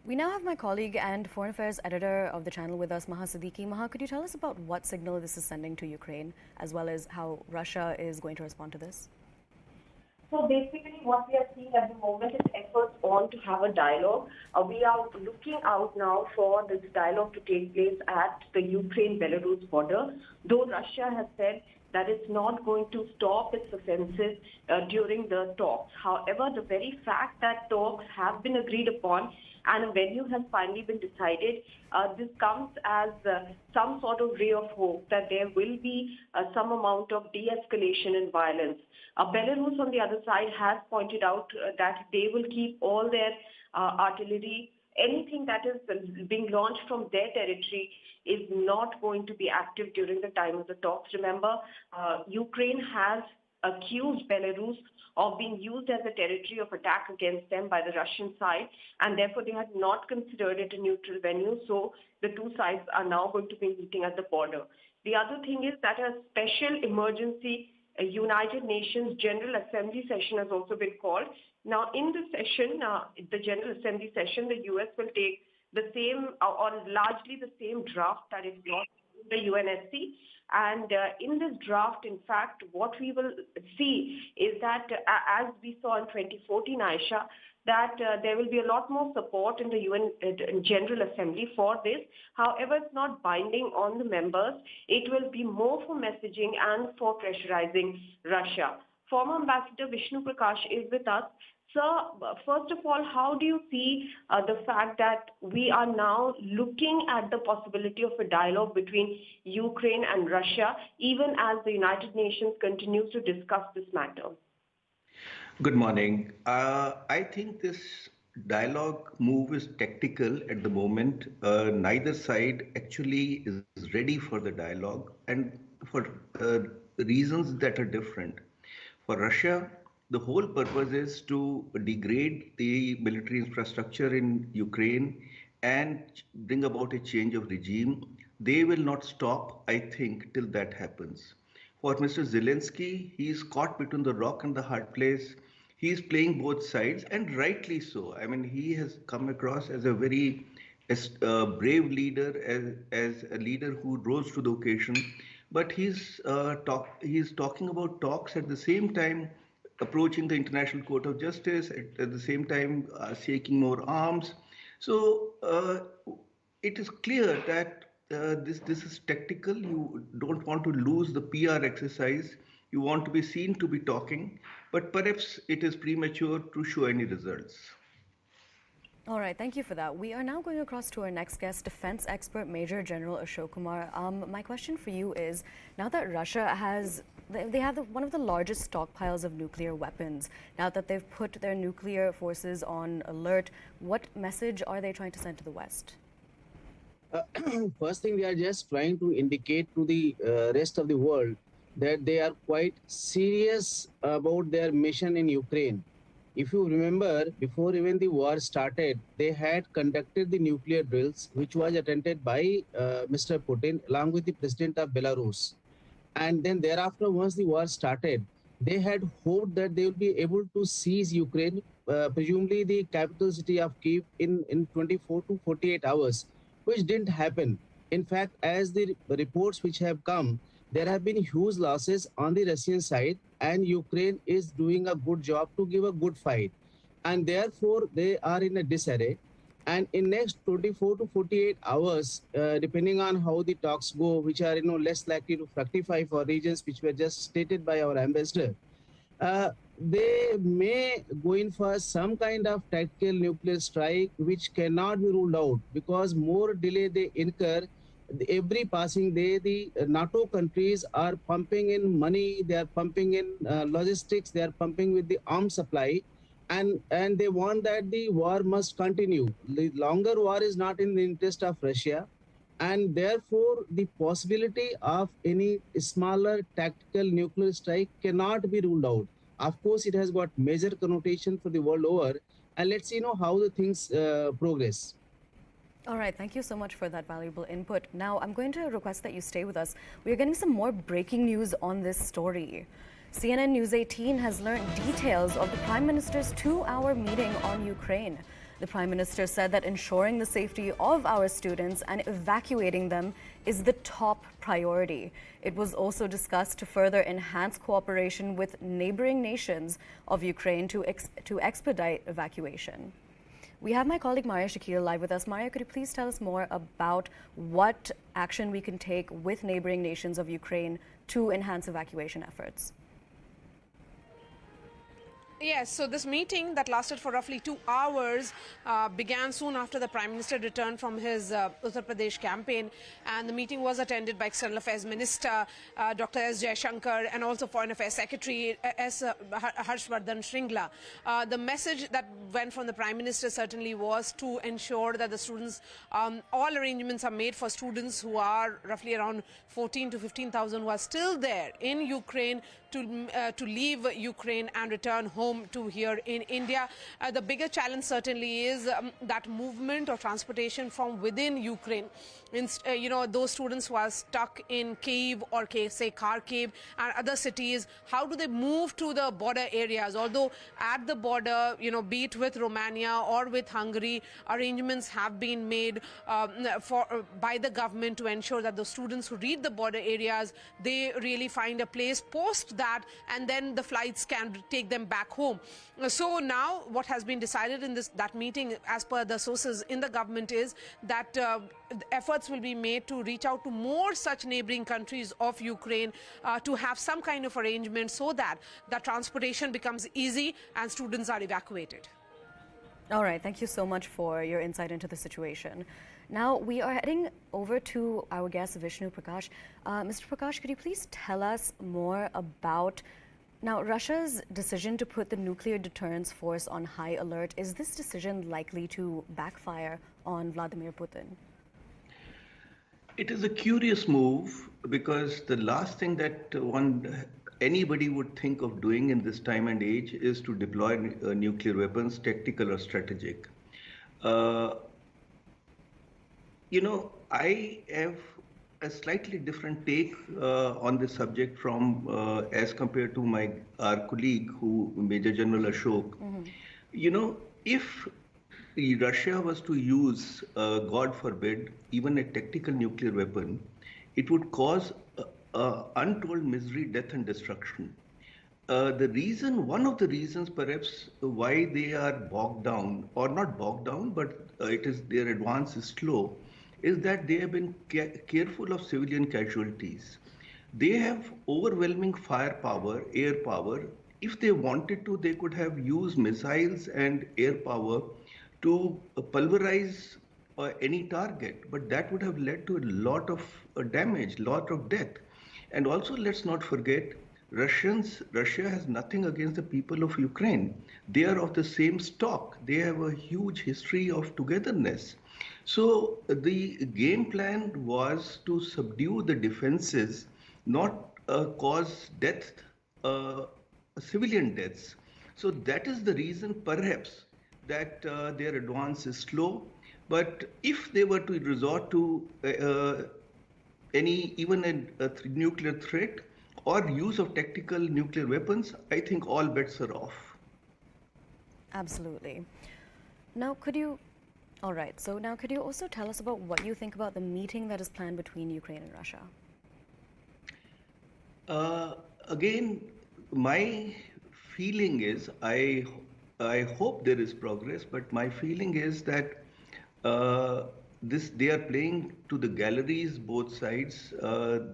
We now have my colleague and foreign affairs editor of the channel with us, Maha Siddiqui. Maha, could you tell us about what signal this is sending to Ukraine, as well as how Russia is going to respond to this? So basically what we are seeing at the moment is efforts on to have a dialogue. We are looking out now for this dialogue to take place at the Ukraine-Belarus border, though Russia has said that it's not going to stop its offensive during the talks. However, the very fact that talks have been agreed upon and a venue has finally been decided, this comes as some sort of ray of hope that there will be some amount of de-escalation in violence. Belarus, on the other side, has pointed out that they will keep all their artillery. Anything that is being launched from their territory is not going to be active during the time of the talks. Remember, Ukraine has accused Belarus of being used as a territory of attack against them by the Russian side, and therefore they had not considered it a neutral venue, so the two sides are now going to be meeting at the border. The other thing is that a special emergency United Nations General Assembly session has also been called. Now, in this session, the General Assembly session, the US will take the same or largely the same draft that it got in the UNSC. And in this draft, in fact, what we will see is that, as we saw in 2014, Aisha, that there will be a lot more support in the UN General Assembly for this. However, it's not binding on the members. It will be more for messaging and for pressurizing Russia. Former Ambassador Vishnu Prakash is with us. Sir, first of all, how do you see the fact that we are now looking at the possibility of a dialogue between Ukraine and Russia, even as the United Nations continues to discuss this matter? Good morning. I think this dialogue move is tactical at the moment. Neither side actually is ready for the dialogue, and for reasons that are different. For Russia, the whole purpose is to degrade the military infrastructure in Ukraine and bring about a change of regime. They will not stop, I think, till that happens. For Mr. Zelensky, he is caught between the rock and the hard place. He is playing both sides, and rightly so. I mean, he has come across as a very brave leader, as a leader who rose to the occasion. But he's talking about talks at the same time, approaching the International Court of Justice, at the same time seeking more arms. So it is clear that this is tactical. You don't want to lose the PR exercise. You want to be seen to be talking, but perhaps it is premature to show any results. All right, thank you for that. We are now going across to our next guest, defense expert Major General Ashok Kumar. My question for you is, now that Russia has one of the largest stockpiles of nuclear weapons, now that they've put their nuclear forces on alert, what message are they trying to send to the West? First thing, they are just trying to indicate to the rest of the world that they are quite serious about their mission in Ukraine. If you remember, before even the war started, they had conducted the nuclear drills, which was attended by Mr. Putin along with the president of Belarus. And then thereafter, once the war started, they had hoped that they will be able to seize Ukraine, presumably the capital city of Kyiv, in 24 to 48 hours, which didn't happen. In fact, as the reports which have come, there have been huge losses on the Russian side, and Ukraine is doing a good job to give a good fight. And therefore, they are in a disarray. And in next 24 to 48 hours, depending on how the talks go, which are less likely to fructify for regions which were just stated by our ambassador, they may go in for some kind of tactical nuclear strike, which cannot be ruled out, because more delay they incur, every passing day, the NATO countries are pumping in money, they are pumping in logistics, they are pumping with the arms supply, and they want that the war must continue. The longer war is not in the interest of Russia, and therefore the possibility of any smaller tactical nuclear strike cannot be ruled out. Of course, it has got major connotation for the world over, and let's see how the things progress. All right, thank you so much for that valuable input. Now, I'm going to request that you stay with us. We are getting some more breaking news on this story. CNN News 18 has learned details of the Prime Minister's 2-hour meeting on Ukraine. The Prime Minister said that ensuring the safety of our students and evacuating them is the top priority. It was also discussed to further enhance cooperation with neighboring nations of Ukraine to expedite evacuation. We have my colleague Maria Shakil live with us. Maria, could you please tell us more about what action we can take with neighboring nations of Ukraine to enhance evacuation efforts? Yes, so this meeting that lasted for roughly 2 hours began soon after the Prime Minister returned from his Uttar Pradesh campaign, and the meeting was attended by External Affairs Minister Dr. S. Jaishankar and also Foreign Affairs Secretary S. Harshvardhan Shringla. The message that went from the Prime Minister certainly was to ensure that the students, all arrangements are made for students who are roughly around 14 to 15,000 who are still there in Ukraine to leave Ukraine and return home to here in India. The bigger challenge certainly is that movement or transportation from within Ukraine. Those students who are stuck in Kyiv or say Kharkiv and other cities, how do they move to the border areas? Although at the border, be it with Romania or with Hungary, arrangements have been made by the government to ensure that the students who reach the border areas, they really find a place post that, and then the flights can take them back home. So now what has been decided in that meeting, as per the sources in the government, is that efforts will be made to reach out to more such neighboring countries of Ukraine to have some kind of arrangement so that the transportation becomes easy and students are evacuated. All right, thank you so much for your insight into the situation. Now we are heading over to our guest Vishnu Prakash. Mr. Prakash, could you please tell us more about now Russia's decision to put the nuclear deterrence force on high alert? Is this decision likely to backfire on Vladimir Putin? It is a curious move because the last thing that anybody would think of doing in this time and age is to deploy nuclear weapons, tactical or strategic. I have a slightly different take on this subject from as compared to our colleague, Major General Ashok. If Russia was to use, God forbid, even a tactical nuclear weapon, it would cause untold misery, death and destruction. One of the reasons perhaps why they are bogged down, or not bogged down, but their advance is slow, is that they have been careful of civilian casualties. They have overwhelming firepower, air power. If they wanted to, they could have used missiles and air power to pulverize any target, but that would have led to a lot of damage, lot of death. And also, let's not forget, Russia has nothing against the people of Ukraine. They are of the same stock. They have a huge history of togetherness. So the game plan was to subdue the defenses, not cause death, civilian deaths. So that is the reason perhaps that their advance is slow. But if they were to resort to even a nuclear threat or use of tactical nuclear weapons, I think all bets are off. Absolutely. Now, all right, so now could you also tell us about what you think about the meeting that is planned between Ukraine and Russia? Again, my feeling is, I hope there is progress, but my feeling is that they are playing to the galleries, both sides.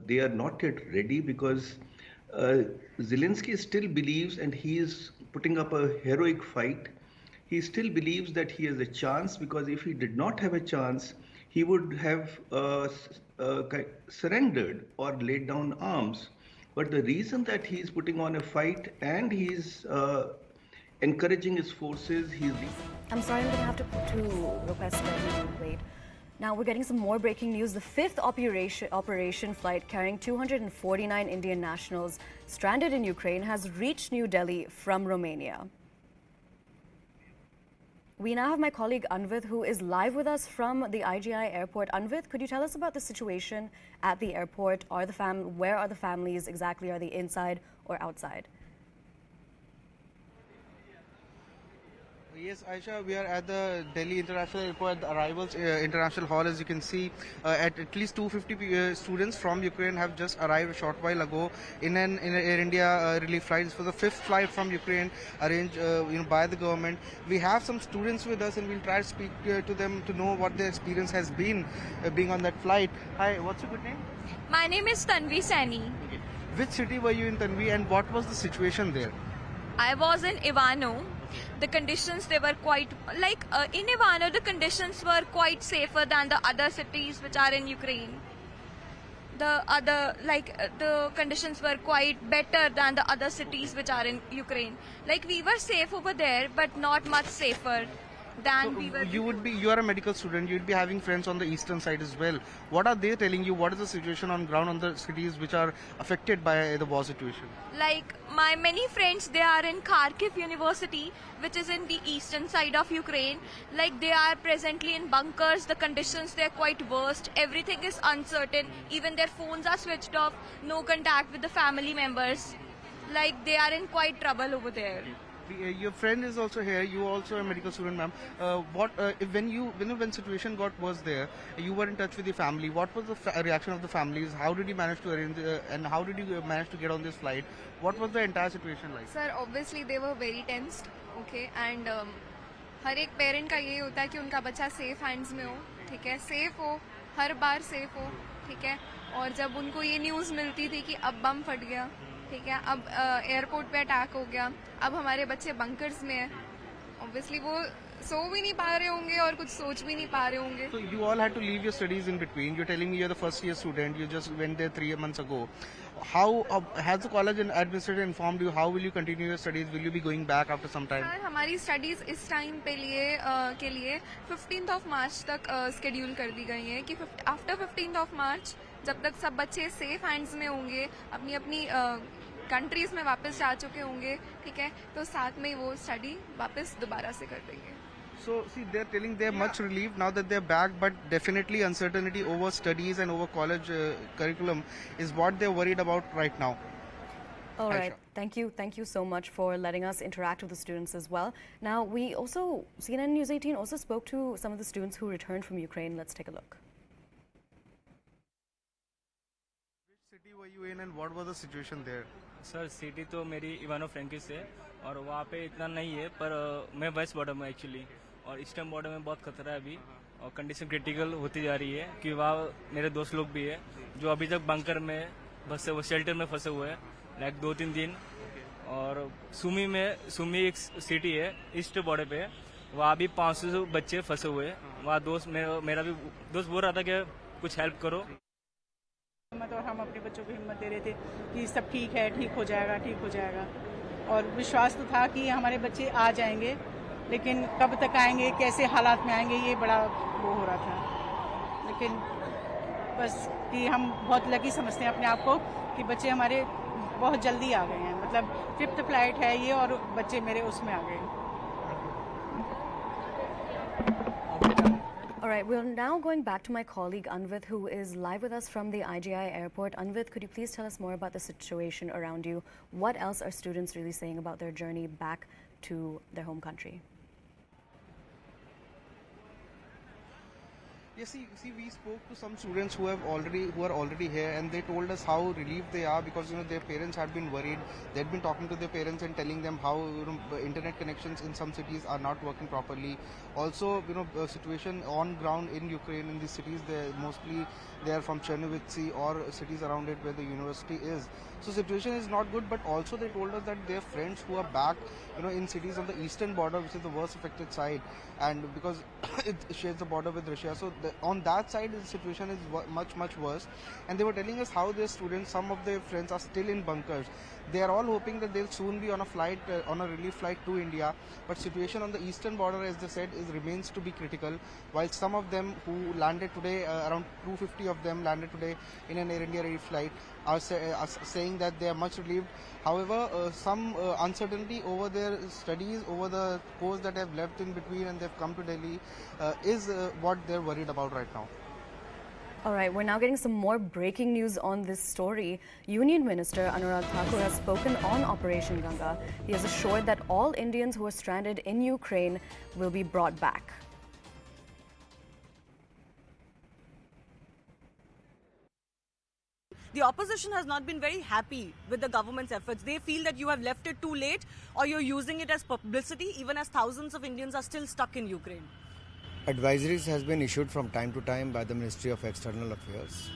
They are not yet ready because Zelensky still believes, and he is putting up a heroic fight. He still believes that he has a chance, because if he did not have a chance, he would have surrendered or laid down arms. But the reason that he is putting on a fight and he is encouraging his forces, I'm sorry, I'm going to have to request that you wait. Now we're getting some more breaking news. The fifth operation flight carrying 249 Indian nationals stranded in Ukraine has reached New Delhi from Romania. We now have my colleague Anvit, who is live with us from the IGI airport. Anvit, could you tell us about the situation at the airport? Where are the families exactly? Are they inside or outside? Yes, Aisha, we are at the Delhi International Airport at the Arrivals International Hall. As you can see, at least 250 students from Ukraine have just arrived a short while ago in an Air India relief flight. It's for the fifth flight from Ukraine arranged by the government. We have some students with us and we'll try to speak to them to know what their experience has been being on that flight. Hi, what's your good name? My name is Tanvi Saini. Okay. Which city were you in, Tanvi, and what was the situation there? I was in Ivano. The conditions, they were quite in Ivano, the conditions were quite safer than the other cities which are in Ukraine. The conditions were quite better than the other cities which are in Ukraine. Like, we were safe over there, but not much safer than we were. You are a medical student. You'd be having friends on the eastern side as well. What are they telling you? What is the situation on ground on the cities which are affected by the war situation? Like, my many friends, they are in Kharkiv University, which is in the eastern side of Ukraine. Like, they are presently in bunkers. The conditions, they are quite worst. Everything is uncertain. Even their phones are switched off. No contact with the family members. Like, they are in quite trouble over there. Your friend is also here. You also a medical student, ma'am. When situation got worse there, you were in touch with the family. What was the reaction of the families? How did you manage to arrange and how did you manage to get on this flight? What was the entire situation like? Sir, obviously they were very tensed, okay, and हर एक parent का ये होता है कि उनका बच्चा safe hands में हो, ठीक है, सेफ हो, हर बार सेफ हो, ठीक है, और जब उनको ये न्यूज़ मिलती थी कि अब बम फट गया, ठीक है, अब एयरपोर्ट पे अटैक हो गया, अब हमारे बच्चे बंकर्स में हैं, ऑब्वियसली वो सो भी नहीं पा रहे होंगे और कुछ सोच भी नहीं पा रहे होंगे. So you all had to leave your studies in between. You're telling me you're the first year student. You just went there 3 months ago. How has the college and administrator informed you? How will you continue your studies? Will you be going back after some time? Sir, हमारी studies इस time पे के लिए 15th of March तक schedule कर दी गई है कि आफ्टर 15th of March जब तक सब बच्चे सेफ हैंड्स में होंगे, अपनी अपनी कंट्रीज में वापस जा चुके होंगे, ठीक है, तो साथ में वो स्टडी वापस दोबारा से कर देंगे. So, see, they're telling they're much relieved now that they're back, but definitely uncertainty over studies and over college curriculum is what they're worried about right now. All right. Aisha. Thank you so much for letting us interact with the students as well. Now, we also, CNN News 18 also spoke to some of the students who returned from Ukraine. Let's take a look. Which city were you in and what was the situation there? Sir city तो मेरी इवानो Francis है और वहाँ पे इतना नहीं है, पर मैं वेस्ट बॉर्डर में एक्चुअली, और ईस्टर्न बॉर्डर में बहुत खतरा है अभी और कंडीशन क्रिटिकल होती जा रही है कि वहाँ मेरे दोस्त लोग भी है जो अभी तक बंकर में फंसे हुए, शेल्टर में फंसे हुए हैं लाइक 2-3 दिन. और सुमी एक सिटी है ईस्ट बॉर्डर पे, वहाँ भी 500 बच्चे फंसे हुए हैं. वहाँ मेरा भी दोस्त बोल रहा था कि कुछ हेल्प करो. और हम अपने बच्चों को हिम्मत दे रहे थे कि सब ठीक है, ठीक हो जाएगा, और विश्वास तो था कि हमारे बच्चे आ जाएंगे, लेकिन कब तक आएंगे, कैसे हालात में आएंगे, ये बड़ा वो हो रहा था. लेकिन बस कि हम बहुत लकी समझते हैं अपने आप को कि बच्चे हमारे बहुत जल्दी आ गए हैं. मतलब 5th फ्लाइट है ये और बच्चे मेरे उसमें आ गए. All right, we're now going back to my colleague Anvit, who is live with us from the IGI airport. Anvit, could you please tell us more about the situation around you? What else are students really saying about their journey back to their home country? Yes, see, we spoke to some students who are already here, and they told us how relieved they are because their parents had been worried. They'd been talking to their parents and telling them how internet connections in some cities are not working properly. Also, situation on ground in Ukraine in these cities, they are from Chernovitzy or cities around it where the university is. So situation is not good, but also they told us that their friends who are back, in cities on the eastern border, which is the worst affected side, and because it shares the border with Russia, so on that side the situation is much worse. And they were telling us how their students, some of their friends are still in bunkers. They are all hoping that they'll soon be on a flight, on a relief flight to India. But situation on the eastern border, as they said, remains to be critical. While some of them who landed today, around 250 of them landed today in an Air India relief flight, are saying that they are much relieved. However, some uncertainty over their studies, over the course that have left in between and they've come to Delhi, is what they're worried about right now. All right, we're now getting some more breaking news on this story. Union Minister Anurag Thakur has spoken on Operation Ganga. He has assured that all Indians who are stranded in Ukraine will be brought back. The opposition has not been very happy with the government's efforts. They feel that you have left it too late or you're using it as publicity, even as thousands of Indians are still stuck in Ukraine. Advisories has been issued from time to time by the Ministry of External Affairs.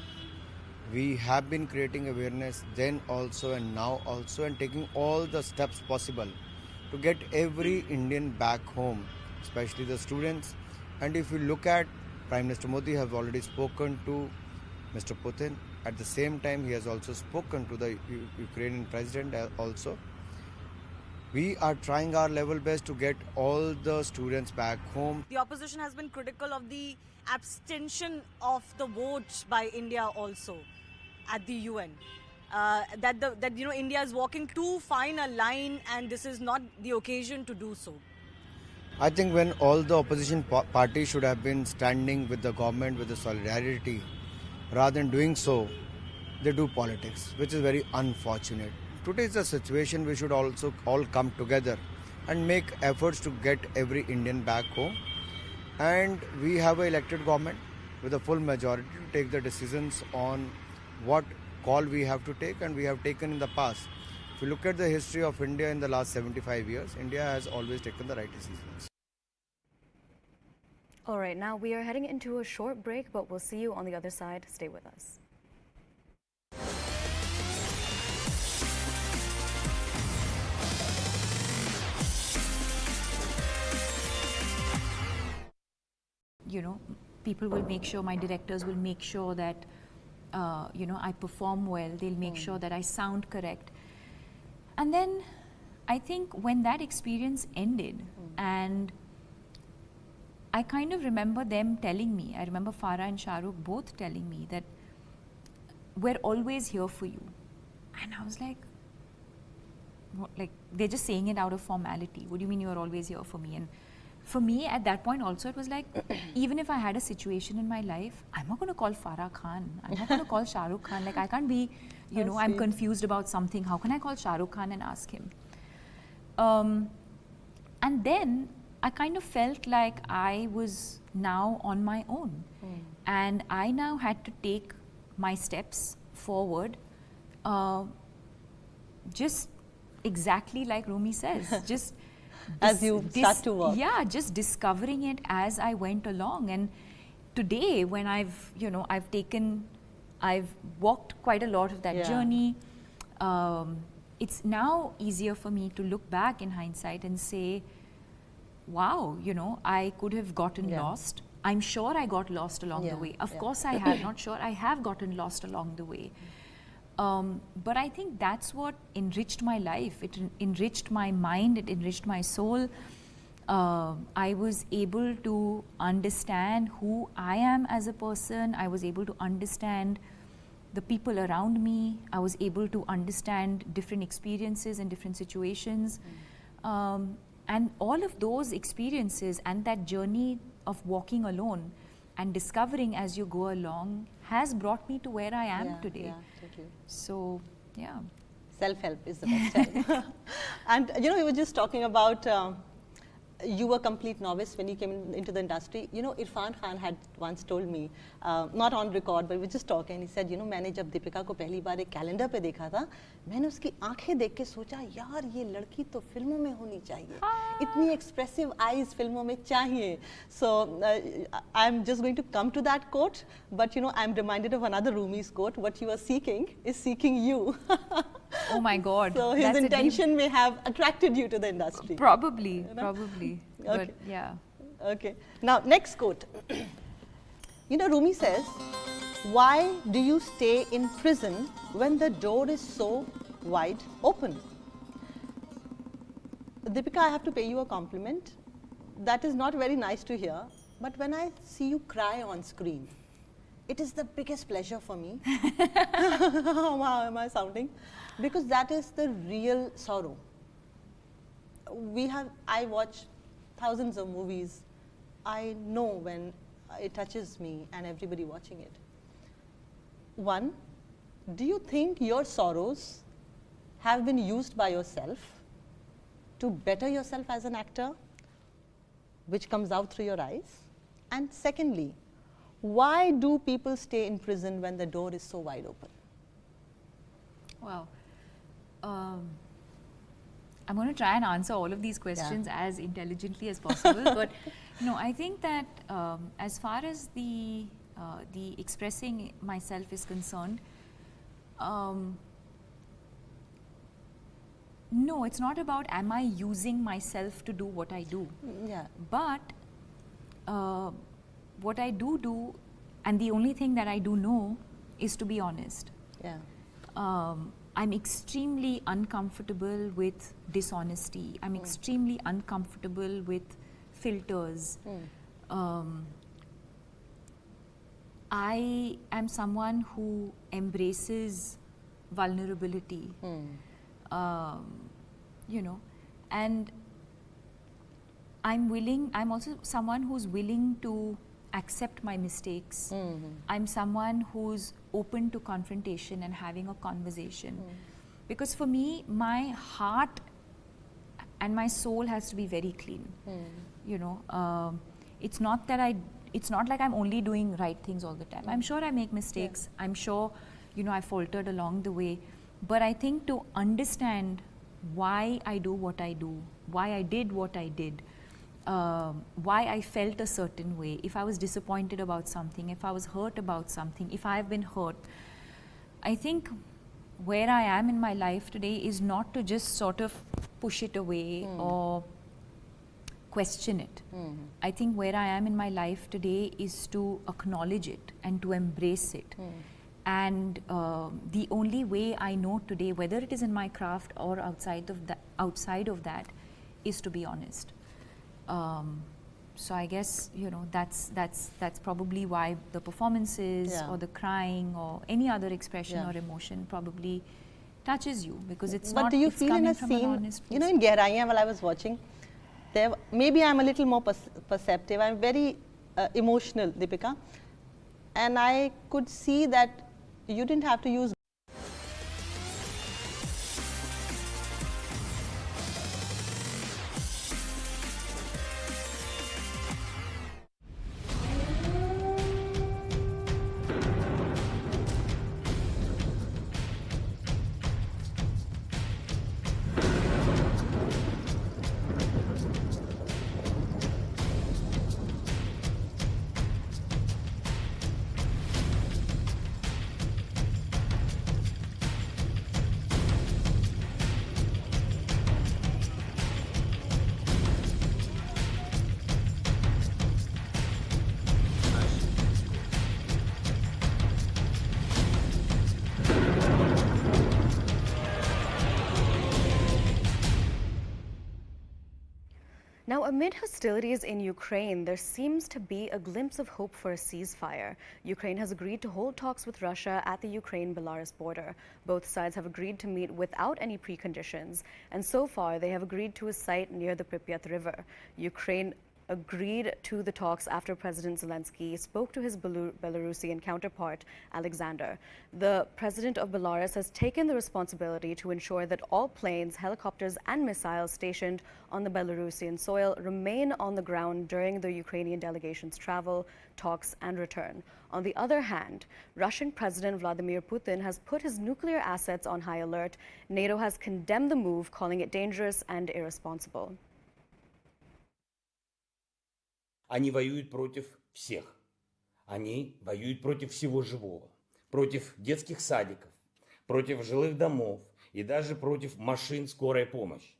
We have been creating awareness then also and now also, and taking all the steps possible to get every Indian back home, especially the students. And if you look at Prime Minister Modi have already spoken to Mr. Putin. At the same time, he has also spoken to the Ukrainian president also. We are trying our level best to get all the students back home. The opposition has been critical of the abstention of the vote by India also at the UN. That India is walking too fine a line, and this is not the occasion to do so. I think when all the opposition parties should have been standing with the government with the solidarity, rather than doing so, they do politics, which is very unfortunate. Today is a situation we should also all come together and make efforts to get every Indian back home. And we have an elected government with a full majority to take the decisions on what call we have to take, and we have taken in the past. If you look at the history of India in the last 75 years, India has always taken the right decisions. All right, now we are heading into a short break, but we'll see you on the other side. Stay with us. You know, people will make sure, my directors will make sure that, I perform well. They'll make sure that I sound correct. And then I think when that experience ended, and I kind of remember them telling me, I remember Farah and Shah Rukh both telling me that we're always here for you. And I was like, what, like, they're just saying it out of formality. What do you mean you're always here for me? And for me, at that point also, it was like, even if I had a situation in my life, I'm not going to call Farah Khan. I'm not going to call Shah Rukh Khan. Like, I can't be, I'm confused about something. How can I call Shah Rukh Khan and ask him? And then I kind of felt like I was now on my own. And I now had to take my steps forward, just exactly like Rumi says, just as you start to work. Yeah, just discovering it as I went along. And today, when I've walked quite a lot of that journey, it's now easier for me to look back in hindsight and say, wow, I could have gotten lost. I'm sure I got lost along the way. Of course I have, not sure, I have gotten lost along the way. But I think that's what enriched my life. It enriched my mind, it enriched my soul. I was able to understand who I am as a person. I was able to understand the people around me. I was able to understand different experiences and different situations. And all of those experiences and that journey of walking alone and discovering as you go along has brought me to where I am today. Totally. So, yeah. Self-help is the best time. And we were just talking about you were a complete novice when you came into the industry. Irfan Khan had once told me, not on record, but we were just talking, and he said, मैंने जब दीपिका को पहली बार एक calendar पे देखा था, मैंने उसकी आंखें देख के सोचा, यार ये लड़की तो फिल्मों में होनी चाहिए, इतनी expressive eyes फिल्मों में चाहिए. So I'm just going to come to that quote, but I'm reminded of another Rumi's quote, what you are seeking is seeking you. Oh my God. So his intention may have attracted you to the industry. Probably. Okay. But yeah. Okay. Now, next quote. Rumi says, why do you stay in prison when the door is so wide open? Deepika, I have to pay you a compliment. That is not very nice to hear, but when I see you cry on screen, it is the biggest pleasure for me. How am I sounding? Because that is the real sorrow. I watch thousands of movies. I know when it touches me and everybody watching it. One, do you think your sorrows have been used by yourself to better yourself as an actor, which comes out through your eyes? And secondly, why do people stay in prison when the door is so wide open? Wow. I'm going to try and answer all of these questions as intelligently as possible. But no, I think that as far as the expressing myself is concerned, no, it's not about am I using myself to do what I do. Yeah. But what I do, and the only thing that I do know is to be honest. Yeah. I'm extremely uncomfortable with dishonesty. I'm extremely uncomfortable with filters. I am someone who embraces vulnerability, you know, and I'm also someone who's willing to accept my mistakes. I'm someone who's open to confrontation and having a conversation. Because for me, my heart and my soul has to be very clean. You know, it's not like I'm only doing right things all the time. I'm sure I make mistakes. I'm sure, you know, I faltered along the way. But I think to understand why I do what I do, why I did what I did, why I felt a certain way, if I was disappointed about something, if I was hurt about something, if I've been hurt, I think where I am in my life today is not to just sort of push it away or question it. I think where I am in my life today is to acknowledge it and to embrace it. And the only way I know today, whether it is in my craft or outside of that, is to be honest. So I guess, you know, that's probably why the performances or the crying or any other expression or emotion probably touches you, because it's but not. Do you it's feel in a scene, you know, in Gehraiyan, while I was watching, there maybe I'm a little more perceptive. I'm very emotional, Deepika, and I could see that you didn't have to use. Now, amid hostilities in Ukraine, there seems to be a glimpse of hope for a ceasefire. Ukraine has agreed to hold talks with Russia at the Ukraine-Belarus border. Both sides have agreed to meet without any preconditions, and so far they have agreed to a site near the Pripyat River. Ukraine agreed to the talks after President Zelensky spoke to his Belarusian counterpart, Alexander. The president of Belarus has taken the responsibility to ensure that all planes, helicopters, and missiles stationed on the Belarusian soil remain on the ground during the Ukrainian delegation's travel, talks, and return. On the other hand, Russian President Vladimir Putin has put his nuclear assets on high alert. NATO has condemned the move, calling it dangerous and irresponsible. Они воюют против всех. Они воюют против всего живого. Против детских садиков, против жилых домов и даже против машин скорой помощи.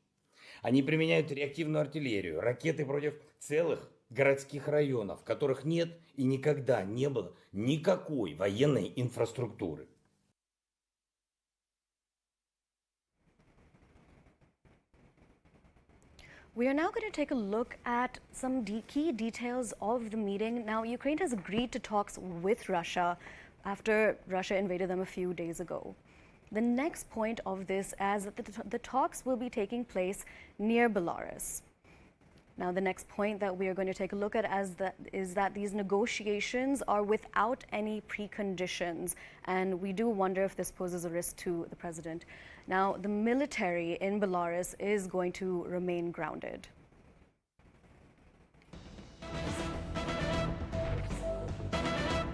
Они применяют реактивную артиллерию, ракеты против целых городских районов, в которых нет и никогда не было никакой военной инфраструктуры. We are now going to take a look at some key details of the meeting. Now, Ukraine has agreed to talks with Russia after Russia invaded them a few days ago. The next point of this is that the talks will be taking place near Belarus. Now, the next point that we are going to take a look at is that these negotiations are without any preconditions, and we do wonder if this poses a risk to the president. Now, the military in Belarus is going to remain grounded.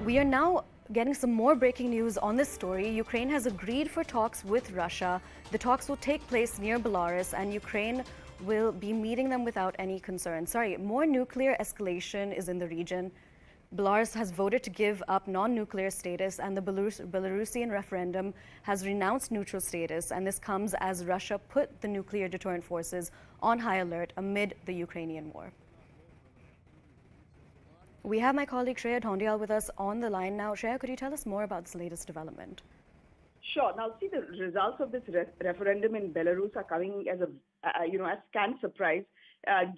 We are now getting some more breaking news on this story. Ukraine has agreed for talks with Russia. The talks will take place near Belarus, and Ukraine will be meeting them without any concern. More nuclear escalation is in the region. Belarus has voted to give up non-nuclear status, and the Belarusian referendum has renounced neutral status, and this comes as Russia put the nuclear deterrent forces on high alert amid the Ukrainian war. We have my colleague Shreya Dhondial with us on the line now. Shreya, could you tell us more about this latest development? Sure. Now, see, the results of this referendum in Belarus are coming as as scant surprise,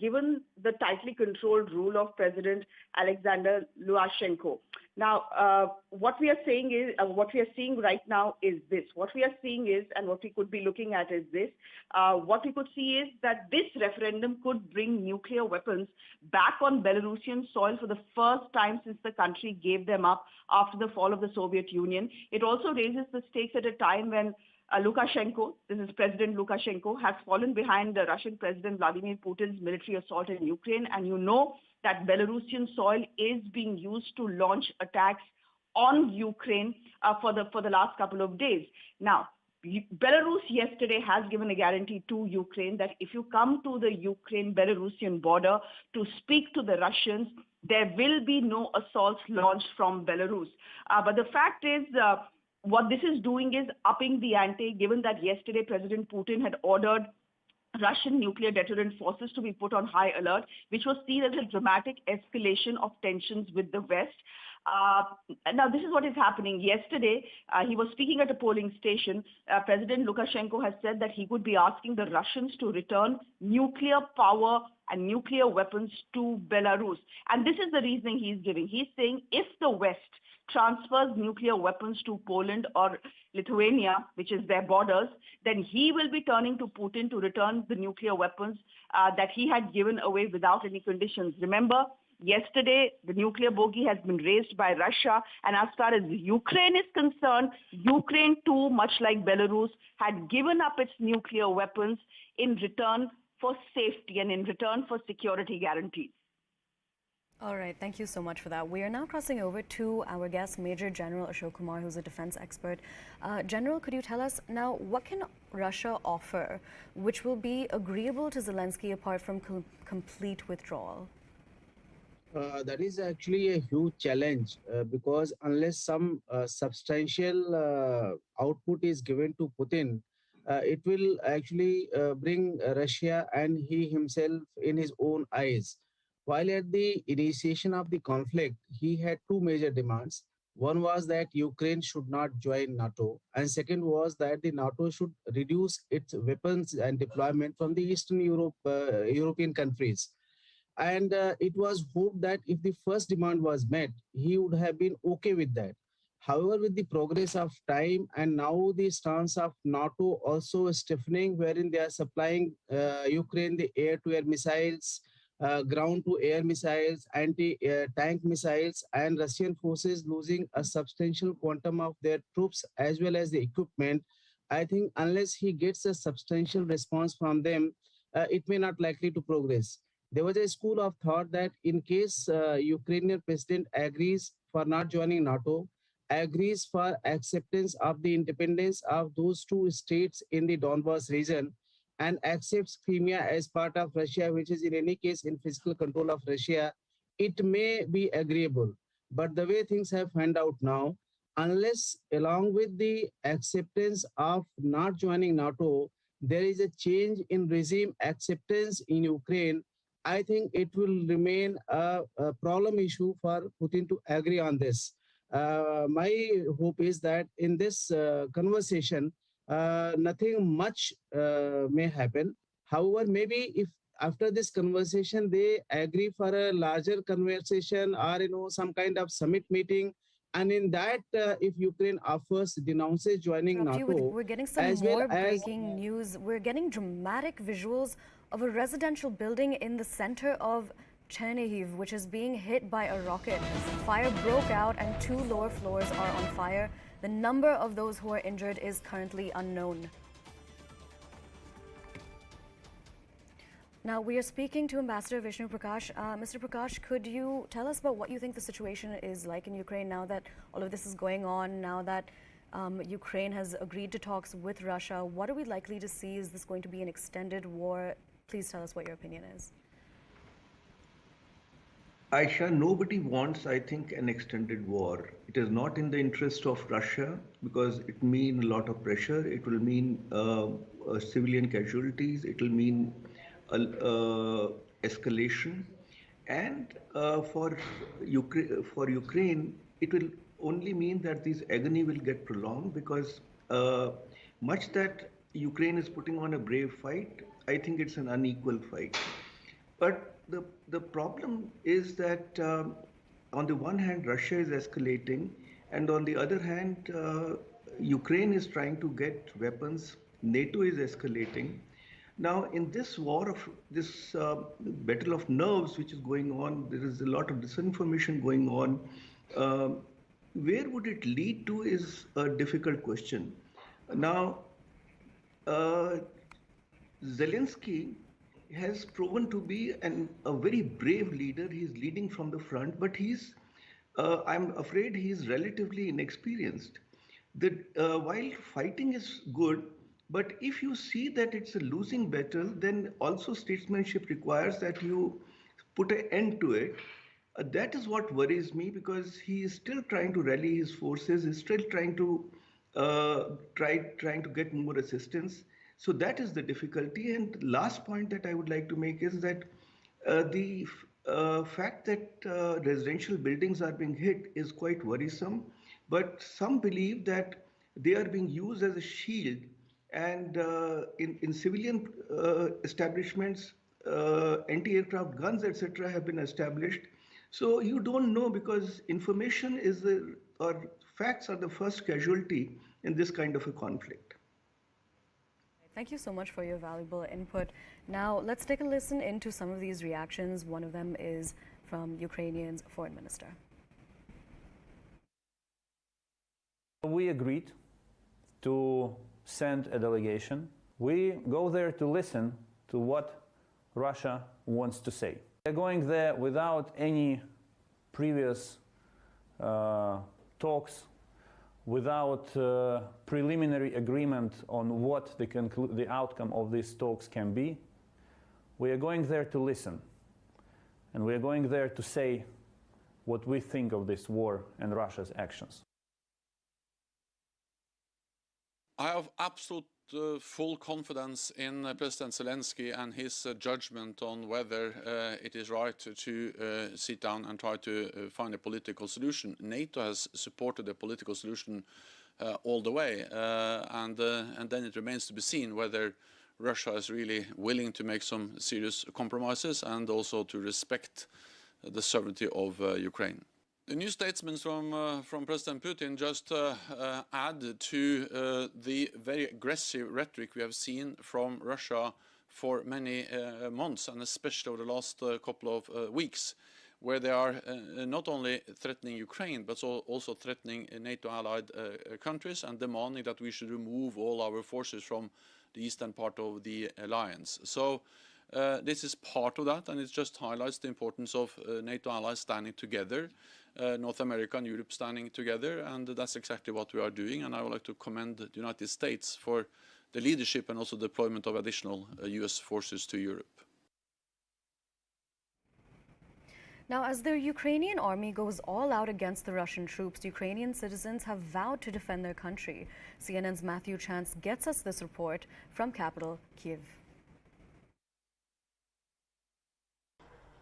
given the tightly controlled rule of President Alexander Lukashenko. Now, what we are seeing right now is this. What we are seeing is, and what we could be looking at is this. What we could see is that this referendum could bring nuclear weapons back on Belarusian soil for the first time since the country gave them up after the fall of the Soviet Union. It also raises the stakes at a time when Lukashenko, this is President Lukashenko, has fallen behind the Russian President Vladimir Putin's military assault in Ukraine. And you know that Belarusian soil is being used to launch attacks on Ukraine for the last couple of days. Now, Belarus yesterday has given a guarantee to Ukraine that if you come to the Ukraine-Belarusian border to speak to the Russians, there will be no assaults launched from Belarus. But the fact is, what this is doing is upping the ante, given that yesterday President Putin had ordered Russian nuclear deterrent forces to be put on high alert, which was seen as a dramatic escalation of tensions with the West. Now, this is what is happening. Yesterday, he was speaking at a polling station. President Lukashenko has said that he would be asking the Russians to return nuclear power and nuclear weapons to Belarus. And this is the reasoning he's giving. He's saying if the West transfers nuclear weapons to Poland or Lithuania, which is their borders, then he will be turning to Putin to return the nuclear weapons that he had given away without any conditions. Remember, yesterday, the nuclear bogey has been raised by Russia. And as far as Ukraine is concerned, Ukraine too, much like Belarus, had given up its nuclear weapons in return for safety and in return for security guarantees. All right, thank you so much for that. We are now crossing over to our guest, Major General Ashok Kumar, who's a defense expert. General, could you tell us now, what can Russia offer which will be agreeable to Zelensky apart from complete withdrawal? That is actually a huge challenge because unless some substantial output is given to Putin, it will actually bring Russia and he himself in his own eyes. While at the initiation of the conflict, he had two major demands. One was that Ukraine should not join NATO, and second was that the NATO should reduce its weapons and deployment from the Eastern European countries. And it was hoped that if the first demand was met, he would have been okay with that. However, with the progress of time and now the stance of NATO also stiffening, wherein they are supplying Ukraine the air-to-air missiles, ground-to-air missiles, anti-tank missiles, and Russian forces losing a substantial quantum of their troops as well as the equipment, I think unless he gets a substantial response from them, it may not likely to progress. There was a school of thought that in case Ukrainian president agrees for not joining NATO, agrees for acceptance of the independence of those two states in the Donbas region, and accepts Crimea as part of Russia, which is in any case in physical control of Russia, it may be agreeable. But the way things have panned out now, unless along with the acceptance of not joining NATO, there is a change in regime acceptance in Ukraine, I think it will remain a problem issue for Putin to agree on this. My hope is that in this conversation, nothing much may happen. However, maybe if after this conversation they agree for a larger conversation or some kind of summit meeting, and in that if Ukraine offers, denounces joining NATO, We're getting some more breaking news. We're getting dramatic visuals of a residential building in the center of Chernihiv, which is being hit by a rocket. Fire broke out and 2 lower floors are on fire. The number of those who are injured is currently unknown. Now, we are speaking to Ambassador Vishnu Prakash. Mr. Prakash, could you tell us about what you think the situation is like in Ukraine now that all of this is going on, now that Ukraine has agreed to talks with Russia? What are we likely to see? Is this going to be an extended war? Please tell us what your opinion is. Aisha, nobody wants, I think, an extended war. It is not in the interest of Russia because it means a lot of pressure. It will mean civilian casualties. It will mean escalation. And for Ukraine, it will only mean that this agony will get prolonged because much that Ukraine is putting on a brave fight, I think it's an unequal fight. But the problem is that on the one hand, Russia is escalating, and on the other hand, Ukraine is trying to get weapons. NATO is escalating. Now, in this war of this battle of nerves which is going on, there is a lot of disinformation going on. Where would it lead to is a difficult question. Now, Zelensky has proven to be a very brave leader. He's leading from the front, but I'm afraid he's relatively inexperienced. While fighting is good, but if you see that it's a losing battle, then also statesmanship requires that you put an end to it. That is what worries me because he is still trying to rally his forces. He's still trying to get more assistance. So that is the difficulty. And last point that I would like to make is that the fact that residential buildings are being hit is quite worrisome. But some believe that they are being used as a shield. And in civilian establishments, anti-aircraft guns, etc., have been established. So you don't know because information or facts are the first casualty in this kind of a conflict. Thank you so much for your valuable input. Now, let's take a listen into some of these reactions. One of them is from Ukrainian's foreign minister. We agreed to send a delegation. We go there to listen to what Russia wants to say. They're going there without any previous talks, without preliminary agreement on what the outcome of these talks can be. We are going there to listen, and we are going there to say what we think of this war and Russia's actions. I have absolute full confidence in President Zelensky and his judgment on whether it is right to sit down and try to find a political solution. NATO has supported a political solution all the way, and then it remains to be seen whether Russia is really willing to make some serious compromises and also to respect the sovereignty of Ukraine. The new statements from President Putin just add to the very aggressive rhetoric we have seen from Russia for many months, and especially over the last couple of weeks, where they are not only threatening Ukraine, but also threatening NATO-allied countries and demanding that we should remove all our forces from the eastern part of the alliance. So this is part of that, and it just highlights the importance of NATO allies standing together, North America and Europe standing together, and that's exactly what we are doing. And I would like to commend the United States for the leadership and also deployment of additional US forces to Europe. Now, as the Ukrainian army goes all out against the Russian troops, Ukrainian citizens have vowed to defend their country. CNN's Matthew Chance gets us this report from capital Kiev.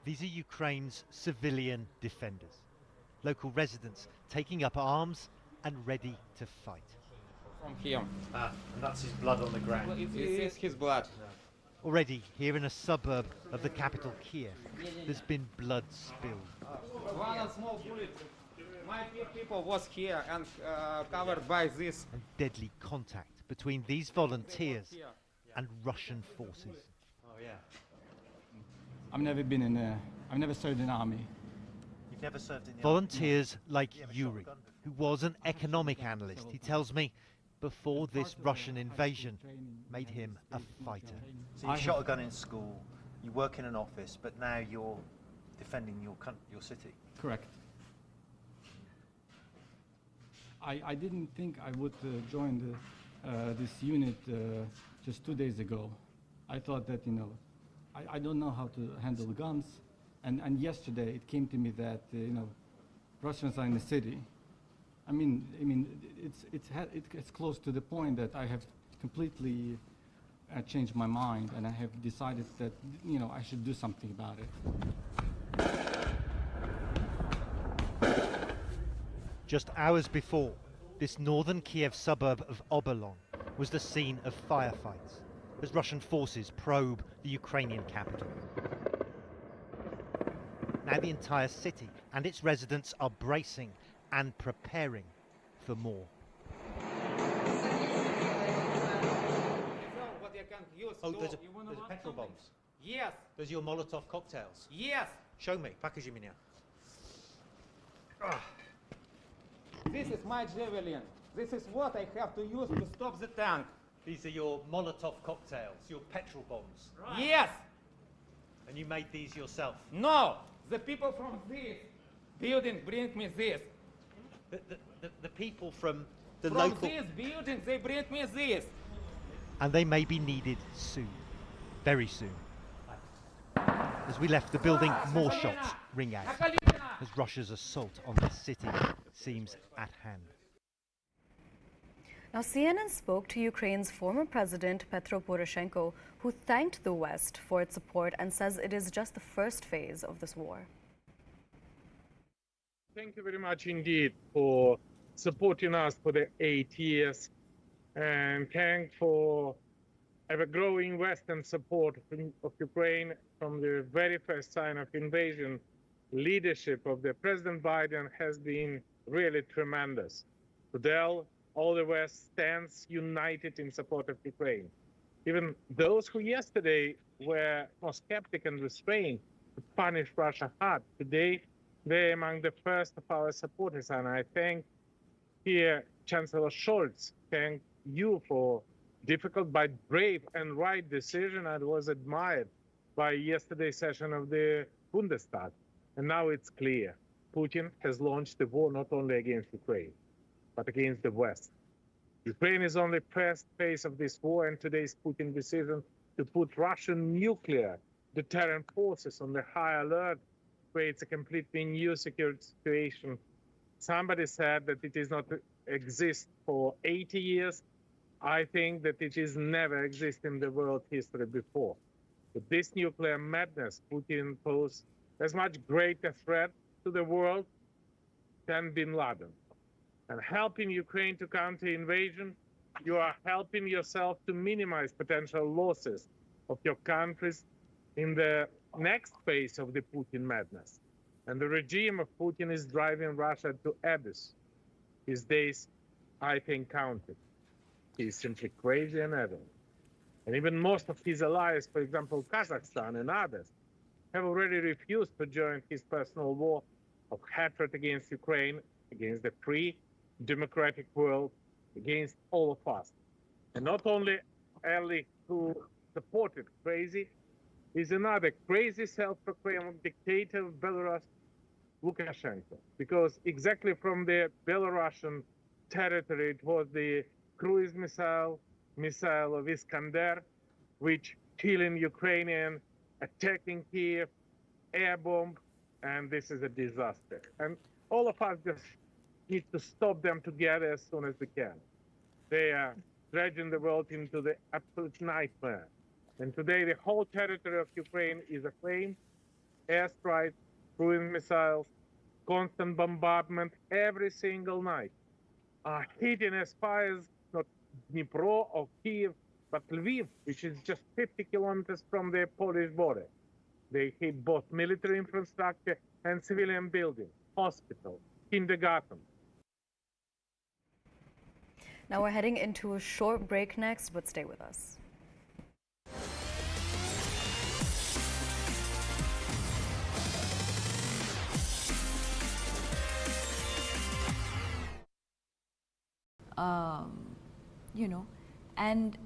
These are Ukraine's civilian defenders, local residents taking up arms and ready to fight. From him. And that's his blood on the ground. Well, it is his blood. Already, here in a suburb of the capital Kiev, there's been blood spilled. One small bullet. My people was here and covered by this. And deadly contact between these volunteers and Russian forces. yeah. I've never been in a, I've never served in the army. You've never served in the Volunteers like Yuri, who was an economic analyst, he tells me, before this Russian invasion made him a fighter. So you shot a gun in school, you work in an office, but now you're defending your city. Correct. I didn't think I would join this unit just 2 days ago. I thought that, you know, I don't know how to handle guns, and yesterday it came to me that, you know, Russians are in the city. I mean, it's close to the point that I have completely changed my mind, and I have decided that, you know, I should do something about it. Just hours before, this northern Kiev suburb of Obolon was the scene of firefights as Russian forces probe the Ukrainian capital. Now the entire city and its residents are bracing and preparing for more. What you can use There's petrol bombs. Yes. There's your Molotov cocktails. Yes. Show me. Покажи меня. This is my javelin. This is what I have to use to stop the tank. These are your Molotov cocktails, your petrol bombs. Right. Yes. And you made these yourself? No. The people from this building bring me this. The people from the from local... this building, they bring me this. And they may be needed soon, very soon. As we left the building, more shots ring out as Russia's assault on the city seems at hand. Now, CNN spoke to Ukraine's former president, Petro Poroshenko, who thanked the West for its support and says it is just the first phase of this war. Thank you very much indeed for supporting us for the 8 years, and thank for ever-growing Western support of Ukraine from the very first sign of invasion. Leadership of the President Biden has been really tremendous. Today, all the West stands united in support of Ukraine. Even those who yesterday were more skeptical and restrained to punish Russia hard, today they're among the first of our supporters. And I thank here Chancellor Scholz, thank you for difficult but brave and right decision. I was admired by yesterday's session of the Bundestag. And now it's clear. Putin has launched the war not only against Ukraine, but against the West. Ukraine is only first phase of this war, and today's Putin decision to put Russian nuclear deterrent forces on the high alert creates a completely new security situation. Somebody said that it is not exist for 80 years. I think that it is never exist in the world history before. With this nuclear madness, Putin posed as much greater threat to the world than Bin Laden. And helping Ukraine to counter invasion, you are helping yourself to minimize potential losses of your countries in the next phase of the Putin madness. And the regime of Putin is driving Russia to abyss. His days, I think, counted. He is simply crazy and adult. And even most of his allies, for example, Kazakhstan and others, have already refused to join his personal war of hatred against Ukraine, against the free, democratic world, against all of us. And not only Ali, who supported crazy, is another crazy self-proclaimed dictator of Belarus, Lukashenko. Because exactly from the Belarusian territory, it was the cruise missile of Iskander, which killing Ukrainian, attacking Kiev, air bomb, and this is a disaster. And all of us just need to stop them together as soon as we can. They are dredging the world into the absolute nightmare. And today the whole territory of Ukraine is aflame, airstrikes, cruise missiles, constant bombardment every single night. Hitting as far as not Dnipro or Kiev, but Lviv, which is just 50 kilometers from the Polish border. They hit both military infrastructure and civilian buildings, hospitals, kindergarten. Now we're heading into a short break next, but stay with us. you know, and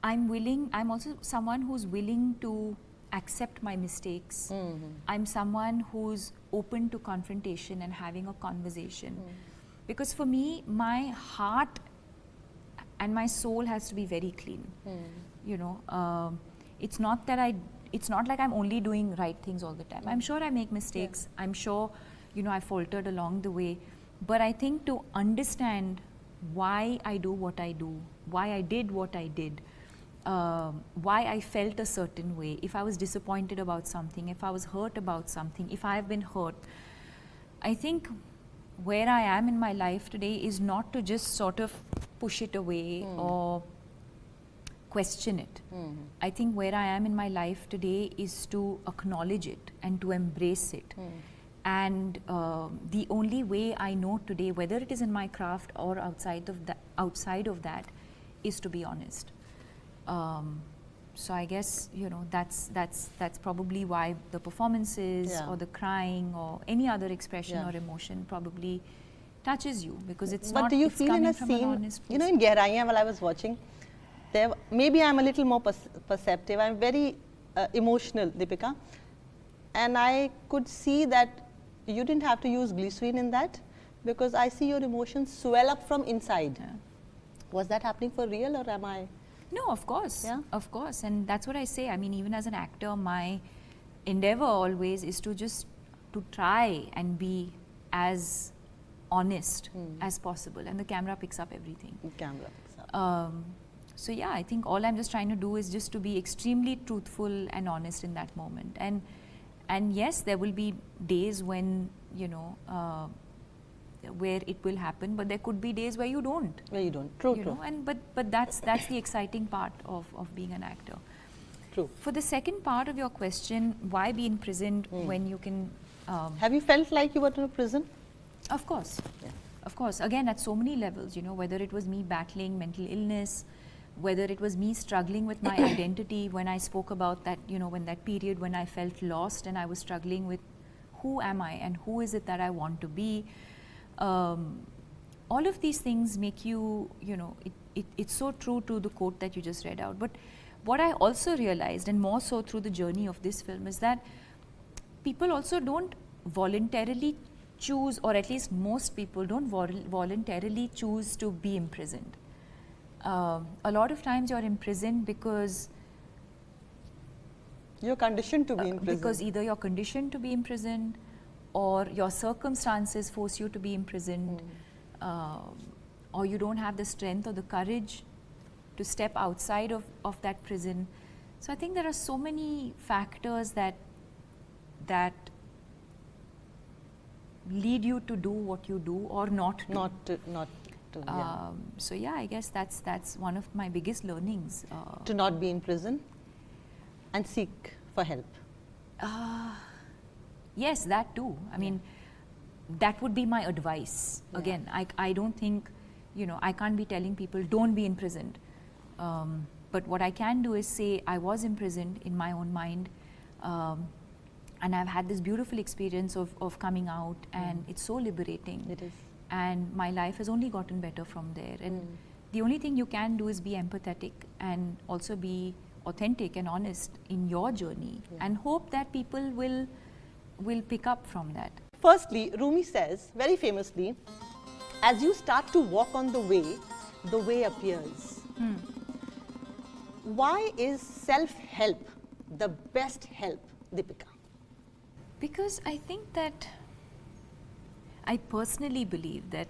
I'm also someone who's willing to accept my mistakes. I'm someone who's open to confrontation and having a conversation. Because for me, my heart and my soul has to be very clean. You know, it's not that it's not like I'm only doing right things all the time. I'm sure I make mistakes. I'm sure, you know, I faltered along the way. But I think to understand why I do what I do, why I did what I did, why I felt a certain way, if I was disappointed about something, if I was hurt about something, if I have been hurt, I think where I am in my life today is not to just sort of push it away or question it. I think where I am in my life today is to acknowledge it and to embrace it. And the only way I know today, whether it is in my craft or outside of that, is to be honest. So I guess, you know, that's probably why the performances or the crying or any other expression or emotion probably touches you, because it's but not. Do you it's feel in a scene, you know, in Gehraiyan, while I was watching, there maybe I'm a little more perceptive. I'm very emotional, Deepika, and I could see that you didn't have to use glycerin in that, because I see your emotions swell up from inside. Was that happening for real, or am I? No, of course, of course, and that's what I say. I mean, even as an actor, my endeavor always is to just to try and be as honest as possible, and the camera picks up everything. The camera picks up. So yeah, I think all I'm just trying to do is just to be extremely truthful and honest in that moment. And yes, there will be days when, you know, where it will happen, but there could be days where you don't. Where you don't. True, true. Know? And but that's the exciting part of being an actor. True. For the second part of your question, why be imprisoned when you can? Have you felt like you were in a prison? Of course. Of course. Again, at so many levels, you know, whether it was me battling mental illness, whether it was me struggling with my identity, when I spoke about that, you know, when that period when I felt lost and I was struggling with who am I and who is it that I want to be. All of these things make you, you know, it's so true to the quote that you just read out. But what I also realized, and more so through the journey of this film, is that people also don't voluntarily choose, or at least most people don't voluntarily choose to be imprisoned. A lot of times you're imprisoned because you're conditioned to be imprisoned. Because either you're conditioned to be imprisoned, or your circumstances force you to be imprisoned, or you don't have the strength or the courage to step outside of that prison. So I think there are so many factors that lead you to do what you do or not to. Not to. So yeah, I guess that's one of my biggest learnings. To not be in prison and seek for help. Yes, that too. I mean, that would be my advice. Again, I don't think, you know, I can't be telling people don't be imprisoned. But what I can do is say I was imprisoned in my own mind, and I've had this beautiful experience of coming out, and it's so liberating. It is. And my life has only gotten better from there. And the only thing you can do is be empathetic and also be authentic and honest in your journey, and hope that people will pick up from that. Firstly, Rumi says very famously, as you start to walk on the way appears. Why is self-help the best help, Deepika? Because I think that I personally believe that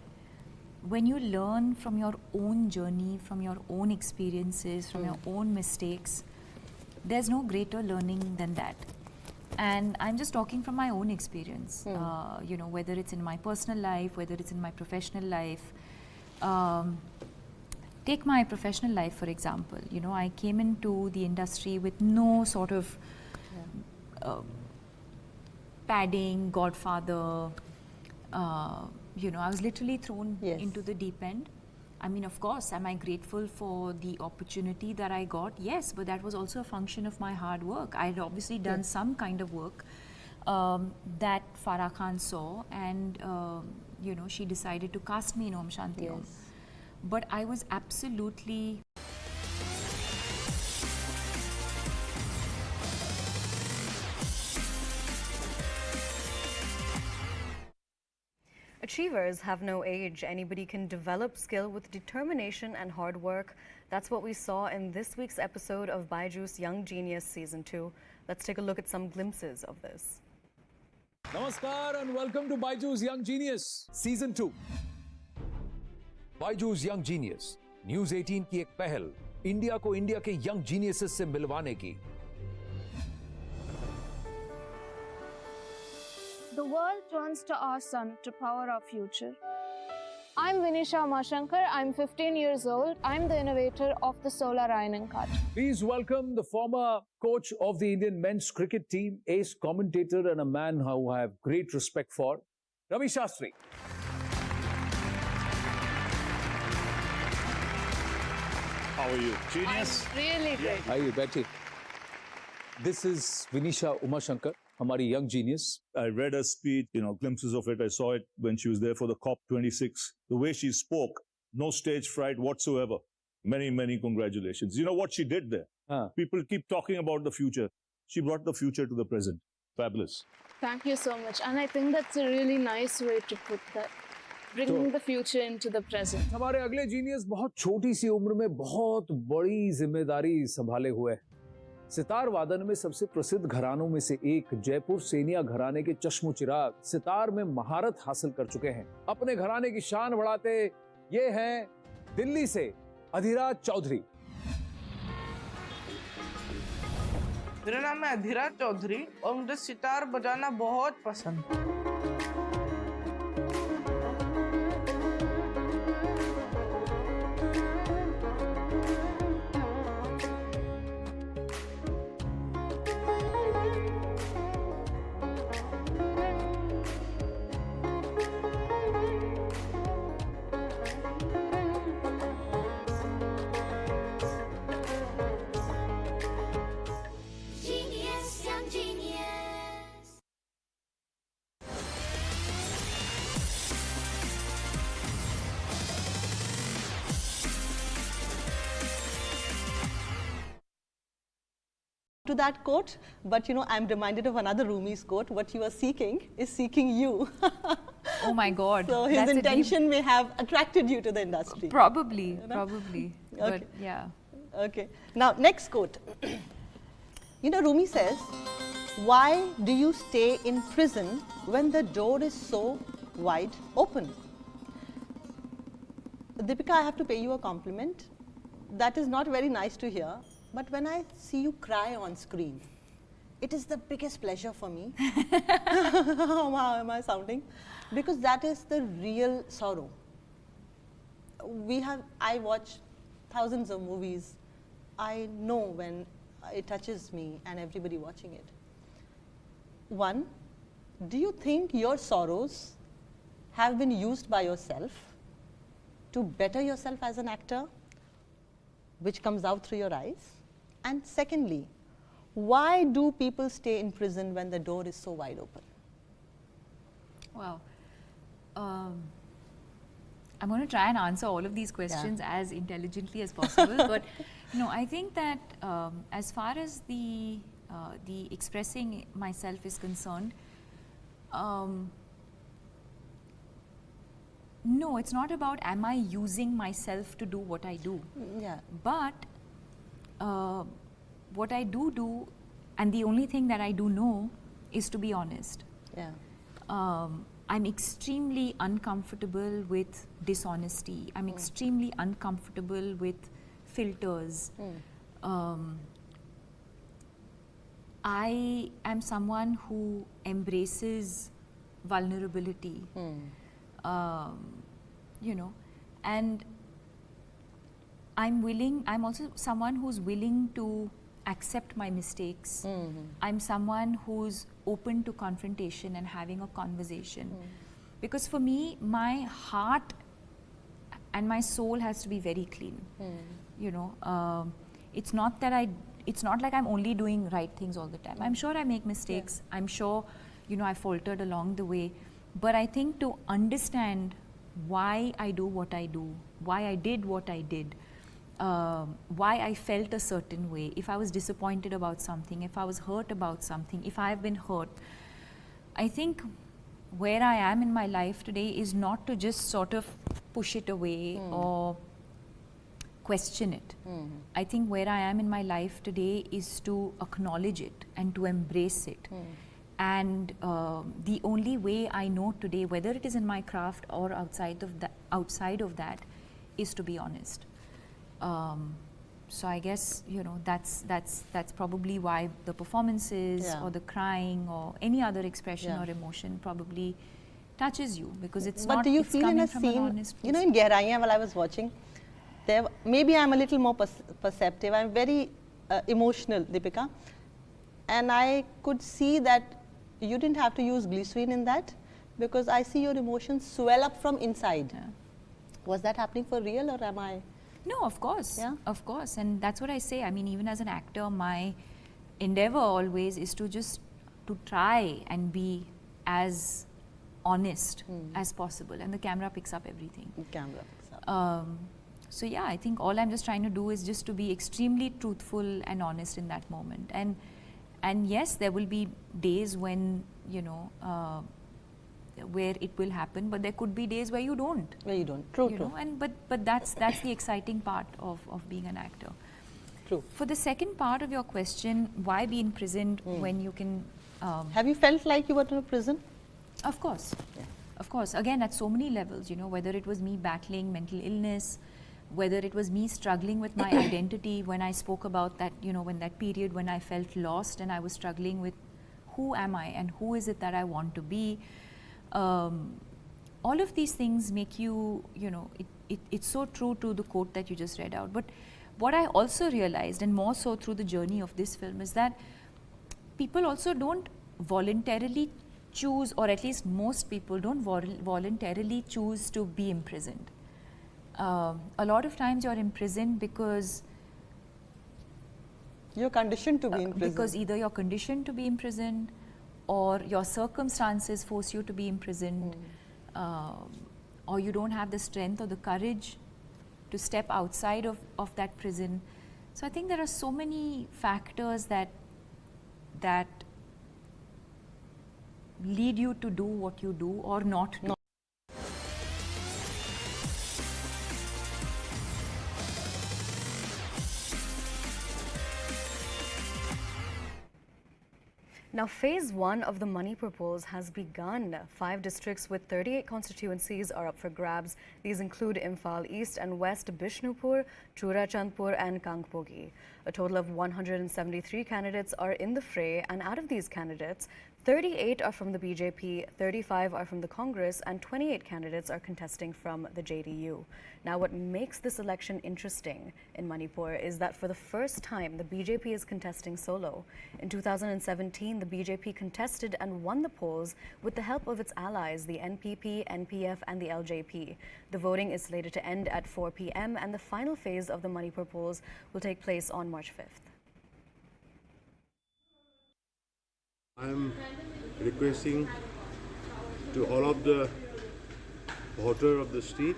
when you learn from your own journey, from your own experiences, from your own mistakes, there's no greater learning than that. And I'm just talking from my own experience, you know, whether it's in my personal life, whether it's in my professional life. Take my professional life, for example. You know, I came into the industry with no sort of padding, godfather. You know, I was literally thrown into the deep end. I mean, of course, am I grateful for the opportunity that I got? Yes, but that was also a function of my hard work. I had obviously done some kind of work that Farah Khan saw, and you know, she decided to cast me in Om Shanti Om. But I was absolutely... Achievers have no age. Anybody can develop skill with determination and hard work. That's what we saw in this week's episode of Byju's Young Genius Season 2. Let's take a look at some glimpses of this. Namaskar and welcome to Byju's Young Genius Season 2. Byju's Young Genius, News 18 की एक पहल, India को India के young geniuses से मिलवाने की. The world turns to our sun to power our future. I'm Vinisha Umashankar. I'm 15 years old. I'm the innovator of the solar ironing cart. Please welcome the former coach of the Indian men's cricket team, ace commentator and a man who I have great respect for, Ravi Shastri. How are you? Genius? I'm really great. Aye, बैठिए. This is Vinisha Umashankar, हमारी young genius. I read her speech, glimpses of it. I saw it when she was there for the COP26. The way she spoke, no stage fright whatsoever. Many, many congratulations. You know what she did there? People keep talking about the future. She brought the future to the present. Fabulous. Thank you so much. And I think that's a really nice way to put that. Bringing the future into the present. हमारे अगले genius बहुत छोटी सी उम्र में बहुत बड़ी जिम्मेदारी संभाले हुए. सितार वादन में सबसे प्रसिद्ध घरानों में से एक जयपुर सेनिया घराने के चश्मो चिराग सितार में महारत हासिल कर चुके हैं. अपने घराने की शान बढ़ाते ये हैं दिल्ली से अधिराज चौधरी. मेरा नाम है अधिराज चौधरी और मुझे सितार बजाना बहुत पसंद है. To that quote, but I'm reminded of another Rumi's quote, what you are seeking is seeking you. Oh my God. So his intention may have attracted you to the industry. Probably, probably. Okay. But yeah. Okay. Now, next quote. Rumi says, why do you stay in prison when the door is so wide open? Deepika, I have to pay you a compliment. That is not very nice to hear. But when I see you cry on screen, it is the biggest pleasure for me. How am I sounding? Because that is the real sorrow. I watch thousands of movies. I know when it touches me and everybody watching it. One, do you think your sorrows have been used by yourself to better yourself as an actor, which comes out through your eyes? And secondly, why do people stay in prison when the door is so wide open? Wow. I'm going to try and answer all of these questions as intelligently as possible. But I think that as far as the expressing myself is concerned, no, it's not about am I using myself to do what I do. Yeah. But what I do, and the only thing that I do know is to be honest. Yeah. I'm extremely uncomfortable with dishonesty. I'm extremely uncomfortable with filters. I am someone who embraces vulnerability, and I'm also someone who's willing to accept my mistakes. I'm someone who's open to confrontation and having a conversation. Because for me, my heart and my soul has to be very clean. It's not like I'm only doing right things all the time. I'm sure I make mistakes. I'm sure, I faltered along the way. But I think to understand why I do what I do, why I did what I did, why I felt a certain way, if I was disappointed about something, if I was hurt about something, if I have been hurt, I think where I am in my life today is not to just sort of push it away or question it. I think where I am in my life today is to acknowledge it and to embrace it. And the only way I know today, whether it is in my craft or outside of that, is to be honest. So I guess, you know, that's probably why the performances or the crying or any other expression or emotion probably touches you, because it's but not. do you it's feel in coming a from scene, an honest you know, in Gehraiyan, while I was watching, there maybe I'm a little more perceptive. I'm very emotional, Deepika, and I could see that you didn't have to use glycerin in that, because I see your emotions swell up from inside. Was that happening for real, or am I? No, of course, of course, and that's what I say. I mean, even as an actor, my endeavor always is to just to try and be as honest as possible, and the camera picks up everything. The camera picks up. So yeah, I think all I'm just trying to do is just to be extremely truthful and honest in that moment. And yes, there will be days when, you know, where it will happen, but there could be days where you don't. Where you don't. True, you true. know, and but that's the exciting part of being an actor. True. For the second part of your question, why be imprisoned when you can? Have you felt like you were in a prison? Of course. Of course. Again, at so many levels, you know, whether it was me battling mental illness, whether it was me struggling with my identity, when I spoke about that, you know, when that period when I felt lost and I was struggling with who am I and who is it that I want to be. All of these things make you, you know, it's so true to the quote that you just read out. But what I also realized, and more so through the journey of this film, is that people also don't voluntarily choose, or at least most people don't voluntarily choose to be imprisoned. A lot of times you're imprisoned because you're conditioned to be imprisoned. Because either you're conditioned to be imprisoned, or your circumstances force you to be imprisoned, or you don't have the strength or the courage to step outside of that prison. So I think there are so many factors that lead you to do what you do or not do. Now, phase 1 of the Manipur polls has begun. 5 districts with 38 constituencies are up for grabs. These include Imphal East and West, Bishnupur, Churachandpur and Kangpogi. A total of 173 candidates are in the fray, and out of these candidates, 38 are from the BJP, 35 are from the Congress, and 28 candidates are contesting from the JDU. Now, what makes this election interesting in Manipur is that for the first time, the BJP is contesting solo. In 2017, the BJP contested and won the polls with the help of its allies, the NPP, NPF, and the LJP. The voting is slated to end at 4 p.m., and the final phase of the Manipur polls will take place on March 5th. I am requesting to all of the voters of the state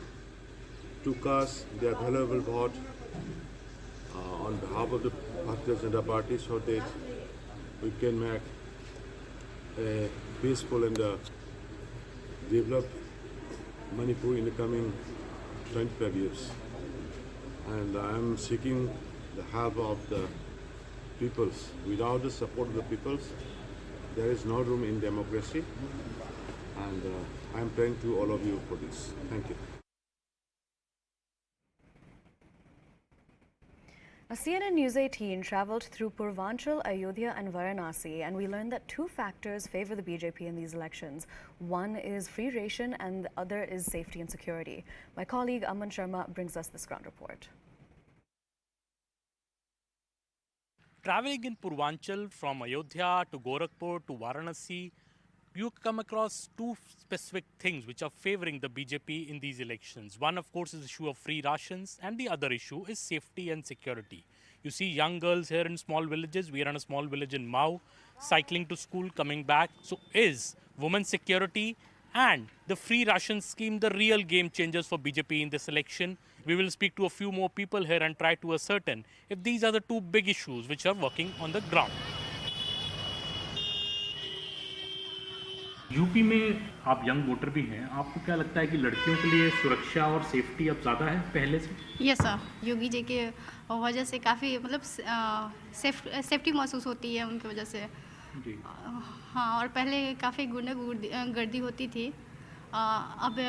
to cast their valuable vote on behalf of the Bharatiya Janata Party, so that we can make a peaceful and developed Manipur in the coming 25 years. And I am seeking the help of the peoples. Without the support of the peoples, there is no room in democracy, and I am praying to all of you for this. Thank you. CNN News 18 traveled through Purvanchal, Ayodhya and Varanasi, and we learned that 2 factors favor the BJP in these elections. One is free ration and the other is safety and security. My colleague Aman Sharma brings us this ground report. Traveling in Purvanchal from Ayodhya to Gorakhpur to Varanasi, you come across 2 specific things which are favoring the BJP in these elections. One, of course, is the issue of free rations, and the other issue is safety and security. You see young girls here in small villages. We are in a small village in Mau, cycling to school, coming back. So is women's security and the free ration scheme, the real game changers for BJP in this election. We will speak to a few more people here and try to ascertain if these are the two big issues which are working on the ground. UP में आप young voter भी हैं, आपको क्या लगता है कि लड़कियों के लिए सुरक्षा और सेफ्टी अब ज़्यादा है पहले से? यस सर, योगी जी के वजह से काफ़ी मतलब सेफ्टी महसूस होती है उनकी वजह से जी। हाँ, और पहले काफ़ी गुंडागर्दी होती थी, अब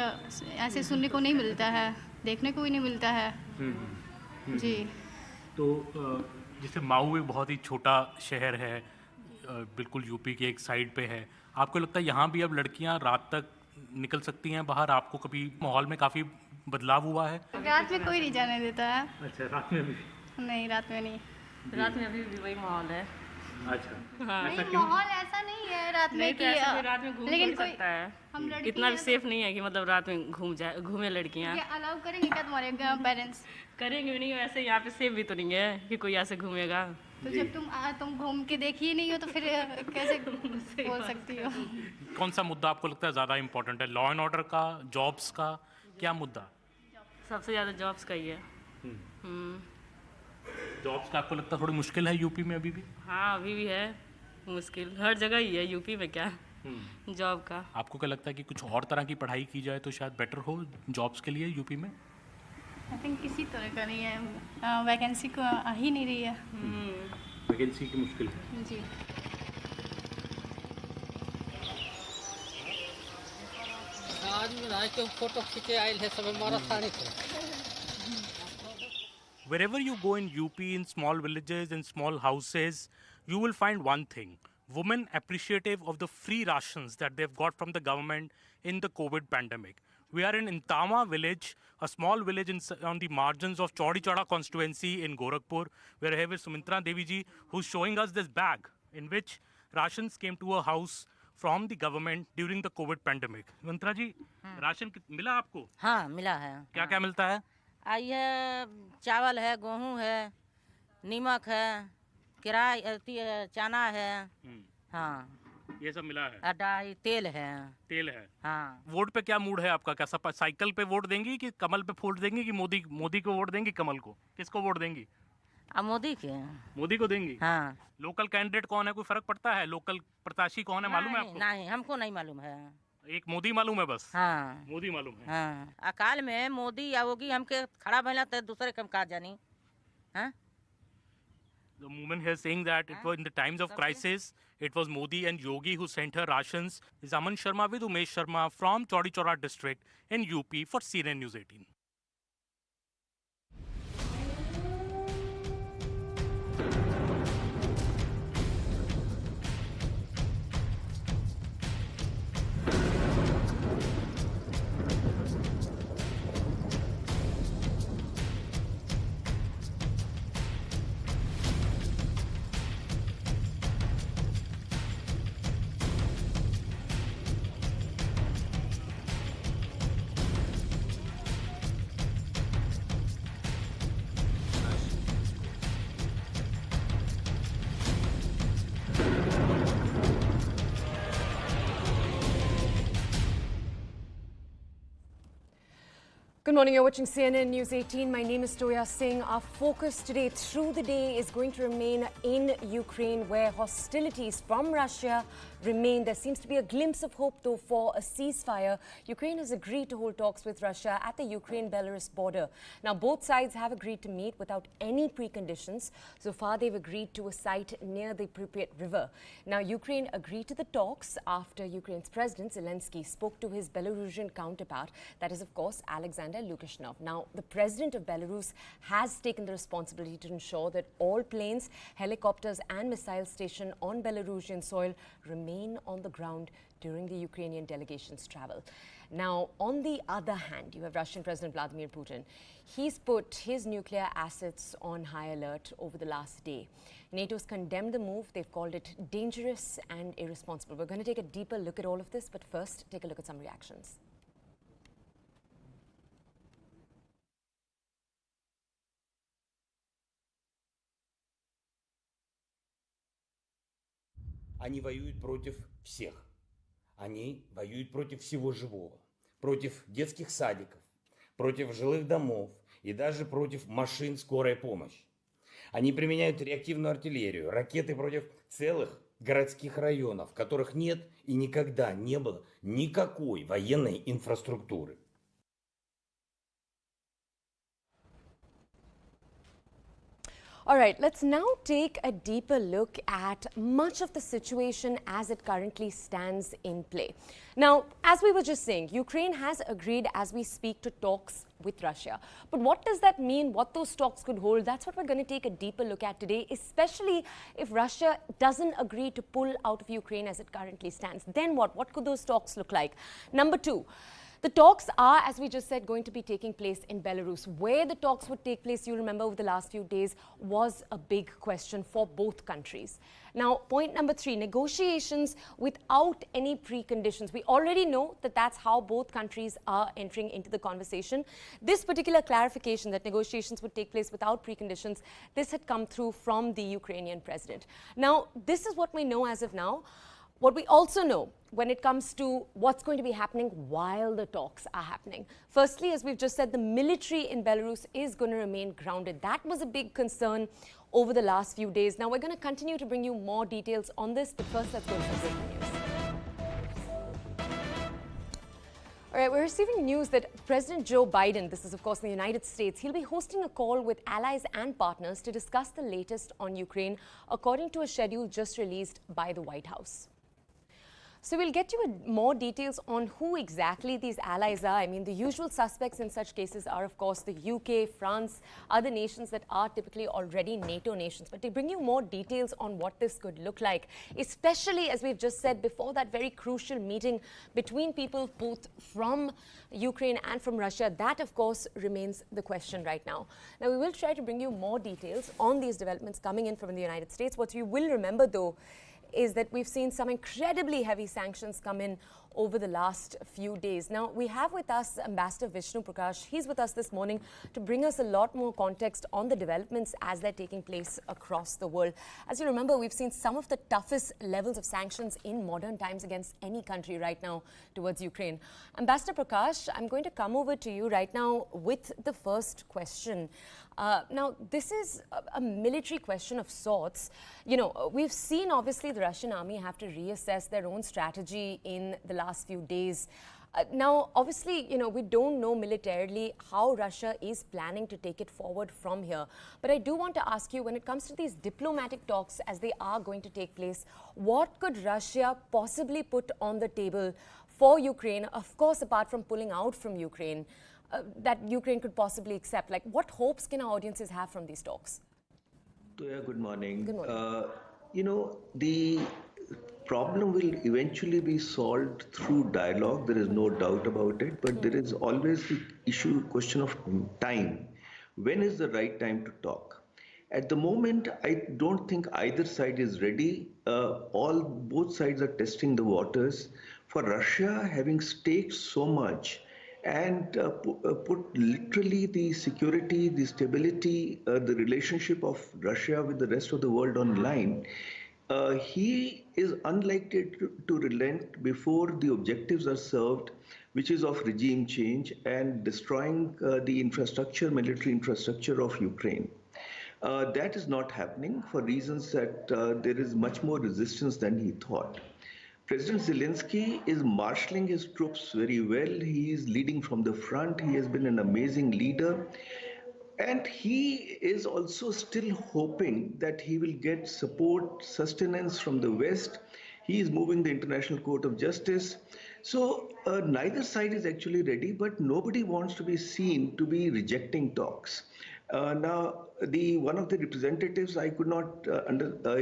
ऐसे सुनने को नहीं मिलता है, देखने को भी नहीं मिलता है जी। तो जैसे माऊ एक बहुत ही छोटा शहर है, बिल्कुल यूपी के एक साइड पे है, आपको लगता है यहाँ भी अब लड़कियाँ रात तक निकल सकती हैं बाहर? आपको कभी माहौल में काफ़ी बदलाव हुआ है? रात में कोई नहीं जाने देता है। अच्छा, रात में भी? नहीं, रात में नहीं, रात में अभी भी वही माहौल है। अच्छा, हाँ। नहीं, माहौल ऐसा नहीं है रात में कि रात में घूम लेकिन सकता है, हम इतना भी सेफ नहीं है कि मतलब रात में घूमे लड़कियाँ। अलाउ करेंगे क्या तुम्हारे पेरेंट्स? करेंगे भी नहीं, वैसे यहाँ पे सेफ भी तो नहीं है कि कोई ऐसे घूमेगा। तो जब तुम घूम के देखी ही नहीं हो तो फिर कैसे बोल सकती हो? कौन सा मुद्दा आपको लगता है ज़्यादा इम्पोर्टेंट है, लॉ एंड ऑर्डर का, जॉब्स का, क्या मुद्दा? सबसे ज़्यादा जॉब्स का ही है। जॉब्स का आपको लगता है थोड़ी मुश्किल है यूपी में अभी भी? हाँ, अभी भी है मुश्किल, हर जगह ही है यूपी में, क्या जॉब का। आपको क्या लगता है कि कुछ और तरह की पढ़ाई की जाए तो शायद बेटर हो जॉब्स के लिए यूपी में? आई थिंक किसी तरह का नहीं है, वैकेंसी को आ ही नहीं रही है। वैकेंसी की मुश्किल है जी। आज तो फोटो खींचे आए है सब हमारा थाने से। Wherever you go in UP, in small villages, in small houses, you will find one thing. Women appreciative of the free rations that they've got from the government in the COVID pandemic. We are in Intama village, a small village on the margins of Chaudi Chada constituency in Gorakhpur. We are here with Sumitra Devi ji, who's showing us this bag in which rations came to a house from the government during the COVID pandemic. Sumitra ji, ration मिला आपको? हाँ, मिला है। क्या क्या मिलता है? आई है, चावल है, गेहूँ है, नीमक है, किराया चना है, हाँ ये सब मिला है। डाई तेल है। तेल है, हाँ। वोट पे क्या मूड है आपका? क्या साइकिल पे वोट देंगी कि कमल पे वोट देंगी कि मोदी को वोट देंगी, कमल को? किसको वोट देंगी? मोदी के। मोदी को देंगी? हाँ। लोकल कैंडिडेट कौन है, कोई फर्क पड़ता है? लोकल प्रत्याशी कौन है, मालूम है आपको? नहीं, हमको नहीं मालूम है। एक मोदी मालूम है बस? हाँ, मोदी मालूम है। हाँ। अकाल में मोदी या योगी हमके खड़ा भला तो दूसरे कम कहा जानी। हाँ? The woman here saying that it was in the times of crisis, it was Modi and Yogi who sent her rations. This is Aman Sharma with Umesh Sharma from Chaudi Chora district in UP for CNN News 18. Good morning, you're watching CNN News 18. My name is Toya Singh. Our focus today through the day is going to remain in Ukraine, where hostilities from Russia remain. There seems to be a glimpse of hope, though, for a ceasefire. Ukraine has agreed to hold talks with Russia at the Ukraine-Belarus border. Now, both sides have agreed to meet without any preconditions. So far, they've agreed to a site near the Pripyat River. Now, Ukraine agreed to the talks after Ukraine's President Zelensky spoke to his Belarusian counterpart, that is, of course, Alexander Lukashenko. Now, the president of Belarus has taken the responsibility to ensure that all planes, helicopters and missiles stationed on Belarusian soil remain on the ground during the Ukrainian delegation's travel. Now, on the other hand, you have Russian President Vladimir Putin. He's put his nuclear assets on high alert over the last day. NATO's condemned the move. They've called it dangerous and irresponsible. We're going to take a deeper look at all of this, but first, take a look at some reactions. Они воюют против всех. Они воюют против всего живого, против детских садиков, против жилых домов и даже против машин скорой помощи. Они применяют реактивную артиллерию, ракеты против целых городских районов, в которых нет и никогда не было никакой военной инфраструктуры. All right, let's now take a deeper look at much of the situation as it currently stands in play. Now, as we were just saying, Ukraine has agreed as we speak to talks with Russia. But what does that mean? What those talks could hold? That's what we're going to take a deeper look at today, especially if Russia doesn't agree to pull out of Ukraine as it currently stands. Then what? What could those talks look like? Number two, the talks are, as we just said, going to be taking place in Belarus. Where the talks would take place, you remember over the last few days, was a big question for both countries. Now, point number three, negotiations without any preconditions. We already know that that's how both countries are entering into the conversation. This particular clarification that negotiations would take place without preconditions, this had come through from the Ukrainian president. Now, this is what we know as of now. What we also know when it comes to what's going to be happening while the talks are happening. Firstly, as we've just said, the military in Belarus is going to remain grounded. That was a big concern over the last few days. Now, we're going to continue to bring you more details on this, but first, let's go to some breaking news. All right, we're receiving news that President Joe Biden, this is of course in the United States, he'll be hosting a call with allies and partners to discuss the latest on Ukraine, according to a schedule just released by the White House. So we'll get you more details on who exactly these allies are. I mean, the usual suspects in such cases are, of course, the UK, France, other nations that are typically already NATO nations. But to bring you more details on what this could look like, especially, as we've just said, before that very crucial meeting between people both from Ukraine and from Russia, that, of course, remains the question right now. Now, we will try to bring you more details on these developments coming in from the United States. What you will remember, though, is that we've seen some incredibly heavy sanctions come in over the last few days. Now, we have with us Ambassador Vishnu Prakash. He's with us this morning to bring us a lot more context on the developments as they're taking place across the world. As you remember, we've seen some of the toughest levels of sanctions in modern times against any country right now towards Ukraine. Ambassador Prakash, I'm going to come over to you right now with the first question. Now, this is a military question of sorts. You know, we've seen obviously the Russian army have to reassess their own strategy in the last few days. Now, obviously, you know, we don't know militarily how Russia is planning to take it forward from here. But I do want to ask you, when it comes to these diplomatic talks as they are going to take place, what could Russia possibly put on the table for Ukraine, of course, apart from pulling out from Ukraine? That Ukraine could possibly accept? Like, what hopes can our audiences have from these talks? Toya, good morning. Good morning. You know, the problem will eventually be solved through dialogue. There is no doubt about it. But there is always the question of time. When is the right time to talk? At the moment, I don't think either side is ready. Both sides are testing the waters. For Russia, having staked so much and put literally the security, the stability, the relationship of Russia with the rest of the world on line, he is unlikely to relent before the objectives are served, which is of regime change and destroying the infrastructure, military infrastructure of Ukraine. That is not happening for reasons that there is much more resistance than he thought. President Zelensky is marshalling his troops very well. He is leading from the front. He has been an amazing leader. And he is also still hoping that he will get support, sustenance from the West. He is moving the International Court of Justice. So neither side is actually ready, but nobody wants to be seen to be rejecting talks. Now, one of the representatives, I could not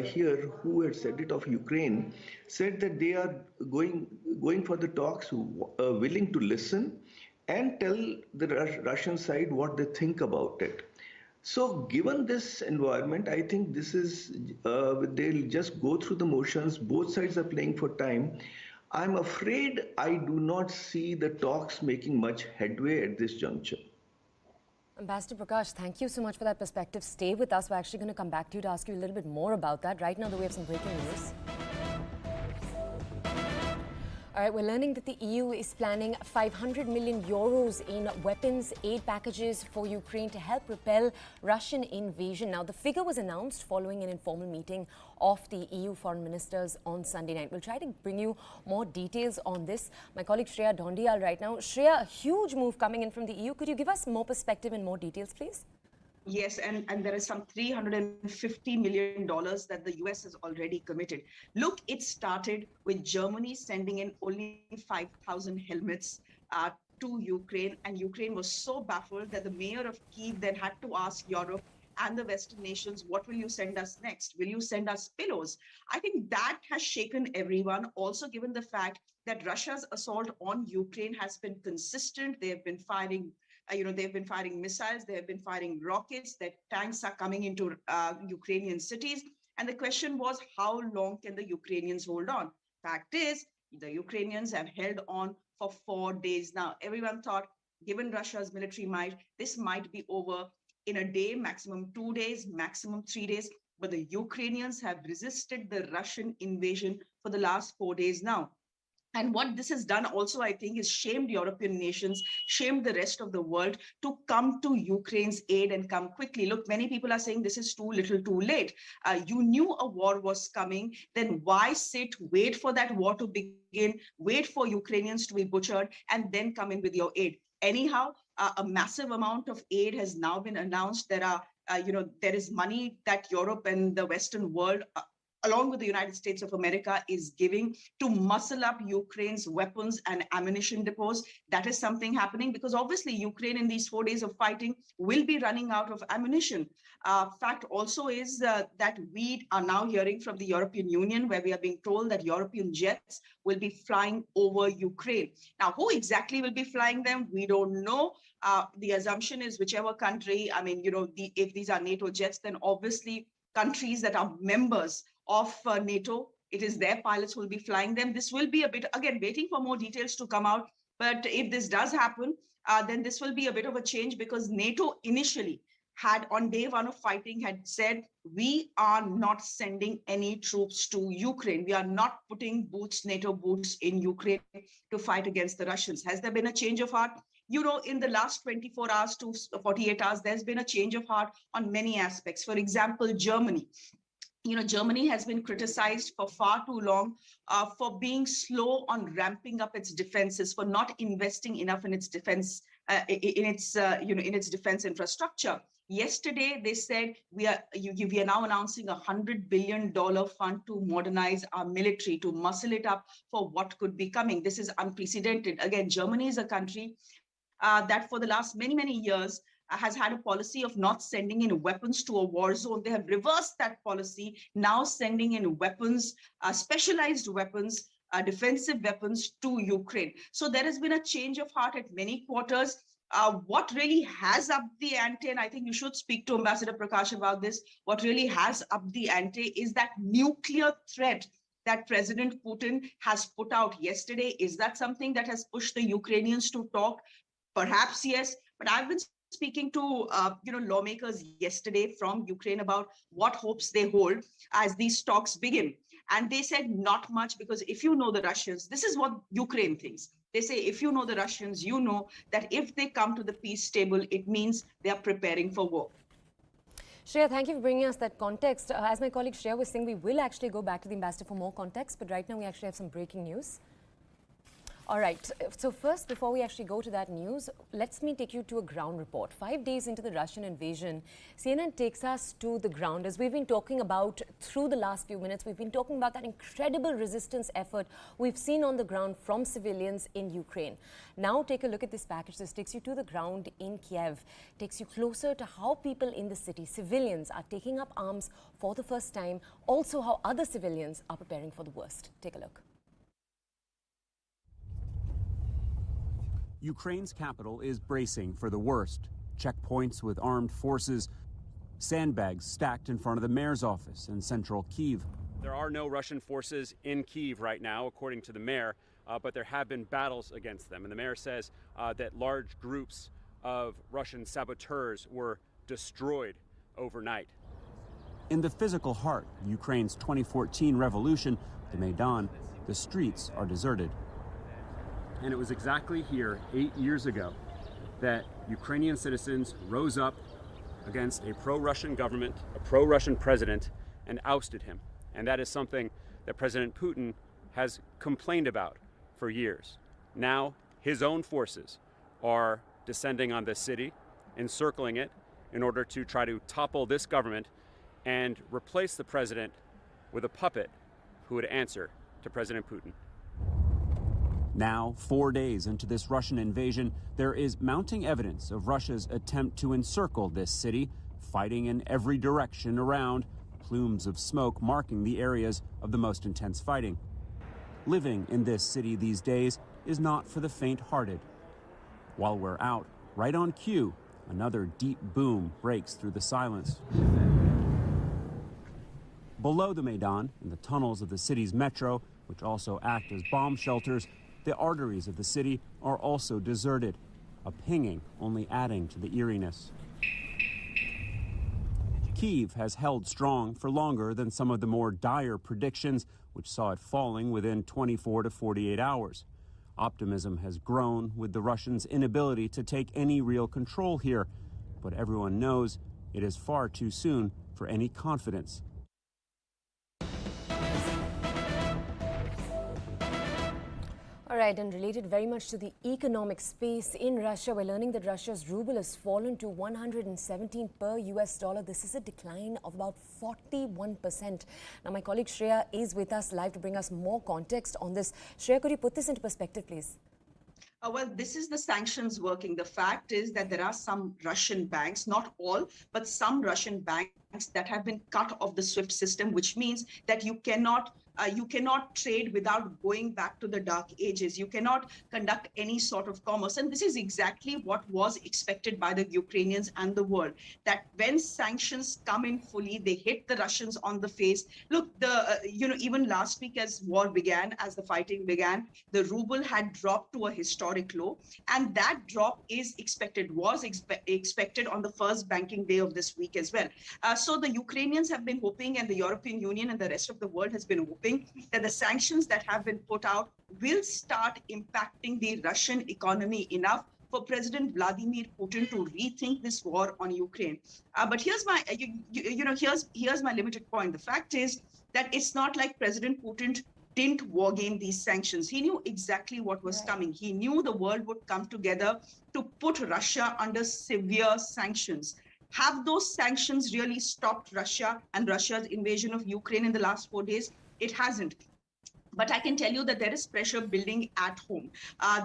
hear who had said it, of Ukraine, said that they are going for the talks, willing to listen and tell the Russian side what they think about it. So given this environment, I think this is, they'll just go through the motions. Both sides are playing for time. I'm afraid I do not see the talks making much headway at this juncture. Ambassador Prakash, thank you so much for that perspective. Stay with us. We're actually going to come back to you to ask you a little bit more about that. Right now, though, we have some breaking news. All right, we're learning that the EU is planning 500 million euros in weapons aid packages for Ukraine to help repel Russian invasion. Now, the figure was announced following an informal meeting of the EU foreign ministers on Sunday night. We'll try to bring you more details on this. My colleague Shreya Dhondiyal right now. Shreya, a huge move coming in from the EU. Could you give us more perspective and more details, please? Yes, and there is some $350 million that the US has already committed. Look, it started with Germany sending in only 5,000 helmets to Ukraine, and Ukraine was so baffled that the mayor of Kyiv then had to ask Europe and the Western nations, what will you send us next? Will you send us pillows? I think that has shaken everyone, also given the fact that Russia's assault on Ukraine has been consistent. They have been firing they've been firing missiles, they have been firing rockets, their tanks are coming into Ukrainian cities. And the question was, how long can the Ukrainians hold on? Fact is, the Ukrainians have held on for 4 days now. Everyone thought, given Russia's military might, this might be over in a day, maximum 2 days, maximum 3 days. But the Ukrainians have resisted the Russian invasion for the last 4 days now. And what this has done also, I think, is shamed European nations, shamed the rest of the world to come to Ukraine's aid and come quickly. Look, many people are saying this is too little, too late. You knew a war was coming, then why sit, wait for that war to begin, wait for Ukrainians to be butchered, and then come in with your aid? Anyhow, a massive amount of aid has now been announced. There is money that Europe and the Western world along with the United States of America, is giving to muscle up Ukraine's weapons and ammunition depots. That is something happening because obviously Ukraine in these 4 days of fighting will be running out of ammunition. Fact also is that we are now hearing from the European Union, where we are being told that European jets will be flying over Ukraine. Now, who exactly will be flying them? We don't know. The assumption is whichever country, if these are NATO jets, then obviously countries that are members of NATO, it is their pilots who will be flying them. This will be a bit, again, waiting for more details to come out. But if this does happen, then this will be a bit of a change because NATO initially had, on day one of fighting, had said, we are not sending any troops to Ukraine. We are not putting NATO boots in Ukraine to fight against the Russians. Has there been a change of heart? In the last 24 hours to 48 hours, there's been a change of heart on many aspects. For example, Germany. Germany has been criticized for far too long for being slow on ramping up its defenses, for not investing enough in its defense, in its defense infrastructure. Yesterday, they said we are now announcing $100 billion fund to modernize our military, to muscle it up for what could be coming. This is unprecedented. Again, Germany is a country that for the last many, many years has had a policy of not sending in weapons to a war zone. They have reversed that policy, now sending in weapons, specialized weapons, defensive weapons to Ukraine. So there has been a change of heart at many quarters. What really has upped the ante, and I think you should speak to Ambassador Prakash about this, what really has upped the ante is that nuclear threat that President Putin has put out yesterday. Is that something that has pushed the Ukrainians to talk? Perhaps yes, but I've been speaking to lawmakers yesterday from Ukraine about what hopes they hold as these talks begin. And they said not much, because if you know the Russians, this is what Ukraine thinks. They say, if you know the Russians, you know that if they come to the peace table, it means they are preparing for war. Shreya, thank you for bringing us that context. As my colleague Shreya was saying, we will actually go back to the ambassador for more context, but right now we actually have some breaking news. All right, so first, before we actually go to that news, let me take you to a ground report. 5 days into the Russian invasion, CNN takes us to the ground. As we've been talking about through the last few minutes, we've been talking about that incredible resistance effort we've seen on the ground from civilians in Ukraine. Now take a look at this package. This takes you to the ground in Kiev, takes you closer to how people in the city, civilians, are taking up arms for the first time, also how other civilians are preparing for the worst. Take a look. Ukraine's capital is bracing for the worst. Checkpoints with armed forces, sandbags stacked in front of the mayor's office in central Kyiv. There are no Russian forces in Kyiv right now, according to the mayor, but there have been battles against them. And the mayor says that large groups of Russian saboteurs were destroyed overnight. In the physical heart of Ukraine's 2014 revolution, the Maidan, the streets are deserted. And it was exactly here 8 years ago that Ukrainian citizens rose up against a pro-Russian government, a pro-Russian president, and ousted him. And that is something that President Putin has complained about for years. Now, his own forces are descending on this city, encircling it, in order to try to topple this government and replace the president with a puppet who would answer to President Putin. Now, 4 days into this Russian invasion, there is mounting evidence of Russia's attempt to encircle this city, fighting in every direction around, plumes of smoke marking the areas of the most intense fighting. Living in this city these days is not for the faint-hearted. While we're out, right on cue, another deep boom breaks through the silence. Below the Maidan, in the tunnels of the city's metro, which also act as bomb shelters, the arteries of the city are also deserted, a pinging only adding to the eeriness. Kyiv has held strong for longer than some of the more dire predictions, which saw it falling within 24 to 48 hours. Optimism has grown with the Russians' inability to take any real control here, but everyone knows it is far too soon for any confidence. All right, and related very much to the economic space in Russia, we're learning that Russia's ruble has fallen to 117 per US dollar. This is a decline of about 41%. Now, my colleague Shreya is with us live to bring us more context on this. Shreya, could you put this into perspective, please? Well, this is the sanctions working. The fact is that there are some Russian banks, not all, but some Russian banks that have been cut off the SWIFT system, which means that you cannot trade without going back to the dark ages. You cannot conduct any sort of commerce. And this is exactly what was expected by the Ukrainians and the world, that when sanctions come in fully, they hit the Russians on the face. Look, even last week as war began, as the fighting began, the ruble had dropped to a historic low. And that drop was expected on the first banking day of this week as well. So the Ukrainians have been hoping, and the European Union and the rest of the world has been hoping, that the sanctions that have been put out will start impacting the Russian economy enough for President Vladimir Putin to rethink this war on Ukraine. But here's my, here's my limited point. The fact is that it's not like President Putin didn't wargame these sanctions. He knew exactly what was coming. He knew the world would come together to put Russia under severe sanctions. Have those sanctions really stopped Russia and Russia's invasion of Ukraine in the last 4 days? It hasn't. But I can tell you that there is pressure building at home.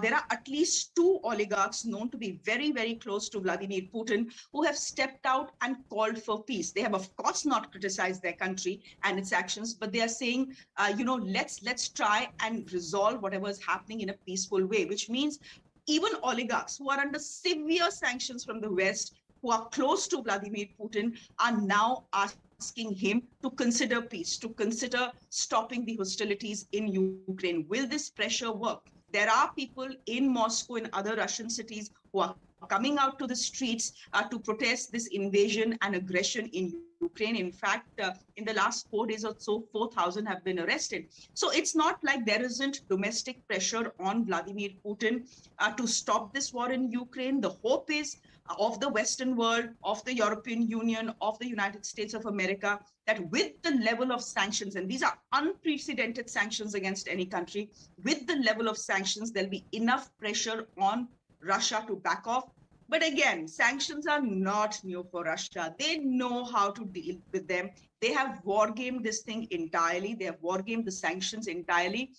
There are at least 2 oligarchs known to be very, very close to Vladimir Putin who have stepped out and called for peace. They have, of course, not criticized their country and its actions, but they are saying, let's try and resolve whatever is happening in a peaceful way, which means even oligarchs who are under severe sanctions from the West, who are close to Vladimir Putin, are now asking him to consider peace, to consider stopping the hostilities in Ukraine. Will this pressure work? There are people in Moscow and other Russian cities who are coming out to the streets to protest this invasion and aggression in Ukraine. In fact, in the last 4 days or so, 4,000 have been arrested. So it's not like there isn't domestic pressure on Vladimir Putin to stop this war in Ukraine. The hope is of the Western world, of the European Union, of the United States of America, that with the level of sanctions, and these are unprecedented sanctions against any country, with the level of sanctions, there'll be enough pressure on Russia to back off. But again, sanctions are not new for Russia. They know how to deal with them. They have wargamed this thing entirely. They have wargamed the sanctions entirely.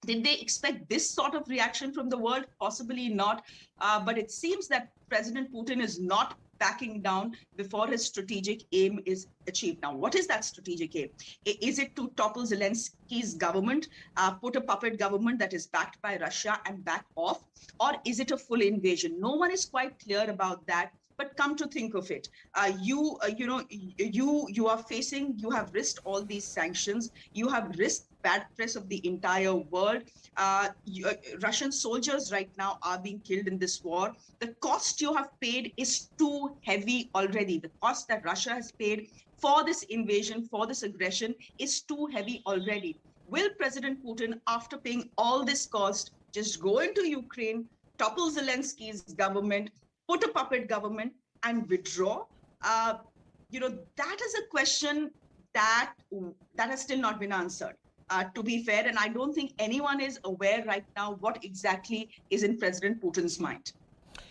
Did they expect this sort of reaction from the world? Possibly not. But it seems that President Putin is not backing down before his strategic aim is achieved. Now, what is that strategic aim? Is it to topple Zelensky's government, put a puppet government that is backed by Russia and back off? Or is it a full invasion? No one is quite clear about that. But come to think of it, you have risked all these sanctions. You have risked bad press of the entire world. Russian soldiers right now are being killed in this war. The cost you have paid is too heavy already. The cost that Russia has paid for this invasion, for this aggression, is too heavy already. Will President Putin, after paying all this cost, just go into Ukraine, topple Zelensky's government, put a puppet government, and withdraw? That is a question that has still not been answered, to be fair. And I don't think anyone is aware right now what exactly is in President Putin's mind.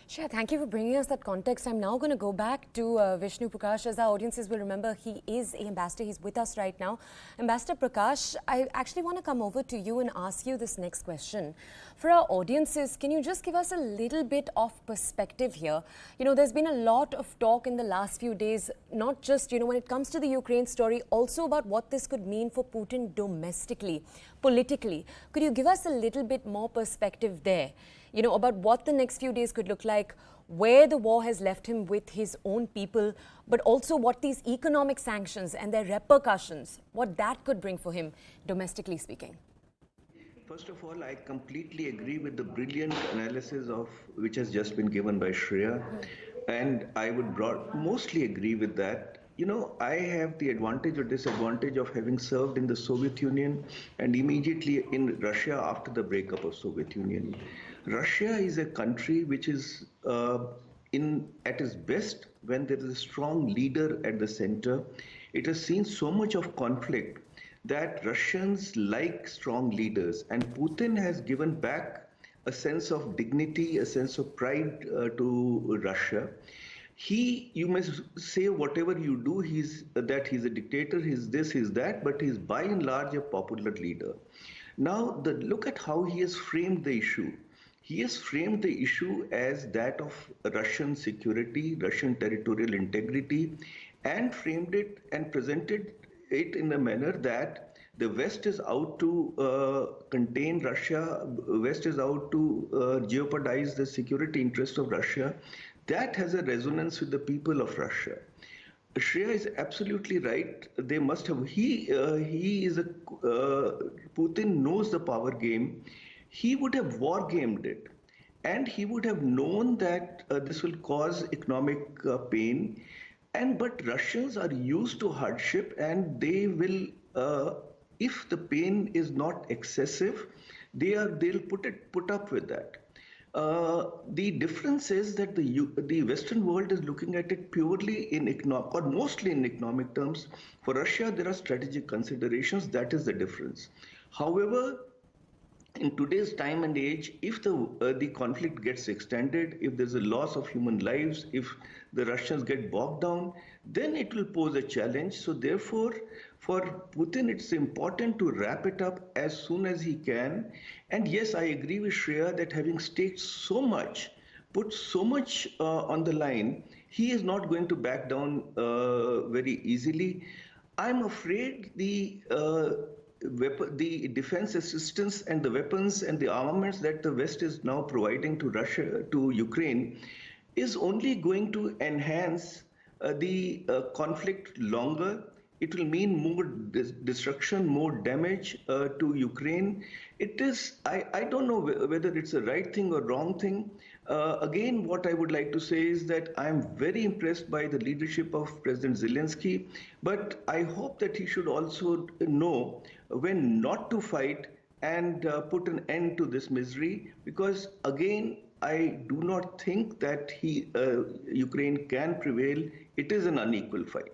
Shreya, thank you for bringing us that context. I'm now going to go back to Vishnu Prakash. As our audiences will remember, he is an ambassador. He's with us right now. Ambassador Prakash, I actually want to come over to you and ask you this next question. For our audiences, can you just give us a little bit of perspective here? There's been a lot of talk in the last few days, not just, when it comes to the Ukraine story, also about what this could mean for Putin domestically, politically. Could you give us a little bit more perspective there? About what the next few days could look like, where the war has left him with his own people, but also what these economic sanctions and their repercussions, what that could bring for him, domestically speaking. First of all, I completely agree with the brilliant analysis which has just been given by Shreya, and I would mostly agree with that. I have the advantage or disadvantage of having served in the Soviet Union and immediately in Russia after the breakup of Soviet Union. Russia is a country which is at its best when there is a strong leader at the center. It has seen so much of conflict that Russians like strong leaders, and Putin has given back a sense of dignity, a sense of pride to Russia. You may say whatever you do, that he's a dictator, he's this, he's that, but he's by and large a popular leader. Now, look at how he has framed the issue. He has framed the issue as that of Russian security, Russian territorial integrity, and framed it and presented it in a manner that the West is out to contain Russia, West is out to jeopardize the security interests of Russia. That has a resonance with the people of Russia. Shreya is absolutely right. They must have. Putin knows the power game. He would have war gamed it, and he would have known that this will cause economic pain. But Russians are used to hardship, and they will, if the pain is not excessive, they'll put up with that. The difference is that the Western world is looking at it purely in economic, or mostly in economic terms. For Russia, there are strategic considerations. That is the difference. However, in today's time and age, if the conflict gets extended, if there's a loss of human lives, if the Russians get bogged down, then it will pose a challenge. So therefore, for Putin, it's important to wrap it up as soon as he can. And yes, I agree with Shreya that having staked so much, put so much on the line, he is not going to back down very easily. I'm afraid the defense assistance and the weapons and the armaments that the West is now providing to Ukraine is only going to enhance the conflict longer. It will mean more destruction, more damage to Ukraine. I don't know whether it's a right thing or wrong thing. Again, what I would like to say is that I'm very impressed by the leadership of President Zelensky, but I hope that he should also know when not to fight and put an end to this misery, because again, I do not think that Ukraine can prevail. It is an unequal fight.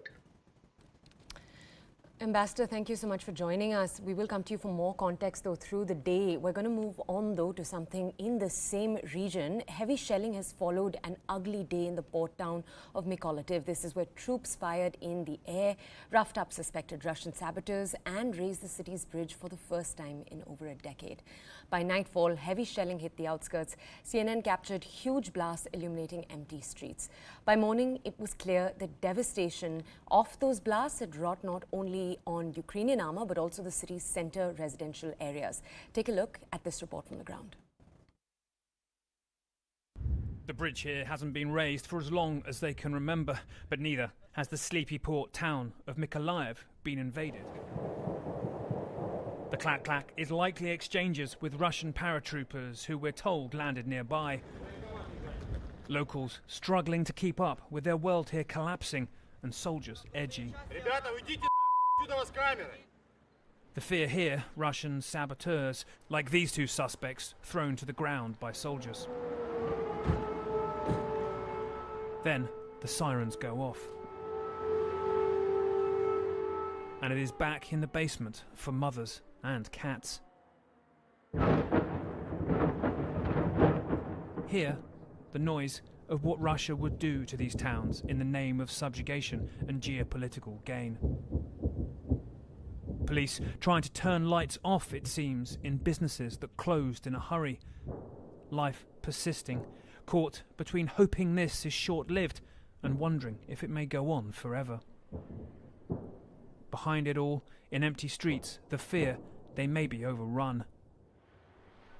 Ambassador, thank you so much for joining us. We will come to you for more context, though, through the day. We're going to move on, though, to something in the same region. Heavy shelling has followed an ugly day in the port town of Mykolaiv. This is where troops fired in the air, roughed up suspected Russian saboteurs, and razed the city's bridge for the first time in over a decade. By nightfall, heavy shelling hit the outskirts. CNN captured huge blasts illuminating empty streets. By morning, it was clear the devastation of those blasts had wrought not only on Ukrainian armor, but also the city's center residential areas. Take a look at this report from the ground. The bridge here hasn't been raised for as long as they can remember, but neither has the sleepy port town of Mykolaiv been invaded. The clack-clack is likely exchanges with Russian paratroopers who we're told landed nearby. Locals struggling to keep up with their world here collapsing and soldiers edging. The fear here, Russian saboteurs, like these two suspects, thrown to the ground by soldiers. Then the sirens go off. And it is back in the basement for mothers and cats. Here, the noise of what Russia would do to these towns in the name of subjugation and geopolitical gain. Police trying to turn lights off, it seems, in businesses that closed in a hurry. Life persisting, caught between hoping this is short-lived and wondering if it may go on forever. Behind it all, in empty streets, the fear they may be overrun.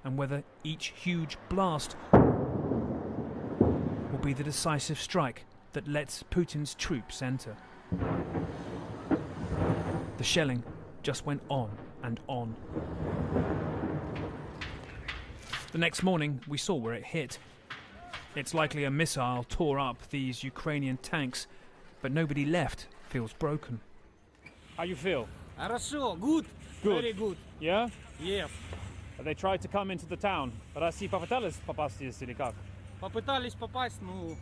And whether each huge blast will be the decisive strike that lets Putin's troops enter. The shelling just went on and on. The next morning, we saw where it hit. It's likely a missile tore up these Ukrainian tanks, but nobody left feels broken. How you feel? Хорошо, good. Very good. Yeah? Yes. They tried to come into the town. Россия попыталась попасть здесь или как? Попытались попасть, но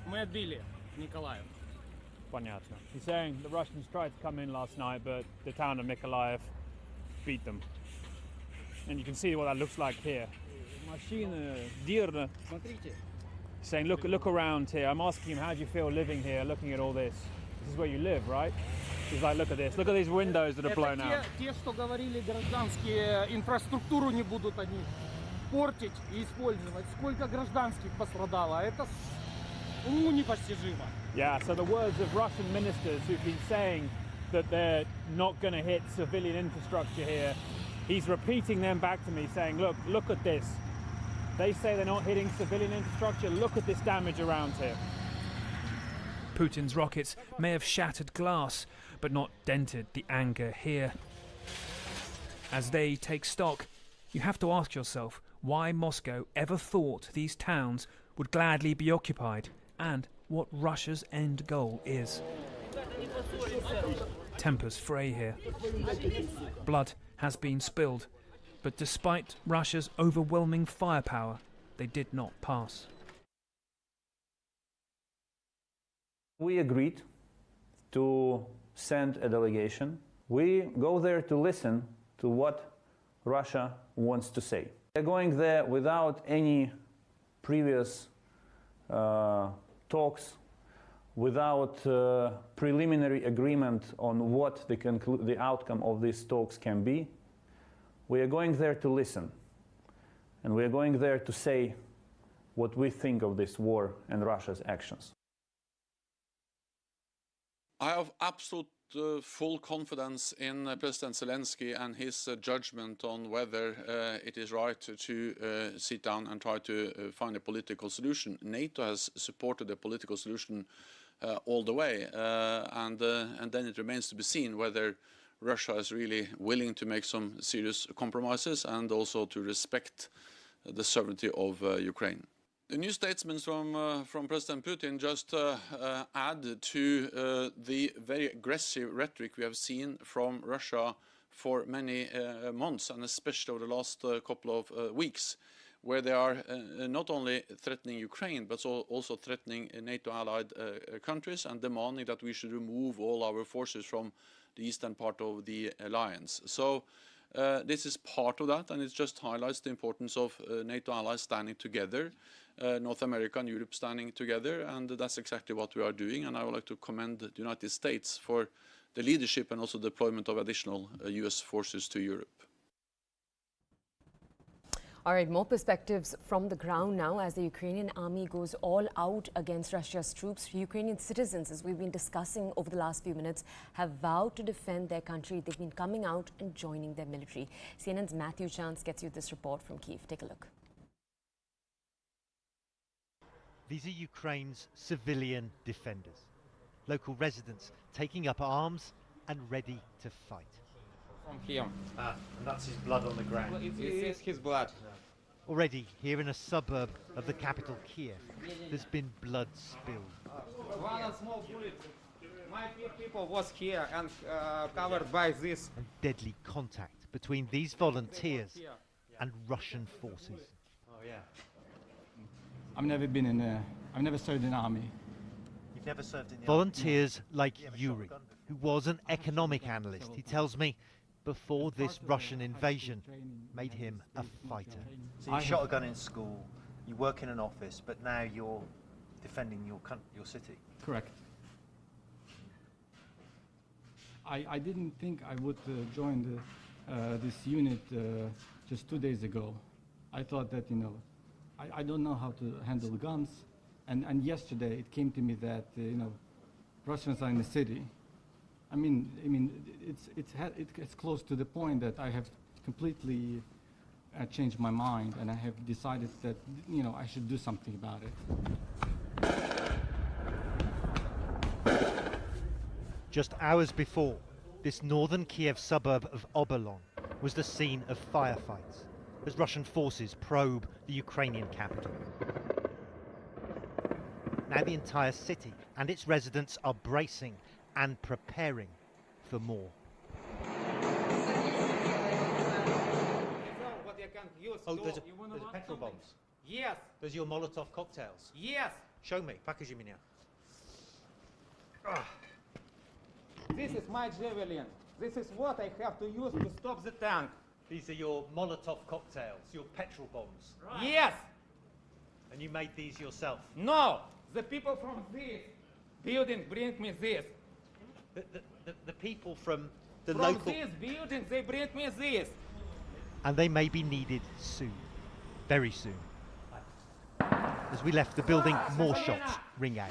мы отбили Mykolaiv. Понятно. He's saying the Russians tried to come in last night, but the town of Mykolaiv beat them. And you can see what that looks like here. Машина, дырна. Смотрите. He's saying, look around here. I'm asking him, how do you feel living here, looking at all this? This is where you live, right? He's like, look at this. Look at these windows that are blown out. Те, что говорили гражданские, инфраструктуру не будут они портить и использовать. Сколько гражданских пострадало? Это уму непостижимо. Yeah, so the words of Russian ministers who've been saying that they're not going to hit civilian infrastructure here, he's repeating them back to me saying, look at this. They say they're not hitting civilian infrastructure. Look at this damage around here. Putin's rockets may have shattered glass, but not dented the anger here. As they take stock, you have to ask yourself why Moscow ever thought these towns would gladly be occupied and what Russia's end goal is. Tempers fray here. Blood has been spilled, but despite Russia's overwhelming firepower, they did not pass. We agreed to send a delegation. We go there to listen to what Russia wants to say. They're going there without any previous talks, without preliminary agreement on what the outcome of these talks can be. We are going there to listen, and we are going there to say what we think of this war and Russia's actions. I have absolute full confidence in President Zelensky and his judgment on whether it is right to sit down and try to find a political solution. NATO has supported a political solution all the way, and then it remains to be seen whether Russia is really willing to make some serious compromises and also to respect the sovereignty of Ukraine. The new statements from President Putin just add to the very aggressive rhetoric we have seen from Russia for many months, and especially over the last couple of weeks, where they are not only threatening Ukraine, but also threatening NATO-allied countries and demanding that we should remove all our forces from the eastern part of the alliance. So this is part of that, and it just highlights the importance of NATO allies standing together, North America and Europe standing together, and that's exactly what we are doing. And I would like to commend the United States for the leadership and also deployment of additional US forces to Europe. All right, more perspectives from the ground now as the Ukrainian army goes all out against Russia's troops. Ukrainian citizens, as we've been discussing over the last few minutes, have vowed to defend their country. They've been coming out and joining their military. CNN's Matthew Chance gets you this report from Kyiv. Take a look. These are Ukraine's civilian defenders, local residents taking up arms and ready to fight. From him. And that's his blood on the ground. This is his blood. Already, here in a suburb of the capital, Kiev, there's been blood spilled. My people was here and covered by this. And deadly contact between these volunteers and Russian forces. Oh yeah. I've never served in the army. You've never served in the Volunteers like Yuri, who was an economic analyst, he tells me, before this Russian invasion made him a fighter. So you shot a gun in school, you work in an office, but now you're defending your city. Correct. I didn't think I would join this unit just 2 days ago. I thought that, I don't know how to handle guns. And yesterday it came to me that, Russians are in the city. I mean, it's close to the point that I have completely changed my mind, and I have decided that, I should do something about it. Just hours before, this northern Kiev suburb of Obolon was the scene of firefights as Russian forces probe the Ukrainian capital. Now the entire city and its residents are bracing and preparing for more. What you can use There's petrol bombs. Yes. There's your Molotov cocktails. Yes. Show me. Покажи меня. This is my javelin. This is what I have to use to stop the tank. These are your Molotov cocktails, your petrol bombs. Right. Yes. And you made these yourself? No. The people from this building bring me this. The people from the from local... this building, they bring me this. And they may be needed soon. Very soon. As we left the building, more shots ring out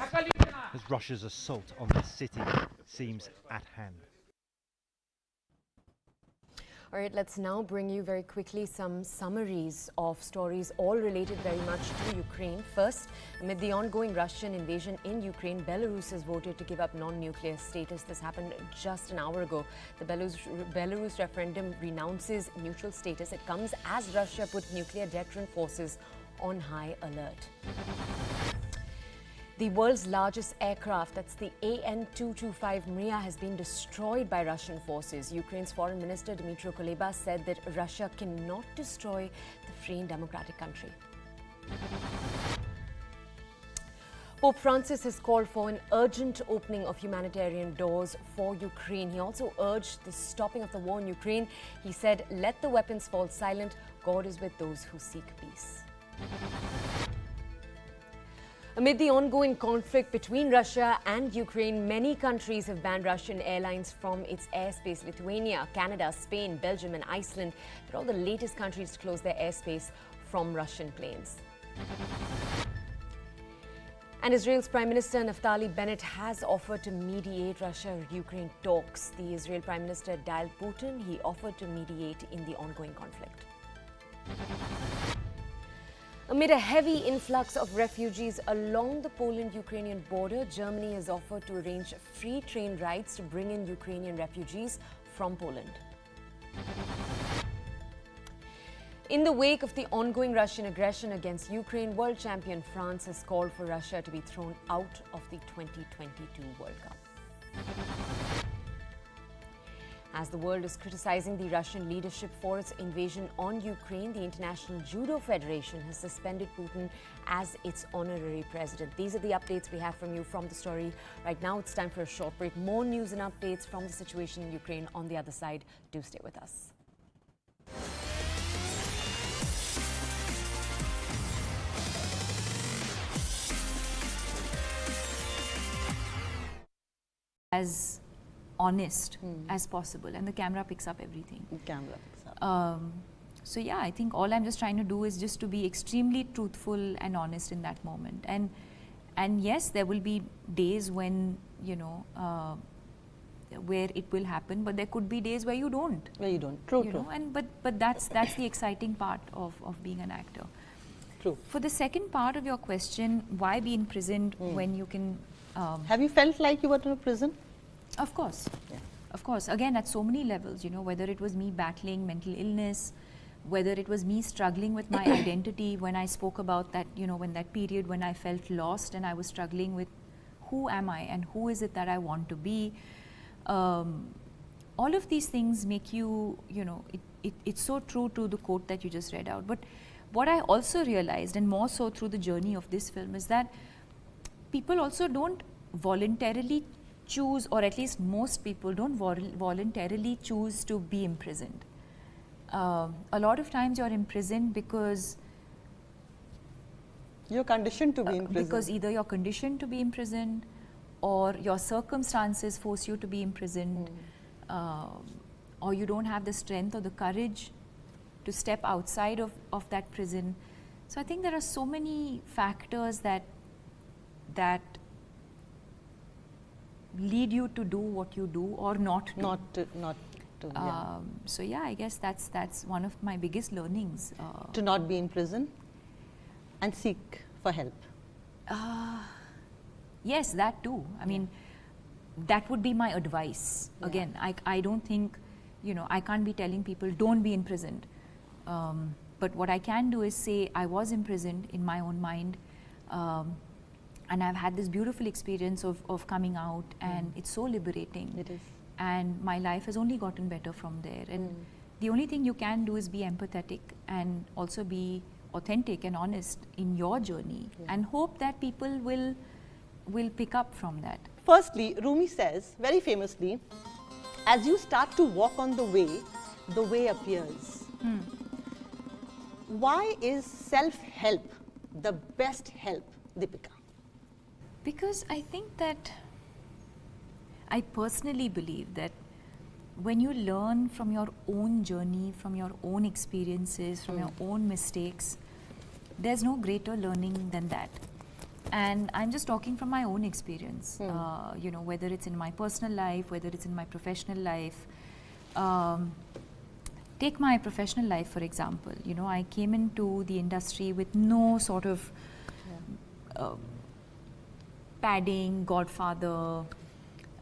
as Russia's assault on the city seems at hand. All right, let's now bring you very quickly some summaries of stories, all related very much to Ukraine. First, amid the ongoing Russian invasion in Ukraine, Belarus has voted to give up non-nuclear status. This happened just an hour ago. The Belarus referendum renounces neutral status. It comes as Russia put nuclear deterrent forces on high alert. The world's largest aircraft, that's the AN-225 Mriya, has been destroyed by Russian forces. Ukraine's Foreign Minister Dmytro Kuleba said that Russia cannot destroy the free and democratic country. Pope Francis has called for an urgent opening of humanitarian doors for Ukraine. He also urged the stopping of the war in Ukraine. He said, "Let the weapons fall silent. God is with those who seek peace." Amid the ongoing conflict between Russia and Ukraine, many countries have banned Russian airlines from its airspace. Lithuania, Canada, Spain, Belgium and Iceland, they're all the latest countries to close their airspace from Russian planes. And Israel's Prime Minister Naftali Bennett has offered to mediate Russia-Ukraine talks. The Israel Prime Minister dialed Putin. He offered to mediate in the ongoing conflict. Amid a heavy influx of refugees along the Poland-Ukrainian border, Germany has offered to arrange free train rides to bring in Ukrainian refugees from Poland. In the wake of the ongoing Russian aggression against Ukraine, world champion France has called for Russia to be thrown out of the 2022 World Cup. As the world is criticizing the Russian leadership for its invasion on Ukraine, the International Judo Federation has suspended Putin as its honorary president. These are the updates we have from you from the story. Right now, it's time for a short break. More news and updates from the situation in Ukraine on the other side. Do stay with us. As honest as possible, and the camera picks up everything. So yeah, I think all I'm just trying to do is just to be extremely truthful and honest in that moment. And yes, there will be days when, you know, where it will happen, but there could be days where you don't. Where you don't. True, you true. know, and but that's the exciting part of being an actor. True. For the second part of your question, why be imprisoned when you can? Have you felt like you were in a prison? Of course. Yeah. Of course. Again, at so many levels, you know, whether it was me battling mental illness, whether it was me struggling with my identity when I spoke about that, you know, when that period when I felt lost and I was struggling with who am I and who is it that I want to be. All of these things make you, it's so true to the quote that you just read out. But what I also realized, and more so through the journey of this film, is that people also don't voluntarily choose, or at least most people don't voluntarily choose to be imprisoned. A lot of times you're imprisoned because you're conditioned to be imprisoned. Because either you're conditioned to be imprisoned, or your circumstances force you to be imprisoned, or you don't have the strength or the courage to step outside of that prison. So I think there are so many factors that lead you to do what you do or not do. So yeah, I guess that's one of my biggest learnings. To not be in prison and seek for help. Yes, that too. I mean, that would be my advice. Again, I don't think, I can't be telling people don't be imprisoned. But what I can do is say I was imprisoned in my own mind, and I've had this beautiful experience of coming out, and it's so liberating. It is. And my life has only gotten better from there. And the only thing you can do is be empathetic and also be authentic and honest in your journey, and hope that people will pick up from that. Firstly, Rumi says very famously, as you start to walk on the way appears. Why is self-help the best help, Deepika? Because I think that, I personally believe that when you learn from your own journey, from your own experiences, from your own mistakes, there's no greater learning than that. And I'm just talking from my own experience, whether it's in my personal life, whether it's in my professional life. Take my professional life, for example. I came into the industry with no sort of padding, godfather.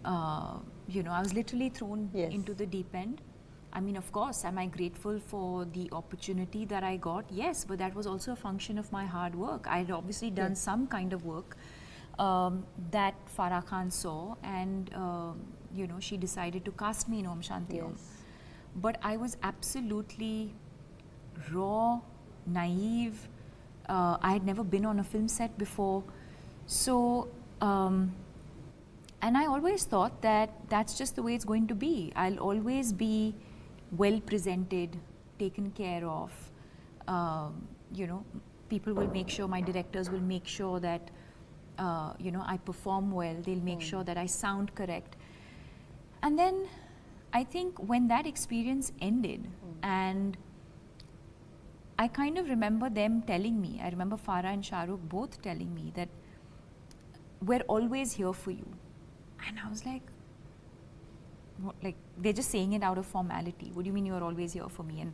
I was literally thrown into the deep end. I mean, of course, am I grateful for the opportunity that I got? Yes, but that was also a function of my hard work. I had obviously done some kind of work that Farah Khan saw, and she decided to cast me in Om Shanti Om. But I was absolutely raw, naive. I had never been on a film set before. So, and I always thought that that's just the way it's going to be. I'll always be well presented, taken care of. People will make sure, my directors will make sure that, I perform well. They'll make sure that I sound correct. And then I think when that experience ended, and I kind of remember them telling me, I remember Farah and Shahrukh both telling me that we're always here for you. And I was like, they're just saying it out of formality. What do you mean you're always here for me? And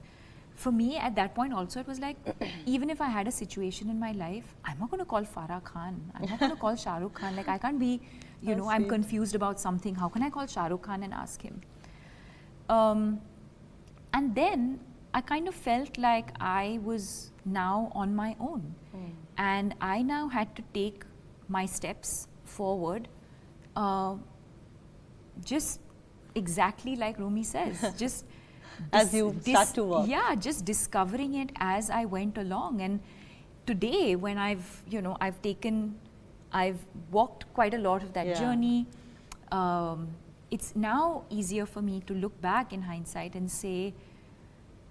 for me at that point also, it was like, even if I had a situation in my life, I'm not going to call Farah Khan. I'm not going to call Shahrukh Khan. Like, I can't be, I'm confused about something. How can I call Shahrukh Khan and ask him? And then I kind of felt like I was now on my own. And I now had to take my steps forward, just exactly like Rumi says, just as you start to work. Yeah, just discovering it as I went along. And today, when I've walked quite a lot of that journey, it's now easier for me to look back in hindsight and say,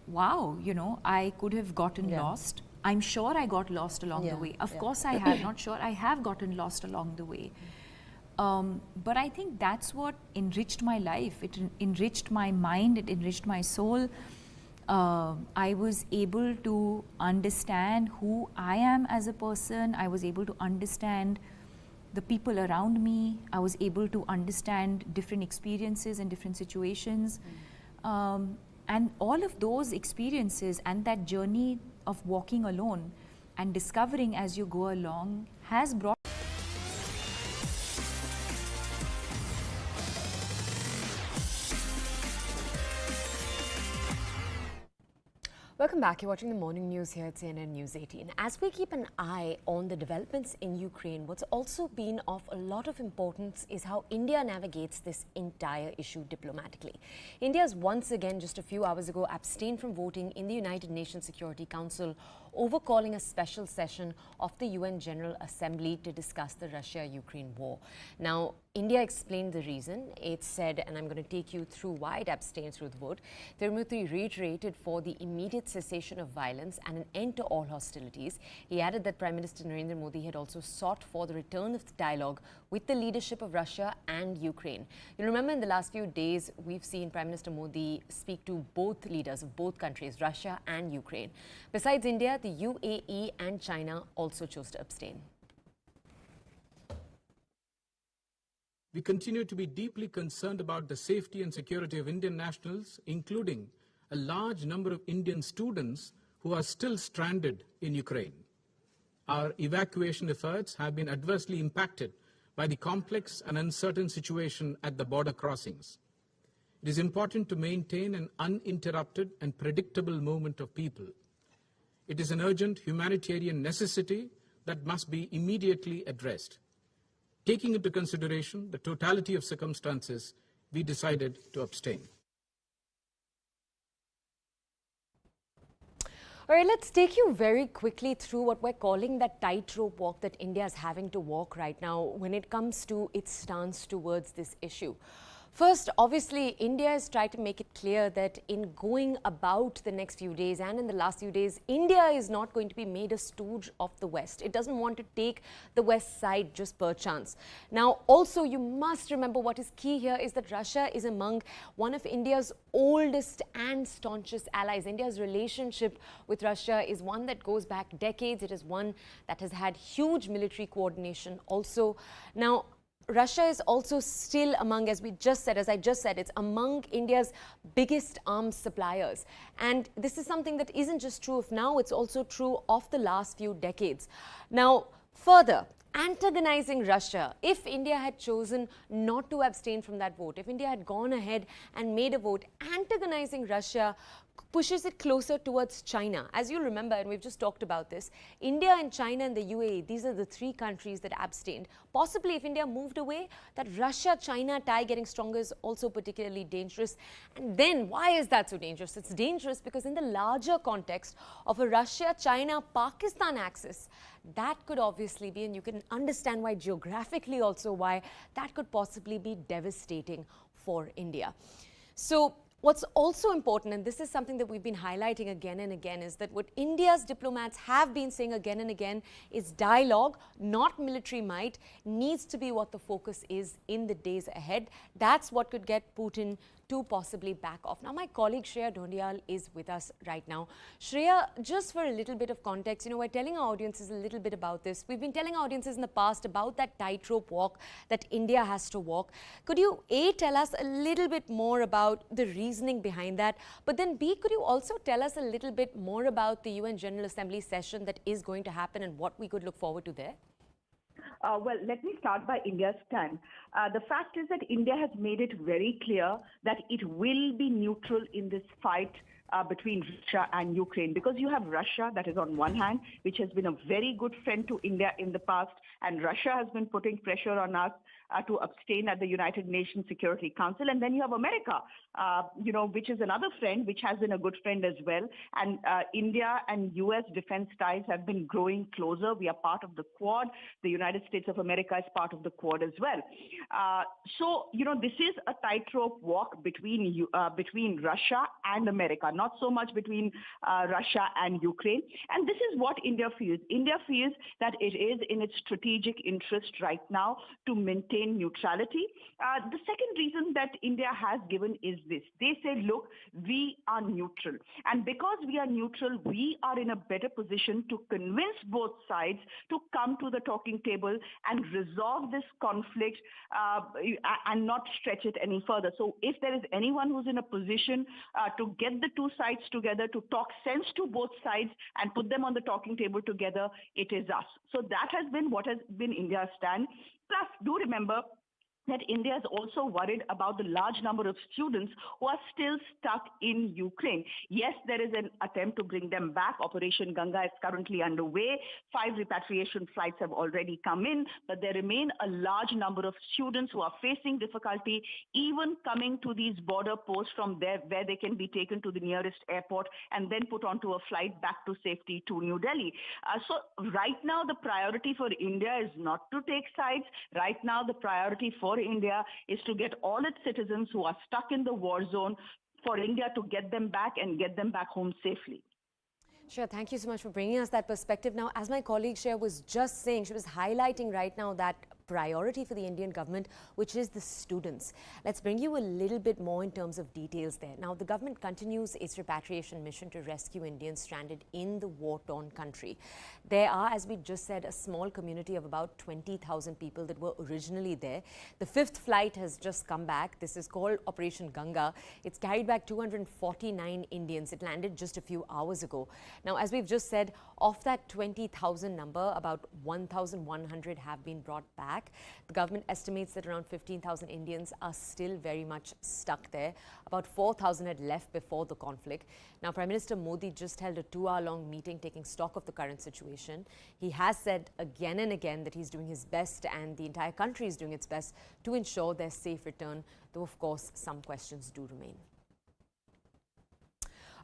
wow, I could have gotten lost. I'm sure I got lost along the way. Of course I have, not sure, I have gotten lost along the way. But I think that's what enriched my life. It enriched my mind, it enriched my soul. I was able to understand who I am as a person. I was able to understand the people around me. I was able to understand different experiences and different situations. And all of those experiences and that journey of walking alone and discovering as you go along has brought. Welcome back. back. You're watching the morning news here at CNN News 18. As we keep an eye on the developments in Ukraine, what's also been of a lot of importance is how India navigates this entire issue diplomatically. India has once again, just a few hours ago, abstained from voting in the United Nations Security Council over calling a special session of the UN General Assembly to discuss the Russia-Ukraine war. Now, India explained the reason. It said, and I'm going to take you through why it abstained through the vote. Tirumurthy reiterated for the immediate cessation of violence and an end to all hostilities. He added that Prime Minister Narendra Modi had also sought for the return of the dialogue with the leadership of Russia and Ukraine. You'll remember in the last few days, we've seen Prime Minister Modi speak to both leaders of both countries, Russia and Ukraine. Besides India, the UAE and China also chose to abstain. We continue to be deeply concerned about the safety and security of Indian nationals, including a large number of Indian students who are still stranded in Ukraine. Our evacuation efforts have been adversely impacted by the complex and uncertain situation at the border crossings. It is important to maintain an uninterrupted and predictable movement of people. It is an urgent humanitarian necessity that must be immediately addressed. Taking into consideration the totality of circumstances, we decided to abstain. All right, let's take you very quickly through what we're calling that tightrope walk that India is having to walk right now when it comes to its stance towards this issue. First, obviously, India has tried to make it clear that in going about the next few days and in the last few days, India is not going to be made a stooge of the West. It doesn't want to take the West side just per chance. Now, also, you must remember what is key here is that Russia is among one of India's oldest and staunchest allies. India's relationship with Russia is one that goes back decades. It is one that has had huge military coordination also. Now, Russia is also still among, as I just said, it's among India's biggest arms suppliers. And this is something that isn't just true of now, it's also true of the last few decades. Now, further, antagonizing Russia, if India had chosen not to abstain from that vote, if India had gone ahead and made a vote, antagonizing Russia pushes it closer towards China. As you remember, and we've just talked about this, India and China and the UAE, these are the three countries that abstained. Possibly if India moved away, that Russia-China tie getting stronger is also particularly dangerous. And then why is that so dangerous? It's dangerous because in the larger context of a Russia-China-Pakistan axis, that could obviously be, and you can understand why geographically also why, that could possibly be devastating for India. So, what's also important, and this is something that we've been highlighting again and again, is that what India's diplomats have been saying again and again is dialogue, not military might, needs to be what the focus is in the days ahead. That's what could get Putin to possibly back off. Now, my colleague Shreya Dhondiyal is with us right now. Shreya, just for a little bit of context, we're telling our audiences a little bit about this. We've been telling our audiences in the past about that tightrope walk that India has to walk. Could you, A, tell us a little bit more about the reasoning behind that, but then B, could you also tell us a little bit more about the UN General Assembly session that is going to happen and what we could look forward to there? Well, let me start by India's stand. The fact is that India has made it very clear that it will be neutral in this fight between Russia and Ukraine, because you have Russia that is on one hand, which has been a very good friend to India in the past, and Russia has been putting pressure on us to abstain at the United Nations Security Council. And then you have America, which is another friend, which has been a good friend as well. And India and US defense ties have been growing closer. We are part of the Quad. The United States of America is part of the Quad as well. So, this is a tightrope walk between Russia and America, not so much between Russia and Ukraine. And this is what India feels. India feels that it is in its strategic interest right now to maintain neutrality. The second reason that India has given is this. They said, look, we are neutral. And because we are neutral, we are in a better position to convince both sides to come to the talking table and resolve this conflict and not stretch it any further. So if there is anyone who's in a position to get the two sides together, to talk sense to both sides and put them on the talking table together, it is us. So that has been what has been India's stand. Plus, do remember, that India is also worried about the large number of students who are still stuck in Ukraine. Yes, there is an attempt to bring them back. Operation Ganga is currently underway. 5 repatriation flights have already come in, but there remain a large number of students who are facing difficulty even coming to these border posts from there where they can be taken to the nearest airport and then put onto a flight back to safety to New Delhi. So right now, the priority for India is not to take sides. Right now, the priority for India is to get all its citizens who are stuck in the war zone, for India to get them back and get them back home safely. Sure, thank you so much for bringing us that perspective. Now, as my colleague Shreya was just saying, she was highlighting right now that priority for the Indian government, which is the students. Let's bring you a little bit more in terms of details there. Now, the government continues its repatriation mission to rescue Indians stranded in the war-torn country. There are, as we just said, a small community of about 20,000 people that were originally there. The 5th flight has just come back. This is called Operation Ganga. It's carried back 249 Indians. It landed just a few hours ago. Now, as we've just said, of that 20,000 number, about 1,100 have been brought back. The government estimates that around 15,000 Indians are still very much stuck there. About 4,000 had left before the conflict. Now, Prime Minister Modi just held a 2-hour-long meeting taking stock of the current situation. He has said again and again that he's doing his best and the entire country is doing its best to ensure their safe return, though of course some questions do remain.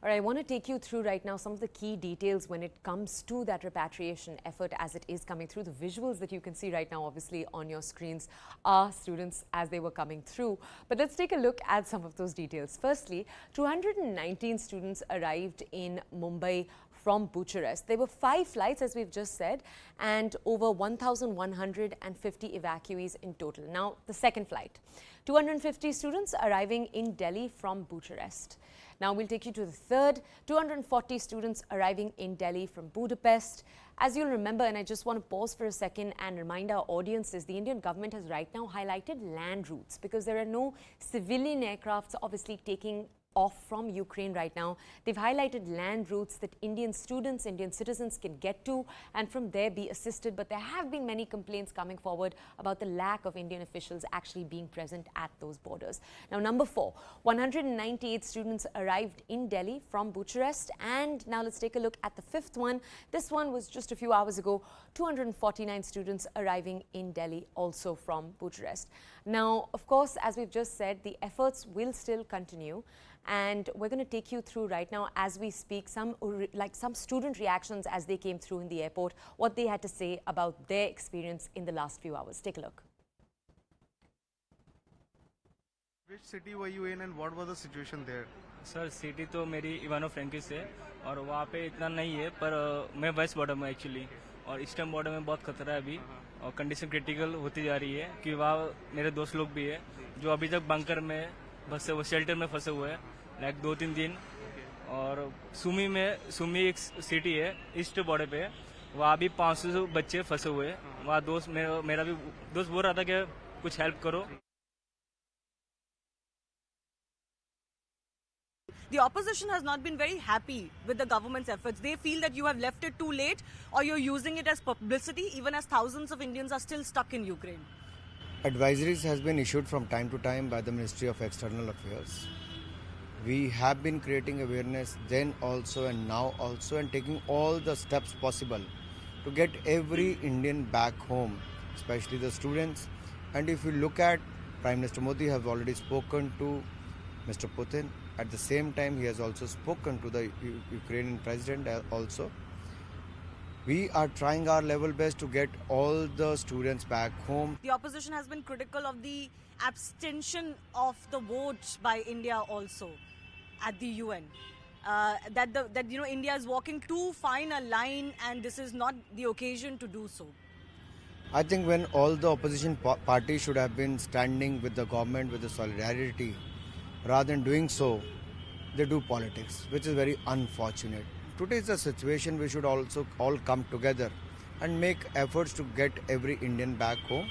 All right, I want to take you through right now some of the key details when it comes to that repatriation effort as it is coming through. The visuals that you can see right now, obviously, on your screens are students as they were coming through. But let's take a look at some of those details. Firstly, 219 students arrived in Mumbai from Bucharest. There were 5 flights, as we've just said, and over 1,150 evacuees in total. Now, the second flight, 250 students arriving in Delhi from Bucharest. Now we'll take you to the third, 240 students arriving in Delhi from Budapest. As you'll remember, and I just want to pause for a second and remind our audiences, the Indian government has right now highlighted land routes because there are no civilian aircrafts obviously taking off from Ukraine right now. They've highlighted land routes that Indian students, Indian citizens can get to and from there be assisted. But there have been many complaints coming forward about the lack of Indian officials actually being present at those borders. Now, number 4, 198 students arrived in Delhi from Bucharest. And now let's take a look at the 5th one. This one was just a few hours ago, 249 students arriving in Delhi also from Bucharest. Now, of course, as we've just said, the efforts will still continue. And we're going to take you through right now as we speak some student reactions as they came through in the airport, what they had to say about their experience in the last few hours. Take a look. Which city were you in and what was the situation there? Sir city तो मेरी इवानो Francis है और वहाँ पे इतना नहीं है पर मैं वेस्ट बॉर्डर में एक्चुअली और ईस्टर्न बॉर्डर में बहुत खतरा है अभी और कंडीशन क्रिटिकल होती जा रही है कि वहाँ मेरे दोस्त लोग भी है जो अभी तक बंकर में फंसे हुए शेल्टर में फंसे हुए हैं लाइक 2-3 दिन और सुमी एक सिटी है ईस्ट बॉर्डर पे वहाँ भी 500 बच्चे फंसे हुए हैं वहाँ दोस्त मेरा भी दोस्त बोल रहा था कि कुछ हेल्प करो. The opposition has not been very happy with the government's efforts. They feel that you have left it too late or you're using it as publicity, even as thousands of Indians are still stuck in Ukraine. Advisories has been issued from time to time by the Ministry of External Affairs. We have been creating awareness then also and now also and taking all the steps possible to get every Indian back home, especially the students. And if you look at Prime Minister Modi have already spoken to Mr. Putin. At the same time, he has also spoken to the Ukrainian president also. We are trying our level best to get all the students back home. The opposition has been critical of the abstention of the vote by India also at the UN. That India is walking too fine a line and this is not the occasion to do so. I think when all the opposition parties should have been standing with the government with the solidarity, rather than doing so, they do politics, which is very unfortunate. Today is a situation we should also all come together and make efforts to get every Indian back home.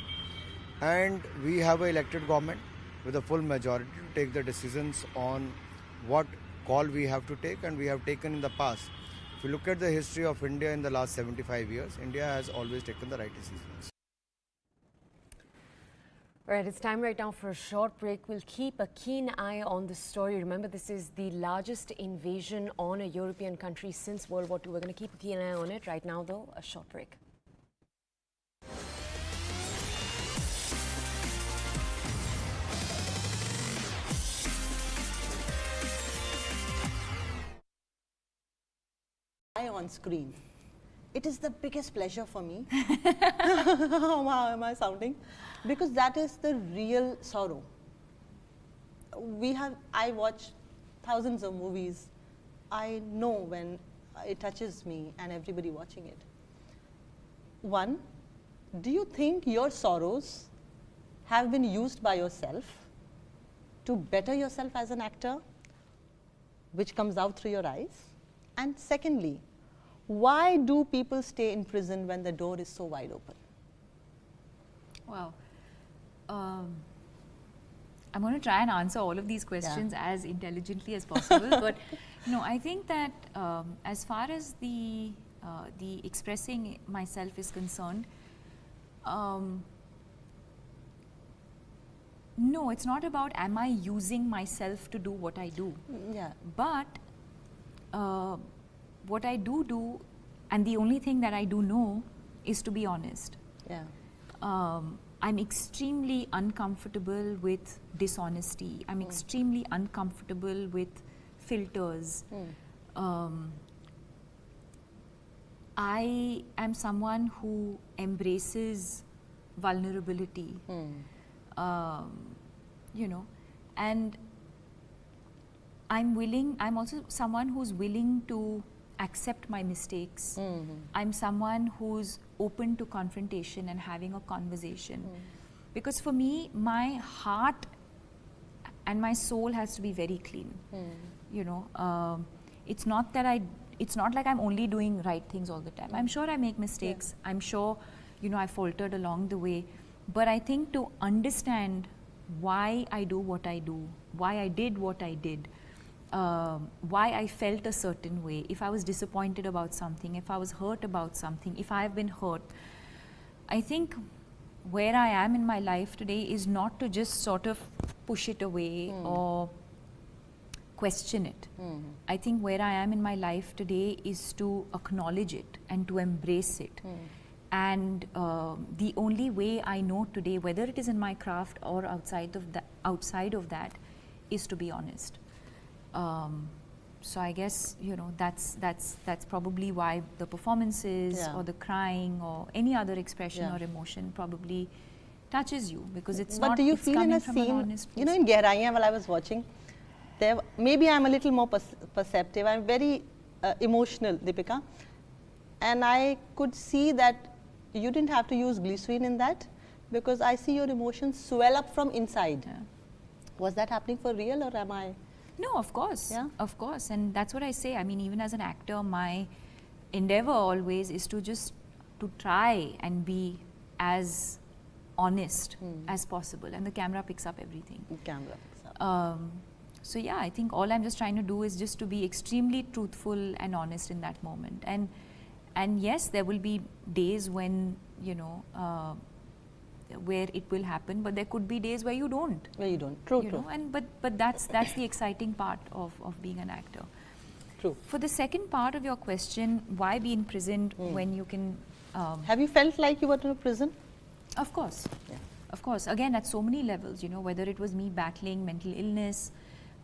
And we have an elected government with a full majority to take the decisions on what call we have to take, and we have taken in the past. If you look at the history of India in the last 75 years, India has always taken the right decisions. All right, it's time right now for a short break. We'll keep a keen eye on this story. Remember, this is the largest invasion on a European country since World War II. We're going to keep a keen eye on it. Right now, though, a short break. On screen. It is the biggest pleasure for me. How am I sounding? Because that is the real sorrow. I watch thousands of movies. I know when it touches me and everybody watching it. One, do you think your sorrows have been used by yourself to better yourself as an actor, which comes out through your eyes? And secondly, why do people stay in prison when the door is so wide open? Wow. I'm going to try and answer all of these questions as intelligently as possible. But no, I think that as far as the expressing myself is concerned, no, it's not about am I using myself to do what I do. Yeah. But what I do, and the only thing that I do know is to be honest. Yeah. I'm extremely uncomfortable with dishonesty. I'm extremely uncomfortable with filters. I am someone who embraces vulnerability, you know, and I'm also someone who's willing to accept my mistakes. I'm someone who's open to confrontation and having a conversation. Because for me, my heart and my soul has to be very clean. You know, it's not like I'm only doing right things all the time. I'm sure I make mistakes. Yeah. I'm sure, you know, I faltered along the way. But I think to understand why I do what I do, why I did what I did, why I felt a certain way, if I was disappointed about something, if I was hurt about something, if I've been hurt. I think where I am in my life today is not to just sort of push it away or question it. I think where I am in my life today is to acknowledge it and to embrace it. And the only way I know today, whether it is in my craft or outside of that, is to be honest. So I guess, you know, that's probably why the performances or the crying or any other expression or emotion probably touches you, because it's but not. Do you it's feel in a scene, you know, in Gehraiyan, while I was watching, maybe I'm a little more perceptive. I'm very emotional, Deepika, and I could see that you didn't have to use glycerin in that, because I see your emotions swell up from inside. Yeah. Was that happening for real, or am I? No, of course, of course, and that's what I say. I mean, even as an actor, my endeavor always is to just to try and be as honest as possible, and the camera picks up everything. The camera picks up. So yeah, I think all I'm just trying to do is just to be extremely truthful and honest in that moment. And yes, there will be days when, you know, where it will happen, but there could be days where you don't. Where you don't. True, you true. know, and but that's the exciting part of being an actor. True. For the second part of your question, why be imprisoned when you can? Have you felt like you were in a prison? Of course. Yeah. Of course. Again, at so many levels, you know, whether it was me battling mental illness,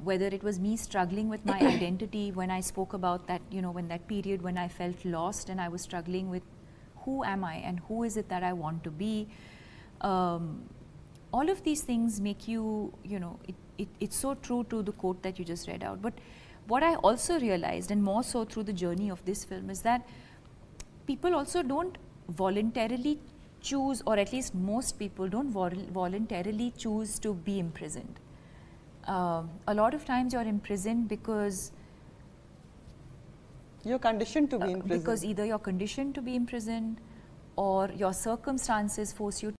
whether it was me struggling with my identity, when I spoke about that, you know, when that period when I felt lost and I was struggling with who am I and who is it that I want to be. All of these things make you, you know, it's so true to the quote that you just read out. But what I also realized, and more so through the journey of this film, is that people also don't voluntarily choose, or at least most people don't voluntarily choose to be imprisoned. A lot of times you're imprisoned because you're conditioned to be imprisoned. Because either you're conditioned to be imprisoned or your circumstances force you.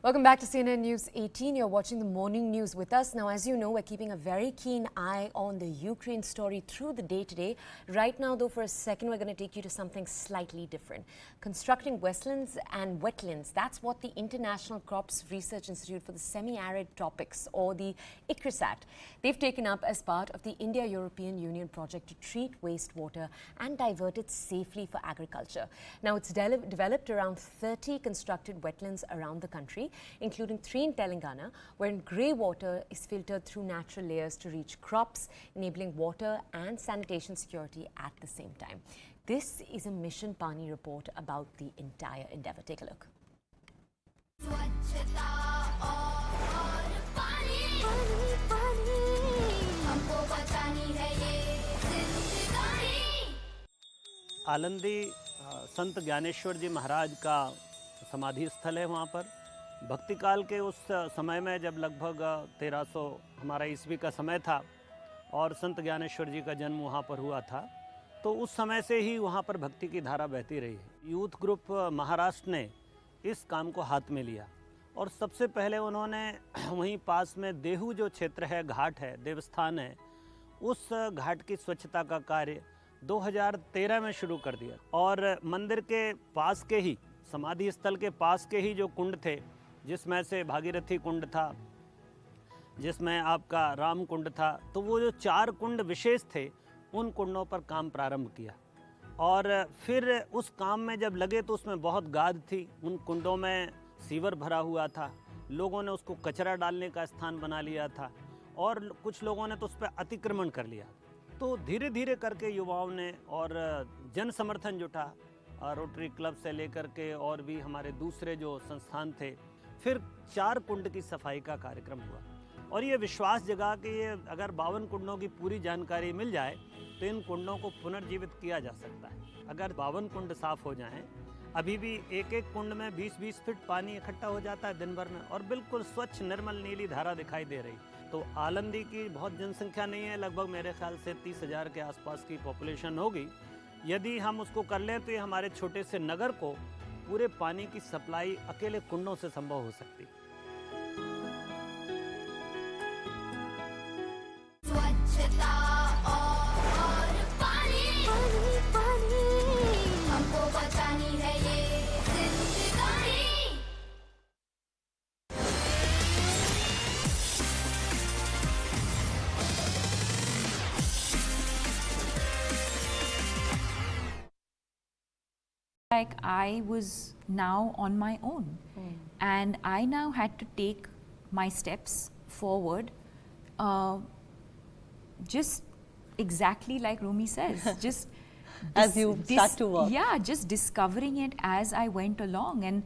Welcome back to CNN News 18. You're watching the morning news with us. Now, as you know, we're keeping a very keen eye on the Ukraine story through the day today. Right now, though, for a second, we're going to take you to something slightly different. Constructing wetlands and wetlands. That's what the International Crops Research Institute for the Semi-Arid Topics, or the ICRISAT, they've taken up as part of the India-European Union project to treat wastewater and divert it safely for agriculture. Now, it's developed around 30 constructed wetlands around the country, including 3 in Telangana, wherein grey water is filtered through natural layers to reach crops, enabling water and sanitation security at the same time. This is a Mission Pani report about the entire endeavour. Take a look. Alandi संत ज्ञानेश्वर जी महाराज का समाधि स्थल है। वहाँ पर भक्ति काल के उस समय में जब लगभग 1300 हमारा ईस्वी का समय था और संत ज्ञानेश्वर जी का जन्म वहाँ पर हुआ था, तो उस समय से ही वहाँ पर भक्ति की धारा बहती रही है। यूथ ग्रुप महाराष्ट्र ने इस काम को हाथ में लिया और सबसे पहले उन्होंने वहीं पास में देहू जो क्षेत्र है, घाट है, देवस्थान है, उस घाट की स्वच्छता का कार्य 2013 में शुरू कर दिया और मंदिर के पास के ही, समाधि स्थल के पास के ही जो कुंड थे, जिसमें से भागीरथी कुंड था, जिसमें आपका राम कुंड था, तो वो जो 4 कुंड विशेष थे, उन कुंडों पर काम प्रारंभ किया और फिर उस काम में जब लगे तो उसमें बहुत गाद थी। उन कुंडों में सीवर भरा हुआ था, लोगों ने उसको कचरा डालने का स्थान बना लिया था और कुछ लोगों ने तो उस पर अतिक्रमण कर लिया। तो धीरे धीरे करके युवाओं ने और जन समर्थन जुटा, रोटरी क्लब से लेकर के और भी हमारे दूसरे जो संस्थान थे, फिर 4 कुंड की सफाई का कार्यक्रम हुआ और ये विश्वास जगा कि ये अगर 52 कुंडों की पूरी जानकारी मिल जाए तो इन कुंडों को पुनर्जीवित किया जा सकता है। अगर 52 कुंड साफ हो जाएं, अभी भी एक एक कुंड में 20-20 फीट पानी इकट्ठा हो जाता है दिन भर में और बिल्कुल स्वच्छ निर्मल नीली धारा दिखाई दे रही। तो आलंदी की बहुत जनसंख्या नहीं है, लगभग मेरे ख्याल से 30,000 के आसपास की पॉपुलेशन होगी। यदि हम उसको कर लें तो ये हमारे छोटे से नगर को पूरे पानी की सप्लाई अकेले कुंडों से संभव हो सकती है। स्वच्छता और पानी, पानी, पानी, हमको बचानी है ये जिंदगानी। Like I was now on my own and I now had to take my steps forward, just exactly like Rumi says, just as you start to work. Yeah, just discovering it as I went along. And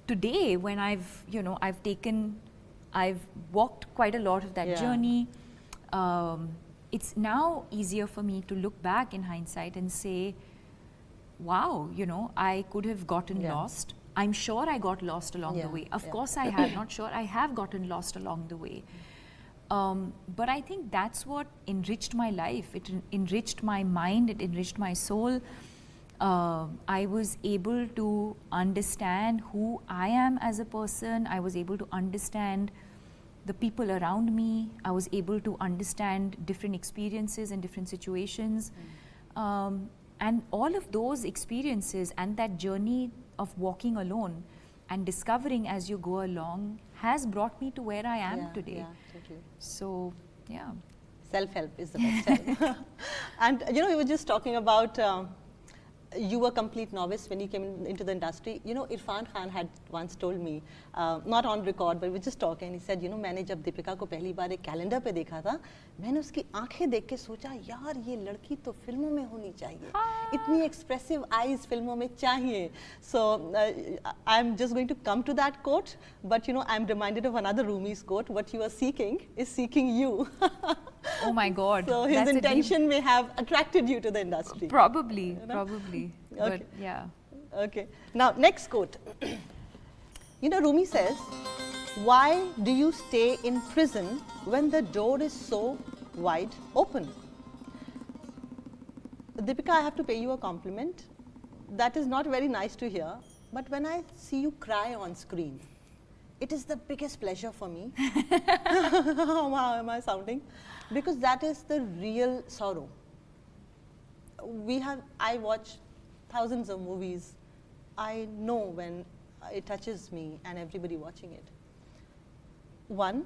today when I've walked quite a lot of that journey, it's now easier for me to look back in hindsight and say, wow, I could have gotten lost. I'm sure I got lost along the way. Of course I have, not sure, I have gotten lost along the way. But I think that's what enriched my life. It enriched my mind, it enriched my soul. I was able to understand who I am as a person. I was able to understand the people around me. I was able to understand different experiences and different situations. And all of those experiences and that journey of walking alone and discovering as you go along has brought me to where I am today. Yeah, totally. So, yeah. Self-help is the best help. And we were just talking about you were a complete novice when you came into the industry. Irfan Khan had once told me, not on record, but we were just talking, he said, मैंने जब दीपिका को पहली बार एक calendar पे देखा था, मैंने उसकी आंखें देख के सोचा, यार ये लड़की तो फिल्मों में होनी चाहिए, इतनी expressive eyes फिल्मों में चाहिए. So I'm just going to come to that quote, but I'm reminded of another Rumi's quote, what you are seeking is seeking you. Oh my God. So his intention may have attracted you to the industry. Probably, probably. Okay. But yeah. Okay. Now, next quote. Rumi says, why do you stay in prison when the door is so wide open? Deepika, I have to pay you a compliment. That is not very nice to hear, but when I see you cry on screen, it is the biggest pleasure for me. How am I sounding? Because that is the real sorrow. I watch thousands of movies. I know when it touches me and everybody watching it. One,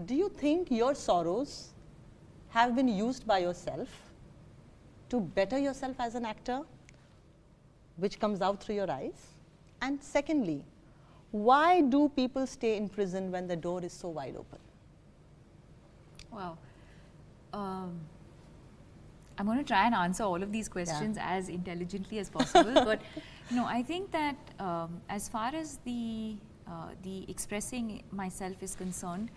do you think your sorrows have been used by yourself to better yourself as an actor, which comes out through your eyes? And secondly, why do people stay in prison when the door is so wide open? Wow. I'm going to try and answer all of these questions as intelligently as possible. But no, I think that as far as the expressing myself is concerned,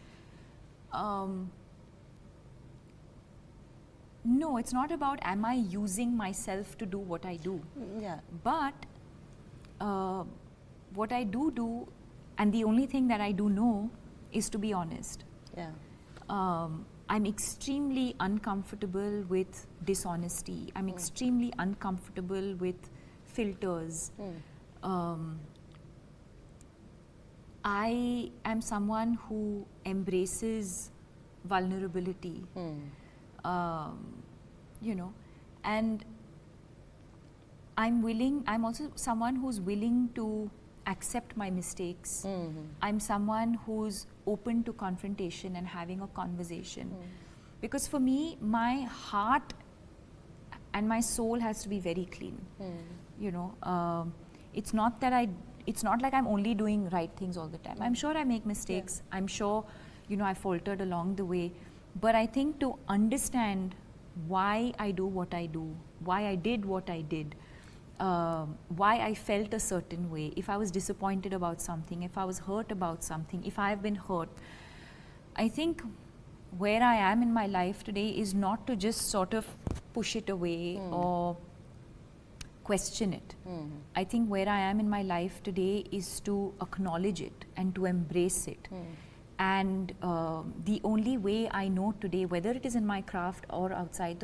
no, it's not about am I using myself to do what I do. Yeah. But what I do, and the only thing that I do know is to be honest. Yeah. I'm extremely uncomfortable with dishonesty. I'm extremely uncomfortable with filters. I am someone who embraces vulnerability, you know, and I'm also someone who's willing to accept my mistakes. I'm someone who's open to confrontation and having a conversation. Because for me, my heart and my soul has to be very clean. You know, it's not like I'm only doing right things all the time. I'm sure I make mistakes. I'm sure, you know, I faltered along the way. But I think to understand why I do what I do, why I did what I did, why I felt a certain way, if I was disappointed about something, if I was hurt about something, if I've been hurt, I think where I am in my life today is not to just sort of push it away or question it. I think where I am in my life today is to acknowledge it and to embrace it. And the only way I know today, whether it is in my craft or outside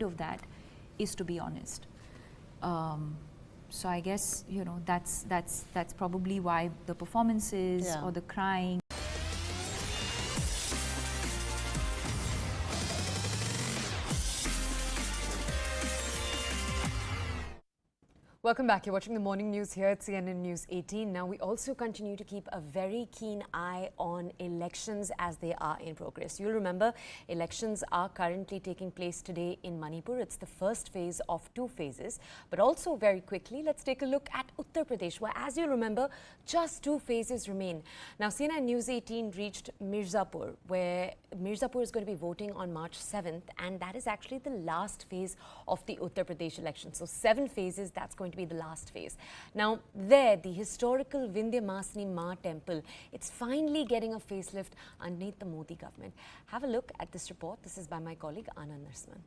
of that, is to be honest. So I guess, you know, that's probably why the performances or the crying. Welcome back. You're watching the morning news here at CNN News 18. Now, we also continue to keep a very keen eye on elections as they are in progress. You'll remember elections are currently taking place today in Manipur. It's the first phase of 2 phases. But also very quickly, let's take a look at Uttar Pradesh, where, as you remember, just 2 phases remain. Now, CNN News 18 reached Mirzapur, where Mirzapur is going to be voting on March 7th. And that is actually the last phase of the Uttar Pradesh election. So 7 phases, that's going to be the last phase. Now, there, the historical Vindhya Masini Ma temple, it's finally getting a facelift underneath the Modi government. Have a look at this report. This is by my colleague Anand Narsman.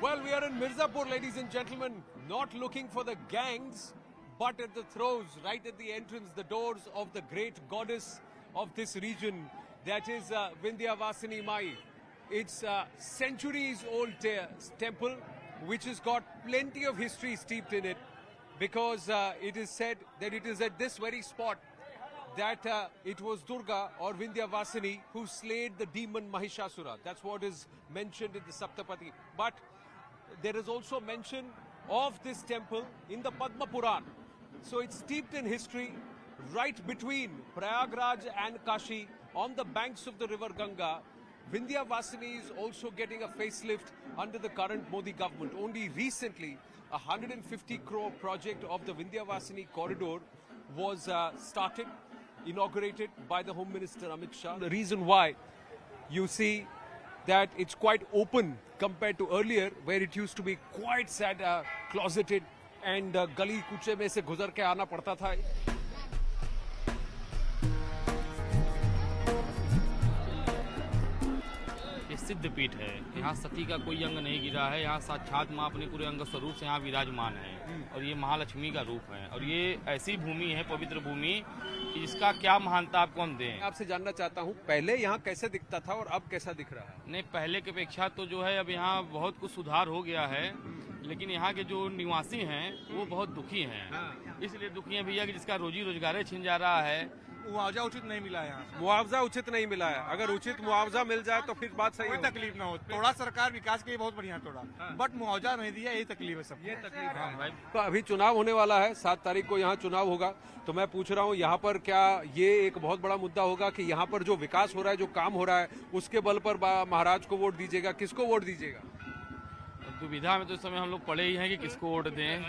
Well, we are in Mirzapur, ladies and gentlemen, not looking for the gangs, but at the throes, right at the entrance, the doors of the great goddess of this region, that is Vindhya Vasini Mai. It's a centuries-old temple, which has got plenty of history steeped in it, because it is said that it is at this very spot that it was Durga or Vindhya Vasini who slayed the demon Mahishasura. That's what is mentioned in the Saptapati. But there is also mention of this temple in the Padma Puran. So it's steeped in history, right between Prayagraj and Kashi, on the banks of the river Ganga. Vindhya Vasini is also getting a facelift under the current Modi government. Only recently, a 150 crore project of the Vindhya Vasini corridor was started, inaugurated by the Home Minister Amit Shah. The reason why you see that it's quite open compared to earlier, where it used to be quite sad, closeted, and गली कूचे में से गुजर के आना पड़ता था. इस सिद्ध पीठ है। यहाँ सती का कोई अंग नहीं गिरा है। यहाँ साक्षात माँ अपने पूरे अंग स्वरूप से यहाँ विराजमान है और ये महालक्ष्मी का रूप है और ये ऐसी भूमि है, पवित्र भूमि, कि इसका क्या महानता आपको हम दें। आपसे जानना चाहता हूँ, पहले यहाँ कैसे दिखता था और अब कैसा दिख रहा है? नहीं, पहले की अपेक्षा तो जो है अब यहाँ बहुत कुछ सुधार हो गया है, लेकिन यहाँ के जो निवासी हैं वो बहुत दुखी हैं। इसलिए दुखी हैं भैया कि जिसका रोजी रोजगार छिन जा रहा है। मुआवजा उचित नहीं मिला है यहाँ, मुआवजा उचित नहीं मिला है। अगर उचित मुआवजा मिल जाए तो फिर बात सही कोई तकलीफ ना हो। थोड़ा सरकार विकास के लिए बहुत बढ़िया थोड़ा, बट मुआवजा नहीं दिया, यही तकलीफ है सब। ये तकलीफ है भाई। तो अभी चुनाव होने वाला है, 7 तारीख को यहाँ चुनाव होगा, तो मैं पूछ रहा हूँ यहाँ पर क्या ये एक बहुत बड़ा मुद्दा होगा कि यहाँ पर जो विकास हो रहा है, जो काम हो रहा है, उसके बल पर महाराज को वोट दीजिएगा? किसको वोट दीजिएगा? दुविधा में तो इस समय हम लोग पड़े ही हैं कि किसको वोट दें।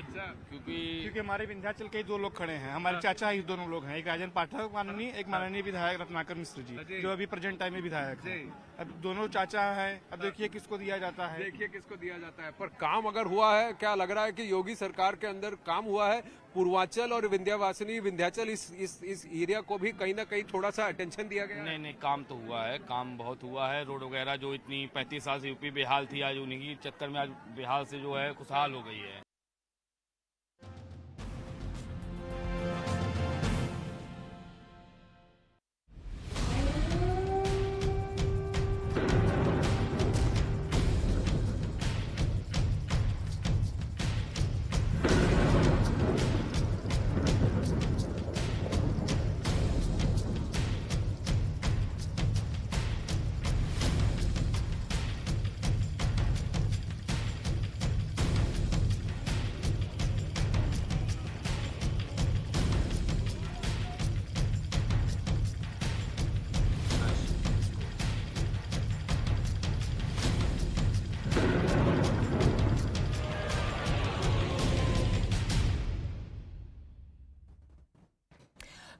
क्योंकि हमारे विंध्याचल के 2 लोग खड़े हैं, हमारे चाचा ही दोनों लोग हैं, एक राजन पाठक माननीय, एक माननीय विधायक रत्नाकर मिश्र जी, जो अभी प्रेजेंट टाइम में विधायक हैं। अब दोनों चाचा हैं, अब देखिए किसको दिया जाता है। देखिए किसको दिया जाता है। पर काम अगर हुआ है, क्या लग रहा है कि योगी सरकार के अंदर काम हुआ है? पूर्वांचल और विंध्यावासिनी विंध्याचल इस एरिया को भी कहीं ना कहीं थोड़ा सा अटेंशन दिया गया? नहीं, काम तो हुआ है, काम बहुत हुआ है। रोड वगैरह जो इतनी 35 साल से यूपी बेहाल थी, आज उन्हीं की चक्कर में आज बिहार से जो है खुशहाल हो गई है।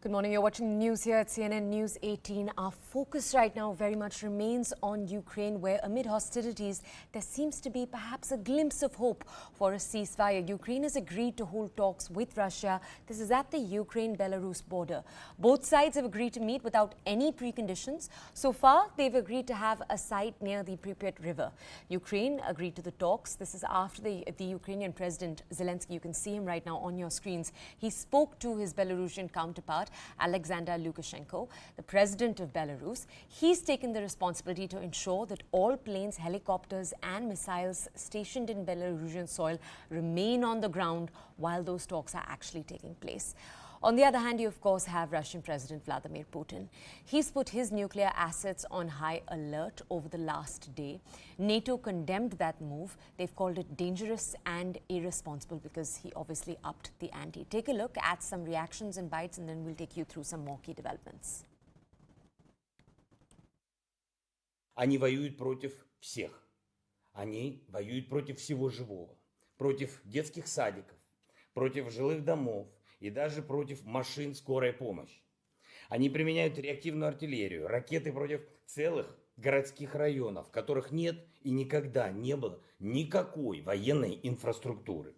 Good morning. You're watching news here at CNN News 18. Our focus right now very much remains on Ukraine, where amid hostilities, there seems to be perhaps a glimpse of hope for a ceasefire. Ukraine has agreed to hold talks with Russia. This is at the Ukraine-Belarus border. Both sides have agreed to meet without any preconditions. So far, they've agreed to have a site near the Pripyat River. Ukraine agreed to the talks. This is after the Ukrainian President Zelensky, you can see him right now on your screens. He spoke to his Belarusian counterpart, Alexander Lukashenko, the president of Belarus. He's taken the responsibility to ensure that all planes, helicopters and missiles stationed in Belarusian soil remain on the ground while those talks are actually taking place. On the other hand, you of course have Russian President Vladimir Putin. He's put his nuclear assets on high alert over the last day. NATO condemned that move. They've called it dangerous and irresponsible because he obviously upped the ante. Take a look at some reactions and bites, and then we'll take you through some more key developments. Они воюют против всех. Они воюют против всего живого. Против детских садиков, против жилых домов, и даже против машин скорой помощи. Они применяют реактивную артиллерию, ракеты против целых городских районов, в которых нет и никогда не было никакой военной инфраструктуры.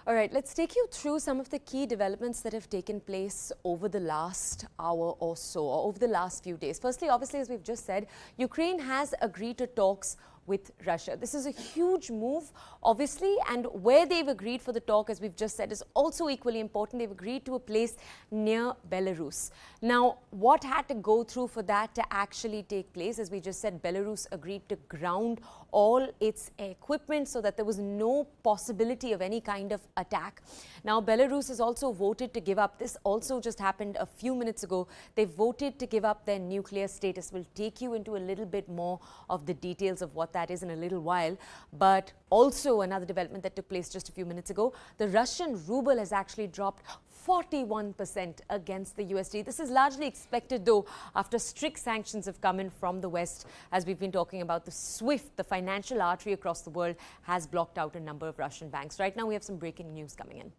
All right, let's take you through some of the key developments that have taken place over the last hour or so, or over the last few days. Firstly, obviously, as we've just said, Ukraine has agreed to talks with Russia. This is a huge move, obviously, and where they've agreed for the talk, as we've just said, is also equally important. They've agreed to a place near Belarus. Now, what had to go through for that to actually take place? As we just said, Belarus agreed to ground all its equipment so that there was no possibility of any kind of attack. Now, Belarus has also voted to give up. This also just happened a few minutes ago. They voted to give up their nuclear status. We'll take you into a little bit more of the details of what that is in a little while. But also another development that took place just a few minutes ago, the Russian ruble has actually dropped 41% against the USD. This is largely expected, though, after strict sanctions have come in from the West. As we've been talking about, the SWIFT, the financial artery across the world, has blocked out a number of Russian banks. Right now, we have some breaking news coming in.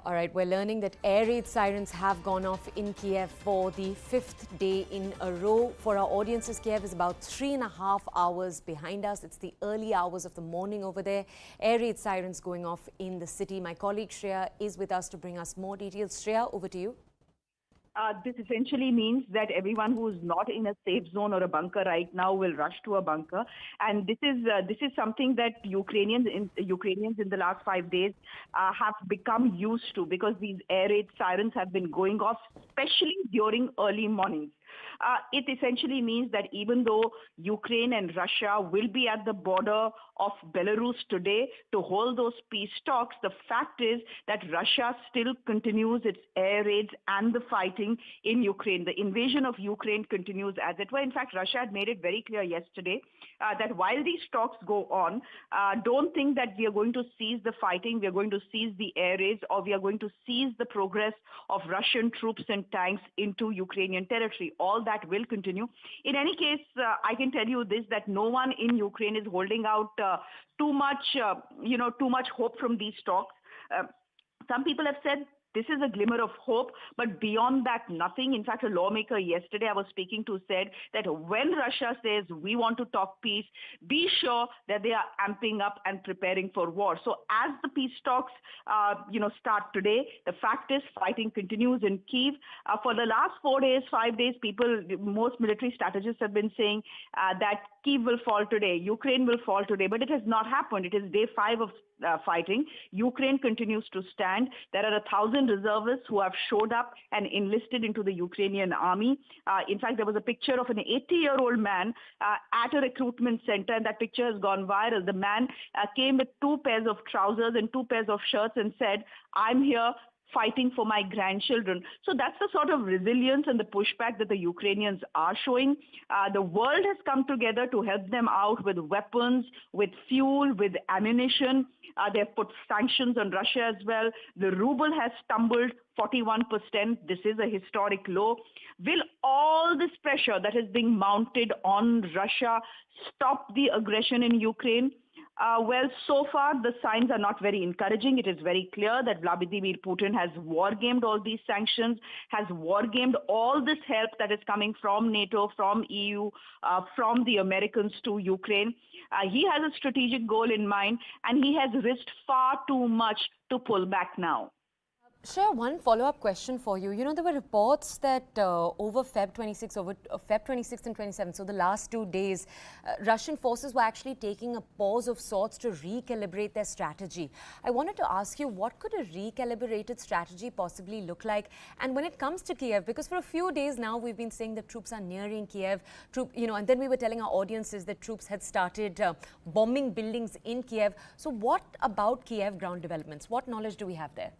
All right, we're learning that air raid sirens have gone off in Kiev for the 5th day in a row. For our audiences, Kiev is about 3.5 hours behind us. It's the early hours of the morning over there. Air raid sirens going off in the city. My colleague Shreya is with us to bring us more details. Shreya, over to you. This essentially means that everyone who is not in a safe zone or a bunker right now will rush to a bunker, and this is something that Ukrainians in the last 5 days have become used to, because these air raid sirens have been going off, especially during early mornings. It essentially means that even though Ukraine and Russia will be at the border of Belarus today to hold those peace talks, the fact is that Russia still continues its air raids and the fighting in Ukraine. The invasion of Ukraine continues as it were. In fact, Russia had made it very clear yesterday that while these talks go on, don't think that we are going to cease the fighting, we are going to seize the air raids, or we are going to seize the progress of Russian troops and tanks into Ukrainian territory. All that will continue. In any case, I can tell you this, that no one in Ukraine is holding out too much hope from these talks. Some people have said this is a glimmer of hope, but beyond that, nothing. In fact, a lawmaker yesterday I was speaking to said that when Russia says we want to talk peace, be sure that they are amping up and preparing for war. So as the peace talks, start today, the fact is fighting continues in Kyiv. For the last 4 days, 5 days, most military strategists have been saying that Kyiv will fall today, Ukraine will fall today, but it has not happened. It is day 5 of fighting. Ukraine continues to stand. There are 1,000 reservists who have showed up and enlisted into the Ukrainian army. In fact, there was a picture of an 80-year-old man at a recruitment center, and that picture has gone viral. The man came with 2 pairs of trousers and 2 pairs of shirts and said, "I'm here fighting for my grandchildren." So that's the sort of resilience and the pushback that the Ukrainians are showing. The world has come together to help them out with weapons, with fuel, with ammunition. They've put sanctions on Russia as well. The ruble has stumbled 41%. This is a historic low. Will all this pressure that is being mounted on Russia stop the aggression in Ukraine? Well, so far, the signs are not very encouraging. It is very clear that Vladimir Putin has war-gamed all these sanctions, has war-gamed all this help that is coming from NATO, from EU, from the Americans to Ukraine. He has a strategic goal in mind, and he has risked far too much to pull back now. Shreya, one follow-up question for you. You know, there were reports that over Feb 26th and 27th, so the last 2 days, Russian forces were actually taking a pause of sorts to recalibrate their strategy. I wanted to ask you, what could a recalibrated strategy possibly look like? And when it comes to Kiev, because for a few days now, we've been saying that troops are nearing Kiev, and then we were telling our audiences that troops had started bombing buildings in Kiev. So what about Kiev ground developments? What knowledge do we have there?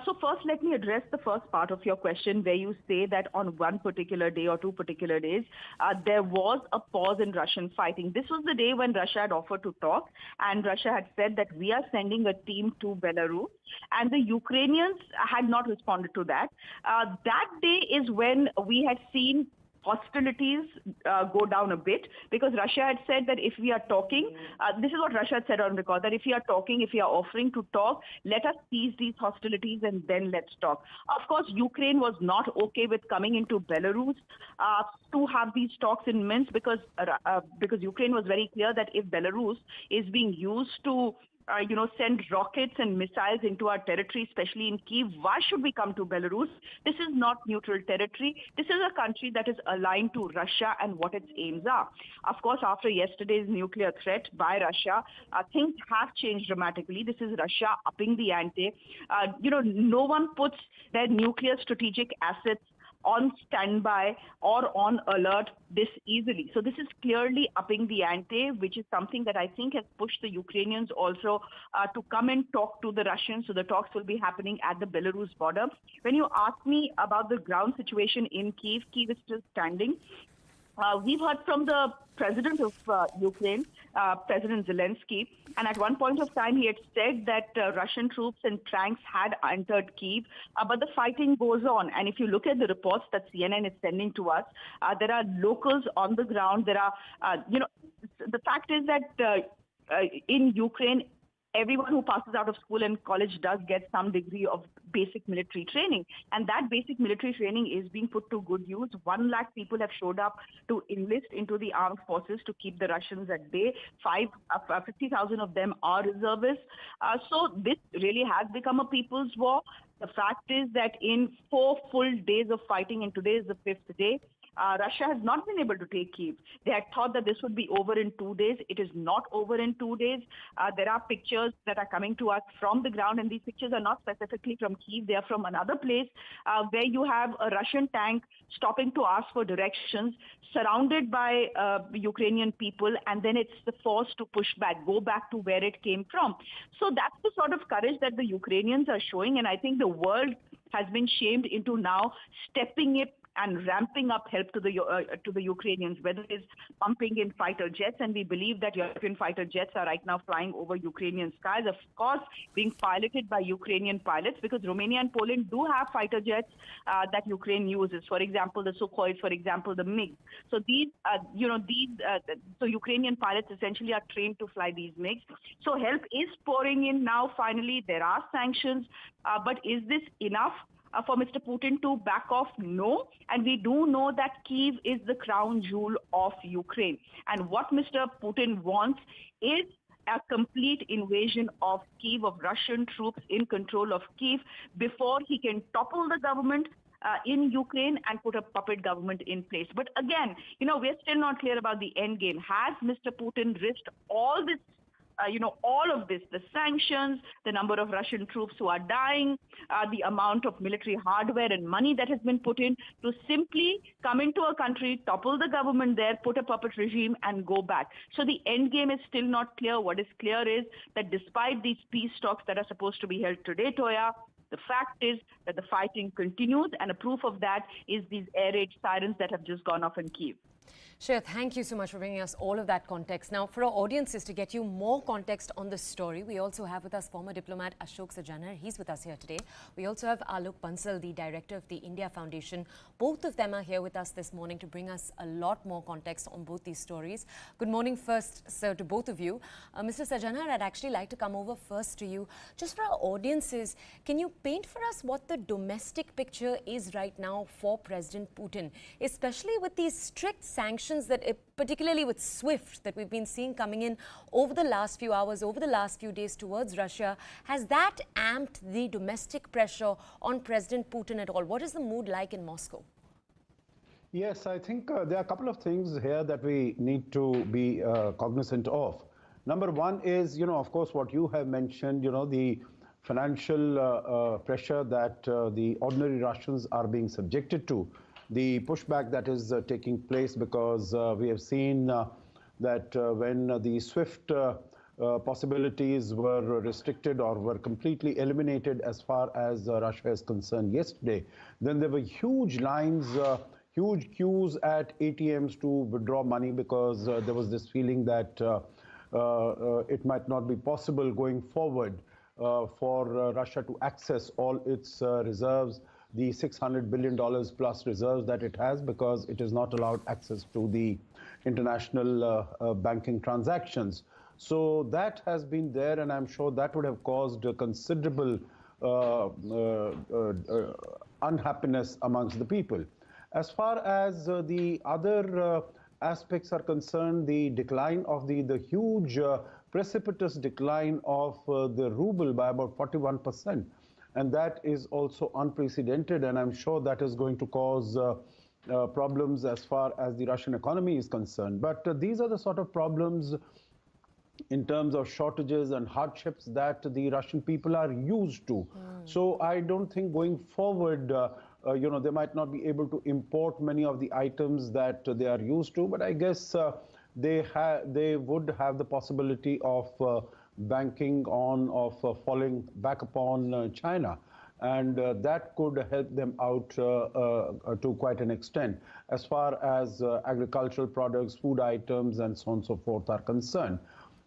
So first, let me address the first part of your question where you say that on one particular day or 2 particular days, there was a pause in Russian fighting. This was the day when Russia had offered to talk, and Russia had said that we are sending a team to Belarus, and the Ukrainians had not responded to that. That day is when we had seen hostilities go down a bit, because Russia had said that if we are talking, this is what Russia had said on record, that if we are talking, if we are offering to talk, let us cease these hostilities and then let's talk. Of course, Ukraine was not okay with coming into Belarus to have these talks in Minsk, because Ukraine was very clear that if Belarus is being used to send rockets and missiles into our territory, especially in Kyiv, why should we come to Belarus? This is not neutral territory. This is a country that is aligned to Russia and what its aims are. Of course, after yesterday's nuclear threat by Russia, things have changed dramatically. This is Russia upping the ante. No one puts their nuclear strategic assets on standby or on alert this easily. So this is clearly upping the ante, which is something that I think has pushed the Ukrainians also to come and talk to the Russians. So the talks will be happening at the Belarus border. When you ask me about the ground situation in Kyiv, Kyiv is still standing. We've heard from the president of Ukraine, President Zelensky, and at one point of time he had said that Russian troops and tanks had entered Kyiv, but the fighting goes on. And if you look at the reports that CNN is sending to us, there are locals on the ground. There are, the fact is that in Ukraine, everyone who passes out of school and college does get some degree of basic military training. And that basic military training is being put to good use. 1 lakh people have showed up to enlist into the armed forces to keep the Russians at bay. 50,000 of them are reservists. So this really has become a people's war. The fact is that in 4 full days of fighting, and today is the 5th day, Russia has not been able to take Kyiv. They had thought that this would be over in 2 days. It is not over in 2 days. There are pictures that are coming to us from the ground, and these pictures are not specifically from Kyiv. They are from another place where you have a Russian tank stopping to ask for directions, surrounded by Ukrainian people, and then it's the force to push back, go back to where it came from. So that's the sort of courage that the Ukrainians are showing, and I think the world has been shamed into now stepping it and ramping up help to the Ukrainians, whether it's pumping in fighter jets, and we believe that European fighter jets are right now flying over Ukrainian skies, of course, being piloted by Ukrainian pilots, because Romania and Poland do have fighter jets that Ukraine uses. For example, the Sukhois, for example, the MiGs. So so Ukrainian pilots essentially are trained to fly these MiGs. So help is pouring in now. Finally, there are sanctions, but is this enough for Mr. Putin to back off? No. And we do know that Kyiv is the crown jewel of Ukraine. And what Mr. Putin wants is a complete invasion of Kyiv, of Russian troops in control of Kyiv, before he can topple the government in Ukraine and put a puppet government in place. But again, we're still not clear about the end game. Has Mr. Putin risked all this, all of this, the sanctions, the number of Russian troops who are dying, the amount of military hardware and money that has been put in, to simply come into a country, topple the government there, put a puppet regime and go back? So the end game is still not clear. What is clear is that despite these peace talks that are supposed to be held today, Toya, the fact is that the fighting continues, and a proof of that is these air raid sirens that have just gone off in Kyiv. Shreya, thank you so much for bringing us all of that context. Now, for our audiences, to get you more context on this story, we also have with us former diplomat Ashok Sajanar. He's with us here today. We also have Alok Bansal, the director of the India Foundation. Both of them are here with us this morning to bring us a lot more context on both these stories. Good morning first, sir, to both of you. Mr. Sajanar, I'd actually like to come over first to you. Just for our audiences, can you paint for us what the domestic picture is right now for President Putin, especially with these strict sanctions that, particularly with SWIFT, that we've been seeing coming in over the last few hours, over the last few days towards Russia? Has that amped the domestic pressure on President Putin at all? What is the mood like in Moscow? Yes, I think there are a couple of things here that we need to be cognizant of. Number one is, of course, what you have mentioned, the financial pressure that the ordinary Russians are being subjected to. The pushback that is taking place, because we have seen that when the SWIFT possibilities were restricted or were completely eliminated as far as Russia is concerned yesterday, then there were huge lines, huge queues at ATMs to withdraw money, because there was this feeling that it might not be possible going forward for Russia to access all its reserves, the $600 billion plus reserves that it has, because it is not allowed access to the international banking transactions. So that has been there, and I'm sure that would have caused a considerable unhappiness amongst the people. As far as the other aspects are concerned, the decline of the huge precipitous decline of the ruble by about 41%. And that is also unprecedented, and I'm sure that is going to cause problems as far as the Russian economy is concerned. But these are the sort of problems in terms of shortages and hardships that the Russian people are used to. So I don't think going forward, they might not be able to import many of the items that they are used to, but I guess they would have the possibility of banking on, of falling back upon China. And that could help them out to quite an extent as far as agricultural products, food items, and so on and so forth are concerned.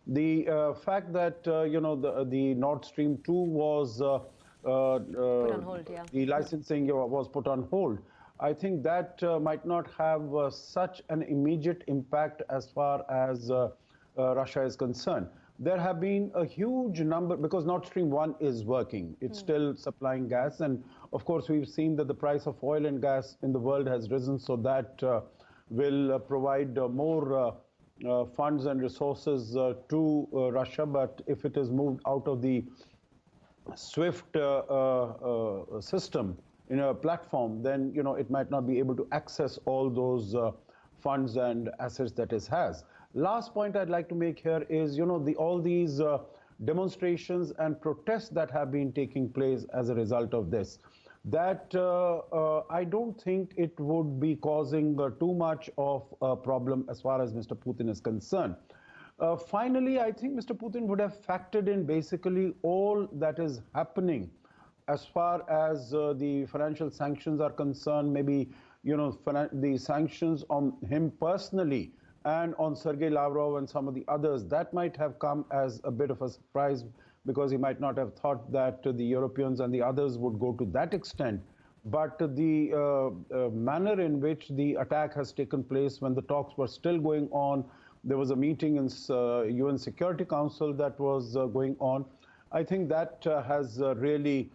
The fact that, the Nord Stream 2 was put on hold, yeah. The licensing was put on hold. I think that might not have such an immediate impact as far as Russia is concerned. there have been a huge number, because Nord Stream 1 is working. It's still supplying gas. And of course, we've seen that the price of oil and gas in the world has risen, so that will provide more funds and resources to Russia. But if it is moved out of the SWIFT system in a platform, then it might not be able to access all those funds and assets that it has. Last point I'd like to make here is, all these demonstrations and protests that have been taking place as a result of this, that I don't think it would be causing too much of a problem as far as Mr. Putin is concerned. Finally, I think Mr. Putin would have factored in basically all that is happening as far as the financial sanctions are concerned, maybe, the sanctions on him personally and on Sergei Lavrov and some of the others. That might have come as a bit of a surprise, because he might not have thought that the Europeans and the others would go to that extent. But the manner in which the attack has taken place when the talks were still going on, there was a meeting in UN Security Council that was going on. I think that has really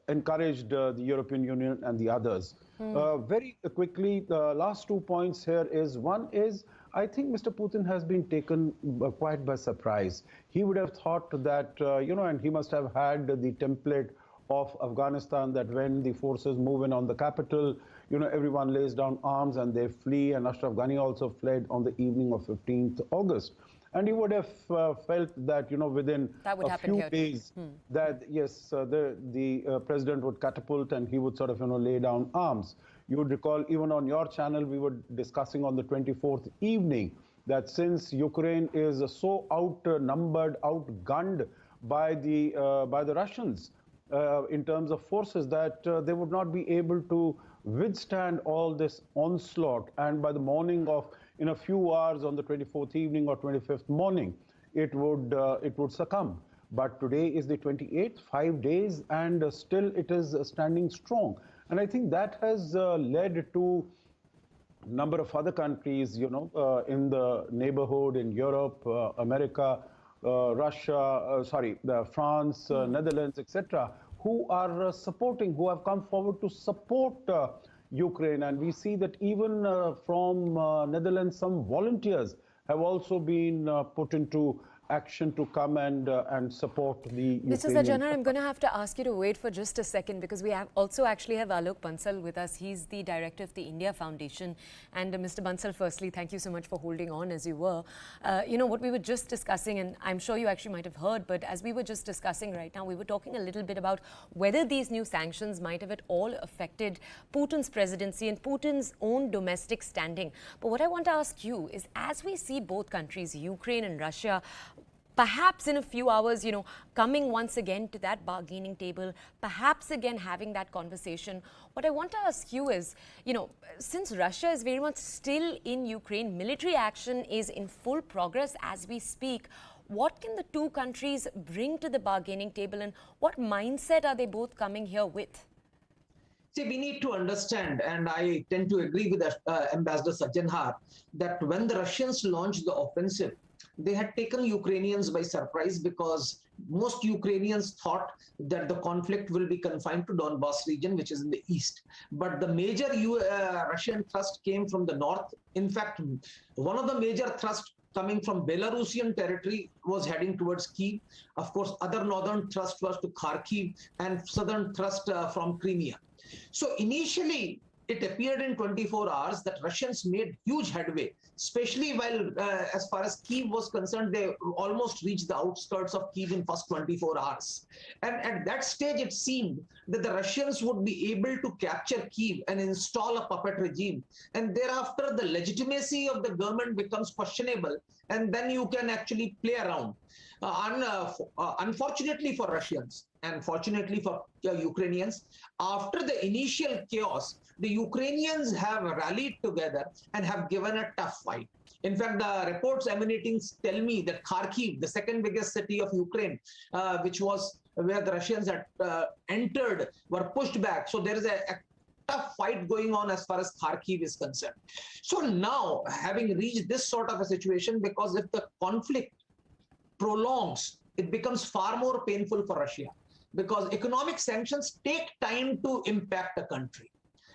encouraged the European Union and the others. Very quickly, the last 2 points here is, one is, I think Mr. Putin has been taken quite by surprise. He would have thought that, and he must have had the template of Afghanistan, that when the forces move in on the capital, everyone lays down arms and they flee, and Ashraf Ghani also fled on the evening of 15th August. And he would have felt that, within a few days, that yes, the president would catapult and he would sort of, lay down arms. You would recall, even on your channel, we were discussing on the 24th evening that since Ukraine is so outnumbered, outgunned by the Russians in terms of forces, that they would not be able to withstand all this onslaught. And by the morning of, in a few hours on the 24th evening or 25th morning, it would succumb. But today is the 28th, 5 days, and still it is standing strong. And I think that has led to a number of other countries, in the neighborhood, in Europe, America, Russia, France, Netherlands, etc., who are supporting, who have come forward to support Ukraine. And we see that even from Netherlands, some volunteers have also been put into action to come and support the Mr. Sajjanar, I'm going to have to ask you to wait for just a second, because we also actually have Alok Bansal with us. He's the director of the India Foundation. And Mr. Bansal, firstly, thank you so much for holding on as you were. What we were just discussing, and I'm sure you actually might have heard, but as we were just discussing right now, we were talking a little bit about whether these new sanctions might have at all affected Putin's presidency and Putin's own domestic standing. But what I want to ask you is, as we see both countries, Ukraine and Russia, perhaps in a few hours, coming once again to that bargaining table, perhaps again having that conversation. What I want to ask you is, since Russia is very much still in Ukraine, military action is in full progress as we speak. What can the two countries bring to the bargaining table, and what mindset are they both coming here with? See, we need to understand, and I tend to agree with Ambassador Sajjanar, that when the Russians launched the offensive, they had taken Ukrainians by surprise, because most Ukrainians thought that the conflict will be confined to Donbas region, which is in the east. But the major Russian thrust came from the north. In fact, one of the major thrusts coming from Belarusian territory was heading towards Kyiv. Of course, other northern thrust was to Kharkiv, and southern thrust from Crimea. So initially, it appeared in 24 hours that Russians made huge headway, especially while, as far as Kyiv was concerned, they almost reached the outskirts of Kyiv in first 24 hours. And at that stage, it seemed that the Russians would be able to capture Kyiv and install a puppet regime. And thereafter, the legitimacy of the government becomes questionable, and then you can actually play around. Unfortunately for Russians, and fortunately for Ukrainians, after the initial chaos, the Ukrainians have rallied together and have given a tough fight. In fact, the reports emanating tell me that Kharkiv, the second biggest city of Ukraine, which was where the Russians had entered, were pushed back. So there is tough fight going on as far as Kharkiv is concerned. So now, having reached this sort of a situation, because if the conflict prolongs, it becomes far more painful for Russia, because economic sanctions take time to impact a country.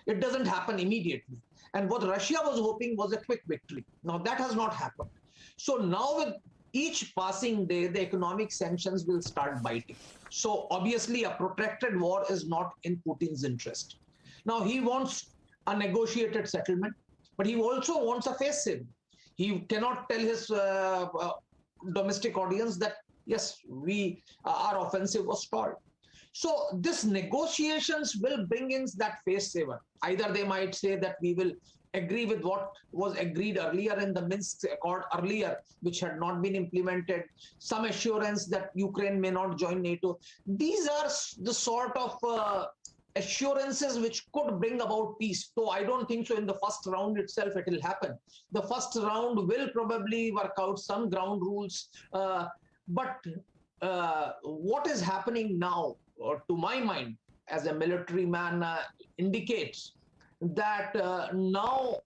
It doesn't happen immediately. And what Russia was hoping was a quick victory. Now that has not happened. So now with each passing day, the economic sanctions will start biting. So obviously a protracted war is not in Putin's interest. Now he wants a negotiated settlement, but he also wants a face saving. He cannot tell his domestic audience that, yes, our offensive was stalled. So this negotiations will bring in that face saver. Either they might say that we will agree with what was agreed earlier in the Minsk Accord earlier, which had not been implemented, some assurance that Ukraine may not join NATO. These are the sort of assurances which could bring about peace. So I don't think so in the first round itself it will happen. The first round will probably work out some ground rules. But what is happening now, or to my mind, as a military man, indicates that now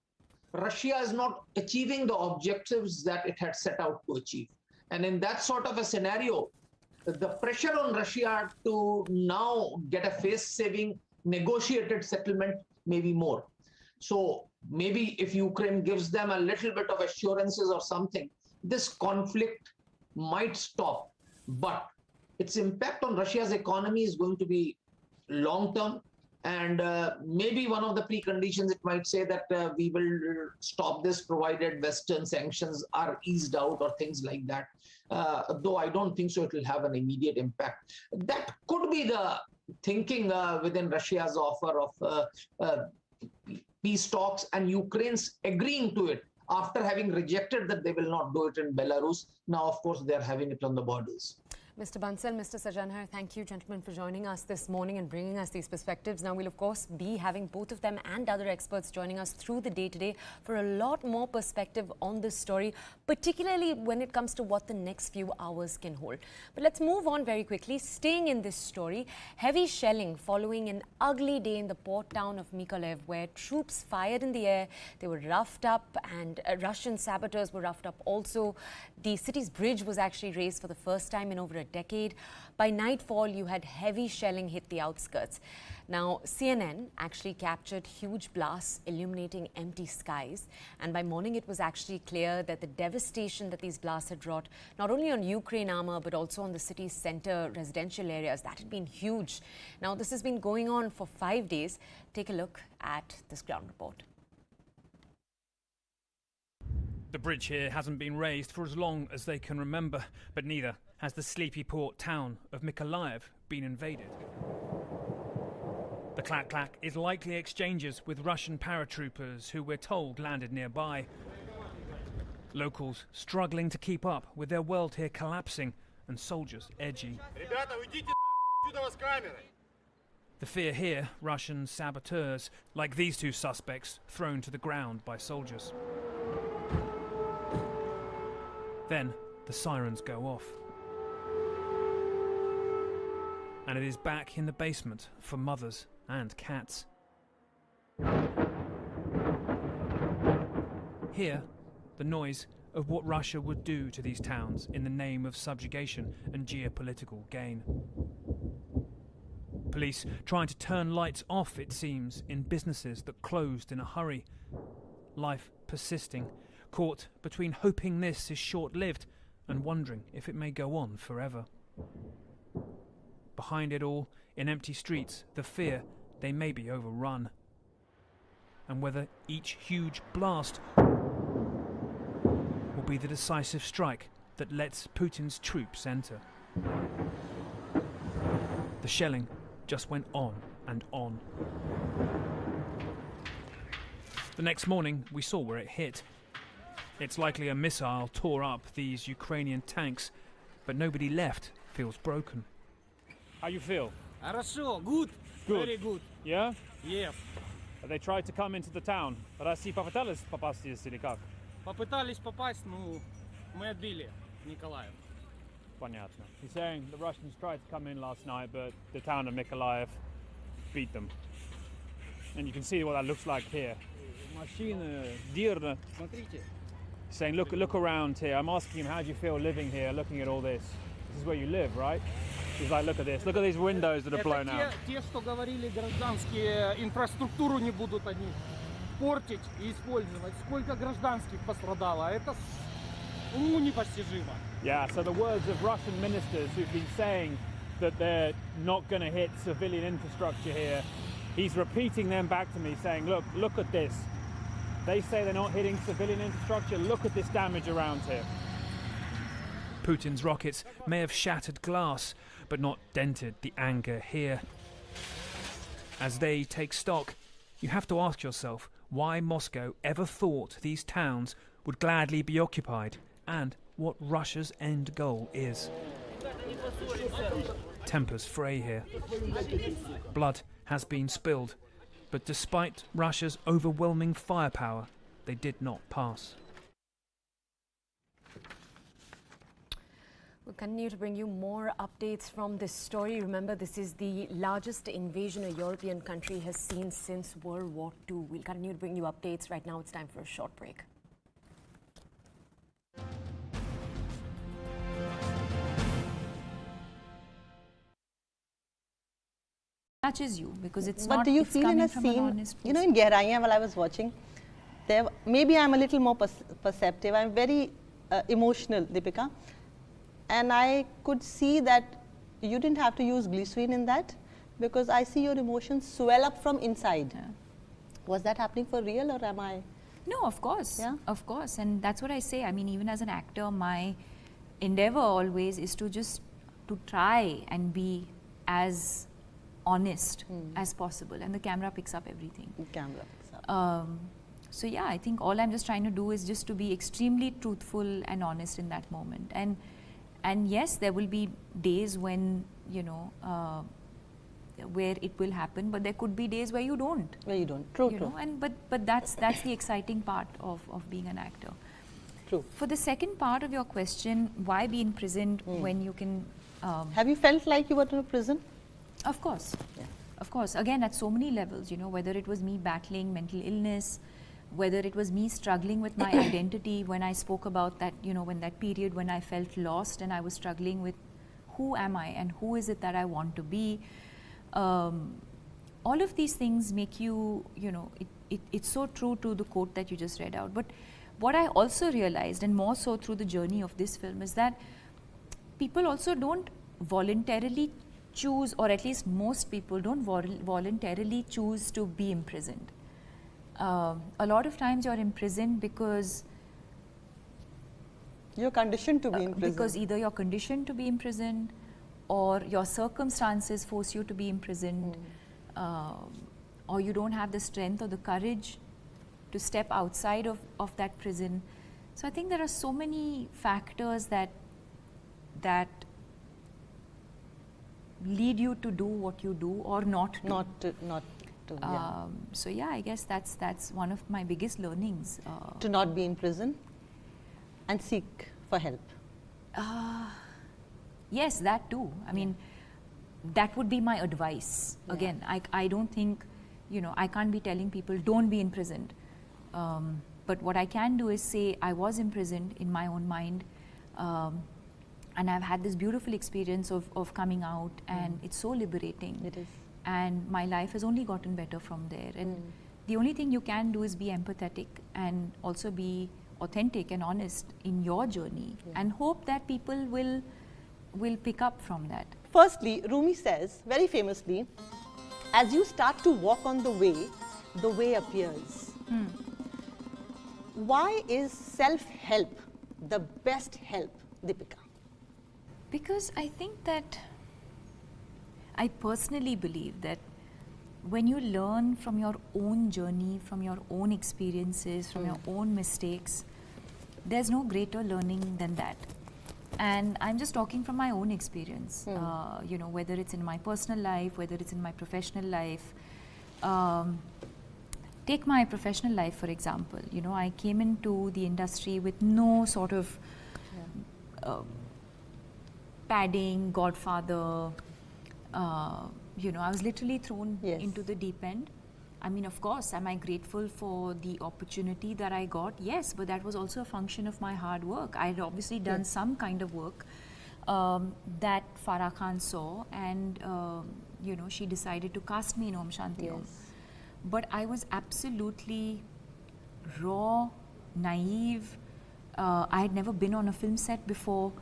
Russia is not achieving the objectives that it had set out to achieve. And in that sort of a scenario, the pressure on Russia to now get a face-saving negotiated settlement may be more. So maybe if Ukraine gives them a little bit of assurances or something, this conflict might stop. But its impact on Russia's economy is going to be long-term. And maybe one of the preconditions, it might say that we will stop this provided Western sanctions are eased out or things like that. Though I don't think so it will have an immediate impact. That could be the thinking within Russia's offer of peace talks, and Ukraine's agreeing to it after having rejected that they will not do it in Belarus. Now, of course, they're having it on the borders. Mr. Bansal, Mr. Sajanhar, thank you, gentlemen, for joining us this morning and bringing us these perspectives. Now, we'll, of course, be having both of them and other experts joining us through the day today for a lot more perspective on this story, particularly when it comes to what the next few hours can hold. But let's move on very quickly. Staying in this story, heavy shelling following an ugly day in the port town of Mykolaiv, where troops fired in the air. They were roughed up, and Russian saboteurs were roughed up also. The city's bridge was actually raised for the first time in over a decade. By nightfall, you had heavy shelling hit the outskirts. Now, CNN actually captured huge blasts illuminating empty skies. And by morning, it was actually clear that the devastation that these blasts had wrought, not only on Ukraine armor, but also on the city's center residential areas, that had been huge. Now, this has been going on for 5 days. Take a look at this ground report. The bridge here hasn't been raised for as long as they can remember, but neither has the sleepy port town of Mykolaiv been invaded. The clack-clack is likely exchanges with Russian paratroopers who we're told landed nearby. Locals struggling to keep up with their world here collapsing and soldiers edgy. The fear here, Russian saboteurs, like these two suspects, thrown to the ground by soldiers. Then the sirens go off. And it is back in the basement for mothers and cats. Here, the noise of what Russia would do to these towns in the name of subjugation and geopolitical gain. Police trying to turn lights off, it seems, in businesses that closed in a hurry. Life persisting, caught between hoping this is short-lived and wondering if it may go on forever. Behind it all, in empty streets, the fear they may be overrun. And whether each huge blast will be the decisive strike that lets Putin's troops enter. The shelling just went on and on. The next morning, we saw where it hit. It's likely a missile tore up these Ukrainian tanks, but nobody left feels broken. How you feel? Хорошо, good. Very good. Yeah? Yes. They tried to come into the town. России попытались попасть здесь или как? Попытались попасть, но мы отбили Mykolaiv. Понятно. He's saying the Russians tried to come in last night, but the town of Mykolaiv beat them. And you can see what that looks like here. Saying, look around here. I'm asking him, how do you feel living here, looking at all this? This is where you live, right? He's like, look at this. Look at these windows that are blown out. Те, что говорили гражданские, инфраструктуру не будут они портить и использовать. Сколько гражданских пострадало? Это уму непостижимо. Yeah, so the words of Russian ministers who've been saying that they're not going to hit civilian infrastructure here, he's repeating them back to me, saying, look at this. They say they're not hitting civilian infrastructure. Look at this damage around here. Putin's rockets may have shattered glass, but not dented the anger here. As they take stock, you have to ask yourself why Moscow ever thought these towns would gladly be occupied, and what Russia's end goal is. Tempers fray here. Blood has been spilled, but despite Russia's overwhelming firepower, they did not pass. We'll continue to bring you more updates from this story. Remember, this is the largest invasion a European country has seen since World War II. We'll continue to bring you updates. Right now, it's time for a short break. Touches you because it's but not. Do you it's feel in a coming from an scene, honest you know, in Gehraiyan, while I was watching, there maybe I'm a little more perceptive. I'm very emotional, Deepika, and I could see that you didn't have to use glycerin in that because I see your emotions swell up from inside. Yeah. Was that happening for real, or am I? No, of course. Yeah? Of course. And that's what I say. I mean, even as an actor, my endeavor always is to just to try and be as honest as possible, and the camera picks up everything. The camera picks up. So yeah, I think all I'm just trying to do is just to be extremely truthful and honest in that moment. And yes, there will be days when, you know, where it will happen, but there could be days where you don't. Where you don't. True, you true. know, and but that's the exciting part of being an actor. True. For the second part of your question, why be imprisoned when you can? Have you felt like you were in a prison? Of course. Yeah. Of course. Again, at so many levels, you know, whether it was me battling mental illness, whether it was me struggling with my identity when I spoke about that, you know, when that period when I felt lost and I was struggling with who am I and who is it that I want to be. All of these things make you, you know, it's so true to the quote that you just read out. But what I also realized, and more so through the journey of this film, is that people also don't voluntarily choose, or at least most people don't voluntarily choose to be imprisoned. A lot of times you're imprisoned because you're conditioned to be imprisoned. Because either you're conditioned to be imprisoned, or your circumstances force you to be imprisoned, or you don't have the strength or the courage to step outside of that prison. So I think there are so many factors that lead you to do what you do or not do. Not to, yeah. So yeah, I guess that's one of my biggest learnings. To not be in prison and seek for help. Yes, that too. I mean, that would be my advice. Yeah. Again, I don't think, you know, I can't be telling people don't be imprisoned. But what I can do is say I was imprisoned in my own mind, and I've had this beautiful experience of coming out, and it's so liberating. It is. And my life has only gotten better from there. And the only thing you can do is be empathetic and also be authentic and honest in your journey, and hope that people will pick up from that. Firstly, Rumi says very famously, as you start to walk on the way appears. Why is self-help the best help, Deepika? Because I think that, I personally believe that when you learn from your own journey, from your own experiences, from your own mistakes, there's no greater learning than that. And I'm just talking from my own experience, you know, whether it's in my personal life, whether it's in my professional life. Take my professional life, for example. You know, I came into the industry with no sort of padding, godfather. You know, I was literally thrown into the deep end. I mean, of course, am I grateful for the opportunity that I got? Yes, but that was also a function of my hard work. I had obviously done some kind of work that Farah Khan saw, and you know, she decided to cast me in Om Shanti Om. But I was absolutely raw, naive. I had never been on a film set before.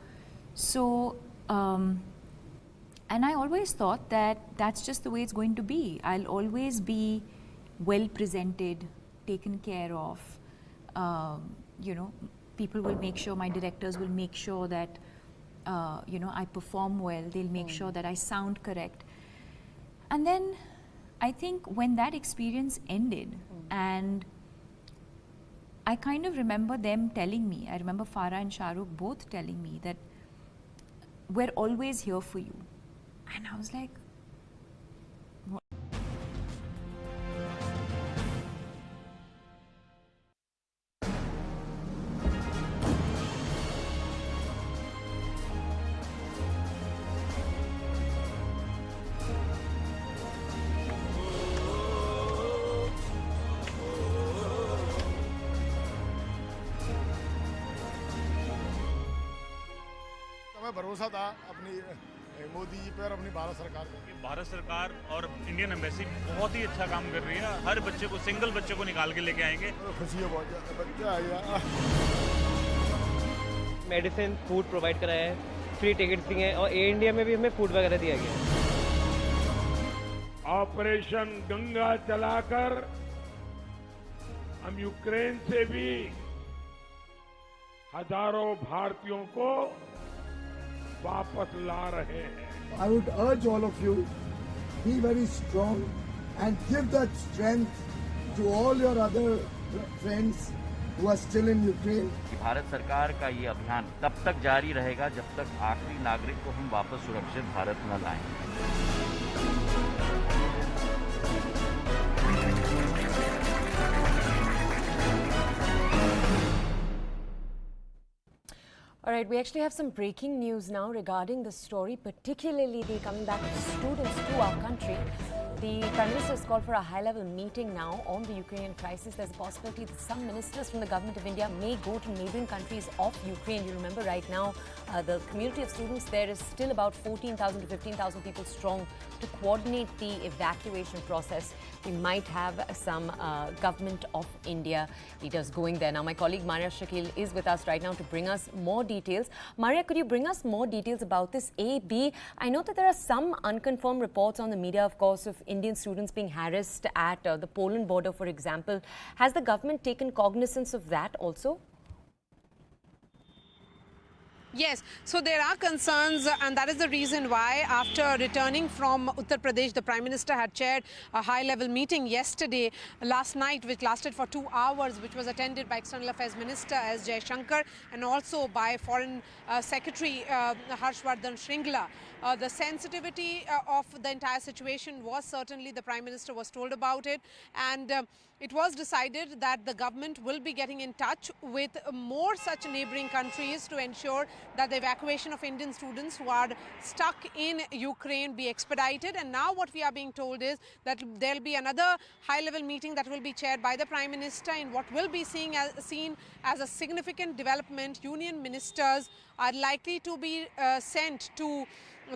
So, and I always thought that that's just the way it's going to be. I'll always be well presented, taken care of. You know, people will make sure, my directors will make sure that, you know, I perform well. They'll make sure that I sound correct. And then I think when that experience ended, and I kind of remember them telling me, I remember Farah and Shah Rukh both telling me that we're always here for you. And I was like, what? हमें भरोसा था अपनी मोदी जी पर, अपनी भारत सरकार पर। भारत सरकार और इंडियन एम्बेसी बहुत ही अच्छा काम कर रही है। हर बच्चे को, सिंगल बच्चे को निकाल के लेके आएंगे। खुशी है बहुत ज़्यादा, बच्चा आया। मेडिसिन, फूड प्रोवाइड कराया है, फ्री टिकट्स दिए हैं, और एयर इंडिया में भी हमें फूड वगैरह दिया गया है। ऑपरेशन गंगा चलाकर हम यूक्रेन से भी हजारों भारतीयों को वापस ला रहे हैं। I would urge all of you, be very strong and give that strength to all your other friends who are still in Ukraine. Bharat सरकार का ये अभियान तब तक जारी रहेगा जब तक आखिरी नागरिक को हम वापस सुरक्षित भारत न लाएं। All right, we actually have some breaking news now regarding the story, particularly the coming back of students to our country. The Prime Minister has called for a high-level meeting now on the Ukrainian crisis. There's a possibility that some ministers from the government of India may go to neighbouring countries of Ukraine. You remember right now, the community of students there is still about 14,000 to 15,000 people strong to coordinate the evacuation process. We might have some government of India leaders going there. Now, my colleague Maria Shakil is with us right now to bring us more details. Maria, could you bring us more details about this? A, B, I know that there are some unconfirmed reports on the media, of course, of Indian students being harassed at the Poland border, for example. Has the government taken cognizance of that also? Yes, so there are concerns, and that is the reason why, after returning from Uttar Pradesh, the Prime Minister had chaired a high-level meeting last night, which lasted for 2 hours, which was attended by External Affairs Minister S. Jaishankar and also by Foreign Secretary Harshvardhan Shringla. The sensitivity of the entire situation was certainly, the Prime Minister was told about it, and it was decided that the government will be getting in touch with more such neighbouring countries to ensure that the evacuation of Indian students who are stuck in Ukraine be expedited. And now what we are being told is that there will be another high-level meeting that will be chaired by the Prime Minister in what will be seen as a significant development. Union ministers are likely to be sent to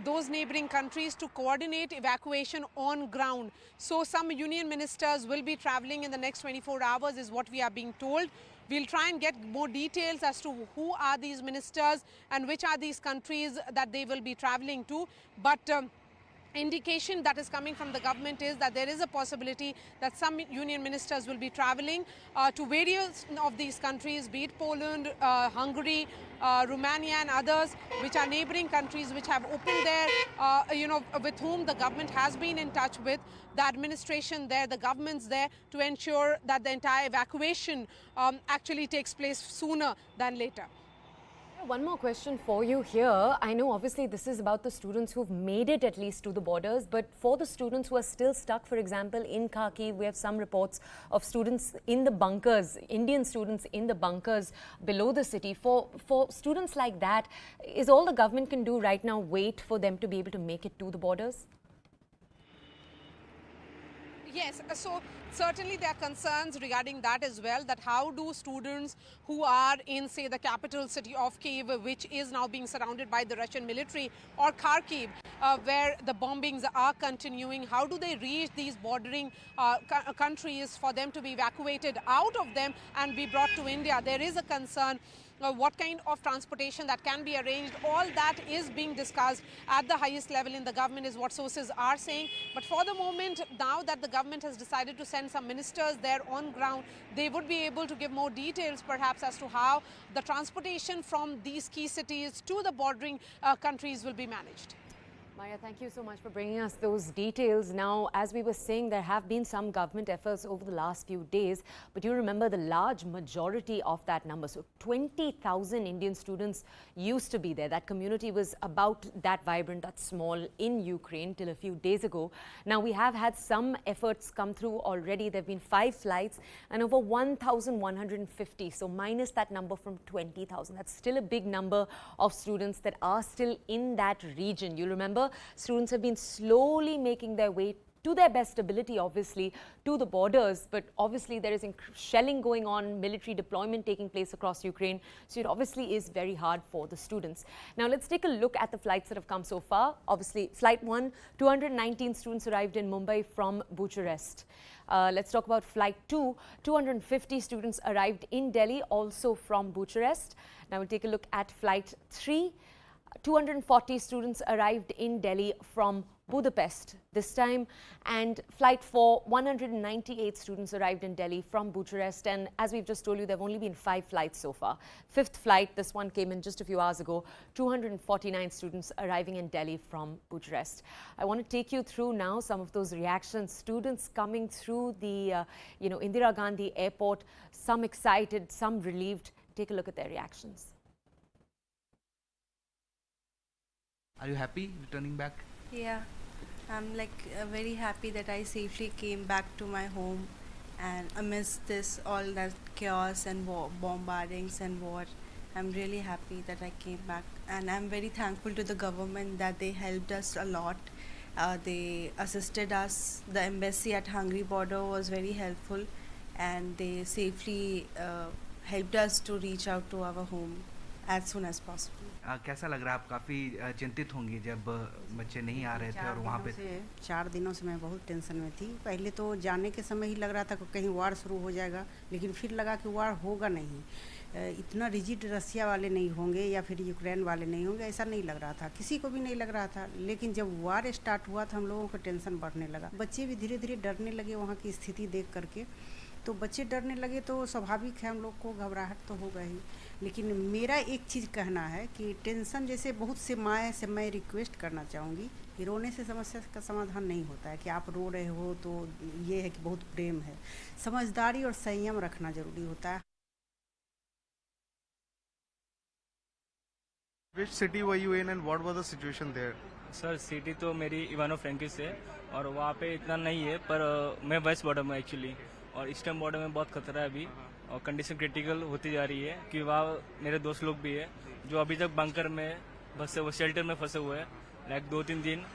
those neighbouring countries to coordinate evacuation on ground. So some union ministers will be travelling in the next 24 hours is what we are being told. We'll try and get more details as to who are these ministers and which are these countries that they will be travelling to. But indication that is coming from the government is that there is a possibility that some union ministers will be travelling to various of these countries, be it Poland, Hungary, Romania and others, which are neighbouring countries which have opened their, with whom the government has been in touch with, the administration there, the governments there, to ensure that the entire evacuation actually takes place sooner than later. One more question for you here. I know obviously this is about the students who've made it at least to the borders, but for the students who are still stuck, for example, in Kyiv, we have some reports of students in the bunkers, Indian students in the bunkers below the city. For students like that, is all the government can do right now wait for them to be able to make it to the borders? Yes, so certainly there are concerns regarding that as well, that how do students who are in, say, the capital city of Kyiv, which is now being surrounded by the Russian military, or Kharkiv, where the bombings are continuing, how do they reach these bordering countries for them to be evacuated out of them and be brought to India? There is a concern. What kind of transportation that can be arranged, all that is being discussed at the highest level in the government, is what sources are saying. But for the moment, now that the government has decided to send some ministers there on ground, they would be able to give more details perhaps as to how the transportation from these key cities to the bordering countries will be managed. Maya, thank you so much for bringing us those details. Now, as we were saying, there have been some government efforts over the last few days, but you remember the large majority of that number. So 20,000 Indian students used to be there. That community was about that vibrant, that small in Ukraine till a few days ago. Now, we have had some efforts come through already. There have been 5 flights and over 1,150. So minus that number from 20,000. That's still a big number of students that are still in that region. You remember, students have been slowly making their way to their best ability, obviously, to the borders. But obviously, there is shelling going on, military deployment taking place across Ukraine. So it obviously is very hard for the students. Now, let's take a look at the flights that have come so far. Obviously, Flight 1, 219 students arrived in Mumbai from Bucharest. Let's talk about Flight 2, 250 students arrived in Delhi, also from Bucharest. Now, we'll take a look at Flight 3. 240 students arrived in Delhi from Budapest this time, and Flight 4, 198 students arrived in Delhi from Bucharest. And as we've just told you, there have only been 5 flights so far. 5th flight, this one came in just a few hours ago, 249 students arriving in Delhi from Bucharest. I want to take you through now some of those reactions. Students coming through the, Indira Gandhi airport, some excited, some relieved. Take a look at their reactions. Are you happy returning back? Yeah, I'm very happy that I safely came back to my home, and amidst this all that chaos and bombardings and war, I'm really happy that I came back, and I'm very thankful to the government that they helped us a lot. They assisted us. The embassy at Hungary border was very helpful, and they safely helped us to reach out to our home as soon as possible. कैसा लग रहा है? आप काफ़ी चिंतित होंगी जब बच्चे नहीं आ रहे थे और वहाँ पे 4 दिनों से मैं बहुत टेंशन में थी। पहले तो जाने के समय ही लग रहा था कि कहीं वार शुरू हो जाएगा, लेकिन फिर लगा कि वार होगा नहीं। इतना रिजिड रसिया वाले नहीं होंगे या फिर यूक्रेन वाले नहीं होंगे, ऐसा नहीं लग रहा था, किसी को भी नहीं लग रहा था। लेकिन जब वार स्टार्ट हुआ तो हम लोगों को टेंशन बढ़ने लगा। बच्चे भी धीरे धीरे डरने लगे वहाँ की स्थिति देख करके। तो बच्चे डरने लगे तो स्वाभाविक है, हम लोग को घबराहट तो होगा ही। लेकिन मेरा एक चीज़ कहना है कि टेंशन जैसे बहुत से माँ से मैं रिक्वेस्ट करना चाहूँगी कि रोने से समस्या का समाधान नहीं होता है कि आप रो रहे हो तो ये है कि बहुत प्रेम है। समझदारी और संयम रखना जरूरी होता है। Which city were you in and what was the situation there? Sir city तो मेरी इवानो फ्रैंकिस है और वहाँ पे इतना नहीं है, पर मैं वेस्ट बॉर्डर में एक्चुअली, और ईस्टर्न बॉर्डर में बहुत खतरा है अभी और कंडीशन क्रिटिकल होती जा रही है कि वहाँ मेरे दोस्त लोग भी है जो अभी तक बंकर में फंसे हुए, शेल्टर में फंसे हुए हैं 2-3 दिन।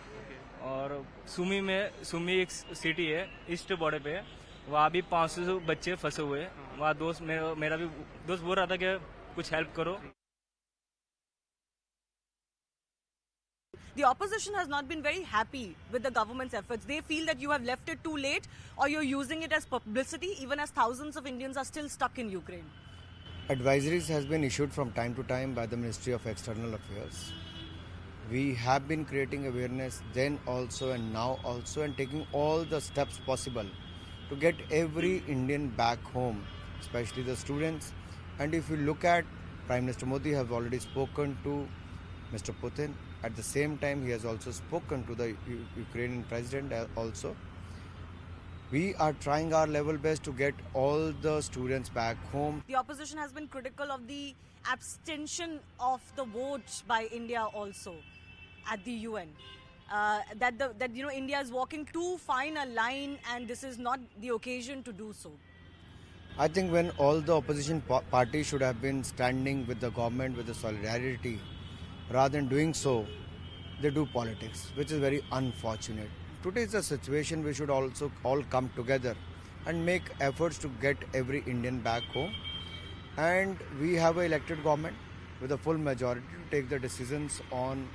और सुमी एक सिटी है ईस्ट बॉर्डर पे, वहाँ भी 500 बच्चे फंसे हुए हैं। वहाँ दोस्त मेरा भी दोस्त बोल रहा था कि कुछ हेल्प करो। The opposition has not been very happy with the government's efforts. They feel that you have left it too late or you're using it as publicity, even as thousands of Indians are still stuck in Ukraine. Advisories has been issued from time to time by the Ministry of External Affairs. We have been creating awareness then also and now also, and taking all the steps possible to get every Indian back home, especially the students. And if you look at Prime Minister Modi have already spoken to Mr. Putin. At the same time, he has also spoken to the Ukrainian president also. We are trying our level best to get all the students back home. The opposition has been critical of the abstention of the vote by India also at the UN. That India is walking too fine a line, and this is not the occasion to do so. I think when all the opposition parties should have been standing with the government with the solidarity, rather than doing so, they do politics, which is very unfortunate. today is a situation we should also all come together and make efforts to get every Indian back home. And we have an elected government with a full majority to take the decisions on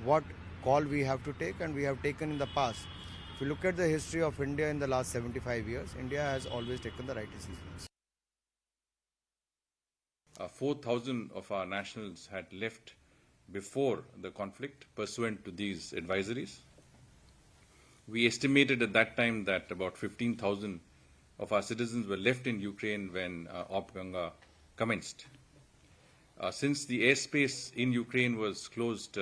what call we have to take, and we have taken in the past. If you look at the history of India in the last 75 years, India has always taken the right decisions. 4,000 of our nationals had left before the conflict pursuant to these advisories. We estimated at that time that about 15,000 of our citizens were left in Ukraine when Op Ganga commenced. Since the airspace in Ukraine was closed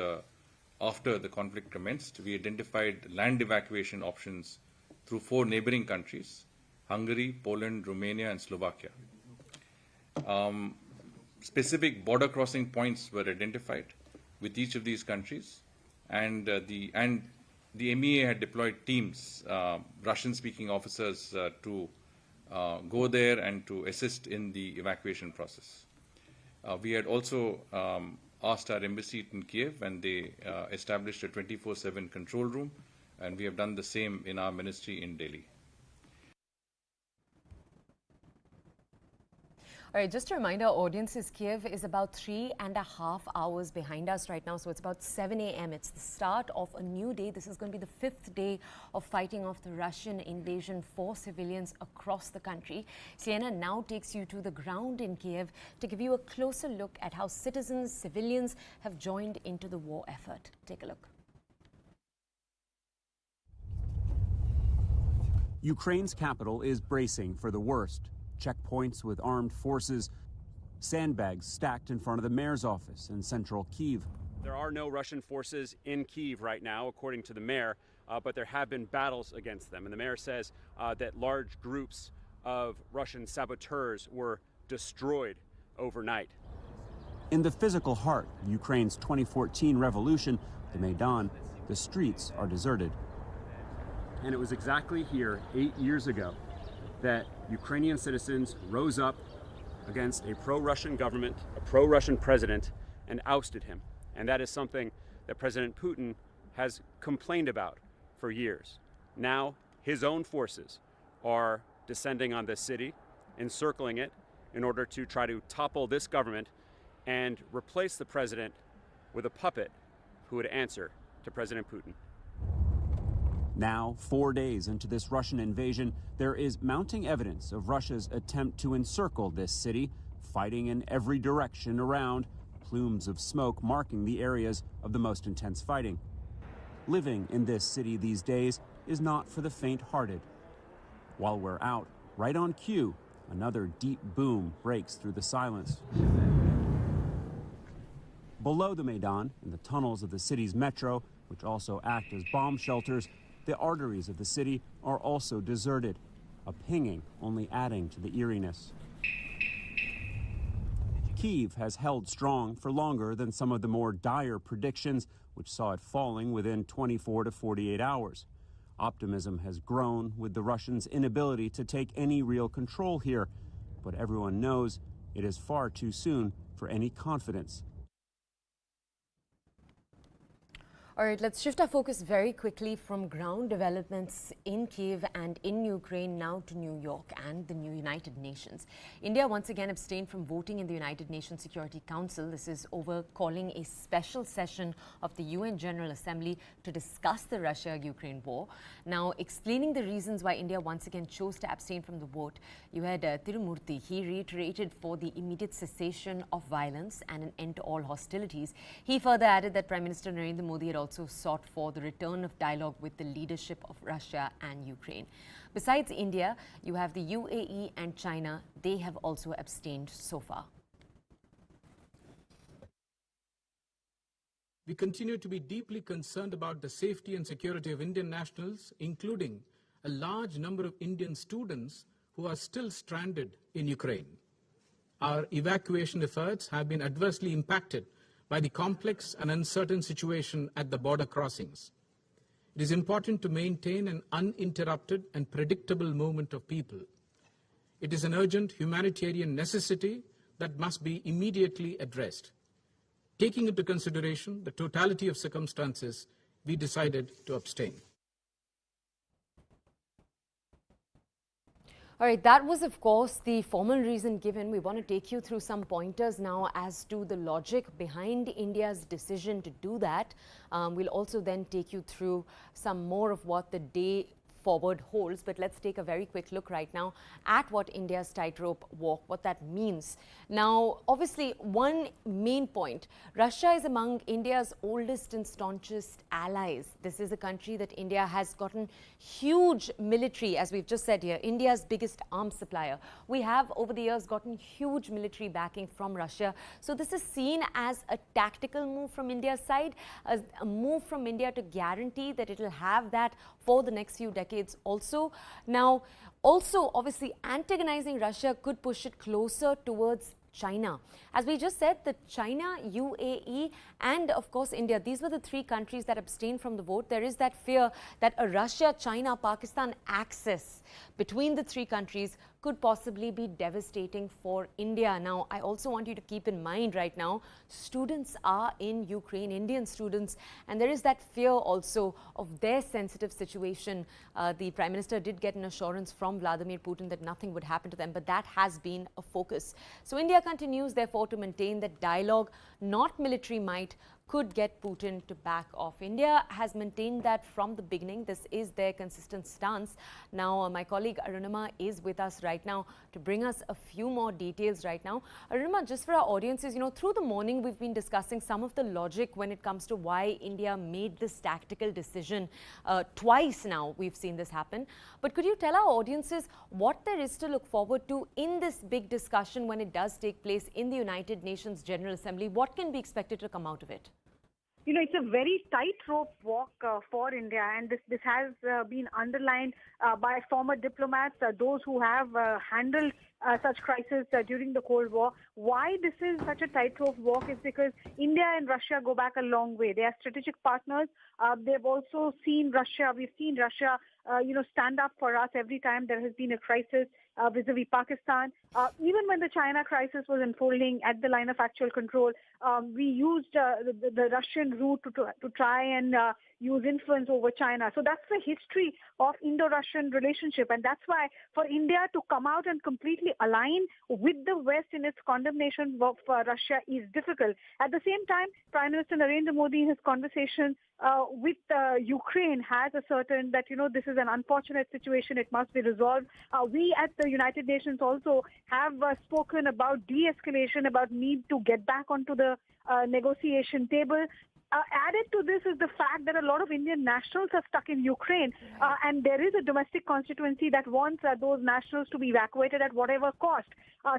after the conflict commenced, we identified land evacuation options through 4 neighboring countries: Hungary, Poland, Romania, and Slovakia. Specific border crossing points were identified with each of these countries, and the MEA had deployed teams, Russian-speaking officers, to go there and to assist in the evacuation process. We had also asked our embassy in Kiev, and they established a 24/7 control room, and we have done the same in our ministry in Delhi. All right, just to remind our audiences, Kiev is about 3.5 hours behind us right now, so it's about 7 a.m. It's the start of a new day. This is going to be the 5th day of fighting off the Russian invasion for civilians across the country. Sienna now takes you to the ground in Kiev to give you a closer look at how citizens, civilians have joined into the war effort. Take a look. Ukraine's capital is bracing for the worst. Checkpoints with armed forces, sandbags stacked in front of the mayor's office in central Kyiv. There are no Russian forces in Kyiv right now, according to the mayor, but there have been battles against them. And the mayor says that large groups of Russian saboteurs were destroyed overnight. In the physical heart of Ukraine's 2014 revolution, the Maidan, the streets are deserted. And it was exactly here 8 years ago that Ukrainian citizens rose up against a pro-Russian government, a pro-Russian president, and ousted him. And that is something that President Putin has complained about for years. Now, his own forces are descending on this city, encircling it, in order to try to topple this government and replace the president with a puppet who would answer to President Putin. Now, 4 days into this Russian invasion, there is mounting evidence of Russia's attempt to encircle this city, fighting in every direction around, plumes of smoke marking the areas of the most intense fighting. Living in this city these days is not for the faint-hearted. While we're out, right on cue, another deep boom breaks through the silence. Below the Maidan, in the tunnels of the city's metro, which also act as bomb shelters, the arteries of the city are also deserted, a pinging only adding to the eeriness. Kyiv has held strong for longer than some of the more dire predictions, which saw it falling within 24 to 48 hours. Optimism has grown with the Russians' inability to take any real control here, but everyone knows it is far too soon for any confidence. All right, let's shift our focus very quickly from ground developments in Kyiv and in Ukraine now to New York and the new United Nations. India once again abstained from voting in the United Nations Security Council. This is over calling a special session of the UN General Assembly to discuss the Russia-Ukraine war. Now, explaining the reasons why India once again chose to abstain from the vote, you had Tirumurti. He reiterated for the immediate cessation of violence and an end to all hostilities. He further added that Prime Minister Narendra Modi had also sought for the return of dialogue with the leadership of Russia and Ukraine. Besides India, you have the UAE and China. They have also abstained so far. We continue to be deeply concerned about the safety and security of Indian nationals, including a large number of Indian students who are still stranded in Ukraine. Our evacuation efforts have been adversely impacted by the complex and uncertain situation at the border crossings. It is important to maintain an uninterrupted and predictable movement of people. It is an urgent humanitarian necessity that must be immediately addressed. Taking into consideration the totality of circumstances, we decided to abstain. All right, that was, of course, the formal reason given. We want to take you through some pointers now as to the logic behind India's decision to do that. We'll also then take you through some more of what the day forward holds, but let's take a very quick look right now at what India's tightrope walk, what that means. Now, obviously, one main point, Russia is among India's oldest and staunchest allies. This is a country that India has gotten huge military, as we've just said here, India's biggest arms supplier. We have over the years gotten huge military backing from Russia. So this is seen as a tactical move from India's side, a move from India to guarantee that it will have that for the next few decades also. Now, also obviously antagonizing Russia could push it closer towards China. As we just said, the China, UAE and of course India, these were the three countries that abstained from the vote. There is that fear that a Russia, China, Pakistan axis between the three countries could possibly be devastating for India. Now, I also want you to keep in mind right now, students are in Ukraine, Indian students, and there is that fear also of their sensitive situation. The Prime Minister did get an assurance from Vladimir Putin that nothing would happen to them, but that has been a focus. So India continues, therefore, to maintain that dialogue, not military might, could get Putin to back off. India has maintained that from the beginning. This is their consistent stance. Now, my colleague Arunima is with us right now to bring us a few more details right now. Arunima, just for our audiences, through the morning we've been discussing some of the logic when it comes to why India made this tactical decision. Twice now we've seen this happen. But could you tell our audiences what there is to look forward to in this big discussion when it does take place in the United Nations General Assembly? What can be expected to come out of it? It's a very tightrope walk for India, and this has been underlined by former diplomats, those who have handled such crises during the Cold War. Why this is such a tightrope walk is because India and Russia go back a long way. They are strategic partners. They've also seen Russia, we've seen Russia, stand up for us every time there has been a crisis vis-a-vis Pakistan. Even when the China crisis was unfolding at the line of actual control, we used the Russian route to try and use influence over China. So that's the history of Indo-Russian relationship. And that's why for India to come out and completely align with the West in its condemnation of Russia is difficult. At the same time, Prime Minister Narendra Modi, in his conversation with Ukraine, has ascertained that, this is an unfortunate situation. It must be resolved. We at the United Nations also have spoken about de-escalation, about need to get back onto the negotiation table. Added to this is the fact that a lot of Indian nationals are stuck in Ukraine, and there is a domestic constituency that wants those nationals to be evacuated at whatever cost.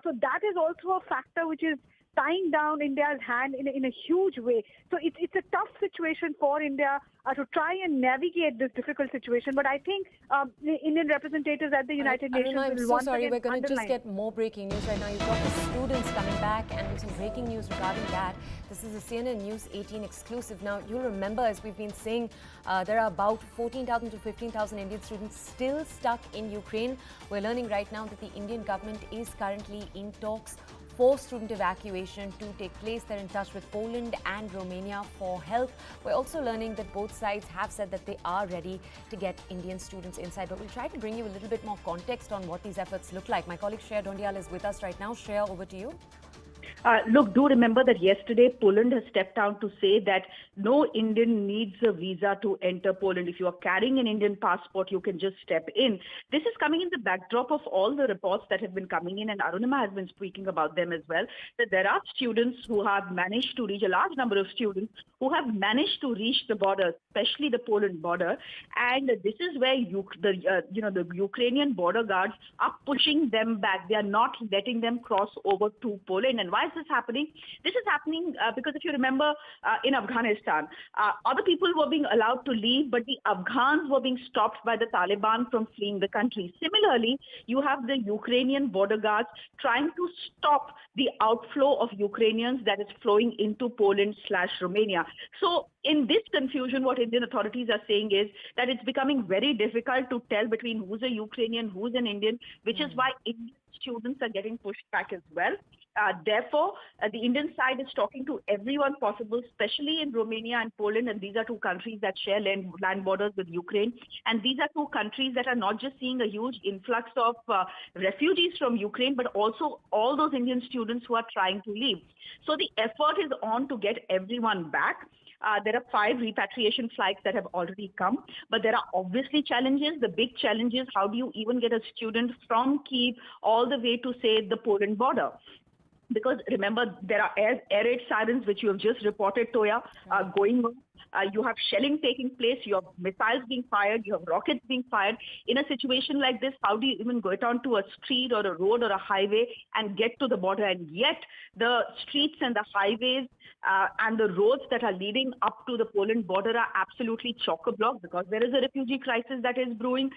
So that is also a factor which is tying down India's hand in a huge way. So it's a tough situation for India to try and navigate this difficult situation. But I think the Indian representatives at the United Nations I'm will so once sorry, again we're going to just underline. get more breaking news right now. You've got the students coming back and some breaking news regarding that. This is a CNN News 18 exclusive. Now, you'll remember, as we've been saying, there are about 14,000 to 15,000 Indian students still stuck in Ukraine. We're learning right now that the Indian government is currently in talks for student evacuation to take place. They're in touch with Poland and Romania for help. We're also learning that both sides have said that they are ready to get Indian students inside. But we'll try to bring you a little bit more context on what these efforts look like. My colleague Shreya Dondial is with us right now. Shreya, over to you. Look, do remember that yesterday Poland has stepped down to say that no Indian needs a visa to enter Poland. If you are carrying an Indian passport, you can just step in. This is coming in the backdrop of all the reports that have been coming in, and Arunima has been speaking about them as well, that there are students who have managed to reach, a large number of students who have managed to reach the border, especially the Poland border. And this is where the Ukrainian border guards are pushing them back. They are not letting them cross over to Poland. And why is this happening? This is happening because if you remember in Afghanistan, other people were being allowed to leave, but the Afghans were being stopped by the Taliban from fleeing the country. Similarly, you have the Ukrainian border guards trying to stop the outflow of Ukrainians that is flowing into Poland/Romania. So in this confusion, what Indian authorities are saying is that it's becoming very difficult to tell between who's a Ukrainian, who's an Indian, which is why Indian students are getting pushed back as well. Therefore, the Indian side is talking to everyone possible, especially in Romania and Poland, and these are two countries that share land borders with Ukraine. And these are two countries that are not just seeing a huge influx of refugees from Ukraine, but also all those Indian students who are trying to leave. So the effort is on to get everyone back. There are 5 repatriation flights that have already come, but there are obviously challenges. The big challenge is how do you even get a student from Kyiv all the way to, say, the Poland border? Because remember, there are air raid sirens, which you have just reported, Toya, going on. You have shelling taking place, you have missiles being fired, you have rockets being fired. In a situation like this, how do you even get onto a street or a road or a highway and get to the border? And yet the streets and the highways and the roads that are leading up to the Poland border are absolutely chock-a-block because there is a refugee crisis that is brewing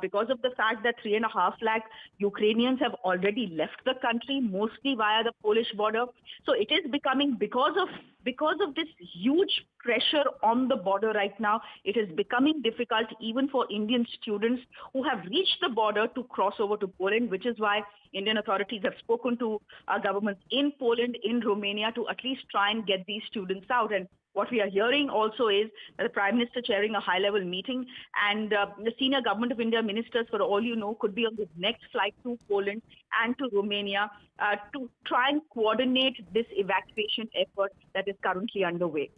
because of the fact that 3.5 lakh Ukrainians have already left the country, mostly via the Polish border. So it is becoming, because of this huge pressure on the border right now, it is becoming difficult even for Indian students who have reached the border to cross over to Poland, which is why Indian authorities have spoken to governments in Poland, in Romania, to at least try and get these students out. And what we are hearing also is that the Prime Minister chairing a high-level meeting, and the senior Government of India ministers, for all you know, could be on the next flight to Poland and to Romania to try and coordinate this evacuation effort that is currently underway.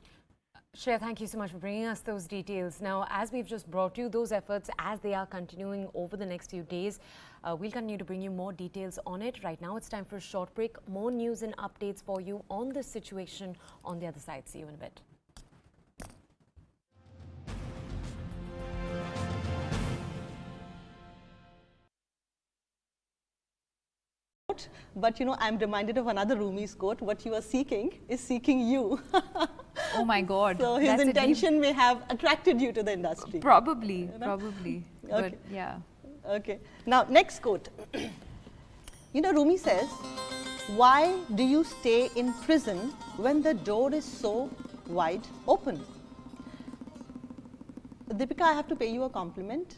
Shreya, thank you so much for bringing us those details. Now, as we've just brought you those efforts, as they are continuing over the next few days, we'll continue to bring you more details on it. Right now, it's time for a short break. More news and updates for you on this situation on the other side. See you in a bit. But I'm reminded of another Rumi's quote: what you are seeking is seeking you. Oh my God. So his intention may have attracted you to the industry. Probably, probably. Okay. But yeah. Okay. Now, next quote. Rumi says, "Why do you stay in prison when the door is so wide open?" Deepika, I have to pay you a compliment.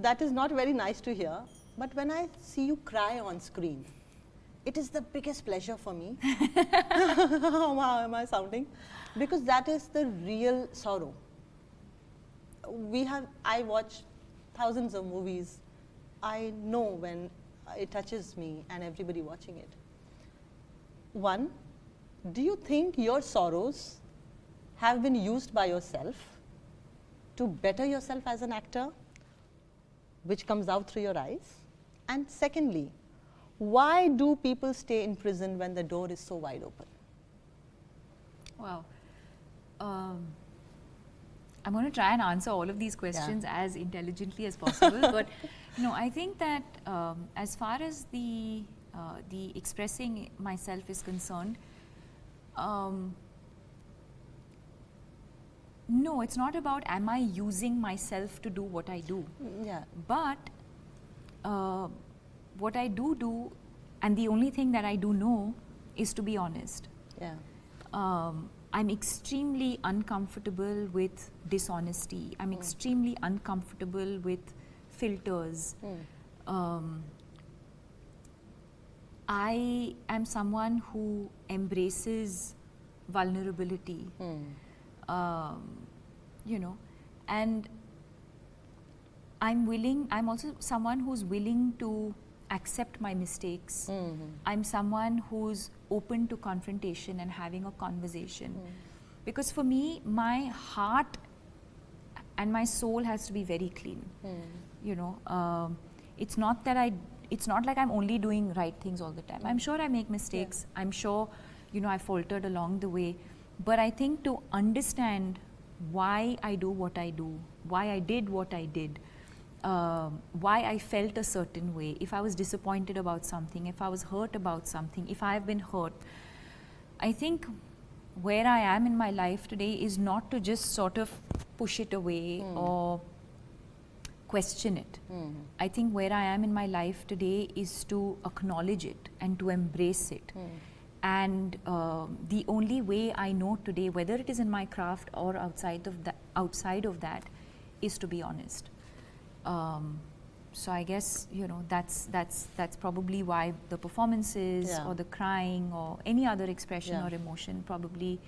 That is not very nice to hear, but when I see you cry on screen, it is the biggest pleasure for me. How am I sounding? Because that is the real sorrow. I watch thousands of movies. I know when it touches me and everybody watching it. One, do you think your sorrows have been used by yourself to better yourself as an actor, which comes out through your eyes? And secondly, why do people stay in prison when the door is so wide open? Wow. I'm going to try and answer all of these questions as intelligently as possible. But I think that as far as the expressing myself is concerned, no, it's not about am I using myself to do what I do. Yeah. But what I do, and the only thing that I do know, is to be honest. Yeah. I'm extremely uncomfortable with dishonesty. I'm extremely uncomfortable with filters. I am someone who embraces vulnerability, and I'm also someone who's willing to accept my mistakes. I'm someone who's open to confrontation and having a conversation. Because for me, my heart and my soul has to be very clean. It's not like I'm only doing right things all the time. I'm sure I make mistakes. Yeah. I'm sure, I faltered along the way. But I think to understand why I do what I do, why I did what I did, why I felt a certain way, if I was disappointed about something, if I was hurt about something, if I've been hurt. I think where I am in my life today is not to just sort of push it away or question it. I think where I am in my life today is to acknowledge it and to embrace it. And the only way I know today, whether it is in my craft or outside of that, is to be honest. So I guess, that's probably why the performances or the crying or any other expression or emotion probably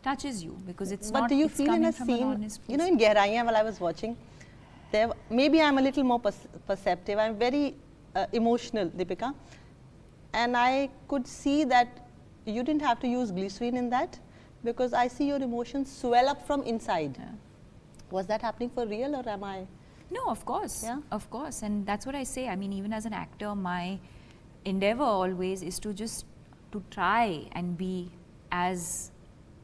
touches you, because it's but not. do you it's feel in a coming from an scene, honest place. in Gehraiyan, while I was watching, there, maybe I'm a little more perceptive. I'm very emotional, Deepika, and I could see that you didn't have to use glycerin in that, because I see your emotions swell up from inside. Was that happening for real, or am I? No, of course. Of course. And that's what I say. I mean, even as an actor, my endeavor always is to just to try and be as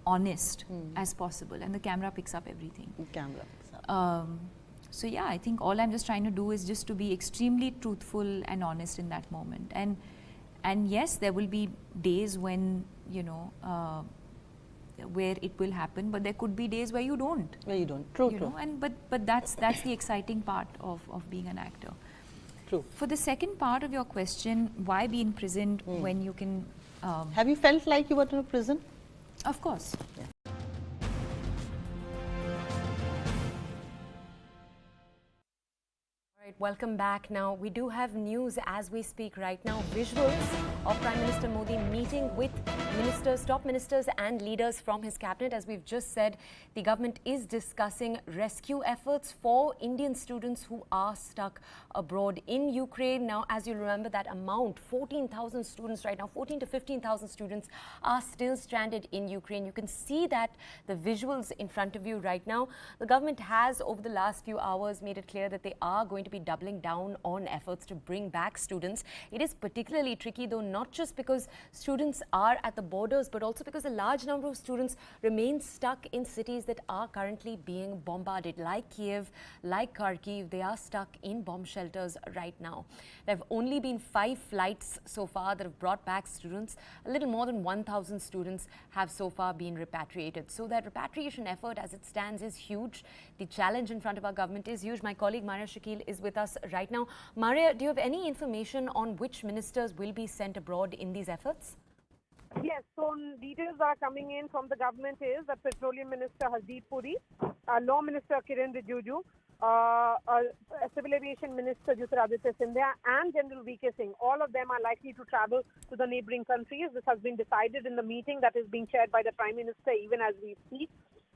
honest as possible. And the camera picks up everything. So yeah, I think all I'm just trying to do is just to be extremely truthful and honest in that moment. And yes, there will be days when, where it will happen, but there could be days where you don't. True. And but that's the exciting part of being an actor. True. For the second part of your question, why be imprisoned when you can? Have you felt like you were in a prison? Of course. Welcome back. Now, we do have news as we speak right now. Visuals of Prime Minister Modi meeting with ministers, top ministers and leaders from his cabinet. As we've just said, the government is discussing rescue efforts for Indian students who are stuck abroad in Ukraine. Now, as you remember, that amount, 14,000 students right now, 14 to 15,000 students are still stranded in Ukraine. You can see that the visuals in front of you right now. The government has, over the last few hours, made it clear that they are going to be doubling down on efforts to bring back students. It is particularly tricky, though, not just because students are at the borders, but also because a large number of students remain stuck in cities that are currently being bombarded, like Kiev, like Kharkiv. They are stuck in bomb shelters right now. There have only been 5 flights so far that have brought back students. A little more than 1,000 students have so far been repatriated. So that repatriation effort as it stands is huge. The challenge in front of our government is huge. My colleague Maria Shakil is with us right now. Maria, do you have any information on which ministers will be sent abroad in these efforts? Yes, so details are coming in from the government is that Petroleum Minister Hardeep Puri, Law Minister Kiren Rijiju, Civil Aviation Minister Yogi Adityanath and General V.K. Singh, all of them are likely to travel to the neighboring countries. This has been decided in the meeting that is being chaired by the Prime Minister even as we speak.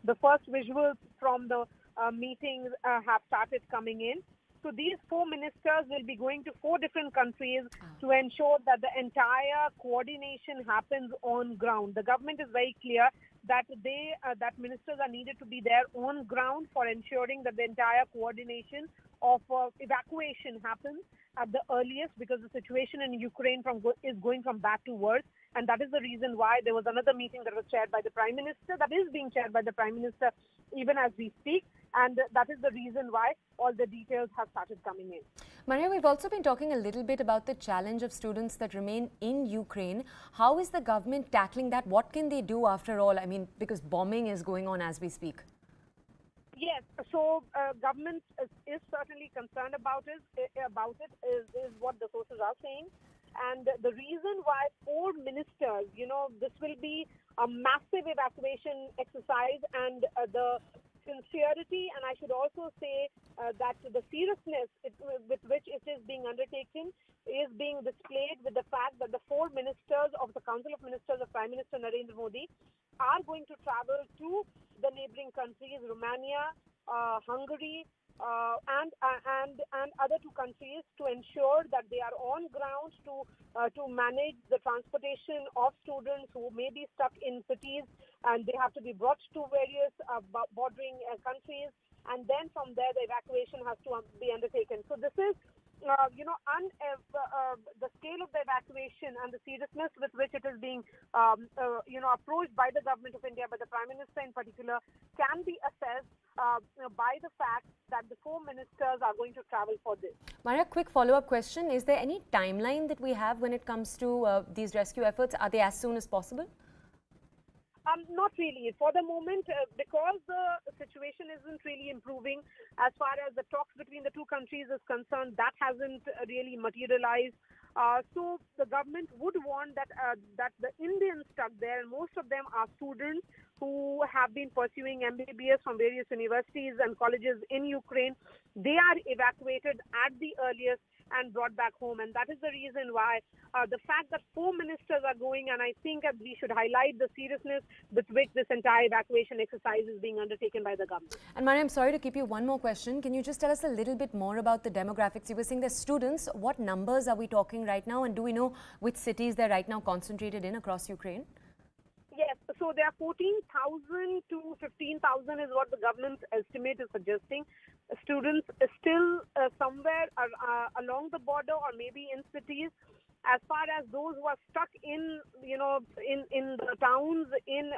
The first visuals from the meetings have started coming in. So these 4 ministers will be going to 4 different countries to ensure that the entire coordination happens on ground. The government is very clear that that ministers are needed to be there on ground for ensuring that the entire coordination of evacuation happens at the earliest, because the situation in Ukraine is going from bad to worse. And that is the reason why there was another meeting that was chaired by the Prime Minister, that is being chaired by the Prime Minister even as we speak. And that is the reason why all the details have started coming in. Maria, we've also been talking a little bit about the challenge of students that remain in Ukraine. How is the government tackling that? What can they do after all? I mean, because bombing is going on as we speak. Yes, so government is certainly concerned about it is what the sources are saying. And the reason why 4 ministers, this will be a massive evacuation exercise, and the sincerity, and I should also say that the seriousness with which it is being undertaken is being displayed with the fact that the 4 ministers of the Council of Ministers of Prime Minister Narendra Modi are going to travel to the neighboring countries, Romania, Hungary, and other 2 countries, to ensure that they are on ground to manage the transportation of students who may be stuck in cities, and they have to be brought to various bordering countries, and then from there the evacuation has to be undertaken. So this is the scale of the evacuation and the seriousness with which it is being approached by the government of India, by the Prime Minister in particular, can be assessed by the fact that the 4 ministers are going to travel for this. Maria, quick follow-up question. Is there any timeline that we have when it comes to these rescue efforts? Are they as soon as possible? Not really. For the moment, because the situation isn't really improving as far as the talks between the 2 countries is concerned, that hasn't really materialized. So the government would want that that the Indians stuck there, and most of them are students who have been pursuing MBBS from various universities and colleges in Ukraine. They are evacuated at the earliest and brought back home, and that is the reason why the fact that 4 ministers are going, and I think that we should highlight the seriousness with which this entire evacuation exercise is being undertaken by the government. And Mari, I'm sorry to keep you one more question. Can you just tell us a little bit more about the demographics? You were saying they're students. What numbers are we talking right now, and do we know which cities they're right now concentrated in across Ukraine? Yes, so there are 14,000 to 15,000 is what the government's estimate is suggesting. Students still somewhere along the border or maybe in cities. As far as those who are stuck in, in the towns in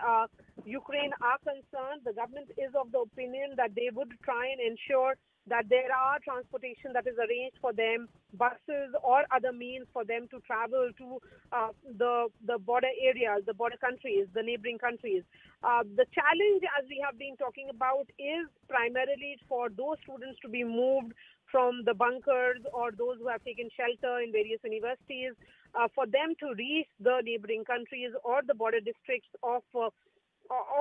Ukraine are concerned, the government is of the opinion that they would try and ensure that there are transportation that is arranged for them, buses or other means for them to travel to the border areas, the border countries, the neighboring countries. The challenge, as we have been talking about, is primarily for those students to be moved from the bunkers or those who have taken shelter in various universities, for them to reach the neighboring countries or the border districts of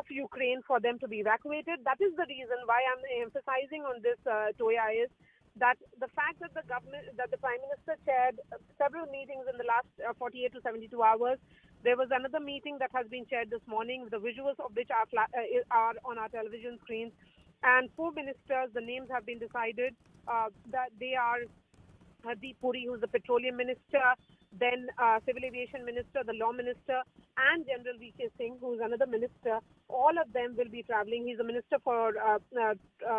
Ukraine, for them to be evacuated. That is the reason why I'm emphasizing on this, Toya, is that the fact that the government, that the Prime Minister chaired several meetings in the last 48 to 72 hours. There was another meeting that has been chaired this morning, the visuals of which are on our television screens. And 4 ministers, the names have been decided, that they are Hardeep Puri, who's the petroleum minister, then civil aviation minister, the law minister, and General V.K. Singh, who's another minister. All of them will be traveling. He's a minister for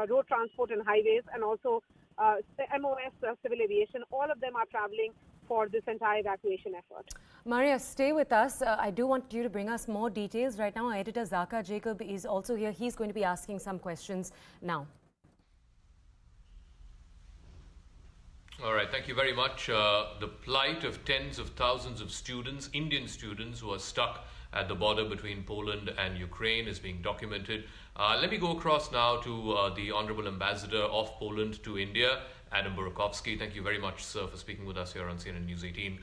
road transport and highways, and also MOS, civil aviation. All of them are traveling for this entire evacuation effort. Maria, stay with us. I do want you to bring us more details. Right now, our editor Zaka Jacob is also here. He's going to be asking some questions now. All right, thank you very much. The plight of tens of thousands of students, Indian students, who are stuck at the border between Poland and Ukraine is being documented. Let me go across now to the Honorable Ambassador of Poland to India, Adam Borokowski. Thank you very much, sir, for speaking with us here on CNN News 18.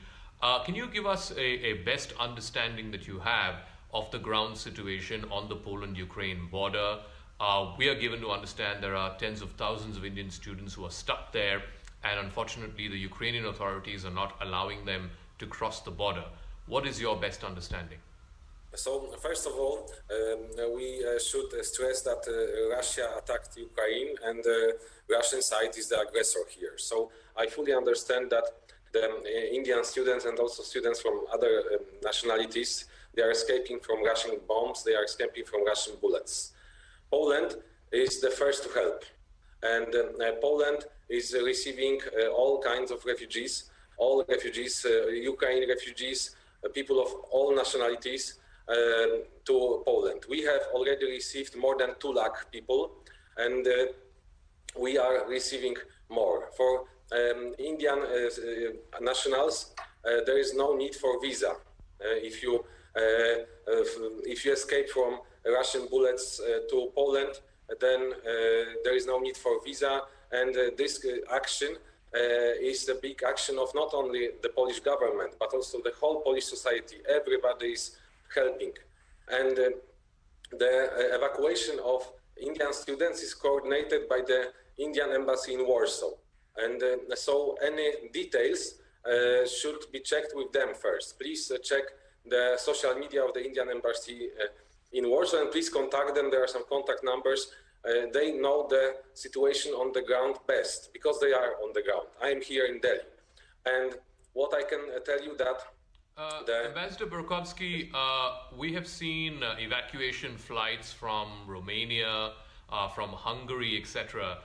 Can you give us a best understanding that you have of the ground situation on the Poland-Ukraine border? We are given to understand there are tens of thousands of Indian students who are stuck there, and unfortunately the Ukrainian authorities are not allowing them to cross the border. What is your best understanding? So, first of all, we should stress that Russia attacked Ukraine, and the Russian side is the aggressor here. So I fully understand that the Indian students and also students from other nationalities, they are escaping from Russian bombs, they are escaping from Russian bullets. Poland is the first to help, and Poland is receiving all kinds of refugees, Ukraine refugees, people of all nationalities to Poland. We have already received more than 2 lakh people, and we are receiving more. For Indian nationals, there is no need for visa. If you escape from Russian bullets to Poland, then there is no need for visa. And this action is the big action of not only the Polish government, but also the whole Polish society. Everybody is helping. And the evacuation of Indian students is coordinated by the Indian embassy in Warsaw. And so any details should be checked with them first. Please check the social media of the Indian embassy in Warsaw, and please contact them. There are some contact numbers. They know the situation on the ground best, because they are on the ground. I am here in Delhi. And what I can tell you that Ambassador Borokowski, we have seen evacuation flights from Romania, from Hungary, etc.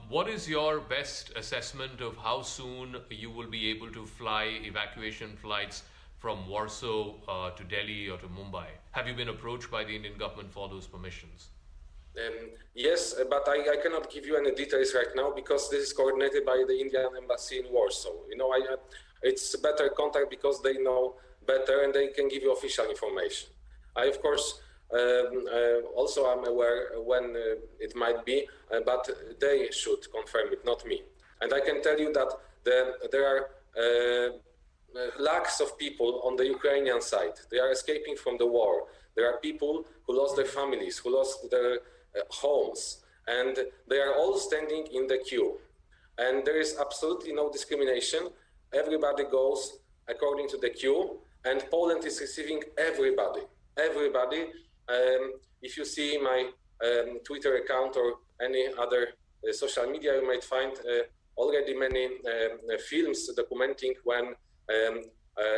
What is your best assessment of how soon you will be able to fly evacuation flights from Warsaw to Delhi or to Mumbai? Have you been approached by the Indian government for those permissions? Yes, but I cannot give you any details right now, because this is coordinated by the Indian embassy in Warsaw. You know, it's better contact because they know better and they can give you official information. I, of course, also am aware when it might be, but they should confirm it, not me. And I can tell you that there are lakhs of people on the Ukrainian side. They are escaping from the war. There are people who lost their families, who lost their homes, and they are all standing in the queue. And there is absolutely no discrimination. Everybody goes according to the queue, and Poland is receiving everybody. Everybody. If you see my Twitter account or any other social media, you might find already many films documenting when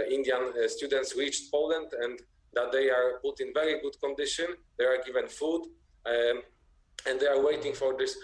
Indian students reached Poland and that they are put in very good condition. They are given food, and they are waiting for this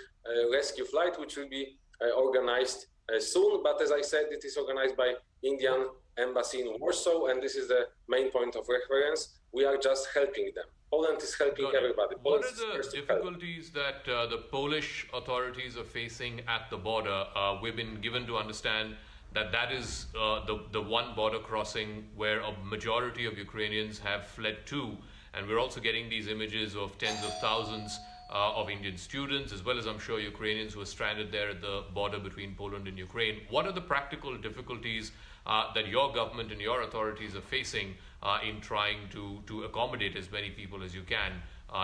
rescue flight, which will be organized soon. But as I said, it is organized by Indian embassy in Warsaw, and this is the main point of reference. We are just helping them. Poland is helping everybody. What are the difficulties that the Polish authorities are facing at the border? We've been given to understand that that is the one border crossing where a majority of Ukrainians have fled to. And we're also getting these images of tens of thousands of Indian students, as well as I'm sure Ukrainians who are stranded there at the border between Poland and Ukraine. What are the practical difficulties that your government and your authorities are facing in trying to accommodate as many people as you can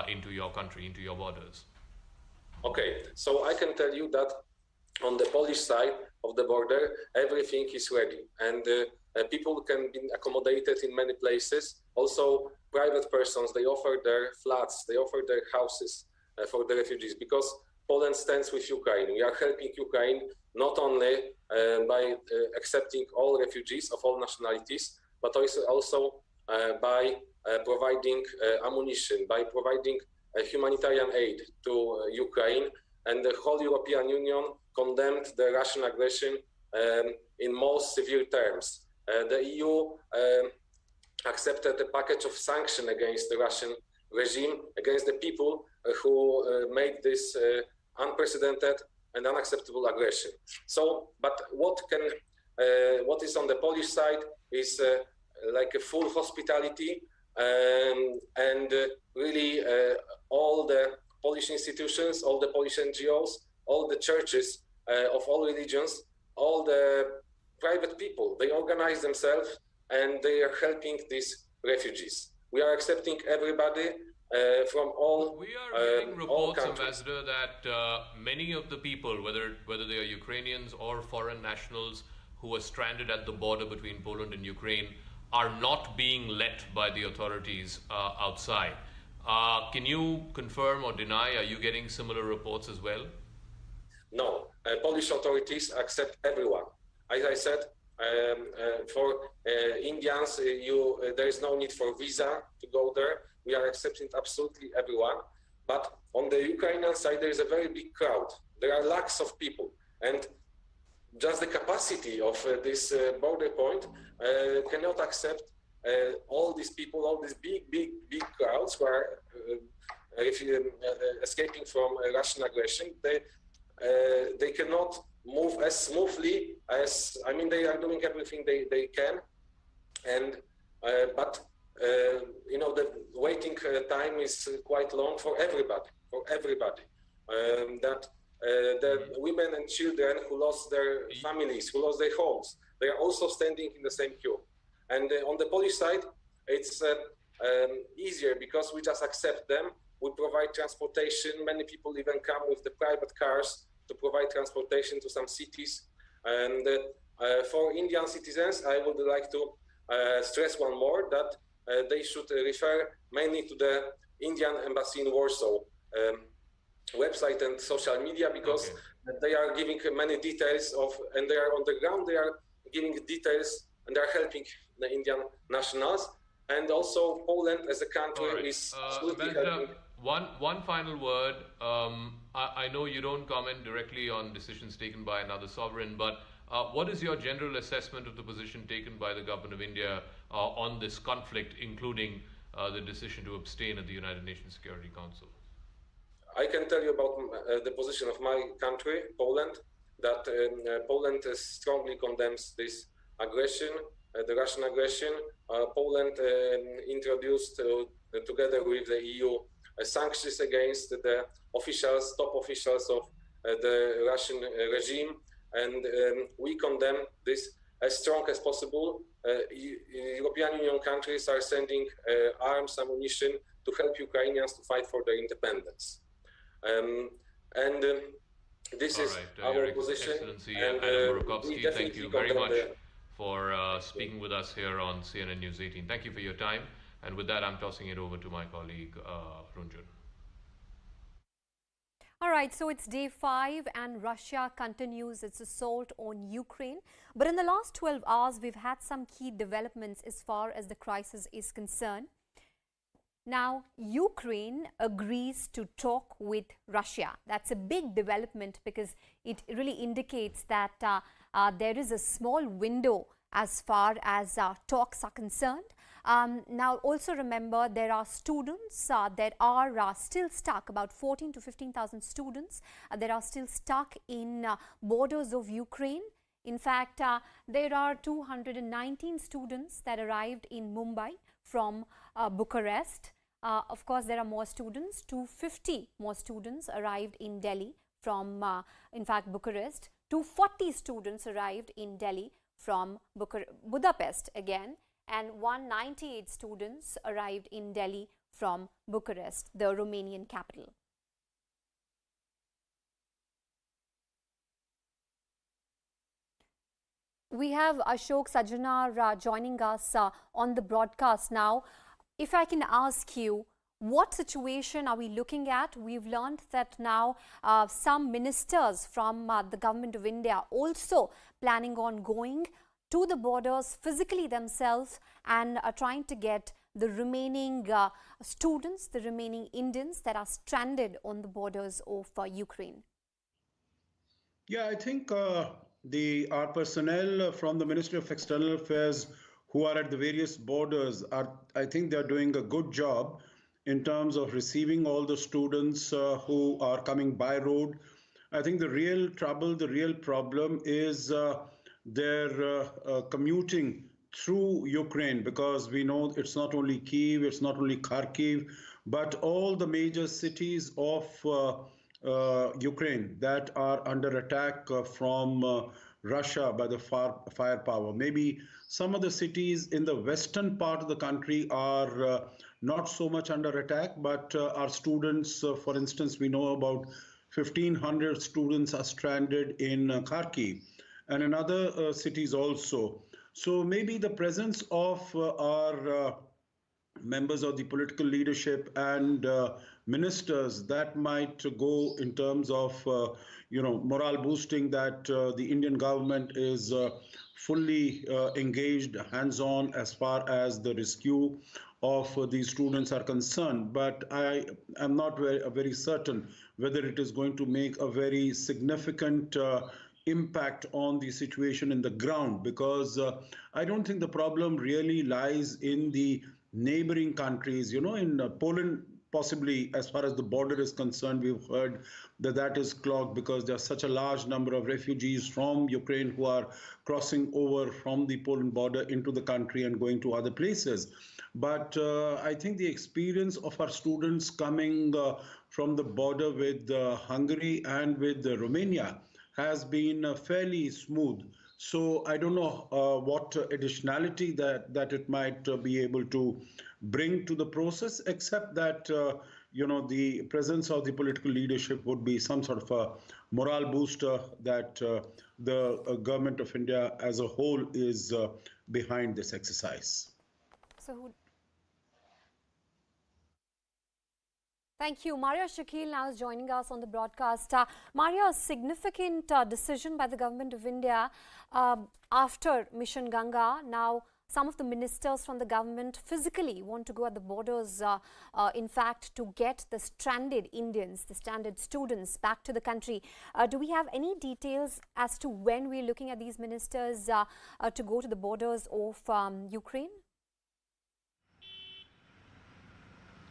into your country, into your borders? Okay, so I can tell you that on the Polish side of the border, everything is ready, and people can be accommodated in many places. Also, private persons, they offer their flats, they offer their houses for the refugees, because Poland stands with Ukraine. We are helping Ukraine not only by accepting all refugees of all nationalities, but also by providing ammunition, by providing humanitarian aid to Ukraine. And the whole European Union condemned the Russian aggression in most severe terms. The EU accepted a package of sanctions against the Russian regime, against the people who made this unprecedented and unacceptable aggression. So, but what is on the Polish side is like a full hospitality, and really all the Polish institutions, all the Polish NGOs, all the churches of all religions, all the private people, they organize themselves and they are helping these refugees. We are accepting everybody from all We are getting reports, Ambassador, that many of the people, whether they are Ukrainians or foreign nationals who are stranded at the border between Poland and Ukraine, are not being let by the authorities outside. Can you confirm or deny, are you getting similar reports as well? No, Polish authorities accept everyone. As I said, for Indians, there is no need for visa to go there. We are accepting absolutely everyone. But on the Ukrainian side, there is a very big crowd. There are lakhs of people. And just the capacity of this border point cannot accept all these people, all these big crowds who are escaping from Russian aggression. They cannot move as smoothly as, I mean, they are doing everything they can. And but you know, the waiting time is quite long for everybody. The women and children who lost their families, who lost their homes, they are also standing in the same queue. And on the Polish side, it's easier because we just accept them. We provide transportation. Many people even come with the private cars to provide transportation to some cities. And for Indian citizens, I would like to stress one more, that they should refer mainly to the Indian embassy in Warsaw website and social media, because they are giving many details of, and they are on the ground, they are giving details and they are helping the Indian nationals. And also Poland as a country is absolutely helping. One final word. I know you don't comment directly on decisions taken by another sovereign, but what is your general assessment of the position taken by the government of India on this conflict, including the decision to abstain at the United Nations Security Council? I can tell you about the position of my country, Poland, that Poland strongly condemns this aggression, the Russian aggression. Poland introduced, together with the EU, sanctions against the officials, top officials of the Russian regime. And we condemn this as strong as possible. European Union countries are sending arms, ammunition to help Ukrainians to fight for their independence. This is our position. Excellency and Adam we Murakowski, definitely thank you very much condemn for speaking with us here on CNN News 18. Thank you for your time. And with that, I'm tossing it over to my colleague, Runjun. All right, so it's day 5 and Russia continues its assault on Ukraine. But in the last 12 hours, we've had some key developments as far as the crisis is concerned. Now, Ukraine agrees to talk with Russia. That's a big development because it really indicates that there is a small window as far as talks are concerned. Now, also remember there are students that are still stuck, about 14 to 15,000 students that are still stuck in borders of Ukraine. In fact, there are 219 students that arrived in Mumbai from Bucharest. Of course, there are more students, 250 more students arrived in Delhi from, in fact, Bucharest. 240 students arrived in Delhi from Budapest again, and 198 students arrived in Delhi from Bucharest, the Romanian capital. We have Ashok Sajjanar joining us on the broadcast now. If I can ask you, what situation are we looking at? We've learned that now some ministers from the government of India also planning on going to the borders physically themselves and are trying to get the remaining students, the remaining Indians that are stranded on the borders of Ukraine. Yeah, I think our personnel from the Ministry of External Affairs who are at the various borders I think they're doing a good job in terms of receiving all the students who are coming by road. I think the real trouble, the real problem is their commuting through Ukraine, because we know it's not only Kyiv, it's not only Kharkiv, but all the major cities of Ukraine that are under attack from Russia by the firepower. Maybe some of the cities in the western part of the country are not so much under attack, but our students, for instance, we know about 1,500 students are stranded in Kharkiv and in other cities also. So maybe the presence of our members of the political leadership and ministers, that might go in terms of morale boosting, that the Indian government is fully engaged, hands-on as far as the rescue of these students are concerned. But I am not very certain whether it is going to make a very significant impact on the situation in the ground, because I don't think the problem really lies in the neighboring countries. In Poland, possibly as far as the border is concerned, we've heard that is clogged because there's such a large number of refugees from Ukraine who are crossing over from the Poland border into the country and going to other places. But I think the experience of our students coming from the border with Hungary and with Romania has been fairly smooth. So I don't know what additionality that it might be able to bring to the process, except that the presence of the political leadership would be some sort of a morale booster that the government of India as a whole is behind this exercise. So thank you. Maria Shakil now is joining us on the broadcast. Maria, a significant decision by the government of India after Mission Ganga. Now, some of the ministers from the government physically want to go at the borders, in fact, to get the stranded Indians, the stranded students back to the country. Do we have any details as to when we're looking at these ministers to go to the borders of Ukraine?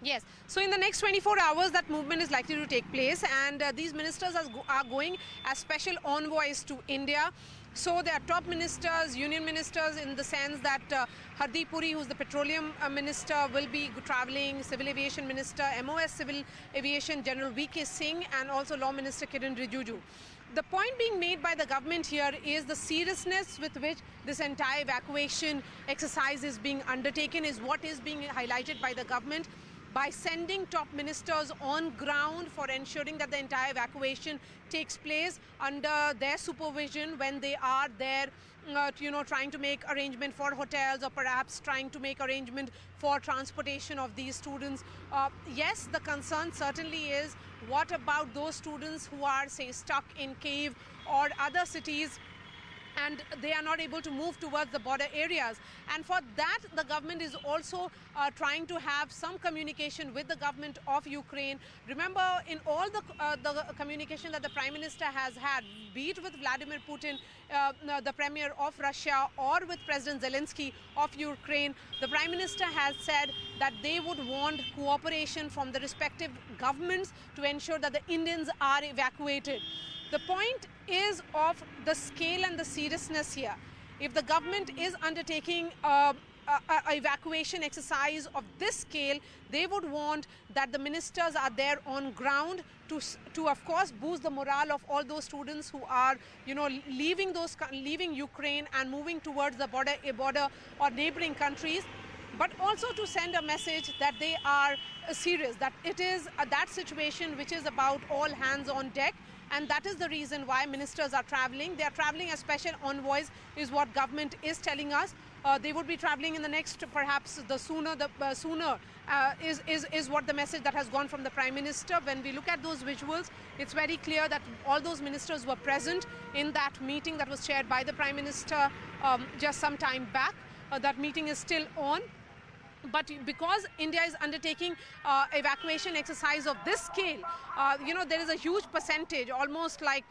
Yes, so in the next 24 hours that movement is likely to take place, and these ministers are going as special envoys to India. So they are top ministers, union ministers, in the sense that Hardeep Puri, who's the petroleum minister, will be traveling, civil aviation minister, MOS civil aviation General V.K. Singh, and also law minister Kiran Rijiju. The point being made by the government here is the seriousness with which this entire evacuation exercise is being undertaken is what is being highlighted by the government by sending top ministers on ground for ensuring that the entire evacuation takes place under their supervision when they are there, trying to make arrangement for hotels or perhaps trying to make arrangement for transportation of these students. Yes, the concern certainly is, what about those students who are, say, stuck in Kyiv or other cities and they are not able to move towards the border areas? And for that, the government is also trying to have some communication with the government of Ukraine. Remember, in all the communication that the Prime Minister has had, be it with Vladimir Putin, the Premier of Russia, or with President Zelensky of Ukraine, the Prime Minister has said that they would want cooperation from the respective governments to ensure that the Indians are evacuated. The point is of the scale and the seriousness here. If the government is undertaking a evacuation exercise of this scale, they would want that the ministers are there on ground to of course boost the morale of all those students who are leaving Ukraine and moving towards the border or neighboring countries, but also to send a message that they are serious, that it is that situation which is about all hands on deck. And that is the reason why ministers are traveling. They are traveling as special envoys, is what government is telling us. They would be traveling in the next, perhaps the sooner is what the message that has gone from the Prime Minister. When we look at those visuals, it's very clear that all those ministers were present in that meeting that was chaired by the Prime Minister just some time back. That meeting is still on. But because India is undertaking evacuation exercise of this scale, there is a huge percentage, almost like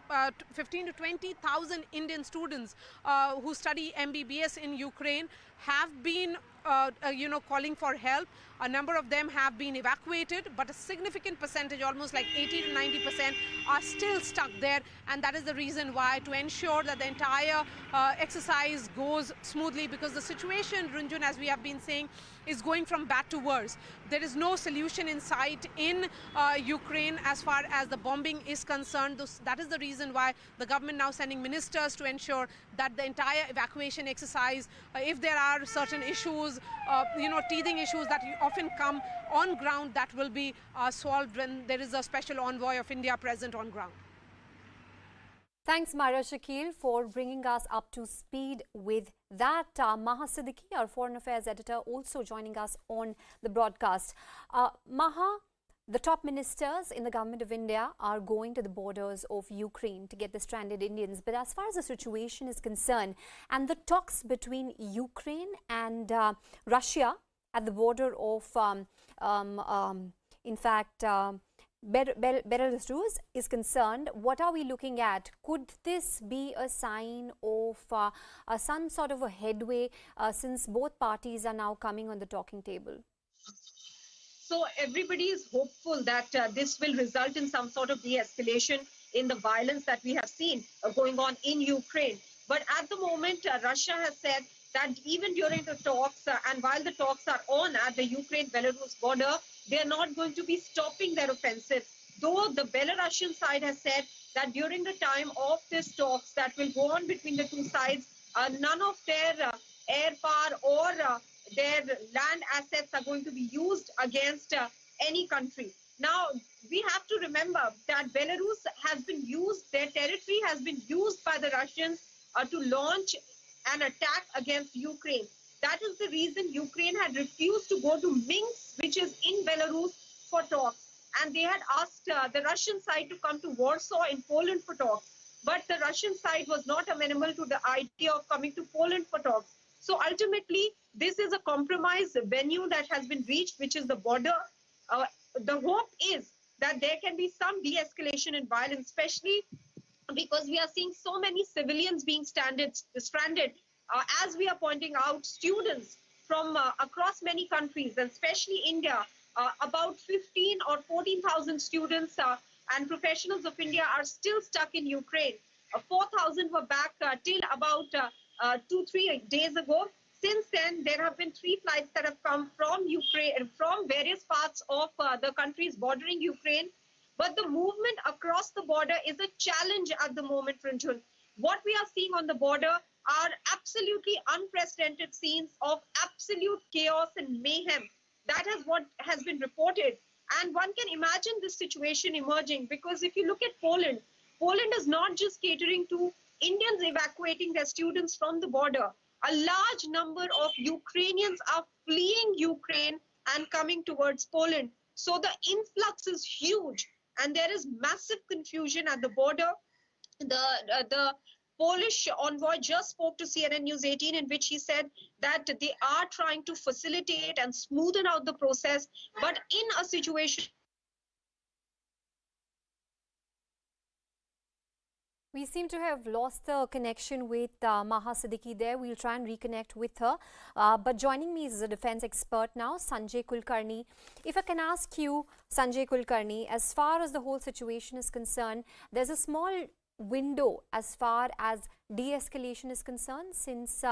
15 to 20,000 Indian students who study MBBS in Ukraine have been calling for help. A number of them have been evacuated, but a significant percentage, almost like 80 to 90%, are still stuck there. And that is the reason why, to ensure that the entire exercise goes smoothly, because the situation, Runjun, as we have been saying, is going from bad to worse. There is no solution in sight in Ukraine as far as the bombing is concerned. That is the reason why the government now sending ministers to ensure that the entire evacuation exercise, if there are certain issues, teething issues that often come on ground, that will be solved when there is a special envoy of India present on ground. Thanks, Myra Shakil, for bringing us up to speed with that. Maha Siddiqui, our Foreign Affairs editor, also joining us on the broadcast. Maha, the top ministers in the government of India are going to the borders of Ukraine to get the stranded Indians. But as far as the situation is concerned, and the talks between Ukraine and Russia at the border of, Belarus is concerned, what are we looking at? Could this be a sign of some sort of a headway since both parties are now coming on the talking table? So everybody is hopeful that this will result in some sort of de-escalation in the violence that we have seen going on in Ukraine. But at the moment, Russia has said that even during the talks, and while the talks are on at the Ukraine-Belarus border, they are not going to be stopping their offensive. Though the Belarusian side has said that during the time of these talks that will go on between the two sides, none of their air power or their land assets are going to be used against any country. Now, we have to remember that Belarus has been used, their territory has been used by the Russians to launch an attack against Ukraine. That is the reason Ukraine had refused to go to Minsk, which is in Belarus, for talks. And they had asked the Russian side to come to Warsaw in Poland for talks. But the Russian side was not amenable to the idea of coming to Poland for talks. So ultimately, this is a compromise venue that has been reached, which is the border. The hope is that there can be some de-escalation in violence, especially because we are seeing so many civilians being stranded. As we are pointing out, students from across many countries, and especially India, about 15 or 14,000 students and professionals of India are still stuck in Ukraine. 4,000 were back till about 2-3 days ago. Since then, there have been 3 flights that have come from Ukraine, from various parts of the countries bordering Ukraine. But the movement across the border is a challenge at the moment, Franjul. What we are seeing on the border are absolutely unprecedented scenes of absolute chaos and mayhem. That is what has been reported. And one can imagine this situation emerging, because if you look at Poland, Poland is not just catering to Indians evacuating their students from the border. A large number of Ukrainians are fleeing Ukraine and coming towards Poland. So the influx is huge, and there is massive confusion at the border. The Polish envoy just spoke to CNN News 18, in which he said that they are trying to facilitate and smoothen out the process, but in a situation. We seem to have lost the connection with Maha Siddiqui there. We'll try and reconnect with her. But joining me is a defense expert now, Sanjay Kulkarni. If I can ask you, Sanjay Kulkarni, as far as the whole situation is concerned, there's a small window as far as de-escalation is concerned, since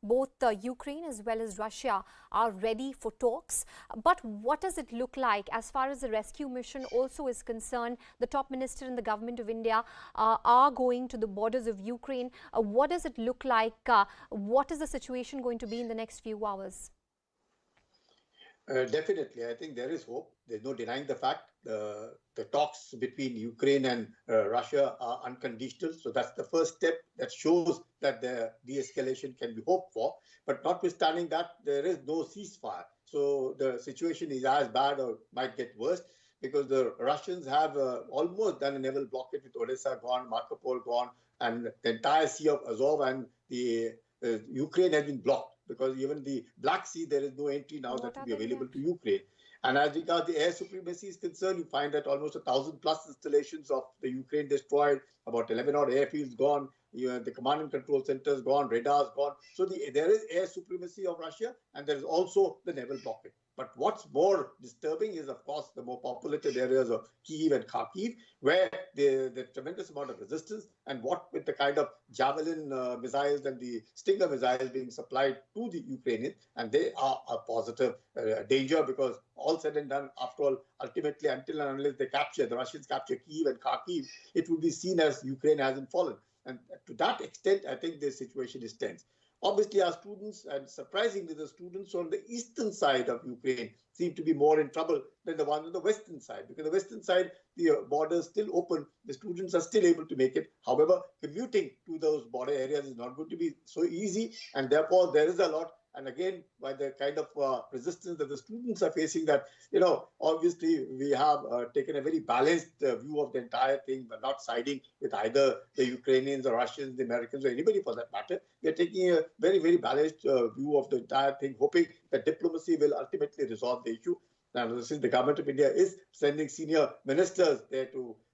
both Ukraine as well as Russia are ready for talks. But what does it look like as far as the rescue mission also is concerned? The top minister in the government of India are going to the borders of Ukraine. What does it look like? What is the situation going to be in the next few hours? Definitely, I think there is hope. There's no denying the fact. The talks between Ukraine and Russia are unconditional. So that's the first step that shows that the de-escalation can be hoped for. But notwithstanding that, there is no ceasefire. So the situation is as bad or might get worse, because the Russians have almost done a naval blockade with Odessa gone, Markopol gone, and the entire Sea of Azov, and the Ukraine has been blocked. Because even the Black Sea, there is no entry now that will be available to Ukraine. And as regards the air supremacy is concerned, you find that almost 1,000 plus installations of the Ukraine destroyed, about 11 odd airfields gone, the command and control centers gone, radars gone. So there is air supremacy of Russia, and there is also the naval blockade. But what's more disturbing is, of course, the more populated areas of Kyiv and Kharkiv, where the tremendous amount of resistance, and what with the kind of javelin missiles and the Stinger missiles being supplied to the Ukrainians, and they are a positive danger, because all said and done, after all, ultimately, until and unless the Russians capture Kyiv and Kharkiv, it will be seen as Ukraine hasn't fallen. And to that extent, I think the situation is tense. Obviously, our students, and surprisingly, the students on the eastern side of Ukraine seem to be more in trouble than the ones on the western side. Because the western side, the border is still open. The students are still able to make it. However, commuting to those border areas is not going to be so easy. And therefore, there is a lot. And again, by the kind of resistance that the students are facing, that, obviously we have taken a very balanced view of the entire thing, but not siding with either the Ukrainians or Russians, the Americans, or anybody for that matter. We are taking a very, very balanced view of the entire thing, hoping that diplomacy will ultimately resolve the issue. Now, since the government of India is sending senior ministers there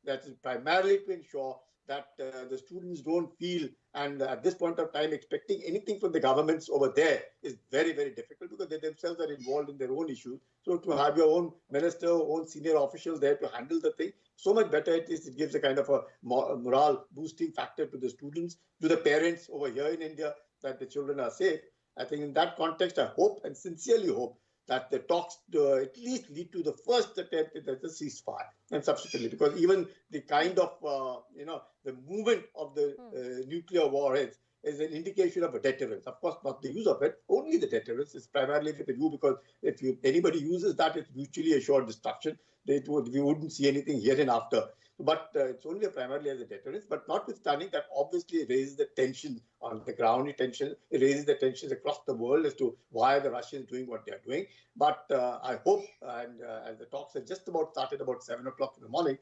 that is primarily to ensure that the students don't feel, and at this point of time, expecting anything from the governments over there is very, very difficult, because they themselves are involved in their own issues. So to have your own minister, own senior officials there to handle the thing, so much better it is. It gives a kind of a morale boosting factor to the students, to the parents over here in India, that the children are safe. I think in that context, I hope and sincerely hope that the talks at least lead to the first attempt at the ceasefire, and subsequently, because even the kind of, the movement of the nuclear warheads is an indication of a deterrence. Of course, not the use of it, only the deterrence is primarily with the view, because if anybody uses that, it's mutually assured destruction. We wouldn't see anything here and after. But it's only primarily as a deterrence. But notwithstanding that, obviously it raises the tension on the ground. It raises the tensions across the world as to why the Russians doing what they are doing. But I hope, and as the talks have just about started about 7 o'clock in the morning,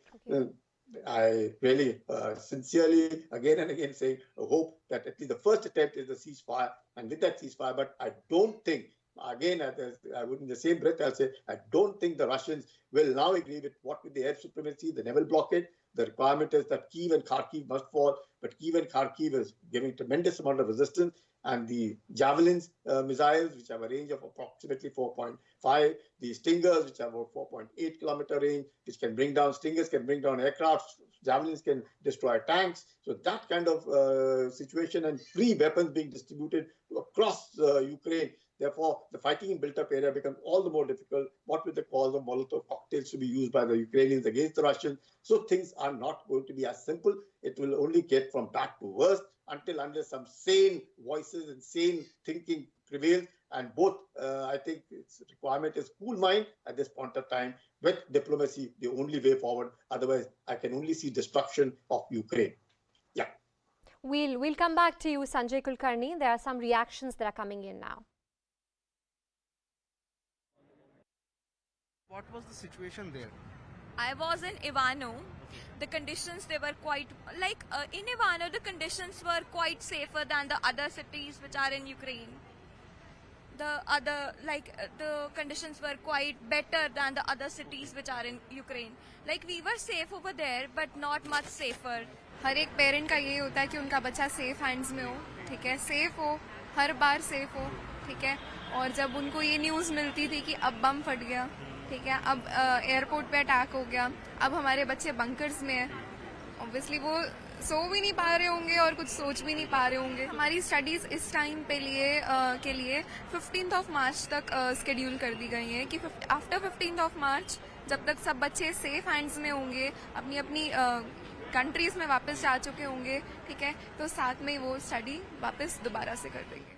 I really sincerely, again and again, say hope that at least the first attempt is the ceasefire, and with that ceasefire. But I don't think, again, I would in the same breath, I'll say, I don't think the Russians will now agree with the air supremacy, the naval blockade. The requirement is that Kyiv and Kharkiv must fall, but Kyiv and Kharkiv is giving tremendous amount of resistance. And the javelins missiles, which have a range of approximately 4.5, the Stingers, which have about 4.8 kilometer range, which can bring down, Stingers can bring down aircraft, javelins can destroy tanks. So that kind of situation, and free weapons being distributed across Ukraine, Therefore, the fighting in built-up area becomes all the more difficult, what with the cause of Molotov cocktails to be used by the Ukrainians against the Russians. So things are not going to be as simple. It will only get from bad to worse unless some sane voices and sane thinking prevails. And both, I think its requirement is cool mind at this point of time, with diplomacy the only way forward. Otherwise, I can only see destruction of Ukraine. Yeah. We'll come back to you, Sanjay Kulkarni. There are some reactions that are coming in now. What was the situation there? I was in Ivano. The conditions, they were quite, in Ivano, the conditions were quite safer than the other cities which are in Ukraine. The conditions were quite better than the other cities which are in Ukraine. We were safe over there, but not much safer. हर एक parent का ये होता है कि उनका बच्चा safe hands में हो, ठीक है, सेफ हो, हर बार सेफ हो, ठीक है. और जब उनको ये न्यूज़ मिलती थी कि अब बम फट गया, ठीक है, अब एयरपोर्ट पे अटैक हो गया, अब हमारे बच्चे बंकर्स में हैं, ऑब्वियसली वो सो भी नहीं पा रहे होंगे और कुछ सोच भी नहीं पा रहे होंगे. हमारी स्टडीज़ इस टाइम पे के लिए 15th of March तक स्केड्यूल कर दी गई हैं कि आफ्टर 15th of March जब तक सब बच्चे सेफ हैंड्स में होंगे, अपनी अपनी कंट्रीज में वापस जा चुके होंगे, ठीक है, तो साथ में वो स्टडी वापस दोबारा से कर देंगे.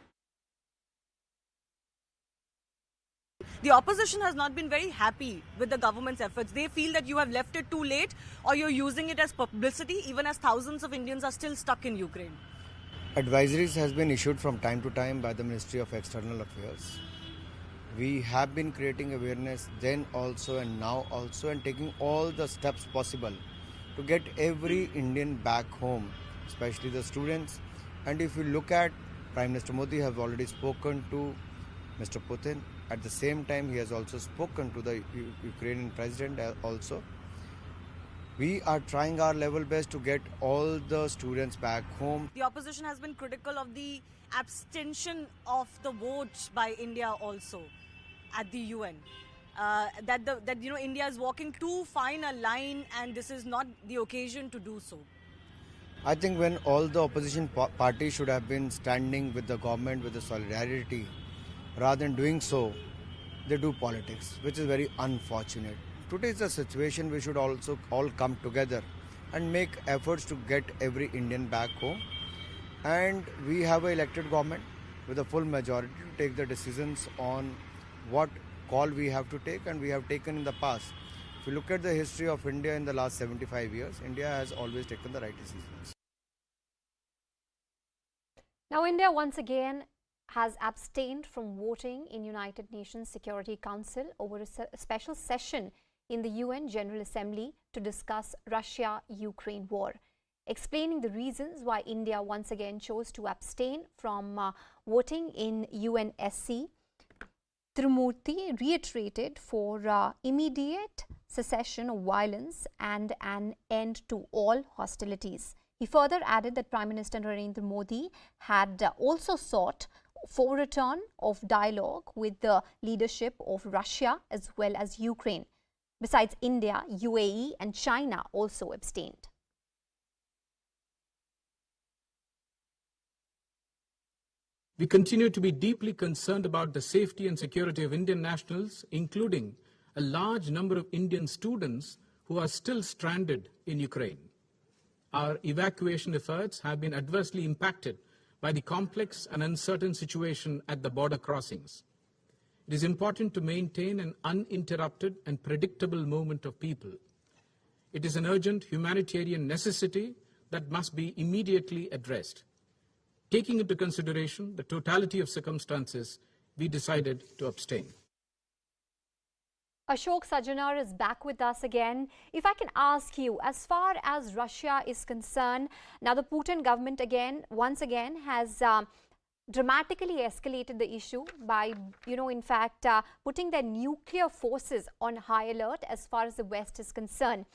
The opposition has not been very happy with the government's efforts. They feel that you have left it too late or you're using it as publicity, even as thousands of Indians are still stuck in Ukraine. Advisories has been issued from time to time by the Ministry of External Affairs. We have been creating awareness then also and now also, and taking all the steps possible to get every Indian back home, especially the students. And if you look at, Prime Minister Modi has already spoken to Mr. Putin. At the same time, he has also spoken to the Ukrainian president also. We are trying our level best to get all the students back home. The opposition has been critical of the abstention of the vote by India also at the UN. That India is walking too fine a line, and this is not the occasion to do so. I think when all the opposition parties should have been standing with the government with the solidarity, rather than doing so, they do politics, which is very unfortunate. Today is a situation we should also all come together and make efforts to get every Indian back home. And we have an elected government with a full majority to take the decisions on what call we have to take, and we have taken in the past. If you look at the history of India in the last 75 years, India has always taken the right decisions. Now, India once again has abstained from voting in United Nations Security Council over a special session in the UN General Assembly to discuss Russia-Ukraine war. Explaining the reasons why India once again chose to abstain from voting in UNSC, Trimourti reiterated for immediate cessation of violence and an end to all hostilities. He further added that Prime Minister Narendra Modi had also sought for return of dialogue with the leadership of Russia as well as Ukraine. Besides India, UAE and China also abstained. We continue to be deeply concerned about the safety and security of Indian nationals, including a large number of Indian students who are still stranded in Ukraine. Our evacuation efforts have been adversely impacted by the complex and uncertain situation at the border crossings. It is important to maintain an uninterrupted and predictable movement of people. It is an urgent humanitarian necessity that must be immediately addressed. Taking into consideration the totality of circumstances, we decided to abstain. Ashok Sajanar is back with us again. If I can ask you, as far as Russia is concerned, now the Putin government once again has dramatically escalated the issue by, putting their nuclear forces on high alert as far as the West is concerned.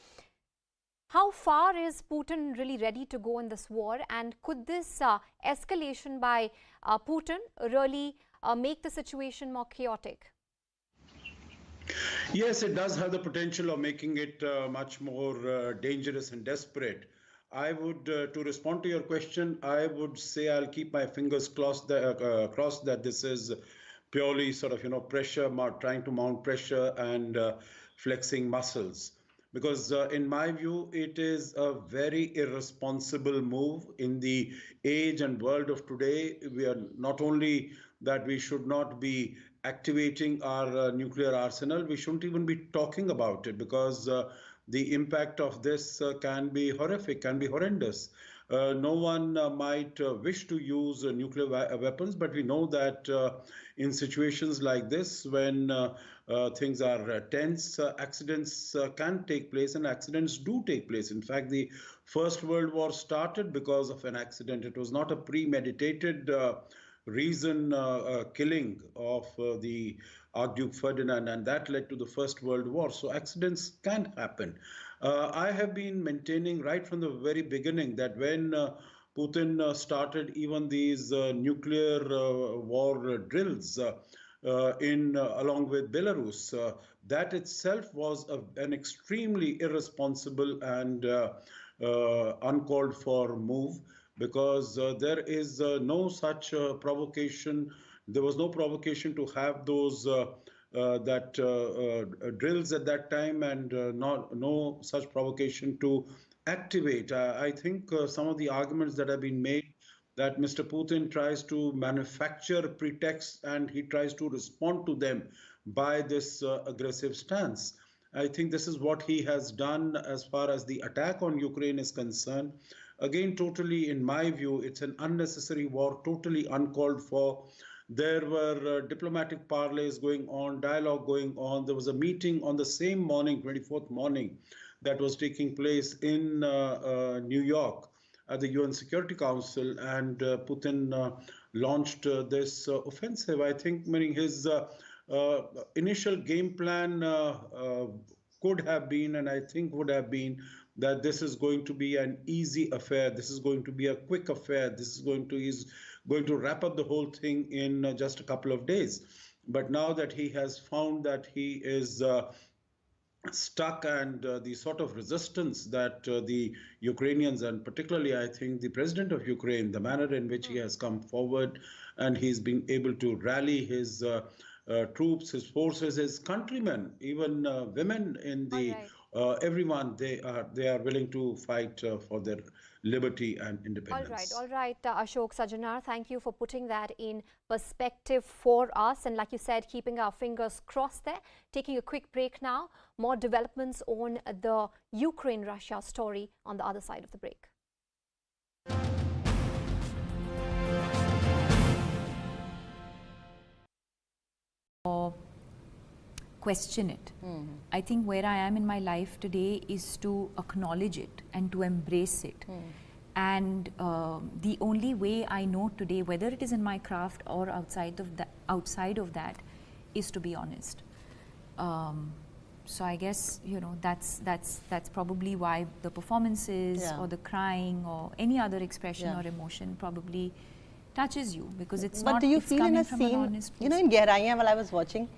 How far is Putin really ready to go in this war, and could this escalation by Putin really make the situation more chaotic? Yes, it does have the potential of making it much more dangerous and desperate. I would, to respond to your question, I would say I'll keep my fingers crossed that this is purely sort of, pressure, trying to mount pressure and flexing muscles. Because in my view, it is a very irresponsible move in the age and world of today. We are not only that we should not be activating our nuclear arsenal, we shouldn't even be talking about it, because the impact of this can be horrific, can be horrendous. No one might wish to use nuclear weapons, but we know that in situations like this, when things are tense, accidents can take place, and accidents do take place. In fact, the First World War started because of an accident. It was not a premeditated reason killing of the Archduke Ferdinand, and that led to the First World War. So accidents can happen. I have been maintaining right from the very beginning that when Putin started even these nuclear war drills along with Belarus, that itself was an extremely irresponsible and uncalled for move, because there is no such provocation. There was no provocation to have those drills at that time, and no such provocation to activate. I think some of the arguments that have been made, that Mr. Putin tries to manufacture pretexts and he tries to respond to them by this aggressive stance. I think this is what he has done as far as the attack on Ukraine is concerned. Again, totally, in my view, it's an unnecessary war, totally uncalled for. There were diplomatic parleys going on, dialogue going on. There was a meeting on the same morning, 24th morning, that was taking place in New York at the UN Security Council, and Putin launched this offensive. I think, meaning his initial game plan could have been, and I think would have been, that this is going to be an easy affair. This is going to be a quick affair. This is going to wrap up the whole thing in just a couple of days. But now that he has found that he is stuck, and the sort of resistance that the Ukrainians, and particularly I think the president of Ukraine, the manner in which he has come forward, and he's been able to rally his troops, his forces, his countrymen, even women in the everyone, they are willing to fight for their liberty and independence. All right, Ashok Sajanar, thank you for putting that in perspective for us, and like you said, keeping our fingers crossed there. Taking a quick break now. More developments on the Ukraine-Russia story on the other side of the break. Or question it. I think where I am in my life today is to acknowledge it and to embrace it. And the only way I know today, whether it is in my craft or outside of that, is to be honest. So I guess that's probably why the performances or the crying or any other expression or emotion probably touches you, because it's not. But do you feel in a scene, in Gehraiyan, while I was watching,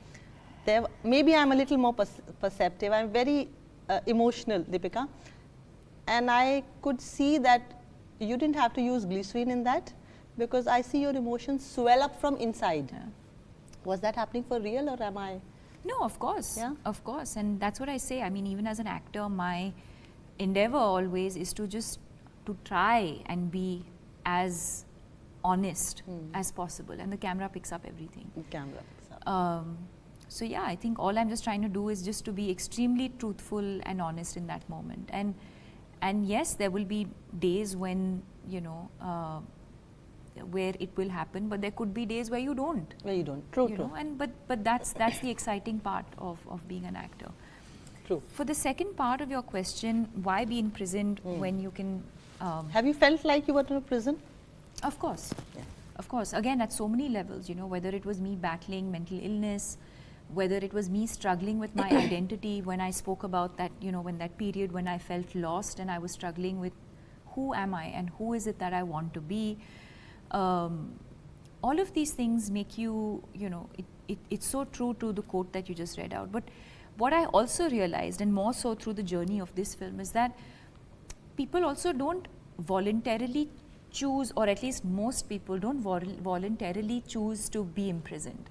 maybe I'm a little more perceptive. I'm very emotional, Deepika, and I could see that you didn't have to use glycerin in that, because I see your emotions swell up from inside. Was that happening for real, or am I? No, of course, of course, and that's what I say. I mean, even as an actor, my endeavor always is to just try and be as honest as possible, and the camera picks up everything. So yeah, I think all I'm just trying to do is just to be extremely truthful and honest in that moment. And yes, there will be days when where it will happen, but there could be days where you don't. True. And but that's the exciting part of being an actor. True. For the second part of your question, why be imprisoned when you can? Have you felt like you were in a prison? Of course. Of course. Again, at so many levels, whether it was me battling mental illness, whether it was me struggling with my identity, when I spoke about that, when that period when I felt lost and I was struggling with who am I and who is it that I want to be. All of these things make you, it's so true to the quote that you just read out. But what I also realized, and more so through the journey of this film, is that people also don't voluntarily choose, or at least most people don't voluntarily choose to be imprisoned.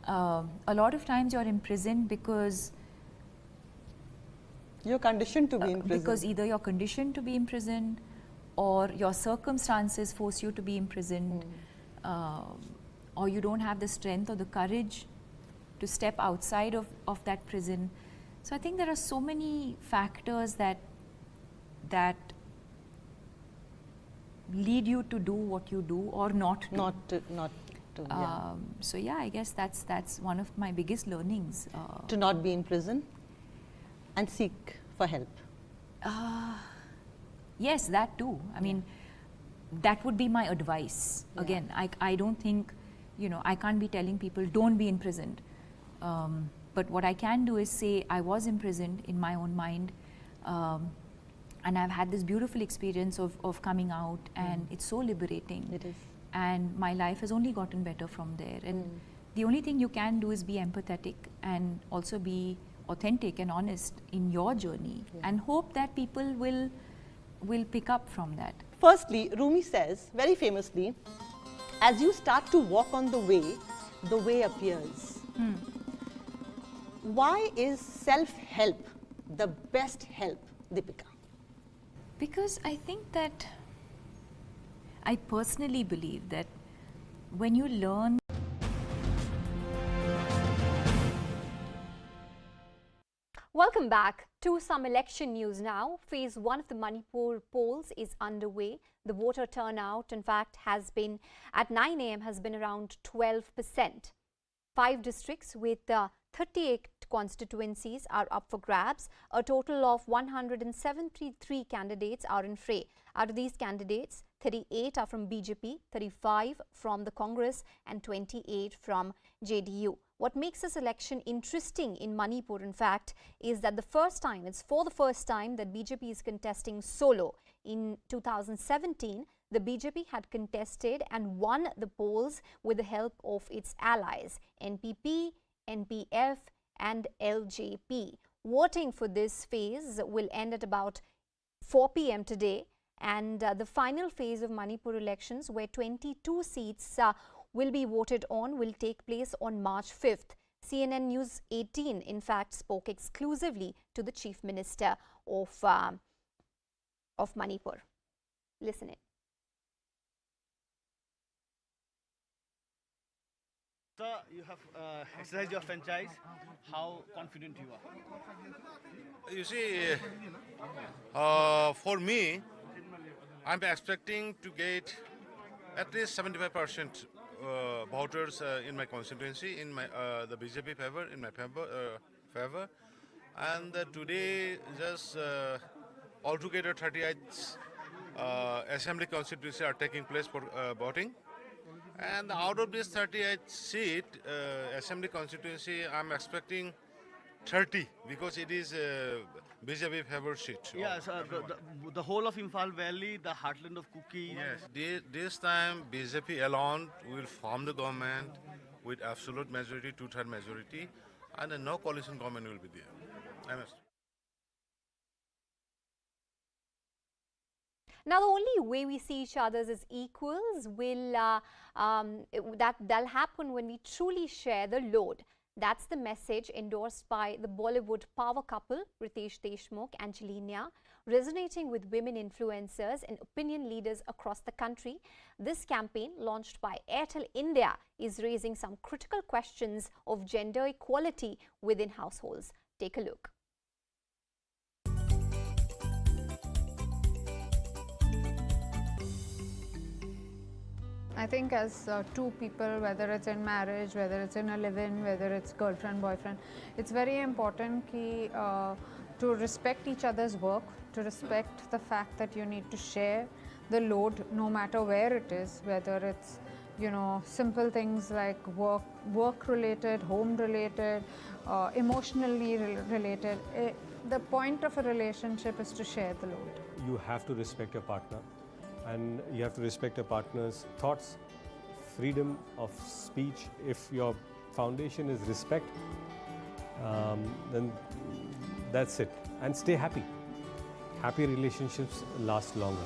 a lot of times you're imprisoned because you're conditioned to be in prison. Because either you're conditioned to be imprisoned or your circumstances force you to be imprisoned, or you don't have the strength or the courage to step outside of that prison. So I think there are so many factors that lead you to do what you do or not do. Not to, yeah. So yeah, I guess that's one of my biggest learnings. To not be in prison and seek for help. Yes, that too. I mean, that would be my advice. Yeah. Again, I don't think, I can't be telling people don't be imprisoned. But what I can do is say I was imprisoned in my own mind, and I've had this beautiful experience of coming out, and it's so liberating. It is. And my life has only gotten better from there. And the only thing you can do is be empathetic and also be authentic and honest in your journey, and hope that people will pick up from that. Firstly, Rumi says very famously, as you start to walk on the way appears. Why is self-help the best help, Deepika? Because I think that, I personally believe that when you learn. Welcome back to some election news now. Phase 1 of the Manipur polls is underway. The voter turnout, in fact, has been at 9 a.m. has been around 12%. 5 districts with 38 constituencies are up for grabs. A total of 173 candidates are in fray. Out of these candidates, 38 are from BJP, 35 from the Congress and 28 from JDU. What makes this election interesting in Manipur, in fact, is that it's for the first time that BJP is contesting solo. In 2017, the BJP had contested and won the polls with the help of its allies, NPP, NPF and LJP. Voting for this phase will end at about 4 p.m. today, and the final phase of Manipur elections, where 22 seats will be voted on, will take place on March 5th. CNN News 18, in fact, spoke exclusively to the Chief Minister of Manipur. Listen in. Sir, you have exercised your franchise. How confident you are? You see, for me, I'm expecting to get at least 75% voters in my constituency, in my the BJP favor, in my favor. And today, just altogether 38 assembly constituencies are taking place for voting. And out of this 38 seat assembly constituency, I'm expecting 30 because it is a BJP favor seat. Yes, the whole of Imphal Valley, the heartland of Kuki. Yes, this time BJP alone will form the government with absolute majority, 2/3 majority, and no coalition government will be there. Now, the only way we see each other as equals that'll happen when we truly share the load. That's the message endorsed by the Bollywood power couple Ritesh Deshmukh and Angelina, resonating with women influencers and opinion leaders across the country. This campaign, launched by Airtel India, is raising some critical questions of gender equality within households. Take a look. I think as two people, whether it's in marriage, whether it's in a live-in, whether it's girlfriend, boyfriend, it's very important to respect each other's work, to respect the fact that you need to share the load no matter where it is, whether it's, simple things like work-related, home-related, emotionally related. The point of a relationship is to share the load. You have to respect your partner. And you have to respect your partner's thoughts, freedom of speech. If your foundation is respect, then that's it. And stay happy. Happy relationships last longer.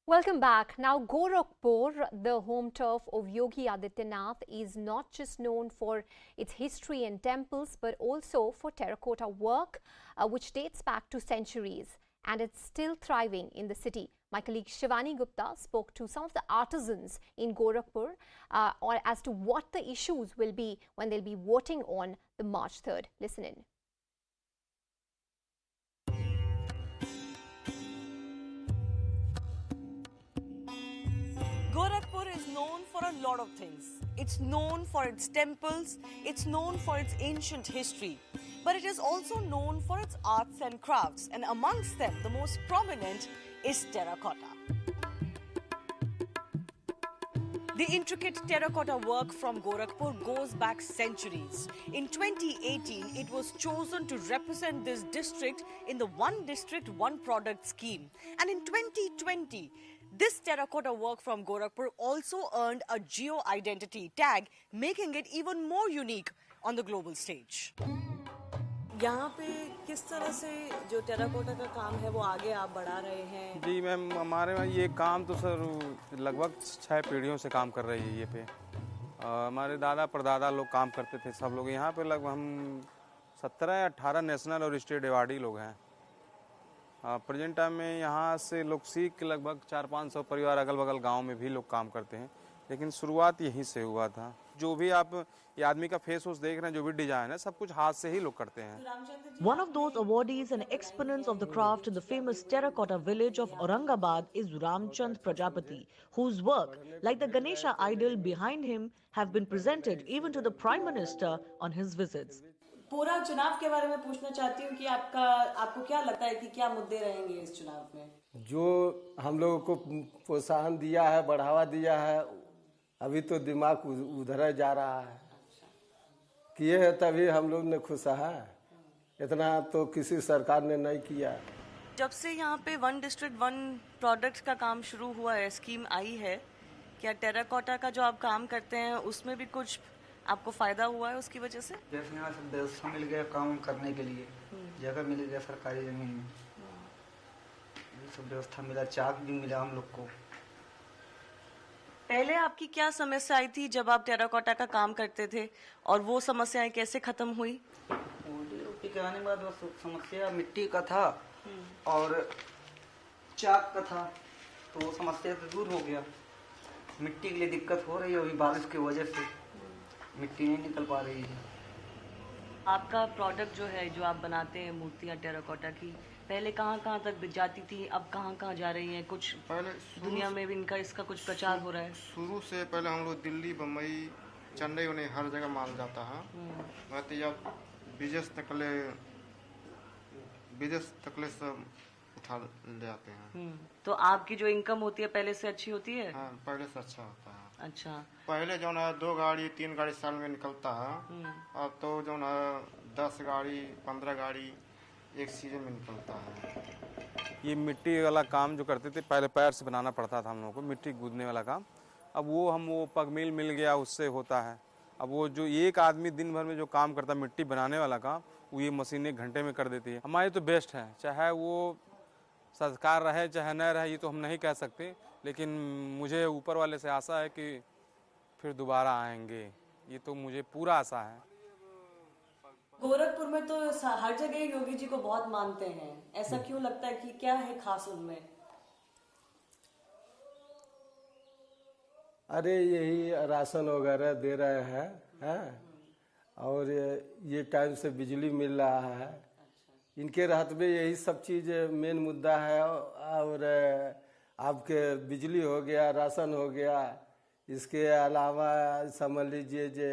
Welcome back. Now, Gorakhpur, the home turf of Yogi Adityanath, is not just known for its history and temples, but also for terracotta work, which dates back to centuries, and it's still thriving in the city. My colleague Shivani Gupta spoke to some of the artisans in Gorakhpur as to what the issues will be when they'll be voting on the March 3rd. Listen in. Gorakhpur is known for a lot of things. It's known for its temples, it's known for its ancient history, but it is also known for its arts and crafts, and amongst them, the most prominent is terracotta. The intricate terracotta work from Gorakhpur goes back centuries. In 2018, it was chosen to represent this district in the One District, One Product scheme. And in 2020, this terracotta work from Gorakhpur also earned a geo-identity tag, making it even more unique on the global stage. यहाँ पे किस तरह से जो terracotta का काम है वो आगे आप बढ़ा रहे हैं? जी मैम, हमारे में ये काम तो सर लगभग 6 पीढ़ियों से काम कर रही है ये पे। हमारे दादा परदादा लोग काम करते थे सब लोग। यहाँ पे लगभग हम 17 या 18 नेशनल और स्टेट अवार्डी लोग हैं। प्रेजेंट टाइम में यहाँ से लोग सीख के लगभग 400-500 परिवार अगल बगल गाँव में भी लोग काम करते हैं, लेकिन शुरुआत यहीं से हुआ था। जो भी आप ये आदमी का फेस देख रहे हैं, जो भी डिजाइन है, सब कुछ हाथ से ही लोग करते हैं। One of those awardees and exponents of the craft in the famous terracotta village of Aurangabad is Ramchand Prajapati, whose work, like the Ganesha idol behind him, have been presented even to the Prime Minister on his visits. पूरा चुनाव के बारे में पूछना चाहती हूँ कि आपको क्या लगता है कि क्या मुद्दे रहेंगे इस चुनाव में? जो हम लोगों को प्रोत्साहन दिया है, बढ़ावा दिया है, अभी तो दिमाग उधर जा रहा है। किए है तभी हम लोग ने खुश है, इतना तो किसी सरकार ने नहीं किया। जब से यहाँ पे वन डिस्ट्रिक्ट वन प्रोडक्ट्स का काम शुरू हुआ है, स्कीम आई है, क्या टेराकोटा का जो आप काम करते हैं उसमें भी कुछ आपको फायदा हुआ है उसकी वजह से? जैसे यहाँ से व्यवस्था मिल गया काम करने के लिए, जगह मिल गया सरकारी जमीन में, ये सब व्यवस्था मिला, चाक भी मिला हम लोग को। पहले आपकी क्या समस्या आई थी जब आप टेराकोटा का काम करते थे, और वो समस्याएं कैसे खत्म हुई? रोटी के आने के बाद बस समस्या मिट्टी का था और चाक का था, तो वो समस्या तो दूर हो गया। मिट्टी के लिए दिक्कत हो रही है, अभी बारिश की वजह से मिट्टी नहीं निकल पा रही है। आपका प्रोडक्ट जो है, जो आप बनाते हैं मूर्तियाँ टेराकोटा की, पहले कहाँ तक जाती थी, अब कहाँ जा रही हैं? कुछ पहले दुनिया में भी इसका कुछ प्रचार हो रहा है? शुरू से पहले हम लोग दिल्ली, बम्बई, चेन्नई, उन्हें हर जगह माल जाता है। तो जब विदेश तकले सब उठा ले आते हैं। तो आपकी जो इनकम होती है पहले से अच्छी होती है? हाँ, पहले से अच्छा होता है। अच्छा, पहले जो है 2 गाड़ी 3 गाड़ी साल में निकलता है, अब तो जो है 10 गाड़ी 15 गाड़ी एक सीजन में निकलता है। ये मिट्टी वाला काम जो करते थे, पहले पैर से बनाना पड़ता था हम लोगों को, मिट्टी गूंदने वाला काम। अब वो पग मिल गया, उससे होता है। अब वो जो एक आदमी दिन भर में जो काम करता है मिट्टी बनाने वाला काम, वो ये मशीन 1 घंटे में कर देती है। हमारे तो बेस्ट है, चाहे वो सरकार रहे चाहे न रहे, ये तो हम नहीं कह सकते, लेकिन मुझे ऊपर वाले से आशा है कि फिर दोबारा आएंगे, ये तो मुझे पूरा आशा है। गोरखपुर में तो हर जगह योगी जी को बहुत मानते हैं, ऐसा क्यों लगता है कि क्या है खास उनमें? अरे यही राशन वगैरह दे रहे हैं, और ये टाइम से बिजली मिल रहा है। इनके राहत में यही सब चीज़ मेन मुद्दा है। और आपके बिजली हो गया, राशन हो गया, इसके अलावा समझ लीजिए जे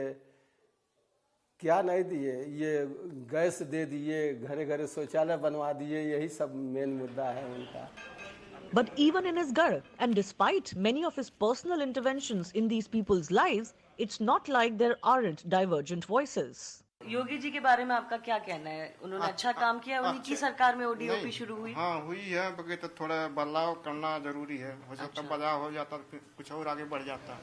क्या नहीं दिए, ये गैस दे दिए, घरे घरे शौचालय बनवा दिए, यही सब मेन मुद्दा है उनका। But even in his Garh, and despite many of his personal interventions in these people's lives, it's not like there aren't divergent voices. Yogi ji के बारे में आपका क्या कहना है? उन्होंने अच्छा काम किया, उन्हीं की सरकार में ओडीओपी शुरू हुई? हाँ हुई है, बाकी तो थोड़ा बदलाव करना जरूरी है। हो सकता बदलाव हो जाता तो कुछ और आगे बढ़ जाता।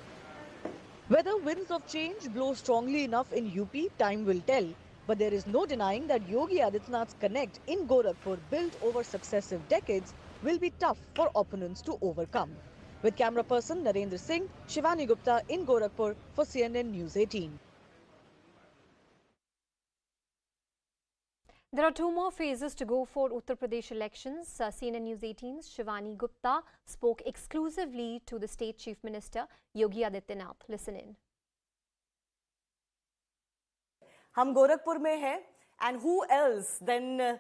Whether winds of change blow strongly enough in UP, time will tell. But there is no denying that Yogi Adityanath's connect in Gorakhpur, built over successive decades, will be tough for opponents to overcome. With camera person Narendra Singh, Shivani Gupta in Gorakhpur for CNN News 18. There are 2 more phases to go for Uttar Pradesh elections. CNN News 18's Shivani Gupta spoke exclusively to the state chief minister Yogi Adityanath. Listen in. हम गोरखपुर में हैं, and who else than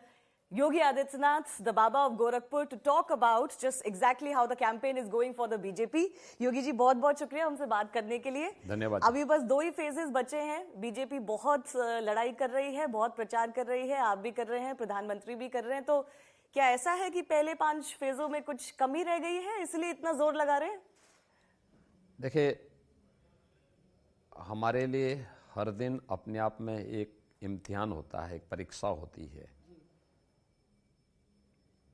Yogi Adityanath, the Baba of Gorakhpur, to talk about just exactly how the campaign is going for the BJP. Yogi ji बहुत-बहुत शुक्रिया हमसे बात करने के लिए. धन्यवाद. अभी बस 2 ही फेजेस बचे हैं. बीजेपी बहुत लड़ाई कर रही है, बहुत प्रचार कर रही है, आप भी कर रहे हैं, प्रधानमंत्री भी कर रहे हैं. तो क्या ऐसा है कि पहले 5 फेजों में कुछ कमी रह गई है, इसलिए इतना जोर लगा रहे हैं? देखिए, हमारे लिए हर दिन अपने आप में एक इम्तिहान होता है, एक परीक्षा होती है.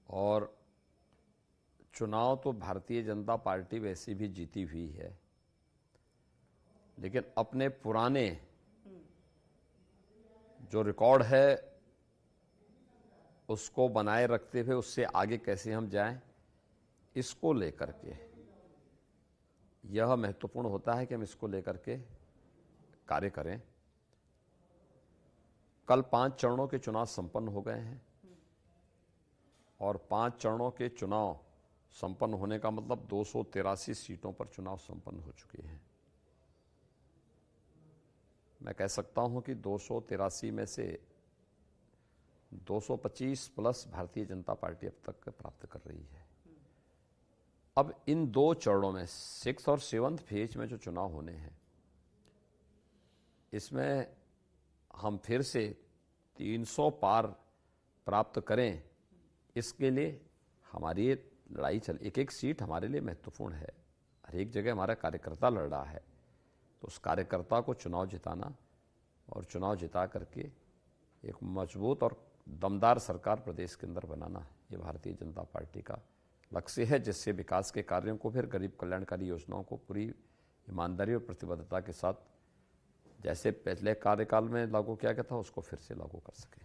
और चुनाव तो भारतीय जनता पार्टी वैसे भी जीती हुई है, लेकिन अपने पुराने जो रिकॉर्ड है उसको बनाए रखते हुए उससे आगे कैसे हम जाएं, इसको लेकर के यह महत्वपूर्ण होता है कि हम इसको लेकर के कार्य करें. कल 5 चरणों के चुनाव संपन्न हो गए हैं और 5 चरणों के चुनाव संपन्न होने का मतलब 283 सीटों पर चुनाव संपन्न हो चुके हैं. मैं कह सकता हूं कि 283 में से 225 प्लस भारतीय जनता पार्टी अब तक प्राप्त कर रही है. अब इन 2 चरणों में 6th और 7th फेज में जो चुनाव होने हैं, इसमें हम फिर से 300 पार प्राप्त करें, इसके लिए हमारी लड़ाई चल. एक सीट हमारे लिए महत्वपूर्ण है. हर एक जगह हमारा कार्यकर्ता लड़ रहा है, तो उस कार्यकर्ता को चुनाव जिताना और चुनाव जिता करके एक मजबूत और दमदार सरकार प्रदेश के अंदर बनाना, ये भारतीय जनता पार्टी का लक्ष्य है, जिससे विकास के कार्यों को फिर गरीब कल्याणकारी योजनाओं को पूरी ईमानदारी और प्रतिबद्धता के साथ जैसे पहले कार्यकाल में लागू किया गया था उसको फिर से लागू कर सके.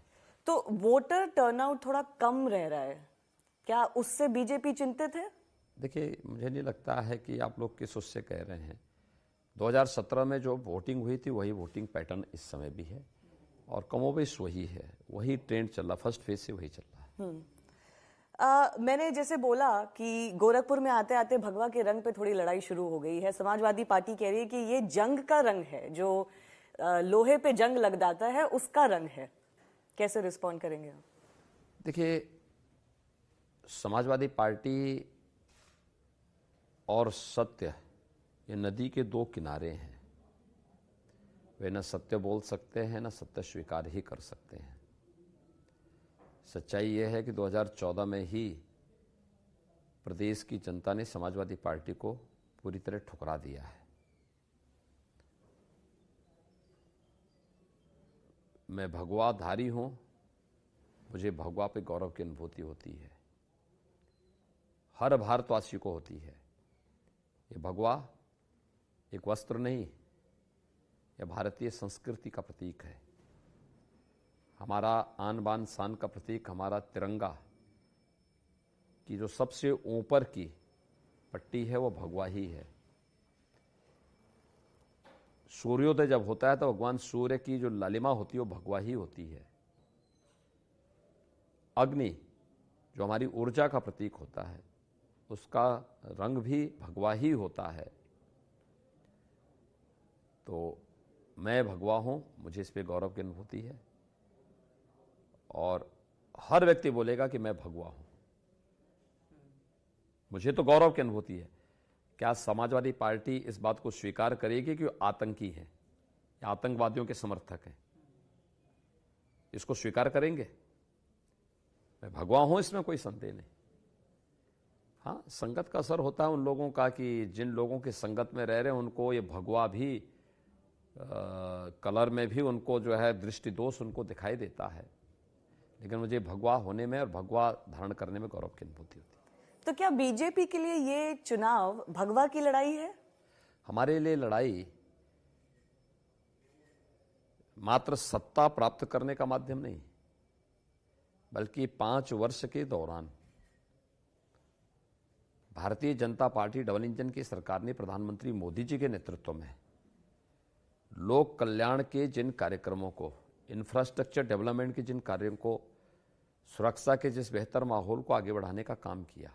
तो वोटर टर्नआउट थोड़ा कम रह रहा है, क्या उससे बीजेपी चिंतित है? देखिए, मुझे नहीं लगता है कि आप लोग किस उससे कह रहे हैं. 2017 में जो वोटिंग हुई थी वही वोटिंग पैटर्न इस समय भी है और कमोबेश वही है, वही ट्रेंड चल रहा, फर्स्ट फेज से वही चल रहा है. मैंने जैसे बोला कि गोरखपुर में आते आते भगवा के रंग पे थोड़ी लड़ाई शुरू हो गई है. समाजवादी पार्टी कह रही है कि ये जंग का रंग है, जो लोहे पे जंग लग जाता है उसका रंग है. कैसे रिस्पॉन्ड करेंगे आप? देखिए, समाजवादी पार्टी और सत्य ये नदी के 2 किनारे हैं. वे न सत्य बोल सकते हैं न सत्य स्वीकार ही कर सकते हैं. सच्चाई यह है कि 2014 में ही प्रदेश की जनता ने समाजवादी पार्टी को पूरी तरह ठुकरा दिया है. मैं भगवाधारी हूं, मुझे भगवा पे गौरव की अनुभूति होती है, हर भारतवासी को होती है. ये भगवा एक वस्त्र नहीं, यह भारतीय संस्कृति का प्रतीक है, हमारा आन बान शान का प्रतीक. हमारा तिरंगा की जो सबसे ऊपर की पट्टी है वो भगवा ही है. सूर्योदय जब होता है तो भगवान सूर्य की जो लालिमा होती है वो भगवा ही होती है. अग्नि जो हमारी ऊर्जा का प्रतीक होता है उसका रंग भी भगवा ही होता है. तो मैं भगवा हूं, मुझे इस पे गौरव की अनुभूति है और हर व्यक्ति बोलेगा कि मैं भगवा हूं, मुझे तो गौरव की अनुभूति है. क्या समाजवादी पार्टी इस बात को स्वीकार करेगी कि आतंकी है या आतंकवादियों के समर्थक हैं? इसको स्वीकार करेंगे? मैं भगवा हूं, इसमें कोई संदेह नहीं. हाँ, संगत का असर होता है उन लोगों का कि जिन लोगों की संगत में रह रहे हैं उनको ये भगवा भी कलर में भी उनको जो है दृष्टि दोष उनको दिखाई देता है. लेकिन मुझे भगवा होने में और भगवा धारण करने में गौरव की अनुभूति होती है. तो क्या बीजेपी के लिए ये चुनाव भगवा की लड़ाई है? हमारे लिए लड़ाई मात्र सत्ता प्राप्त करने का माध्यम नहीं, बल्कि 5 वर्ष के दौरान Bharatiya Janata party double engine की सरकार ने प्रधानमंत्री मोदी जी के नेतृत्व में लोक कल्याण के जिन कार्यक्रमों को, इंफ्रास्ट्रक्चर डेवलपमेंट के जिन कार्यों को, सुरक्षा के जिस बेहतर माहौल को आगे बढ़ाने का काम किया,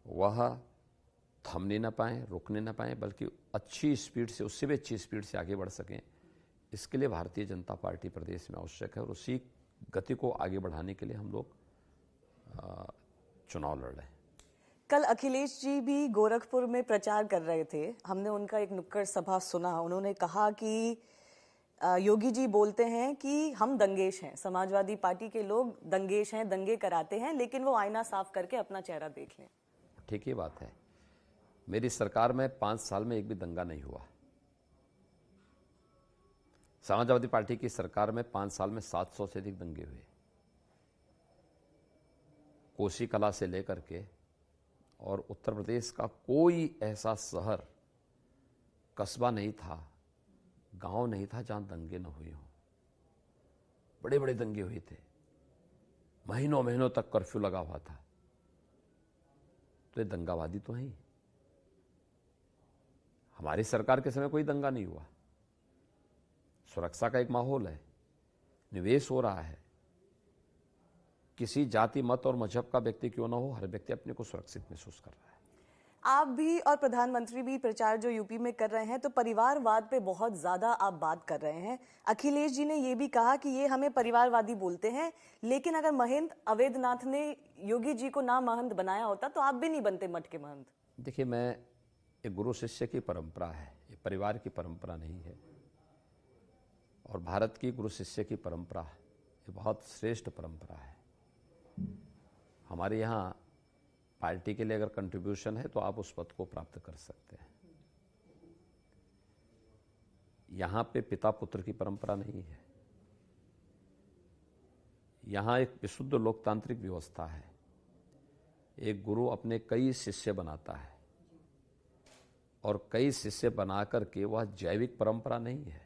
वह थमने न पाएँ, रुकने न पाएँ, बल्कि अच्छी स्पीड से, उससे भी अच्छी स्पीड से आगे बढ़ सकें। इसके लिए भारतीय जनता पार्टी प्रदेश में आवश्यक है और उसी गति को आगे बढ़ाने के लिए हम लोग चुनाव लड़ रहे हैं। कल अखिलेश जी भी गोरखपुर में प्रचार कर रहे थे, हमने उनका एक नुक्कड़ सभा सुना। उन्होंने कहा कि योगी जी बोलते हैं कि हम दंगेश हैं, समाजवादी पार्टी के लोग दंगेश हैं, दंगे कराते हैं, लेकिन वो आईना साफ करके अपना चेहरा देख लें। ठीक ही बात है। मेरी सरकार में 5 साल में एक भी दंगा नहीं हुआ। समाजवादी पार्टी की सरकार में 5 साल में 700 से अधिक दंगे हुए। कोसी कला से लेकर के और उत्तर प्रदेश का कोई ऐसा शहर, कस्बा नहीं था, गांव नहीं था जहां दंगे न हुए हों। बड़े बड़े दंगे हुए थे, महीनों महीनों तक कर्फ्यू लगा हुआ था। तो ये दंगावादी तो हैं। हमारी सरकार के समय कोई दंगा नहीं हुआ। सुरक्षा का एक माहौल है, निवेश हो रहा है। किसी जाति, मत और मजहब का व्यक्ति क्यों ना हो, हर व्यक्ति अपने को सुरक्षित महसूस कर रहा है। आप भी और प्रधानमंत्री भी प्रचार जो यूपी में कर रहे हैं, तो परिवारवाद पे बहुत ज्यादा आप बात कर रहे हैं। अखिलेश जी ने ये भी कहा कि ये हमें परिवारवादी बोलते हैं, लेकिन अगर महंत अवेद्यनाथ ने योगी जी को ना महंत बनाया होता तो आप भी नहीं बनते मठ के महंत। देखिए, मैं एक गुरु शिष्य की परंपरा है, ये परिवार की परंपरा नहीं है। और भारत की गुरु शिष्य की परंपरा ये बहुत श्रेष्ठ परंपरा है। हमारे यहाँ पार्टी के लिए अगर कंट्रीब्यूशन है तो आप उस पद को प्राप्त कर सकते हैं। यहाँ पे पिता पुत्र की परंपरा नहीं है। यहाँ एक विशुद्ध लोकतांत्रिक व्यवस्था है। एक गुरु अपने कई शिष्य बनाता है और कई शिष्य बनाकर के वह जैविक परंपरा नहीं है।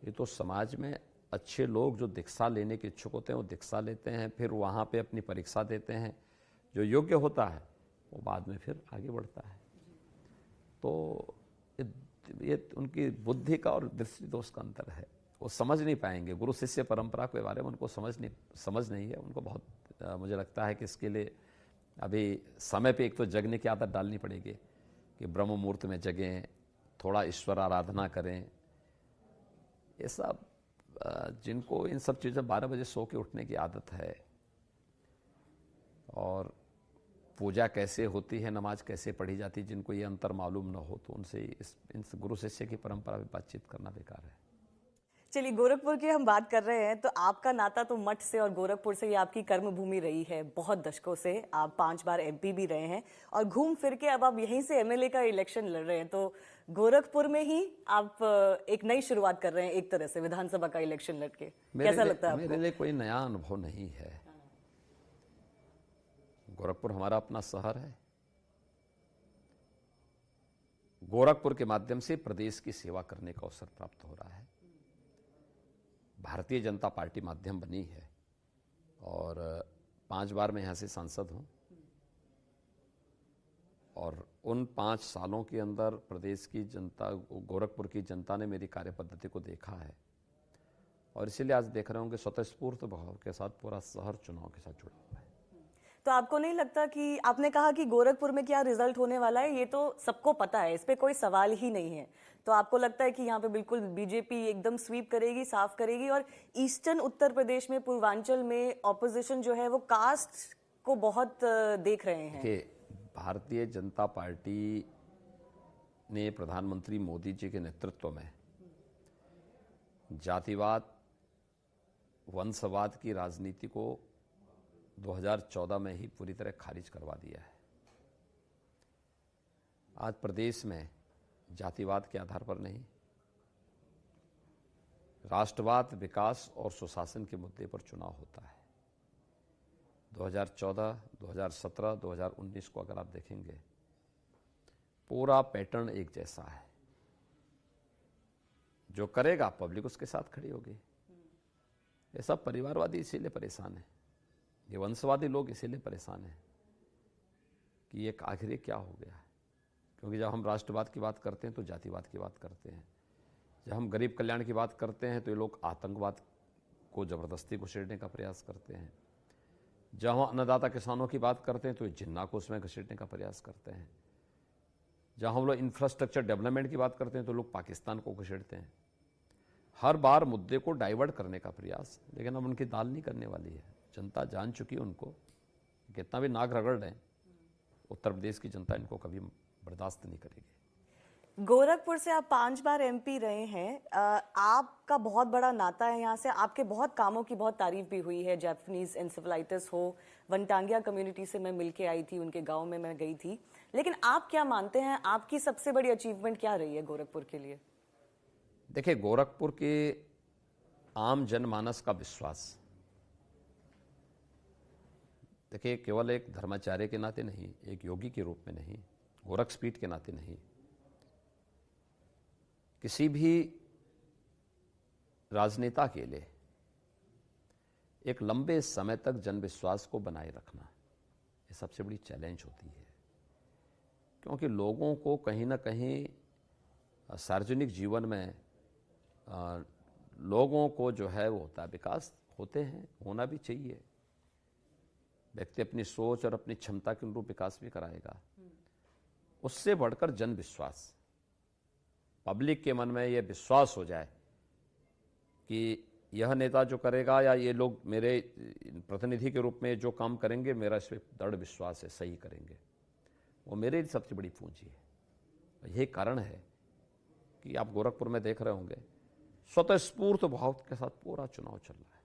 ये तो समाज में अच्छे लोग जो दीक्षा लेने के इच्छुक होते हैं वो दीक्षा लेते हैं, फिर वहाँ पे अपनी परीक्षा देते हैं। जो योग्य होता है वो बाद में फिर आगे बढ़ता है। तो ये उनकी बुद्धि का और दृष्टि दोष का अंतर है। वो समझ नहीं पाएंगे गुरु शिष्य परंपरा के बारे में, उनको समझ नहीं है। उनको बहुत मुझे लगता है कि इसके लिए अभी समय पे एक तो जगने की आदत डालनी पड़ेगी कि ब्रह्म मुहूर्त में जगें, थोड़ा ईश्वर आराधना करें। ये सब जिनको इन सब चीज़ों 12 बजे सो के उठने की आदत है और पूजा कैसे होती है, नमाज कैसे पढ़ी जाती है, जिनको ये अंतर मालूम ना हो, तो उनसे इन गुरु शिष्य की परंपरा में बातचीत करना बेकार है। चलिए, गोरखपुर की हम बात कर रहे हैं, तो आपका नाता तो मठ से और गोरखपुर से, ये आपकी कर्मभूमि रही है बहुत दशकों से। आप 5 बार MP भी रहे हैं और घूम फिर के अब आप यहीं से MLA का इलेक्शन लड़ रहे हैं। तो गोरखपुर में ही आप एक नई शुरुआत कर रहे हैं एक तरह से, विधानसभा का इलेक्शन लड़के। कैसा लगता है आपको? मेरे लिए कोई नया अनुभव नहीं है। गोरखपुर हमारा अपना शहर है। गोरखपुर के माध्यम से प्रदेश की सेवा करने का अवसर प्राप्त हो रहा है। भारतीय जनता पार्टी माध्यम बनी है और 5 बार मैं यहाँ से सांसद हूँ और उन 5 सालों के अंदर प्रदेश की जनता, गोरखपुर की जनता ने मेरी कार्यपद्धति को देखा है और इसीलिए आज देख रहे होंगे स्वतःस्फूर्त भाव के साथ पूरा शहर चुनाव के साथ जुड़ा हुआ है। तो आपको नहीं लगता कि आपने कहा कि गोरखपुर में क्या रिजल्ट होने वाला है ये तो सबको पता है, इस पे कोई सवाल ही नहीं है, तो आपको लगता है कि यहाँ पे बिल्कुल बीजेपी एकदम स्वीप करेगी, साफ करेगी? और ईस्टर्न उत्तर प्रदेश में, पूर्वांचल में ऑपोजिशन जो है वो कास्ट को बहुत देख रहे हैं। भारतीय जनता पार्टी ने प्रधानमंत्री मोदी जी के नेतृत्व में जातिवाद, वंशवाद की राजनीति को 2014 में ही पूरी तरह खारिज करवा दिया है। आज प्रदेश में जातिवाद के आधार पर नहीं, राष्ट्रवाद, विकास और सुशासन के मुद्दे पर चुनाव होता है। 2014, 2017, 2019 को अगर आप देखेंगे, पूरा पैटर्न एक जैसा है। जो करेगा पब्लिक उसके साथ खड़ी होगी। ये सब परिवारवादी इसीलिए परेशान है, ये वंशवादी लोग इसीलिए परेशान हैं कि ये आखिर ये क्या हो गया है। क्योंकि जब हम राष्ट्रवाद की बात करते हैं तो जातिवाद की बात करते हैं, जब हम गरीब कल्याण की बात करते हैं तो ये लोग आतंकवाद को ज़बरदस्ती घुसेड़ने का प्रयास करते हैं, जब हम अन्नदाता किसानों की बात करते हैं तो जिन्ना को उसमें घसीटने का प्रयास करते हैं, जब हम लोग इंफ्रास्ट्रक्चर डेवलपमेंट की बात करते हैं तो लोग पाकिस्तान को घसीटते हैं। हर बार मुद्दे को डाइवर्ट करने का प्रयास, लेकिन अब उनकी दाल नहीं करने वाली है। जनता जान चुकी है उनको, कितना भी नाक रगड़ लें उत्तर प्रदेश की जनता इनको कभी बर्दाश्त नहीं करेगी। गोरखपुर से आप 5 बार एमपी रहे हैं, आपका बहुत बड़ा नाता है यहाँ से, आपके बहुत कामों की बहुत तारीफ भी हुई है, जापानीज एंसेफेलाइटिस हो, वनटांगिया कम्युनिटी से मैं मिलके आई थी, उनके गांव में मैं गई थी। लेकिन आप क्या मानते हैं, आपकी सबसे बड़ी अचीवमेंट क्या रही है गोरखपुर के लिए? देखिए, गोरखपुर के आम जनमानस का विश्वास, देखिए केवल एक धर्माचार्य के नाते नहीं, एक योगी के रूप में नहीं, गोरक्षपीठ के नाते नहीं, किसी भी राजनेता के लिए एक लंबे समय तक जनविश्वास को बनाए रखना ये सबसे बड़ी चैलेंज होती है। क्योंकि लोगों को कहीं ना कहीं सार्वजनिक जीवन में लोगों को जो है वो होता है, विकास होते हैं, होना भी चाहिए, व्यक्ति अपनी सोच और अपनी क्षमता के अनुरूप विकास भी कराएगा। उससे बढ़कर जन विश्वास, पब्लिक के मन में यह विश्वास हो जाए कि यह नेता जो करेगा या ये लोग मेरे प्रतिनिधि के रूप में जो काम करेंगे, मेरा इस पर दृढ़ विश्वास है, सही करेंगे, वो मेरे लिए सबसे बड़ी पूंजी है। यही कारण है कि आप गोरखपुर में देख रहे होंगे स्वतःस्फूर्त भाव के साथ पूरा चुनाव चल रहा है।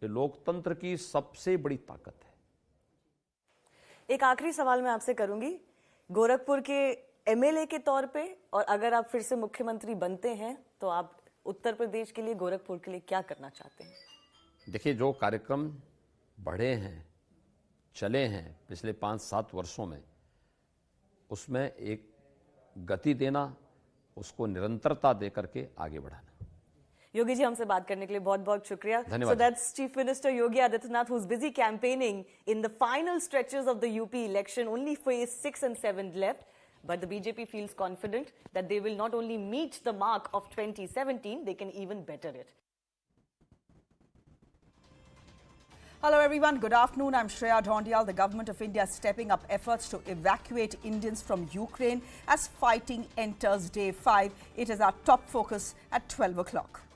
ये लोकतंत्र की सबसे बड़ी ताकत है। एक आखिरी सवाल मैं आपसे करूंगी, गोरखपुर के एमएलए के तौर पे, और अगर आप फिर से मुख्यमंत्री बनते हैं तो आप उत्तर प्रदेश के लिए, गोरखपुर के लिए क्या करना चाहते हैं? देखिए, जो कार्यक्रम बढ़े हैं, चले हैं पिछले 5-7 वर्षों में, उसमें एक गति देना, उसको निरंतरता दे करके आगे बढ़ाना। योगी जी, हमसे बात करने के लिए बहुत बहुत शुक्रिया। धन्यवाद। So that's Chief Minister Yogi Adityanath, who's busy campaigning in the final stretches of the UP election. Only phase 6 and 7 left. But the BJP feels confident that they will not only meet the mark of 2017, they can even better it. Hello everyone, good afternoon. I'm Shreya Dhondial. The government of India is stepping up efforts to evacuate Indians from Ukraine as fighting enters day 5. It is our top focus at 12 o'clock.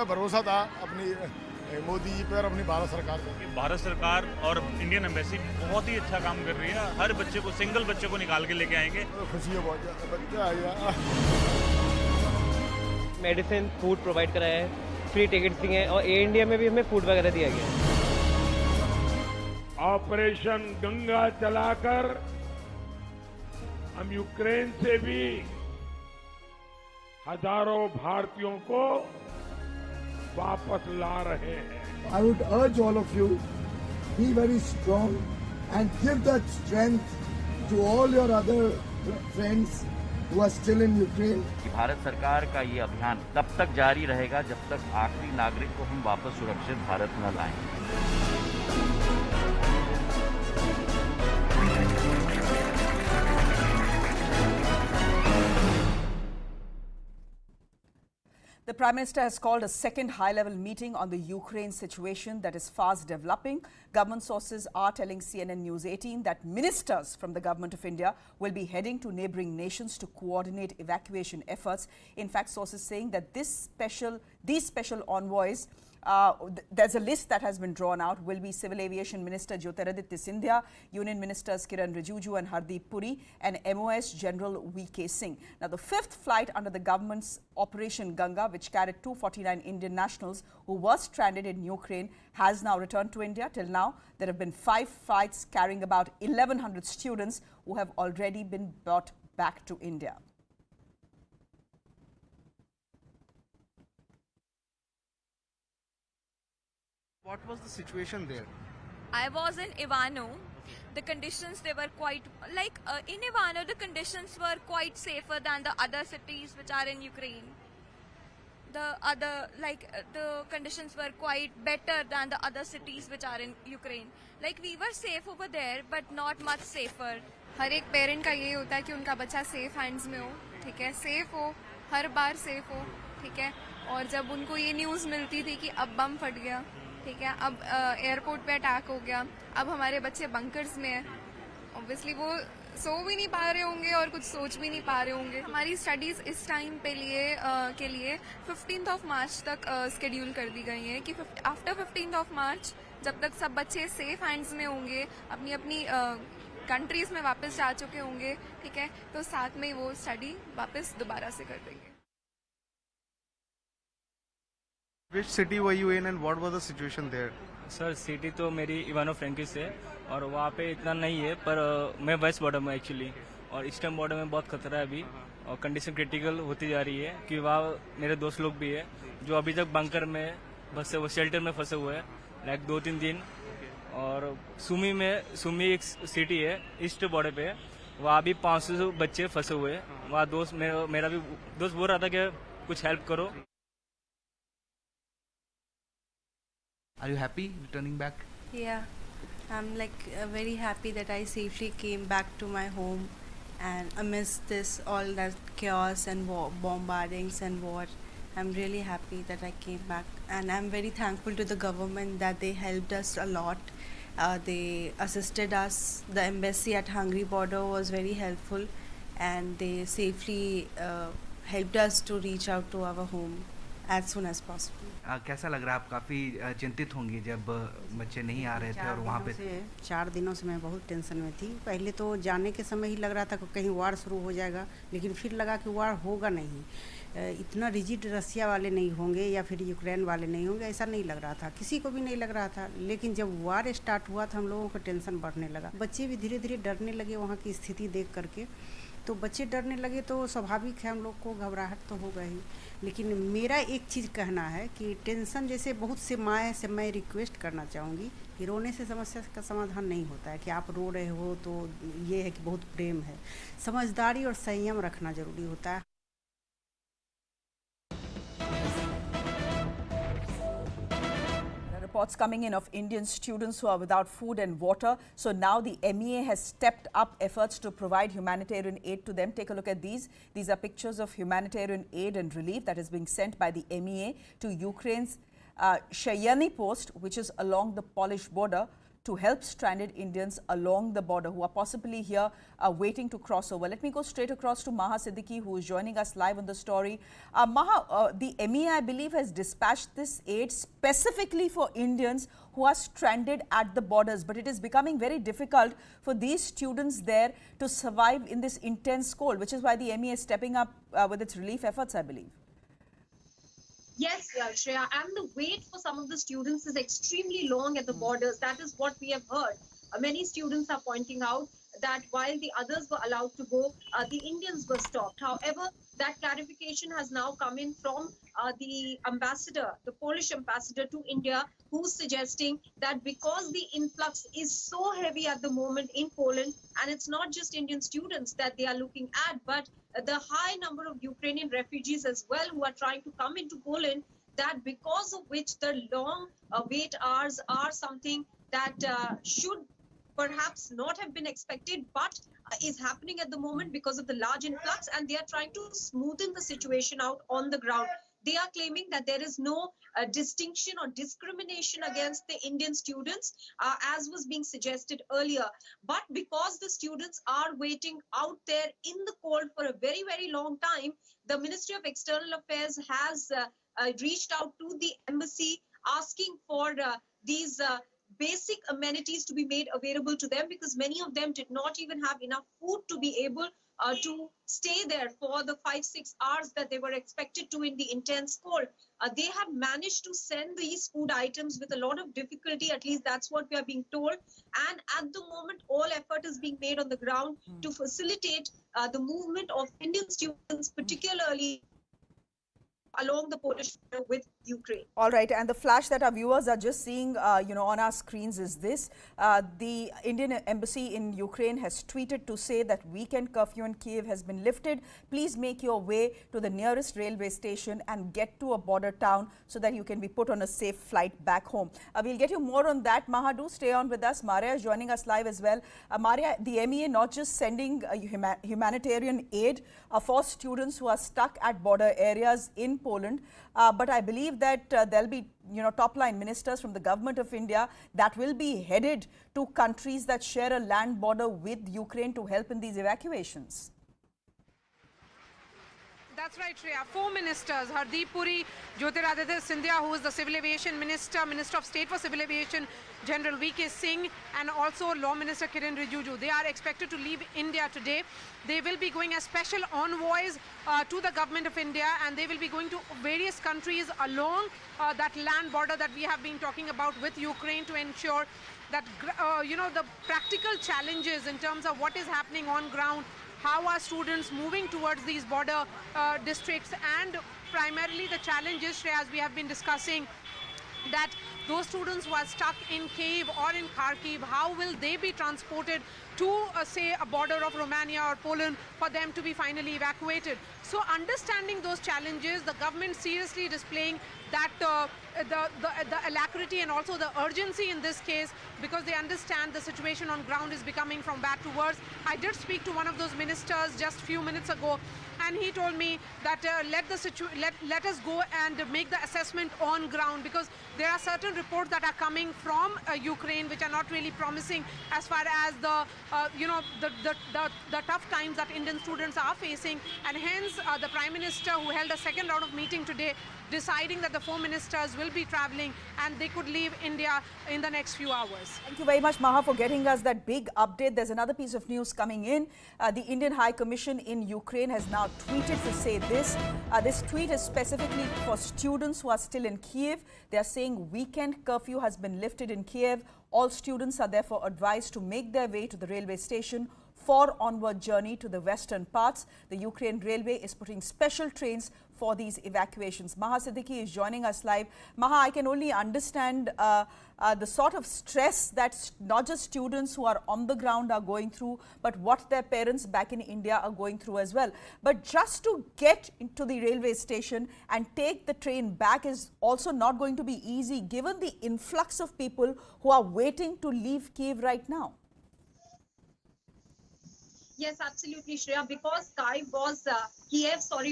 भरोसा था अपनी मोदी जी पे और अपनी भारत सरकार पे। भारत सरकार और इंडियन एम्बेसी बहुत ही अच्छा काम कर रही है। हर बच्चे को, सिंगल बच्चे को निकाल के लेके आएंगे। खुशी है बहुत ज़्यादा, बच्चा आ गया। मेडिसिन, फूड प्रोवाइड कराया है, फ्री टिकट्स दिए हैं और एयर इंडिया में भी हमें फूड वगैरह दिया गया है। ऑपरेशन गंगा चलाकर हम यूक्रेन से भी हजारों भारतीयों को वापस ला रहे हैं। I would urge all of you, be very strong and give that strength to all your other friends who are still in Ukraine. Bharat सरकार का ये अभियान तब तक जारी रहेगा जब तक आखिरी नागरिक को हम वापस सुरक्षित भारत न लाएं। The Prime Minister has called a second high-level meeting on the Ukraine situation that is fast developing. Government sources are telling CNN News18 that ministers from the Government of India will be heading to neighboring nations to coordinate evacuation efforts. In fact, sources saying that these special envoys, there's a list that has been drawn out, will be Civil Aviation Minister Yogi Adityanath, Union Ministers Kiran Rijiju and Hardeep Puri, and MOS General V.K. Singh. Now, the fifth flight under the government's Operation Ganga, which carried 249 Indian nationals who were stranded in Ukraine, has now returned to India. Till now, there have been 5 flights carrying about 1,100 students who have already been brought back to India. What was the situation there? I was in Ivano. The conditions, they were quite, in Ivano, the conditions were quite safer than the other cities which are in Ukraine. The conditions were quite better than the other cities which are in Ukraine. We were safe over there, but not much safer. हर एक parent का यही होता है कि उनका बच्चा safe hands में हो, ठीक है, सेफ हो, हर बार सेफ हो, ठीक है. और जब उनको ये न्यूज़ मिलती थी कि अब बम फट गया, ठीक है, अब एयरपोर्ट पे अटैक हो गया, अब हमारे बच्चे बंकर्स में हैं, ऑब्वियसली वो सो भी नहीं पा रहे होंगे और कुछ सोच भी नहीं पा रहे होंगे. हमारी स्टडीज़ इस टाइम पे के लिए 15th ऑफ मार्च तक स्केड्यूल कर दी गई हैं कि आफ्टर 15th ऑफ मार्च जब तक सब बच्चे सेफ हैंड्स में होंगे, अपनी अपनी कंट्रीज में वापस जा चुके होंगे, ठीक है, तो साथ में वो स्टडी वापस दोबारा से कर देंगे. Which city were you in and what was the situation there? Sir city तो मेरी इवानो फ्रैंकिस है और वहाँ पे इतना नहीं है, पर मैं वेस्ट बॉर्डर में एक्चुअली, और ईस्टर्न बॉर्डर में बहुत खतरा है अभी और कंडीशन क्रिटिकल होती जा रही है कि वहाँ मेरे दोस्त लोग भी है जो अभी तक बंकर में फंसे हुए, शेल्टर में फंसे हुए हैं 2-3 दिन. और सुमी एक सिटी है ईस्ट बॉर्डर पे, वहाँ भी 500 बच्चे फंसे हुए हैं. वहाँ दोस्त मेरा भी दोस्त बोल रहा था कि कुछ हेल्प करो. Are you happy returning back? Yeah, I'm very happy that I safely came back to my home, and amidst all that chaos and bombardings and war, I'm really happy that I came back, and I'm very thankful to the government that they helped us a lot. They assisted us. The embassy at Hungary border was very helpful, and they safely helped us to reach out to our home as soon as possible. कैसा लग रहा है? आप काफ़ी चिंतित होंगी जब बच्चे नहीं आ रहे थे और वहाँ पे 4 दिनों से मैं बहुत टेंशन में थी. पहले तो जाने के समय ही लग रहा था कि कहीं वार शुरू हो जाएगा, लेकिन फिर लगा कि वार होगा नहीं. इतना रिजिड रसिया वाले नहीं होंगे या फिर यूक्रेन वाले नहीं होंगे, ऐसा नहीं लग रहा था, किसी को भी नहीं लग रहा था. लेकिन जब वार स्टार्ट हुआ था हम लोगों को टेंशन बढ़ने लगा. बच्चे भी धीरे धीरे डरने लगे वहाँ की स्थिति देख करके. तो बच्चे डरने लगे तो स्वाभाविक है हम लोग को घबराहट तो होगा ही. लेकिन मेरा एक चीज़ कहना है कि टेंशन जैसे बहुत से माँ से मैं रिक्वेस्ट करना चाहूँगी कि रोने से समस्या का समाधान नहीं होता है कि आप रो रहे हो तो ये है कि बहुत प्रेम है. समझदारी और संयम रखना ज़रूरी होता है. Reports coming in of Indian students who are without food and water. So now the MEA has stepped up efforts to provide humanitarian aid to them. Take a look at these. These are pictures of humanitarian aid and relief that is being sent by the MEA to Ukraine's Shayani post, which is along the Polish border, to help stranded Indians along the border who are possibly here waiting to cross over. Let me go straight across to Maha Siddiqui, who is joining us live on the story. Maha, the MEA, I believe, has dispatched this aid specifically for Indians who are stranded at the borders, but it is becoming very difficult for these students there to survive in this intense cold, which is why the MEA is stepping up with its relief efforts, I believe. Yes, Shreya, and the wait for some of the students is extremely long at the borders. That is what we have heard. Many students are pointing out that while the others were allowed to go, the Indians were stopped. However, that clarification has now come in from the ambassador, the Polish ambassador to India, who's suggesting that because the influx is so heavy at the moment in Poland, and it's not just Indian students that they are looking at, but the high number of Ukrainian refugees as well who are trying to come into Poland, that because of which the long wait hours are something that should perhaps not have been expected, but is happening at the moment because of the large influx, and they are trying to smoothen the situation out on the ground. They are claiming that there is no distinction or discrimination against the Indian students, as was being suggested earlier. But because the students are waiting out there in the cold for a very, very long time, the Ministry of External Affairs has reached out to the embassy asking for these basic amenities to be made available to them, because many of them did not even have enough food to be able to stay there for the 5-6 hours that they were expected to in the intense cold. They have managed to send these food items with a lot of difficulty, at least that's what we are being told. And at the moment, all effort is being made on the ground to facilitate the movement of Indian students, particularly along the Polish border with Ukraine. All right, and the flash that our viewers are just seeing, on our screens is this. The Indian Embassy in Ukraine has tweeted to say that weekend curfew in Kiev has been lifted. Please make your way to the nearest railway station and get to a border town so that you can be put on a safe flight back home. We'll get you more on that. Maha, do stay on with us. Maria is joining us live as well. Maria, the MEA not just sending humanitarian aid for students who are stuck at border areas in Poland, but I believe that there'll be top-line ministers from the government of India that will be headed to countries that share a land border with Ukraine to help in these evacuations. That's right, Shreya. 4 ministers, Hardeep Puri, Jyotiraditya Scindia, who is the Civil Aviation Minister, Minister of State for Civil Aviation, General V.K. Singh, and also Law Minister Kiren Rijiju. They are expected to leave India today. They will be going as special envoys to the government of India, and they will be going to various countries along that land border that we have been talking about with Ukraine to ensure that, the practical challenges in terms of what is happening on ground, how are students moving towards these border districts, and primarily the challenges, Shreya, as we have been discussing, that those students who are stuck in Kyiv or in Kharkiv, how will they be transported to, say, a border of Romania or Poland for them to be finally evacuated? So understanding those challenges, the government seriously displaying that the alacrity and also the urgency in this case, because they understand the situation on ground is becoming from bad to worse. I did speak to one of those ministers just a few minutes ago, and he told me that let us go and make the assessment on ground, because there are certain reports that are coming from Ukraine which are not really promising as far as the tough times that Indian students are facing, and hence the Prime Minister, who held a second round of meeting today, deciding that the 4 ministers will be traveling and they could leave India in the next few hours. Thank you very much, Maha, for getting us that big update. There's another piece of news coming in. The Indian High Commission in Ukraine has now tweeted to say this. This tweet is specifically for students who are still in Kiev. They are saying weekend curfew has been lifted in Kiev. All students are therefore advised to make their way to the railway station for onward journey to the western parts. The Ukraine Railway is putting special trains for these evacuations. Maha Siddiqui is joining us live. Maha, I can only understand the sort of stress that not just students who are on the ground are going through, but what their parents back in India are going through as well. But just to get into the railway station and take the train back is also not going to be easy, given the influx of people who are waiting to leave Kyiv right now. Yes, absolutely, Shreya, because Kyiv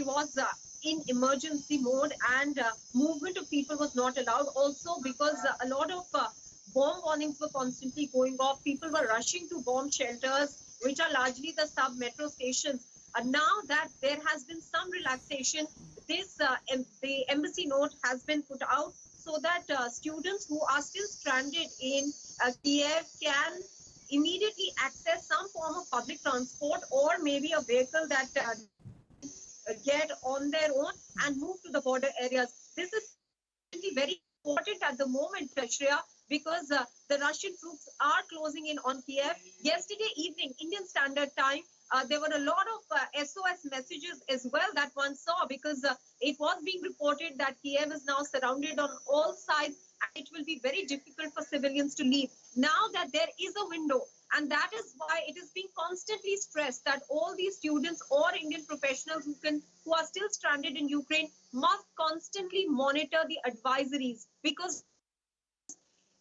was in emergency mode, and movement of people was not allowed. Also because a lot of bomb warnings were constantly going off. People were rushing to bomb shelters, which are largely the sub-metro stations. Now that there has been some relaxation, the embassy note has been put out so that students who are still stranded in Kiev can immediately access some form of public transport, or maybe a vehicle that get on their own and move to the border areas. This is very important at the moment, Shreya, because the Russian troops are closing in on Kiev. Yesterday evening, Indian Standard Time, there were a lot of SOS messages as well that one saw, because it was being reported that Kiev is now surrounded on all sides, and it will be very difficult for civilians to leave. Now that there is a window, and that is why it is being constantly stressed that all these students or Indian professionals who are still stranded in Ukraine must constantly monitor the advisories, because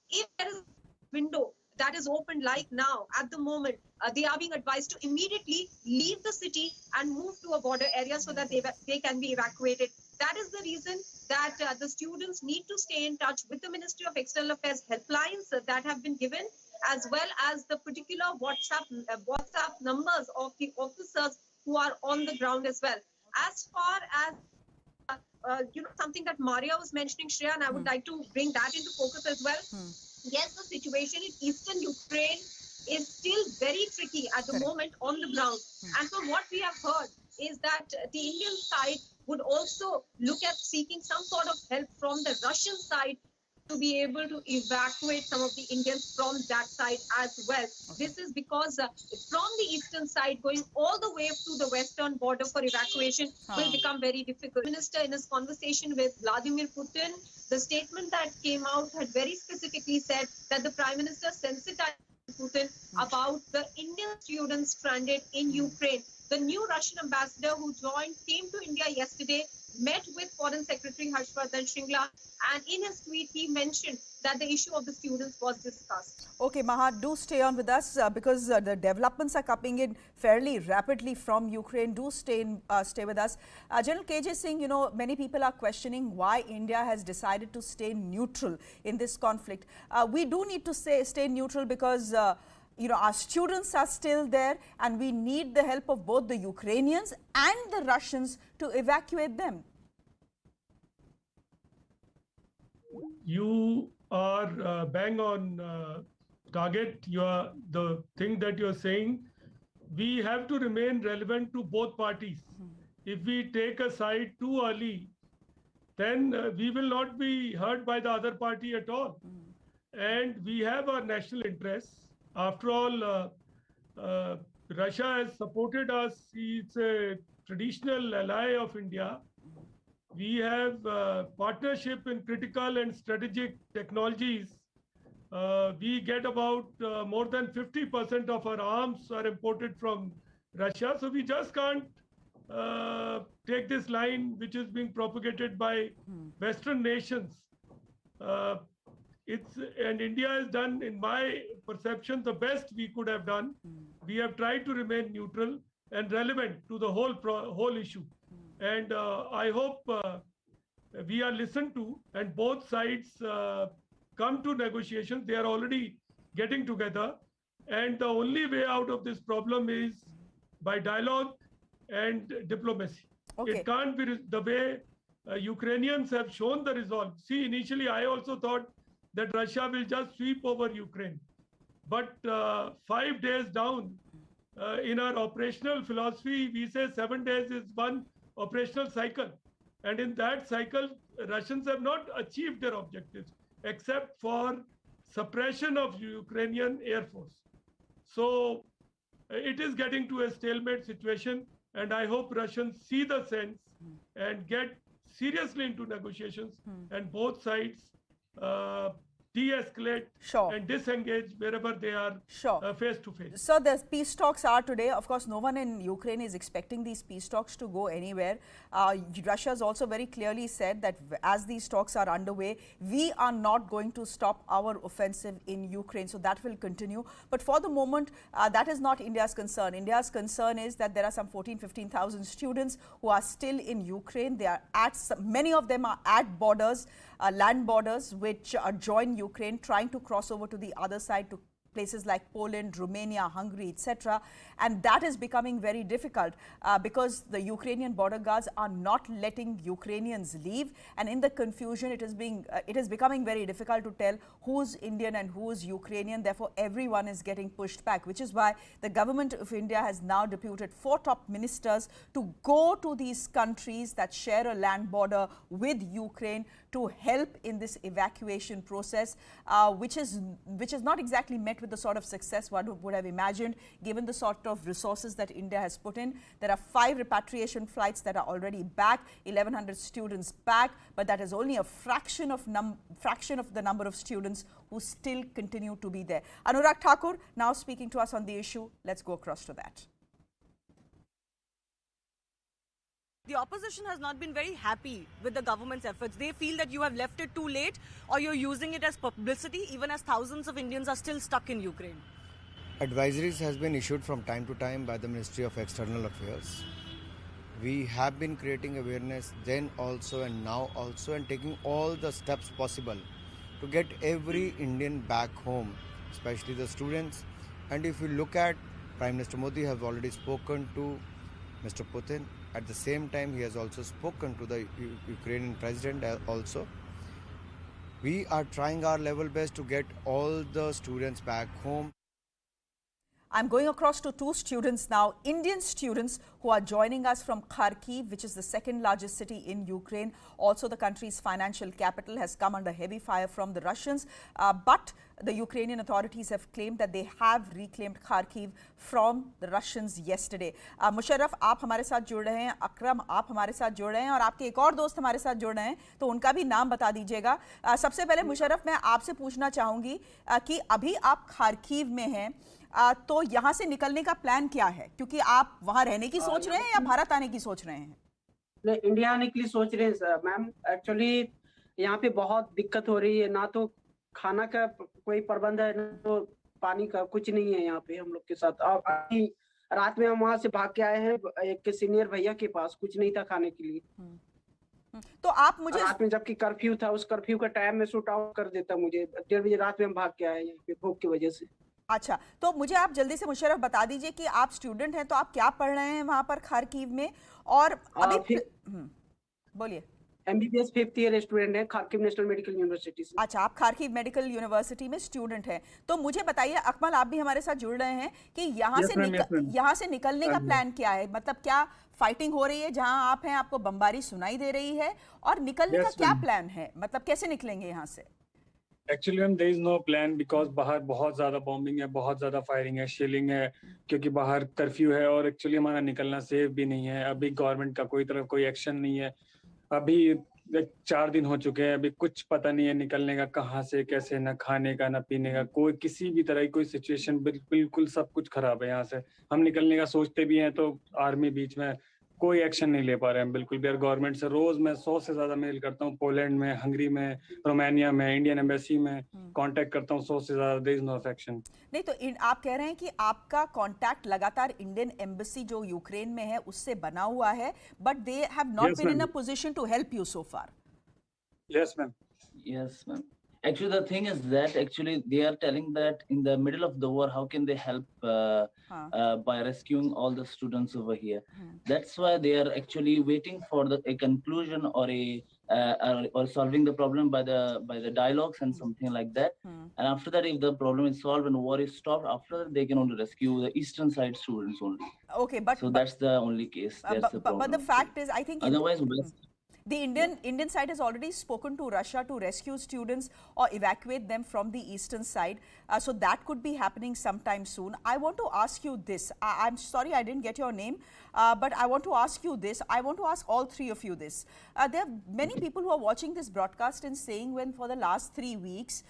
if there is a window that is opened like now at the moment, they are being advised to immediately leave the city and move to a border area so that they can be evacuated. That is the reason that the students need to stay in touch with the Ministry of External Affairs helplines that have been given, as well as the particular WhatsApp numbers of the officers who are on the ground as well. As far as something that Maria was mentioning, Shreya, and I would like to bring that into focus as well. Yes, the situation in eastern Ukraine is still very tricky at the moment on the ground. And from what we have heard is that the Indian side would also look at seeking some sort of help from the Russian side to be able to evacuate some of the Indians from that side as well. This is because from the eastern side, going all the way to the western border for evacuation will become very difficult. The Minister, in his conversation with Vladimir Putin, the statement that came out had very specifically said that the Prime Minister sensitized Putin about the Indian students stranded in Ukraine. The new Russian ambassador who came to India yesterday, met with Foreign Secretary Harshvardhan Shringla, and in his tweet he mentioned that the issue of the students was discussed. Okay, Maha, do stay on with us because the developments are coming in fairly rapidly from Ukraine. Do stay with us. General KJ Singh, you know, many people are questioning why India has decided to stay neutral in this conflict. We do need to stay neutral because you know, our students are still there and we need the help of both the Ukrainians and the Russians to evacuate them. You are bang on target. The thing that you're saying, we have to remain relevant to both parties. If we take a side too early, then we will not be heard by the other party at all. And we have our national interests. After all, Russia has supported us. It's a traditional ally of India. We have partnership in critical and strategic technologies. We get about more than 50% of our arms are imported from Russia. So we just can't take this line which is being propagated by Western nations. And India has done, in my perception, the best we could have done. We have tried to remain neutral and relevant to the whole issue. And I hope we are listened to and both sides come to negotiations. They are already getting together. And the only way out of this problem is by dialogue and diplomacy. Okay. It can't be the way Ukrainians have shown the resolve. See, initially I also thought that Russia will just sweep over Ukraine. But 5 days down, in our operational philosophy, we say 7 days is one operational cycle. And in that cycle, Russians have not achieved their objectives, except for suppression of Ukrainian Air Force. So it is getting to a stalemate situation. And I hope Russians see the sense and get seriously into negotiations and both sides de-escalate and disengage wherever they are face to face. So the peace talks are today. Of course, no one in Ukraine is expecting these peace talks to go anywhere. Russia has also very clearly said that as these talks are underway, we are not going to stop our offensive in Ukraine. So that will continue. But for the moment, that is not India's concern. India's concern is that there are some 15,000 students who are still in Ukraine. They are many of them are at borders, land borders, which join Ukraine, trying to cross over to the other side to places like Poland, Romania, Hungary, etc. And that is becoming very difficult because the Ukrainian border guards are not letting Ukrainians leave. And in the confusion, it is becoming very difficult to tell who's Indian and who's Ukrainian. Therefore, everyone is getting pushed back, which is why the government of India has now deputed 4 top ministers to go to these countries that share a land border with Ukraine to help in this evacuation process, which is not exactly met with the sort of success one would have imagined, given the sort of resources that India has put in. There are 5 repatriation flights that are already back, 1,100 students back, but that is only a fraction of the number of students who still continue to be there. Anurag Thakur now speaking to us on the issue. Let's go across to that. The opposition has not been very happy with the government's efforts. They feel that you have left it too late or you're using it as publicity, even as thousands of Indians are still stuck in Ukraine. Advisories has been issued from time to time by the Ministry of External Affairs. We have been creating awareness then also and now also and taking all the steps possible to get every Indian back home, especially the students. And if you look at Prime Minister Modi has already spoken to Mr. Putin. At the same time, he has also spoken to the Ukrainian president also. We are trying our level best to get all the students back home. I'm going across to two students now, Indian students who are joining us from Kharkiv, which is the second largest city in Ukraine. Also, the country's financial capital has come under heavy fire from the Russians. But the Ukrainian authorities have claimed that they have reclaimed Kharkiv from the Russians yesterday. Musharraf, आप हमारे साथ जुड़ रहे हैं, अकरम आप हमारे साथ जुड़ रहे हैं और आपके एक और दोस्त हमारे साथ जुड़ रहे हैं, तो उनका भी नाम बता दीजिएगा. सबसे पहले मुशर्रफ, मैं आपसे पूछना चाहूँगी कि अभी आप खारकीव में हैं, तो यहाँ से निकलने का प्लान क्या है? क्योंकि आप वहाँ रहने की सोच रहे हैं या भारत आने की सोच रहे हैं? नहीं, इंडिया आने के लिए सोच रहे हैं सर. मैम, एक्चुअली यहाँ पे बहुत दिक्कत हो रही है. ना तो खाना का कोई प्रबंध है, ना तो पानी का. कुछ नहीं है यहाँ पे हम लोग के साथ. अभी रात में हम वहाँ से भाग के आए हैं एक सीनियर भैया के पास. कुछ नहीं था खाने के लिए. तो आप मुझे रात में जबकि कर्फ्यू था, उस कर्फ्यू का टाइम में शूट आउट कर देता मुझे. 1:30 बजे रात में हम भाग के आए यहाँ पे भूख की वजह से. अच्छा, तो मुझे आप जल्दी से मुशर्रफ बता दीजिए कि आप स्टूडेंट हैं, तो आप क्या पढ़ रहे हैं वहाँ पर खारकीव में? और अभी बोलिए. MBBS 5th ईयर स्टूडेंट है खारकीव नेशनल मेडिकल यूनिवर्सिटी से. अच्छा, आप खारकीव मेडिकल यूनिवर्सिटी में स्टूडेंट हैं. तो मुझे बताइए, अकमल आप भी हमारे साथ जुड़ रहे हैं, कि यहाँ से निकलने का प्लान क्या है? मतलब क्या फाइटिंग हो रही है जहाँ आप हैं, आपको बमबारी सुनाई दे रही है, और निकलने का क्या प्लान है? मतलब कैसे निकलेंगे यहाँ से? Actually ma'am, there is no plan because बाहर बहुत ज़्यादा बॉम्बिंग है, बहुत ज़्यादा फायरिंग है, शेलिंग है, क्योंकि बाहर कर्फ्यू है और एक्चुअली हमारा निकलना सेफ भी नहीं है. अभी गवर्नमेंट का कोई एक्शन नहीं है. अभी 4 दिन हो चुके हैं, अभी कुछ पता नहीं है निकलने का कहाँ से कैसे, ना खाने का ना पीने का, कोई किसी भी तरह की कोई सिचुएशन. बिल्कुल सब कुछ खराब है यहाँ से. हम निकलने का सोचते भी हैं तो आर्मी बीच में कोई एक्शन नहीं ले पा रहे हैं बिल्कुल भी. गवर्नमेंट से रोज मैं 100 से ज्यादा मेल करता हूँ. पोलैंड में, हंगरी में, रोमानिया में, इंडियन एम्बेसी में कांटेक्ट करता हूँ. 100 से ज्यादा. There is no action. नहीं, तो आप कह रहे हैं कि आपका कांटेक्ट लगातार इंडियन एम्बेसी जो यूक्रेन में है उससे बना हुआ है, but they have not been in a position to help you so far. Yes ma'am. Yes, ma'am. Actually, the thing is that actually they are telling that in the middle of the war, how can they help by rescuing all the students over here? That's why they are actually waiting for a conclusion or or solving the problem by the dialogues and something like that. And after that, if the problem is solved and war is stopped, after that they can only rescue the eastern side students only. Okay, but that's the only case. That's the problem. But the fact is, I think otherwise. The Indian side has already spoken to Russia to rescue students or evacuate them from the eastern side. So that could be happening sometime soon. I want to ask you this. I'm sorry I didn't get your name, but I want to ask you this. I want to ask all three of you this. There are many people who are watching this broadcast and saying, when for the last 3 weeks,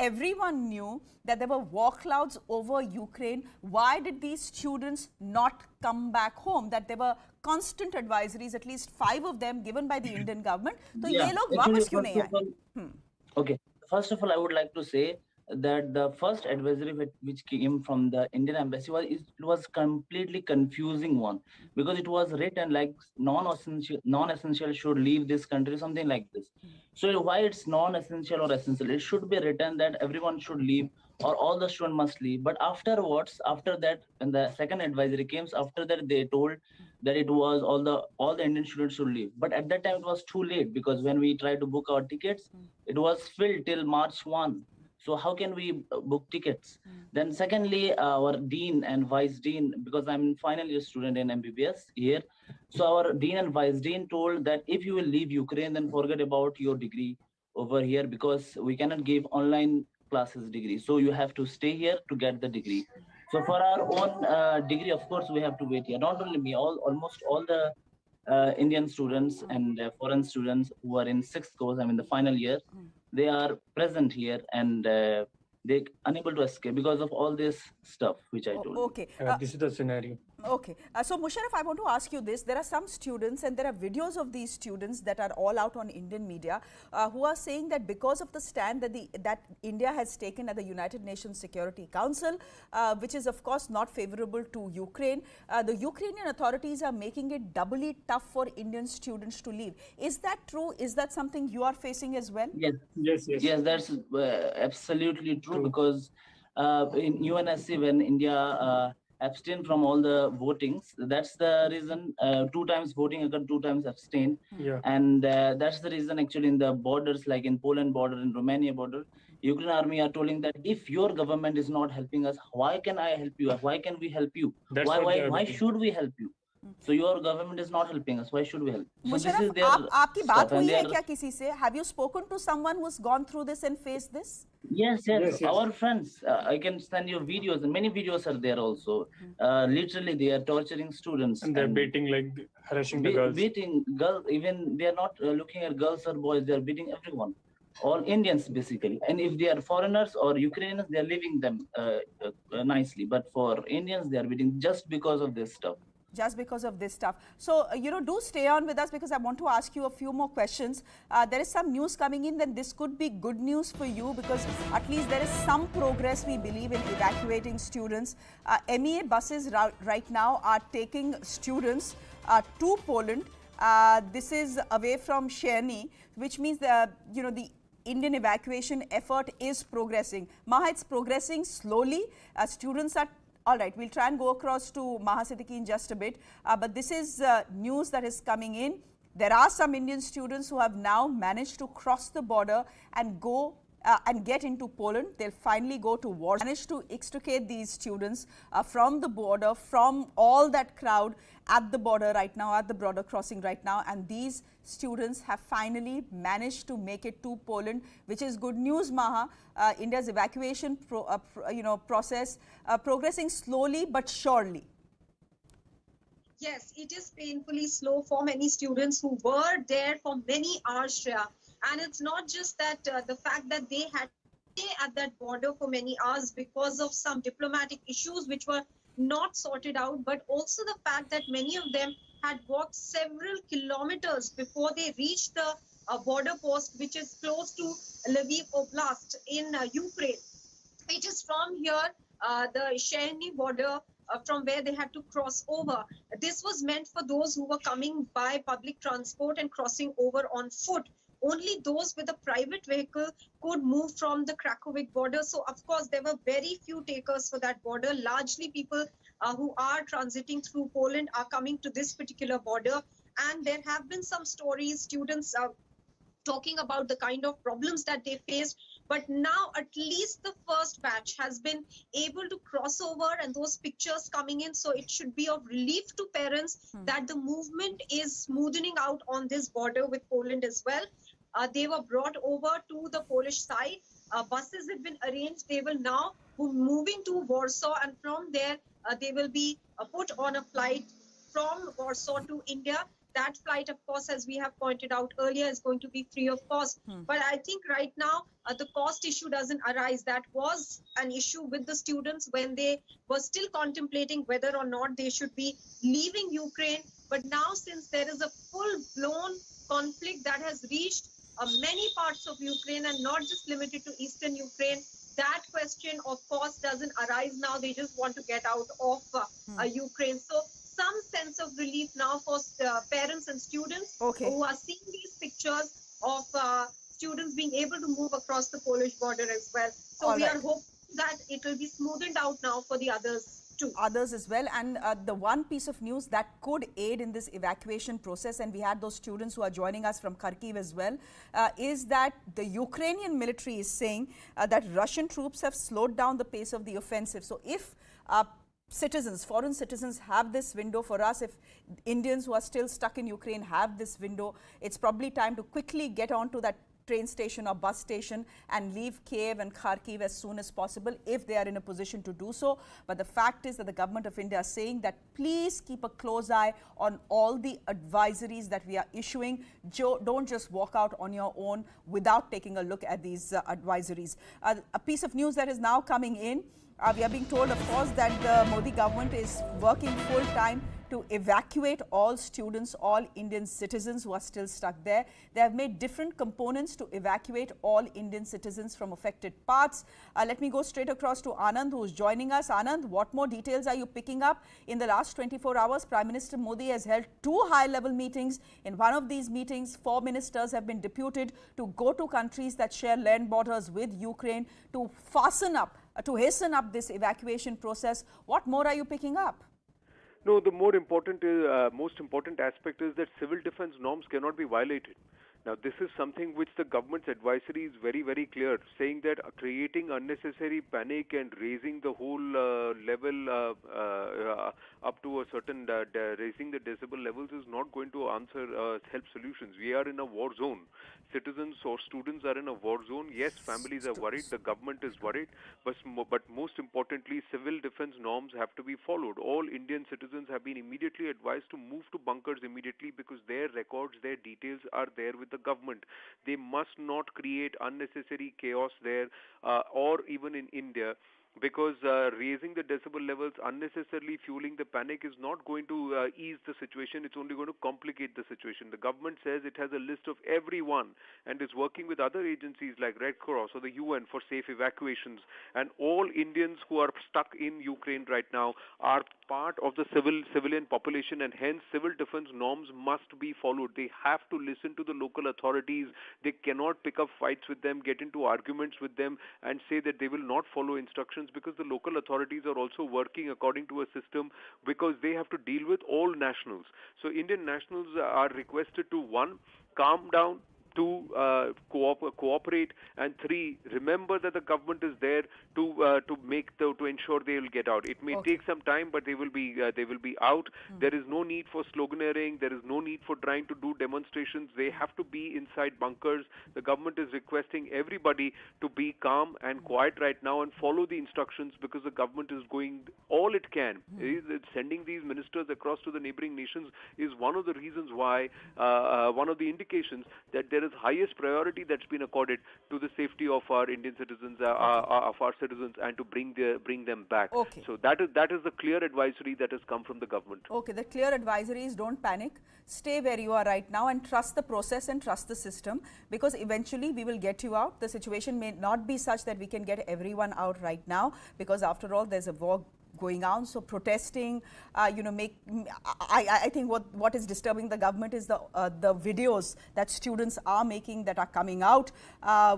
everyone knew that there were war clouds over Ukraine. Why did these students not come back home? That there were constant advisories, at least 5 of them given by the Indian government. So ये लोग वापस क्यों नहीं आए? Okay, first of all, I would like to say that the first advisory which came from the Indian embassy was completely confusing one, because it was written like non-essential should leave this country, something like this. So why it's non-essential or essential? It should be written that everyone should leave or all the students must leave. But afterwards, after that, when the second advisory came, after that they told that it was all the Indian students should leave. But at that time it was too late, because when we tried to book our tickets, it was filled till March 1. So how can we book tickets? Then secondly, our dean and vice dean, because I'm finally a student in MBBS here. So our dean and vice dean told that if you will leave Ukraine, then forget about your degree over here, because we cannot give online classes degree. So you have to stay here to get the degree. So for our own degree, of course, we have to wait here. Not only me, almost all the Indian students and foreign students who are in 6th course, I mean the final year, they are present here and they're unable to escape because of all this stuff which I told okay. you. This is the scenario. Okay. So Musharraf, I want to ask you this. There are some students, and there are videos of these students that are all out on Indian media, who are saying that because of the stand that India has taken at the United Nations Security Council, which is of course not favorable to Ukraine, the Ukrainian authorities are making it doubly tough for Indian students to leave. Is that true? Is that something you are facing as well? Yes, that's absolutely true. Because in UNSC, when India abstain from all the votings, that's the reason 2 times voting occurred, 2 times abstained. And that's the reason actually in the borders, like in Poland border and Romania border, Ukraine army are telling that if your government is not helping us, why can I help you? Why can we help you? That's what they are Why doing. should we help you? So your government is not helping us. Why should we help? So this Musharraf, is their आपकी stuff, बात and हुई they है are क्या किसी से? Have you spoken to someone who's gone through this and faced this? yes, our friends. I can send you videos, and many videos are there also. Literally, they are torturing students And they're beating, like harassing the girls. beating girls. Even they are not looking at girls or boys. They are beating everyone. All Indians basically, and if they are foreigners or Ukrainians, they are leaving them nicely. But for Indians, they are beating just because of this stuff. Just because of this stuff. So, do stay on with us because I want to ask you a few more questions. There is some news coming in, then this could be good news for you because at least there is some progress, we believe, in evacuating students. MEA buses right now are taking students to Poland. This is away from Cherny, which means the Indian evacuation effort is progressing. Maha, it's progressing slowly. Students are all right, we'll try and go across to Maha Siddiqui in just a bit. But this is news that is coming in. There are some Indian students who have now managed to cross the border and go and get into Poland. They'll finally go to Warsaw. Managed to extricate these students from the border, from all that crowd at the border right now, at the border crossing right now. And these students have finally managed to make it to Poland, which is good news, Maha. India's evacuation process progressing slowly but surely. Yes, it is painfully slow for many students who were there for many hours, Shreya. And it's not just that the fact that they had to stay at that border for many hours because of some diplomatic issues which were not sorted out, but also the fact that many of them had walked several kilometers before they reached the border post, which is close to Lviv Oblast in Ukraine. It is from here, the Cherny border, from where they had to cross over. This was meant for those who were coming by public transport and crossing over on foot. Only those with a private vehicle could move from the Krakowiak border. So, of course, there were very few takers for that border. Largely people who are transiting through Poland are coming to this particular border. And there have been some stories, students talking about the kind of problems that they faced. But now at least the first batch has been able to cross over, and those pictures coming in. So it should be of relief to parents that the movement is smoothening out on this border with Poland as well. They were brought over to the Polish side. Buses have been arranged. They will now be moving to Warsaw, and from there they will be put on a flight from Warsaw to India. That flight, of course, as we have pointed out earlier, is going to be free of cost. But I think right now the cost issue doesn't arise. That was an issue with the students when they were still contemplating whether or not they should be leaving Ukraine. But now, since there is a full-blown conflict that has reached many parts of Ukraine and not just limited to eastern Ukraine, that question of cost doesn't arise now. They just want to get out of Ukraine. So some sense of relief now for parents and students who are seeing these pictures of students being able to move across the Polish border as well. So we are hoping that it will be smoothened out now for the others too. Others as well. And the one piece of news that could aid in this evacuation process, and we had those students who are joining us from Kharkiv as well, is that the Ukrainian military is saying that Russian troops have slowed down the pace of the offensive. So if citizens, foreign citizens have this window for us, if Indians who are still stuck in Ukraine have this window, it's probably time to quickly get onto that train station or bus station and leave Kiev and Kharkiv as soon as possible if they are in a position to do so. But the fact is that the government of India is saying that please keep a close eye on all the advisories that we are issuing. Don't just walk out on your own without taking a look at these advisories. A piece of news that is now coming in. We are being told, of course, that the Modi government is working full-time to evacuate all students, all Indian citizens who are still stuck there. They have made different components to evacuate all Indian citizens from affected parts. Let me go straight across to Anand, who is joining us. Anand, what more details are you picking up? In the last 24 hours, Prime Minister Modi has held 2 high-level meetings. In one of these meetings, 4 ministers have been deputed to go to countries that share land borders with Ukraine to hasten up this evacuation process. What more are you picking up? No, the most important aspect is that civil defense norms cannot be violated. Now, this is something which the government's advisory is very, very clear, saying that creating unnecessary panic and raising the whole level up to a certain, raising the decibel levels is not going to answer help solutions. We are in a war zone. Citizens or students are in a war zone. Yes, families are worried. The government is worried. But most importantly, civil defense norms have to be followed. All Indian citizens have been immediately advised to move to bunkers immediately because their records, their details are there with the government. They must not create unnecessary chaos there or even in India, because raising the decibel levels, unnecessarily fueling the panic is not going to ease the situation. It's only going to complicate the situation. The government says it has a list of everyone and is working with other agencies like Red Cross or the UN for safe evacuations. And all Indians who are stuck in Ukraine right now are part of the civilian population, and hence civil defense norms must be followed. They have to listen to the local authorities. They cannot pick up fights with them, get into arguments with them and say that they will not follow instructions, because the local authorities are also working according to a system, because they have to deal with all nationals. So Indian nationals are requested to, 1, calm down, 2, cooperate, and 3, remember that the government is there to ensure they will get out. It may take some time, but they will be out. There is no need for sloganeering. There is no need for trying to do demonstrations. They have to be inside bunkers. The government is requesting everybody to be calm and quiet right now and follow the instructions, because the government is doing all it can. Sending these ministers across to the neighboring nations is one of the reasons why, one of the indications that there is highest priority that's been accorded to the safety of our Indian citizens, of our citizens, and to bring them back. So that is the clear advisory that has come from the government. Okay, the clear advisory is don't panic, stay where you are right now and trust the process and trust the system, because eventually we will get you out. The situation may not be such that we can get everyone out right now, because after all there's a war going on. So protesting, I think what is disturbing the government is the videos that students are making that are coming out,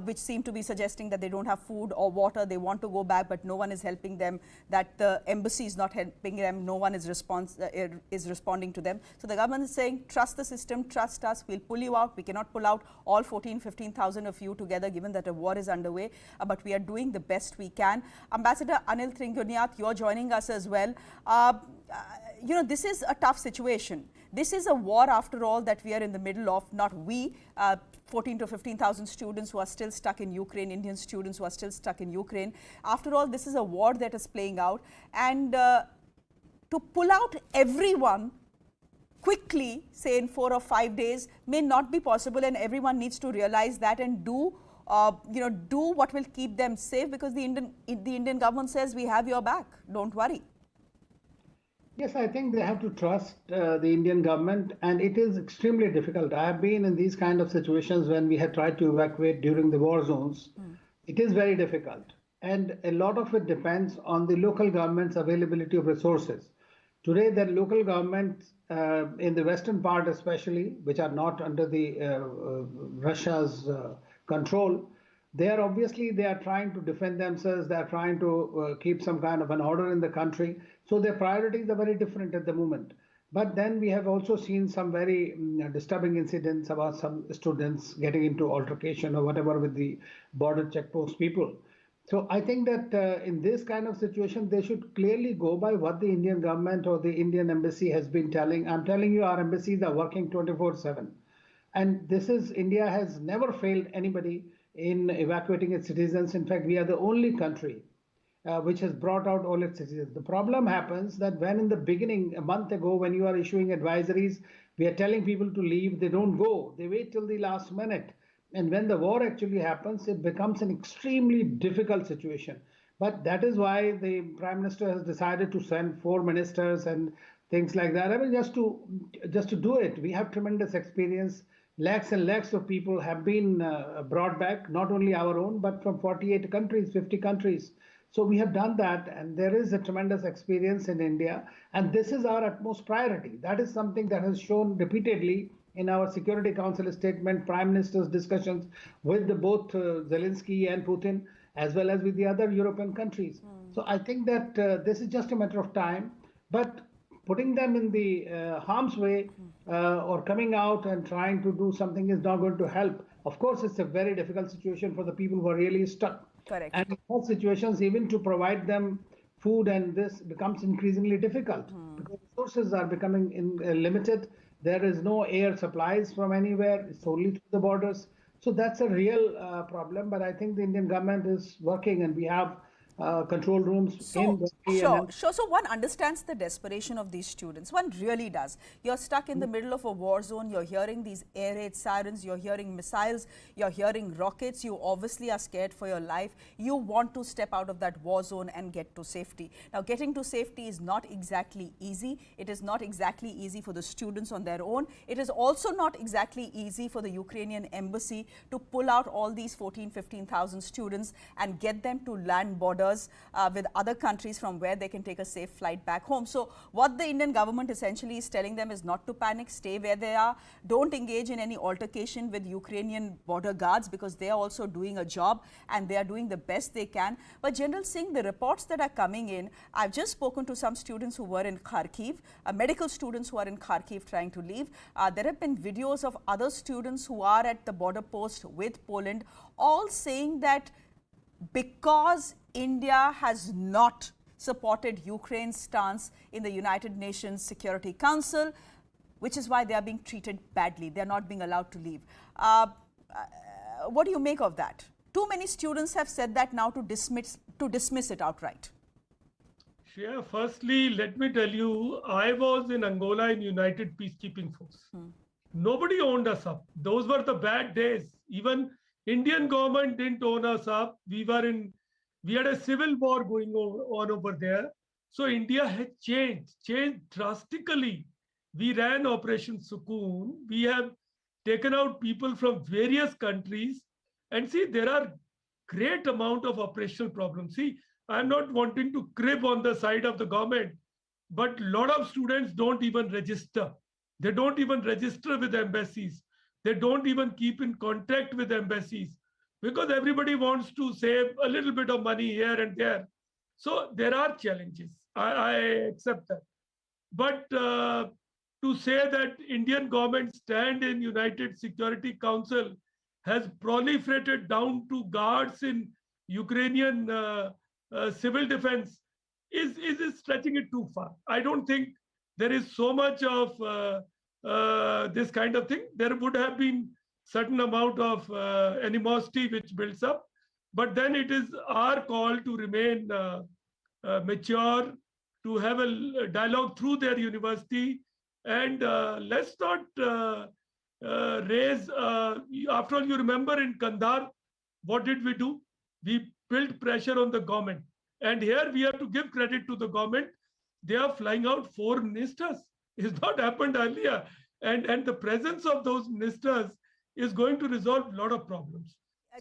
which seem to be suggesting that they don't have food or water. They want to go back, but no one is helping them, that the embassy is not helping them, no one is responding to them. So the government is saying, trust the system, trust us, we'll pull you out. We cannot pull out all 15,000 of you together, given that a war is underway, but we are doing the best we can. Ambassador Anil Tringunyat, you're joining us as well. This is a tough situation. This is a war, after all, that we are in the middle of. Not we, 14 to 15,000 students who are still stuck in Ukraine, Indian students who are still stuck in Ukraine. After all, this is a war that is playing out, and to pull out everyone quickly, say in 4 or 5 days, may not be possible, and everyone needs to realize that and do what will keep them safe, because the Indian government says we have your back, don't worry. Yes, I think they have to trust the Indian government, and it is extremely difficult. I have been in these kind of situations when we had tried to evacuate during the war zones. It is very difficult, and a lot of it depends on the local government's availability of resources. Today, the local governments in the western part especially, which are not under the Russia's control, they are trying to defend themselves. They are trying to keep some kind of an order in the country. So their priorities are very different at the moment. But then we have also seen some very disturbing incidents about some students getting into altercation or whatever with the border checkpost people. So I think that in this kind of situation, they should clearly go by what the Indian government or the Indian embassy has been telling. I'm telling you, our embassies are working 24/7. And India has never failed anybody in evacuating its citizens. In fact, we are the only country which has brought out all its citizens. The problem happens that when in the beginning, a month ago, when you are issuing advisories, we are telling people to leave, they don't go. They wait till the last minute. And when the war actually happens, it becomes an extremely difficult situation. But that is why the Prime Minister has decided to send 4 ministers and things like that. I mean, just to do it. We have tremendous experience. Lakhs and lakhs of people have been brought back, not only our own, but from 48 countries, 50 countries. So we have done that, and there is a tremendous experience in India, and this is our utmost priority. That is something that has shown repeatedly in our Security Council statement, Prime Minister's discussions with both Zelensky and Putin, as well as with the other European countries. So I think that this is just a matter of time, but putting them in the harm's way or coming out and trying to do something is not going to help. Of course, it's a very difficult situation for the people who are really stuck. Correct. And in most situations, even to provide them food and this becomes increasingly difficult because resources are becoming limited. There is no air supplies from anywhere. It's only through the borders. So that's a real problem. But I think the Indian government is working, and we have control rooms in Delhi. Sure. So one understands the desperation of these students. One really does. You're stuck in the middle of a war zone. You're hearing these air raid sirens. You're hearing missiles. You're hearing rockets. You obviously are scared for your life. You want to step out of that war zone and get to safety. Now, getting to safety is not exactly easy. It is not exactly easy for the students on their own. It is also not exactly easy for the Ukrainian embassy to pull out all these 15,000 students and get them to land borders with other countries from where they can take a safe flight back home. So what the Indian government essentially is telling them is not to panic, stay where they are, don't engage in any altercation with Ukrainian border guards because they are also doing a job and they are doing the best they can. But General Singh, the reports that are coming in, I've just spoken to some students who were in Kharkiv, medical students who are in Kharkiv trying to leave. There have been videos of other students who are at the border post with Poland, all saying that because India has not supported Ukraine's stance in the United Nations Security Council, which is why they are being treated badly. They are not being allowed to leave. What do you make of that? Too many students have said that now to dismiss it outright. Shreya, firstly, let me tell you, I was in Angola in United Peacekeeping Force. Nobody owned us up. Those were the bad days. Even Indian government didn't own us up. We had a civil war going on over there. So India had changed drastically. We ran Operation Sukoon. We have taken out people from various countries. And see, there are great amount of operational problems. See, I'm not wanting to crib on the side of the government, but a lot of students don't even register. They don't even register with embassies. They don't even keep in contact with embassies because everybody wants to save a little bit of money here and there. So there are challenges. I accept that. But to say that Indian government stand in United Security Council has proliferated down to guards in Ukrainian civil defense is stretching it too far. I don't think there is so much of this kind of thing. There would have been certain amount of animosity which builds up, but then it is our call to remain mature, to have a dialogue through their university, and let's not raise. After all, you remember in Kandahar, what did we do? We built pressure on the government, and here we have to give credit to the government. They are flying out 4 ministers. It's not happened earlier. And the presence of those ministers is going to resolve a lot of problems.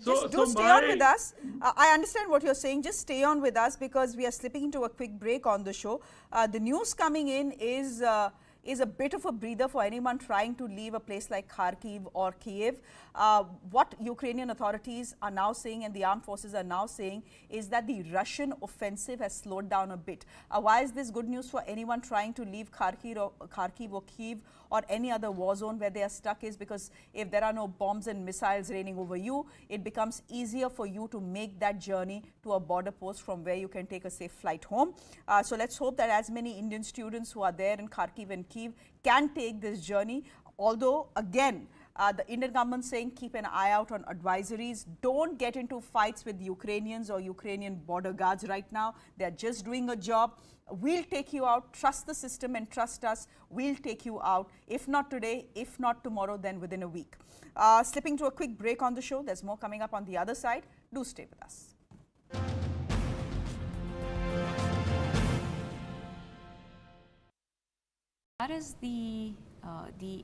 Just stay on with us. I understand what you're saying. Just stay on with us because we are slipping into a quick break on the show. The news coming in is a bit of a breather for anyone trying to leave a place like Kharkiv or Kiev. What Ukrainian authorities are now saying and the armed forces are now saying is that the Russian offensive has slowed down a bit. Why is this good news for anyone trying to leave Kharkiv or Kiev or any other war zone where they are stuck? Is because if there are no bombs and missiles raining over you, it becomes easier for you to make that journey to a border post from where you can take a safe flight home. So let's hope that as many Indian students who are there in Kharkiv and Kyiv can take this journey. Although, again, the Indian government saying keep an eye out on advisories. Don't get into fights with Ukrainians or Ukrainian border guards right now. They're just doing a job. We'll take you out. Trust the system and trust us. We'll take you out. If not today, if not tomorrow, then within a week. Slipping to a quick break on the show. There's more coming up on the other side. Do stay with us. As far as the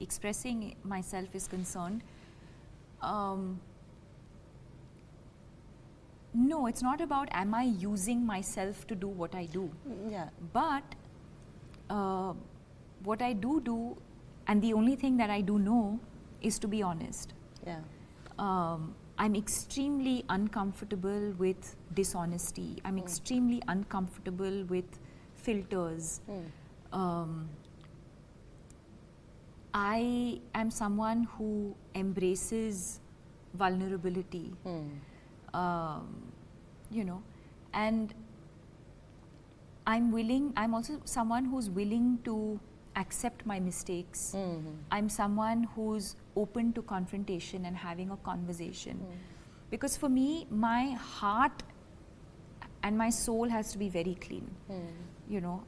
expressing myself is concerned, no, it's not about am I using myself to do what I do. Yeah. But what I do, and the only thing that I do know is to be honest. Yeah. I'm extremely uncomfortable with dishonesty. I'm extremely uncomfortable with filters. I am someone who embraces vulnerability, you know, and I'm also someone who's willing to accept my mistakes. I'm someone who's open to confrontation and having a conversation. Because for me, my heart and my soul has to be very clean. You know,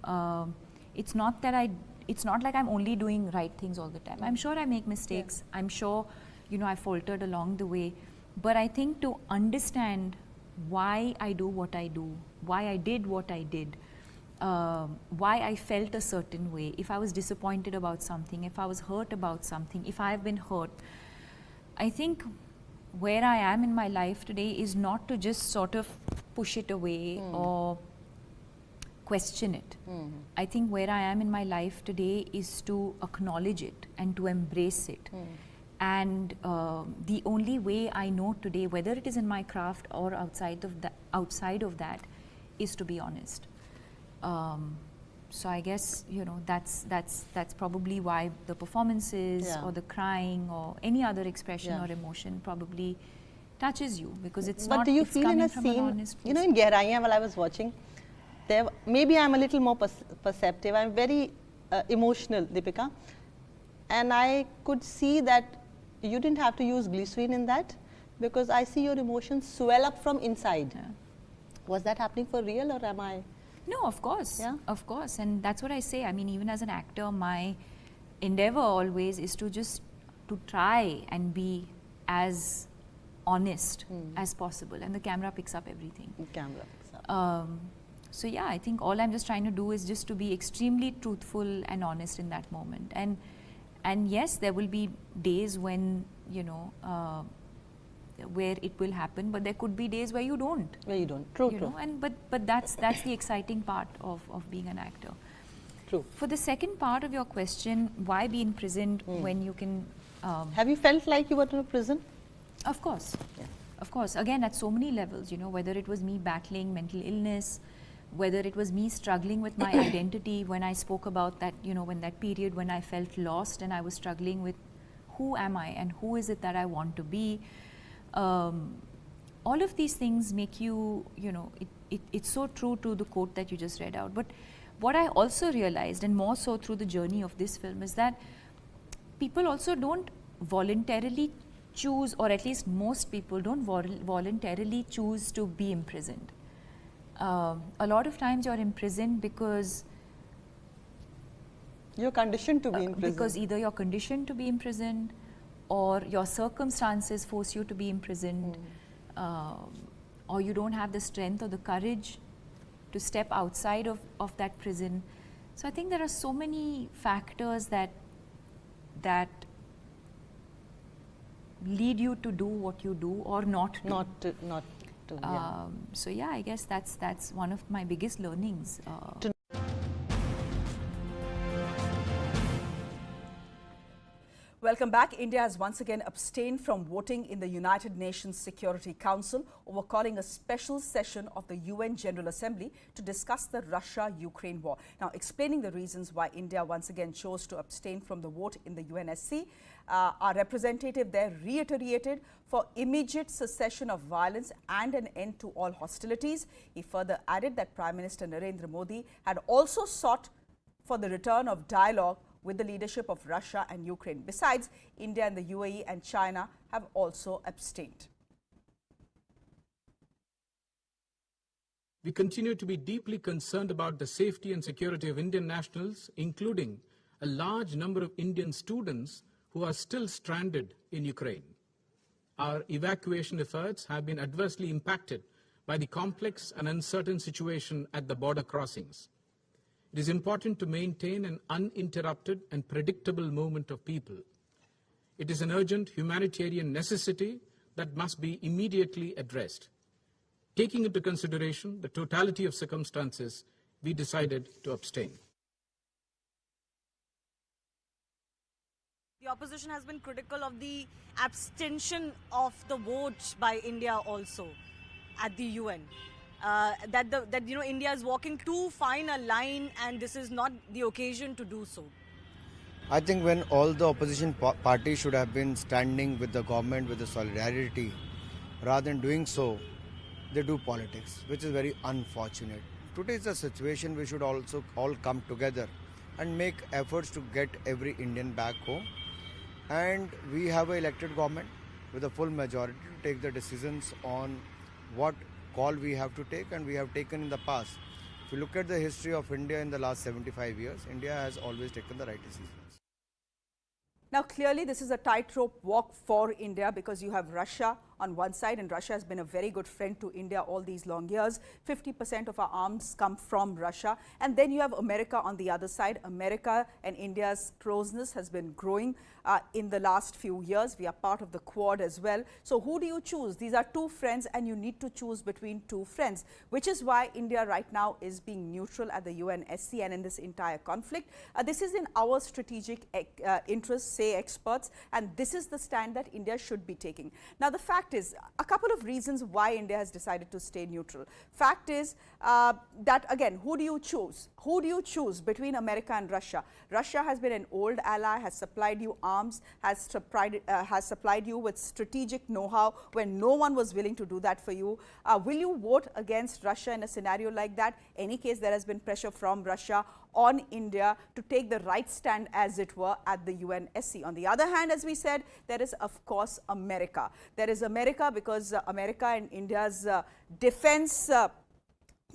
it's not like I'm only doing right things all the time. I'm sure I make mistakes. I'm sure, you know, I faltered along the way. But I think to understand why I do what I do, why I did what I did, why I felt a certain way, if I was disappointed about something, if I was hurt about something, if I have been hurt, I think where I am in my life today is not to just sort of push it away or question it. I think where I am in my life today is to acknowledge it and to embrace it. And the only way I know today, whether it is in my craft or outside of that, is to be honest. So I guess, you know, that's probably why the performances or the crying or any other expression or emotion probably touches you, because it's but not. Do you it's feel in a coming from an scene, honest you know, in Gehraiyan, while I was watching, there maybe I'm a little more perceptive. I'm very emotional, Deepika, and I could see that you didn't have to use glycerin in that, because I see your emotions swell up from inside. Was that happening for real, or am I? No, of course. Of course. And that's what I say. I mean, even as an actor, my endeavor always is to just to try and be as honest as possible. And the camera picks up everything. The camera picks up. So yeah, I think all I'm just trying to do is just to be extremely truthful and honest in that moment. And yes, there will be days when, you know, where it will happen, but there could be days where you don't. True. Know? And but that's the exciting part of being an actor. True. For the second part of your question, why be in prison when you can? Have you felt like you were in a prison? Of course. Of course. Again, at so many levels, you know, whether it was me battling mental illness, whether it was me struggling with my identity, when I spoke about that, you know, when that period when I felt lost and I was struggling with who am I and who is it that I want to be. All of these things make you, you know, it's so true to the quote that you just read out. But what I also realized, and more so through the journey of this film, is that people also don't voluntarily choose, or at least most people don't voluntarily choose to be imprisoned. A lot of times you're imprisoned because you're conditioned to be imprisoned. Because either you're conditioned to be imprisoned, or your circumstances force you to be imprisoned, or you don't have the strength or the courage to step outside of that prison. So I think there are so many factors that lead you to do what you do or not to. Not to. So yeah, I guess that's one of my biggest learnings. Welcome back. India has once again abstained from voting in the United Nations Security Council over calling a special session of the UN General Assembly to discuss the Russia-Ukraine war. Now, explaining the reasons why India once again chose to abstain from the vote in the UNSC, our representative there reiterated for immediate cessation of violence and an end to all hostilities. He further added that Prime Minister Narendra Modi had also sought for the return of dialogue with the leadership of Russia and Ukraine. Besides, India and the UAE and China have also abstained. We continue to be deeply concerned about the safety and security of Indian nationals, including a large number of Indian students who are still stranded in Ukraine. Our evacuation efforts have been adversely impacted by the complex and uncertain situation at the border crossings. It is important to maintain an uninterrupted and predictable movement of people. It is an urgent humanitarian necessity that must be immediately addressed. Taking into consideration the totality of circumstances, we decided to abstain. The opposition has been critical of the abstention of the vote by India also at the UN. that India is walking too fine a line, and this is not the occasion to do so? I think when all the opposition parties should have been standing with the government with the solidarity, rather than doing so, they do politics, which is very unfortunate. Today is a situation we should also all come together and make efforts to get every Indian back home. And we have an elected government with a full majority to take the decisions on what call we have to take, and we have taken in the past. If you look at the history of India in the last 75 years, India has always taken the right decisions. Now, clearly, this is a tightrope walk for India because you have Russia on one side, and Russia has been a very good friend to India all these long years. 50% of our arms come from Russia. And then you have America on the other side. America and India's closeness has been growing in the last few years. We are part of the Quad as well. So who do you choose? These are two friends, and you need to choose between two friends, which is why India right now is being neutral at the UNSC and in this entire conflict. This is in our strategic interest, say experts, and this is the stand that India should be taking. Now, the fact is, a couple of reasons why India has decided to stay neutral. Fact is that, again, who do you choose? Who do you choose between America and Russia? Russia has been an old ally, has supplied you arms, has supplied you with strategic know-how when no one was willing to do that for you. Will you vote against Russia in a scenario like that? Any case, there has been pressure from Russia on India to take the right stand, as it were, at the UNSC. On the other hand, as we said, there is, of course, America. There is America because America and India's defense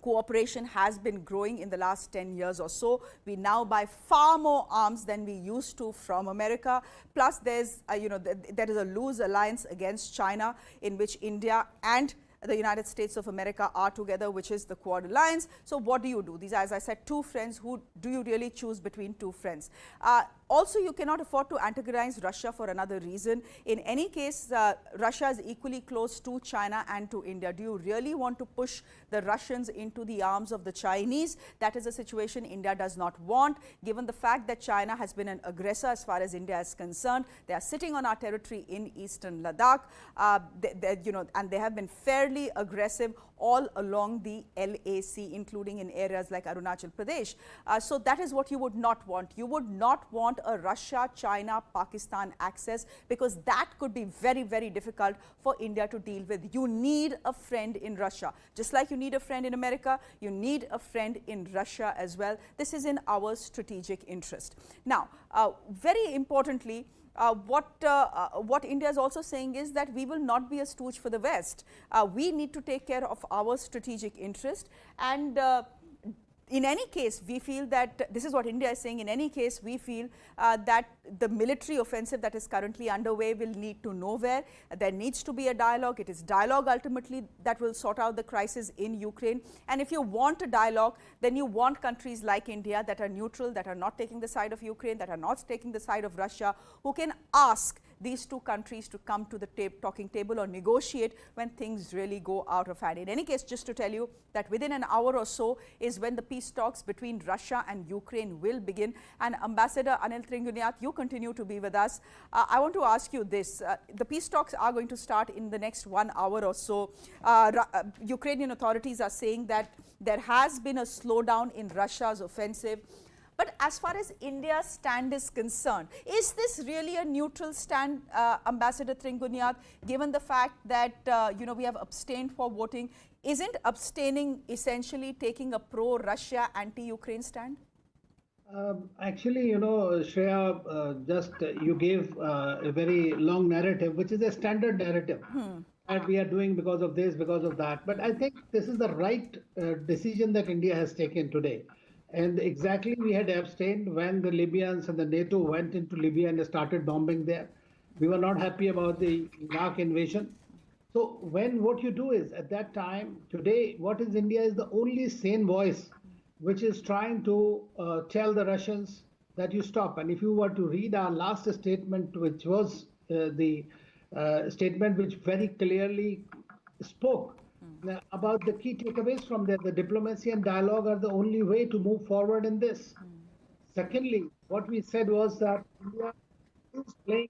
cooperation has been growing in the last 10 years or so. We now buy far more arms than we used to from America. Plus, there's, there is a loose alliance against China in which India and the United States of America are together, which is the Quad Alliance. So what do you do? These are, as I said, two friends. Who do you really choose between two friends? Also, you cannot afford to antagonize Russia for another reason. In any case, Russia is equally close to China and to India. Do you really want to push the Russians into the arms of the Chinese? That is a situation India does not want, given the fact that China has been an aggressor as far as India is concerned. They are sitting on our territory in eastern Ladakh, and they have been fairly aggressive all along the LAC, including in areas like Arunachal Pradesh. So that is what you would not want. You would not want a Russia, China, Pakistan axis, because that could be very, very difficult for India to deal with. You need a friend in Russia. Just like you need a friend in America, you need a friend in Russia as well. This is in our strategic interest. Now, very importantly, what India is also saying is that we will not be a stooge for the West. We need to take care of our strategic interest, and in any case, we feel that, this is what India is saying, in any case, we feel that the military offensive that is currently underway will lead to nowhere. There needs to be a dialogue. It is dialogue ultimately that will sort out the crisis in Ukraine. And if you want a dialogue, then you want countries like India that are neutral, that are not taking the side of Ukraine, that are not taking the side of Russia, who can ask these two countries to come to the talking table or negotiate when things really go out of hand. In any case, just to tell you that within an hour or so is when the peace talks between Russia and Ukraine will begin. And Ambassador Anil Tringunyat, you continue to be with us. I want to ask you this. The peace talks are going to start in the next 1 hour or so. Ukrainian authorities are saying that there has been a slowdown in Russia's offensive. But as far as India's stand is concerned, is this really a neutral stand, Ambassador Tringunyat, given the fact that, we have abstained for voting? Isn't abstaining essentially taking a pro-Russia, anti-Ukraine stand? Actually, Shreya, you gave a very long narrative, which is a standard narrative. That we are doing because of this, because of that. But I think this is the right decision that India has taken today. And exactly we had abstained when the Libyans and the NATO went into Libya and started bombing there. We were not happy about the Iraq invasion. So what you do is, at that time, today, what is India is the only sane voice which is trying to tell the Russians that you stop. And if you were to read our last statement, which was the statement which very clearly spoke about the key takeaways from there, the diplomacy and dialogue are the only way to move forward in this. Secondly, what we said was that India is playing.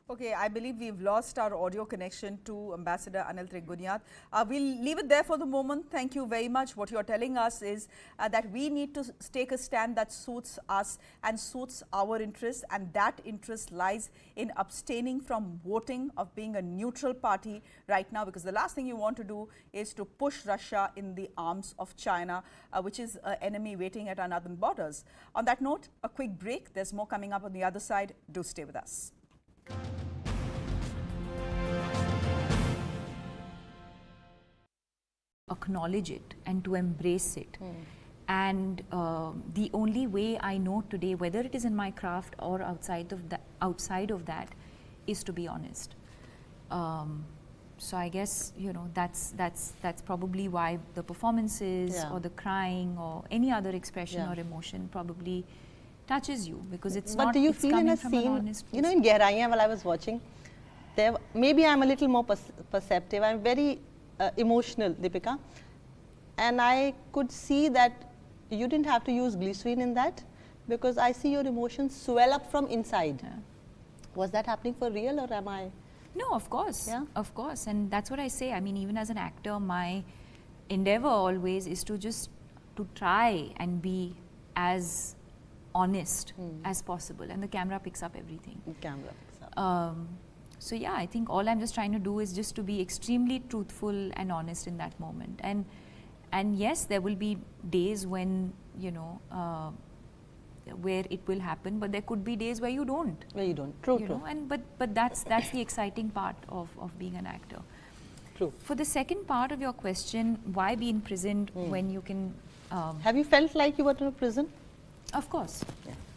Okay, I believe we've lost our audio connection to Ambassador Anil Trigunyat. We'll leave it there for the moment. Thank you very much. What you're telling us is that we need to take a stand that suits us and suits our interests, and that interest lies in abstaining from voting, of being a neutral party right now, because the last thing you want to do is to push Russia in the arms of China, which is an enemy waiting at our northern borders. On that note, a quick break. There's more coming up on the other side. Do stay with us. Acknowledge it and to embrace it. And the only way I know today, whether it is in my craft or outside of that, is to be honest. So I guess, you know, that's probably why the performances or the crying or any other expression or emotion probably touches you, because it's not. But do you it's feel in a from an scene, honest you know, in Gehraiyan, while I was watching, maybe I'm a little more perceptive. I'm very emotional, Deepika, and I could see that you didn't have to use glycerin in that, because I see your emotions swell up from inside. Was that happening for real, or am I? No, of course, of course, and that's what I say. I mean, even as an actor, my endeavor always is to just to try and be as honest as possible, and the camera picks up everything. The camera picks up. So yeah, I think all I'm just trying to do is just to be extremely truthful and honest in that moment. And yes, there will be days when, you know, where it will happen, but there could be days where you don't. Where you don't. True, you true. know, and but that's the exciting part of being an actor. True. For the second part of your question, why be imprisoned when you can? Have you felt like you were in a prison? Of course.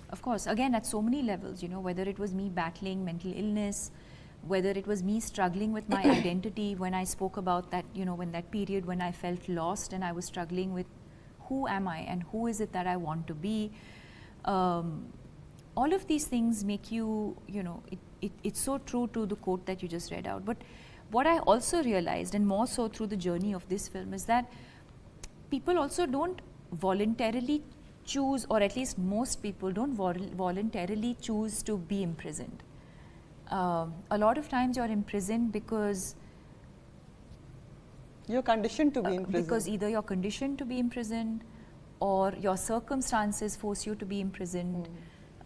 Of course. Again, at so many levels, you know, whether it was me battling mental illness, whether it was me struggling with my identity, when I spoke about that, you know, when that period when I felt lost and I was struggling with who am I and who is it that I want to be. All of these things make you, you know, it's so true to the quote that you just read out. But what I also realized, and more so through the journey of this film, is that people also don't voluntarily choose, or at least most people don't voluntarily choose to be imprisoned. A lot of times you're imprisoned because you're conditioned to be imprisoned. Because either you're conditioned to be imprisoned, or your circumstances force you to be imprisoned,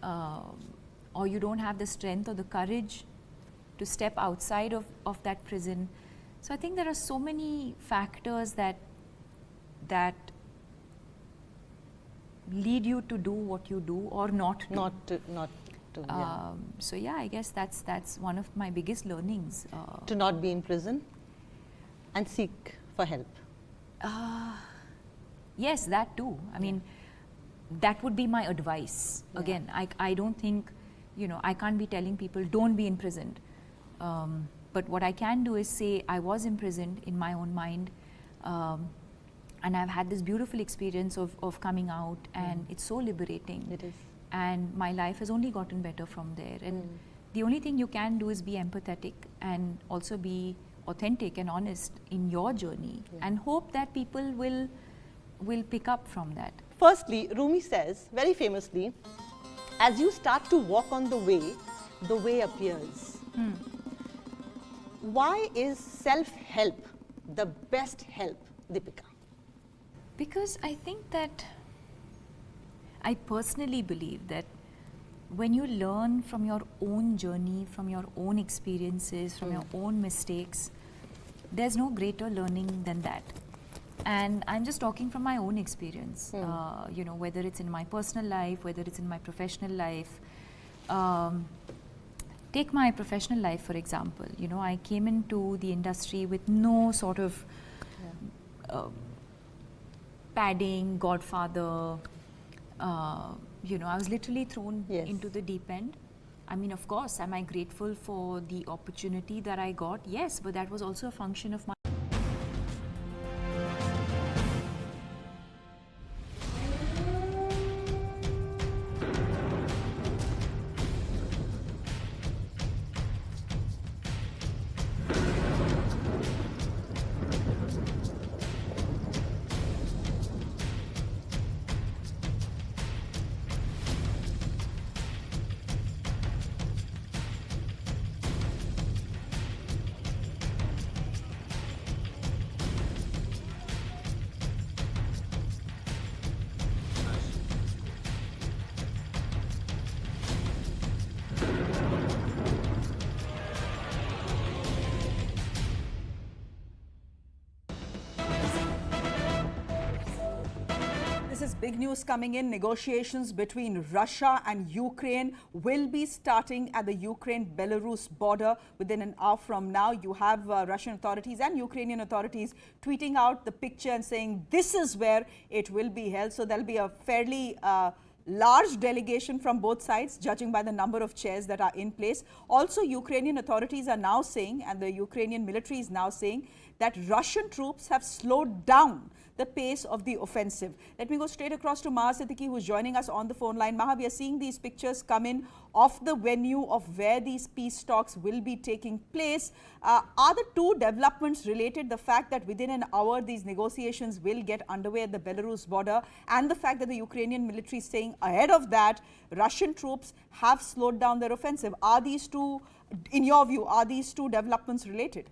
or you don't have the strength or the courage to step outside of that prison. So I think there are so many factors that lead you to do what you do or not to. Not to. So yeah, I guess that's one of my biggest learnings. To not be in prison and seek for help. Yes, that too. I mean, that would be my advice. Again, I don't think, you know, I can't be telling people don't be imprisoned. But what I can do is say I was imprisoned in my own mind, and I've had this beautiful experience of coming out, and it's so liberating. It is. And my life has only gotten better from there. And the only thing you can do is be empathetic and also be authentic and honest in your journey, and hope that people will pick up from that. Firstly, Rumi says very famously, as you start to walk on the way appears. Why is self-help the best help, Deepika? Because I think that I personally believe that when you learn from your own journey, from your own experiences, from your own mistakes, there's no greater learning than that. And I'm just talking from my own experience, you know, whether it's in my personal life, whether it's in my professional life. Take my professional life, for example. You know, I came into the industry with no sort of padding, godfather. You know, I was literally thrown into the deep end. I mean, of course, am I grateful for the opportunity that I got? Yes, but that was also a function of my This is big news coming in. Negotiations between Russia and Ukraine will be starting at the Ukraine-Belarus border within an hour from now. You have Russian authorities and Ukrainian authorities tweeting out the picture and saying this is where it will be held. So there'll be a fairly large delegation from both sides, judging by the number of chairs that are in place. Also, Ukrainian authorities are now saying, and the Ukrainian military is now saying, that Russian troops have slowed down the pace of the offensive. Let me go straight across to Maha Siddiqui, who is joining us on the phone line. Maha, we are seeing these pictures come in of the venue of where these peace talks will be taking place. Are the two developments related, the fact that within an hour these negotiations will get underway at the Belarus border, and the fact that the Ukrainian military is saying ahead of that Russian troops have slowed down their offensive? Are these two, in your view, are these two developments related?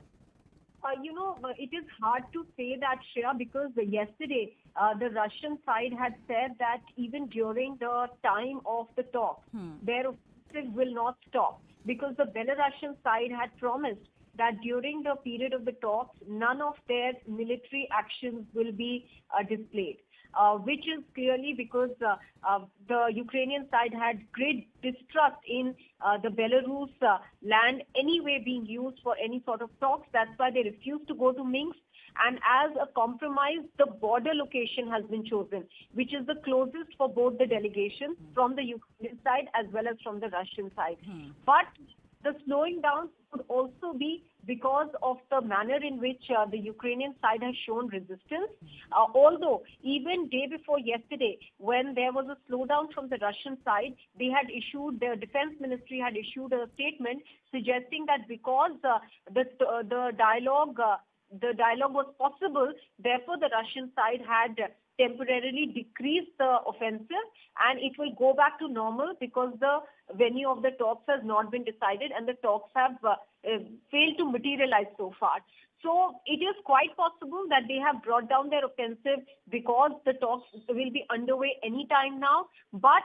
It is hard to say that, Shreya, because yesterday the Russian side had said that even during the time of the talks, their offensive will not stop, because the Belarusian side had promised that during the period of the talks, none of their military actions will be displayed. Which is clearly because the Ukrainian side had great distrust in the Belarus land anyway being used for any sort of talks. That's why they refused to go to Minsk. And as a compromise, the border location has been chosen, which is the closest for both the delegations from the Ukrainian side as well as from the Russian side. But the slowing down could also be because of the manner in which the Ukrainian side has shown resistance. Although even day before yesterday, when there was a slowdown from the Russian side, they had issued, their defense ministry had issued a statement suggesting that because the dialogue was possible, therefore the Russian side had temporarily decreased the offensive, and it will go back to normal because the venue of the talks has not been decided and the talks have failed to materialize so far. So it is quite possible that they have brought down their offensive because the talks will be underway any time now. But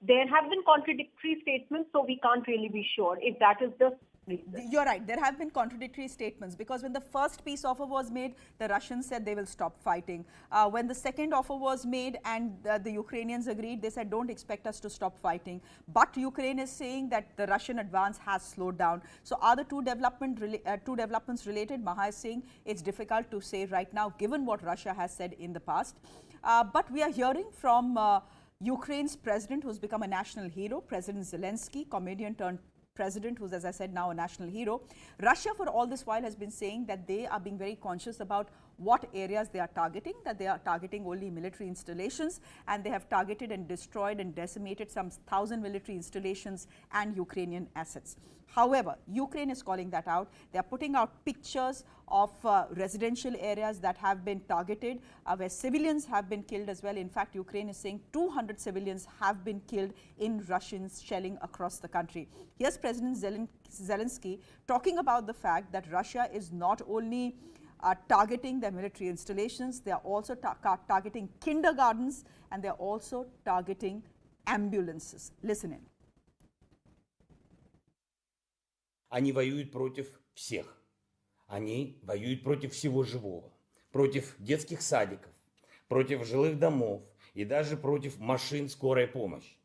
there have been contradictory statements, so we can't really be sure if that is the reason. You're right. There have been contradictory statements, because when the first peace offer was made, the Russians said they will stop fighting. When the second offer was made and the Ukrainians agreed, they said don't expect us to stop fighting. But Ukraine is saying that the Russian advance has slowed down. So are the two developments related? Maha is saying it's difficult to say right now, given what Russia has said in the past. But we are hearing from Ukraine's president, who's become a national hero, President Zelensky, comedian turned president, who's, as I said, now a national hero. Russia, for all this while, has been saying that they are being very conscious about what areas they are targeting, that they are targeting only military installations, and they have targeted and destroyed and decimated some 1,000 military installations and Ukrainian assets. However, Ukraine is calling that out. They are putting out pictures of residential areas that have been targeted, where civilians have been killed as well. In fact, Ukraine is saying 200 civilians have been killed in Russian shelling across the country. Here's President Zelensky talking about the fact that Russia is not only targeting their military installations, they are also targeting kindergartens, and they are also targeting ambulances. Listen in. Они воюют против всех. Они воюют против всего живого. Против детских садиков, против жилых домов и даже против машин скорой помощи.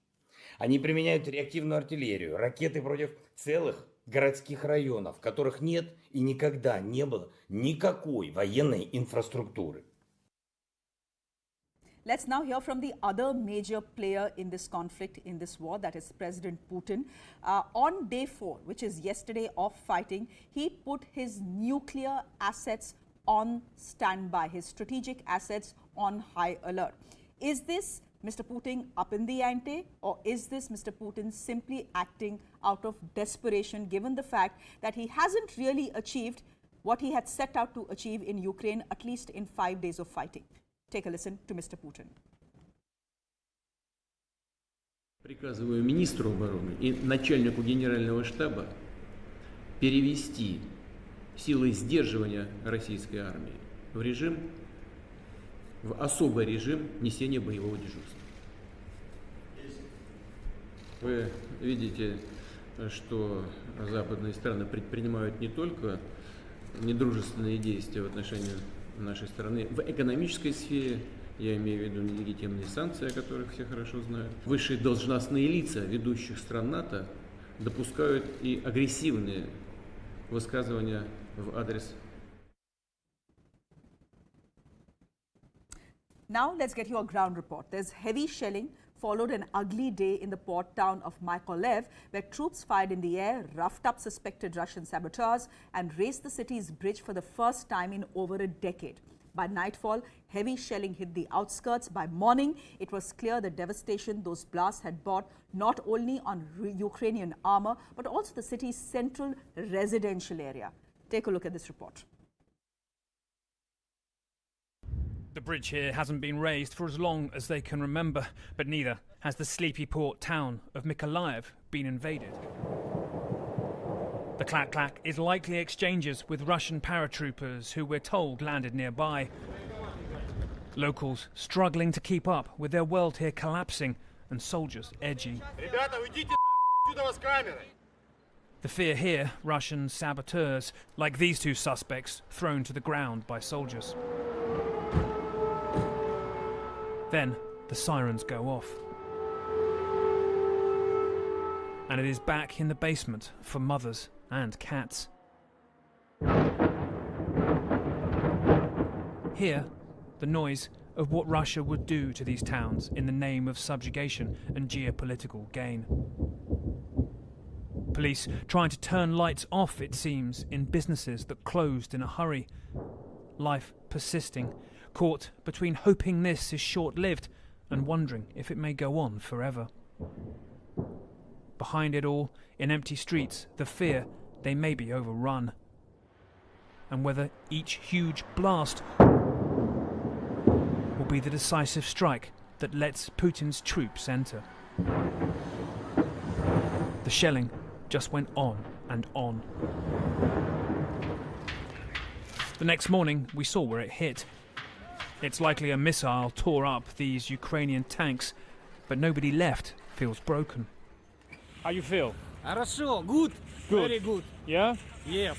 Они применяют реактивную артиллерию, ракеты против целых городских районов, в которых нет и никогда не было никакой военной инфраструктуры. Let's now hear from the other major player in this conflict, in this war, that is President Putin. On day 4, which is yesterday of fighting, he put his nuclear assets on standby, his strategic assets on high alert. Is this Mr. Putin up in the ante, or is this Mr. Putin simply acting out of desperation, given the fact that he hasn't really achieved what he had set out to achieve in Ukraine, at least in 5 days of fighting? Take a listen to Mr. Putin. Приказываю министру обороны и начальнику генерального штаба перевести силы сдерживания российской армии в особый режим несения боевого дежурства. Вы видите, что западные страны предпринимают не только недружественные действия в отношении нашей страны в экономической сфере. Я имею в виду нелегитимные санкции, о которых все хорошо знают. Высшие должностные лица ведущих стран НАТО допускают и агрессивные высказывания в адрес. Now let's get you a ground report. There's heavy shelling followed an ugly day in the port town of Mykolaiv, where troops fired in the air, roughed up suspected Russian saboteurs and raised the city's bridge for the first time in over a decade. By nightfall, heavy shelling hit the outskirts. By morning, it was clear the devastation those blasts had brought not only on Ukrainian armor, but also the city's central residential area. Take a look at this report. The bridge here hasn't been raised for as long as they can remember, but neither has the sleepy port town of Mykolaiv been invaded. The clack-clack is likely exchanges with Russian paratroopers who we're told landed nearby. Locals struggling to keep up with their world here collapsing and soldiers edging. The fear here, Russian saboteurs, like these two suspects thrown to the ground by soldiers. Then the sirens go off. And it is back in the basement for mothers and cats. Here, the noise of what Russia would do to these towns in the name of subjugation and geopolitical gain. Police trying to turn lights off, it seems, in businesses that closed in a hurry. Life persisting, caught between hoping this is short-lived and wondering if it may go on forever. Behind it all, in empty streets, the fear they may be overrun. And whether each huge blast will be the decisive strike that lets Putin's troops enter. The shelling just went on and on. The next morning, we saw where it hit. It's likely a missile tore up these Ukrainian tanks, but nobody left feels broken. How you feel? Хорошо, good. Very good. Yeah? Yes.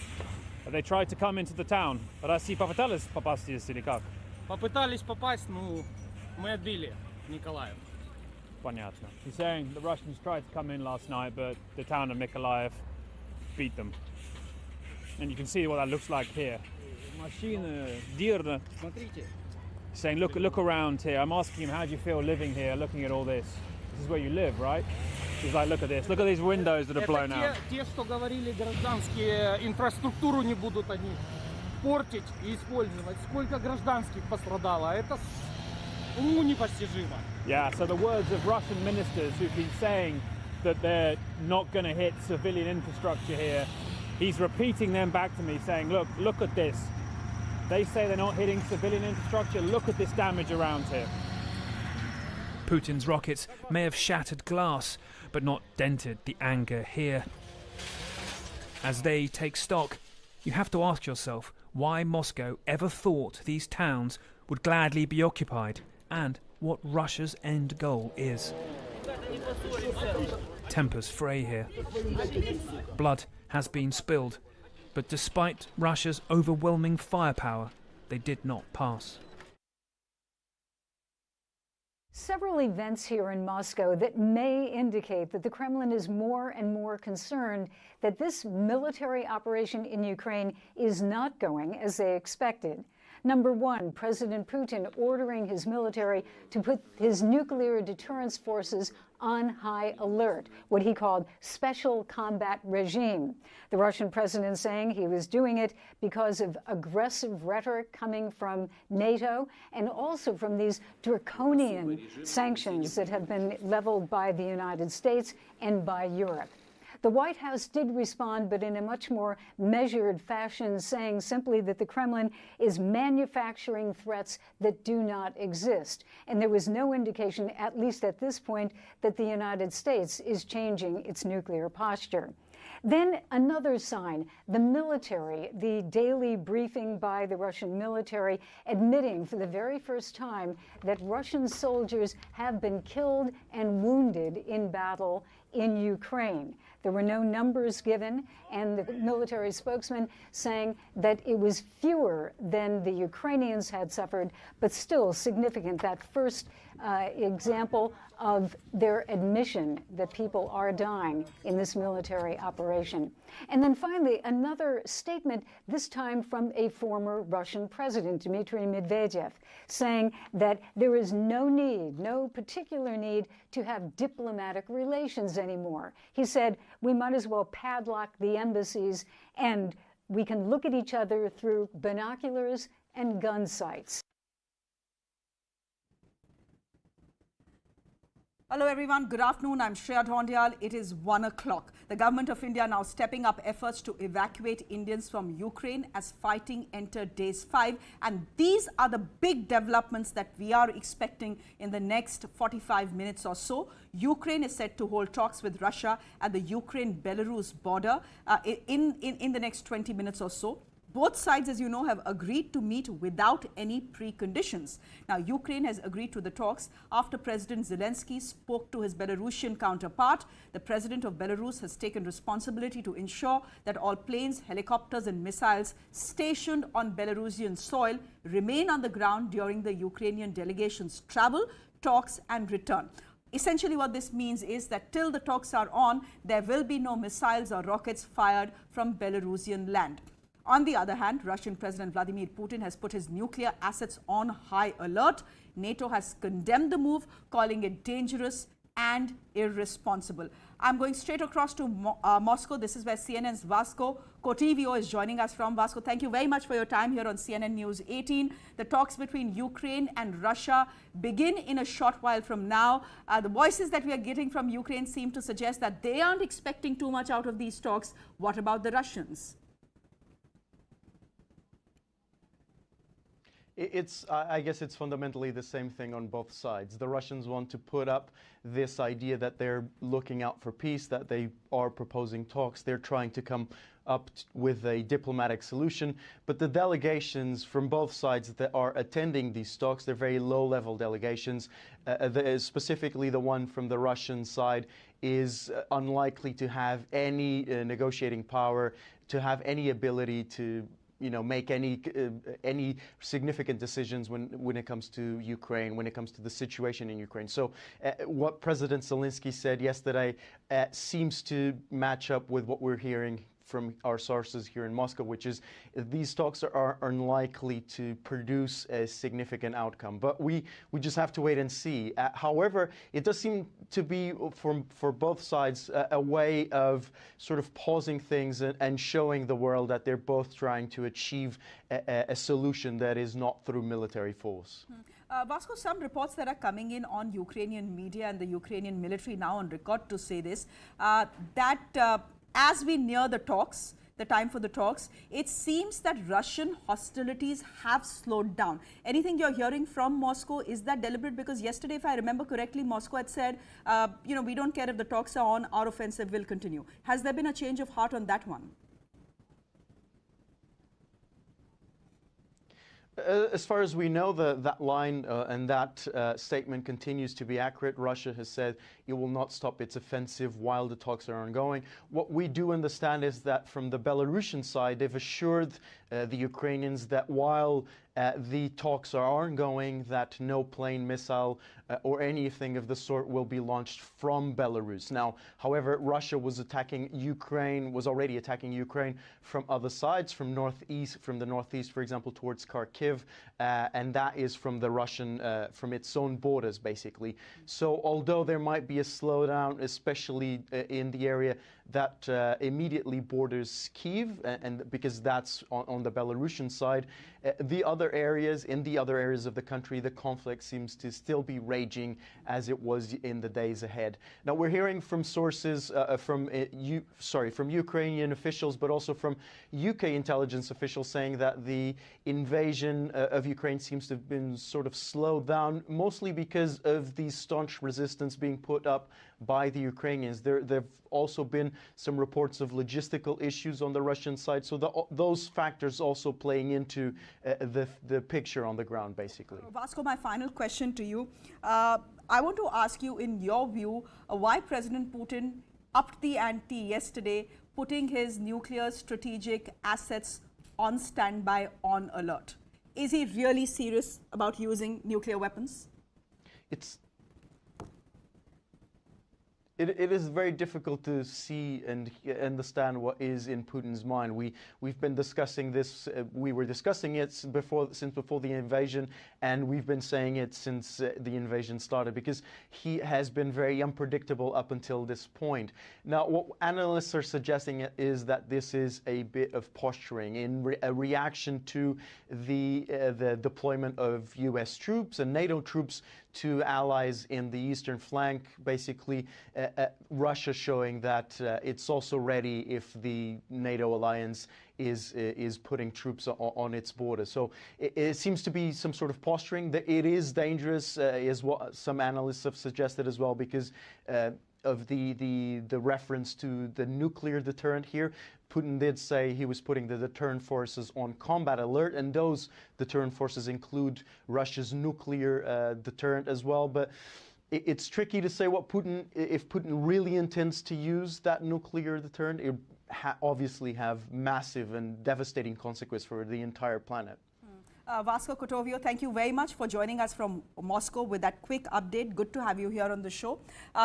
They tried to come into the town. России попытались попасть здесь или как? Попытались попасть, но мы отбили Mykolaiv. Понятно. He's saying the Russians tried to come in last night, but the town of Mykolaiv beat them. And you can see what that looks like here. Машина, дирна. Смотрите. Saying, look around here. I'm asking him, how do you feel living here, looking at all this? This is where you live, right? He's like, look at this. Look at these windows that are blown out. Те, что говорили гражданские, инфраструктуру не будут они портить и использовать. Сколько гражданских пострадало? Это уму непостижимо. Yeah, so the words of Russian ministers who've been saying that they're not going to hit civilian infrastructure here, he's repeating them back to me, saying, look at this. They say they're not hitting civilian infrastructure. Look at this damage around here. Putin's rockets may have shattered glass, but not dented the anger here. As they take stock, you have to ask yourself why Moscow ever thought these towns would gladly be occupied and what Russia's end goal is. Tempers fray here. Blood has been spilled, but despite Russia's overwhelming firepower, they did not pass. Several events here in Moscow that may indicate that the Kremlin is more and more concerned that this military operation in Ukraine is not going as they expected. Number one, President Putin ordering his military to put his nuclear deterrence forces on high alert, what he called special combat regime. The Russian president saying he was doing it because of aggressive rhetoric coming from NATO and also from these draconian sanctions that have been leveled by the United States and by Europe. The White House did respond, but in a much more measured fashion, saying simply that the Kremlin is manufacturing threats that do not exist. And there was no indication, at least at this point, that the United States is changing its nuclear posture. Then another sign, the military, the daily briefing by the Russian military admitting for the very first time that Russian soldiers have been killed and wounded in battle in Ukraine. There were no numbers given, and the military spokesman saying that it was fewer than the Ukrainians had suffered, but still significant. That first example of their admission that people are dying in this military operation. And then finally, another statement, this time from a former Russian president, Dmitry Medvedev, saying that there is no need, no particular need to have diplomatic relations anymore. He said, we might as well padlock the embassies and we can look at each other through binoculars and gun sights. Hello everyone, good afternoon. I'm Shreya Dhondial. It is 1 o'clock. The government of India now stepping up efforts to evacuate Indians from Ukraine as fighting entered days 5. And these are the big developments that we are expecting in the next 45 minutes or so. Ukraine is set to hold talks with Russia at the Ukraine-Belarus border in the next 20 minutes or so. Both sides, as you know, have agreed to meet without any preconditions. Now, Ukraine has agreed to the talks after President Zelensky spoke to his Belarusian counterpart. The president of Belarus has taken responsibility to ensure that all planes, helicopters and missiles stationed on Belarusian soil remain on the ground during the Ukrainian delegation's travel, talks and return. Essentially what this means is that till the talks are on, there will be no missiles or rockets fired from Belarusian land. On the other hand, Russian President Vladimir Putin has put his nuclear assets on high alert. NATO has condemned the move, calling it dangerous and irresponsible. I'm going straight across to Moscow. This is where CNN's Vasco Kotivio is joining us from. Vasco, thank you very much for your time here on CNN News 18. The talks between Ukraine and Russia begin in a short while from now. The voices that we are getting from Ukraine seem to suggest that they aren't expecting too much out of these talks. What about the Russians? I guess it's fundamentally the same thing on both sides. The Russians want to put up this idea that they're looking out for peace, that they are proposing talks. They're trying to come up with a diplomatic solution. But the delegations from both sides that are attending these talks, they're very low-level delegations. Specifically, the one from the Russian side is unlikely to have any negotiating power, to have any ability to make any significant decisions when it comes to Ukraine, when it comes to the situation in Ukraine. So what President Zelensky said yesterday seems to match up with what we're hearing from our sources here in Moscow, which is these talks are unlikely to produce a significant outcome. But we just have to wait and see. However, it does seem to be, for both sides, a way of sort of pausing things and showing the world that they're both trying to achieve a solution that is not through military force. Vasco, some reports that are coming in on Ukrainian media and the Ukrainian military now on record to say this, as we near the talks, the time for the talks, it seems that Russian hostilities have slowed down. Anything you're hearing from Moscow, is that deliberate? Because yesterday, if I remember correctly, Moscow had said, we don't care if the talks are on, our offensive will continue. Has there been a change of heart on that one? As far as we know, that line and that statement continues to be accurate. Russia has said it will not stop its offensive while the talks are ongoing. What we do understand is that from the Belarusian side, they've assured the Ukrainians that while the talks are ongoing, that no plane, missile, or anything of the sort will be launched from Belarus. Now, however, Russia was already attacking Ukraine from other sides, from the northeast, for example, towards Kyiv, and that is from the Russian, from its own borders, basically. So, although there might be a slowdown, especially in the area that immediately borders Kyiv, and because that's on the Belarusian side, in the other areas of the country, the conflict seems to still be raging as it was in the days ahead. Now, we're hearing from sources from Ukrainian officials, but also from UK intelligence officials saying that the invasion of Ukraine seems to have been sort of slowed down, mostly because of the staunch resistance being put up by the Ukrainians. There've also been some reports of logistical issues on the Russian side, so those factors also playing into the picture on the ground, basically. Vasco, my final question to you. I want to ask you, in your view, why President Putin upped the ante yesterday, putting his nuclear strategic assets on standby, on alert. Is he really serious about using nuclear weapons? It is very difficult to see and understand what is in Putin's mind. We've been discussing this. We were discussing it since before the invasion, and we've been saying it since the invasion started, because he has been very unpredictable up until this point. Now, what analysts are suggesting is that this is a bit of posturing in a reaction to the deployment of U.S. troops and NATO troops to allies in the eastern flank, basically Russia showing that it's also ready if the NATO alliance is putting troops on its border. So it seems to be some sort of posturing. It is dangerous, is what some analysts have suggested as well, because of the reference to the nuclear deterrent here. Putin did say he was putting the deterrent forces on combat alert, and those deterrent forces include Russia's nuclear deterrent as well. But it's tricky to say what if Putin really intends to use that nuclear deterrent. It obviously have massive and devastating consequences for the entire planet. Vasco Kotovio, thank you very much for joining us from Moscow with that quick update. Good to have you here on the show.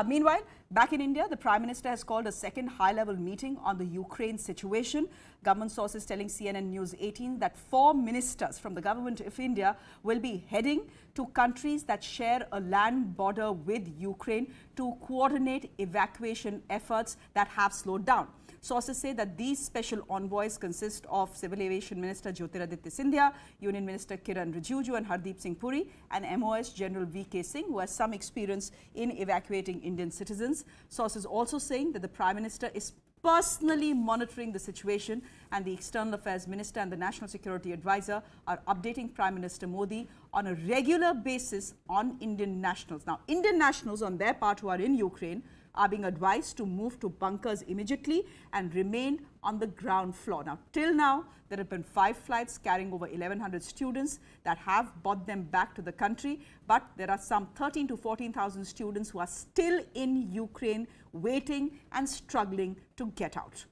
Meanwhile, back in India, the Prime Minister has called a second high-level meeting on the Ukraine situation. Government sources telling CNN News 18 that 4 ministers from the government of India will be heading to countries that share a land border with Ukraine to coordinate evacuation efforts that have slowed down. Sources say that these special envoys consist of Civil Aviation Minister Yogi Adityanath, Union Minister Kiren Rijiju and Hardeep Singh Puri, and MOS General VK Singh, who has some experience in evacuating Indian citizens. Sources also saying that the Prime Minister is personally monitoring the situation, and the External Affairs Minister and the National Security Advisor are updating Prime Minister Modi on a regular basis on Indian nationals. Now, Indian nationals on their part who are in Ukraine are being advised to move to bunkers immediately and remain on the ground floor. Now, till now, there have been 5 flights carrying over 1,100 students that have brought them back to the country, but there are some 13 to 14,000 students who are still in Ukraine waiting and struggling to get out.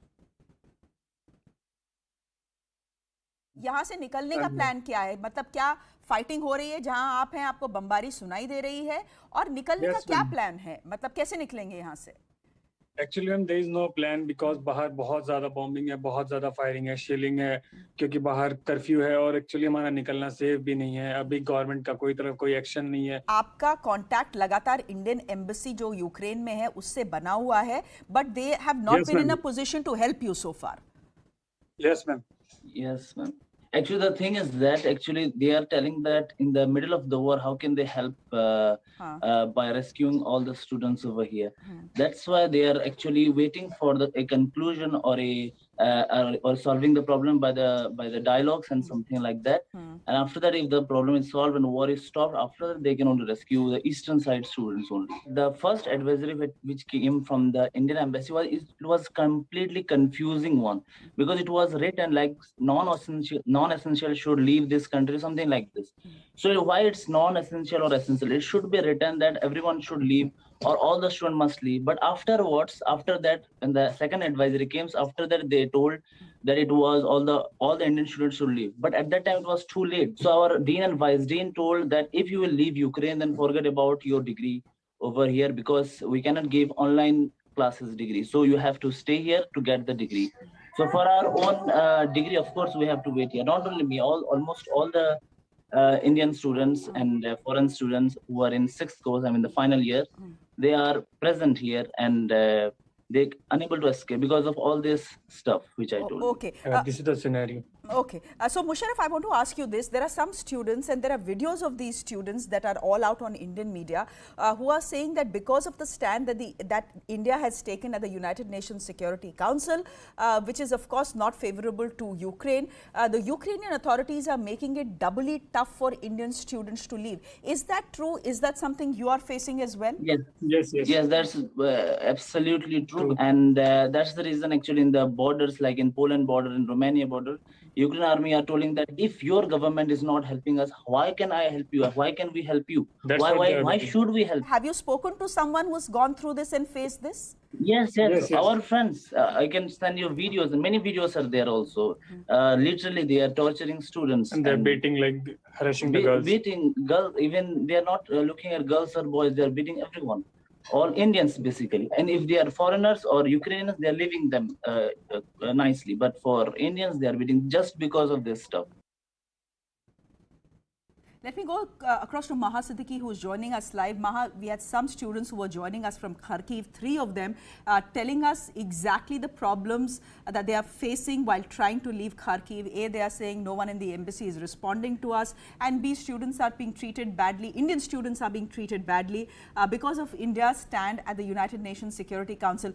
यहाँ से निकलने का plan क्या है? मतलब क्या fighting हो रही है जहां आप हैं, आपको बमबारी सुनाई दे रही है, और निकलने का क्या प्लान है? मतलब कैसे निकलेंगे यहाँ से? Actually ma'am there is no plan, because बाहर बहुत ज़्यादा बॉम्बिंग है, बहुत ज़्यादा फायरिंग है, शेलिंग है, क्योंकि बाहर कर्फ्यू है और एक्चुअली हमारा निकलना सेफ भी नहीं है। अभी गवर्नमेंट का कोई एक्शन नहीं है। आपका कांटेक्ट लगातार इंडियन एम्बेसी जो यूक्रेन में है उससे बना हुआ है, but they have not been in a position to help you so far. Yes ma'am. Yes, ma'am. Actually, the thing is that they are telling that in the middle of the war, how can they help by rescuing all the students over here? That's why they are actually waiting for a conclusion or or solving the problem by the dialogues and something like that. And after that, if the problem is solved and war is stopped, after that they can only rescue the eastern side students only. The first advisory which came from the Indian embassy was completely confusing one, because it was written like non-essential should leave this country, something like this. So why it's non-essential or essential? It should be written that everyone should leave or all the students must leave. But afterwards, after that, and the second advisory came, after that they told that it was all the Indian students should leave. But at that time it was too late. So our dean and vice dean told that if you will leave Ukraine, then forget about your degree over here, because we cannot give online classes degree. So you have to stay here to get the degree. So for our own degree, of course, we have to wait here. Not only me, almost all the Indian students and foreign students who are in 6th course, I mean the final year, they are present here, and they're unable to escape because of all this stuff which I told. Okay. This is the scenario. Okay. So Musharraf, I want to ask you this. There are some students, and there are videos of these students that are all out on Indian media who are saying that because of the stand that India has taken at the United Nations Security Council, which is of course not favorable to Ukraine, the Ukrainian authorities are making it doubly tough for Indian students to leave. Is that true? Is that something you are facing as well? Yes, that's absolutely true. And that's the reason actually in the borders, like in Poland border and Romania border, Ukraine army are telling that if your government is not helping us, why can I help you? Why can we help you? Why should we help? Have you spoken to someone who's gone through this and faced this? Yes. Our friends, I can send you videos. Many videos are there also. Literally, they are torturing students. And they're beating, like, harassing the girls. Beating girls. Even they are not looking at girls or boys. They are beating everyone. All Indians, basically. And if they are foreigners or Ukrainians, they are leaving them nicely. But for Indians, they are beating just because of this stuff. Let me go across to Maha Siddiqui, who is joining us live. Maha, we had some students who were joining us from Kharkiv, 3 of them, telling us exactly the problems that they are facing while trying to leave Kharkiv. A, they are saying no one in the embassy is responding to us, and B, students are being treated badly. Indian students are being treated badly because of India's stand at the United Nations Security Council.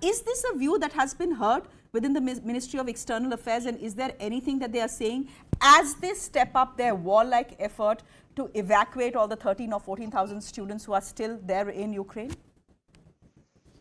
Is this a view that has been heard within the Ministry of External Affairs, and is there anything that they are saying as they step up their warlike effort to evacuate all the 13 or 14,000 students who are still there in Ukraine?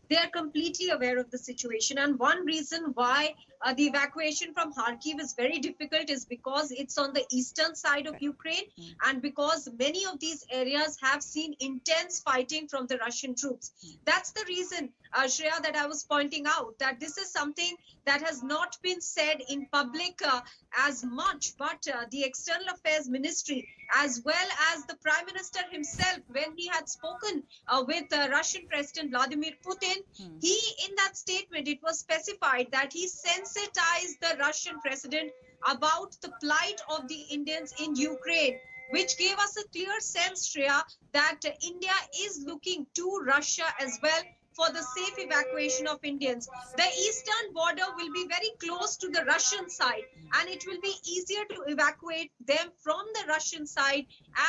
They are completely aware of the situation, and one reason why the evacuation from Kharkiv is very difficult is because it's on the eastern side of Ukraine, and because many of these areas have seen intense fighting from the Russian troops. That's the reason, Shreya, that I was pointing out, that this is something that has not been said in public as much, but the External Affairs Ministry, as well as the Prime Minister himself, when he had spoken with Russian President Vladimir Putin, he, in that statement, it was specified that he sensitized the Russian president about the plight of the Indians in Ukraine, which gave us a clear sense, Shreya, that India is looking to Russia as well for the safe evacuation of Indians. The eastern border will be very close to the Russian side, and it will be easier to evacuate them from the Russian side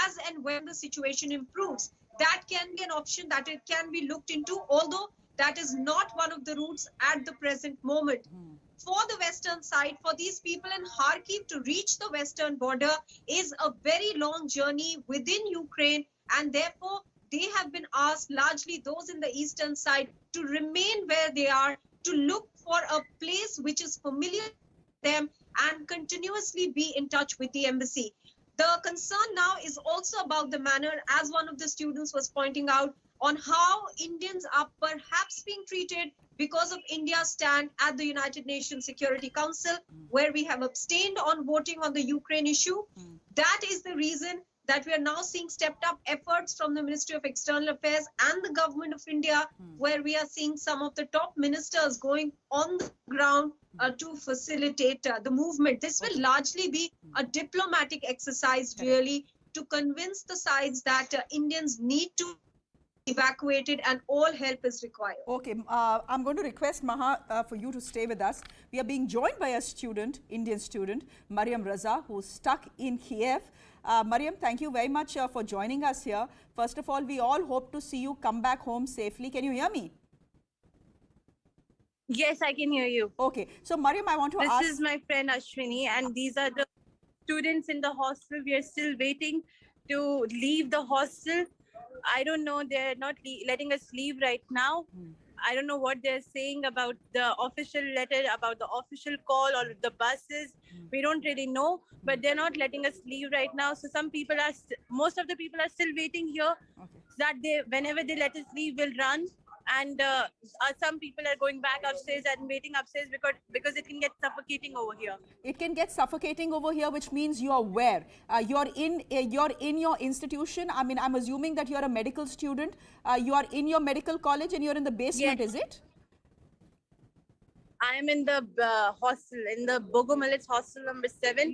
as and when the situation improves. That can be an option that it can be looked into, although that is not one of the routes at the present moment. For the western side, for these people in Kharkiv to reach the western border is a very long journey within Ukraine, and therefore they have been asked, largely those in the eastern side, to remain where they are, to look for a place which is familiar to them and continuously be in touch with the embassy. The concern now is also about the manner, as one of the students was pointing out, on how Indians are perhaps being treated because of India's stand at the United Nations Security Council, where we have abstained on voting on the Ukraine issue. That is the reason that we are now seeing stepped up efforts from the Ministry of External Affairs and the Government of India, where we are seeing some of the top ministers going on the ground to facilitate the movement. This will largely be a diplomatic exercise, really, to convince the sides that Indians need to evacuated and all help is required. Okay, I'm going to request Maha for you to stay with us. We are being joined by a student, Indian student, Mariam Raza, who's stuck in Kiev. Mariam, thank you very much for joining us here. First of all, we all hope to see you come back home safely. Can you hear me? Yes, I can hear you. Okay, so Mariam, I want to ask... This is my friend Ashwini, and these are the students in the hostel. We are still waiting to leave the hostel. I don't know, they're not letting us leave right now. I don't know what they're saying about the official letter, about the official call or the buses. We don't really know, but they're not letting us leave right now. So some people are, most of the people are still waiting here. So that whenever they let us leave, we'll run. And some people are going back upstairs and waiting upstairs because it can get suffocating over here. It can get suffocating over here, which means you are where? You're in your institution. I mean, I'm assuming that you're a medical student. You are in your medical college and you're in the basement, yes. Is it? I am in the hostel, in the Gomel hostel number 7.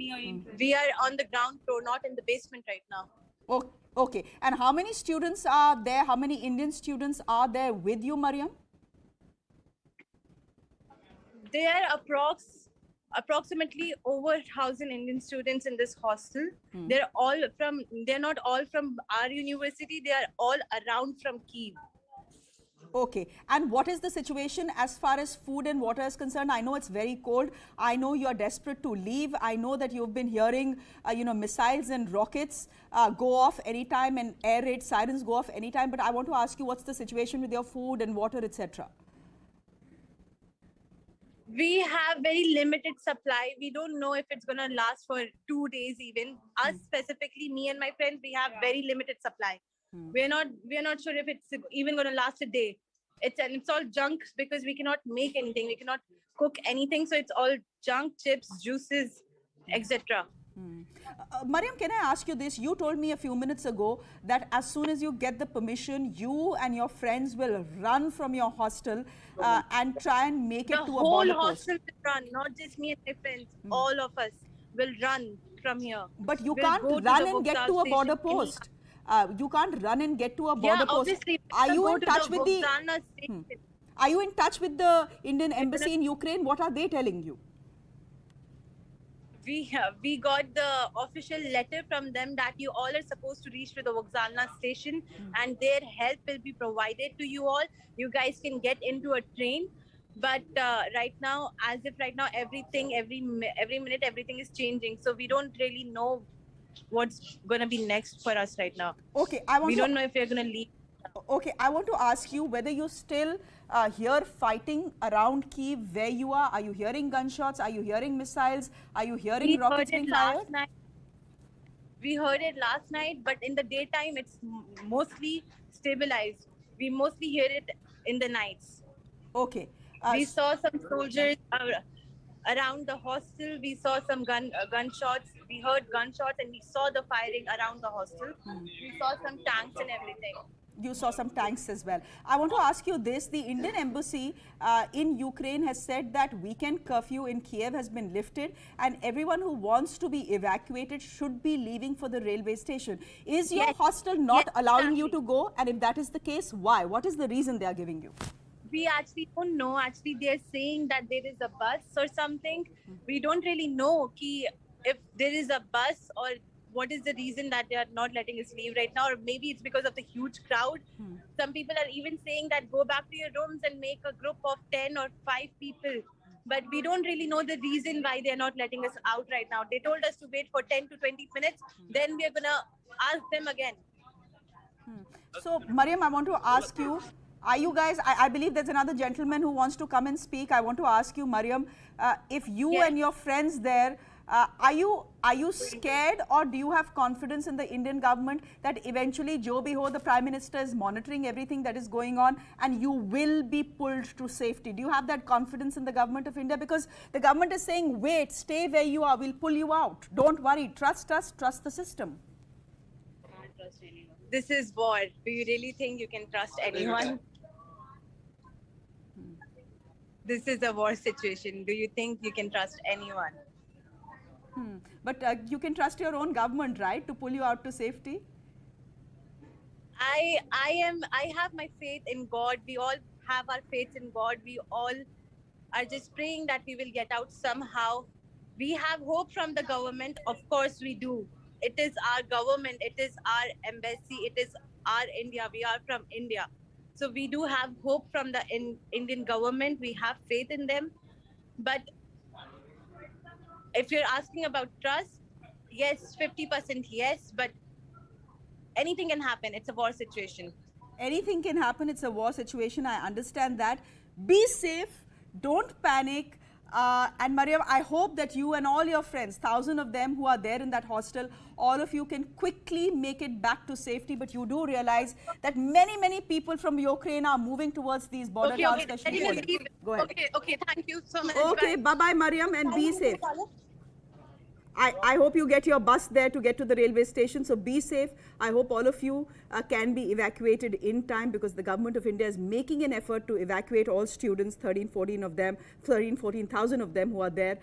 We are on the ground floor, not in the basement right now. Oh. Okay, and how many students are there? How many Indian students are there with you, Mariam? There are approximately over 1,000 Indian students in this hostel. They're not all from our university. They are all around from Kyiv. Okay, and what is the situation as far as food and water is concerned? I know it's very cold. I know you are desperate to leave. I know that you've been hearing, missiles and rockets go off anytime and air raid sirens go off anytime. But I want to ask you, what's the situation with your food and water, etc.? We have very limited supply. We don't know if it's going to last for 2 days even. Us specifically, me and my friends, we have very limited supply. We're not sure if it's even going to last a day. It's all junk because we cannot make anything. We cannot cook anything. So it's all junk, chips, juices, etc. Mariam, can I ask you this? You told me a few minutes ago that as soon as you get the permission, you and your friends will run from your hostel and try and make it to a border post. The whole hostel will run, not just me and my friends. All of us will run from here. But you can't run and get to a border post. You can't run and get to a border post. Obviously. Are you in touch with the? Are you in touch with the Indian embassy in Ukraine? What are they telling you? We got the official letter from them that you all are supposed to reach to the Vokzalna station and their help will be provided to you all. You guys can get into a train. But right now, everything, every minute, everything is changing. So we don't really know what's going to be next for us right now. Okay, we don't know if we're going to leave. Okay, I want to ask you whether you're still here fighting around Kyiv, where you are. Are you hearing gunshots? Are you hearing missiles? Are you hearing rockets being fired? We heard it last night, but in the daytime, it's mostly stabilized. We mostly hear it in the nights. Okay. We saw some soldiers around the hostel. We saw some gunshots. We heard gunshots and we saw the firing around the hostel. We saw some tanks and everything. You saw some tanks as well. I want to ask you this. The Indian embassy in Ukraine has said that weekend curfew in Kiev has been lifted and everyone who wants to be evacuated should be leaving for the railway station. Is your hostel not allowing you to go? And if that is the case, why? What is the reason they are giving you? We actually don't know. Actually, they're saying that there is a bus or something. We don't really know if there is a bus or what is the reason that they are not letting us leave right now, or maybe it's because of the huge crowd. Some people are even saying that go back to your rooms and make a group of 10 or 5 people. But we don't really know the reason why they're not letting us out right now. They told us to wait for 10 to 20 minutes, then we're going to ask them again. So, Mariam, I want to ask you, are you guys, I believe there's another gentleman who wants to come and speak. I want to ask you, Mariam, if you and your friends there, are you scared, or do you have confidence in the Indian government that eventually Joe Biho, the Prime Minister, is monitoring everything that is going on and you will be pulled to safety? Do you have that confidence in the government of India? Because the government is saying, wait, stay where you are, we'll pull you out. Don't worry, trust us, trust the system. Can't trust anyone. This is war. Do you really think you can trust anyone? This is a war situation. Do you think you can trust anyone? But you can trust your own government, right, to pull you out to safety? I have my faith in God. We all have our faith in God. We all are just praying that we will get out somehow. We have hope from the government. Of course we do. It is our government. It is our embassy. It is our India. We are from India. So we do have hope from the Indian government. We have faith in them. But if you're asking about trust, yes, 50% yes, but anything can happen. It's a war situation. Anything can happen. It's a war situation. I understand that. Be safe. Don't panic. And Mariam, I hope that you and all your friends, 1,000 of them who are there in that hostel, all of you can quickly make it back to safety. But you do realize that many people from Ukraine are moving towards these border towns. Go ahead. Okay, thank you so much. Okay, bye-bye, Mariam, and be safe. I hope you get your bus there to get to the railway station, so be safe. I hope all of you can be evacuated in time, because the government of India is making an effort to evacuate all students, 14,000 of them who are there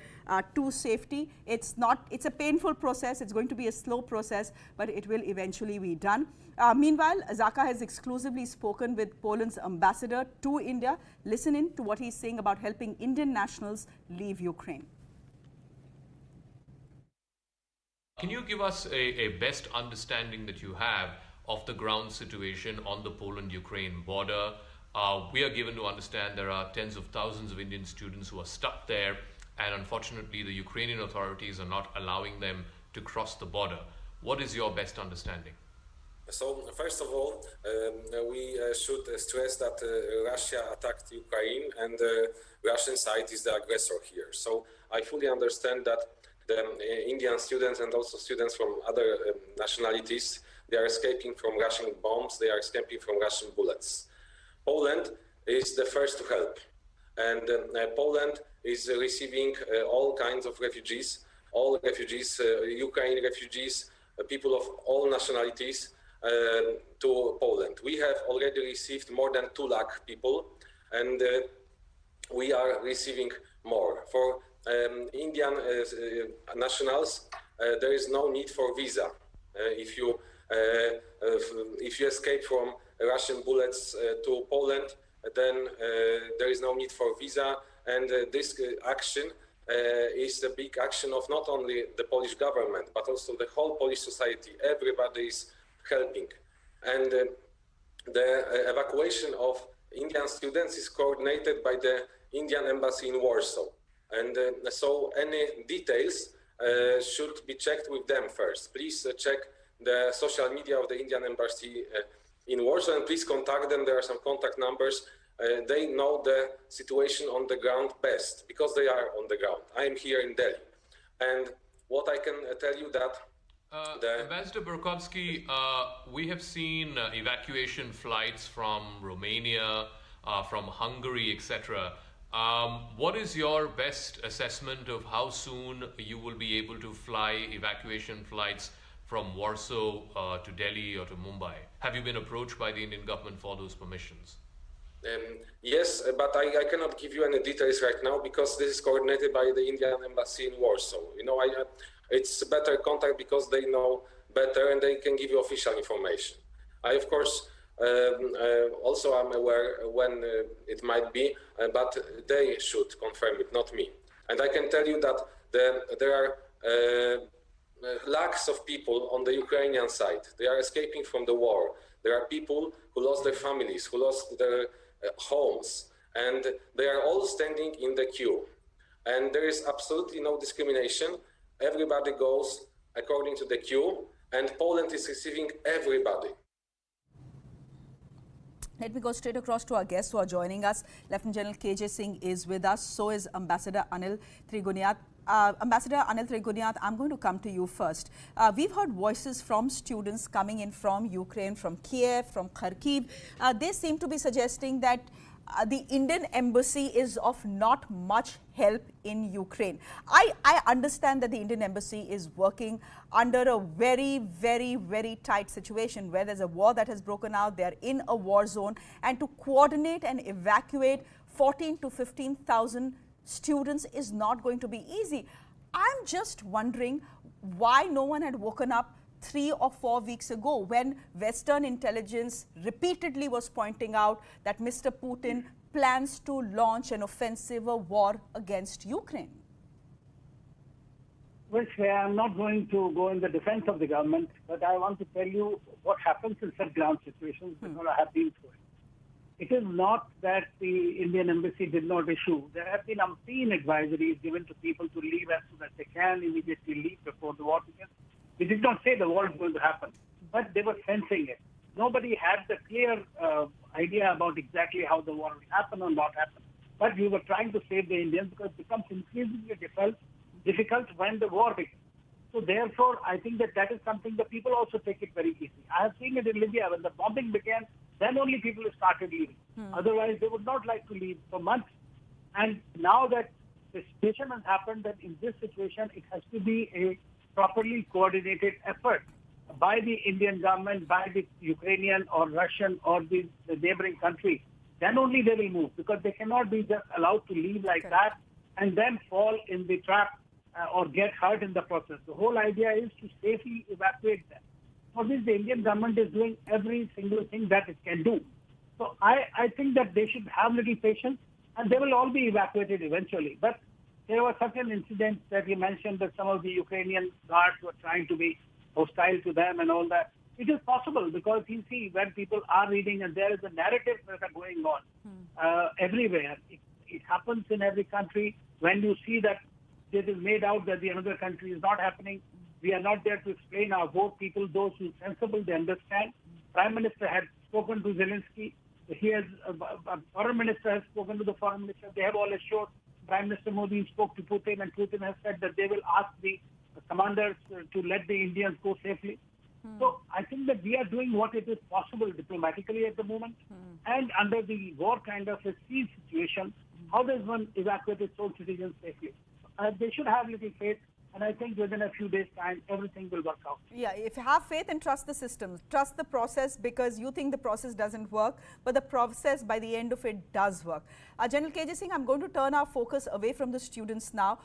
to safety. It's a painful process. It's going to be a slow process, but it will eventually be done. Meanwhile, Zaka has exclusively spoken with Poland's ambassador to India. Listen in to what he's saying about helping Indian nationals leave Ukraine. Can you give us a best understanding that you have of the ground situation on the Poland-Ukraine border? We are given to understand there are tens of thousands of Indian students who are stuck there, and unfortunately the Ukrainian authorities are not allowing them to cross the border. What is your best understanding? So, first of all, we should stress that Russia attacked Ukraine and the Russian side is the aggressor here. So, I fully understand that the Indian students and also students from other nationalities, they are escaping from Russian bombs, they are escaping from Russian bullets. Poland is the first to help. And Poland is receiving all kinds of refugees, Ukraine refugees, people of all nationalities, to Poland. We have already received more than 2 lakh people, and we are receiving more. For Indian nationals, there is no need for visa. If you escape from Russian bullets to Poland, then there is no need for visa, and this action is a big action of not only the Polish government, but also the whole Polish society. Everybody is helping. And the evacuation of Indian students is coordinated by the Indian embassy in Warsaw. And so any details should be checked with them first. Please check the social media of the Indian embassy in Warsaw, and please contact them. There are some contact numbers. They know the situation on the ground best because they are on the ground. I am here in Delhi. And what I can tell you that Ambassador Borkowski, we have seen evacuation flights from Romania, from Hungary, etc. What is your best assessment of how soon you will be able to fly evacuation flights from Warsaw to Delhi or to Mumbai? Have you been approached by the Indian government for those permissions? Yes, but I cannot give you any details right now because this is coordinated by the Indian embassy in Warsaw. You know, it's better contact because they know better and they can give you official information. I, of course, also am aware when it might be, but they should confirm it, not me. And I can tell you that there are lakhs of people on the Ukrainian side. They are escaping from the war. There are people who lost their families, who lost their homes, and they are all standing in the queue. And there is absolutely no discrimination. Everybody goes according to the queue, and Poland is receiving everybody. Let me go straight across to our guests who are joining us. Lieutenant General KJ Singh is with us. So is Ambassador Anil Trigunyat. Ambassador Anil Trigunyat, I'm going to come to you first. We've heard voices from students coming in from Ukraine, from Kiev, from Kharkiv. They seem to be suggesting that the Indian embassy is of not much help in Ukraine. I understand that the Indian embassy is working under a very, very, very tight situation where there's a war that has broken out. They're in a war zone, and to coordinate and evacuate 14 to 15,000 students is not going to be easy. I'm just wondering why no one had woken up 3 or 4 weeks ago when Western intelligence repeatedly was pointing out that Mr. Putin plans to launch an offensive war against Ukraine. Well, Shreya, I'm not going to go in the defense of the government, but I want to tell you what happens in such ground situations because I have been through it. It is not that the Indian embassy did not issue. There have been umpteen advisories given to people to leave as soon as they can immediately leave before the war begins. We did not say the war is going to happen, but they were sensing it. Nobody had the clear idea about exactly how the war will happen or not happen. But we were trying to save the Indians because it becomes increasingly difficult when the war begins. So therefore, I think that is something that people also take it very easy. I have seen it in Libya when the bombing began, then only people started leaving. Otherwise, they would not like to leave for months. And now that the situation has happened, that in this situation, it has to be a properly coordinated effort by the Indian government, by the Ukrainian or Russian or the neighboring country. Then only they will move because they cannot be just allowed to leave like that and then fall in the trap or get hurt in the process. The whole idea is to safely evacuate them. For this, the Indian government is doing every single thing that it can do. So I think that they should have little patience and they will all be evacuated eventually. But there were certain incidents that you mentioned that some of the Ukrainian guards were trying to be hostile to them and all that. It is possible because you see when people are reading and there is a narrative that are going on everywhere. It happens in every country. When you see that it is made out that the another country is not happening, We are not there to explain our vote. People, those who are sensible, they understand. Prime Minister had spoken to Zelensky. Foreign Minister has spoken to the Foreign Minister. They have all assured. Prime Minister Modi spoke to Putin, and Putin has said that they will ask the commanders to let the Indians go safely. So I think that we are doing what it is possible diplomatically at the moment. And under the war kind of a siege situation, how does one evacuate its own citizens safely? They should have little faith. And I think within a few days' time, everything will work out. Yeah, if you have faith and trust the system, trust the process, because you think the process doesn't work, but the process by the end of it does work. General KJ Singh, I'm going to turn our focus away from the students now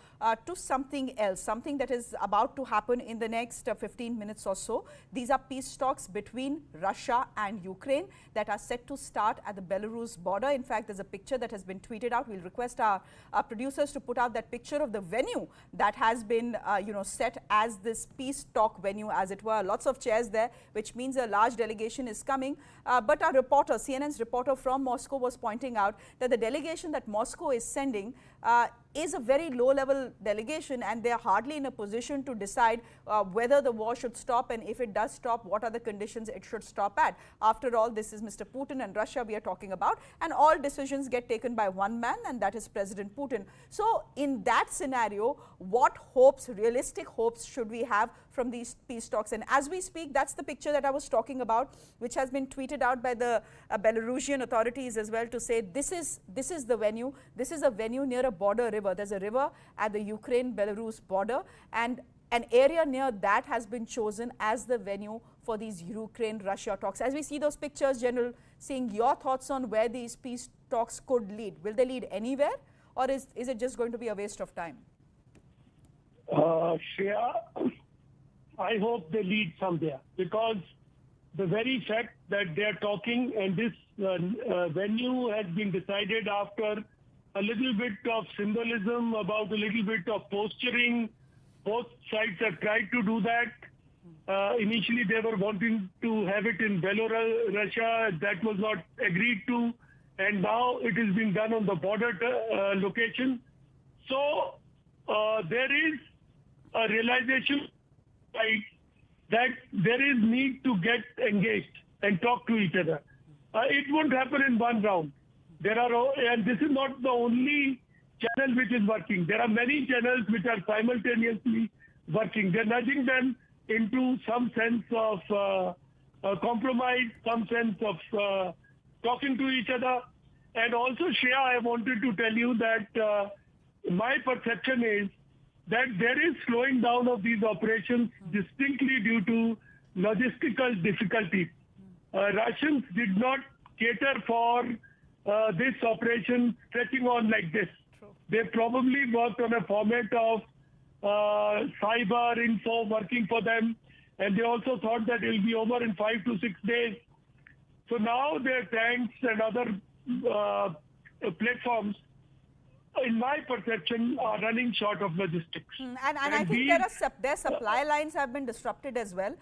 to something else, something that is about to happen in the next 15 minutes or so. These are peace talks between Russia and Ukraine that are set to start at the Belarus border. In fact, there's a picture that has been tweeted out. We'll request our producers to put out that picture of the venue that has been set as this peace talk venue, as it were. Lots of chairs there, which means a large delegation is coming. But our reporter, CNN's reporter from Moscow, was pointing out that the delegation that Moscow is sending is a very low-level delegation, and they are hardly in a position to decide whether the war should stop, and if it does stop, what are the conditions it should stop at. After all, this is Mr. Putin and Russia we are talking about, and all decisions get taken by one man, and that is President Putin. So in that scenario, what hopes, realistic hopes, should we have from these peace talks? And as we speak, that's the picture that I was talking about, which has been tweeted out by the Belarusian authorities as well, to say this is the venue. This is a venue near a border river. There's a river at the Ukraine-Belarus border, and an area near that has been chosen as the venue for these Ukraine-Russia talks. As we see those pictures, General, seeing your thoughts on where these peace talks could lead. Will they lead anywhere, or is it just going to be a waste of time? Shreya, I hope they lead somewhere, because the very fact that they are talking, and this venue has been decided after a little bit of symbolism, about a little bit of posturing. Both sides have tried to do that. Initially, they were wanting to have it in Belarus, Russia. That was not agreed to. And now it is being done on the border location. So there is a realization that there is need to get engaged and talk to each other. It won't happen in one round. And this is not the only channel which is working. There are many channels which are simultaneously working. They're nudging them into some sense of compromise, some sense of talking to each other. And also, Shreya, I wanted to tell you that my perception is that there is slowing down of these operations distinctly due to logistical difficulties. Russians did not cater for this operation stretching on like this. True. They probably worked on a format of cyber info working for them, and they also thought that it will be over in 5 to 6 days. So now their tanks and other platforms, in my perception, are running short of logistics. And I think their supply lines have been disrupted as well.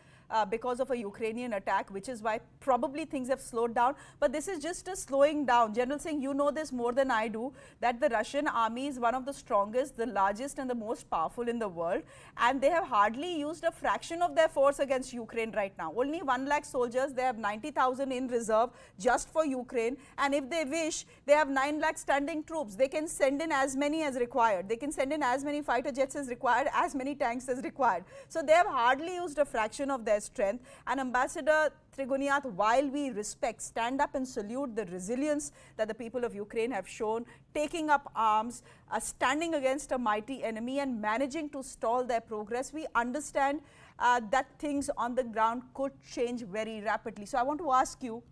Because of a Ukrainian attack, which is why probably things have slowed down. But this is just a slowing down. General Singh, you know this more than I do, that the Russian army is one of the strongest, the largest and the most powerful in the world. And they have hardly used a fraction of their force against Ukraine right now. Only 1 lakh soldiers. They have 90,000 in reserve just for Ukraine. And if they wish, they have 9 lakh standing troops. They can send in as many as required. They can send in as many fighter jets as required, as many tanks as required. So they have hardly used a fraction of their strength. And Ambassador Trigoniath, while we respect, stand up and salute the resilience that the people of Ukraine have shown, taking up arms, standing against a mighty enemy and managing to stall their progress, we understand that things on the ground could change very rapidly. So I want to ask you,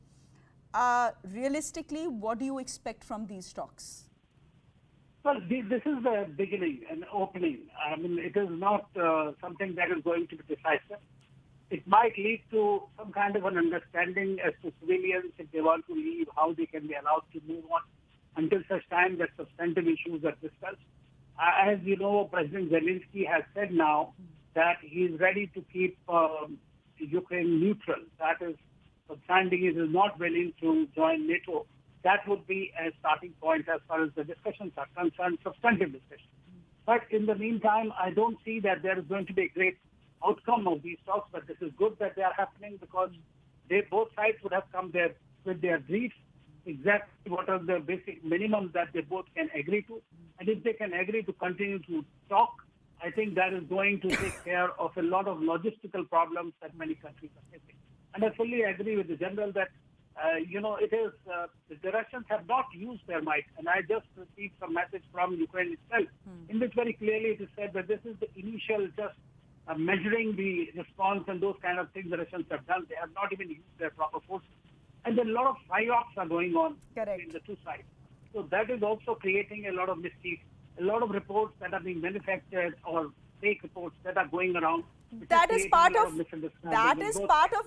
realistically, what do you expect from these talks? Well, this is the beginning, an opening. I mean, it is not something that is going to be decisive. It might lead to some kind of an understanding as to civilians, if they want to leave, how they can be allowed to move on until such time that substantive issues are discussed. As you know, President Zelensky has said now that he is ready to keep Ukraine neutral. That is, standing he is not willing to join Nato. That would be a starting point as far as the discussions are concerned, substantive discussions. But in the meantime, I don't see that there is going to be a great outcome of these talks, but this is good that they are happening because both sides would have come there with their briefs, exactly what are the basic minimums that they both can agree to. And if they can agree to continue to talk, I think that is going to take care of a lot of logistical problems that many countries are facing. And I fully agree with the general that, it is, the Russians have not used their might. And I just received some message from Ukraine itself, in which very clearly it is said that this is the initial just measuring the response and those kind of things the Russians have done. They have not even used their proper forces. And then a lot of psyops are going on between the two sides. So that is also creating a lot of mischief, a lot of reports that are being manufactured or fake reports that are going around. That is part of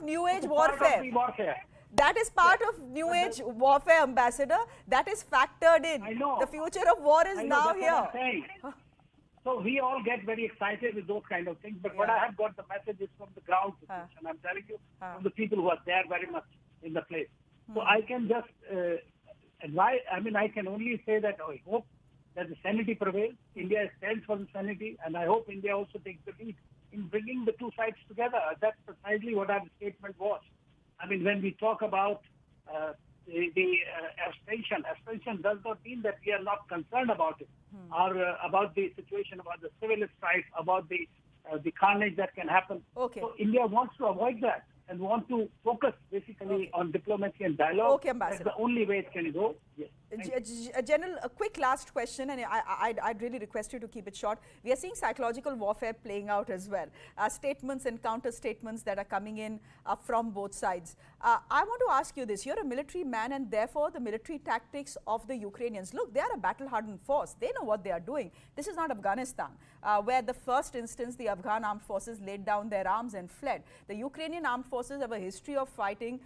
New Age warfare. That is part of New Age warfare, Ambassador. That is factored in. I know. The future of war is now here. So we all get very excited with those kind of things. But what I have got the message is from the ground situation. I'm telling you, from the people who are there very much in the place. So I can just advise, I can only say that I hope that the sanity prevails. India stands for the sanity, and I hope India also takes the lead in bringing the two sides together. That's precisely what our statement was. When we talk about the abstention does not mean that we are not concerned about it, or about the situation, about the civil strife, about the carnage that can happen. So India wants to avoid that and want to focus basically on diplomacy and dialogue. That's the only way it can go. Yes. General, a quick last question, and I'd really request you to keep it short. We are seeing psychological warfare playing out as well. Statements and counter statements that are coming in from both sides. I want to ask you this. You're a military man, and therefore the military tactics of the Ukrainians. Look, they are a battle-hardened force. They know what they are doing. This is not Afghanistan, where the first instance the Afghan armed forces laid down their arms and fled. The Ukrainian armed forces have a history of fighting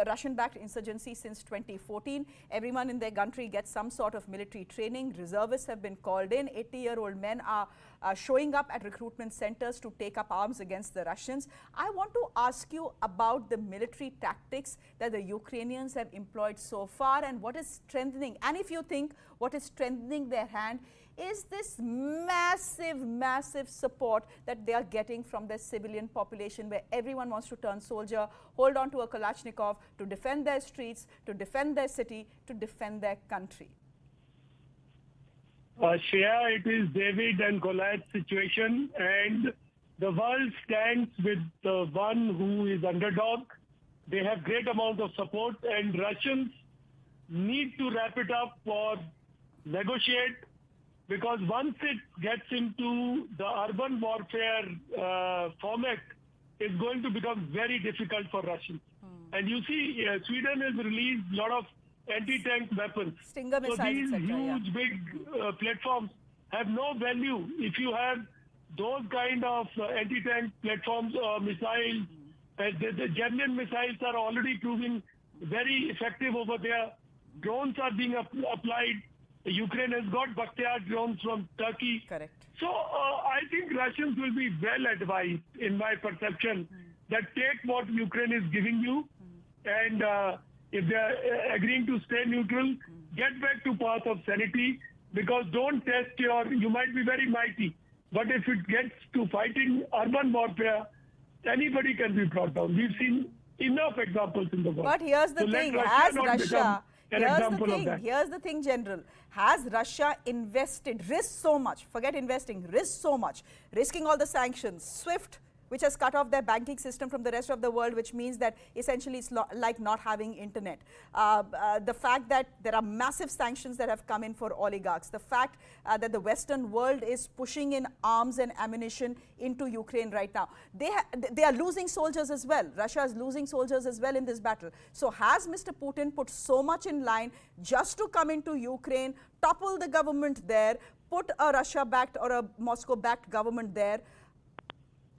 Russian-backed insurgency since 2014. Everyone in their country gets some sort of military training. Reservists have been called in. 80-year-old men are showing up at recruitment centers to take up arms against the Russians. I want to ask you about the military tactics that the Ukrainians have employed so far and what is strengthening. And if you think what is strengthening their hand is this massive support that they are getting from their civilian population, where everyone wants to turn soldier, hold on to a Kalashnikov to defend their streets, to defend their city, to defend their country. Shreya, it is David and Goliath situation, and the world stands with the one who is underdog. They have great amount of support, and Russians need to wrap it up or negotiate, because once it gets into the urban warfare format, it's going to become very difficult for Russians. And you see, Sweden has released a lot of anti-tank weapons. Stinger missiles, so these etc., huge, big platforms have no value if you have those kind of anti-tank platforms or missiles. The German missiles are already proving very effective over there. Drones are being applied. Ukraine has got Bakhtiar drones from Turkey. Correct. So I think Russians will be well advised, in my perception, that take what Ukraine is giving you, and if they are agreeing to stay neutral, get back to path of sanity, because don't test you might be very mighty, but if it gets to fighting urban warfare, anybody can be brought down. We've seen enough examples in the world. But here's the thing, has Russia... Here's the thing, General. Has Russia risked so much, forget investing, risked so much, risking all the sanctions, SWIFT, which has cut off their banking system from the rest of the world, which means that essentially it's like not having internet. The fact that there are massive sanctions that have come in for oligarchs, the fact that the Western world is pushing in arms and ammunition into Ukraine right now. They are losing soldiers as well. Russia is losing soldiers as well in this battle. So has Mr. Putin put so much in line just to come into Ukraine, topple the government there, put a Russia-backed or a Moscow-backed government there,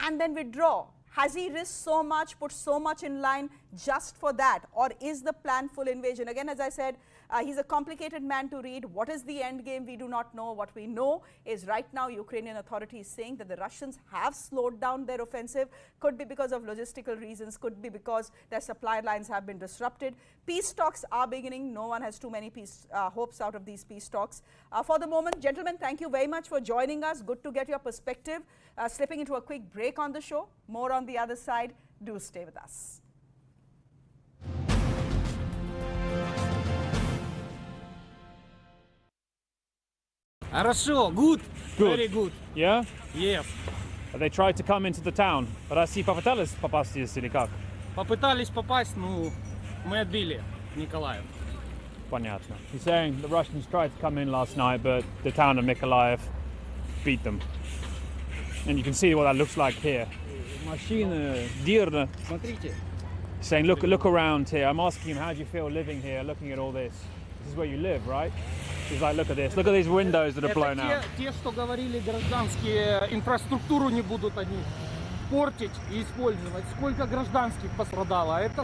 and then withdraw? Has he risked so much, put so much in line just for that? Or is the plan full invasion? Again, as I said, he's a complicated man to read. What is the end game? We do not know. What we know is right now Ukrainian authorities saying that the Russians have slowed down their offensive. Could be because of logistical reasons, could be because their supply lines have been disrupted. Peace talks are beginning. No one has too many hopes out of these peace talks. For the moment, gentlemen, thank you very much for joining us. Good to get your perspective. Slipping into a quick break on the show. More on the other side. Do stay with us. Хорошо, good. Very good. Yeah? Yes. They tried to come into the town. Россия попыталась попасть здесь или как? Попытались попасть, но мы отбили Mykolaiv. Понятно. He's saying the Russians tried to come in last night, but the town of Mykolaiv beat them. And you can see what that looks like here. Машина, дирна. Смотрите. Saying, look around here. I'm asking him, how do you feel living here, looking at all this? This is where you live, right? He's like, look at this. Look at these windows that are blown out. Те, что говорили гражданские, инфраструктуру не будут они портить и использовать. Сколько гражданских пострадало? Это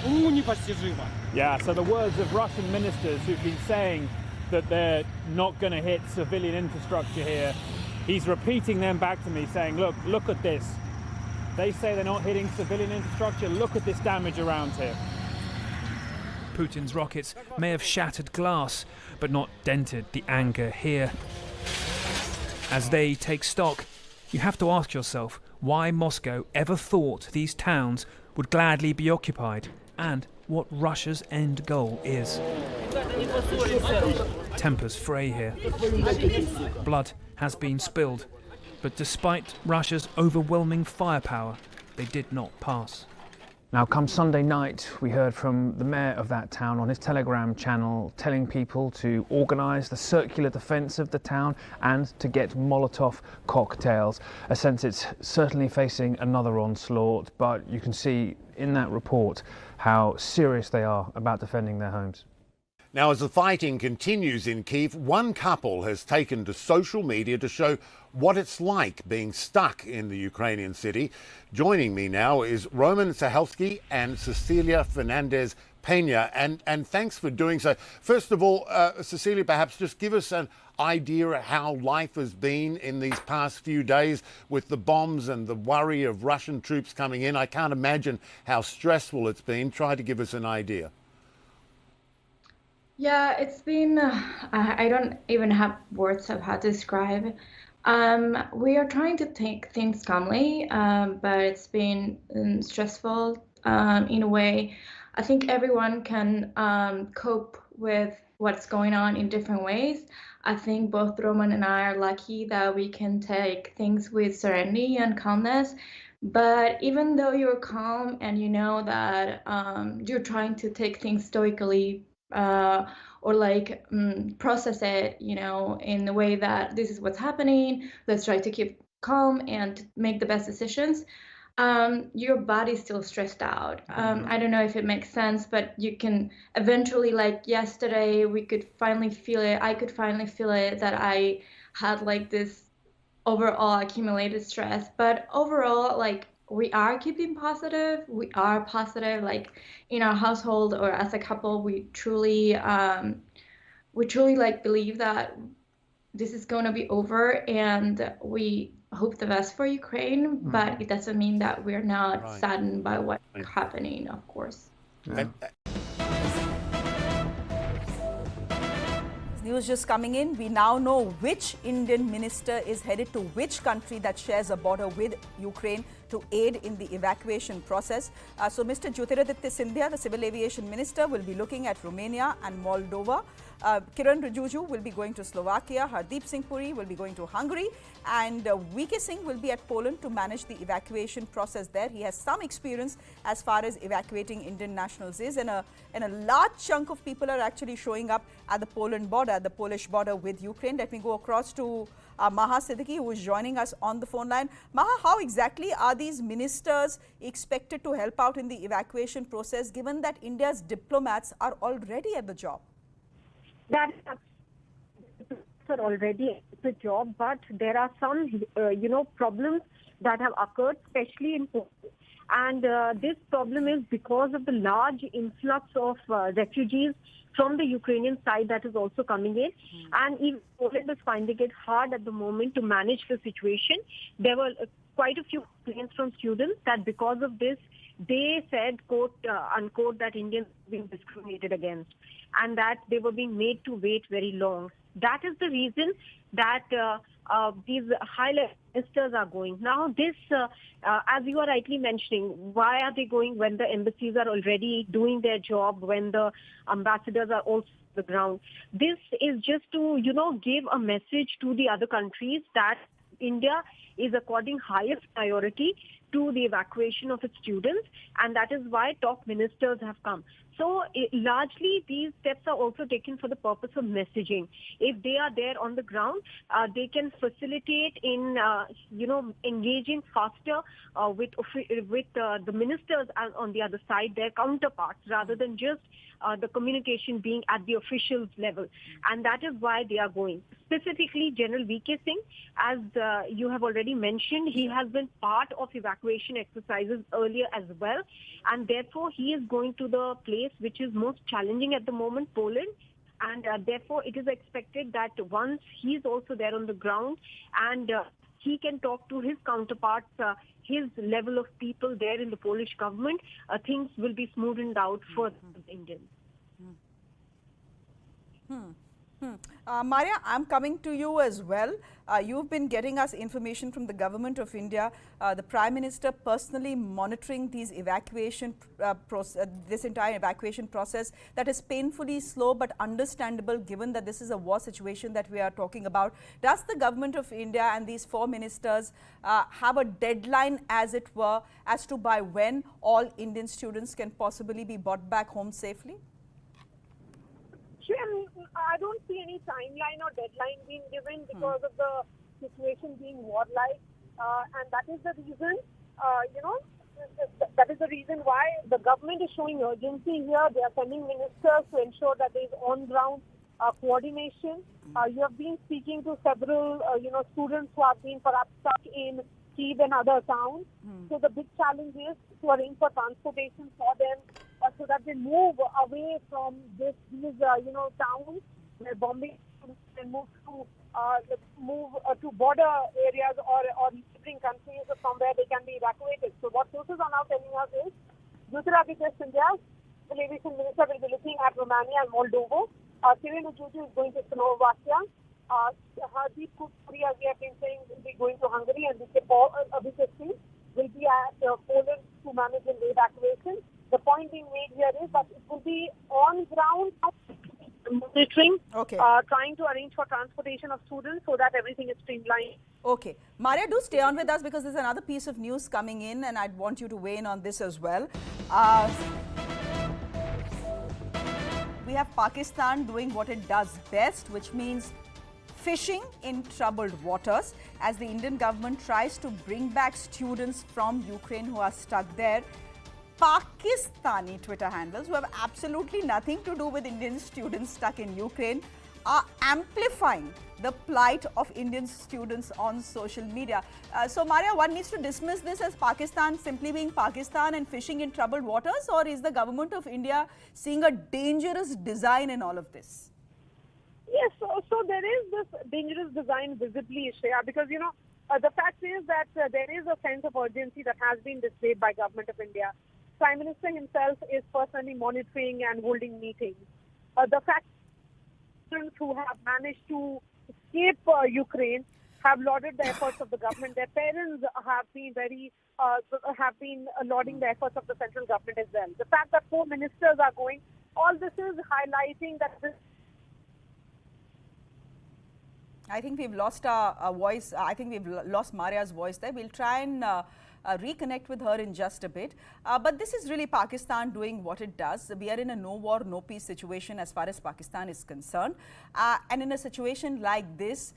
уму непостижимо. Yeah, so the words of Russian ministers who've been saying that they're not going to hit civilian infrastructure here, he's repeating them back to me saying, look at this. They say they're not hitting civilian infrastructure. Look at this damage around here. Putin's rockets may have shattered glass, but not dented the anger here. As they take stock, you have to ask yourself why Moscow ever thought these towns would gladly be occupied, and what Russia's end goal is. Tempers fray here. Blood has been spilled, but despite Russia's overwhelming firepower, they did not pass. Now, come Sunday night, we heard from the mayor of that town on his Telegram channel telling people to organise the circular defence of the town and to get Molotov cocktails. A sense it's certainly facing another onslaught, but you can see in that report how serious they are about defending their homes. Now, as the fighting continues in Kyiv, one couple has taken to social media to show what it's like being stuck in the Ukrainian city. Joining me now is Roman Sahelski and Cecilia Fernandez Pena, and thanks for doing so. First of all, Cecilia, perhaps just give us an idea of how life has been in these past few days with the bombs and the worry of Russian troops coming in. I can't imagine how stressful it's been. Try to give us an idea. Yeah, it's been, I don't even have words of how to describe. We are trying to take things calmly, but it's been stressful in a way. I think everyone can cope with what's going on in different ways. I think both Roman and I are lucky that we can take things with serenity and calmness. But even though you're calm and you know that you're trying to take things stoically, or like process it, you know, in the way that this is what's happening, let's try to keep calm and make the best decisions, your body's still stressed out. I don't know if it makes sense, but you can eventually, like yesterday, we could finally feel it. I could finally feel it that I had like this overall accumulated stress. But overall, like, we are keeping positive. We are positive, like in our household or as a couple. We truly like believe that this is going to be over, and we hope the best for Ukraine. But it doesn't mean that we're not saddened by what's happening, of course. Yeah. News just coming in. We now know which Indian minister is headed to which country that shares a border with Ukraine to aid in the evacuation process. So Mr. Jyotiraditya Scindia, the Civil Aviation Minister, will be looking at Romania and Moldova. Kiran Rijiju will be going to Slovakia. Hardeep Singh Puri will be going to Hungary. And VK Singh will be at Poland to manage the evacuation process there. He has some experience as far as evacuating Indian nationals is. And a large chunk of people are actually showing up at the Poland border, at the Polish border with Ukraine. Let me go across to Maha Siddiqui, who is joining us on the phone line. Maha, how exactly are these ministers expected to help out in the evacuation process, given that India's diplomats are already at the job? That are already at the job, but there are some, problems that have occurred, especially in Poland. And this problem is because of the large influx of refugees from the Ukrainian side that is also coming in. And even Poland is finding it hard at the moment to manage the situation. There were quite a few complaints from students that because of this, they said, quote, unquote, that Indians were being discriminated against and that they were being made to wait very long. That is the reason that these high-level ministers are going. Now, this, as you are rightly mentioning, why are they going when the embassies are already doing their job, when the ambassadors are also on the ground? This is just to, give a message to the other countries that India is according highest priority to the evacuation of its students, and that is why top ministers have come. So largely these steps are also taken for the purpose of messaging. If they are there on the ground, they can facilitate in, engaging faster with the ministers on the other side, their counterparts, rather than just the communication being at the officials level. And that is why they are going. Specifically, General V.K. Singh, as you have already mentioned, he has been part of evacuation exercises earlier as well. And therefore, he is going to the place which is most challenging at the moment, Poland. And therefore, it is expected that once he is also there on the ground and he can talk to his counterparts, his level of people there in the Polish government, things will be smoothened out for the Indians. Maria, I'm coming to you as well. You've been getting us information from the government of India, the Prime Minister personally monitoring these evacuation this entire evacuation process that is painfully slow but understandable given that this is a war situation that we are talking about. Does the government of India and these 4 ministers have a deadline, as it were, as to by when all Indian students can possibly be brought back home safely? I don't see any timeline or deadline being given because of the situation being warlike, and that is the reason, that is the reason why the government is showing urgency here. They are sending ministers to ensure that there is on-ground coordination. You have been speaking to several, students who have been perhaps stuck in Kyiv and other towns. So the big challenge is to arrange for transportation for them so that they move away from these towns where bombing and move to border areas or neighboring countries from where they can be evacuated. So what sources are now telling us is Yogi Adityanath, the aviation minister, will be looking at Romania and Moldova. Cyril Ujuju is going to Slovakia. Hardeep Kouri, as we have been saying, will be going to Hungary, and Abhishek Singh will be at Poland to manage the evacuation. The point being made here is that it will be on ground monitoring, trying to arrange for transportation of students so that everything is streamlined. Okay. Maria, do stay on with us because there's another piece of news coming in and I'd want you to weigh in on this as well. We have Pakistan doing what it does best, which means fishing in troubled waters as the Indian government tries to bring back students from Ukraine who are stuck there. Pakistani Twitter handles, who have absolutely nothing to do with Indian students stuck in Ukraine, are amplifying the plight of Indian students on social media. So, Maria, one needs to dismiss this as Pakistan simply being Pakistan and fishing in troubled waters, or is the government of India seeing a dangerous design in all of this? Yes, so there is this dangerous design visibly, Shreya, because, the fact is that there is a sense of urgency that has been displayed by government of India. Prime Minister himself is personally monitoring and holding meetings. The fact that who have managed to escape Ukraine have lauded the efforts of the government. Their parents have been lauding the efforts of the central government as well. The fact that 4 ministers are going, all this is highlighting that this. I think we've lost our voice. I think we've lost Maria's voice there. We'll try and reconnect with her in just a bit. But this is really Pakistan doing what it does. We are in a no war, no peace situation as far as Pakistan is concerned. And in a situation like this,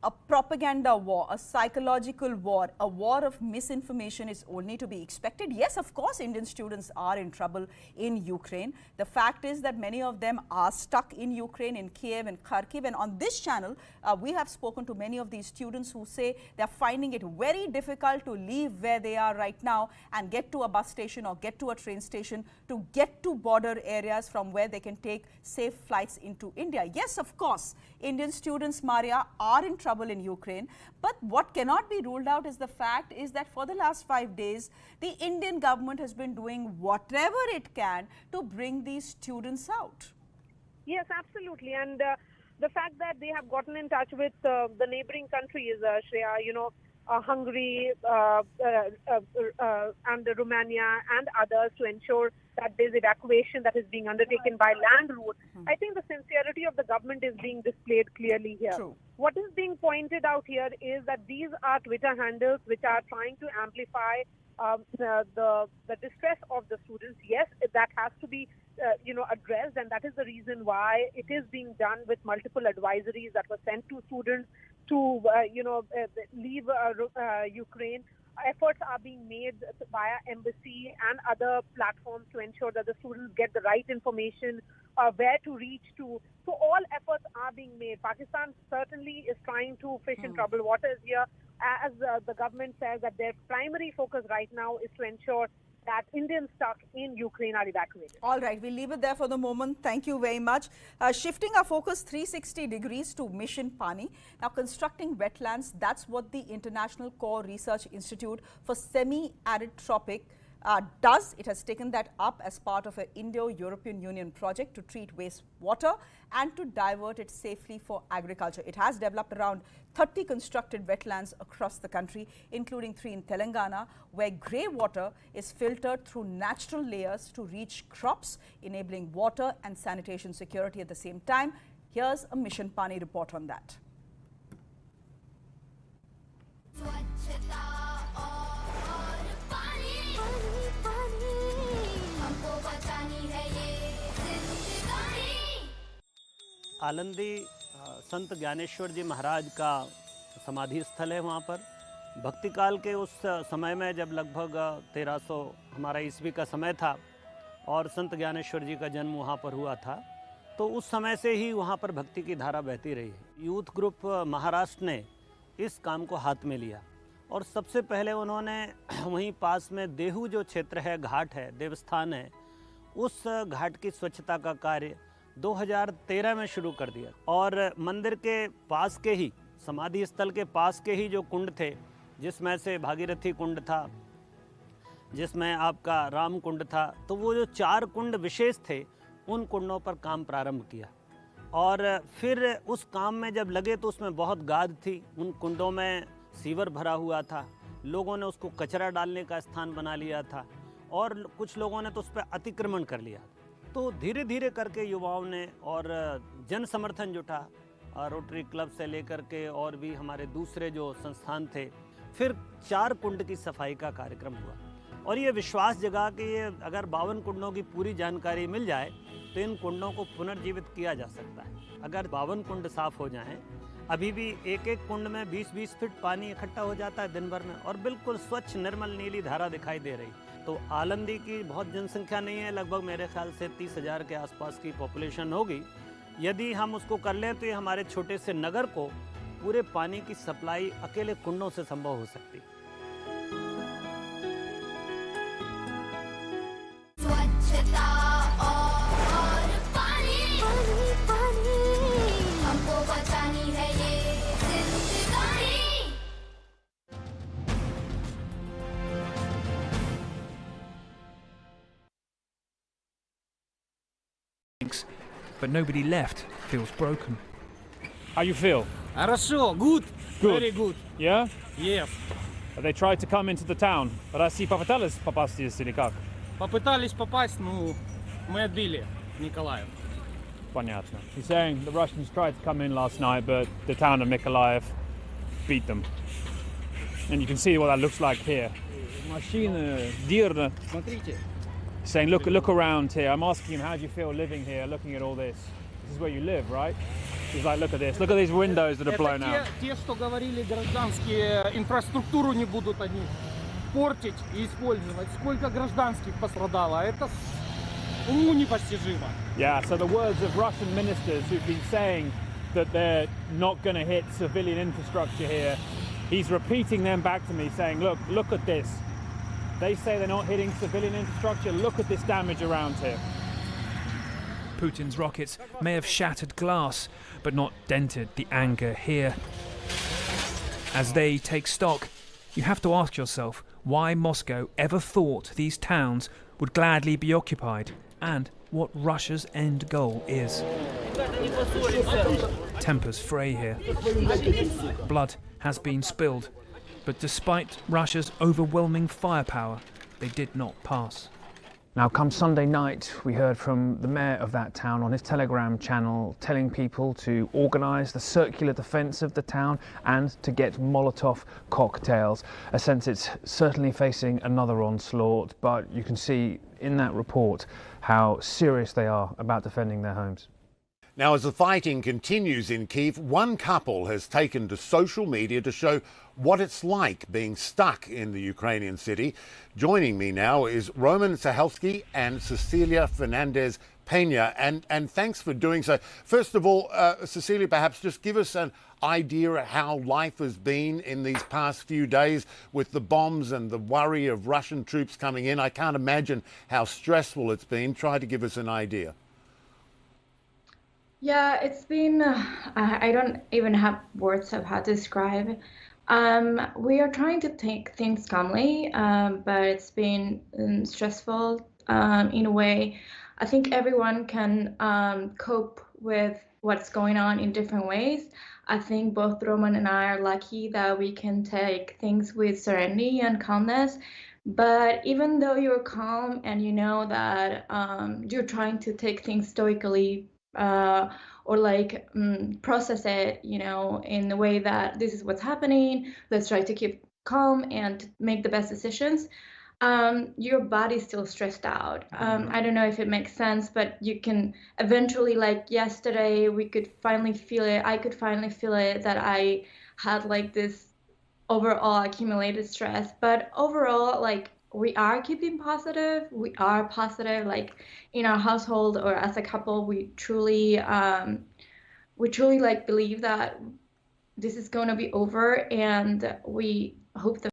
a propaganda war, a psychological war, a war of misinformation is only to be expected. Yes, of course, Indian students are in trouble in Ukraine. The fact is that many of them are stuck in Ukraine, in Kiev and Kharkiv. And on this channel, we have spoken to many of these students who say they're finding it very difficult to leave where they are right now and get to a bus station or get to a train station to get to border areas from where they can take safe flights into India. Yes, of course, Indian students, Maria, are in trouble in Ukraine. But what cannot be ruled out is the fact is that for the last 5 days, the Indian government has been doing whatever it can to bring these students out. Yes, absolutely. And the fact that they have gotten in touch with the neighboring countries, Shreya, you know, Hungary and Romania and others to ensure that there's evacuation that is being undertaken by land route. I think the sincerity of the government is being displayed clearly here. True. What is being pointed out here is that these are Twitter handles which are trying to amplify the distress of the students. Yes, that has to be addressed, and that is the reason why it is being done with multiple advisories that were sent to students to leave Ukraine. Efforts are being made via embassy and other platforms to ensure that the students get the right information, where to reach to. So all efforts are being made. Pakistan certainly is trying to fish in troubled waters here, as the government says that their primary focus right now is to ensure that Indians stuck in Ukraine are evacuated. All right, we'll leave it there for the moment. Thank you very much. Shifting our focus 360 degrees to Mission Pani. Now, constructing wetlands, that's what the International Core Research Institute for Semi-Arid Tropic does. It has taken that up as part of an Indo-European Union project to treat wastewater and to divert it safely for agriculture. It has developed around 30 constructed wetlands across the country, including 3 in Telangana, where grey water is filtered through natural layers to reach crops, enabling water and sanitation security at the same time. Here's a Mission Pani report on that. Alandi संत ज्ञानेश्वर जी महाराज का समाधि स्थल है। वहाँ पर भक्ति काल के उस समय में जब लगभग 1300 हमारा ईस्वी का समय था और संत ज्ञानेश्वर जी का जन्म वहाँ पर हुआ था, तो उस समय से ही वहाँ पर भक्ति की धारा बहती रही है। यूथ ग्रुप महाराष्ट्र ने इस काम को हाथ में लिया और सबसे पहले उन्होंने वहीं पास में देहू जो क्षेत्र है, घाट है, देवस्थान है, उस घाट की स्वच्छता का कार्य 2013 में शुरू कर दिया और मंदिर के पास के ही, समाधि स्थल के पास के ही जो कुंड थे, जिसमें से भागीरथी कुंड था, जिसमें आपका राम कुंड था, तो वो जो 4 कुंड विशेष थे, उन कुंडों पर काम प्रारंभ किया। और फिर उस काम में जब लगे तो उसमें बहुत गाद थी, उन कुंडों में सीवर भरा हुआ था, लोगों ने उसको कचरा डालने का स्थान बना लिया था और कुछ लोगों ने तो उस पर अतिक्रमण कर लिया। तो धीरे धीरे करके युवाओं ने और जन समर्थन जुटा, रोटरी क्लब से लेकर के और भी हमारे दूसरे जो संस्थान थे, फिर 4 कुंड की सफाई का कार्यक्रम हुआ और ये विश्वास जगा कि ये अगर 52 कुंडों की पूरी जानकारी मिल जाए तो इन कुंडों को पुनर्जीवित किया जा सकता है। अगर 52 कुंड साफ हो जाएं, अभी भी एक कुंड में 20-20 फीट पानी इकट्ठा हो जाता है दिन भर में और बिल्कुल स्वच्छ निर्मल नीली धारा दिखाई दे रही। तो आलंदी की बहुत जनसंख्या नहीं है, लगभग मेरे ख्याल से 30,000 के आसपास की पॉपुलेशन होगी। यदि हम उसको कर लें तो ये हमारे छोटे से नगर को पूरे पानी की सप्लाई अकेले कुंडों से संभव हो सकती है। But nobody left. Feels broken. How you feel? Хорошо, good. Very good. Yeah? Yes. They tried to come into the town. России попытались попасть здесь или как? Попытались попасть, но мы отбили Mykolaiv. Понятно. He's saying the Russians tried to come in last night, but the town of Mykolaiv beat them. And you can see what that looks like here. Машина, дирно. Смотрите. Saying, look around here. I'm asking him, how do you feel living here, looking at all this? This is where you live, right? He's like, look at this. Look at these windows that are blown out. Те, что говорили гражданские, инфраструктуру не будут они портить и использовать. Сколько гражданских пострадало, это уму непостижимо. Yeah, so the words of Russian ministers who've been saying that they're not going to hit civilian infrastructure here, he's repeating them back to me saying, look at this. They say they're not hitting civilian infrastructure. Look at this damage around here. Putin's rockets may have shattered glass, but not dented the anger here. As they take stock, you have to ask yourself why Moscow ever thought these towns would gladly be occupied, and what Russia's end goal is. Tempers fray here. Blood has been spilled, but despite Russia's overwhelming firepower, they did not pass. Now, come Sunday night, we heard from the mayor of that town on his Telegram channel telling people to organise the circular defence of the town and to get Molotov cocktails. A sense it's certainly facing another onslaught, but you can see in that report how serious they are about defending their homes. Now, as the fighting continues in Kyiv, one couple has taken to social media to show what it's like being stuck in the Ukrainian city. Joining me now is Roman Sahelski and Cecilia Fernandez Pena, and thanks for doing so. First of all, Cecilia, perhaps just give us an idea of how life has been in these past few days with the bombs and the worry of Russian troops coming in. I can't imagine how stressful it's been. Try to give us an idea. Yeah, it's been, I don't even have words of how to describe. We are trying to take things calmly, but it's been stressful in a way. I think everyone can cope with what's going on in different ways. I think both Roman and I are lucky that we can take things with serenity and calmness. But even though you're calm and you know that you're trying to take things stoically, or like process it, you know, in the way that this is what's happening, let's try to keep calm and make the best decisions, your body's still stressed out. I don't know if it makes sense, but you can eventually, like yesterday, we could finally feel it. I could finally feel it that I had like this overall accumulated stress. But overall, like, we are keeping positive. We are positive, like in our household or as a couple, we truly like believe that this is going to be over, and we hope that.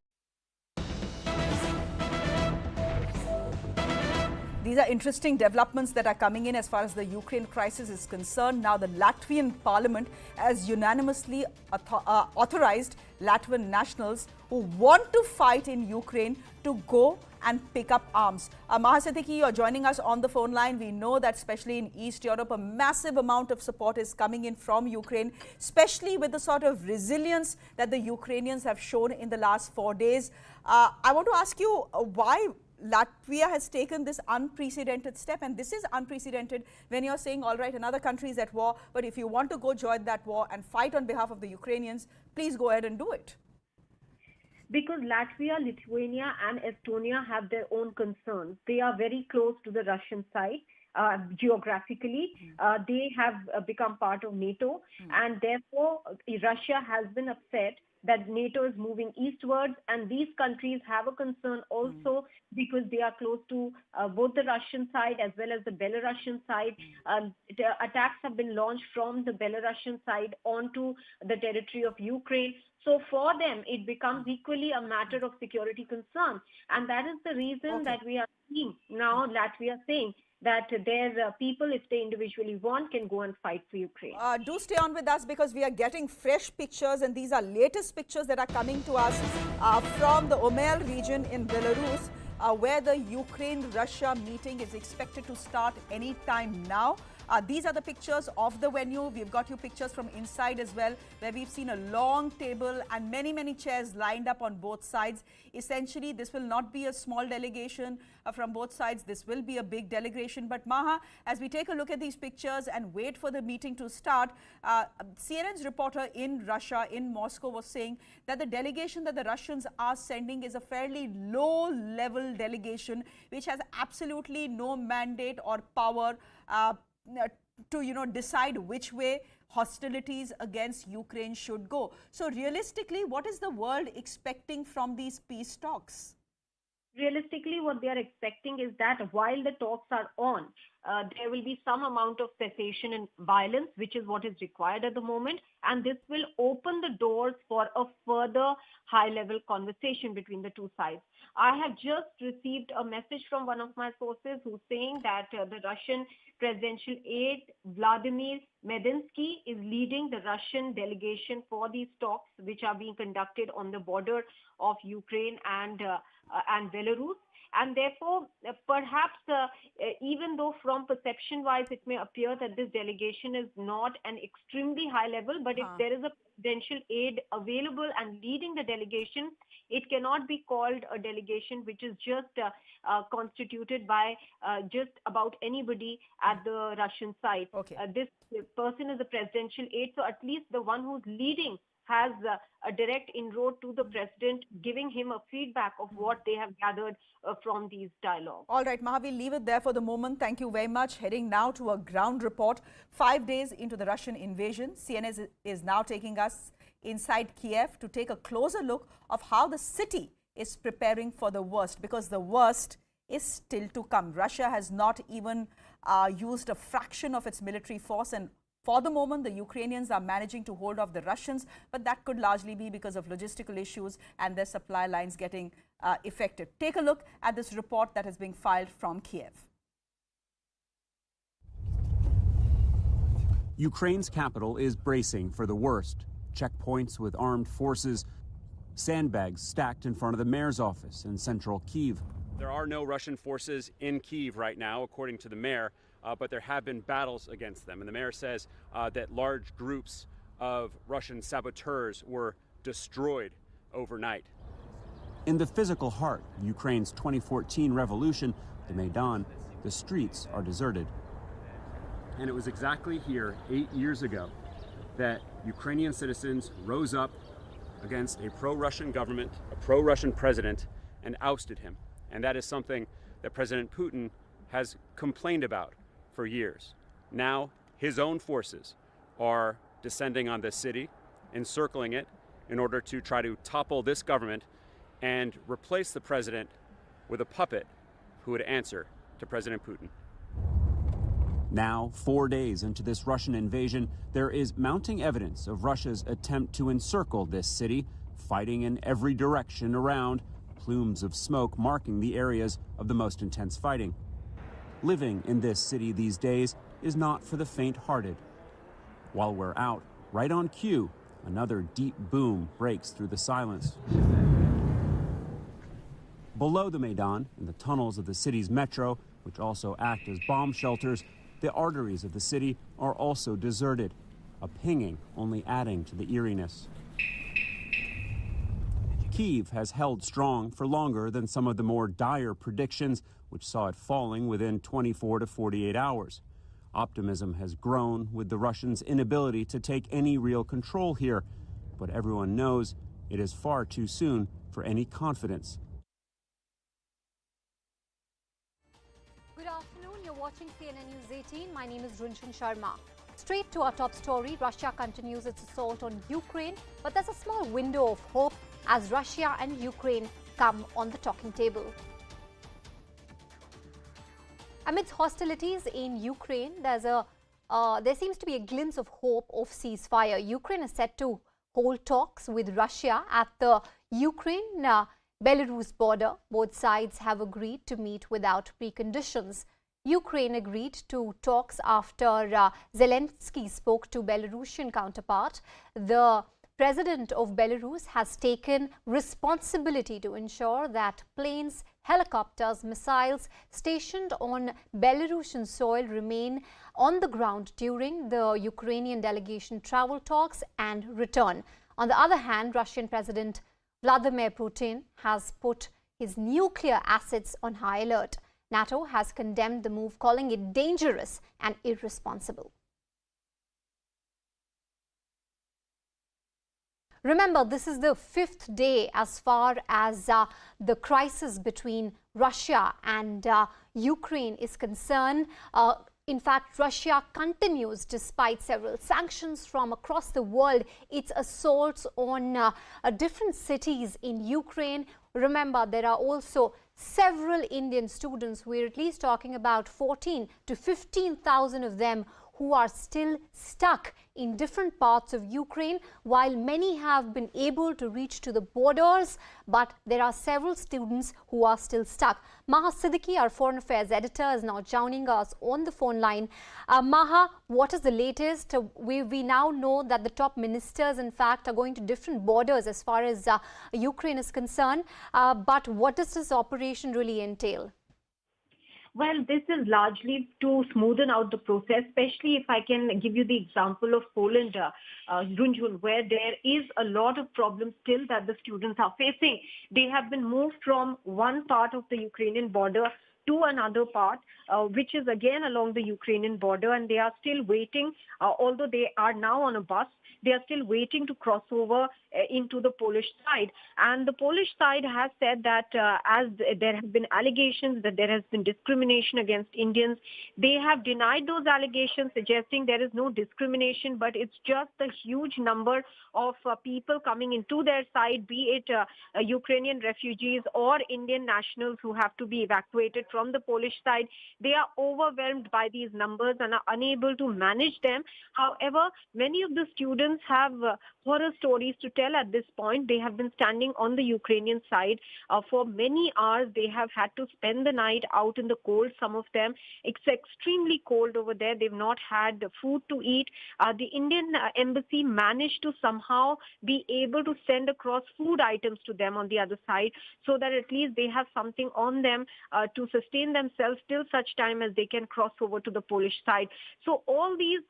These are interesting developments that are coming in as far as the Ukraine crisis is concerned. Now, the Latvian parliament has unanimously authorized Latvian nationals who want to fight in Ukraine to go and pick up arms. Mahasathiki, you're joining us on the phone line. We know that especially in East Europe, a massive amount of support is coming in from Ukraine, especially with the sort of resilience that the Ukrainians have shown in the last 4 days. I want to ask you why Latvia has taken this unprecedented step, and this is unprecedented when you're saying, all right, another country is at war, but if you want to go join that war and fight on behalf of the Ukrainians, please go ahead and do it. Because Latvia, Lithuania and Estonia have their own concerns. They are very close to the Russian side. Geographically, they have become part of NATO, and therefore Russia has been upset that NATO is moving eastwards, and these countries have a concern also because they are close to both the Russian side as well as the Belarusian side. The attacks have been launched from the Belarusian side onto the territory of Ukraine. So for them, it becomes equally a matter of security concern. And that is the reason that we are seeing now Latvia saying that their people, if they individually want, can go and fight for Ukraine. Do stay on with us because we are getting fresh pictures, and these are latest pictures that are coming to us from the Gomel region in Belarus, where the Ukraine-Russia meeting is expected to start any time now. These are the pictures of the venue. We've got you pictures from inside as well, where we've seen a long table and many chairs lined up on both sides. Essentially, this will not be a small delegation from both sides. This will be a big delegation. But Maha, as we take a look at these pictures and wait for the meeting to start, CNN's reporter in Russia, in Moscow, was saying that the delegation that the Russians are sending is a fairly low-level delegation, which has absolutely no mandate or power to decide which way hostilities against Ukraine should go. So realistically, what is the world expecting from these peace talks? Realistically, what they are expecting is that while the talks are on, there will be some amount of cessation in violence, which is what is required at the moment. And this will open the doors for a further high-level conversation between the two sides. I have just received a message from one of my sources who's saying that the Russian presidential aide, Vladimir Medinsky, is leading the Russian delegation for these talks, which are being conducted on the border of Ukraine and Belarus. And therefore, perhaps even though from perception-wise it may appear that this delegation is not an extremely high level, but if there is a presidential aide available and leading the delegation, it cannot be called a delegation which is just constituted by just about anybody at the Russian side. This person is a presidential aide, so at least the one who's leading has a direct inroad to the president, giving him a feedback of what they have gathered from these dialogues. All right, Maha, we'll leave it there for the moment. Thank you very much. Heading now to a ground report. 5 days into the Russian invasion, CNN is now taking us inside Kiev to take a closer look of how the city is preparing for the worst, because the worst is still to come. Russia has not even used a fraction of its military force, and for the moment, the Ukrainians are managing to hold off the Russians, but that could largely be because of logistical issues and their supply lines getting affected. Take a look at this report that is being filed from Kiev. Ukraine's capital is bracing for the worst. Checkpoints with armed forces, sandbags stacked in front of the mayor's office in central Kyiv. There are no Russian forces in Kyiv right now, according to the mayor. But there have been battles against them. And the mayor says that large groups of Russian saboteurs were destroyed overnight. In the physical heart of Ukraine's 2014 revolution, the Maidan, the streets are deserted. And it was exactly here 8 years ago that Ukrainian citizens rose up against a pro-Russian government, a pro-Russian president, and ousted him. And that is something that President Putin has complained about for years. Now, his own forces are descending on this city, encircling it in order to try to topple this government and replace the president with a puppet who would answer to President Putin. Now, 4 days into this Russian invasion, there is mounting evidence of Russia's attempt to encircle this city, fighting in every direction around, plumes of smoke marking the areas of the most intense fighting. Living in this city these days is not for the faint-hearted. While we're out, right on cue, another deep boom breaks through the silence. Below the Maidan, in the tunnels of the city's metro, which also act as bomb shelters, the arteries of the city are also deserted, a pinging only adding to the eeriness. Kyiv has held strong for longer than some of the more dire predictions, which saw it falling within 24 to 48 hours. Optimism has grown with the Russians' inability to take any real control here, but everyone knows it is far too soon for any confidence. Good afternoon, you're watching CNN News 18. My name is Runchan Sharma. Straight to our top story, Russia continues its assault on Ukraine, but there's a small window of hope as Russia and Ukraine come on the talking table. Amidst hostilities in Ukraine, there seems to be a glimpse of hope of ceasefire. Ukraine is set to hold talks with Russia at the Ukraine-Belarus border. Both sides have agreed to meet without preconditions. Ukraine agreed to talks after Zelensky spoke to Belarusian counterpart. The President of Belarus has taken responsibility to ensure that planes, helicopters, missiles stationed on Belarusian soil remain on the ground during the Ukrainian delegation travel talks and return. On the other hand, Russian President Vladimir Putin has put his nuclear assets on high alert. NATO has condemned the move, calling it dangerous and irresponsible. Remember, this is the 5th day as far as the crisis between Russia and Ukraine is concerned. In fact, Russia continues, despite several sanctions from across the world, its assaults on different cities in Ukraine. Remember, there are also several Indian students, we're at least talking about 14 to 15,000 of them, who are still stuck in different parts of Ukraine, while many have been able to reach to the borders, but there are several students who are still stuck. Maha Siddiqui, our Foreign Affairs editor, is now joining us on the phone line. Maha, what is the latest? We now know that the top ministers, in fact, are going to different borders as far as Ukraine is concerned. But what does this operation really entail? Well, this is largely to smoothen out the process, especially if I can give you the example of Poland, Runjul, where there is a lot of problems still that the students are facing. They have been moved from one part of the Ukrainian border to another part, which is again along the Ukrainian border, and they are still waiting, although they are now on a bus. They are still waiting to cross over into the Polish side. And the Polish side has said that as there have been allegations that there has been discrimination against Indians, they have denied those allegations, suggesting there is no discrimination, but it's just the huge number of people coming into their side, be it Ukrainian refugees or Indian nationals who have to be evacuated from the Polish side. They are overwhelmed by these numbers and are unable to manage them. However, many of the students have horror stories to tell at this point. They have been standing on the Ukrainian side for many hours. They have had to spend the night out in the cold, some of them. It's extremely cold over there. They've not had food to eat. The Indian embassy managed to somehow be able to send across food items to them on the other side, so that at least they have something on them to sustain themselves till such time as they can cross over to the Polish side. So all these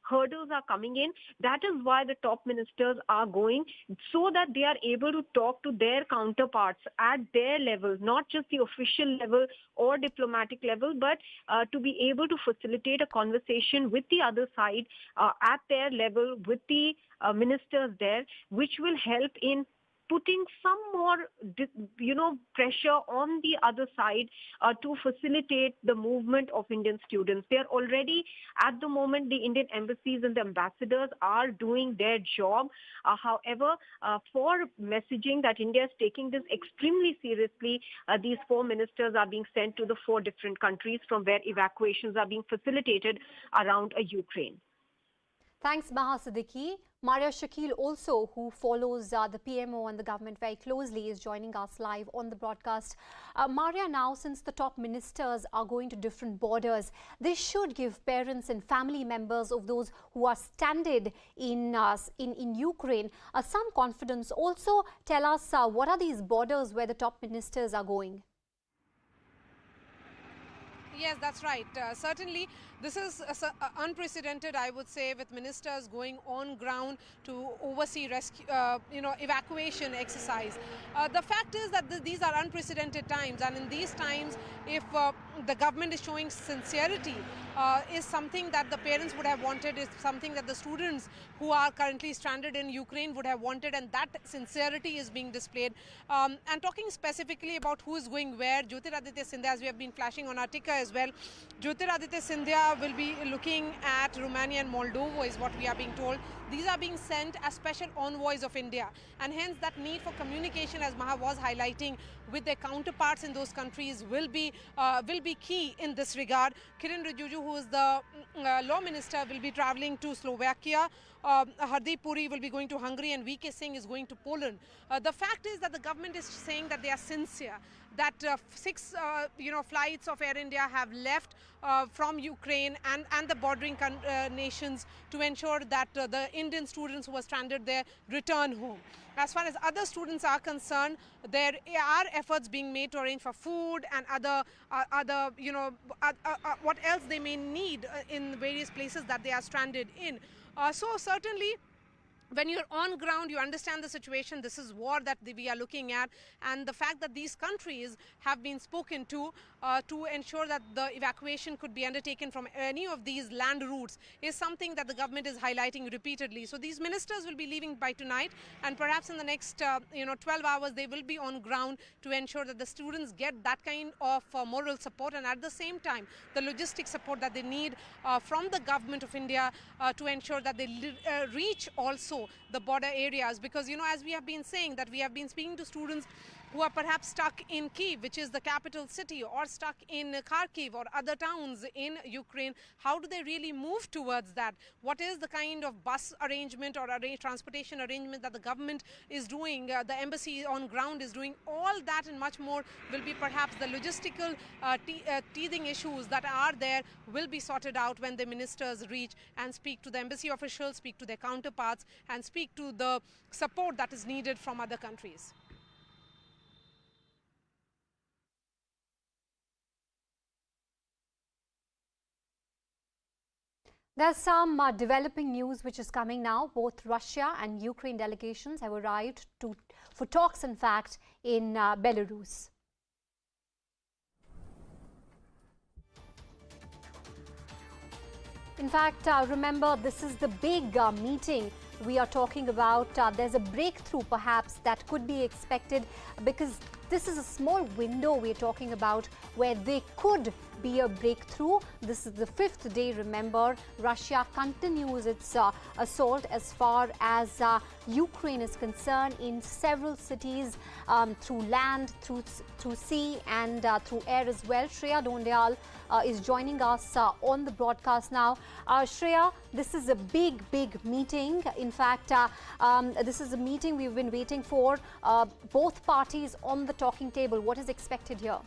hurdles are coming in. That is why the top ministers are going, so that they are able to talk to their counterparts at their level, not just the official level or diplomatic level, but to be able to facilitate a conversation with the other side at their level with the ministers there, which will help in putting some more, pressure on the other side to facilitate the movement of Indian students. They are already, at the moment, the Indian embassies and the ambassadors are doing their job. However, for messaging that India is taking this extremely seriously, these 4 ministers are being sent to the 4 different countries from where evacuations are being facilitated around Ukraine. Thanks, Maha Siddiqui. Maria Shakil also, who follows the PMO and the government very closely, is joining us live on the broadcast. Maria, now since the top ministers are going to different borders, this should give parents and family members of those who are stranded in Ukraine some confidence. Also, tell us what are these borders where the top ministers are going? Yes, that's right. Certainly, this is unprecedented, I would say, with ministers going on ground to oversee rescue, evacuation exercise. The fact is that these are unprecedented times, and in these times, if the government is showing sincerity, is something that the parents would have wanted, is something that the students who are currently stranded in Ukraine would have wanted, and that sincerity is being displayed. And talking specifically about who is going where, Jyotiraditya Scindia, as we have been flashing on our ticker as well, Jyotiraditya Scindia will be looking at Romania and Moldova, is what we are being told. These are being sent as special envoys of India, and hence that need for communication, as Maha was highlighting, with their counterparts in those countries will be key in this regard. Kiren Rijiju, who is the law minister, will be travelling to Slovakia. Hardeep Puri will be going to Hungary, and VK Singh is going to Poland. The fact is that the government is saying that they are sincere, that 6 flights of Air India have left from Ukraine and the bordering nations to ensure that the Indian students who are stranded there return home. As far as other students are concerned, there are efforts being made to arrange for food and what else they may need in various places that they are stranded in. So certainly, when you're on ground, you understand the situation. This is war that we are looking at, and the fact that these countries have been spoken to ensure that the evacuation could be undertaken from any of these land routes is something that the government is highlighting repeatedly. So these ministers will be leaving by tonight, and perhaps in the next 12 hours they will be on ground to ensure that the students get that kind of moral support, and at the same time the logistic support that they need from the government of India to ensure that they reach also the border areas, because as we have been saying, that we have been speaking to students who are perhaps stuck in Kyiv, which is the capital city, or stuck in Kharkiv or other towns in Ukraine. How do they really move towards that? What is the kind of bus arrangement or transportation arrangement that the government is doing, the embassy on ground is doing? All that and much more will be perhaps the logistical teething issues that are there will be sorted out when the ministers reach and speak to the embassy officials, speak to their counterparts, and speak to the support that is needed from other countries. There's some developing news which is coming now. Both Russia and Ukraine delegations have arrived for talks, in fact, in Belarus. In fact, remember, this is the big meeting we are talking about. There's a breakthrough perhaps that could be expected, because this is a small window we're talking about where they could be a breakthrough. This is the 5th day, remember. Russia continues its assault as far as Ukraine is concerned in several cities, through land, through sea, and through air as well. Shreya Dondial is joining us on the broadcast now. Shreya, this is a big meeting. In fact, this is a meeting we've been waiting for. Both parties on the talking table. What is expected here?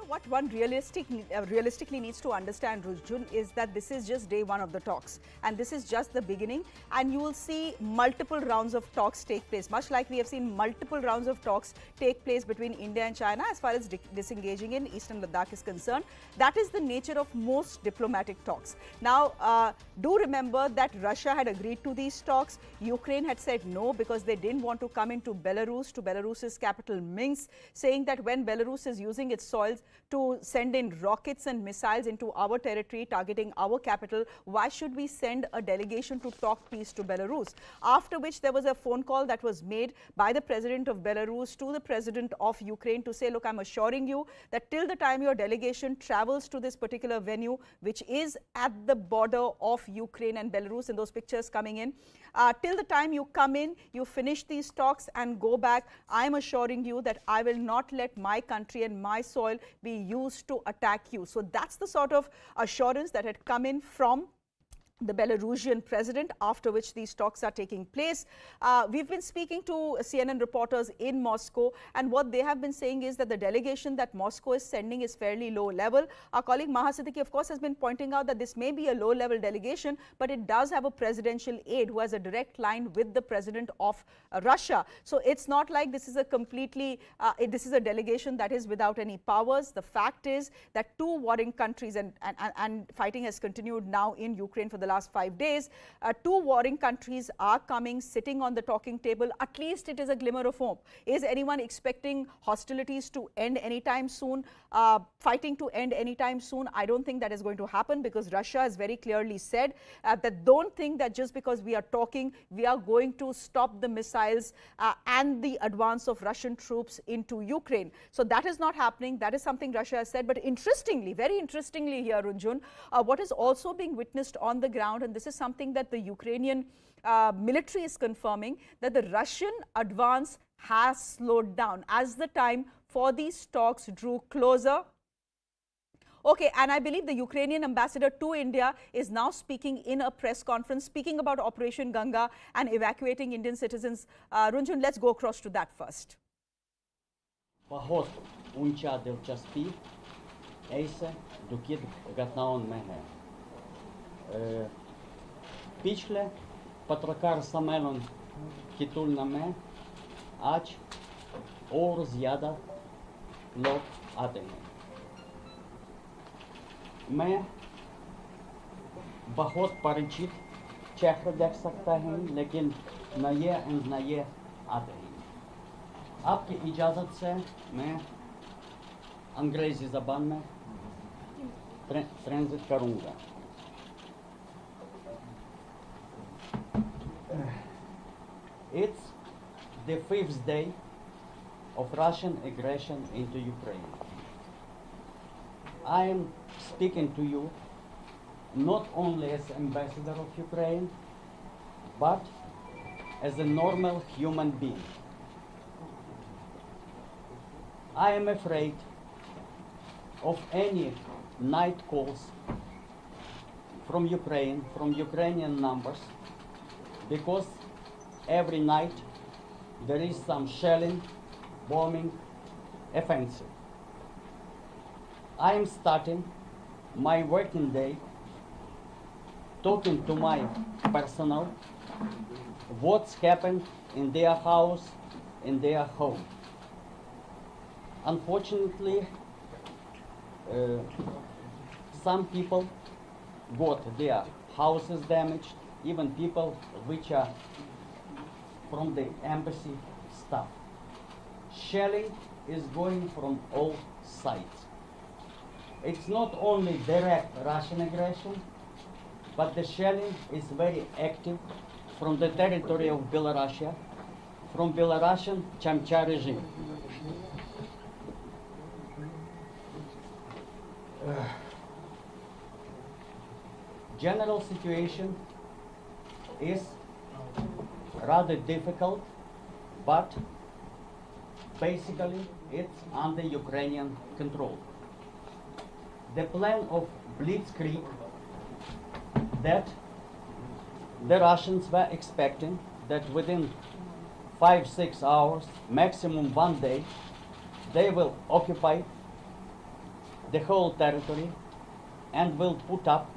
What one realistically needs to understand, Rujun, is that this is just day one of the talks, and this is just the beginning, and you will see multiple rounds of talks take place, much like we have seen multiple rounds of talks take place between India and China as far as disengaging in Eastern Ladakh is concerned. That is the nature of most diplomatic talks. Now, do remember that Russia had agreed to these talks. Ukraine had said no because they didn't want to come into Belarus, to Belarus's capital Minsk, saying that when Belarus is using its soils to send in rockets and missiles into our territory, targeting our capital, why should we send a delegation to talk peace to Belarus? After which there was a phone call that was made by the president of Belarus to the president of Ukraine to say, look, I'm assuring you that till the time your delegation travels to this particular venue, which is at the border of Ukraine and Belarus, and those pictures coming in, till the time you come in, you finish these talks and go back, I'm assuring you that I will not let my country and my soil be used to attack you. So that's the sort of assurance that had come in from the Belarusian president, after which these talks are taking place. We've been speaking to CNN reporters in Moscow, and what they have been saying is that the delegation that Moscow is sending is fairly low level. Our colleague Maha Siddiqui, of course, has been pointing out that this may be a low level delegation, but it does have a presidential aide who has a direct line with the president of Russia. So it's not like this is a completely, this is a delegation that is without any powers. The fact is that two warring countries, and fighting has continued now in Ukraine for the last 5 days. Two warring countries are coming, sitting on the talking table. At least it is a glimmer of hope. Is anyone expecting hostilities to end anytime soon, fighting to end anytime soon? I don't think that is going to happen, because Russia has very clearly said that don't think that just because we are talking, we are going to stop the missiles and the advance of Russian troops into Ukraine. So that is not happening. That is something Russia has said. But interestingly, very interestingly here, Runjun, what is also being witnessed on the ground, and this is something that the Ukrainian military is confirming, that the Russian advance has slowed down as the time for these talks drew closer. Okay, and I believe the Ukrainian ambassador to India is now speaking in a press conference, speaking about Operation Ganga and evacuating Indian citizens. Runjun, let's go across to that first. बहुत ऊंचा दिलचस्पी ऐसे दुखद घटनाओं में है। पिछले पत्रकार सम्मेलन की तुलना में आज और ज़्यादा लोग आते हैं। मैं बहुत परिचित चेहरा देख सकता हूँ, लेकिन ना ये एंड ना ये आते हैं। आपकी इजाज़त से मैं अंग्रेज़ी ज़बान में ट्रांसलेट करूँगा। It's the 5th day of Russian aggression into Ukraine. I am speaking to you not only as ambassador of Ukraine, but as a normal human being. I am afraid of any night calls from Ukraine, from Ukrainian numbers, because every night there is some shelling, bombing, offensive. I am starting my working day talking to my personnel what's happened in their house, in their home. Unfortunately, some people got their houses damaged, even people which are from the embassy staff. Shelling is going from all sides. It's not only direct Russian aggression, but the shelling is very active from the territory of Belarus, from Belarusian Chamcha regime. General situation is rather difficult, but basically it's under Ukrainian control. The plan of blitzkrieg that the Russians were expecting that within 5-6 hours, maximum 1 day, they will occupy the whole territory and will put up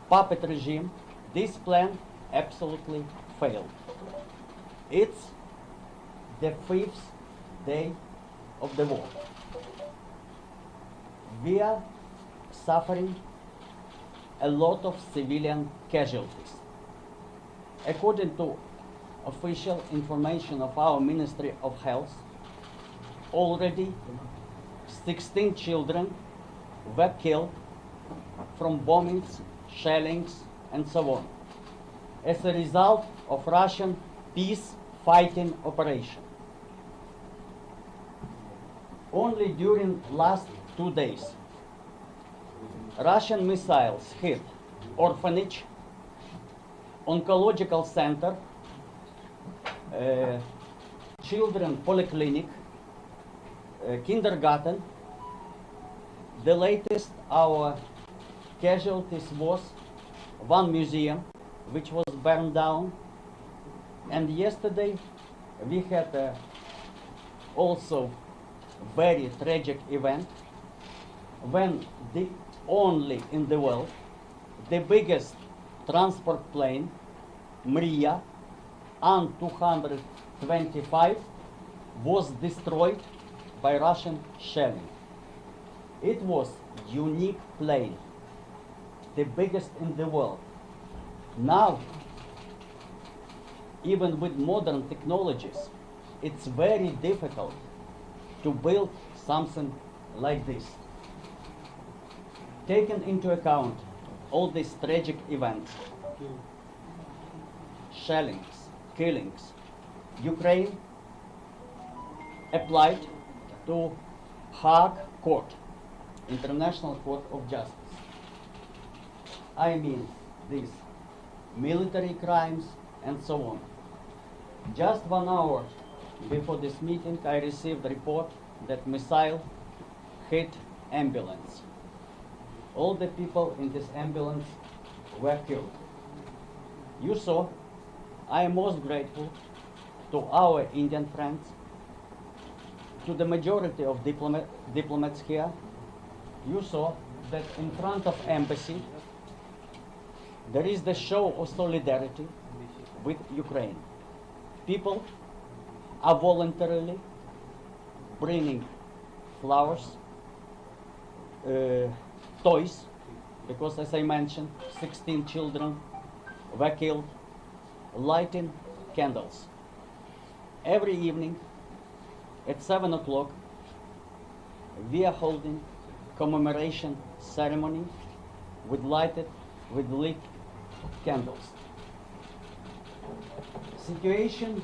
puppet regime. This plan absolutely failed. It's the 5th day of the war. We are suffering a lot of civilian casualties. According to official information of our Ministry of Health, already 16 children were killed from bombings, shellings, and so on, as a result of Russian peace fighting operation. Only during last 2 days, Russian missiles hit orphanage, oncological center, children polyclinic, kindergarten. The latest our casualties was one museum which was burned down, and yesterday we had also very tragic event when the only in the world the biggest transport plane, Mriya An-225, was destroyed by Russian shelling. It was unique plane, the biggest in the world. Now, even with modern technologies, it's very difficult to build something like this. Taking into account all these tragic events, shellings, killings, Ukraine applied to Hague Court, International Court of Justice. I mean these military crimes and so on. Just 1 hour before this meeting, I received a report that missile hit ambulance. All the people in this ambulance were killed. You saw, I am most grateful to our Indian friends, to the majority of diplomats here. You saw that in front of embassy, there is the show of solidarity with Ukraine. People are voluntarily bringing flowers, toys, because as I mentioned, 16 children were killed, lighting candles. Every evening at 7 o'clock, we are holding commemoration ceremony with lit candles. Situation,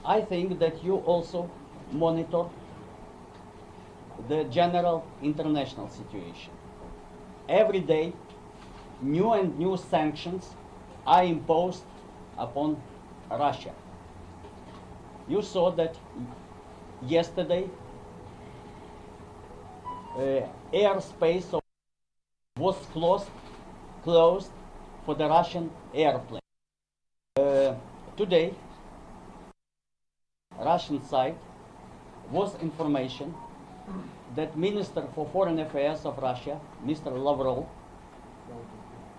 I think that you also monitor the general international situation. Every day, new and new sanctions are imposed upon Russia. You saw that yesterday airspace was closed for the Russian airplane. Today, Russian side was information that Minister for Foreign Affairs of Russia, Mr. Lavrov,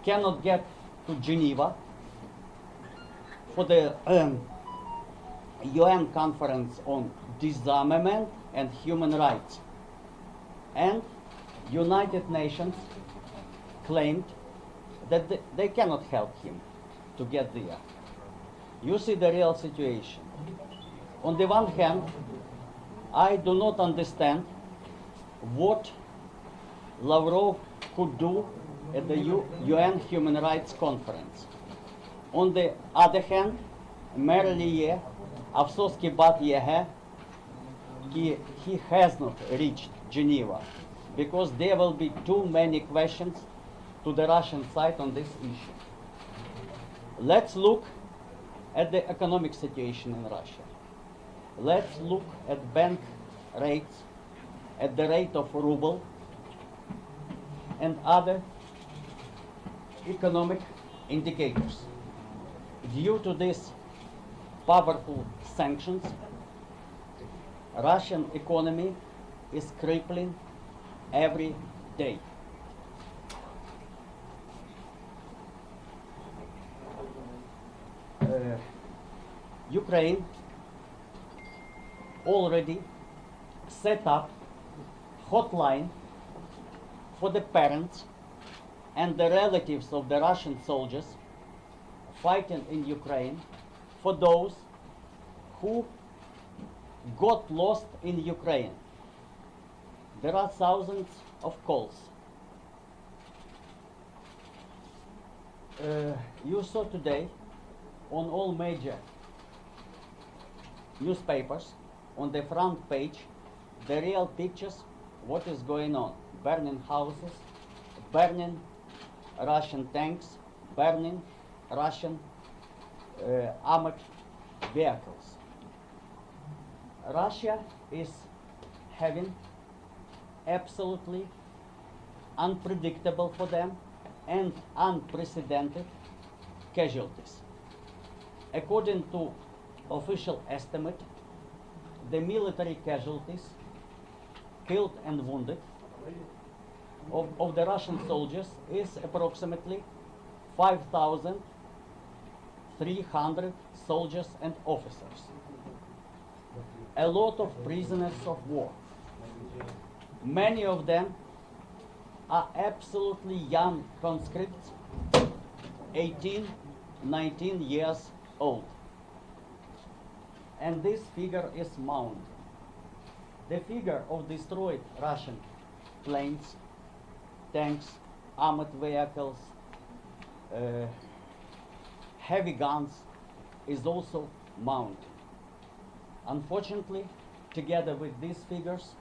cannot get to Geneva for the UN conference on disarmament and human rights. And United Nations claimed that they cannot help him to get there. You see the real situation. On the one hand, I do not understand what Lavrov could do at the UN Human Rights Conference. On the other hand, मेरे लिए अफसोस की बात यह है कि he has not reached Geneva because there will be too many questions to the Russian side on this issue. Let's look at the economic situation in Russia. Let's look at bank rates, at the rate of ruble and other economic indicators. Due to these powerful sanctions, Russian economy is crippling every day. Ukraine already set up hotline for the parents and the relatives of the Russian soldiers fighting in Ukraine, for those who got lost in Ukraine. There are thousands of calls. You saw today on all major newspapers, on the front page, the real pictures, what is going on. Burning houses, burning Russian tanks, burning Russian armored vehicles. Russia is having absolutely unpredictable for them and unprecedented casualties. According to official estimate, the military casualties killed and wounded of the Russian soldiers is approximately 5,300 soldiers and officers. A lot of prisoners of war. Many of them are absolutely young conscripts, 18, 19 years old. And this figure is mounted. The figure of destroyed Russian planes, tanks, armored vehicles, heavy guns is also mounted. Unfortunately, together with these figures,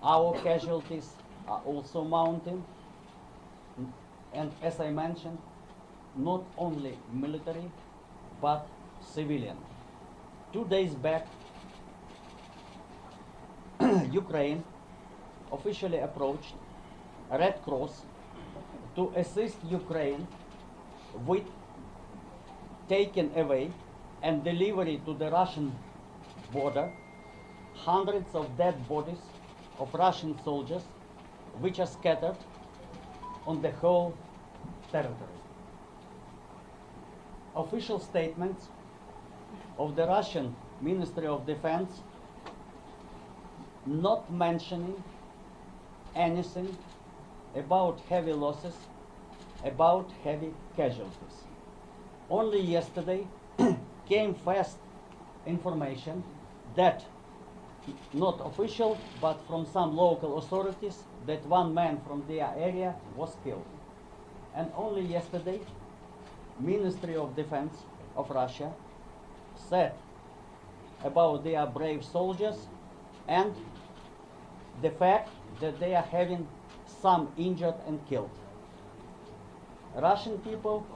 our casualties are also mounting. And as I mentioned, not only military, but civilian. 2 days back, Ukraine officially approached Red Cross to assist Ukraine with taking away and delivery to the Russian border hundreds of dead bodies of Russian soldiers which are scattered on the whole territory. Official statements of the Russian Ministry of Defense not mentioning anything about heavy losses, about heavy casualties. Only yesterday came first information that, not official, but from some local authorities, that one man from their area was killed. And only yesterday, Ministry of Defense of Russia said about their brave soldiers and the fact that they are having some injured and killed. Russian people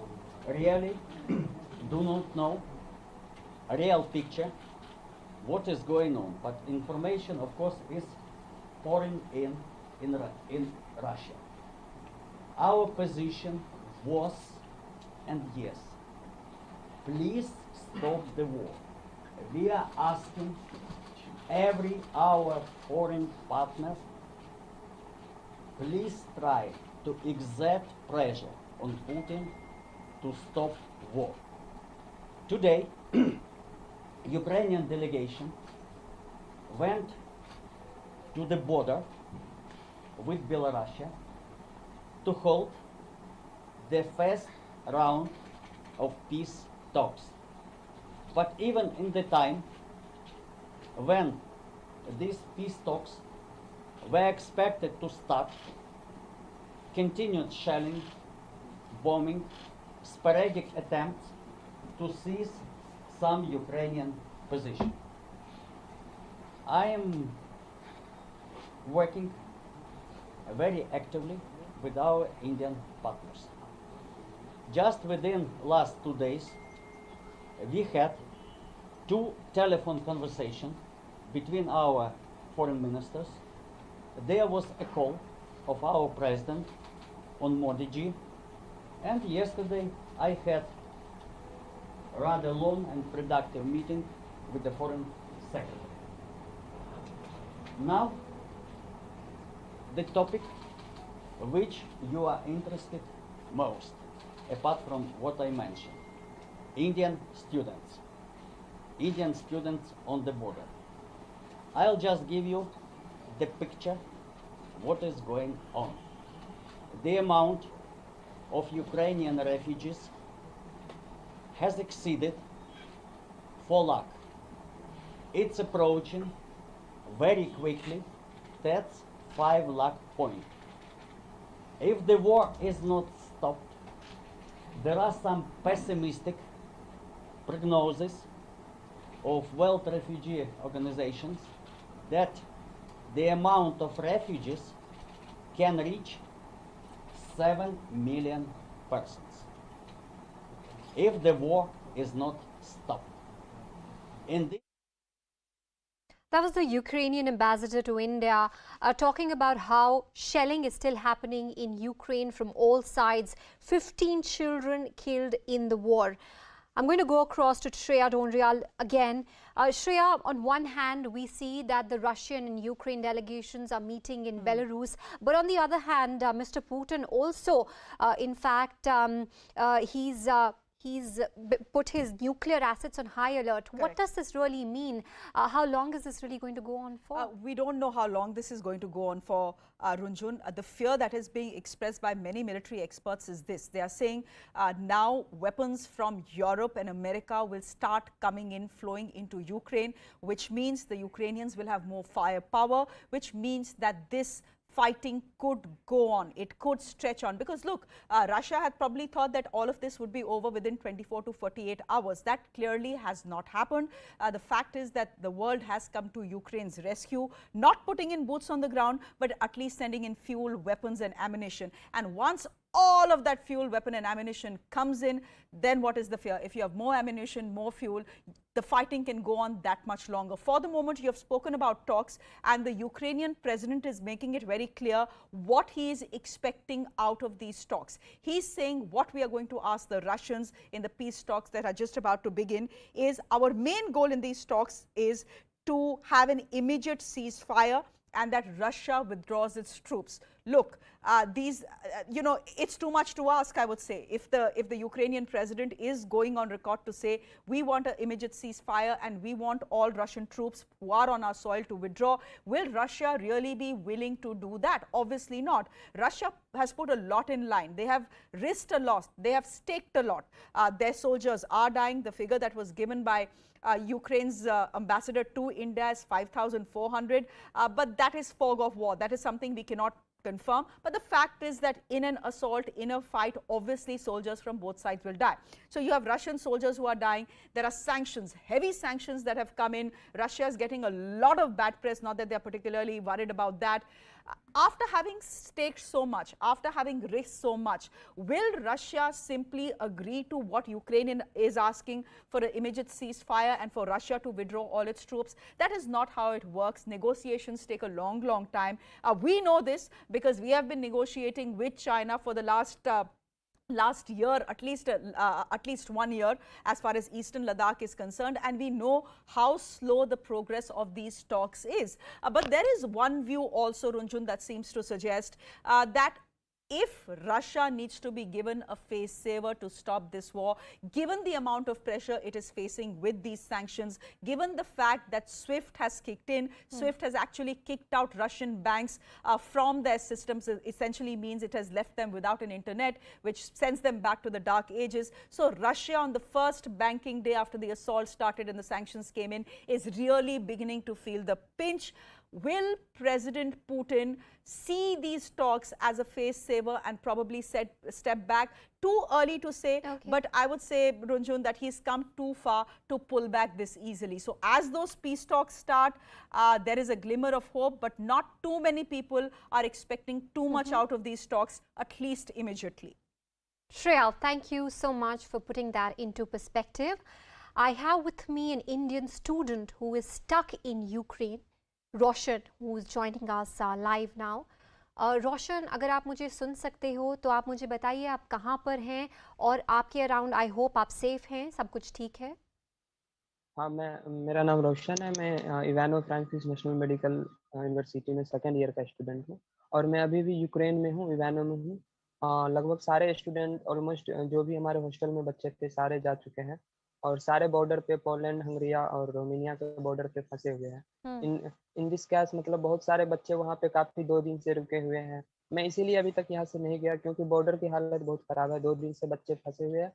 really do not know a real picture what is going on, but information, of course, is pouring in Russia. Our position was and yes, please stop the war. We are asking every our foreign partners, please try to exert pressure on Putin to stop war. Today, Ukrainian delegation went to the border with Belarus to hold the first round of peace talks. But even in the time when these peace talks were expected to start, continued shelling, bombing, sporadic attempts to seize some Ukrainian position. I am working very actively with our Indian partners. Just within last 2 days, we had 2 telephone conversations between our foreign ministers. There was a call of our president on Modi ji, and yesterday I had a rather long and productive meeting with the foreign secretary. Now, the topic which you are interested most, apart from what I mentioned, Indian students on the border. I'll just give you the picture, what is going on. The amount of Ukrainian refugees has exceeded 4 lakh. It's approaching very quickly that 5 lakh point. If the war is not stopped, there are some pessimistic prognosis of World Refugee Organizations that the amount of refugees can reach 7 million persons if the war is not stopped. That was the Ukrainian ambassador to India talking about how shelling is still happening in Ukraine from all sides. 15 children killed in the war. I'm going to go across to Shreya Donrial again. Shreya, on one hand, we see that the Russian and Ukraine delegations are meeting in Belarus. But on the other hand, Mr. Putin also, in fact, he's put his nuclear assets on high alert. Correct. What does this really mean? How long is this really going to go on for? We don't know how long this is going to go on for, Runjhun. The fear that is being expressed by many military experts is this. They are saying now weapons from Europe and America will start coming in, flowing into Ukraine, which means the Ukrainians will have more firepower, which means that this fighting could go on. It could stretch on, because look, Russia had probably thought that all of this would be over within 24 to 48 hours. That clearly has not happened. The fact is that the world has come to Ukraine's rescue, not putting in boots on the ground, but at least sending in fuel, weapons and ammunition. And once all of that fuel, weapon and ammunition comes in, then what is the fear? If you have more ammunition, more fuel, the fighting can go on that much longer. For the moment, you have spoken about talks, and the Ukrainian president is making it very clear what he is expecting out of these talks. He's saying what we are going to ask the Russians in the peace talks that are just about to begin is our main goal in these talks is to have an immediate ceasefire and that Russia withdraws its troops. look, it's too much to ask, I would say. If the Ukrainian president is going on record to say, we want an immediate ceasefire and we want all Russian troops who are on our soil to withdraw, will Russia really be willing to do that? Obviously not. Russia has put a lot in line. They have risked a lot. They have staked a lot. Their soldiers are dying. The figure that was given by Ukraine's ambassador to India is 5,400. But that is fog of war. That is something we cannot confirm. But the fact is that in an assault, in a fight, obviously soldiers from both sides will die. So you have Russian soldiers who are dying. There are sanctions, heavy sanctions that have come in. Russia is getting a lot of bad press, not that they're particularly worried about that. After having staked so much, after having risked so much, will Russia simply agree to what Ukraine is asking for an immediate ceasefire and for Russia to withdraw all its troops? That is not how it works. Negotiations take a long, long time. We know this because we have been negotiating with China for the last year, at least 1 year, as far as Eastern Ladakh is concerned, and we know how slow the progress of these talks is. But there is one view also, Runjhun, that seems to suggest that if Russia needs to be given a face saver to stop this war, given the amount of pressure it is facing with these sanctions, given the fact that SWIFT has kicked in, SWIFT has actually kicked out Russian banks from their systems, it essentially means it has left them without an internet, which sends them back to the dark ages. So Russia, on the first banking day after the assault started and the sanctions came in, is really beginning to feel the pinch. Will President Putin see these talks as a face saver and probably step back? Too early to say, but I would say, Runjhun, that he's come too far to pull back this easily. So as those peace talks start, there is a glimmer of hope, but not too many people are expecting too much out of these talks, at least immediately. Shreya, thank you so much for putting that into perspective. I have with me an Indian student who is stuck in Ukraine, Roshan, who is joining us live now. रोशन, अगर आप मुझे सुन सकते हो तो आप मुझे बताइए आप कहाँ पर हैं और आपके अराउंड आई होप आप सेफ हैं, सब कुछ ठीक है? हाँ, मेरा नाम रोशन है। मैं इवानो फ्रांसिस नेशनल मेडिकल यूनिवर्सिटी में सेकेंड ईयर का स्टूडेंट हूँ और मैं अभी भी यूक्रेन में हूँ, इवानो में हूँ। लगभग सारे स्टूडेंट ऑलमोस्ट जो भी हमारे हॉस्टल में बच्चे थे सारे जा चुके हैं और सारे बॉर्डर पे पोलैंड, हंगरिया और रोमानिया के बॉर्डर पे फंसे हुए हैं। इन दिस केस मतलब बहुत सारे बच्चे वहाँ पे काफ़ी 2 दिन से रुके हुए हैं। मैं इसीलिए अभी तक यहाँ से नहीं गया क्योंकि बॉर्डर की हालत बहुत ख़राब है। 2 दिन से बच्चे फंसे हुए हैं।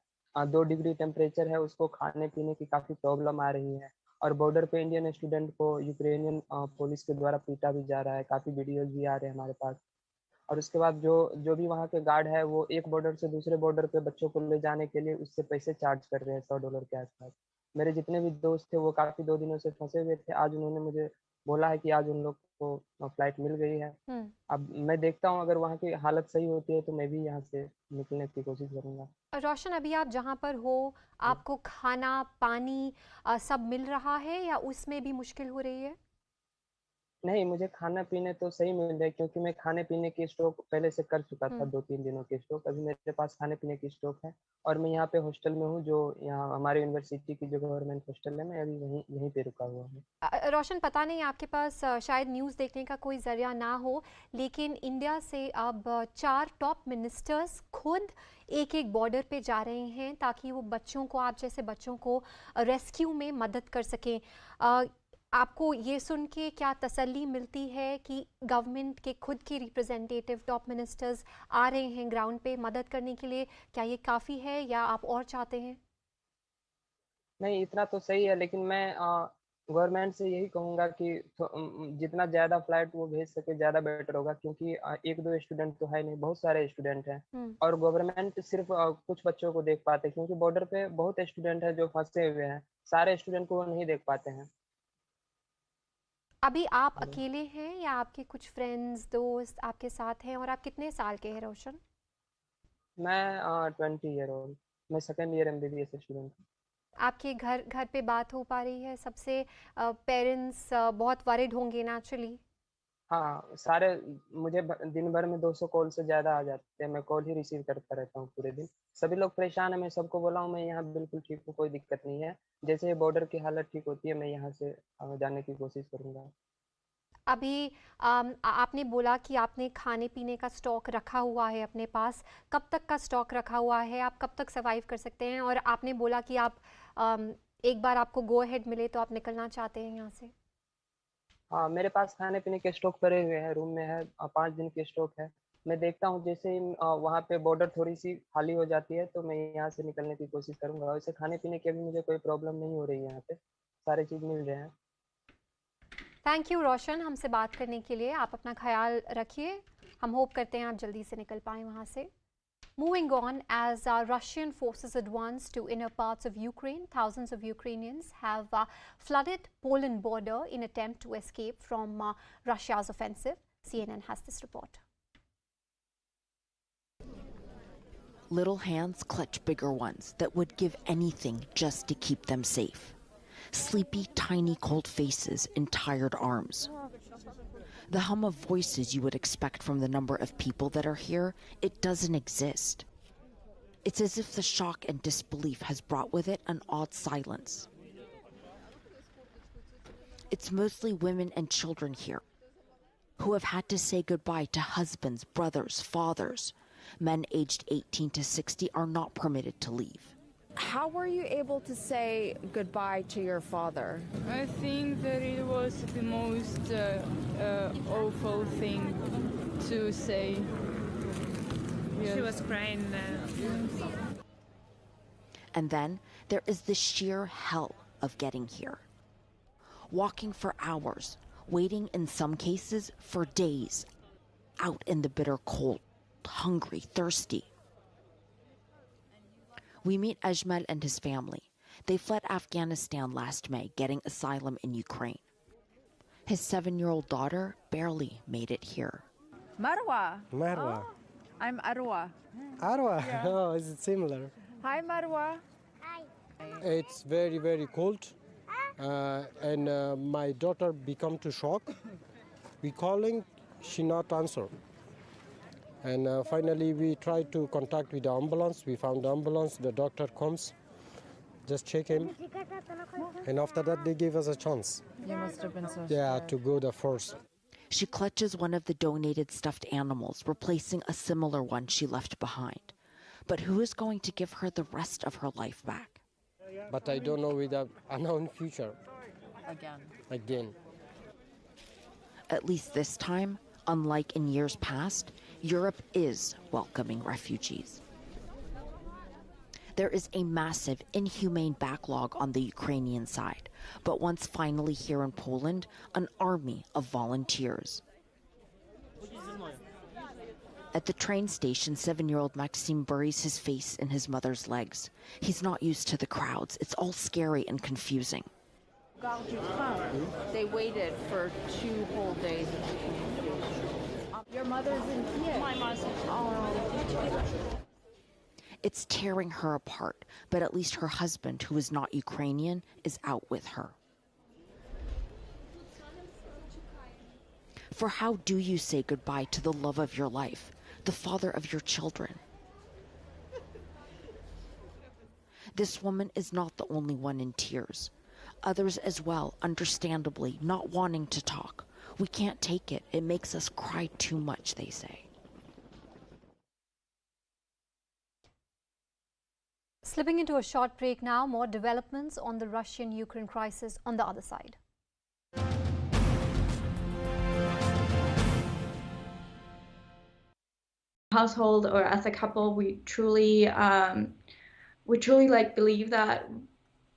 2 डिग्री टेम्परेचर है, उसको खाने पीने की काफ़ी प्रॉब्लम आ रही है और बॉर्डर पे इंडियन स्टूडेंट को यूक्रेनियन पुलिस के द्वारा पीटा भी जा रहा है। काफ़ी वीडियोज़ भी आ रहे हैं हमारे पास। और उसके बाद जो भी वहाँ के गार्ड है वो एक बॉर्डर से दूसरे बॉर्डर पे बच्चों को ले जाने के लिए उससे पैसे चार्ज कर रहे हैं $100 के आसपास। मेरे जितने भी दोस्त थे वो काफ़ी 2 दिनों से फंसे हुए थे। आज उन्होंने मुझे बोला है कि आज उन लोग को फ्लाइट मिल गई है। अब मैं देखता हूँ अगर वहाँ की हालत सही होती है तो मैं भी यहाँ से निकलने की कोशिश करूँगा। रोशन, अभी आप जहाँ पर हो आपको खाना पानी सब मिल रहा है या उसमें भी मुश्किल हो रही है? नहीं, मुझे खाना पीने तो सही मिल रहा है क्योंकि मैं खाने पीने की स्टॉक पहले से कर चुका था 2-3 दिनों की स्टॉक। अभी मेरे पास खाने पीने की स्टॉक है और मैं यहाँ पे हॉस्टल में हूँ जो यहाँ हमारे यूनिवर्सिटी की जो गवर्नमेंट हॉस्टल है, मैं अभी यहीं पे रुका हुआ हूँ। रोशन, पता नहीं आपके पास शायद न्यूज़ देखने का कोई जरिया ना हो, लेकिन इंडिया से अब 4 टॉप मिनिस्टर्स खुद एक बॉर्डर पे जा रहे हैं ताकि वो बच्चों को, आप जैसे बच्चों को रेस्क्यू में मदद कर सकें। आपको ये सुन के क्या तसल्ली मिलती है कि गवर्नमेंट के खुद के रिप्रेजेंटेटिव टॉप मिनिस्टर्स आ रहे हैं ग्राउंड पे मदद करने के लिए? क्या ये काफ़ी है या आप और चाहते हैं? नहीं, इतना तो सही है, लेकिन मैं गवर्नमेंट से यही कहूँगा कि जितना ज़्यादा फ्लाइट वो भेज सके ज़्यादा बेटर होगा क्योंकि 1-2 स्टूडेंट तो है नहीं, बहुत सारे स्टूडेंट हैं और गवर्नमेंट सिर्फ कुछ बच्चों को देख पाते हैं क्योंकि बॉर्डर पे बहुत स्टूडेंट हैं जो फंसे हुए हैं। सारे स्टूडेंट को वो नहीं देख पाते हैं। अभी आप अकेले हैं या आपके कुछ फ्रेंड्स दोस्त आपके साथ हैं और आप कितने साल के हैं रोशन? मैं 20 ईयर ओल्ड, मैं सेकेंड ईयर MBBS स्टूडेंट हूँ। आपके घर पे बात हो पा रही है सबसे? पेरेंट्स बहुत वरिड होंगे नेचुरली। हाँ, सारे मुझे दिन भर में 200 कॉल से ज़्यादा आ जाते हैं। मैं कॉल ही रिसीव करता रहता हूँ पूरे दिन। सभी लोग परेशान हैं। मैं सबको बोला हूँ मैं यहाँ बिल्कुल ठीक हूँ, कोई दिक्कत नहीं है। जैसे बॉर्डर की हालत ठीक होती है मैं यहाँ से जाने की कोशिश करूँगा। अभी आपने बोला कि आपने खाने पीने का स्टॉक रखा हुआ है अपने पास, कब तक का स्टॉक रखा हुआ है, आप कब तक सर्वाइव कर सकते हैं? और आपने बोला कि आप एक बार आपको गो अहेड मिले तो आप निकलना चाहते हैं यहाँ से। हाँ, मेरे पास खाने पीने के स्टॉक पड़े हुए हैं, रूम में है, 5 दिन के स्टॉक है। मैं देखता हूँ जैसे ही वहाँ पे बॉर्डर थोड़ी सी खाली हो जाती है तो मैं यहाँ से निकलने की कोशिश करूँगा। वैसे खाने पीने की अभी मुझे कोई प्रॉब्लम नहीं हो रही है, यहाँ पे सारे चीज़ मिल रहे हैं। थैंक यू रोशन, हमसे बात करने के लिए। आप अपना ख्याल रखिए, हम होप करते हैं आप जल्दी से निकल पाएँ वहाँ से। Moving on, as Russian forces advance to inner parts of Ukraine, thousands of Ukrainians have flooded Poland border in attempt to escape from Russia's offensive. CNN has this report. Little hands clutch bigger ones that would give anything just to keep them safe. Sleepy, tiny, cold faces and tired arms. The hum of voices you would expect from the number of people that are here, it doesn't exist. It's as if the shock and disbelief has brought with it an odd silence. It's mostly women and children here who have had to say goodbye to husbands, brothers, fathers. Men aged 18 to 60 are not permitted to leave. How were you able to say goodbye to your father? I think that it was the most awful thing to say. Yes. She was crying. And then there is the sheer hell of getting here. Walking for hours, waiting in some cases for days, out in the bitter cold, hungry, thirsty. We meet Ajmal and his family. They fled Afghanistan last May, getting asylum in Ukraine. His 7-year-old daughter barely made it here. Marwa. Marwa. Oh, I'm Arwa. Arwa? Yeah. Oh, is it similar? Hi, Marwa. It's very, very cold. And my daughter become too shocked. We calling, she not answer. And finally, we tried to contact with the ambulance. We found the ambulance. The doctor comes, just check him. And after that, they gave us a chance. You must have been so Yeah, scared. to go the first. She clutches one of the donated stuffed animals, replacing a similar one she left behind. But who is going to give her the rest of her life back? But I don't know with the unknown future. Again. At least this time, unlike in years past, Europe is welcoming refugees. There is a massive, inhumane backlog on the Ukrainian side, but once finally here in Poland, an army of volunteers. At the train station, 7-year-old Maxim buries his face in his mother's legs. He's not used to the crowds. It's all scary and confusing. They waited for 2 whole days. Your mother's in Kiev. My mother's It's tearing her apart, but at least her husband, who is not Ukrainian, is out with her. For how do you say goodbye to the love of your life, the father of your children? This woman is not the only one in tears. Others as well, understandably, not wanting to talk. We can't take it. It makes us cry too much, they say. Slipping into a short break now, more developments on the Russian-Ukraine crisis on the other side. Household or as a couple, we truly believe that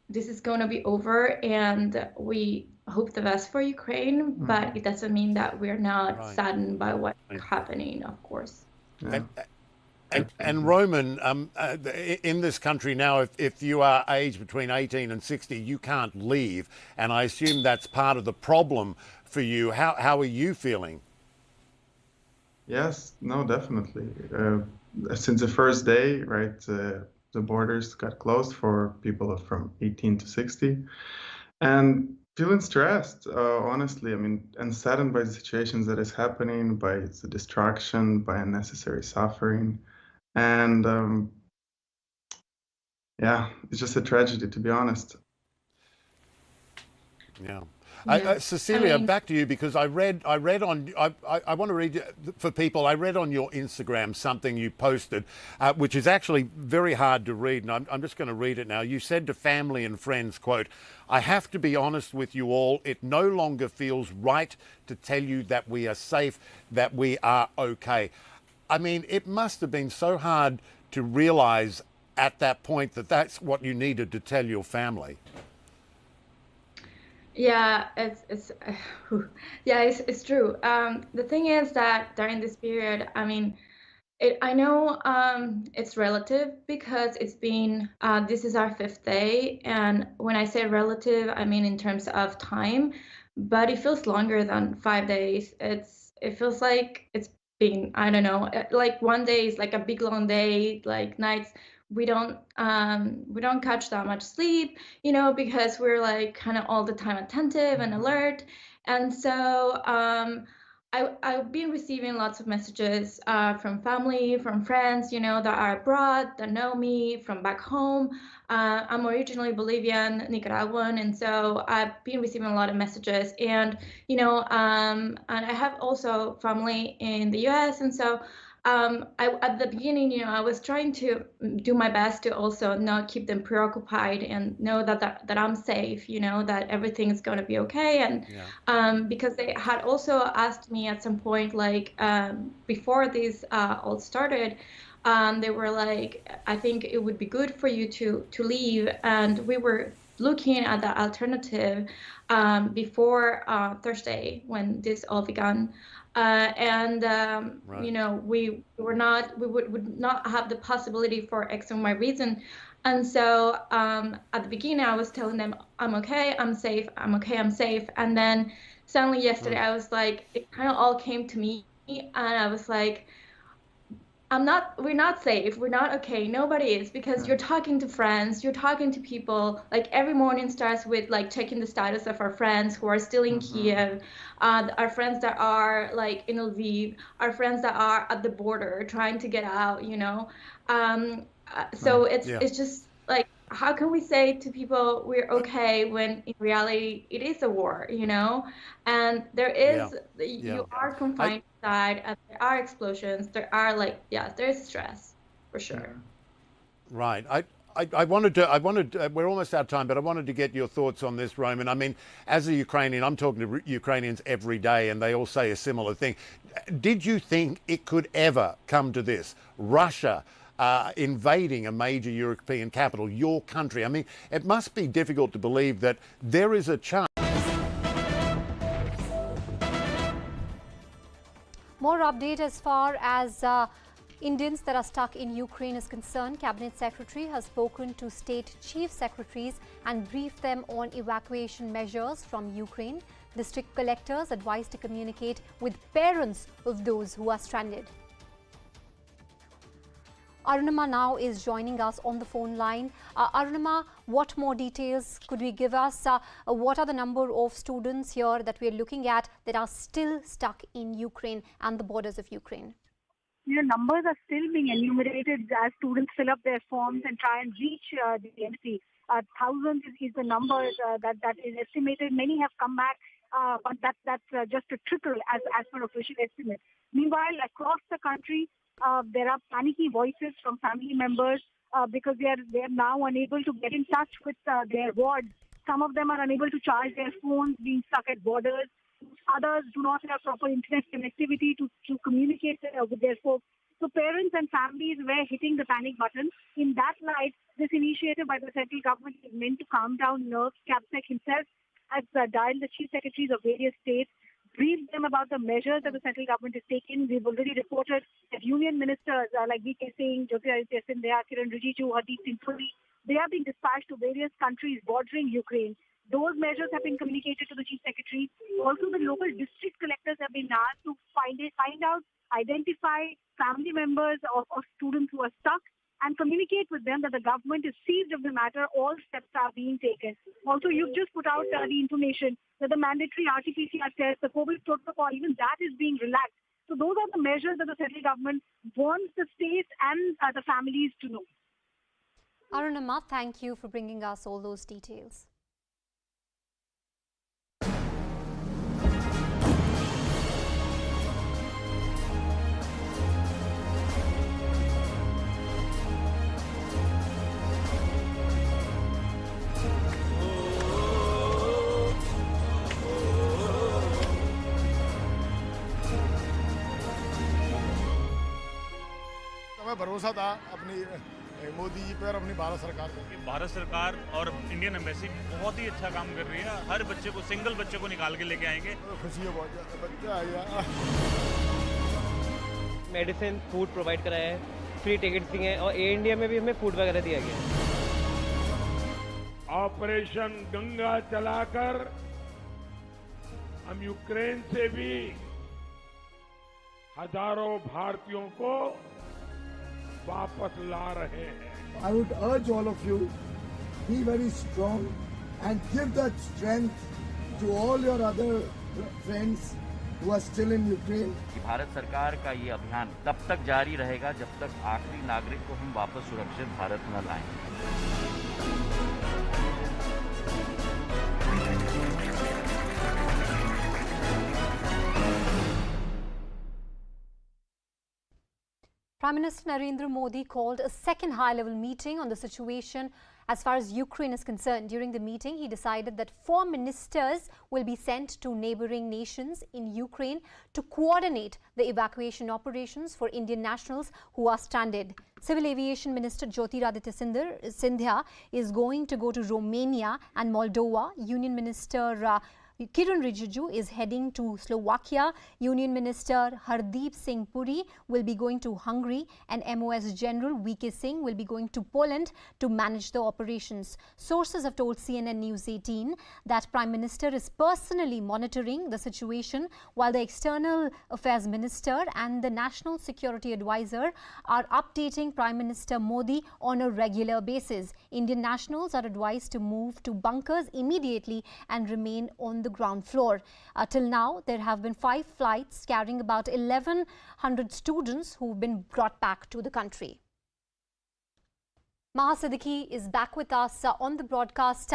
this is going to be over, and we hope the best for Ukraine, but it doesn't mean that we're not saddened by what's happening, of course. And Roman, in this country now, if you are aged between 18 and 60, you can't leave, and I assume that's part of the problem for you. How are you feeling? Yes, no, definitely. Since the first day, right, the borders got closed for people from 18 to 60, and feeling stressed, honestly. I mean, and saddened by the situations that is happening, by the destruction, by unnecessary suffering, and yeah, it's just a tragedy, to be honest. Yeah. Cecilia, back to you, because I want to read for people. I read on your Instagram something you posted, which is actually very hard to read, and I'm just going to read it now. You said to family and friends, quote, "I have to be honest with you all. It no longer feels right to tell you that we are safe, that we are okay." I mean, it must have been so hard to realise at that point that that's what you needed to tell your family. Yeah, it's true. The thing is that during this period, I mean, I know it's relative because it's been this is our 5th day, and when I say relative, I mean in terms of time, but it feels longer than 5 days. It feels like it's been, I don't know, like one day is like a big long day, like nights we don't catch that much sleep, you know, because we're like kind of all the time attentive and alert. And so I've been receiving lots of messages from family, from friends, you know, that are abroad, that know me from back home. I'm originally Bolivian, Nicaraguan, and so I've been receiving a lot of messages. And, you know, and I have also family in the US, and so at the beginning, you know, I was trying to do my best to also not keep them preoccupied and know that I'm safe, you know, that everything is going to be okay. And because they had also asked me at some point, like before this all started, they were like, I think it would be good for you to leave. And we were looking at the alternative before Thursday when this all began. You know, we would not have the possibility for X and Y reason. And so at the beginning, I was telling them, I'm okay, I'm safe, I'm okay, I'm safe. And then suddenly yesterday, I was like, it kind of all came to me. And I was like, we're not safe, we're not okay, nobody is, because you're talking to friends, you're talking to people, like every morning starts with like checking the status of our friends who are still in Kiev, our friends that are like in Lviv, our friends that are at the border trying to get out, you know. So it's just like, how can we say to people we're okay when in reality it is a war, you know? And there is, you are confined inside, and there are explosions, there are like, there's stress for sure. Right. I wanted to, we're almost out of time, but I wanted to get your thoughts on this, Roman. I mean, as a Ukrainian, I'm talking to Ukrainians every day, and they all say a similar thing. Did you think it could ever come to this? Russia invading a major European capital, your country. I mean, it must be difficult to believe that there is a chance. More update as far as Indians that are stuck in Ukraine is concerned. Cabinet Secretary has spoken to state chief secretaries and briefed them on evacuation measures from Ukraine. District collectors advised to communicate with parents of those who are stranded. Arunima now is joining us on the phone line. Arunima, what more details could we give us? What are the number of students here that we are looking at that are still stuck in Ukraine and the borders of Ukraine? You know, numbers are still being enumerated as students fill up their forms and try and reach the embassy. Thousands is the number that is estimated. Many have come back, but that's just a trickle as per official estimates. Meanwhile, across the country, there are panicky voices from family members because they are now unable to get in touch with their wards. Some of them are unable to charge their phones, being stuck at borders. Others do not have proper internet connectivity to communicate with their folks. So parents and families were hitting the panic button. In that light, this initiative by the central government is meant to calm down nerves. CAPSEC himself has dialed the chief secretaries of various states, briefed them about the measures that the central government is taking. We've already reported that union ministers like V.K. Singh, Yogi Adityanath, Kiran Rijiju, Hardeep Singh Puri, they are being dispatched to various countries bordering Ukraine. Those measures have been communicated to the chief secretary. Also, the local district collectors have been asked to find out, identify family members of students who are stuck and communicate with them that the government is seized of the matter. All steps are being taken. Also, you've just put out the information that the mandatory RT-PCR test, the COVID protocol, even that is being relaxed. So those are the measures that the central government wants the states and the families to know. Arunima, thank you for bringing us all those details. हमें भरोसा था अपनी मोदी जी पे और अपनी भारत सरकार पे। भारत सरकार और इंडियन एम्बेसी बहुत ही अच्छा काम कर रही है। हर बच्चे को, सिंगल बच्चे को निकाल के लेके आएंगे। खुशी है बहुत ज़्यादा, बच्चा आ गया। मेडिसिन, फूड प्रोवाइड कराया है, फ्री टिकट्स दिए हैं और एयर इंडिया में भी हमें फूड वगैरह दिया गया है। ऑपरेशन गंगा चलाकर हम यूक्रेन से भी हजारों भारतीयों को वापस ला रहे हैं। I would urge all of you, be very strong and give that strength to all your other friends who are still in Ukraine. Bharat सरकार का ये अभियान तब तक जारी रहेगा जब तक आखिरी नागरिक को हम वापस सुरक्षित भारत न लाएं। Prime Minister Narendra Modi called a second high-level meeting on the situation as far as Ukraine is concerned. During the meeting, he decided that 4 ministers will be sent to neighboring nations in Ukraine to coordinate the evacuation operations for Indian nationals who are stranded. Civil Aviation Minister Yogi Adityanath is going to go to Romania and Moldova. Union Minister Kiran Rijiju is heading to Slovakia. Union Minister Hardeep Singh Puri will be going to Hungary, and MOS General VK Singh will be going to Poland to manage the operations. Sources have told CNN News 18 that Prime Minister is personally monitoring the situation while the External Affairs Minister and the National Security Advisor are updating Prime Minister Modi on a regular basis. Indian nationals are advised to move to bunkers immediately and remain on the ground floor. Till now, there have been 5 flights carrying about 1,100 students who've been brought back to the country. Maha Siddiqui is back with us on the broadcast.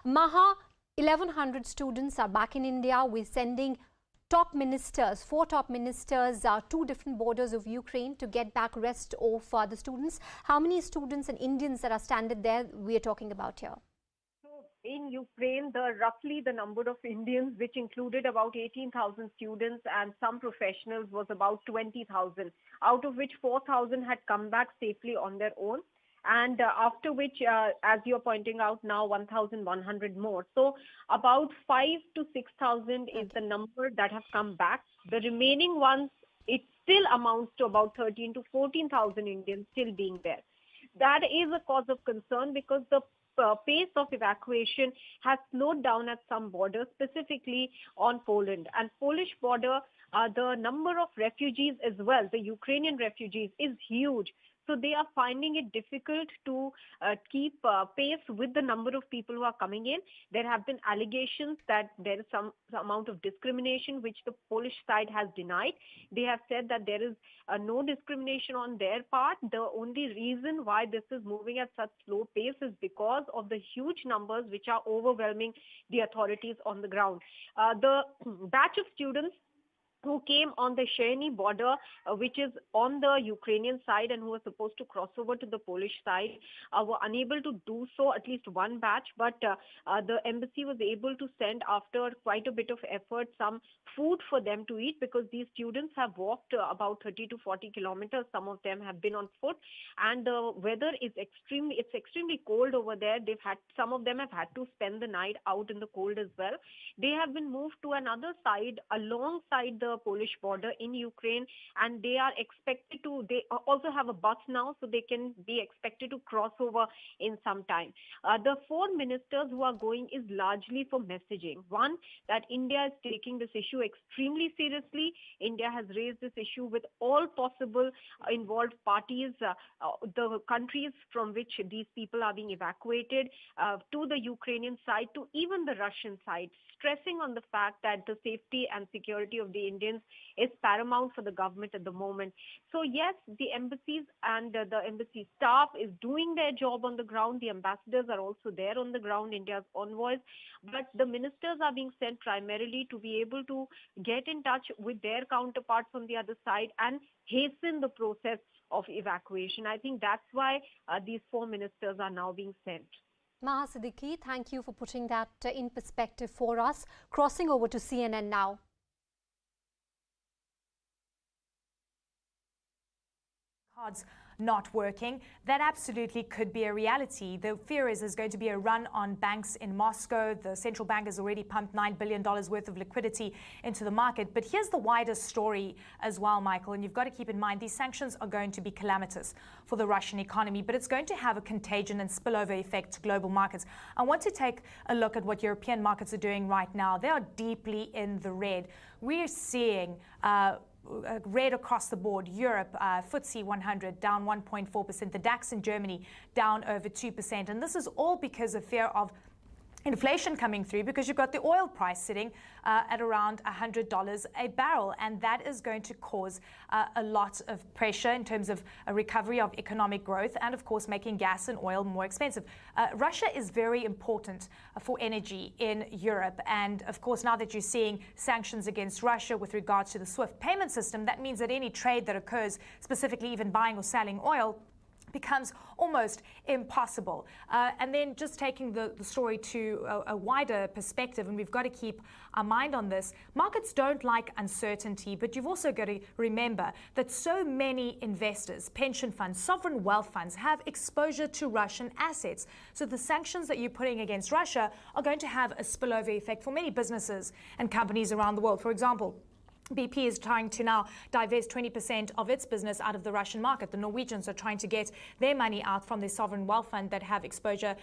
Maha, 1,100 students are back in India. We're sending top ministers, 4 top ministers, 2 different borders of Ukraine to get back rest of the students. How many students and Indians that are stranded there we are talking about here? In Ukraine, roughly the number of Indians, which included about 18,000 students and some professionals, was about 20,000, out of which 4,000 had come back safely on their own. And after which, as you're pointing out now, 1,100 more. So about 5,000 to 6,000 is the number that have come back. The remaining ones, it still amounts to about 13,000 to 14,000 Indians still being there. That is a cause of concern because the pace of evacuation has slowed down at some borders, specifically on Poland. And Polish border, the number of refugees as well, the Ukrainian refugees, is huge. So they are finding it difficult to keep pace with the number of people who are coming in. There have been allegations that there is some amount of discrimination, which the Polish side has denied. They have said that there is no discrimination on their part. The only reason why this is moving at such slow pace is because of the huge numbers which are overwhelming the authorities on the ground. The batch of students who came on the Cherny border, which is on the Ukrainian side and who were supposed to cross over to the Polish side, were unable to do so, at least one batch. But the embassy was able to send, after quite a bit of effort, some food for them to eat, because these students have walked about 30 to 40 kilometers. Some of them have been on foot, and the weather is extremely cold over there. Some of them have had to spend the night out in the cold as well. They have been moved to another side alongside the Polish border in Ukraine, and they are expected to, they also have a bus now, so they can be expected to cross over in some time. The 4 ministers who are going is largely for messaging. One, that India is taking this issue extremely seriously. India has raised this issue with all possible involved parties, the countries from which these people are being evacuated, to the Ukrainian side, to even the Russian side, stressing on the fact that the safety and security of the Indians is paramount for the government at the moment. So yes, the embassies and the embassy staff is doing their job on the ground. The ambassadors are also there on the ground, India's envoys. But the ministers are being sent primarily to be able to get in touch with their counterparts on the other side and hasten the process of evacuation. I think that's why these 4 ministers are now being sent. Maha Siddiqui, thank you for putting that in perspective for us. Crossing over to CNN now. not working. That absolutely could be a reality. The fear is there's going to be a run on banks in Moscow. The central bank has already pumped $9 billion worth of liquidity into the market. But here's the wider story as well, Michael, and you've got to keep in mind these sanctions are going to be calamitous for the Russian economy, but it's going to have a contagion and spillover effect to global markets. I want to take a look at what European markets are doing right now. They are deeply in the red. We're seeing red across the board. Europe, FTSE 100 down 1.4%, the DAX in Germany down over 2%. And this is all because of fear of inflation coming through, because you've got the oil price sitting at around $100 a barrel, and that is going to cause a lot of pressure in terms of a recovery of economic growth and, of course, making gas and oil more expensive. Russia is very important for energy in Europe, and, of course, now that you're seeing sanctions against Russia with regards to the SWIFT payment system, that means that any trade that occurs, specifically even buying or selling oil, becomes almost impossible. And then just taking the story to a wider perspective, and we've got to keep our mind on this, markets don't like uncertainty, but you've also got to remember that so many investors, pension funds, sovereign wealth funds have exposure to Russian assets. So the sanctions that you're putting against Russia are going to have a spillover effect for many businesses and companies around the world. For example, BP is trying to now divest 20% of its business out of the Russian market. The Norwegians are trying to get their money out from their sovereign wealth fund that have exposure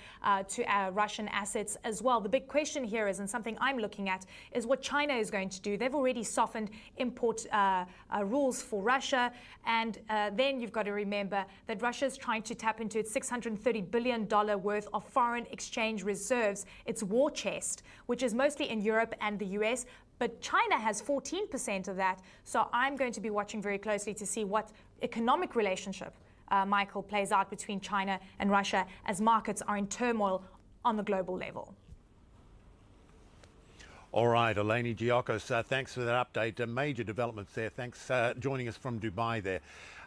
to Russian assets as well. The big question here is, and something I'm looking at, is what China is going to do. They've already softened import rules for Russia. And then you've got to remember that Russia is trying to tap into its $630 billion worth of foreign exchange reserves, its war chest, which is mostly in Europe and the US. But China has 14% of that. So I'm going to be watching very closely to see what economic relationship, Michael, plays out between China and Russia as markets are in turmoil on the global level. All right, Eleni Giokos, thanks for that update. Major developments there. Thanks joining us from Dubai there.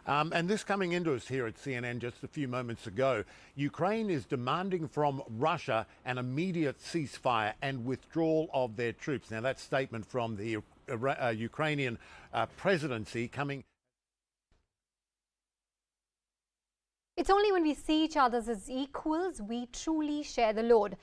And this coming into us here at CNN just a few moments ago, Ukraine is demanding from Russia an immediate ceasefire and withdrawal of their troops. Now, that statement from the Ukrainian presidency coming. It's only when we see each other as equals we truly share the load.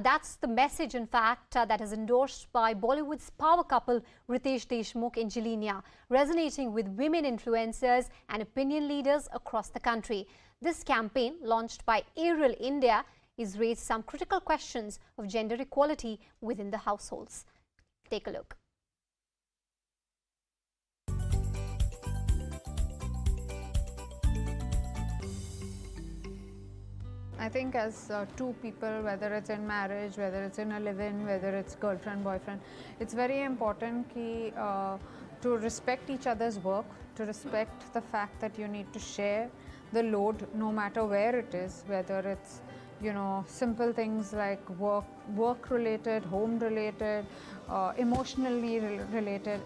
That's the message, in fact, that is endorsed by Bollywood's power couple Ritesh Deshmukh and Jelenia, resonating with women influencers and opinion leaders across the country. This campaign, launched by Aerial India, has raised some critical questions of gender equality within the households. Take a look. I think as two people, whether it's in marriage, whether it's in a live-in, whether it's girlfriend, boyfriend, it's very important to respect each other's work, to respect the fact that you need to share the load no matter where it is, whether it's, you know, simple things like work-related, home-related, emotionally related.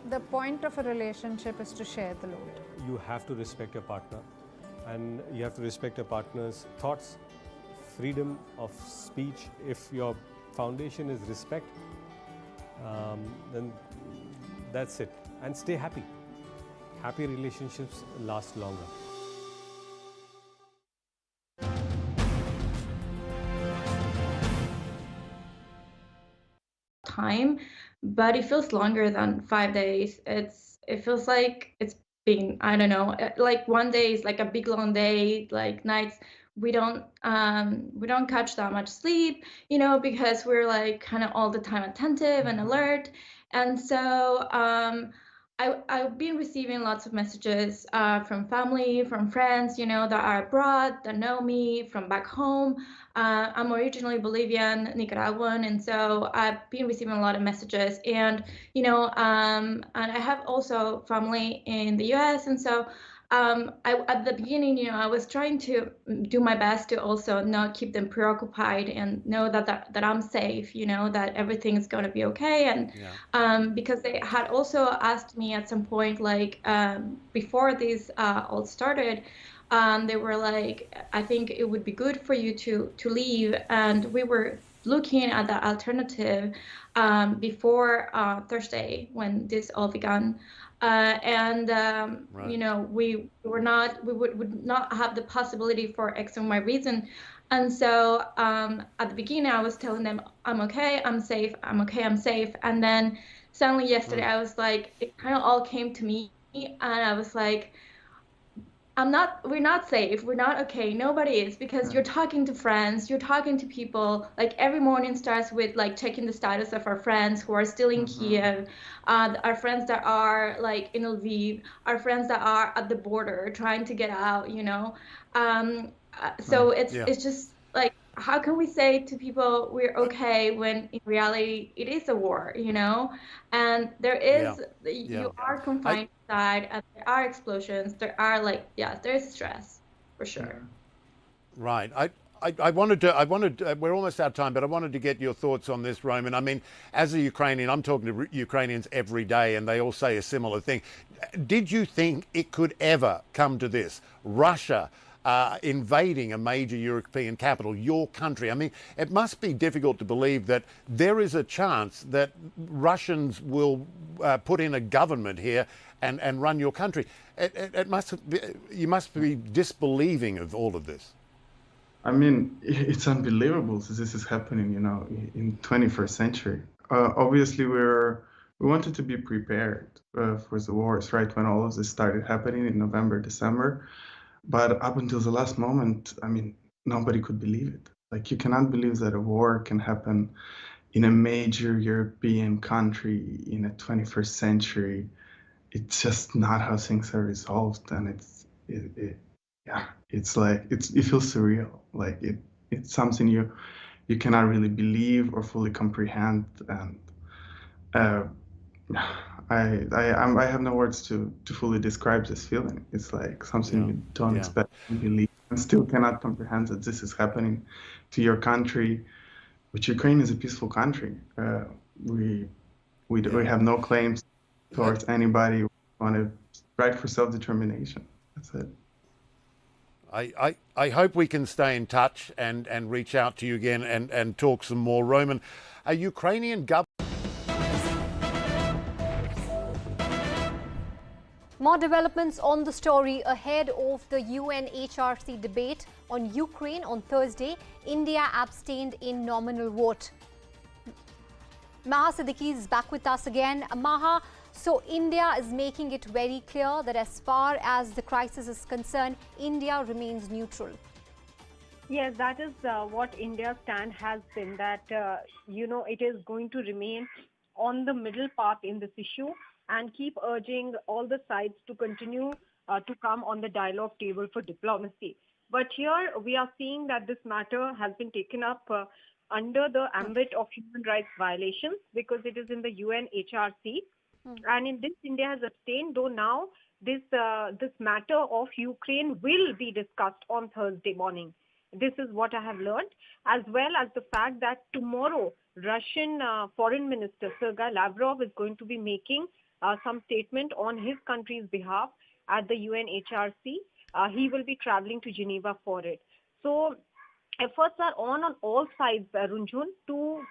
The point of a relationship is to share the load. You have to respect your partner. And you have to respect your partner's thoughts, freedom of speech. If your foundation is respect, then that's it. And stay happy. Happy relationships last longer. Time, but it feels longer than 5 days. It feels like it's been, I don't know, like one day is like a big long day, like nights we don't catch that much sleep, you know, because we're like kind of all the time attentive and alert. And so I've been receiving lots of messages from family, from friends, you know, that are abroad, that know me from back home. I'm originally Bolivian, Nicaraguan, and so I've been receiving a lot of messages. And, you know, and I have also family in the US, and so at the beginning, you know, I was trying to do my best to also not keep them preoccupied and know that I'm safe, you know, that everything is going to be okay. And because they had also asked me at some point, like before this all started, they were like, I think it would be good for you to leave. And we were looking at the alternative before Thursday when this all began. You know, we would not have the possibility for X and Y reason. And so at the beginning, I was telling them, I'm okay, I'm safe, I'm okay, I'm safe. And then suddenly yesterday, I was like, it kind of all came to me, and I was like, we're not safe, we're not okay, nobody is, because you're talking to friends, you're talking to people, like every morning starts with like checking the status of our friends who are still in Kiev, our friends that are like in Lviv, our friends that are at the border trying to get out, you know. So it's just like, how can we say to people we're okay when in reality it is a war, you know? And there is, you are confined inside, and there are explosions, there are like, there's stress for sure. Right. We're almost out of time, but I wanted to get your thoughts on this, Roman. I mean, as a Ukrainian, I'm talking to Ukrainians every day, and they all say a similar thing. Did you think it could ever come to this? Russia invading a major European capital, your country. I mean, it must be difficult to believe that there is a chance that Russians will put in a government here and run your country. You must be disbelieving of all of this. I mean, it's unbelievable this is happening, you know, in 21st century. Obviously, we wanted to be prepared for the wars, right, when all of this started happening in November, December. But up until the last moment, I mean, nobody could believe it. Like, you cannot believe that a war can happen in a major European country in a 21st century. It's just not how things are resolved, and it's like it feels surreal. Like it's something you cannot really believe or fully comprehend, and I have no words to fully describe this feeling. It's like something you don't expect to believe, and still cannot comprehend that this is happening to your country, which Ukraine is a peaceful country. We have no claims towards anybody. We want to fight for self-determination. That's it. I hope we can stay in touch and reach out to you again and talk some more. Roman, a Ukrainian government. More developments on the story ahead of the UNHRC debate on Ukraine on Thursday. India abstained in nominal vote. Maha Siddiqui is back with us again. Maha, so India is making it very clear that as far as the crisis is concerned, India remains neutral. Yes, that is what India's stand has been, that, it is going to remain on the middle path in this issue and keep urging all the sides to continue to come on the dialogue table for diplomacy. But here we are seeing that this matter has been taken up under the ambit of human rights violations, because it is in the UNHRC. And in this, India has abstained, though now this matter of Ukraine will be discussed on Thursday morning. This is what I have learned, as well as the fact that tomorrow Russian Foreign Minister Sergei Lavrov is going to be making some statement on his country's behalf at the UNHRC. He will be traveling to Geneva for it. So efforts are on all sides, Runjhun, to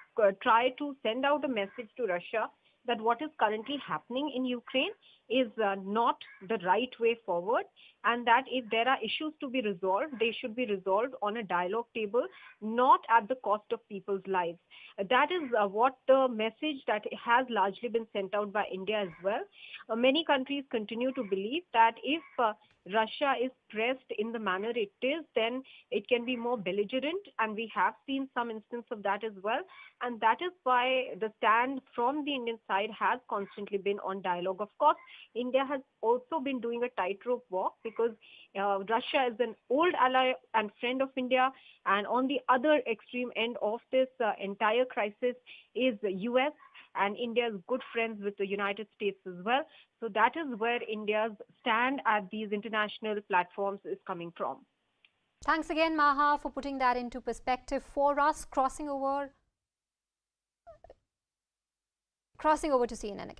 try to send out a message to Russia that what is currently happening in Ukraine is not the right way forward, and that if there are issues to be resolved, they should be resolved on a dialogue table, not at the cost of people's lives. That is what the message that has largely been sent out by India as well. Many countries continue to believe that if Russia is pressed in the manner it is, then it can be more belligerent, and we have seen some instance of that as well. And that is why the stand from the Indian side has constantly been on dialogue. Of course, India has also been doing a tightrope walk, because Russia is an old ally and friend of India, and on the other extreme end of this entire crisis is the US, and India is good friends with the United States as well. So that is where India's stand at these international platforms is coming from. Thanks again, Maha, for putting that into perspective for us. Crossing over to CNN again.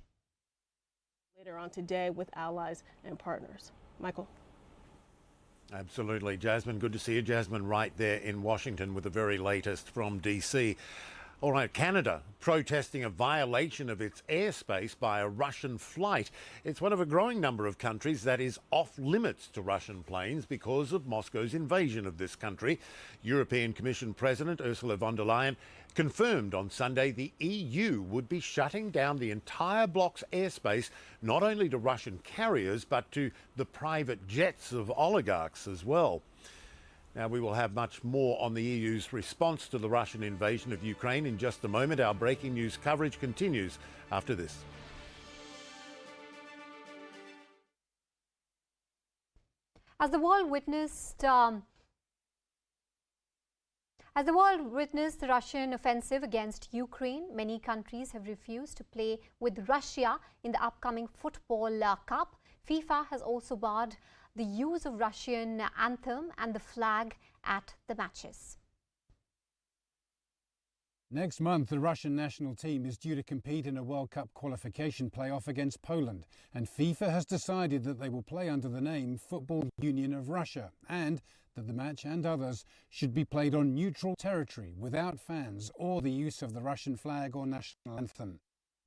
Later on today with allies and partners. Michael. Absolutely. Jasmine, good to see you. Jasmine right there in Washington with the very latest from DC. All right, Canada protesting a violation of its airspace by a Russian flight. It's one of a growing number of countries that is off limits to Russian planes because of Moscow's invasion of this country. European Commission President Ursula von der Leyen confirmed on Sunday the EU would be shutting down the entire bloc's airspace, not only to Russian carriers, but to the private jets of oligarchs as well. Now, we will have much more on the EU's response to the Russian invasion of Ukraine in just a moment. Our breaking news coverage continues after this. As the world witnessed the Russian offensive against Ukraine, many countries have refused to play with Russia in the upcoming Football Cup. FIFA has also barred the use of Russian anthem and the flag at the matches. Next month, the Russian national team is due to compete in a World Cup qualification playoff against Poland, and FIFA has decided that they will play under the name Football Union of Russia, and that the match and others should be played on neutral territory without fans or the use of the Russian flag or national anthem.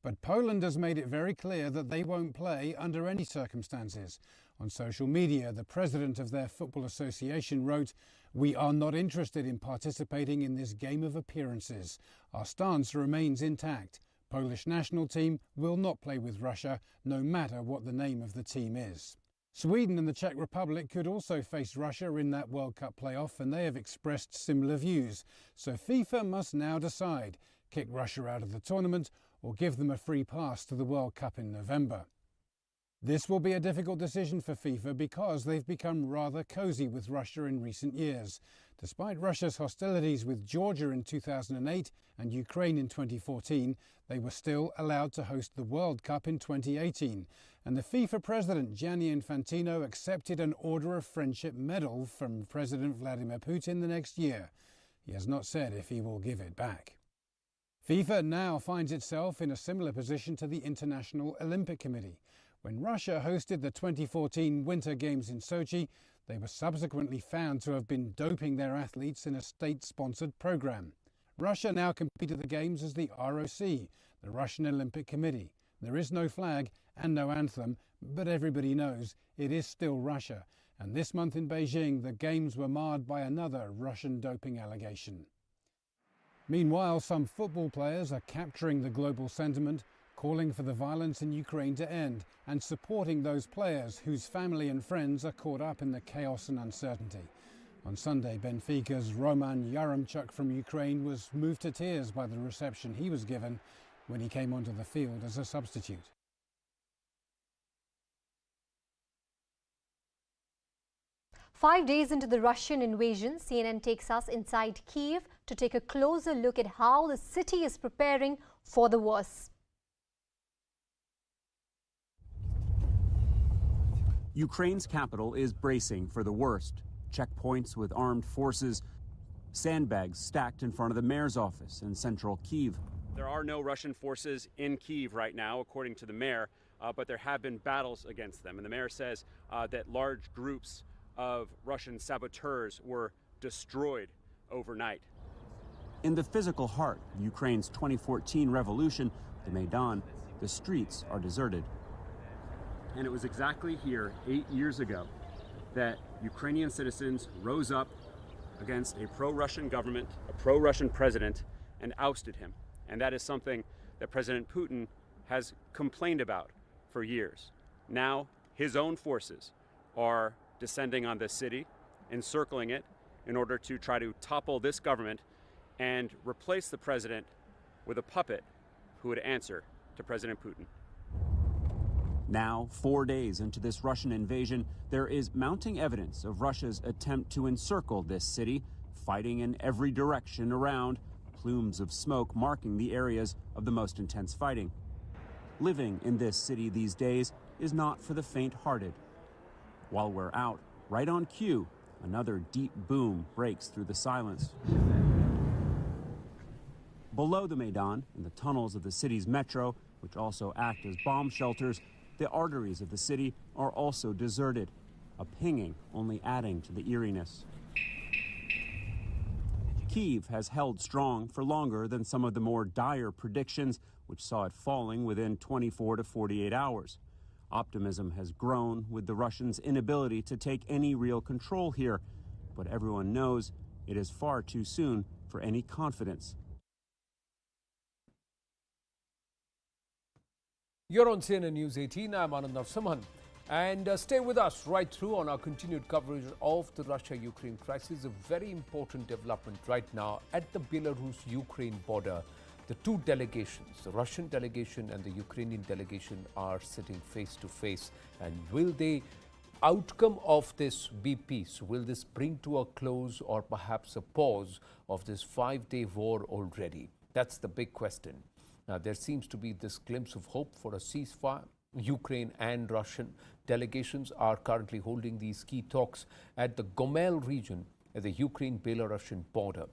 But Poland has made it very clear that they won't play under any circumstances. On social media, the president of their football association wrote, "We are not interested in participating in this game of appearances. Our stance remains intact. Polish national team will not play with Russia, no matter what the name of the team is." Sweden and the Czech Republic could also face Russia in that World Cup playoff, and they have expressed similar views. So FIFA must now decide, kick Russia out of the tournament or give them a free pass to the World Cup in November. This will be a difficult decision for FIFA because they've become rather cosy with Russia in recent years. Despite Russia's hostilities with Georgia in 2008 and Ukraine in 2014, they were still allowed to host the World Cup in 2018. And the FIFA president, Gianni Infantino, accepted an Order of Friendship medal from President Vladimir Putin the next year. He has not said if he will give it back. FIFA now finds itself in a similar position to the International Olympic Committee. When Russia hosted the 2014 Winter Games in Sochi, they were subsequently found to have been doping their athletes in a state-sponsored program. Russia now compete at the Games as the ROC, the Russian Olympic Committee. There is no flag and no anthem, but everybody knows it is still Russia. And this month in Beijing, the Games were marred by another Russian doping allegation. Meanwhile, some football players are capturing the global sentiment, calling for the violence in Ukraine to end and supporting those players whose family and friends are caught up in the chaos and uncertainty. On Sunday, Benfica's Roman Yaremchuk from Ukraine was moved to tears by the reception he was given when he came onto the field as a substitute. Five days into the Russian invasion, CNN takes us inside Kiev to take a closer look at how the city is preparing for the worst. Ukraine's capital is bracing for the worst. Checkpoints with armed forces, sandbags stacked in front of the mayor's office in central Kyiv. There are no Russian forces in Kyiv right now, according to the mayor, but there have been battles against them. And the mayor says that large groups of Russian saboteurs were destroyed overnight. In the physical heart of Ukraine's 2014 revolution, the Maidan, the streets are deserted. And it was exactly here 8 years ago that Ukrainian citizens rose up against a pro-Russian government, a pro-Russian president, and ousted him. And that is something that President Putin has complained about for years. Now, his own forces are descending on this city, encircling it in order to try to topple this government and replace the president with a puppet who would answer to President Putin. Now, 4 days into this Russian invasion, there is mounting evidence of Russia's attempt to encircle this city, fighting in every direction around, plumes of smoke marking the areas of the most intense fighting. Living in this city these days is not for the faint-hearted. While we're out, right on cue, another deep boom breaks through the silence. Below the Maidan, in the tunnels of the city's metro, which also act as bomb shelters, the arteries of the city are also deserted, a pinging only adding to the eeriness. Kyiv has held strong for longer than some of the more dire predictions, which saw it falling within 24 to 48 hours. Optimism has grown with the Russians' inability to take any real control here, but everyone knows it is far too soon for any confidence. You're on CNN News 18. I'm Anand Navsaman. And stay with us right through on our continued coverage of the Russia-Ukraine crisis. A very important development right now at the Belarus-Ukraine border. The two delegations, the Russian delegation and the Ukrainian delegation, are sitting face to face. And will the outcome of this be peace? Will this bring to a close or perhaps a pause of this 5-day war already? That's the big question. Now, there seems to be this glimpse of hope for a ceasefire. Ukraine and Russian delegations are currently holding these key talks at the Gomel region at the Ukraine-Belarusian border.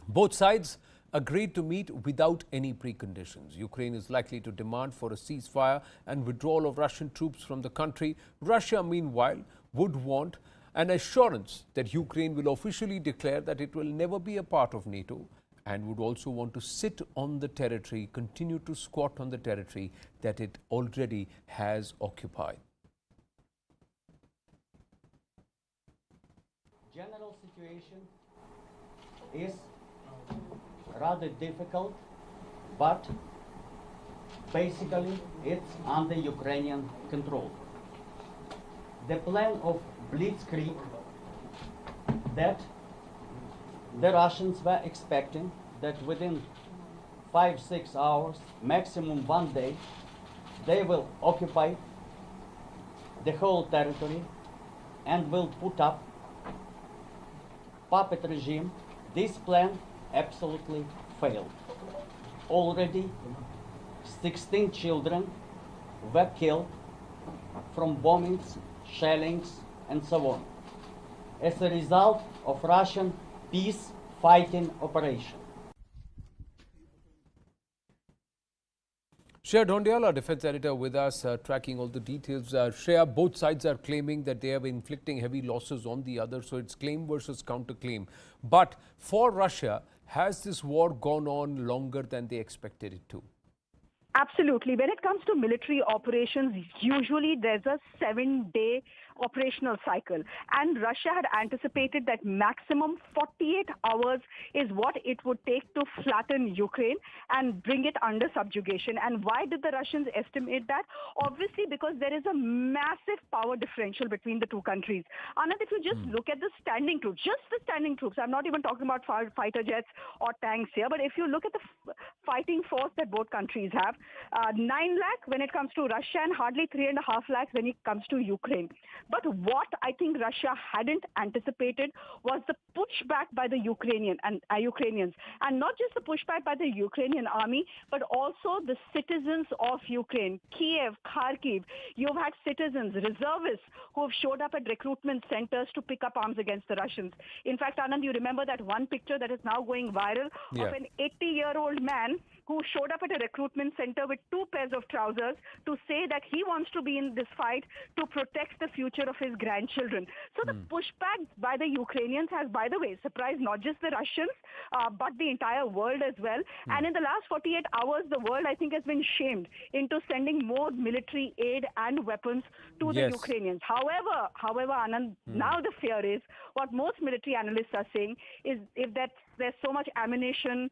Both sides agreed to meet without any preconditions. Ukraine is likely to demand for a ceasefire and withdrawal of Russian troops from the country. Russia, meanwhile, would want an assurance that Ukraine will officially declare that it will never be a part of NATO, and would also want to sit on the territory, continue to squat on the territory that it already has occupied. General situation is rather difficult, but basically it's under Ukrainian control. The plan of blitzkrieg that the Russians were expecting that within 5-6 hours, maximum 1 day, they will occupy the whole territory and will put up puppet regime. This plan absolutely failed. Already 16 children were killed from bombings, shellings, and so on, as a result of Russian peace fighting operation. Shreya Dhondial, our defense editor, with us, tracking all the details. Shreya, both sides are claiming that they are inflicting heavy losses on the other, so it's claim versus counterclaim. But for Russia, has this war gone on longer than they expected it to? Absolutely. When it comes to military operations, usually there's a 7-day operational cycle. And Russia had anticipated that maximum 48 hours is what it would take to flatten Ukraine and bring it under subjugation. And why did the Russians estimate that? Obviously, because there is a massive power differential between the two countries. Anand, if you just look at the standing troops, just the standing troops, I'm not even talking about fighter jets or tanks here, but if you look at the fighting force that both countries have, 9 lakh when it comes to Russia and hardly 3.5 lakhs when it comes to Ukraine. But what I think Russia hadn't anticipated was the pushback by the Ukrainians, and not just the pushback by the Ukrainian army, but also the citizens of Ukraine. Kiev, Kharkiv, you've had citizens, reservists who have showed up at recruitment centers to pick up arms against the Russians. In fact, Anand, you remember that one picture that is now going viral of an 80-year-old man who showed up at a recruitment center with 2 pairs of trousers to say that he wants to be in this fight to protect the future of his grandchildren. So the pushback by the Ukrainians has, by the way, surprised not just the Russians, but the entire world as well. And in the last 48 hours, the world, I think, has been shamed into sending more military aid and weapons to the Ukrainians. However, Anand, now the fear is, what most military analysts are saying is, if there's so much ammunition,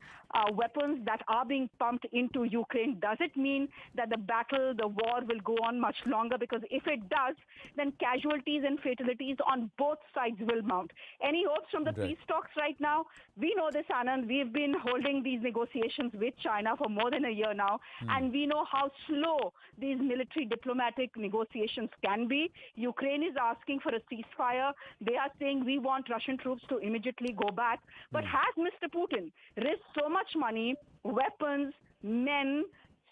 weapons that are being pumped into Ukraine, does it mean that the war will go on much longer? Because if it does, then casualties and fatalities on both sides will mount. Any hopes from the peace talks right now? We know this, Anand. We've been holding these negotiations with China for more than a year now, and we know how slow these military diplomatic negotiations can be. Ukraine is asking for a ceasefire. They are saying we want Russian troops to immediately go back. But has Mr. Putin risked so much money, weapons, men,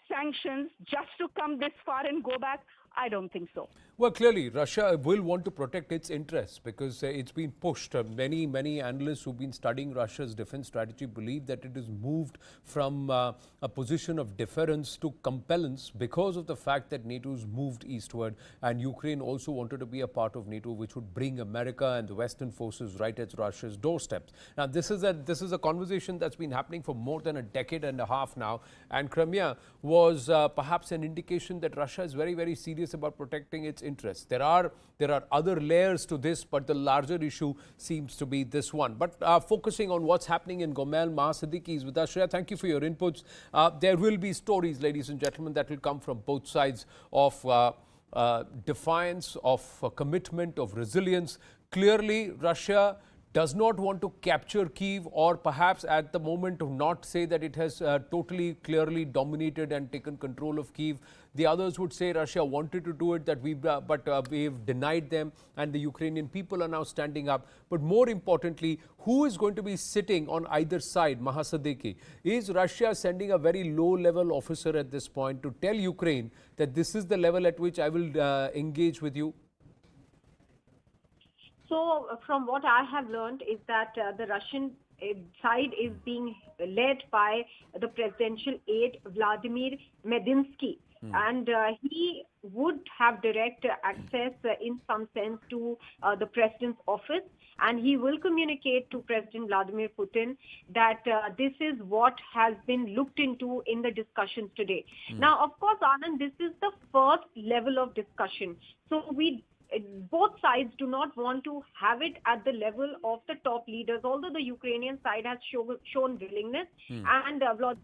sanctions just to come this far and go back? I don't think so. Well, clearly, Russia will want to protect its interests because it's been pushed. Many analysts who've been studying Russia's defense strategy believe that it has moved from a position of deference to compellence because of the fact that NATO's moved eastward, and Ukraine also wanted to be a part of NATO, which would bring America and the Western forces right at Russia's doorstep. Now, this is a conversation that's been happening for more than a decade and a half now, and Crimea was perhaps an indication that Russia is very, very serious about protecting its interests. There are other layers to this, but the larger issue seems to be this one. But focusing on what's happening in Gomel, Maha Siddiqui is with us. Shreya, thank you for your inputs. There will be stories, ladies and gentlemen, that will come from both sides of defiance, of commitment, of resilience. Clearly, Russia does not want to capture Kyiv, or perhaps at the moment to not say that it has totally clearly dominated and taken control of Kyiv. The others would say Russia wanted to do it, that we've denied them, and the Ukrainian people are now standing up. But more importantly, who is going to be sitting on either side? Maha Siddiqui, is Russia sending a very low-level officer at this point to tell Ukraine that this is the level at which I will engage with you? So from what I have learned is that the Russian side is being led by the presidential aide Vladimir Medinsky. And he would have direct access in some sense to the president's office. And he will communicate to President Vladimir Putin that this is what has been looked into in the discussions today. Now, of course, Anand, this is the first level of discussion. So both sides do not want to have it at the level of the top leaders, although the Ukrainian side has shown willingness. And Vladimir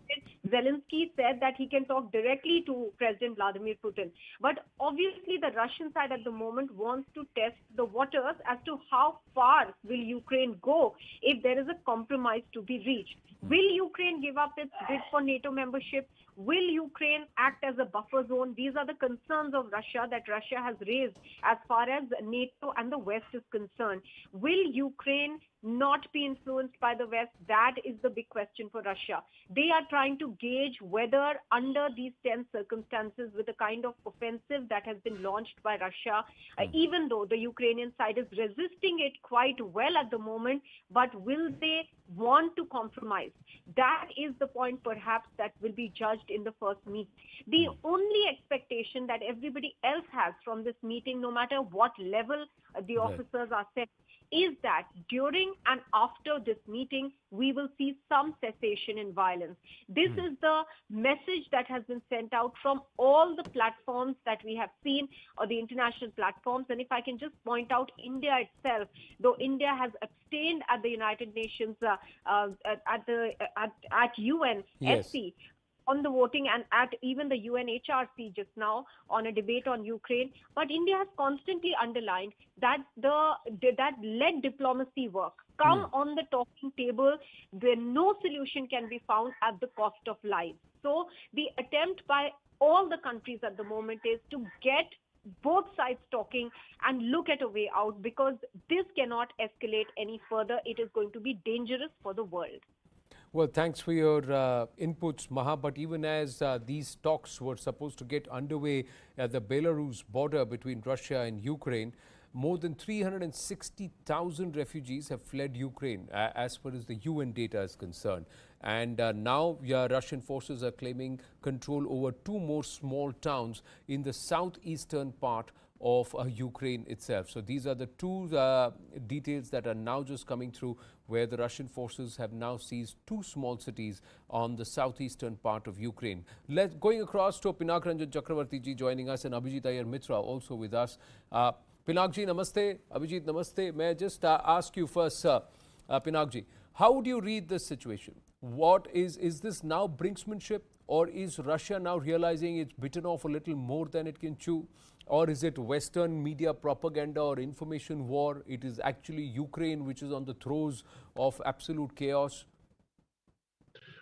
Zelensky said that he can talk directly to President Vladimir Putin. But obviously the Russian side at the moment wants to test the waters as to how far will Ukraine go if there is a compromise to be reached. Will Ukraine give up its bid for NATO membership? Will Ukraine act as a buffer zone? These are the concerns of Russia that Russia has raised as far as NATO and the West is concerned. Will Ukraine not be influenced by the West? That is the big question for Russia. They are trying to gauge whether under these tense circumstances, with the kind of offensive that has been launched by Russia, even though the Ukrainian side is resisting it quite well at the moment, but will they want to compromise? That is the point perhaps that will be judged in the first meet. The only expectation that everybody else has from this meeting, no matter what level the officers are set, is that during and after this meeting, we will see some cessation in violence. This is the message that has been sent out from all the platforms that we have seen, or the international platforms. And if I can just point out India itself, though India has abstained at the United Nations, at UNSC, on the voting, and at even the UNHRC just now on a debate on Ukraine. But India has constantly underlined that that let diplomacy work. Come on the talking table, where no solution can be found at the cost of lives. So the attempt by all the countries at the moment is to get both sides talking and look at a way out, because this cannot escalate any further. It is going to be dangerous for the world. Well, thanks for your inputs, Maha. But even as these talks were supposed to get underway at the Belarus border between Russia and Ukraine, more than 360,000 refugees have fled Ukraine, as far as the UN data is concerned. And now Russian forces are claiming control over 2 more small towns in the southeastern part of Ukraine itself. So these are the 2 details that are now just coming through, where the Russian forces have now seized 2 small cities on the southeastern part of Ukraine. Going across to Pinak Ranjan Chakravarti ji joining us, and Abhijit Iyer Mitra also with us. Pinak ji, namaste. Abhijit, namaste. May I just ask you first, sir, Pinak ji, how would you read this situation? What is this now brinksmanship, or is Russia now realizing it's bitten off a little more than it can chew? Or is it Western media propaganda or information war? It is actually Ukraine which is on the throes of absolute chaos?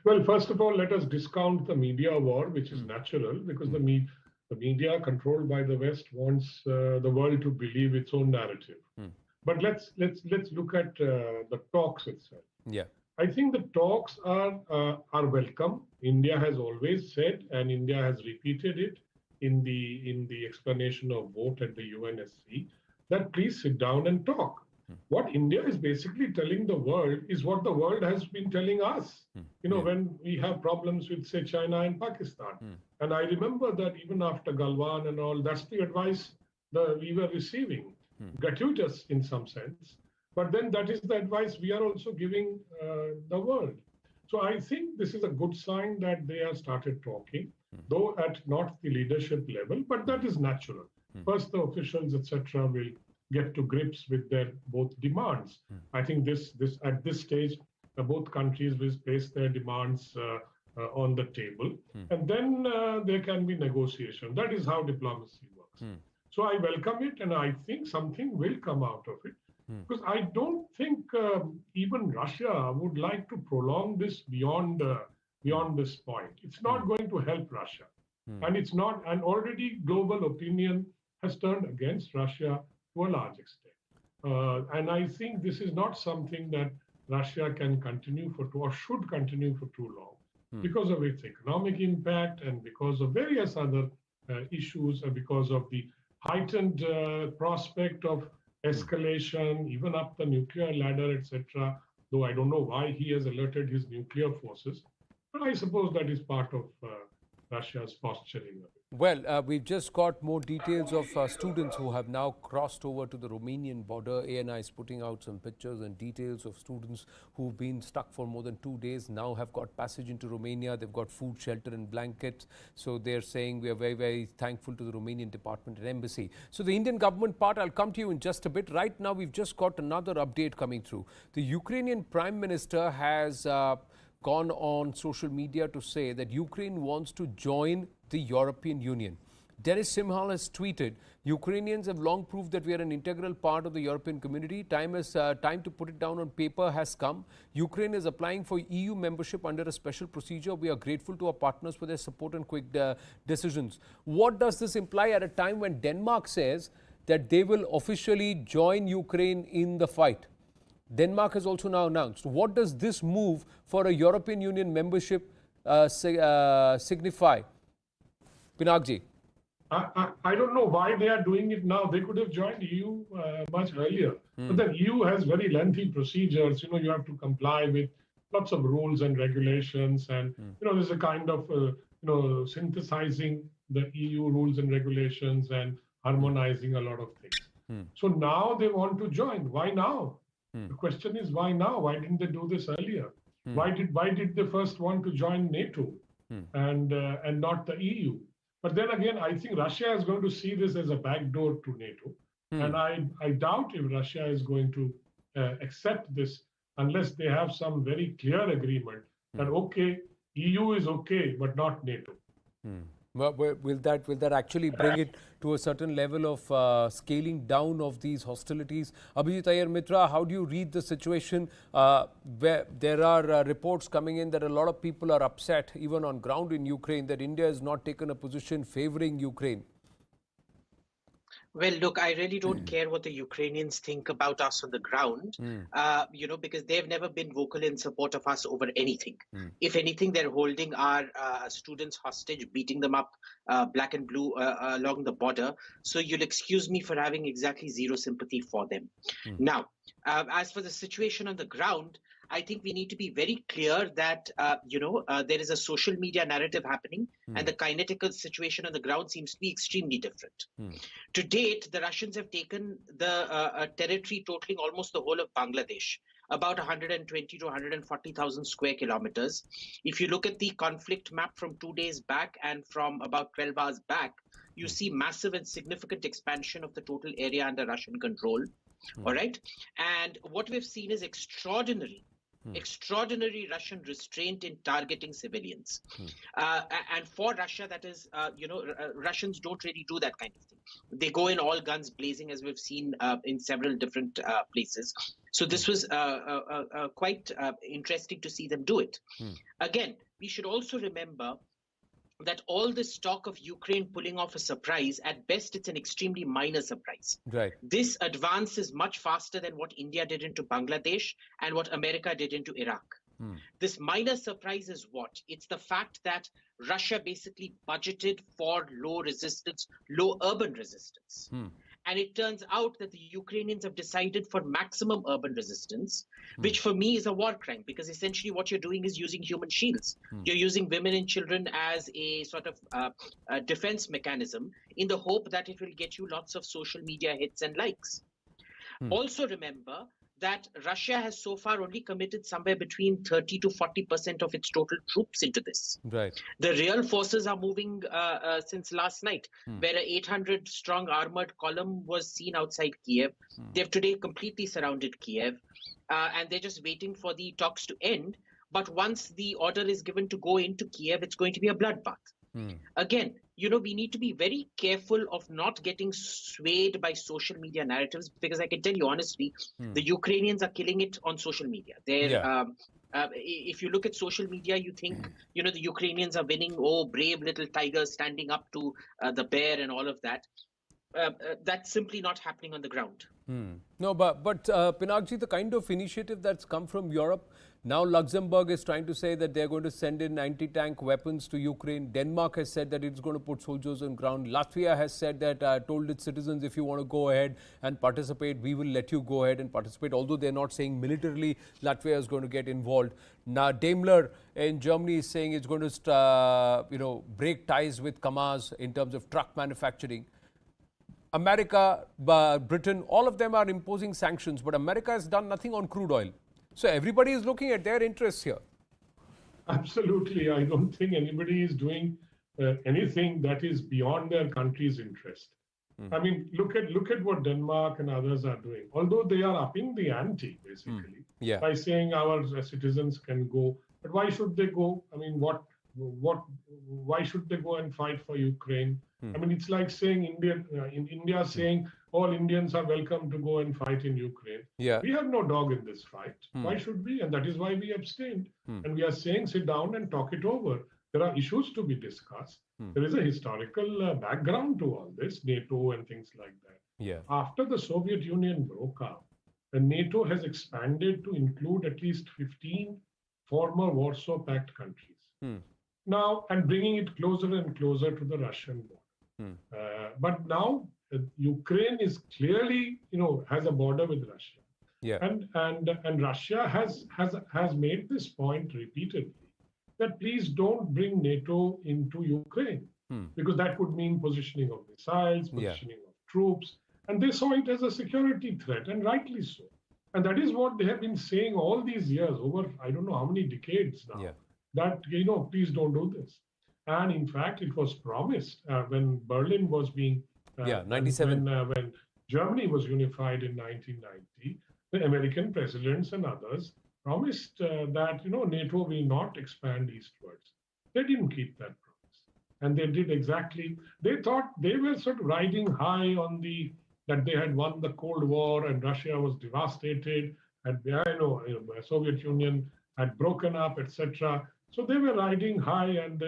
Well, first of all, let us discount the media war, which is natural, because the media controlled by the West wants the world to believe its own narrative. But let's look at the talks itself. Yeah, I think the talks are welcome. India has always said, and India has repeated it, in the explanation of vote at the UNSC that please sit down and talk. What India is basically telling the world is what the world has been telling us. When we have problems with, say, China and Pakistan. And I remember that even after Galwan and all, that's the advice that we were receiving, gratuitous in some sense. But then that is the advice we are also giving the world. So I think this is a good sign that they have started talking, though at not the leadership level, but that is natural. First, the officials, etc., will get to grips with their both demands. I think this at this stage, both countries will place their demands on the table, and then there can be negotiation. That is how diplomacy works. So I welcome it, and I think something will come out of it, because I don't think even Russia would like to prolong this beyond this point. It's not going to help Russia, and it's not. And already global opinion has turned against Russia to a large extent. And I think this is not something that Russia can continue or should continue for too long because of its economic impact and because of various other issues and because of the heightened prospect of escalation, even up the nuclear ladder, etc. Though I don't know why he has alerted his nuclear forces, but I suppose that is part of Russia's posturing of it. Well, we've just got more details of students who have now crossed over to the Romanian border. ANI is putting out some pictures and details of students who've been stuck for more than 2 days, now have got passage into Romania. They've got food, shelter and blankets. So they're saying we are very, very thankful to the Romanian Department and Embassy. So the Indian government part, I'll come to you in just a bit. Right now, we've just got another update coming through. The Ukrainian Prime Minister has gone on social media to say that Ukraine wants to join the European Union. Denis Simhal has tweeted, Ukrainians have long proved that we are an integral part of the European community. Time to put it down on paper has come. Ukraine is applying for EU membership under a special procedure. We are grateful to our partners for their support and quick decisions. What does this imply at a time when Denmark says that they will officially join Ukraine in the fight? Denmark has also now announced. What does this move for a European Union membership signify? Pinakji. I don't know why they are doing it now. They could have joined EU much earlier. But the EU has very lengthy procedures. You have to comply with lots of rules and regulations. And, there's a kind of, synthesizing the EU rules and regulations and harmonizing a lot of things. So now they want to join. Why now? The question is, why now? Why didn't they do this earlier? Why did they first want to join NATO and not the EU? But then again, I think Russia is going to see this as a backdoor to NATO. And I doubt if Russia is going to accept this unless they have some very clear agreement that, okay, EU is okay, but not NATO. Well, will that actually bring it to a certain level of scaling down of these hostilities? Abhijit Iyer Mitra, how do you read the situation where there are reports coming in that a lot of people are upset, even on ground in Ukraine, that India has not taken a position favoring Ukraine? Well, look, I really don't care what the Ukrainians think about us on the ground, because they've never been vocal in support of us over anything. If anything, they're holding our students hostage, beating them up black and blue along the border. So you'll excuse me for having exactly zero sympathy for them. Now, as for the situation on the ground, I think we need to be very clear that, there is a social media narrative happening and the kinetic situation on the ground seems to be extremely different. To date, the Russians have taken the territory totaling almost the whole of Bangladesh, about 120 to 140,000 square kilometers. If you look at the conflict map from 2 days back and from about 12 hours back, you see massive and significant expansion of the total area under Russian control. All right. And what we've seen is extraordinary Russian restraint in targeting civilians. And for Russia, that is, Russians don't really do that kind of thing. They go in all guns blazing, as we've seen in several different places. So this was quite interesting to see them do it. Again, we should also remember that all this talk of Ukraine pulling off a surprise, at best, it's an extremely minor surprise. Right. This advance is much faster than what India did into Bangladesh and what America did into Iraq. This minor surprise is what? It's the fact that Russia basically budgeted for low resistance, low urban resistance. And it turns out that the Ukrainians have decided for maximum urban resistance, which for me is a war crime, because essentially what you're doing is using human shields. You're using women and children as a sort of defense mechanism in the hope that it will get you lots of social media hits and likes. Also remember that Russia has so far only committed somewhere between 30 to 40% of its total troops into this. Right. The real forces are moving since last night, where an 800-strong armored column was seen outside Kiev. They've today completely surrounded Kiev, and they're just waiting for the talks to end. But once the order is given to go into Kiev, it's going to be a bloodbath. Again, we need to be very careful of not getting swayed by social media narratives, because I can tell you honestly, the Ukrainians are killing it on social media. They're if you look at social media, you think, the Ukrainians are winning, oh, brave little tigers standing up to the bear and all of that. That's simply not happening on the ground. No, but Pinakji, the kind of initiative that's come from Europe, now Luxembourg is trying to say that they're going to send in anti-tank weapons to Ukraine. Denmark has said that it's going to put soldiers on ground. Latvia has said that, told its citizens, if you want to go ahead and participate, we will let you go ahead and participate. Although they're not saying militarily Latvia is going to get involved. Now Daimler in Germany is saying it's going to, break ties with Kamaz in terms of truck manufacturing. America, Britain, all of them are imposing sanctions, but America has done nothing on crude oil. So everybody is looking at their interests here. Absolutely. I don't think anybody is doing anything that is beyond their country's interest. I mean, look at what Denmark and others are doing. Although they are upping the ante, basically, by saying our citizens can go. But why should they go? I mean, why should they go and fight for Ukraine? I mean, it's like saying India saying all Indians are welcome to go and fight in Ukraine. We have no dog in this fight. Why should we? And that is why we abstained. And we are saying sit down and talk it over. There are issues to be discussed. There is a historical background to all this, NATO and things like that. After the Soviet Union broke up, NATO has expanded to include at least 15 former Warsaw Pact countries. Now, and bringing it closer and closer to the Russian border. But now Ukraine is clearly, has a border with Russia. And Russia has made this point repeatedly, that please don't bring NATO into Ukraine, because that would mean positioning of missiles, positioning of troops. And they saw it as a security threat, and rightly so. And that is what they have been saying all these years, over I don't know how many decades now, that, please don't do this. And in fact, it was promised when Berlin was being, 97. When Germany was unified in 1990, the American presidents and others promised that, NATO will not expand eastwards. They didn't keep that promise. And they did exactly, they thought they were sort of riding high on that they had won the Cold War and Russia was devastated, and the Soviet Union had broken up, etc. So they were riding high, and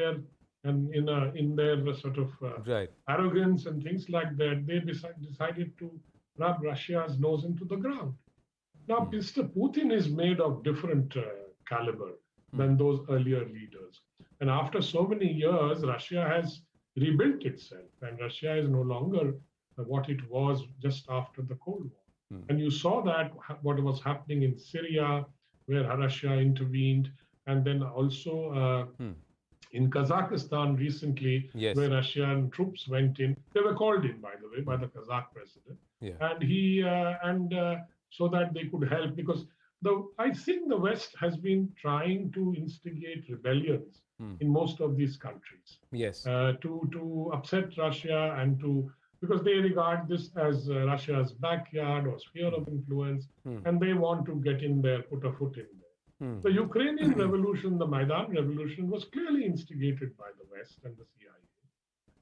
in their sort of arrogance and things like that, they decided to rub Russia's nose into the ground. Now, Mr. Putin is made of different caliber than those earlier leaders. And after so many years, Russia has rebuilt itself, and Russia is no longer what it was just after the Cold War. And you saw that what was happening in Syria, where Russia intervened, and then also in Kazakhstan recently, where Russian troops went in. They were called in, by the way, by the Kazakh president. And so that they could help, because I think the West has been trying to instigate rebellions in most of these countries. To upset Russia and because they regard this as Russia's backyard or sphere of influence, and they want to get in there, put a foot in there. The Ukrainian revolution, the Maidan revolution, was clearly instigated by the West and the CIA.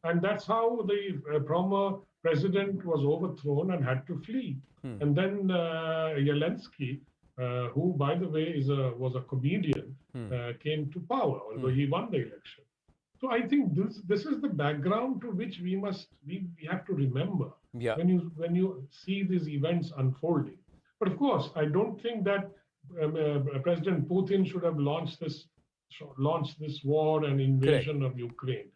And that's how the former president was overthrown and had to flee. And then Zelensky, who, by the way, was a comedian, came to power, although he won the election. So I think this is the background to which we have to remember when you see these events unfolding. But of course, I don't think that President Putin should have launched this war and invasion of Ukraine.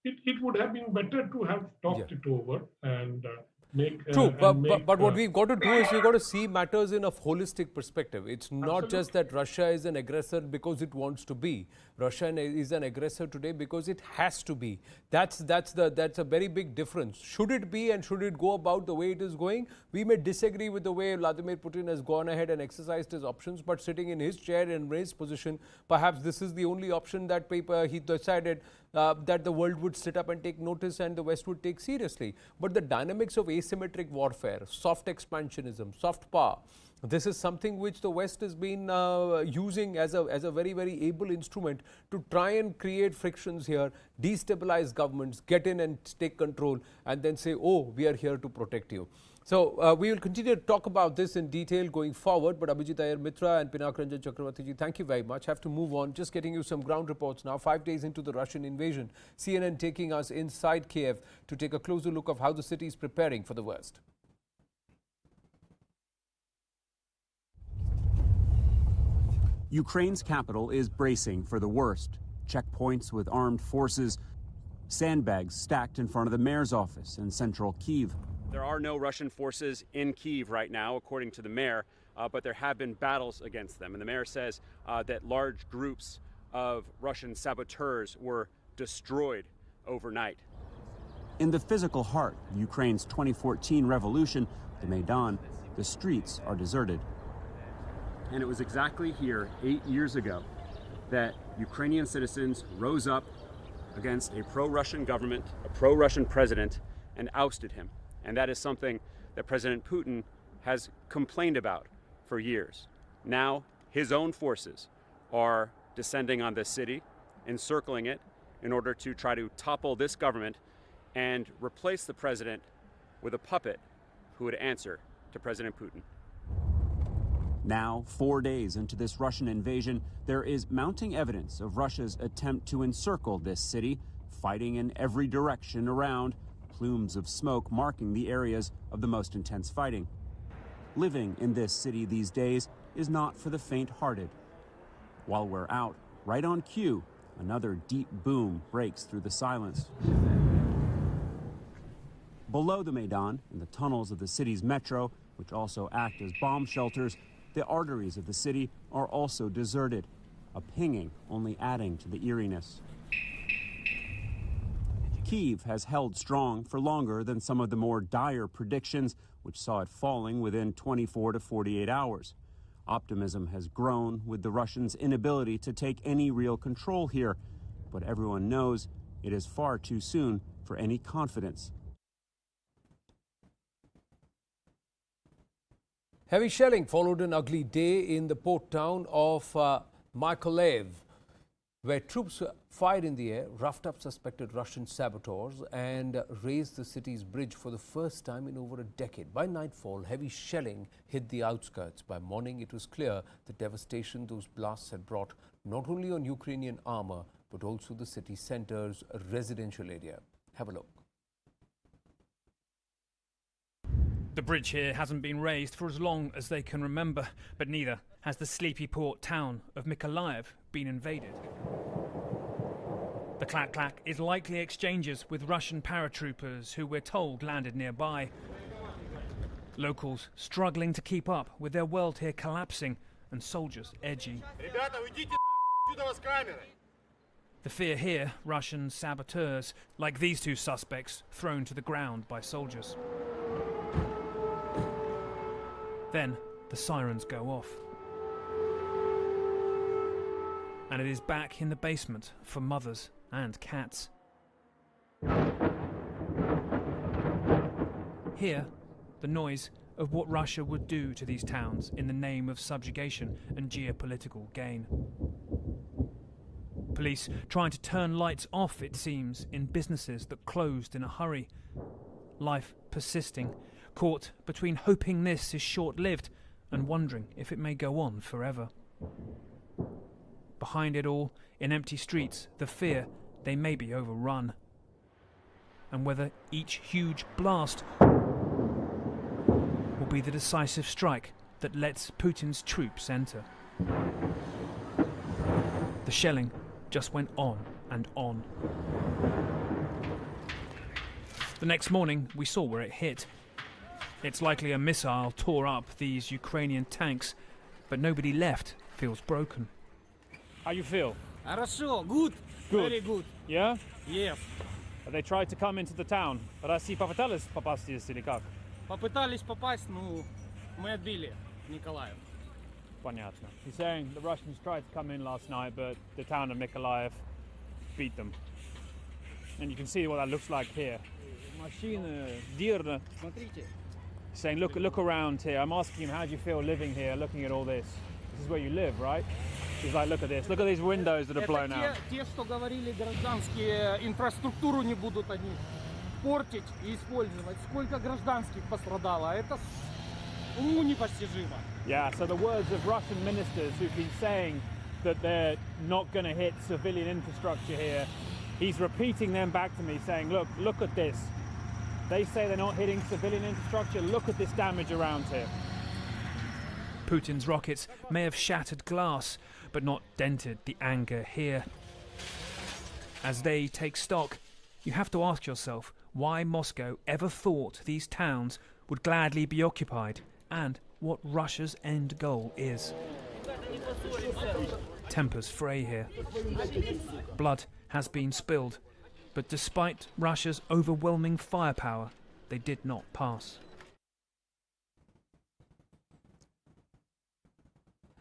It would have been better to have talked it over and make. True, but what we've got to do is we've got to see matters in a holistic perspective. It's not just that Russia is an aggressor because it wants to be. Russia is an aggressor today because it has to be. That's a very big difference. Should it be and should it go about the way it is going? We may disagree with the way Vladimir Putin has gone ahead and exercised his options, but sitting in his chair and his position, perhaps this is the only option that he decided that the world would sit up and take notice and the West would take seriously. But the dynamics of asymmetric warfare, soft expansionism, soft power, this is something which the West has been using as a very, very able instrument to try and create frictions here, destabilize governments, get in and take control, and then say, oh, we are here to protect you. So we will continue to talk about this in detail going forward. But Abhijit Iyer Mitra and Pinak Ranjan Chakravarti ji, thank you very much. Have to move on. Just getting you some ground reports now. 5 days into the Russian invasion, CNN taking us inside Kiev to take a closer look of how the city is preparing for the worst. Ukraine's capital is bracing for the worst. Checkpoints with armed forces, sandbags stacked in front of the mayor's office in central Kyiv. There are no Russian forces in Kyiv right now, according to the mayor, but there have been battles against them. And the mayor says that large groups of Russian saboteurs were destroyed overnight. In the physical heart of Ukraine's 2014 revolution, the Maidan, the streets are deserted. And it was exactly here 8 years ago that Ukrainian citizens rose up against a pro-Russian government, a pro-Russian president, and ousted him. And that is something that President Putin has complained about for years. Now, his own forces are descending on this city, encircling it in order to try to topple this government and replace the president with a puppet who would answer to President Putin. Now, 4 days into this Russian invasion, there is mounting evidence of Russia's attempt to encircle this city, fighting in every direction around, plumes of smoke marking the areas of the most intense fighting. Living in this city these days is not for the faint-hearted. While we're out, right on cue, another deep boom breaks through the silence. Below the Maidan, in the tunnels of the city's metro, which also act as bomb shelters, the arteries of the city are also deserted, a pinging only adding to the eeriness. Kyiv has held strong for longer than some of the more dire predictions, which saw it falling within 24 to 48 hours. Optimism has grown with the Russians' inability to take any real control here, but everyone knows it is far too soon for any confidence. Heavy shelling followed an ugly day in the port town of Mykolaiv, where troops fired in the air, roughed up suspected Russian saboteurs and razed the city's bridge for the first time in over a decade. By nightfall, heavy shelling hit the outskirts. By morning, it was clear the devastation those blasts had brought not only on Ukrainian armor, but also the city center's residential area. Have a look. The bridge here hasn't been raised for as long as they can remember, but neither has the sleepy port town of Mykolaiv been invaded. The clack-clack is likely exchanges with Russian paratroopers who we're told landed nearby. Locals struggling to keep up with their world here collapsing and soldiers edgy. The fear here, Russian saboteurs, like these two suspects, thrown to the ground by soldiers. Then the sirens go off. And it is back in the basement for mothers and cats. Here, the noise of what Russia would do to these towns in the name of subjugation and geopolitical gain. Police trying to turn lights off, it seems, in businesses that closed in a hurry. Life persisting, caught between hoping this is short-lived and wondering if it may go on forever. Behind it all, in empty streets, the fear they may be overrun. And whether each huge blast will be the decisive strike that lets Putin's troops enter. The shelling just went on and on. The next morning, we saw where it hit. It's likely a missile tore up these Ukrainian tanks, but nobody left feels broken. How you feel? Хорошо, good. Very good. Yeah? Yes. They tried to come into the town. России попытались попасть здесь или как? Попытались попасть, но мы отбили Mykolaiv. Понятно. He's saying the Russians tried to come in last night, but the town of Mykolaiv beat them. And you can see what that looks like here. Машина, дирна. Смотрите. He's saying, look around here. I'm asking him, how do you feel living here, looking at all this? This is where you live, right? He's like, look at this. Look at these windows that are blown out. Это те, что говорили гражданские, инфраструктуру не будут они портить и использовать. Сколько гражданских пострадало? Это уму непостижимо. Yeah, so the words of Russian ministers who've been saying that they're not going to hit civilian infrastructure here, he's repeating them back to me, saying, look at this. They say they're not hitting civilian infrastructure. Look at this damage around here. Putin's rockets may have shattered glass, but not dented the anger here. As they take stock, you have to ask yourself why Moscow ever thought these towns would gladly be occupied, and what Russia's end goal is. Tempers fray here. Blood has been spilled, but despite Russia's overwhelming firepower, they did not pass.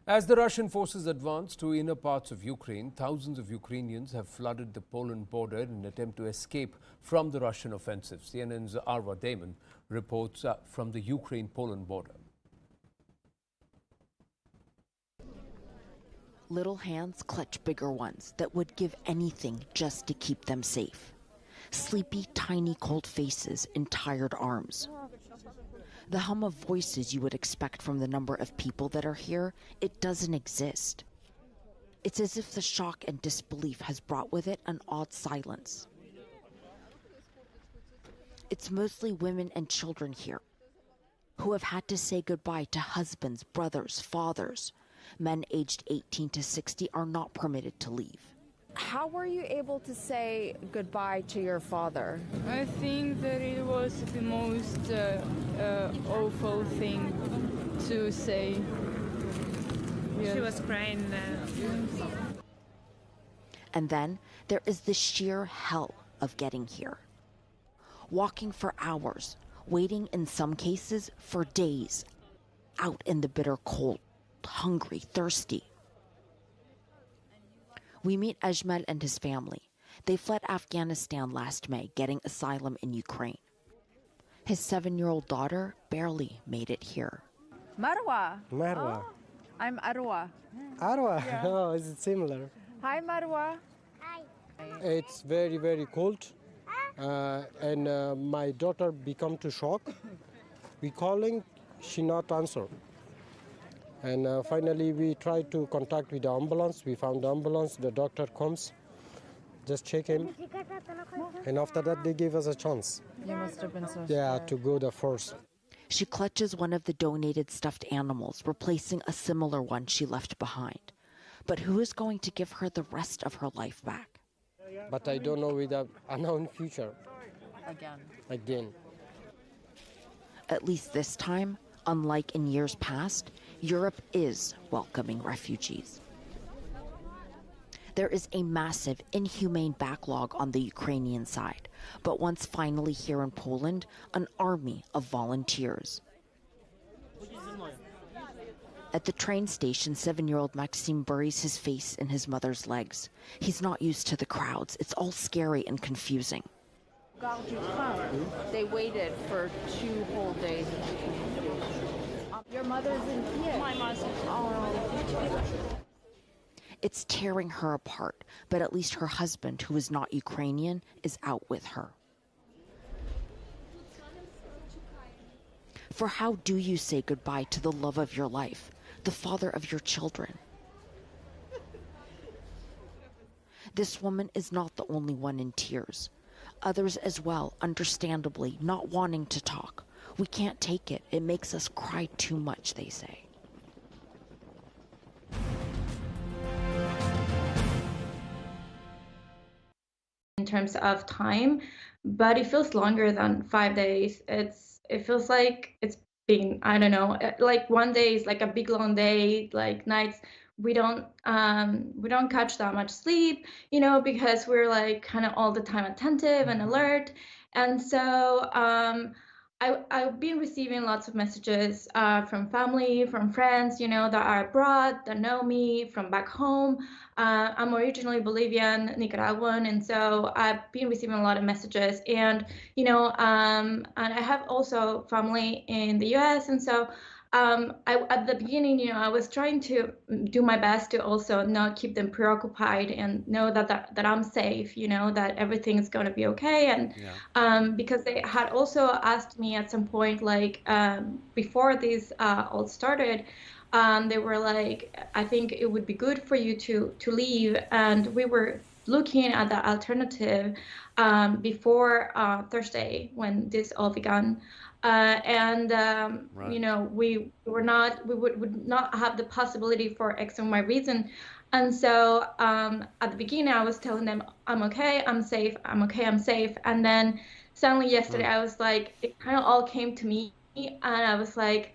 As the Russian forces advance to inner parts of Ukraine, thousands of Ukrainians have flooded the Poland border in an attempt to escape from the Russian offensive. CNN's Arva Damon reports from the Ukraine-Poland border. Little hands clutch bigger ones that would give anything just to keep them safe. Sleepy, tiny, cold faces and tired arms. The hum of voices you would expect from the number of people that are here, it doesn't exist. It's as if the shock and disbelief has brought with it an odd silence. It's mostly women and children here who have had to say goodbye to husbands, brothers, fathers. Men aged 18 to 60 are not permitted to leave. How were you able to say goodbye to your father? I think that it was the most awful thing to say. She was crying. And then there is the sheer hell of getting here. Walking for hours, waiting in some cases for days, out in the bitter cold, hungry, thirsty. We meet Ajmal and his family. They fled Afghanistan last May, getting asylum in Ukraine. His 7-year-old daughter barely made it here. Marwa. Marwa. Oh, I'm Arwa. Arwa? Yeah. Oh, is it similar? Hi, Marwa. It's very, very cold. And my daughter become too shocked. We calling, she not answer. And finally, we tried to contact with the ambulance. We found the ambulance. The doctor comes, just check him. And after that, they gave us a chance. You must have been so Yeah, scared. to go the first. She clutches one of the donated stuffed animals, replacing a similar one she left behind. But who is going to give her the rest of her life back? But I don't know with the unknown future. Again. At least this time, unlike in years past, Europe is welcoming refugees. There is a massive, inhumane backlog on the Ukrainian side, but once finally here in Poland, an army of volunteers. At the train station, 7-year-old Maxim buries his face in his mother's legs. He's not used to the crowds. It's all scary and confusing. They waited for 2 whole days. Your mother's in Kiev. My mother's in Kiev. It's tearing her apart, but at least her husband, who is not Ukrainian, is out with her. For how do you say goodbye to the love of your life, the father of your children? This woman is not the only one in tears. Others as well, understandably, not wanting to talk. We can't take it. It makes us cry too much, they say. terms of time, but it feels longer than 5 days. It feels like it's been, I don't know, like one day is like a big long day, like nights we don't catch that much sleep, you know, because we're like kind of all the time attentive and alert. And so I've been receiving lots of messages from family, from friends, you know, that are abroad, that know me from back home. I'm originally Bolivian, Nicaraguan, and so I've been receiving a lot of messages. And, you know, and I have also family in the US, and so at the beginning, you know, I was trying to do my best to also not keep them preoccupied and know that I'm safe, you know, that everything is going to be okay. And because they had also asked me at some point, like before this all started, they were like, I think it would be good for you to leave. And we were looking at the alternative before Thursday when this all began. You know, we would not have the possibility for X and Y reason. And so at the beginning, I was telling them, I'm okay, I'm safe, I'm okay, I'm safe. And then suddenly yesterday, I was like, it kind of all came to me. And I was like,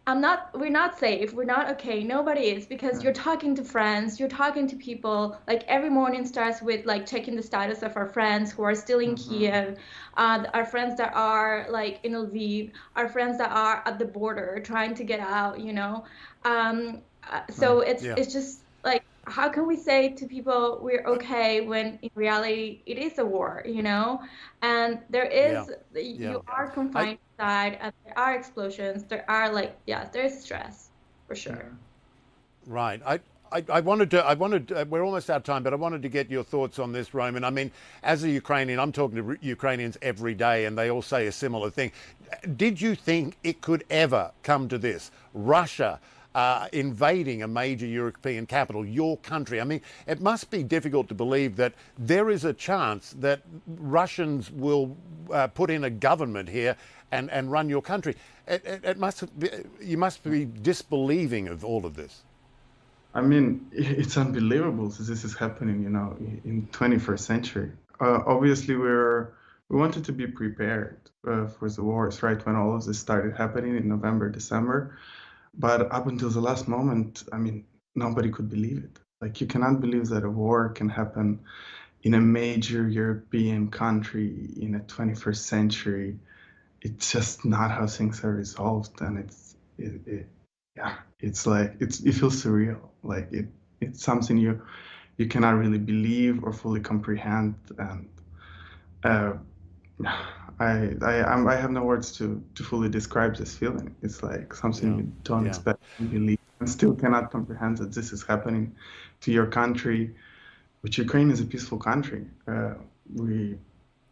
we're not safe, we're not okay, nobody is, because you're talking to friends, you're talking to people, like every morning starts with like checking the status of our friends who are still in Kiev, our friends that are like in Lviv, our friends that are at the border trying to get out, you know. So it's just like, how can we say to people we're okay when in reality it is a war, you know? And there is, you are confined inside, and there are explosions, there are like, there's stress for sure. Right. I wanted to, we're almost out of time, but I wanted to get your thoughts on this, Roman. I mean, as a Ukrainian, I'm talking to Ukrainians every day, and they all say a similar thing. Did you think it could ever come to this? Russia invading a major European capital, your country. I mean, it must be difficult to believe that there is a chance that Russians will put in a government here and run your country. You must be disbelieving of all of this. I mean, it's unbelievable that this is happening, you know, in 21st century. Obviously, we wanted to be prepared for the wars, right, when all of this started happening in November, December. But up until the last moment, I mean, nobody could believe it. Like, you cannot believe that a war can happen in a major European country in a 21st century. It's just not how things are resolved, and it's like it feels surreal. Like it's something you cannot really believe or fully comprehend. And I have no words to fully describe this feeling. It's like something you don't expect to believe, and still cannot comprehend that this is happening to your country, which Ukraine is a peaceful country. We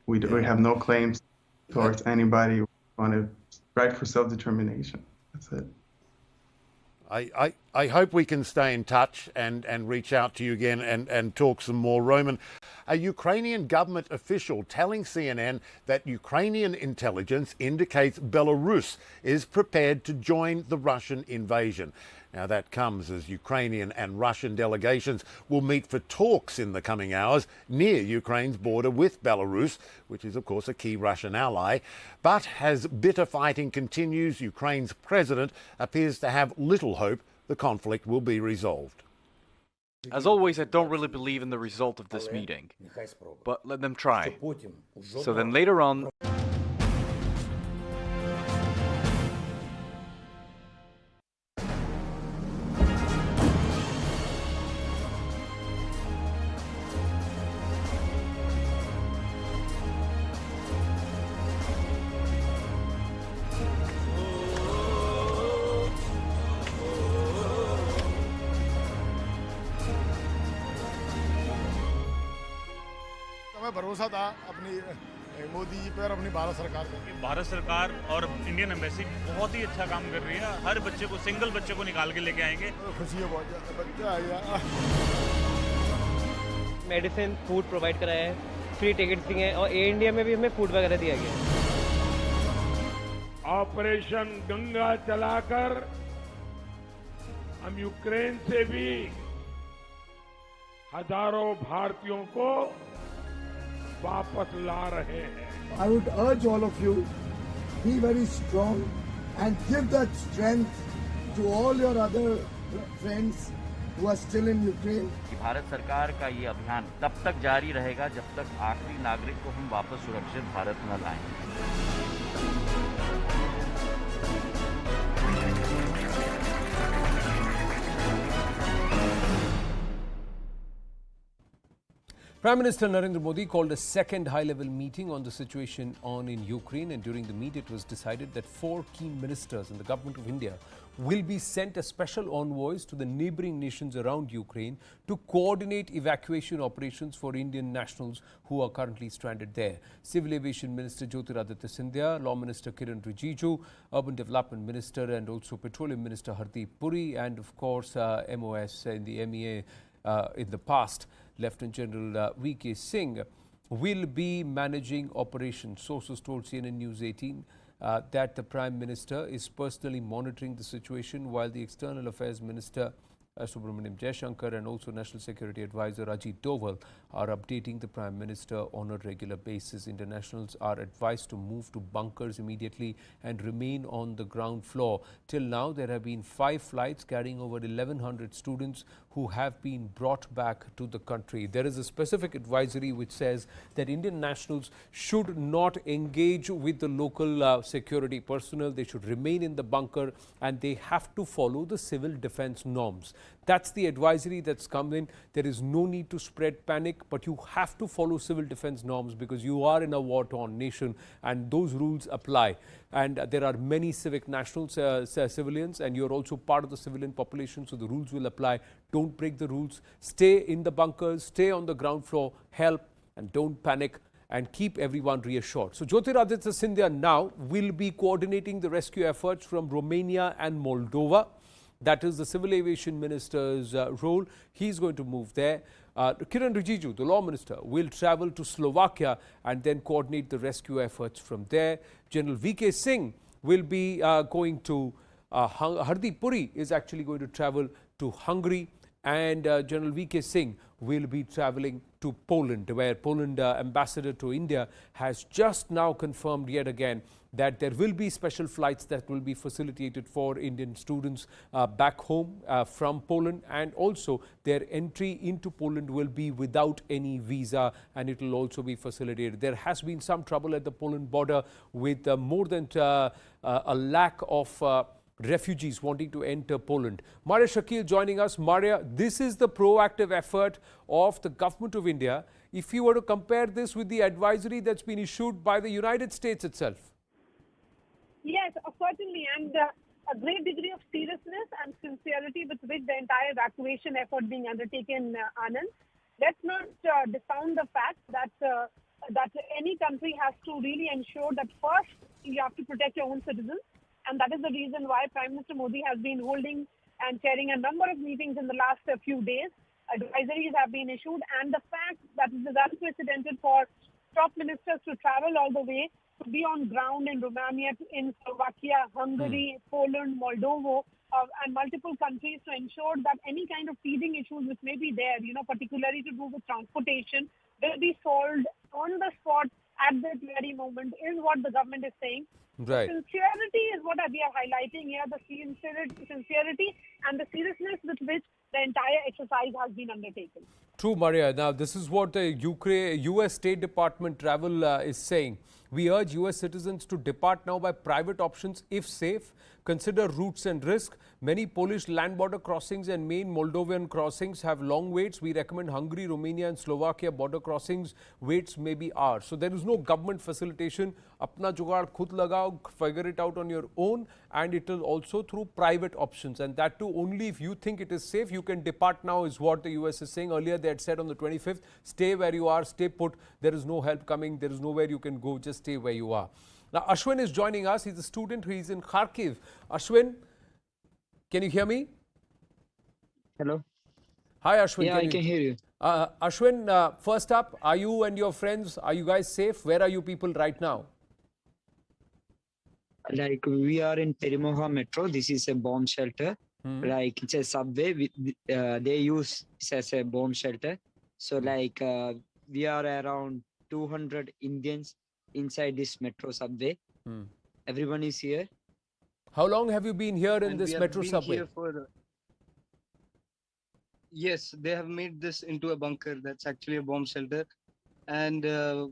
have no claims towards anybody. We want to fight for self-determination. That's it. I hope we can stay in touch and reach out to you again and talk some more. Roman, a Ukrainian government official telling CNN that Ukrainian intelligence indicates Belarus is prepared to join the Russian invasion. Now, that comes as Ukrainian and Russian delegations will meet for talks in the coming hours near Ukraine's border with Belarus, which is, of course, a key Russian ally. But as bitter fighting continues, Ukraine's president appears to have little hope the conflict will be resolved. As always, I don't really believe in the result of this meeting, but let them try. So then later on... भरोसा था अपनी मोदी जी पर और अपनी भारत सरकार पर। भारत सरकार और इंडियन एम्बेसी बहुत ही अच्छा काम कर रही है। हर बच्चे को, सिंगल बच्चे को निकाल के लेके आएंगे। खुशी है बहुत ज़्यादा, बच्चा आया। मेडिसिन, फूड प्रोवाइड कराया है, फ्री टिकट्स दिए हैं और एयर इंडिया में भी हमें फूड वगैरह दिया गया है। ऑपरेशन गंगा चलाकर हम यूक्रेन से भी हजारों भारतीयों को वापस ला रहे हैं। I would urge all of you, be very strong and give that strength to all your other friends who are still in Ukraine. Bharat सरकार का ये अभियान तब तक जारी रहेगा जब तक आखिरी नागरिक को हम वापस सुरक्षित भारत न लाएं। Prime Minister Narendra Modi called a second high-level meeting on the situation in Ukraine, and during the meet it was decided that 4 key ministers in the government of India will be sent as special envoys to the neighbouring nations around Ukraine to coordinate evacuation operations for Indian nationals who are currently stranded there. Civil Aviation Minister Yogi Adityanath, Law Minister Kiren Rijiju, Urban Development Minister and also Petroleum Minister Hardeep Puri, and of course MOS in the MEA in the past, Lieutenant General VK Singh, will be managing operations. Sources told CNN News 18 that the Prime Minister is personally monitoring the situation, while the External Affairs Minister Subramaniam Jaishankar and also National Security Advisor Ajit Doval are updating the Prime Minister on a regular basis. Internationals are advised to move to bunkers immediately and remain on the ground floor. Till now, there have been 5 flights carrying over 1,100 students who have been brought back to the country. There is a specific advisory which says that Indian nationals should not engage with the local security personnel. They should remain in the bunker and they have to follow the civil defense norms. That's the advisory that's come in. There is no need to spread panic, but you have to follow civil defense norms because you are in a war-torn nation and those rules apply. And there are many civic nationals, civilians, and you're also part of the civilian population, so the rules will apply. Don't break the rules. Stay in the bunkers, stay on the ground floor, help, and don't panic, and keep everyone reassured. So Jyotiraditya Scindia now will be coordinating the rescue efforts from Romania and Moldova. That is the Civil Aviation Minister's role. He's going to move there. Kiren Rijiju, the Law Minister, will travel to Slovakia and then coordinate the rescue efforts from there. General VK Singh will be going to Hardeep Puri is actually going to travel to Hungary, and General VK Singh will be traveling to Poland, where Poland ambassador to India has just now confirmed yet again that there will be special flights that will be facilitated for Indian students back home from Poland, and also their entry into Poland will be without any visa and it will also be facilitated. There has been some trouble at the Poland border with more than a lack of refugees wanting to enter Poland. Maria Shakil joining us. Maria, this is the proactive effort of the government of India. If you were to compare this with the advisory that's been issued by the United States itself. Yes, certainly, and a great degree of seriousness and sincerity with which the entire evacuation effort being undertaken, Anand. Let's not discount the fact that that any country has to really ensure that first you have to protect your own citizens, and that is the reason why Prime Minister Modi has been holding and chairing a number of meetings in the last few days. Advisories have been issued, and the fact that it is unprecedented for top ministers to travel all the way to be on ground in Romania, in Slovakia, Hungary, Poland, Moldova, and multiple countries to ensure that any kind of teething issues which may be there, particularly to do with transportation, will be solved on the spot at that very moment, is what the government is saying. Right. The sincerity is what we are highlighting here, the sincerity and the seriousness with which the entire exercise has been undertaken. True, Maria. Now, this is what the US State Department travel is saying. We urge US citizens to depart now by private options if safe. Consider routes and risk. Many Polish land border crossings and main Moldovan crossings have long waits. We recommend Hungary, Romania and Slovakia border crossings. Waits may be hours. So there is no government facilitation. Apna jugaad khud lagao, figure it out on your own, and it is also through private options. And that too only if you think it is safe, you can depart now, is what the US is saying. Earlier they had said on the 25th, stay where you are, stay put. There is no help coming. There is nowhere you can go. Just stay where you are. Now, Ashwin is joining us. He's a student who is in Kharkiv. Ashwin, can you hear me? Hello. Hi, Ashwin. Yeah, I can hear you. Ashwin, first up, are you and your friends, are you guys safe? Where are you people right now? Like, we are in Perimoha Metro. This is a bomb shelter. Like, it's a subway. They use this as a bomb shelter. So, like, we are around 200 Indians inside this metro subway. Everyone is here. How long have you been here in And this we have metro been subway? here for Yes, they have made this into a bunker. That's actually a bomb shelter. And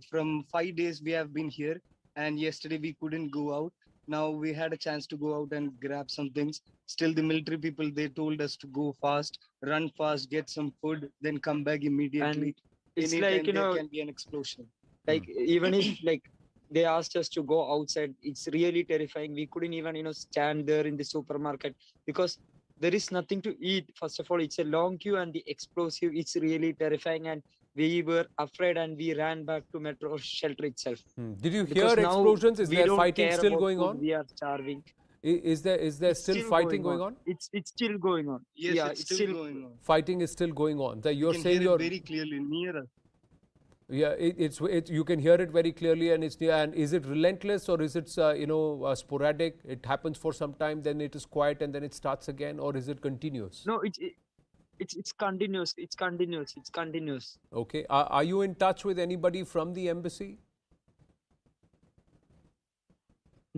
from 5 days we have been here. And yesterday we couldn't go out. Now we had a chance to go out and grab some things. Still, the military people, they told us to go fast, run fast, get some food, then come back immediately. And it's Anytime like, you there know, can be an explosion. like even if like they asked us to go outside, it's really terrifying. We couldn't even, you know, stand there in the supermarket because there is nothing to eat. First of all, it's a long queue and the explosive, it's really terrifying. And we were afraid and we ran back to metro shelter itself. Did you Because hear now explosions? Is we there don't fighting care still about going food, on? We are starving. Is there It's still fighting going on? It's still going on. Yes, Yeah, it's still going on. Fighting is still going on. That You you're can saying hear you're it very clearly near us. yeah. You can hear it very clearly, and it's near. And is it relentless or is it sporadic? It happens for some time, then it is quiet, and then it starts again, or is it continuous? No, it's continuous. It's continuous. It's continuous. Okay. Are you in touch with anybody from the embassy?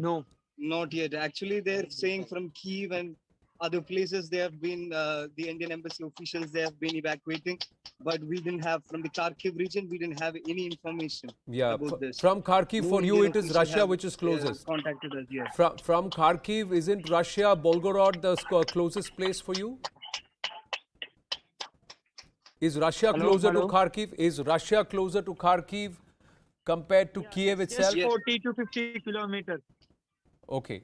No. Not yet. Actually, they're saying from Kyiv and other places they have been, the Indian embassy officials, they have been evacuating, but we didn't have, from the Kharkiv region, we didn't have any information Yeah. about this. From Kharkiv, No for you, Indian it is official Russia have, which is closest. contacted us, yes. From Kharkiv, isn't Russia, Volgorod, the closest place for you? Is Russia closer to Kharkiv? Is Russia closer to Kharkiv compared to Kiev itself? Just 40 to 50 kilometers. Okay.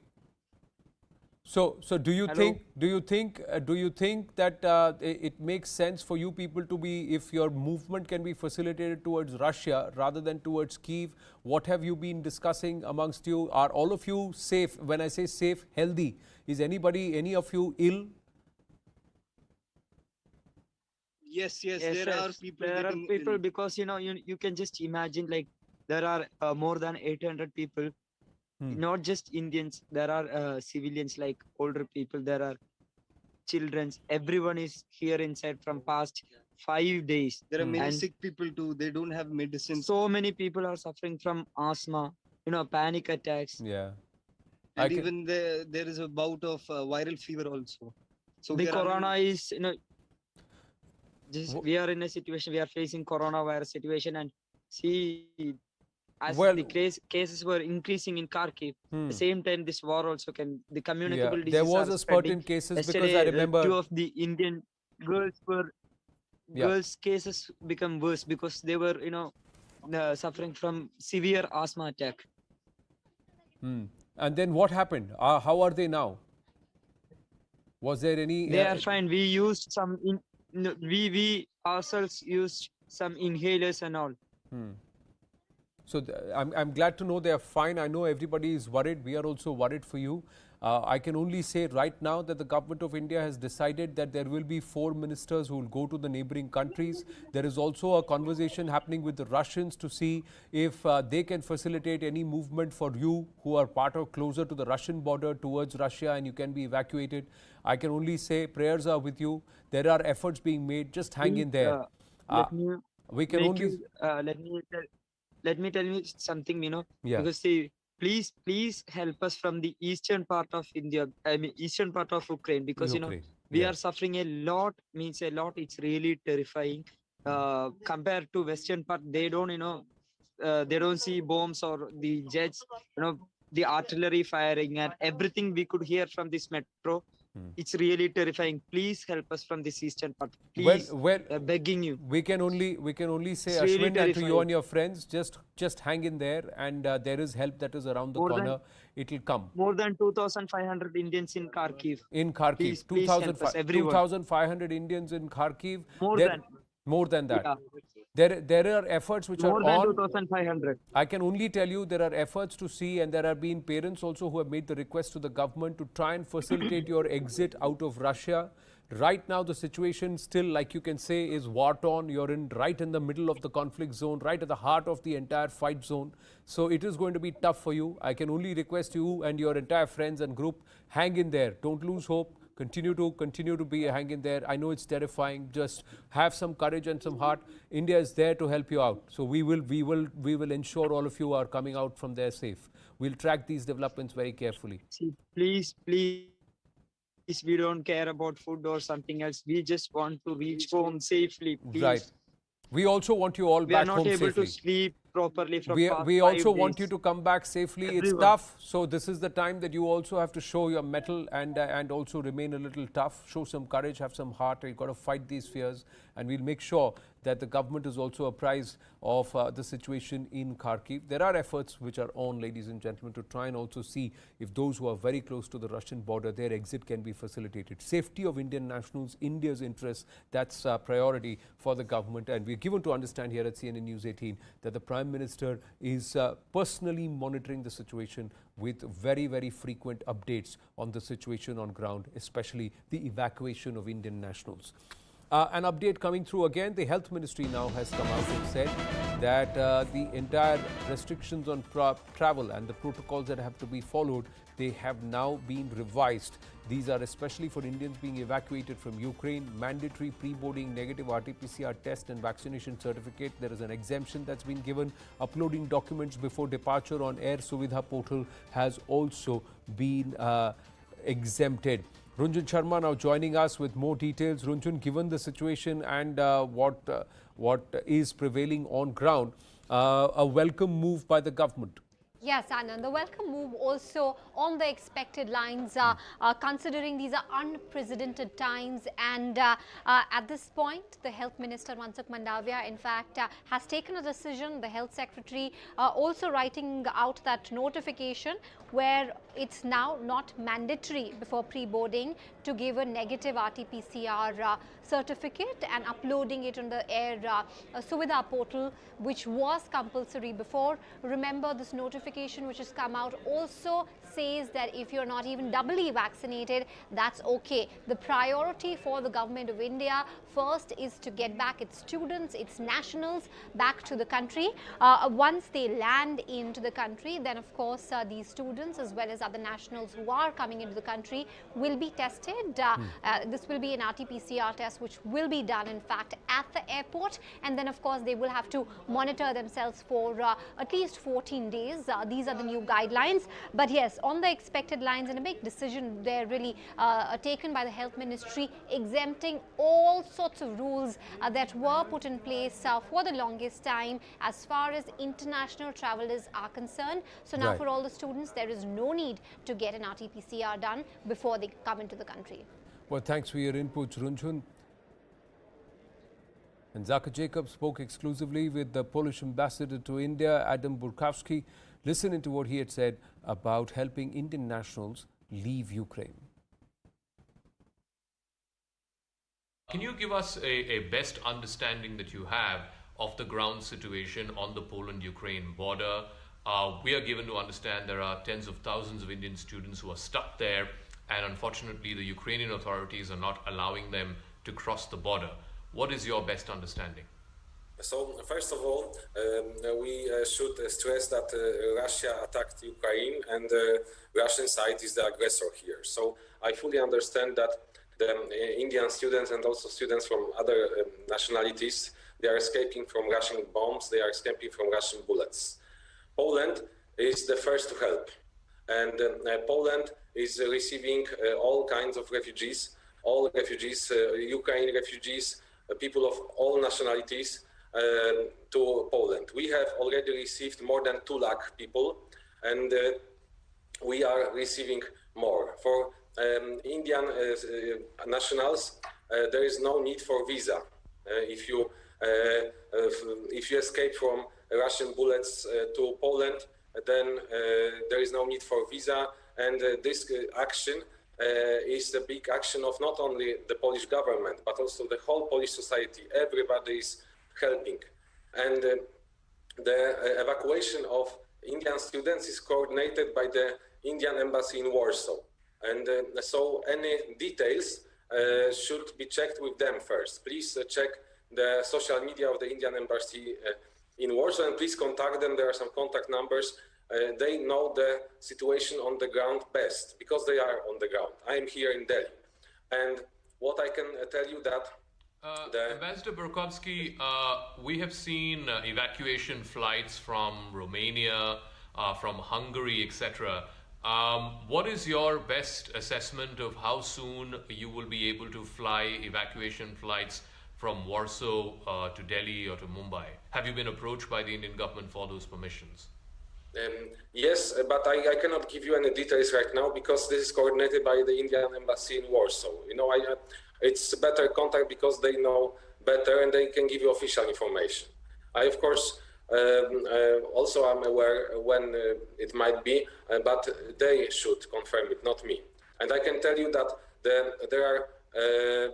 So do you think that it makes sense for you people to be, if your movement can be facilitated towards Russia rather than towards Kyiv? What have you been discussing amongst you? Are all of you safe? When I say safe, healthy, is any of you ill? Yes, there are people. There are getting people ill. because, you know, you can just imagine, like, there are more than 800 people. Not just Indians, there are civilians, like older people, there are children. Everyone is here inside from past 5 days. There are many And sick people too. They don't have medicine. so many people are suffering from asthma, you know, panic attacks. Yeah. And even there is a bout of viral fever also. So The we are corona is, you know, we are in a situation, we are facing coronavirus situation, and see, as the cases were increasing in Kharkiv, at the same time this war also the communicable diseases there was are a spurt spreading. in cases Yesterday, because I remember 2 of the Indian girls cases become worse because they were, you know, suffering from severe asthma attack. And then what happened? How are they now? Was there any? They are fine. We used some. We ourselves used some inhalers and all. So I'm glad to know they are fine. I know everybody is worried. We are also worried for you. I can only say right now that the government of India has decided that there will be 4 ministers who will go to the neighboring countries. There is also a conversation happening with the Russians to see if they can facilitate any movement for you who are part of closer to the Russian border towards Russia, and you can be evacuated. I can only say prayers are with you. There are efforts being made. Just hang in there. We can only let me tell you something, you know, Yeah. because see, please help us from the eastern part of India, I mean eastern part of Ukraine, because you know we are suffering a lot. It's really terrifying. Compared to western part, they don't, you know, they don't see bombs or the jets, you know, the artillery firing and everything we could hear from this metro. It's really terrifying. Please help us from this eastern part. Please, begging you. We can only say, It's really Ashwin, and to you terrifying. and your friends, just hang in there, and there is help that is around the More than- corner. It will come. More than 2,500 Indians in Kharkiv. In Kharkiv, Please help us, everyone. 2,500 Indians in Kharkiv. More than that. Yeah. There are efforts which More are than on. 2,500. I can only tell you there are efforts to see, and there have been parents also who have made the request to the government to try and facilitate your exit out of Russia. Right now, the situation still, like you can say, is war-torn. You're right in the middle of the conflict zone, right at the heart of the entire fight zone. So it is going to be tough for you. I can only request you and your entire friends and group, hang in there. Don't lose hope. Continue to be hanging there. I know it's terrifying. Just have some courage and some heart. India is there to help you out. So we will ensure all of you are coming out from there safe. We'll track these developments very carefully. See, please, we don't care about food or something else. We just want to reach home safely, please. Right. We also want you all back home safely. We are not able to sleep properly from we also 5 want days. you to come back safely. Everyone. It's tough, so this is the time that you also have to show your mettle and also remain a little tough. Show some courage, have some heart. You've got to fight these fears, and we'll make sure that the government is also apprised of the situation in Kharkiv. There are efforts which are on, ladies and gentlemen, to try and also see if those who are very close to the Russian border, their exit can be facilitated. Safety of Indian nationals, India's interests, that's a priority for the government. And we're given to understand here at CNN News 18 that the Prime Minister is personally monitoring the situation with very, very frequent updates on the situation on ground, especially the evacuation of Indian nationals. An update coming through again. The Health Ministry now has come out and said that the entire restrictions on travel and the protocols that have to be followed, they have now been revised. These are especially for Indians being evacuated from Ukraine. Mandatory pre-boarding negative RT-PCR test and vaccination certificate. There is an exemption that's been given. Uploading documents before departure on Air Suvidha portal has also been exempted. Runjun Sharma now joining us with more details. Runjun, given the situation and what is prevailing on ground, a welcome move by the government. Yes, Anand, the welcome move also on the expected lines, considering these are unprecedented times. And at this point, the Health Minister, Mansukh Mandavia, in fact, has taken a decision. The Health Secretary also writing out that notification where it's now not mandatory before pre-boarding to give a negative RT-PCR certificate and uploading it on the Air Suvidha portal, which was compulsory before. Remember, this notification which has come out also says that if you're not even doubly vaccinated, that's okay. The priority for the government of India first is to get back its students, its nationals back to the country. Once they land into the country, then of course these students as well as other nationals who are coming into the country will be tested. This will be an RT-PCR test which will be done in fact at the airport, and then of course they will have to monitor themselves for at least 14 days. These are the new guidelines. But yes, on the expected lines, and a big decision there really taken by the Health Ministry, exempting all sorts of rules that were put in place for the longest time as far as international travelers are concerned. So now for all the students, there is no need to get an RT-PCR done before they come into the country. Well, thanks for your inputs, Runjun. And Zaka Jacob spoke exclusively with the Polish ambassador to India, Adam Burkowski. Listen into what he had said about helping Indian nationals leave Ukraine. Can you give us a best understanding that you have of the ground situation on the Poland-Ukraine border? We are given to understand there are tens of thousands of Indian students who are stuck there, and unfortunately the Ukrainian authorities are not allowing them to cross the border. What is your best understanding? So, first of all, we should stress that Russia attacked Ukraine and the Russian side is the aggressor here. So, I fully understand that the Indian students and also students from other nationalities, they are escaping from Russian bombs, they are escaping from Russian bullets. Poland is the first to help, and Poland is receiving all kinds of refugees, Ukraine refugees, people of all nationalities to Poland. We have already received more than 2 lakh people, and we are receiving more. For Indian nationals, there is no need for visa. If you escape from Russian bullets to Poland, then there is no need for visa. And this action is a big action of not only the Polish government, but also the whole Polish society. Everybody is helping. And the evacuation of Indian students is coordinated by the Indian embassy in Warsaw. And so any details should be checked with them first. Please check the social media of the Indian embassy in Warsaw, and please contact them. There are some contact numbers. They know the situation on the ground best because they are on the ground. I am here in Delhi. And what I can tell you that Ambassador Borkowski, we have seen evacuation flights from Romania, from Hungary, etc. What is your best assessment of how soon you will be able to fly evacuation flights from Warsaw to Delhi or to Mumbai? Have you been approached by the Indian government for those permissions? Yes, but I cannot give you any details right now because this is coordinated by the Indian embassy in Warsaw. You know, it's better contact because they know better and they can give you official information. I, of course, also am aware when it might be, but they should confirm it, not me. And I can tell you that there are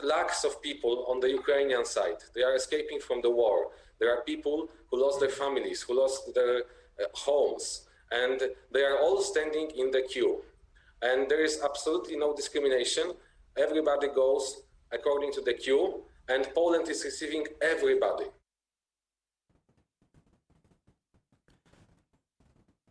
lakhs of people on the Ukrainian side. They are escaping from the war. There are people who lost their families, who lost their homes, and they are all standing in the queue. And there is absolutely no discrimination. Everybody goes according to the queue, and Poland is receiving everybody.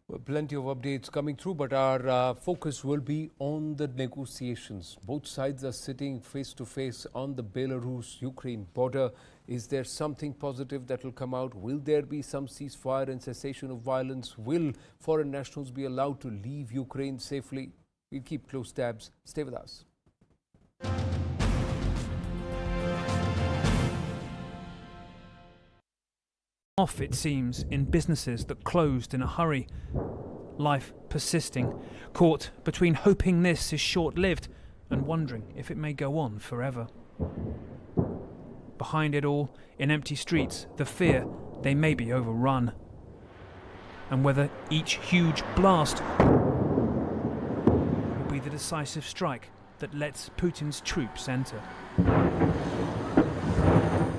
Well, plenty of updates coming through, but our focus will be on the negotiations. Both sides are sitting face to face on the Belarus-Ukraine border. Is there something positive that will come out? Will there be some ceasefire and cessation of violence? Will foreign nationals be allowed to leave Ukraine safely? We'll keep close tabs. Stay with us. Off, it seems, in businesses that closed in a hurry. Life persisting, caught between hoping this is short-lived and wondering if it may go on forever. Behind it all, in empty streets, the fear they may be overrun. And whether each huge blast will be the decisive strike that lets Putin's troops enter.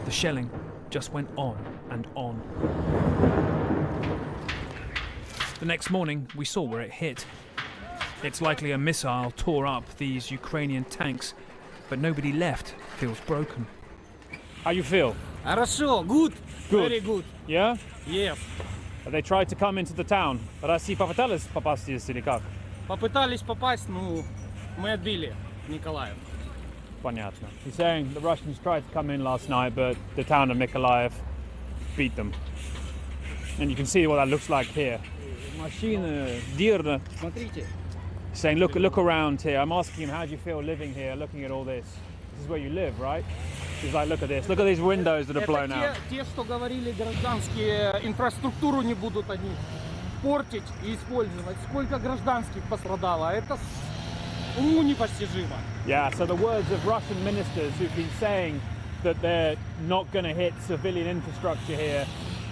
The shelling just went on and on. The next morning, we saw where it hit. It's likely a missile tore up these Ukrainian tanks, but nobody left feels broken. How you feel? Хорошо, good. Very good. Yeah? Yes. They tried to come into the town. России попытались попасть здесь или как? Попытались попасть, но мы отбили Mykolaiv. Понятно. He's saying the Russians tried to come in last night, but the town of Mykolaiv beat them. And you can see what that looks like here. Машина, дирно. Смотрите. He's saying, look around here. I'm asking him, how do you feel living here, looking at all this? This is where you live, right? He's like, look at this. Look at these windows that are blown out. Те, что говорили гражданские, инфраструктуру не будут они портить и использовать. Сколько гражданских пострадало? Это уму непостижимо. Yeah, so the words of Russian ministers who've been saying that they're not going to hit civilian infrastructure here,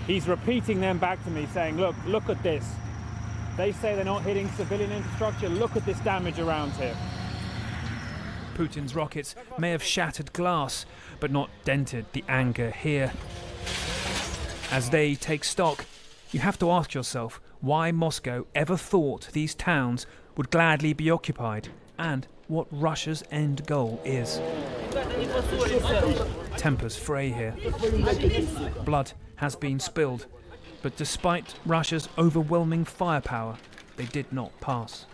he's repeating them back to me saying, look at this. They say they're not hitting civilian infrastructure. Look at this damage around here. Putin's rockets may have shattered glass, but not dented the anger here. As they take stock, you have to ask yourself why Moscow ever thought these towns would gladly be occupied, and what Russia's end goal is. Tempers fray here. Blood has been spilled, but despite Russia's overwhelming firepower, they did not pass.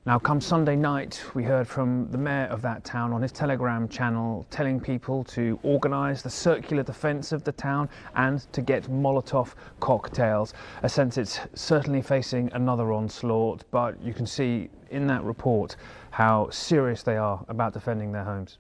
Now, come Sunday night, we heard from the mayor of that town on his Telegram channel telling people to organise the circular defence of the town and to get Molotov cocktails. A sense it's certainly facing another onslaught, but you can see in that report how serious they are about defending their homes.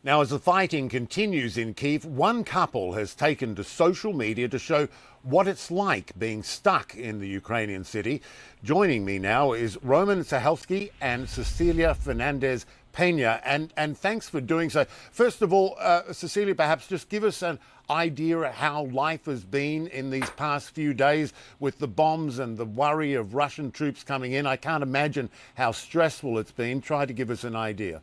Now, as the fighting continues in Kyiv, one couple has taken to social media to show what it's like being stuck in the Ukrainian city. Joining me now is Roman Sahelski and Cecilia Fernandez Pena, and thanks for doing so. First of all, Cecilia, perhaps just give us an idea of how life has been in these past few days with the bombs and the worry of Russian troops coming in. I can't imagine how stressful it's been. Try to give us an idea.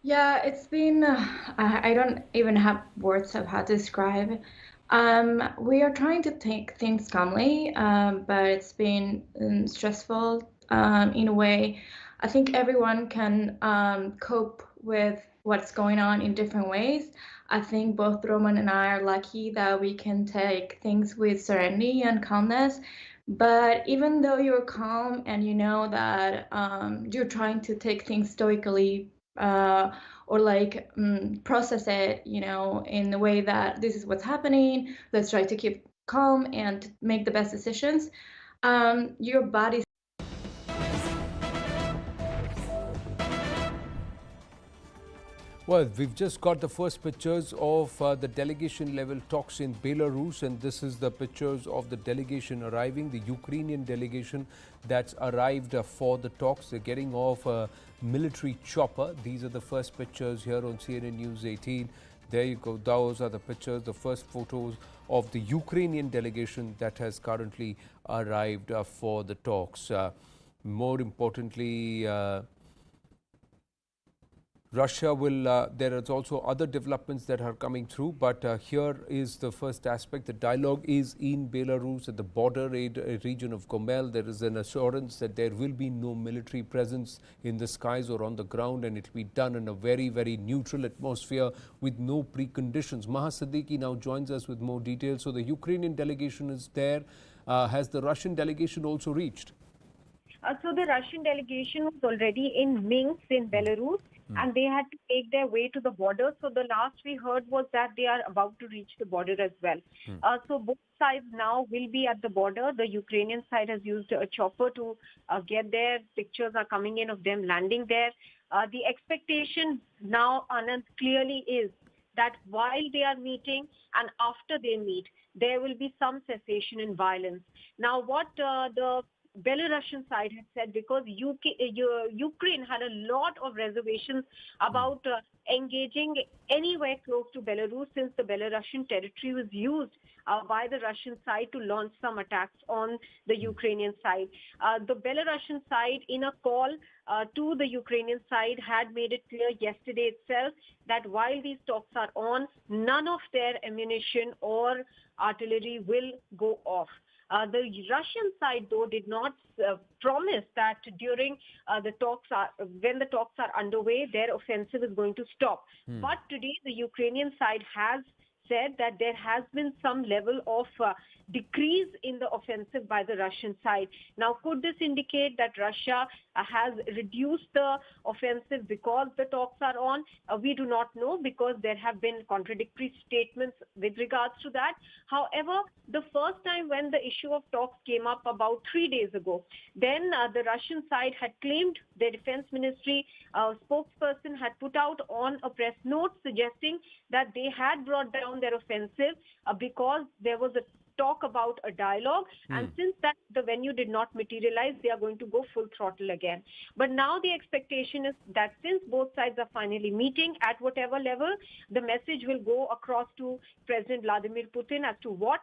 Yeah, it's been, I don't even have words of how to describe. We are trying to take things calmly, but it's been stressful in a way. I think everyone can cope with what's going on in different ways. I think both Roman and I are lucky that we can take things with serenity and calmness. But even though you're calm and you know that you're trying to take things stoically or like process it, you know, in a way that this is what's happening, let's try to keep calm and make the best decisions, your body. Well, we've just got the first pictures of the delegation level talks in Belarus, and this is the pictures of the delegation arriving, the Ukrainian delegation that's arrived for the talks. They're getting off a military chopper. These are the first pictures here on CNN News 18. There you go. Those are the pictures, the first photos of the Ukrainian delegation that has currently arrived for the talks. More importantly, Russia will, there is also other developments that are coming through, but here is the first aspect. The dialogue is in Belarus at the border region of Gomel. There is an assurance that there will be no military presence in the skies or on the ground, and it will be done in a very, very neutral atmosphere with no preconditions. Maha Siddiqui now joins us with more details. So the Ukrainian delegation is there. Has the Russian delegation also reached? So the Russian delegation was already in Minsk in Belarus, and they had to take their way to the border. So the last we heard was that they are about to reach the border as well. So both sides now will be at the border. The Ukrainian side has used a chopper to get there. Pictures are coming in of them landing there. The expectation now, Anand, clearly is that while they are meeting and after they meet, there will be some cessation in violence. Now, what the Belarusian side had said, because Ukraine had a lot of reservations about engaging anywhere close to Belarus, since the Belarusian territory was used by the Russian side to launch some attacks on the Ukrainian side. The Belarusian side, in a call to the Ukrainian side, had made it clear yesterday itself that while these talks are on, none of their ammunition or artillery will go off. The Russian side, though, did not promise that during the talks, when the talks are underway, their offensive is going to stop. But today, the Ukrainian side has said that there has been some level of decrease in the offensive by the Russian side. Now, could this indicate that Russia has reduced the offensive because the talks are on? We do not know, because there have been contradictory statements with regards to that. However, the first time when the issue of talks came up about 3 days ago, then the Russian side had claimed, their defense ministry spokesperson had put out on a press note suggesting that they had brought down their offensive because there was a talk about a dialogue, and since that the venue did not materialize, they are going to go full throttle again. But now the expectation is that since both sides are finally meeting at whatever level, the message will go across to President Vladimir Putin as to what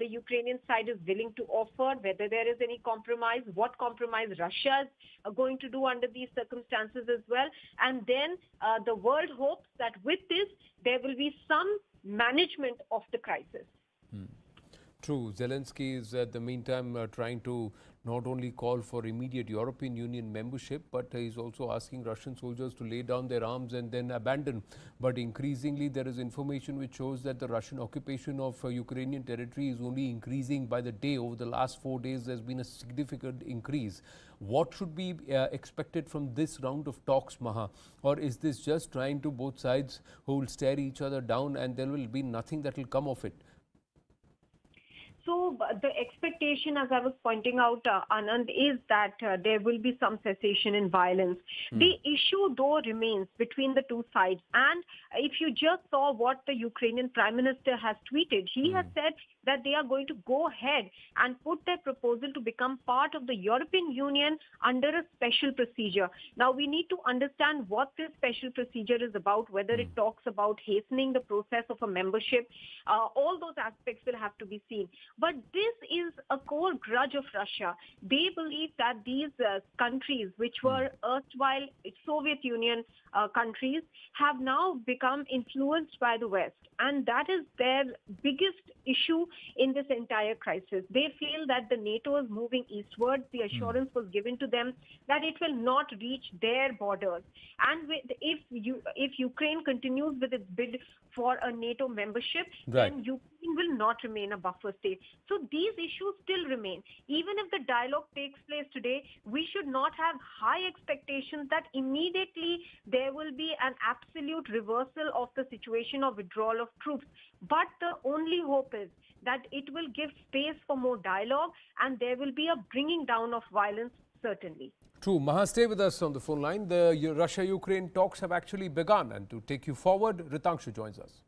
the Ukrainian side is willing to offer, whether there is any compromise, what compromise Russia is going to do under these circumstances as well. And then the world hopes that with this, there will be some management of the crisis. True. Zelensky is at the meantime trying to not only call for immediate European Union membership, but he's also asking Russian soldiers to lay down their arms and then abandon. But increasingly there is information which shows that the Russian occupation of Ukrainian territory is only increasing by the day. Over the last 4 days there's been a significant increase. What should be expected from this round of talks, Maha? Or is this just trying to both sides who will stare each other down and there will be nothing that will come of it? So the expectation, as I was pointing out, Anand, is that there will be some cessation in violence. The issue, though, remains between the two sides. And if you just saw what the Ukrainian Prime Minister has tweeted, he has said that they are going to go ahead and put their proposal to become part of the European Union under a special procedure. Now, we need to understand what this special procedure is about, whether it talks about hastening the process of a membership. All those aspects will have to be seen. But this is a core grudge of Russia. They believe that these countries, which were erstwhile Soviet Union countries, have now become influenced by the West. And that is their biggest issue in this entire crisis. They feel that the NATO is moving eastwards. The assurance was given to them that it will not reach their borders. And if Ukraine continues with its bid for a NATO membership, then Ukraine will not remain a buffer state. So these issues still remain. Even if the dialogue takes place today, we should not have high expectations that immediately there will be an absolute reversal of the situation of withdrawal of troops. But the only hope is that it will give space for more dialogue and there will be a bringing down of violence, certainly. True. Maha, stay with us on the phone line. The Russia-Ukraine talks have actually begun, and to take you forward, Ritangshu joins us.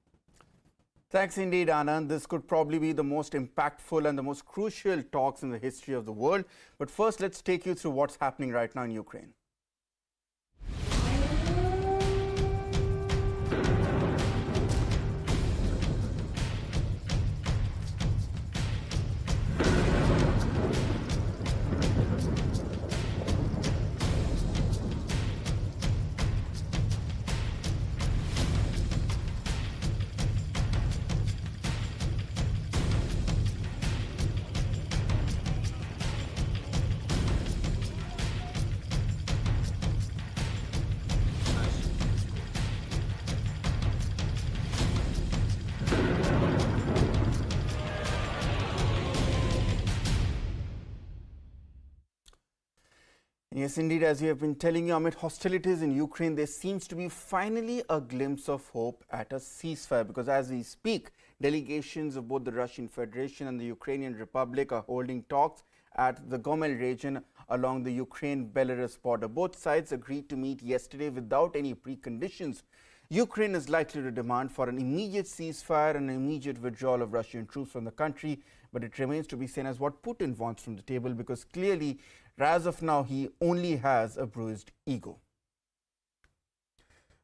Thanks indeed, Anand. This could probably be the most impactful and the most crucial talks in the history of the world. But first, let's take you through what's happening right now in Ukraine. Yes, indeed, as we have been telling you, amid hostilities in Ukraine, there seems to be finally a glimpse of hope at a ceasefire, because as we speak, delegations of both the Russian Federation and the Ukrainian Republic are holding talks at the Gomel region along the Ukraine-Belarus border. Both sides agreed to meet yesterday without any preconditions. Ukraine is likely to demand for an immediate ceasefire and an immediate withdrawal of Russian troops from the country, but it remains to be seen as what Putin wants from the table, because clearly, as of now, he only has a bruised ego.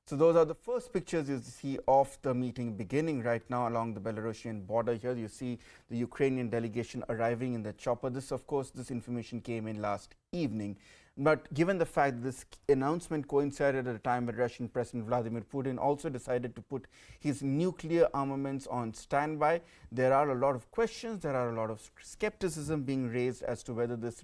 So those are the first pictures you see of the meeting beginning right now along the Belarusian border. Here you see the Ukrainian delegation arriving in the chopper. This, of course, this information came in last evening. But given the fact that this announcement coincided at a time when Russian President Vladimir Putin also decided to put his nuclear armaments on standby, there are a lot of questions, there are a lot of skepticism being raised as to whether this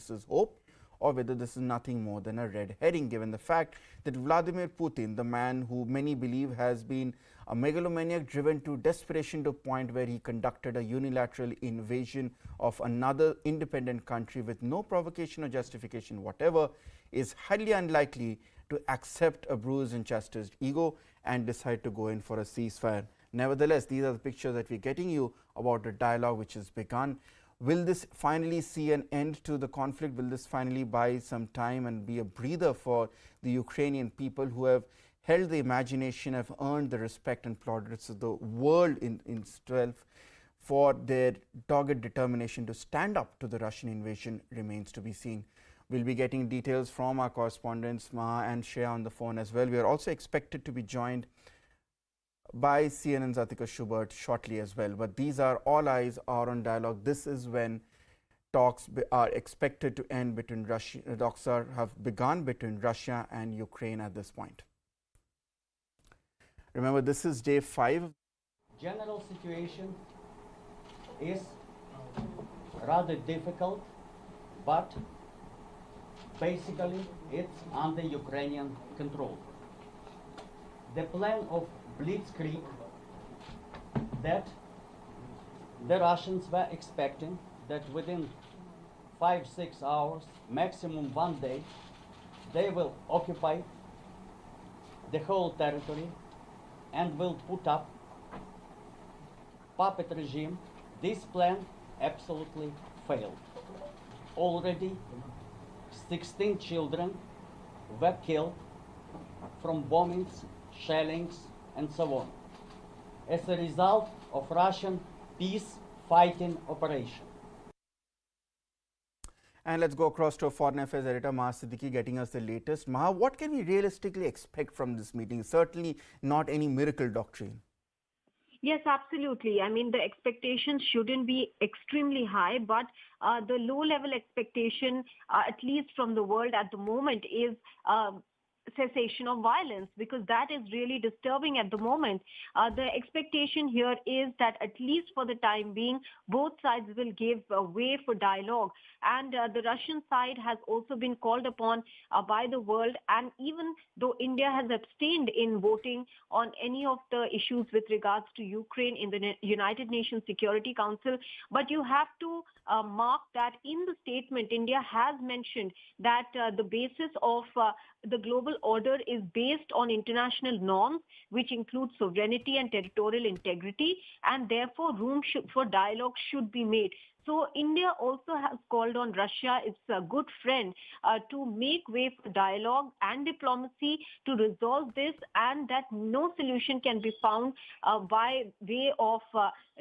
is hope or whether this is nothing more than a red herring, given the fact that Vladimir Putin, the man who many believe has been a megalomaniac driven to desperation to a point where he conducted a unilateral invasion of another independent country with no provocation or justification whatever, is highly unlikely to accept a bruised and chastised ego and decide to go in for a ceasefire. Nevertheless, these are the pictures that we're getting you about the dialogue which has begun. Will this finally see an end to the conflict? Will this finally buy some time and be a breather for the Ukrainian people who have held the imagination, have earned the respect and plaudits of the world in itself for their dogged determination to stand up to the Russian invasion remains to be seen. We'll be getting details from our correspondents Maha and Shreya on the phone as well. We are also expected to be joined by CNN's Atika Schubert shortly as well. But these are all eyes are on dialogue. This is when talks are expected to end between Russia. Talks have begun between Russia and Ukraine at this point. Remember, this is day 5. General situation is rather difficult, but basically it's under Ukrainian control. The plan of Blitzkrieg that the Russians were expecting that within 5-6 hours, maximum 1 day, they will occupy the whole territory and will put up puppet regime. This plan absolutely failed. Already 16 children were killed from bombings, shellings, and so on, as a result of Russian peace-fighting operation. And let's go across to our Foreign Affairs editor, Maha Siddiqui, getting us the latest. Maha, what can we realistically expect from this meeting? Certainly not any miracle doctrine. Yes, absolutely. I mean, the expectations shouldn't be extremely high, but the low-level expectation, at least from the world at the moment, is cessation of violence, because that is really disturbing at the moment. The expectation here is that at least for the time being, both sides will give way for dialogue. And the Russian side has also been called upon by the world. And even though India has abstained in voting on any of the issues with regards to Ukraine in the United Nations Security Council, but you have to mark that in the statement, India has mentioned that the basis of the global order is based on international norms, which include sovereignty and territorial integrity, and therefore room for dialogue should be made. So India also has called on Russia, its a good friend, to make way for dialogue and diplomacy to resolve this, and that no solution can be found by way of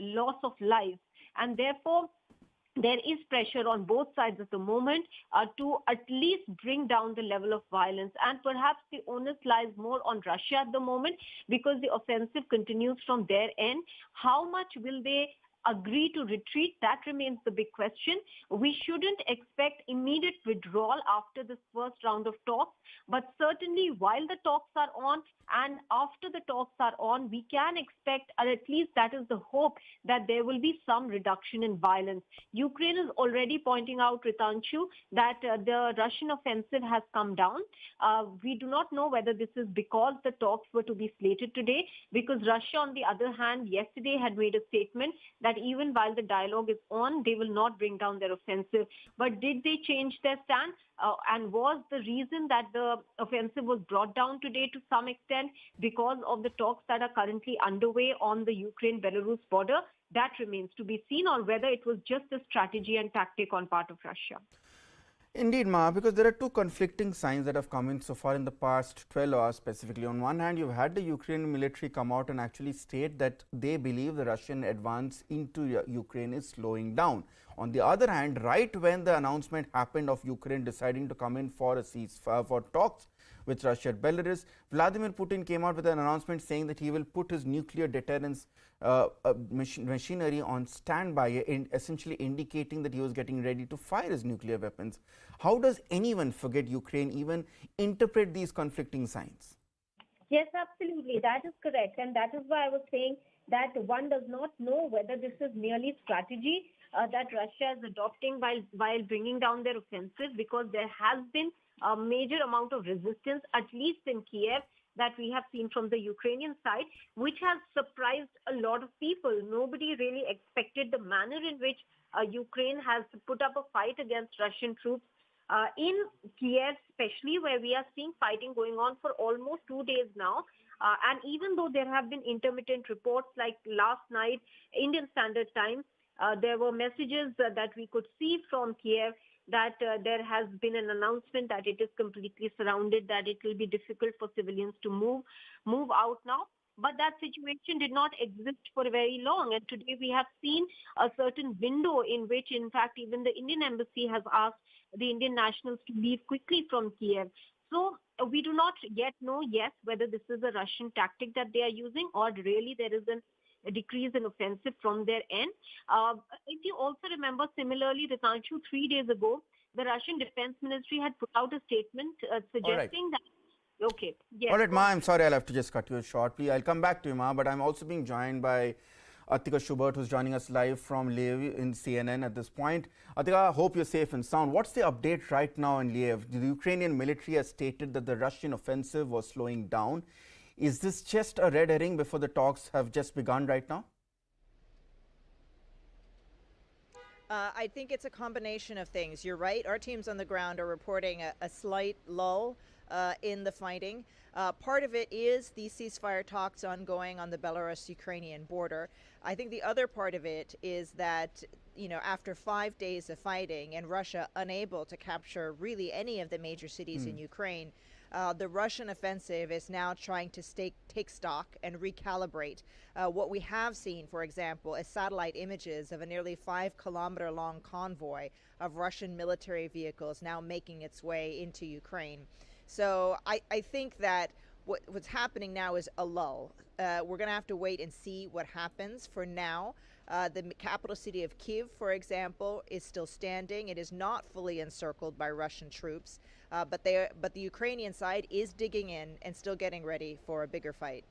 loss of lives. And therefore, there is pressure on both sides at the moment to at least bring down the level of violence. And perhaps the onus lies more on Russia at the moment, because the offensive continues from their end. How much will they agree to retreat? That remains the big question. We shouldn't expect immediate withdrawal after this first round of talks, but certainly while the talks are on and after the talks are on, we can expect, or at least that is the hope, that there will be some reduction in violence. Ukraine is already pointing out, Ritanshu, that the Russian offensive has come down. We do not know whether this is because the talks were to be slated today, because Russia, on the other hand, yesterday had made a statement that even while the dialogue is on, they will not bring down their offensive. But did they change their stand? And was the reason that the offensive was brought down today to some extent because of the talks that are currently underway on the Ukraine-Belarus border? That remains to be seen, or whether it was just a strategy and tactic on part of Russia. Indeed, Ma, because there are two conflicting signs that have come in so far in the past 12 hours specifically. On one hand, you've had the Ukrainian military come out and actually state that they believe the Russian advance into Ukraine is slowing down. On the other hand, right when the announcement happened of Ukraine deciding to come in for a ceasefire, for talks with Russia and Belarus, Vladimir Putin came out with an announcement saying that he will put his nuclear deterrence machinery on standby, essentially indicating that he was getting ready to fire his nuclear weapons. How does anyone, forget Ukraine, even interpret these conflicting signs? Yes, absolutely. That is correct. And that is why I was saying that one does not know whether this is merely strategy that Russia is adopting while bringing down their offensive, because there has been a major amount of resistance, at least in Kiev, that we have seen from the Ukrainian side, which has surprised a lot of people. Nobody really expected the manner in which Ukraine has put up a fight against Russian troops in Kiev, especially where we are seeing fighting going on for almost 2 days now. And even though there have been intermittent reports, like last night, Indian Standard Time, there were messages that we could see from Kiev that there has been an announcement that it is completely surrounded, that it will be difficult for civilians to move out now. But that situation did not exist for very long. And today we have seen a certain window in which, in fact, even the Indian embassy has asked the Indian nationals to leave quickly from Kiev. So we do not yet know, yes, whether this is a Russian tactic that they are using, or really there is a decrease in offensive from their end. If you also remember, similarly, Ritanshu, 3 days ago, the Russian Defense Ministry had put out a statement suggesting that. Okay. Yes. All right, Ma, I'm sorry, I'll have to just cut you short. Please, I'll come back to you, Ma, but I'm also being joined by Atika Schubert, who's joining us live from Kyiv in CNN at this point. Atika, I hope you're safe and sound. What's the update right now in Kyiv? The Ukrainian military has stated that the Russian offensive was slowing down. Is this just a red herring before the talks have just begun right now? I think it's a combination of things. You're right. Our teams on the ground are reporting a slight lull in the fighting. Part of it is the ceasefire talks ongoing on the Belarus-Ukrainian border. I think the other part of it is that, you know, after 5 days of fighting and Russia unable to capture really any of the major cities in Ukraine, the Russian offensive is now trying to take stock and recalibrate. What we have seen, for example, is satellite images of a nearly 5-kilometer-long convoy of Russian military vehicles now making its way into Ukraine. So I think that what's happening now is a lull. We're going to have to wait and see what happens. For now, the capital city of Kyiv, for example, is still standing. It is not fully encircled by Russian troops, but the Ukrainian side is digging in and still getting ready for a bigger fight.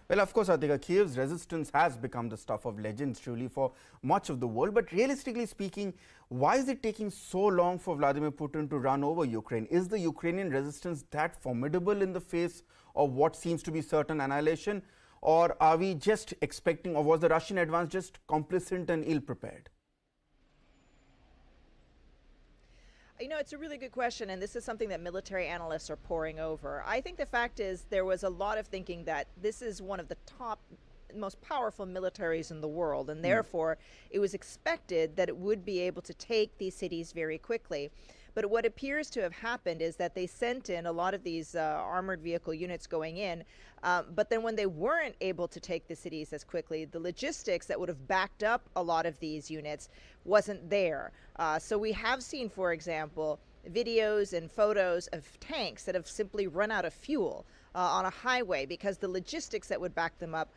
Well, of course, Atika, Kiev's resistance has become the stuff of legends truly for much of the world. But realistically speaking, why is it taking so long for Vladimir Putin to run over Ukraine? Is the Ukrainian resistance that formidable in the face of what seems to be certain annihilation? Or are we just expecting, or was the Russian advance just complicit and ill-prepared? You know, it's a really good question, and this is something that military analysts are poring over. I think the fact is there was a lot of thinking that this is one of the top, most powerful militaries in the world, and therefore it was expected that it would be able to take these cities very quickly. But what appears to have happened is that they sent in a lot of these armored vehicle units going in, but then when they weren't able to take the cities as quickly, the logistics that would have backed up a lot of these units wasn't there. So we have seen, for example, videos and photos of tanks that have simply run out of fuel on a highway because the logistics that would back them up,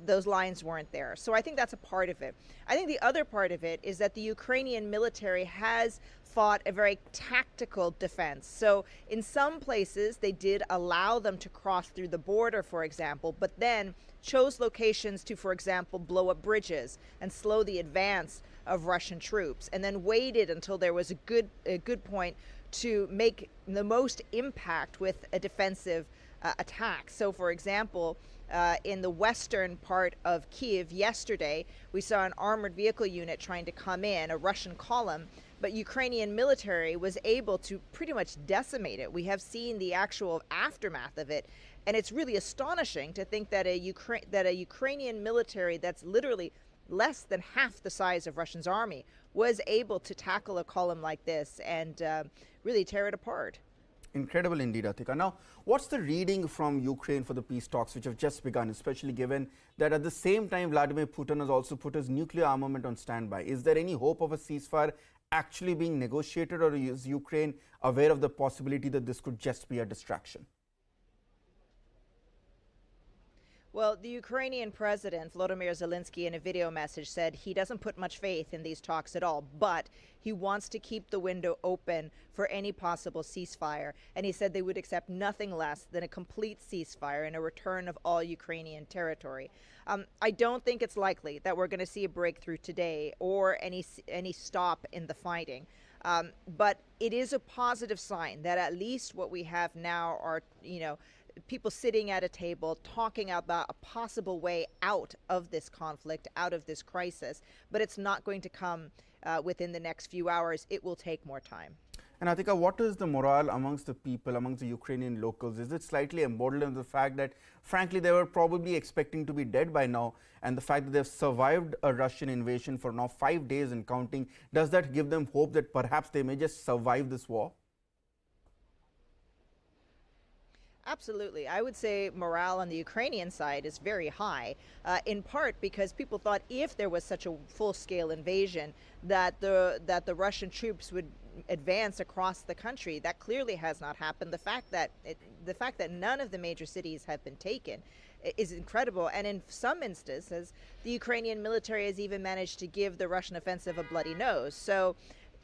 those lines weren't there. So I think that's a part of it. I think the other part of it is that the Ukrainian military has fought a very tactical defense. So in some places they did allow them to cross through the border, for example, but then chose locations to, for example, blow up bridges and slow the advance of Russian troops, and then waited until there was a good point to make the most impact with a defensive attack. So for example, in the western part of Kiev yesterday, we saw an armored vehicle unit trying to come in, a Russian column, but Ukrainian military was able to pretty much decimate it. We have seen the actual aftermath of it, and it's really astonishing to think that a Ukrainian military that's literally less than half the size of Russia's army was able to tackle a column like this and really tear it apart. Incredible indeed, Atika. Now, what's the reading from Ukraine for the peace talks which have just begun, especially given that at the same time Vladimir Putin has also put his nuclear armament on standby? Is there any hope of a ceasefire actually being negotiated, or is Ukraine aware of the possibility that this could just be a distraction? Well, the Ukrainian president, Volodymyr Zelensky, in a video message said he doesn't put much faith in these talks at all, but he wants to keep the window open for any possible ceasefire. And he said they would accept nothing less than a complete ceasefire and a return of all Ukrainian territory. I don't think it's likely that we're going to see a breakthrough today or any stop in the fighting. But it is a positive sign that at least what we have now are, people sitting at a table talking about a possible way out of this conflict, out of this crisis. But it's not going to come within the next few hours. It will take more time. And Atika, what is the morale amongst the people, amongst the Ukrainian locals? Is it slightly emboldened in the fact that, frankly, they were probably expecting to be dead by now, and the fact that they've survived a Russian invasion for now 5 days and counting, does that give them hope that perhaps they may just survive this war? Absolutely. I would say morale on the Ukrainian side is very high, in part because people thought if there was such a full-scale invasion that the Russian troops would advance across the country. That clearly has not happened. The fact that none of the major cities have been taken is incredible, and in some instances the Ukrainian military has even managed to give the Russian offensive a bloody nose. So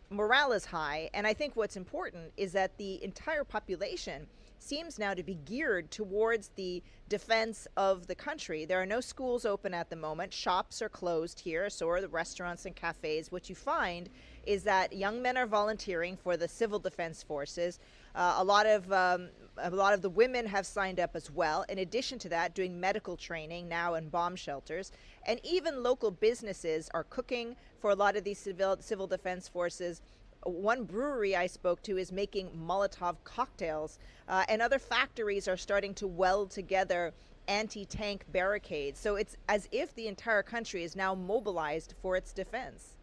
morale is high, and I think what's important is that the entire population seems now to be geared towards the defense of the country. There are no schools open at the moment. Shops are closed here, so are the restaurants and cafes. What you find is that young men are volunteering for the civil defense forces. A lot of the women have signed up as well. In addition to that, doing medical training now in bomb shelters. And even local businesses are cooking for a lot of these civil defense forces. One brewery I spoke to is making Molotov cocktails, and other factories are starting to weld together anti-tank barricades. So it's as if the entire country is now mobilized for its defense.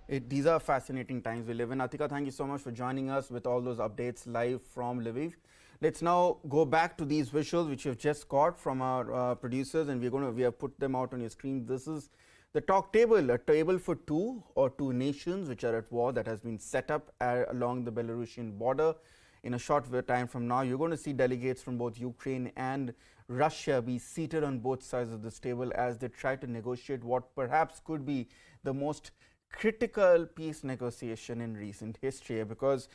These are fascinating times we live in. Atika, thank you so much for joining us with all those updates live from Lviv. Let's now go back to these visuals which you've just got from our producers, and we have put them out on your screen. This is the talk table, a table for two nations which are at war that has been set up along the Belarusian border. in a short time from now, you're going to see delegates from both Ukraine and Russia be seated on both sides of this table as they try to negotiate what perhaps could be the most critical peace negotiation in recent history, because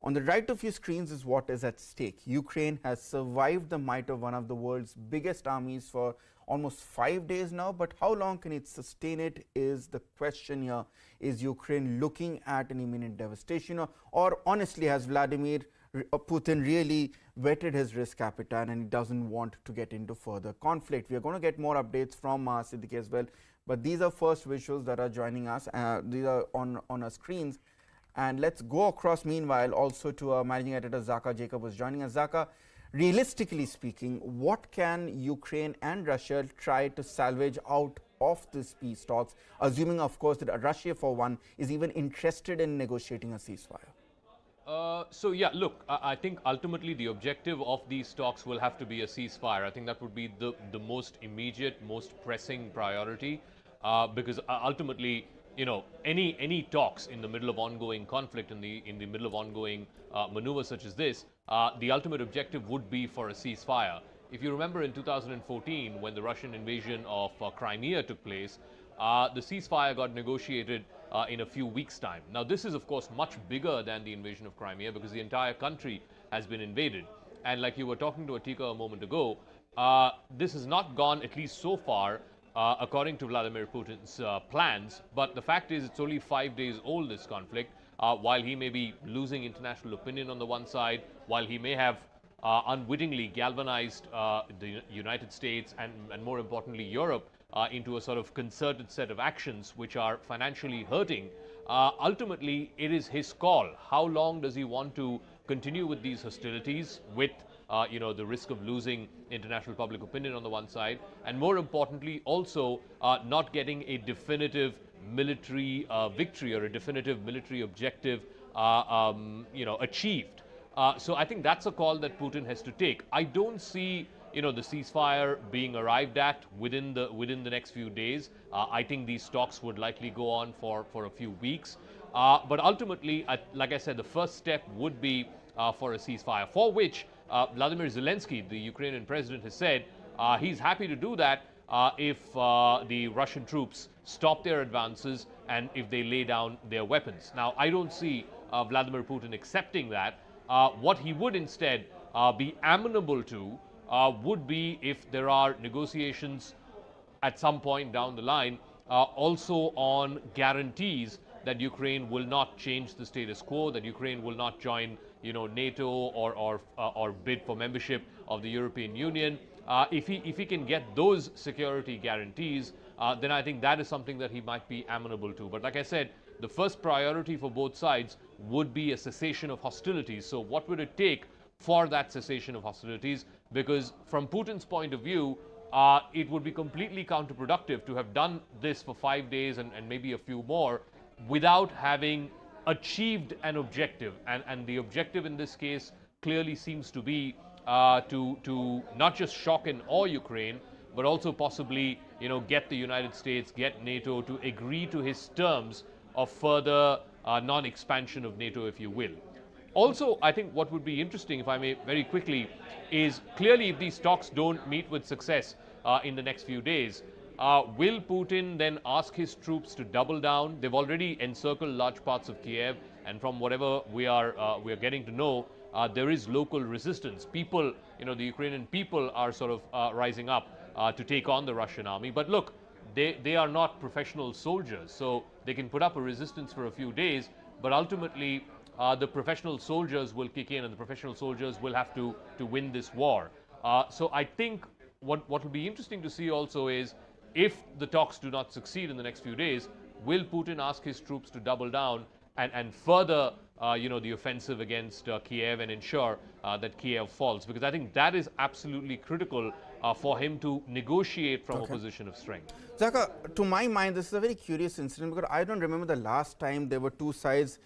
on the right of your screens is what is at stake. Ukraine has survived the might of one of the world's biggest armies for almost 5 days now, but how long can it sustain it is the question here. Is Ukraine looking at an imminent devastation, or honestly has Vladimir Putin really whetted his risk appetite and he doesn't want to get into further conflict? We are going to get more updates from Siddiqui as well, but these are first visuals that are joining us. These are on our screens. And let's go across meanwhile also to our managing editor Zaka Jacob was joining us. Zaka, realistically speaking, what can Ukraine and Russia try to salvage out of this peace talks, assuming of course that Russia for one is even interested in negotiating a ceasefire? So yeah, look, I think ultimately the objective of these talks will have to be a ceasefire. I think that would be the most immediate, most pressing priority, because ultimately, you know, any talks in the middle of ongoing conflict, in the middle of ongoing maneuver such as this, the ultimate objective would be for a ceasefire. If you remember in 2014, when the Russian invasion of Crimea took place, the ceasefire got negotiated in a few weeks' time. Now, this is, of course, much bigger than the invasion of Crimea because the entire country has been invaded. And like you were talking to Atika a moment ago, this has not gone, at least so far, according to Vladimir Putin's plans. But the fact is, it's only 5 days old, this conflict. While he may be losing international opinion on the one side, while he may have unwittingly galvanized the United States and more importantly Europe into a sort of concerted set of actions which are financially hurting, ultimately it is his call. How long does he want to continue with these hostilities with the risk of losing international public opinion on the one side, and more importantly also not getting a definitive military victory or a definitive military objective achieved. So I think that's a call that Putin has to take. I don't see the ceasefire being arrived at within the next few days. I think these talks would likely go on for a few weeks. But ultimately, like I said, the first step would be for a ceasefire, for which Vladimir Zelensky, the Ukrainian president, has said he's happy to do that if the Russian troops stop their advances and if they lay down their weapons. Now, I don't see Vladimir Putin accepting that. What he would instead be amenable to would be if there are negotiations at some point down the line also on guarantees that Ukraine will not change the status quo, that Ukraine will not join NATO or bid for membership of the European Union. If he can get those security guarantees, then I think that is something that he might be amenable to. But like I said, the first priority for both sides would be a cessation of hostilities. So what would it take for that cessation of hostilities? Because from Putin's point of view, it would be completely counterproductive to have done this for 5 days and maybe a few more without having achieved an objective. And the objective in this case clearly seems to be to not just shock and awe Ukraine, but also possibly get the United States, get NATO to agree to his terms of further non-expansion of NATO, if you will. Also, I think what would be interesting, if I may very quickly, is clearly if these talks don't meet with success in the next few days, will Putin then ask his troops to double down? They've already encircled large parts of Kiev, and from whatever we are getting to know, there is local resistance. People, the Ukrainian people are sort of rising up to take on the Russian army. But look, they are not professional soldiers, so they can put up a resistance for a few days, but ultimately the professional soldiers will kick in and the professional soldiers will have to win this war. So I think what will be interesting to see also is if the talks do not succeed in the next few days, will Putin ask his troops to double down and further the offensive against Kiev and ensure that Kiev falls? Because I think that is absolutely critical for him to negotiate from a position of strength. Zaka, to my mind, this is a very curious incident because I don't remember the last time there were two sides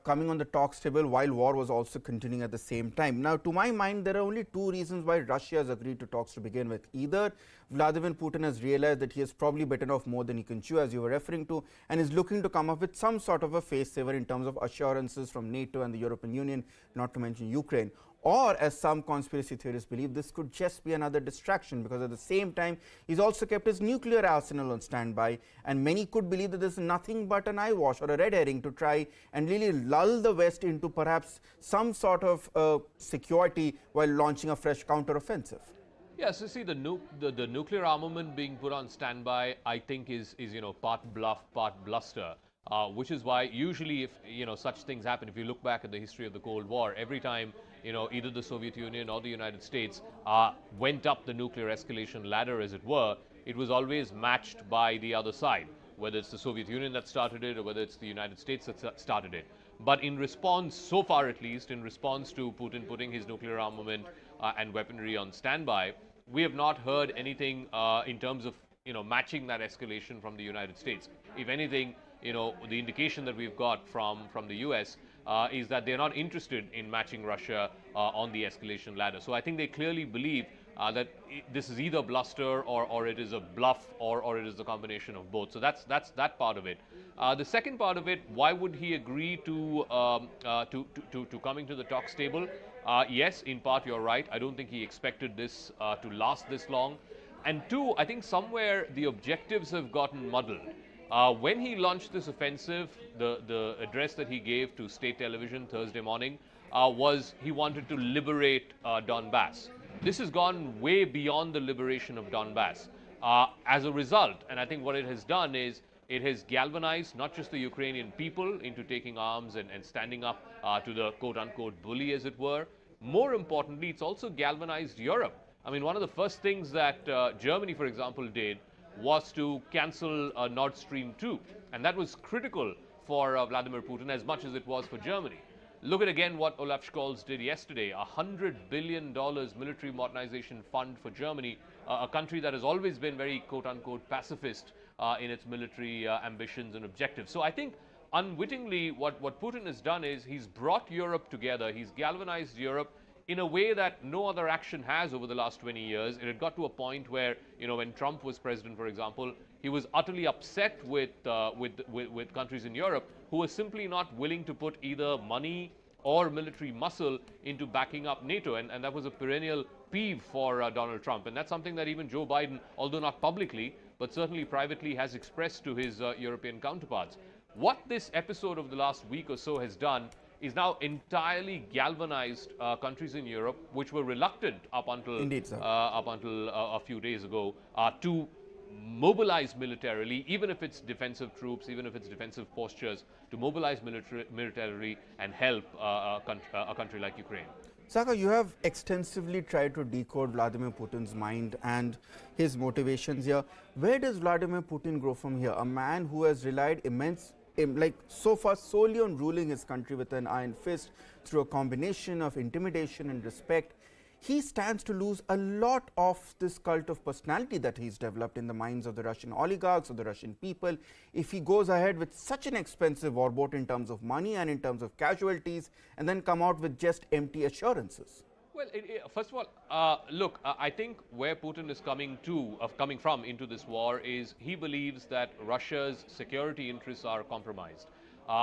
coming on the talks table while war was also continuing at the same time. Now, to my mind, there are only two reasons why Russia has agreed to talks to begin with. Either Vladimir Putin has realized that he has probably bitten off more than he can chew, as you were referring to, and is looking to come up with some sort of a face saver in terms of assurances from NATO and the European Union, not to mention Ukraine. Or, as some conspiracy theorists believe, this could just be another distraction, because at the same time, he's also kept his nuclear arsenal on standby, and many could believe that this is nothing but an eyewash or a red herring to try and really lull the West into perhaps some sort of security while launching a fresh counteroffensive. Yeah, so see, the nuclear armament being put on standby, I think is part bluff, part bluster. Which is why usually if such things happen, if you look back at the history of the Cold War, every time either the Soviet Union or the United States went up the nuclear escalation ladder, as it were, it was always matched by the other side, whether it's the Soviet Union that started it or whether it's the United States that started it. But in response, so far at least, in response to Putin putting his nuclear armament and weaponry on standby, we have not heard anything in terms of matching that escalation from the United States. If anything, the indication that we've got from the US is that they're not interested in matching Russia on the escalation ladder. So I think they clearly believe that this is either bluster or it is a bluff or it is a combination of both. So that's that part of it. The second part of it, why would he agree to coming to the talks table? Yes, in part you're right. I don't think he expected this to last this long. And two, I think somewhere the objectives have gotten muddled. When he launched this offensive, the address that he gave to state television Thursday morning was he wanted to liberate Donbass. This has gone way beyond the liberation of Donbass. As a result, and I think what it has done is it has galvanized not just the Ukrainian people into taking arms and standing up to the quote-unquote bully, as it were. More importantly, it's also galvanized Europe. I mean, one of the first things that Germany, for example, did was to cancel Nord Stream 2. And that was critical for Vladimir Putin as much as it was for Germany. Look at again what Olaf Scholz did yesterday, $100 billion military modernization fund for Germany, a country that has always been very quote-unquote pacifist in its military ambitions and objectives. So I think unwittingly what Putin has done is he's brought Europe together, he's galvanized Europe in a way that no other action has over the last 20 years. It had got to a point where, when Trump was president, for example, he was utterly upset with countries in Europe who were simply not willing to put either money or military muscle into backing up NATO. And that was a perennial peeve for Donald Trump. And that's something that even Joe Biden, although not publicly, but certainly privately, has expressed to his European counterparts. What this episode of the last week or so has done is now entirely galvanized countries in Europe, which were reluctant up until a few days ago to mobilize militarily, even if it's defensive troops, even if it's defensive postures, to mobilize militarily and help a country like Ukraine. Saka, you have extensively tried to decode Vladimir Putin's mind and his motivations here. Where does Vladimir Putin grow from here? A man who has relied so far solely on ruling his country with an iron fist through a combination of intimidation and respect. He stands to lose a lot of this cult of personality that he's developed in the minds of the Russian oligarchs, of the Russian people, if he goes ahead with such an expensive war, both in terms of money and in terms of casualties, and then come out with just empty assurances. Well, first of all, look, I think where Putin is coming from into this war is he believes that Russia's security interests are compromised.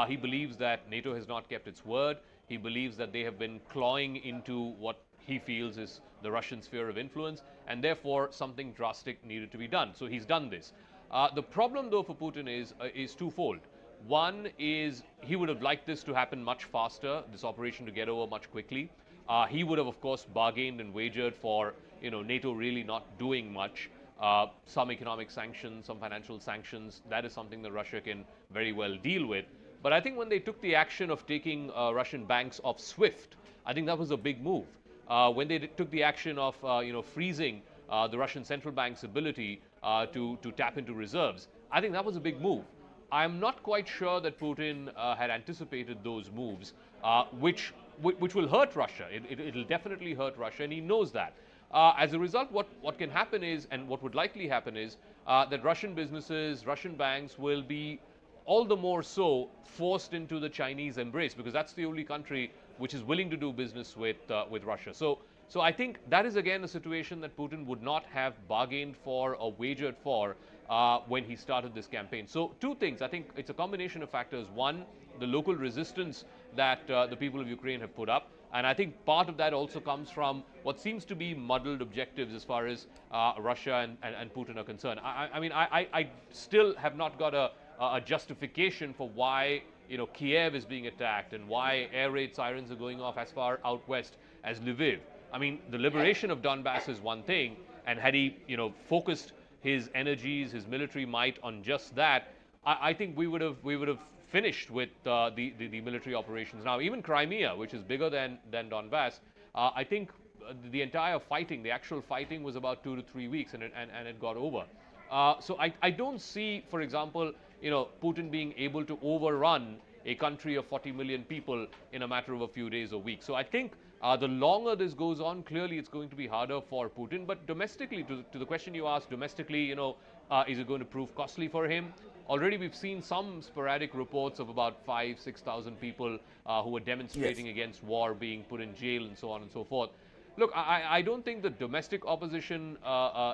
He believes that NATO has not kept its word. He believes that they have been clawing into what he feels is the Russian sphere of influence, and therefore something drastic needed to be done. So he's done this. The problem, though, for Putin is twofold. One is he would have liked this to happen much faster, this operation to get over much quickly. He would have, of course, bargained and wagered for NATO really not doing much. Some economic sanctions, some financial sanctions, that is something that Russia can very well deal with. But I think when they took the action of taking Russian banks off SWIFT, I think that was a big move. When they took the action of freezing the Russian central bank's ability to tap into reserves, I think that was a big move. I'm not quite sure that Putin had anticipated those moves, which will hurt Russia. It'll definitely hurt Russia, and he knows that. As a result, what can happen is, and what would likely happen is, that Russian businesses, Russian banks will be all the more so forced into the Chinese embrace, because that's the only country which is willing to do business with Russia. So I think that is again a situation that Putin would not have bargained for or wagered for when he started this campaign. So two things. I think it's a combination of factors. One, the local resistance that the people of Ukraine have put up. And I think part of that also comes from what seems to be muddled objectives as far as Russia and Putin are concerned. I mean, I still have not got a justification for why Kiev is being attacked and why air raid sirens are going off as far out west as Lviv. I mean, the liberation of Donbass is one thing, and had he focused his energies, his military might on just that, I think we would have finished with the military operations. Now, even Crimea, which is bigger than Donbass, I think the entire fighting, the actual fighting, was about 2 to 3 weeks, and it got over. So I don't see, for example, Putin being able to overrun a country of 40 million people in a matter of a few days or weeks. So I think the longer this goes on, clearly it's going to be harder for Putin. But domestically, to the question you asked, domestically, is it going to prove costly for him? Already we've seen some sporadic reports of about 5,000-6,000 people who are demonstrating against war being put in jail and so on and so forth. Look, I don't think the domestic opposition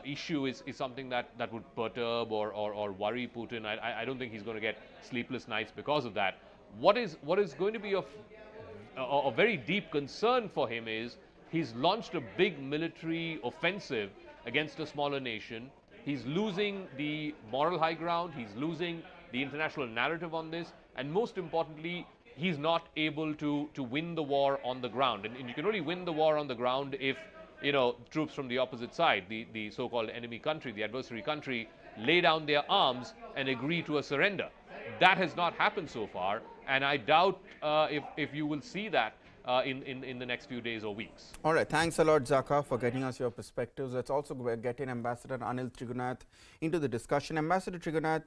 issue is something that would perturb or worry Putin. I don't think he's going to get sleepless nights because of that. What is going to be a very deep concern for him is he's launched a big military offensive against a smaller nation. He's losing the moral high ground. He's losing the international narrative on this. And most importantly, he's not able to win the war on the ground. And you can only win the war on the ground if, troops from the opposite side, the so-called enemy country, the adversary country, lay down their arms and agree to a surrender. That has not happened so far, and I doubt if you will see that in the next few days or weeks. All right, thanks a lot, Zaka, for getting us your perspectives. Let's also get in Ambassador Anil Trigunath into the discussion. Ambassador Trigunath,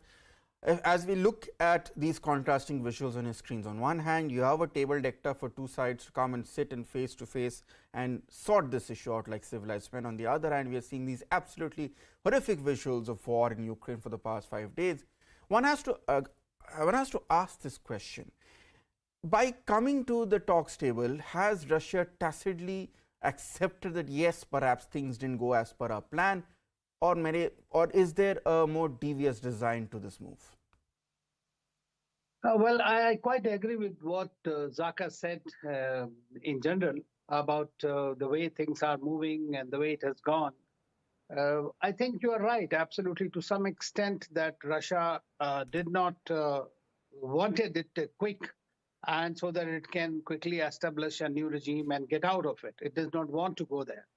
as we look at these contrasting visuals on your screens, on one hand, you have a table decked up for two sides to come and sit and face to face and sort this issue out like civilized men. On the other hand, we are seeing these absolutely horrific visuals of war in Ukraine for the past 5 days. One has to ask this question. By coming to the talks table, has Russia tacitly accepted that yes, perhaps things didn't go as per our plan, or is there a more devious design to this move? Well, I quite agree with what Zaka said in general about the way things are moving and the way it has gone. I think you are right, absolutely, to some extent, that Russia did not wanted it quick, and so that it can quickly establish a new regime and get out of it. It does not want to go there.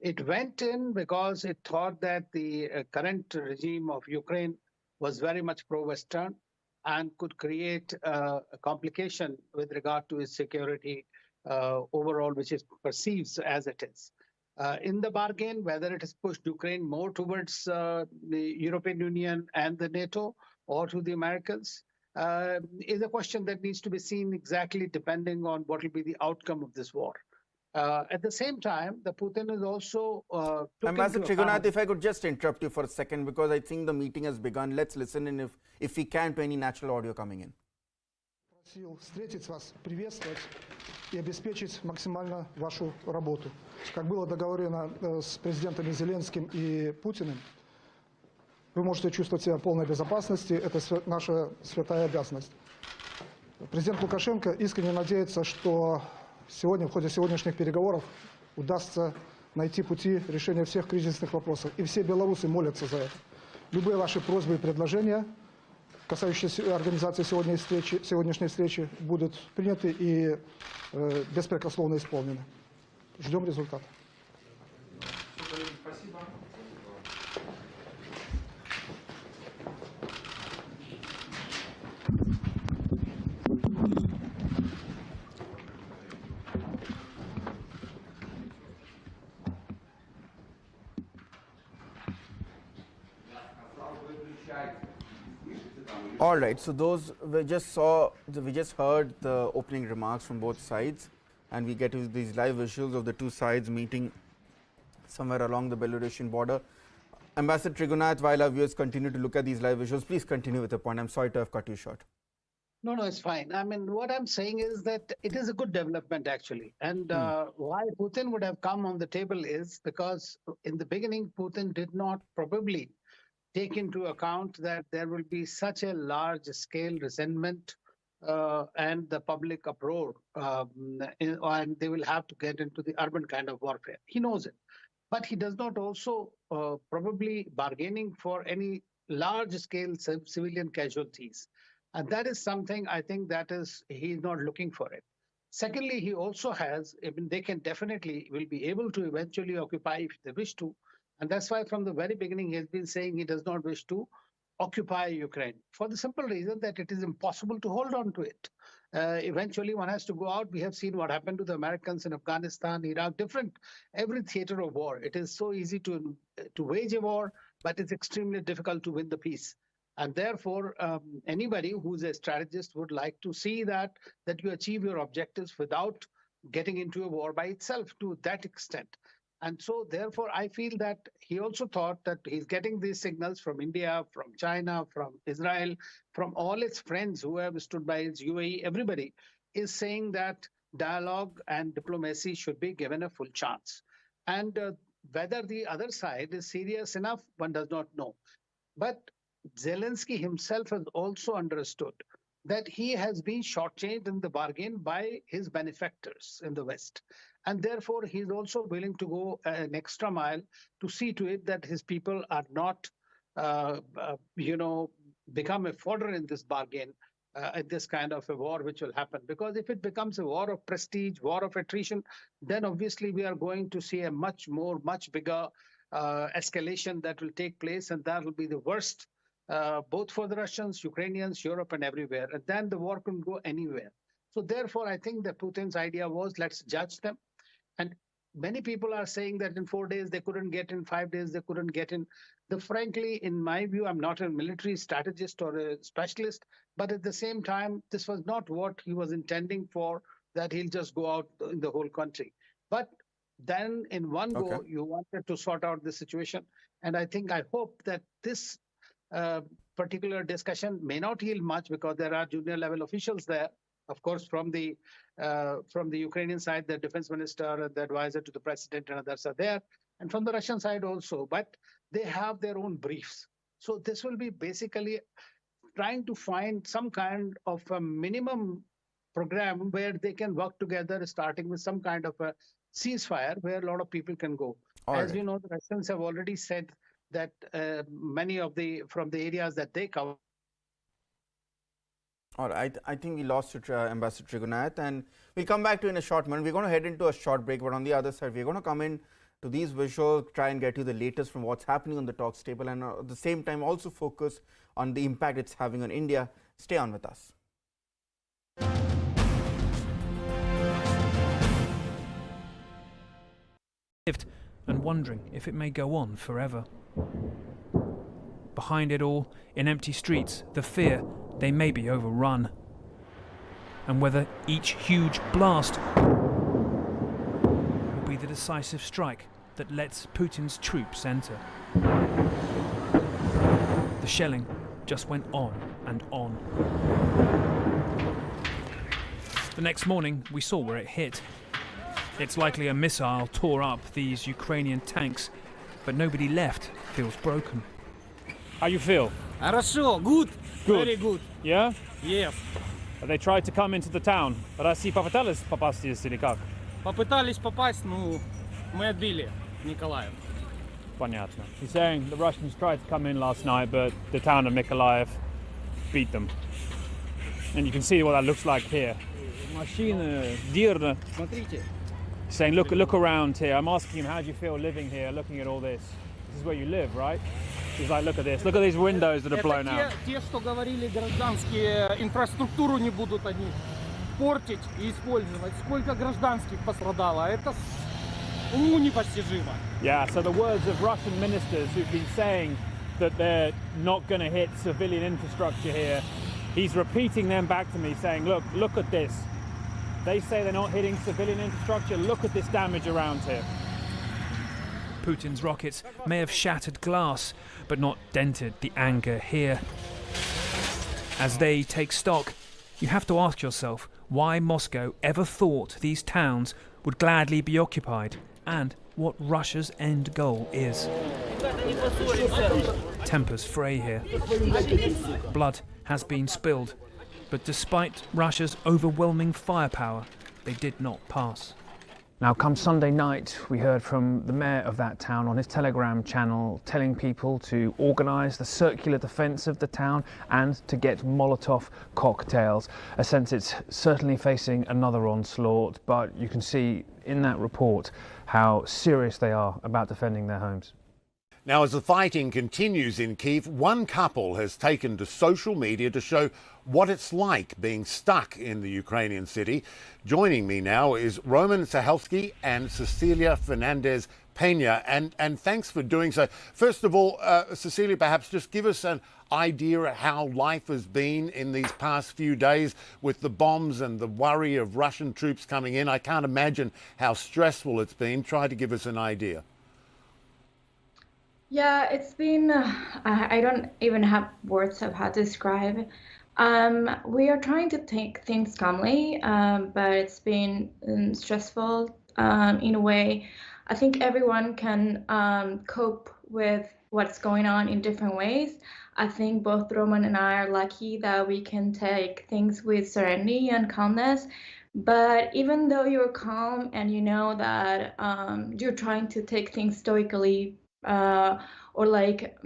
It went in because it thought that the current regime of Ukraine was very much pro-Western and could create a complication with regard to its security overall, which it perceives as it is. In the bargain, whether it has pushed Ukraine more towards the European Union and the NATO or to the Americans is a question that needs to be seen exactly depending on what will be the outcome of this war. At the same time, the Putin is also... Ambassador Trigunath, if I could just interrupt you for a second, because I think the meeting has begun. Let's listen in, if we can, to any natural audio coming in. Просил встретить вас, приветствовать и обеспечить максимально вашу работу. Как было договорено с президентами Зеленским и Путиным, вы можете чувствовать себя в полной безопасности. Это наша святая обязанность. Президент Лукашенко искренне надеется, что сегодня, в ходе сегодняшних переговоров, удастся найти пути решения всех кризисных вопросов. И все белорусы молятся за это. Любые ваши просьбы и предложения, касающиеся организации сегодняшней встречи, будут приняты и беспрекословно исполнены. Ждем результата. Спасибо. All right, so those we just heard the opening remarks from both sides, and we get to these live visuals of the two sides meeting somewhere along the Belarusian border. Ambassador Trigonath, while our viewers continue to look at these live visuals, please continue with the point. I'm sorry to have cut you short. No, it's fine. I mean, what I'm saying is that it is a good development, actually. And why Putin would have come on the table is because in the beginning, Putin did not probably take into account that there will be such a large-scale resentment and the public uproar, and they will have to get into the urban kind of warfare. He knows it. But he does not also probably bargaining for any large-scale civilian casualties. And that is something I think that is, he's not looking for it. Secondly, he also has, I mean, they can definitely will be able to eventually occupy if they wish to. And that's why from the very beginning, he has been saying he does not wish to occupy Ukraine for the simple reason that it is impossible to hold on to it. Eventually, one has to go out. We have seen what happened to the Americans in Afghanistan, Iraq, every theater of war. It is so easy to wage a war, but it's extremely difficult to win the peace. And therefore, anybody who's a strategist would like to see that you achieve your objectives without getting into a war by itself to that extent. And so, therefore, I feel that he also thought that he's getting these signals from India, from China, from Israel, from all its friends who have stood by his UAE, everybody is saying that dialogue and diplomacy should be given a full chance. And whether the other side is serious enough, one does not know. But Zelensky himself has also understood that he has been shortchanged in the bargain by his benefactors in the West. And therefore, he's also willing to go an extra mile to see to it that his people are not, become a fodder in this bargain, at this kind of a war which will happen. Because if it becomes a war of prestige, war of attrition, then obviously we are going to see a much bigger escalation that will take place, and that will be the worst, both for the Russians, Ukrainians, Europe, and everywhere. And then the war can go anywhere. So therefore, I think that Putin's idea was, let's judge them. And many people are saying that in 4 days they couldn't get in, 5 days they couldn't get in. Frankly, in my view, I'm not a military strategist or a specialist, but at the same time, this was not what he was intending for, that he'll just go out in the whole country. But then in one go, you wanted to sort out the situation. And I hope that this particular discussion may not yield much because there are junior level officials there. Of course, from the Ukrainian side, the defense minister, the advisor to the president, and others are there, and from the Russian side also. But they have their own briefs. So this will be basically trying to find some kind of a minimum program where they can work together, starting with some kind of a ceasefire where a lot of people can go. As you know, the Russians have already said that many of from the areas that they cover. All right, I think we lost Ambassador Trigonath, and we'll come back to in a short moment. We're going to head into a short break, but on the other side, we're going to come in to these visuals, try and get you the latest from what's happening on the talks table, and at the same time also focus on the impact it's having on India. Stay on with us. And wondering if it may go on forever. Behind it all, in empty streets, the fear they may be overrun, and whether each huge blast will be the decisive strike that lets Putin's troops enter. The shelling just went on and on. The next morning, we saw where it hit. It's likely a missile tore up these Ukrainian tanks, but nobody left feels broken. How you feel? Хорошо, good. Very good. Yeah? Yes. They tried to come into the town. Россия попыталась попасть здесь или как? Попытались попасть, но мы отбили Mykolaiv. Понятно. He's saying the Russians tried to come in last night, but the town of Mykolaiv beat them. And you can see what that looks like here. Машина, дирно. Смотрите. Saying, look around here. I'm asking him, how do you feel living here, looking at all this? This is where you live, right? He's like, look at this. Look at these windows that are blown out. Те, что говорили гражданские, инфраструктуру не будут они портить и использовать. Сколько гражданских пострадало? Это уму непостижимо. Yeah, so the words of Russian ministers who've been saying that they're not going to hit civilian infrastructure here, he's repeating them back to me, saying, look at this. They say they're not hitting civilian infrastructure. Look at this damage around here. Putin's rockets may have shattered glass, but not dented the anger here. As they take stock, you have to ask yourself why Moscow ever thought these towns would gladly be occupied and what Russia's end goal is. Tempers fray here. Blood has been spilled, but despite Russia's overwhelming firepower, they did not pass. Now, come Sunday night, we heard from the mayor of that town on his Telegram channel telling people to organise the circular defence of the town and to get Molotov cocktails. A sense it's certainly facing another onslaught, but you can see in that report how serious they are about defending their homes. Now, as the fighting continues in Kyiv, one couple has taken to social media to show what it's like being stuck in the Ukrainian city. Joining me now is Roman Sahelski and Cecilia Fernandez Pena, and thanks for doing so. First of all, Cecilia, perhaps just give us an idea of how life has been in these past few days with the bombs and the worry of Russian troops coming in. I can't imagine how stressful it's been. Try to give us an idea. Yeah, it's been, I don't even have words of how to describe. We are trying to take things calmly, but it's been stressful in a way. I think everyone can cope with what's going on in different ways. I think both Roman and I are lucky that we can take things with serenity and calmness. But even though you're calm and you know that you're trying to take things stoically, or like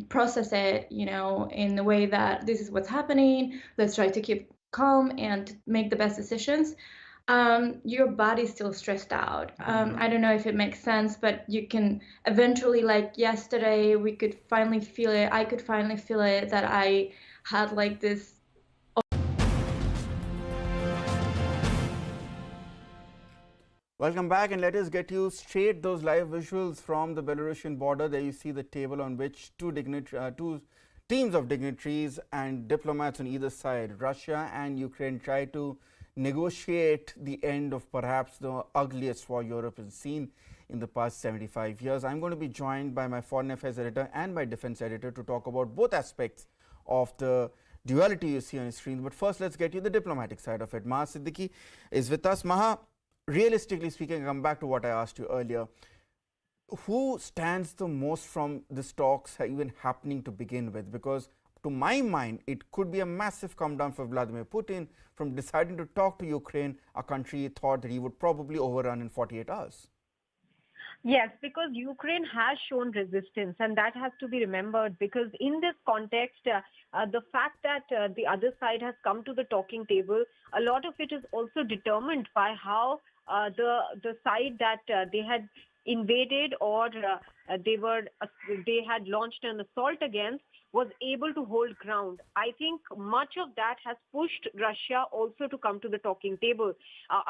process it, you know, in the way that this is what's happening, let's try to keep calm and make the best decisions, your body's still stressed out. I don't know if it makes sense, but you can eventually, like yesterday, we could finally feel it. I could finally feel it that I had like this. Welcome back, and let us get you straight those live visuals from the Belarusian border. There you see the table on which two teams of dignitaries and diplomats on either side, Russia and Ukraine, try to negotiate the end of perhaps the ugliest war Europe has seen in the past 75 years. I'm going to be joined by my foreign affairs editor and my defense editor to talk about both aspects of the duality you see on the screen. But first, let's get you the diplomatic side of it. Maha Siddiqui is with us. Maha, realistically speaking, I come back to what I asked you earlier. Who stands the most from these talks even happening to begin with? Because to my mind, it could be a massive come down for Vladimir Putin from deciding to talk to Ukraine, a country he thought that he would probably overrun in 48 hours. Yes, because Ukraine has shown resistance, and that has to be remembered, because in this context, the fact that the other side has come to the talking table, a lot of it is also determined by how the side that they had invaded or they had launched an assault against was able to hold ground. I think much of that has pushed Russia also to come to the talking table.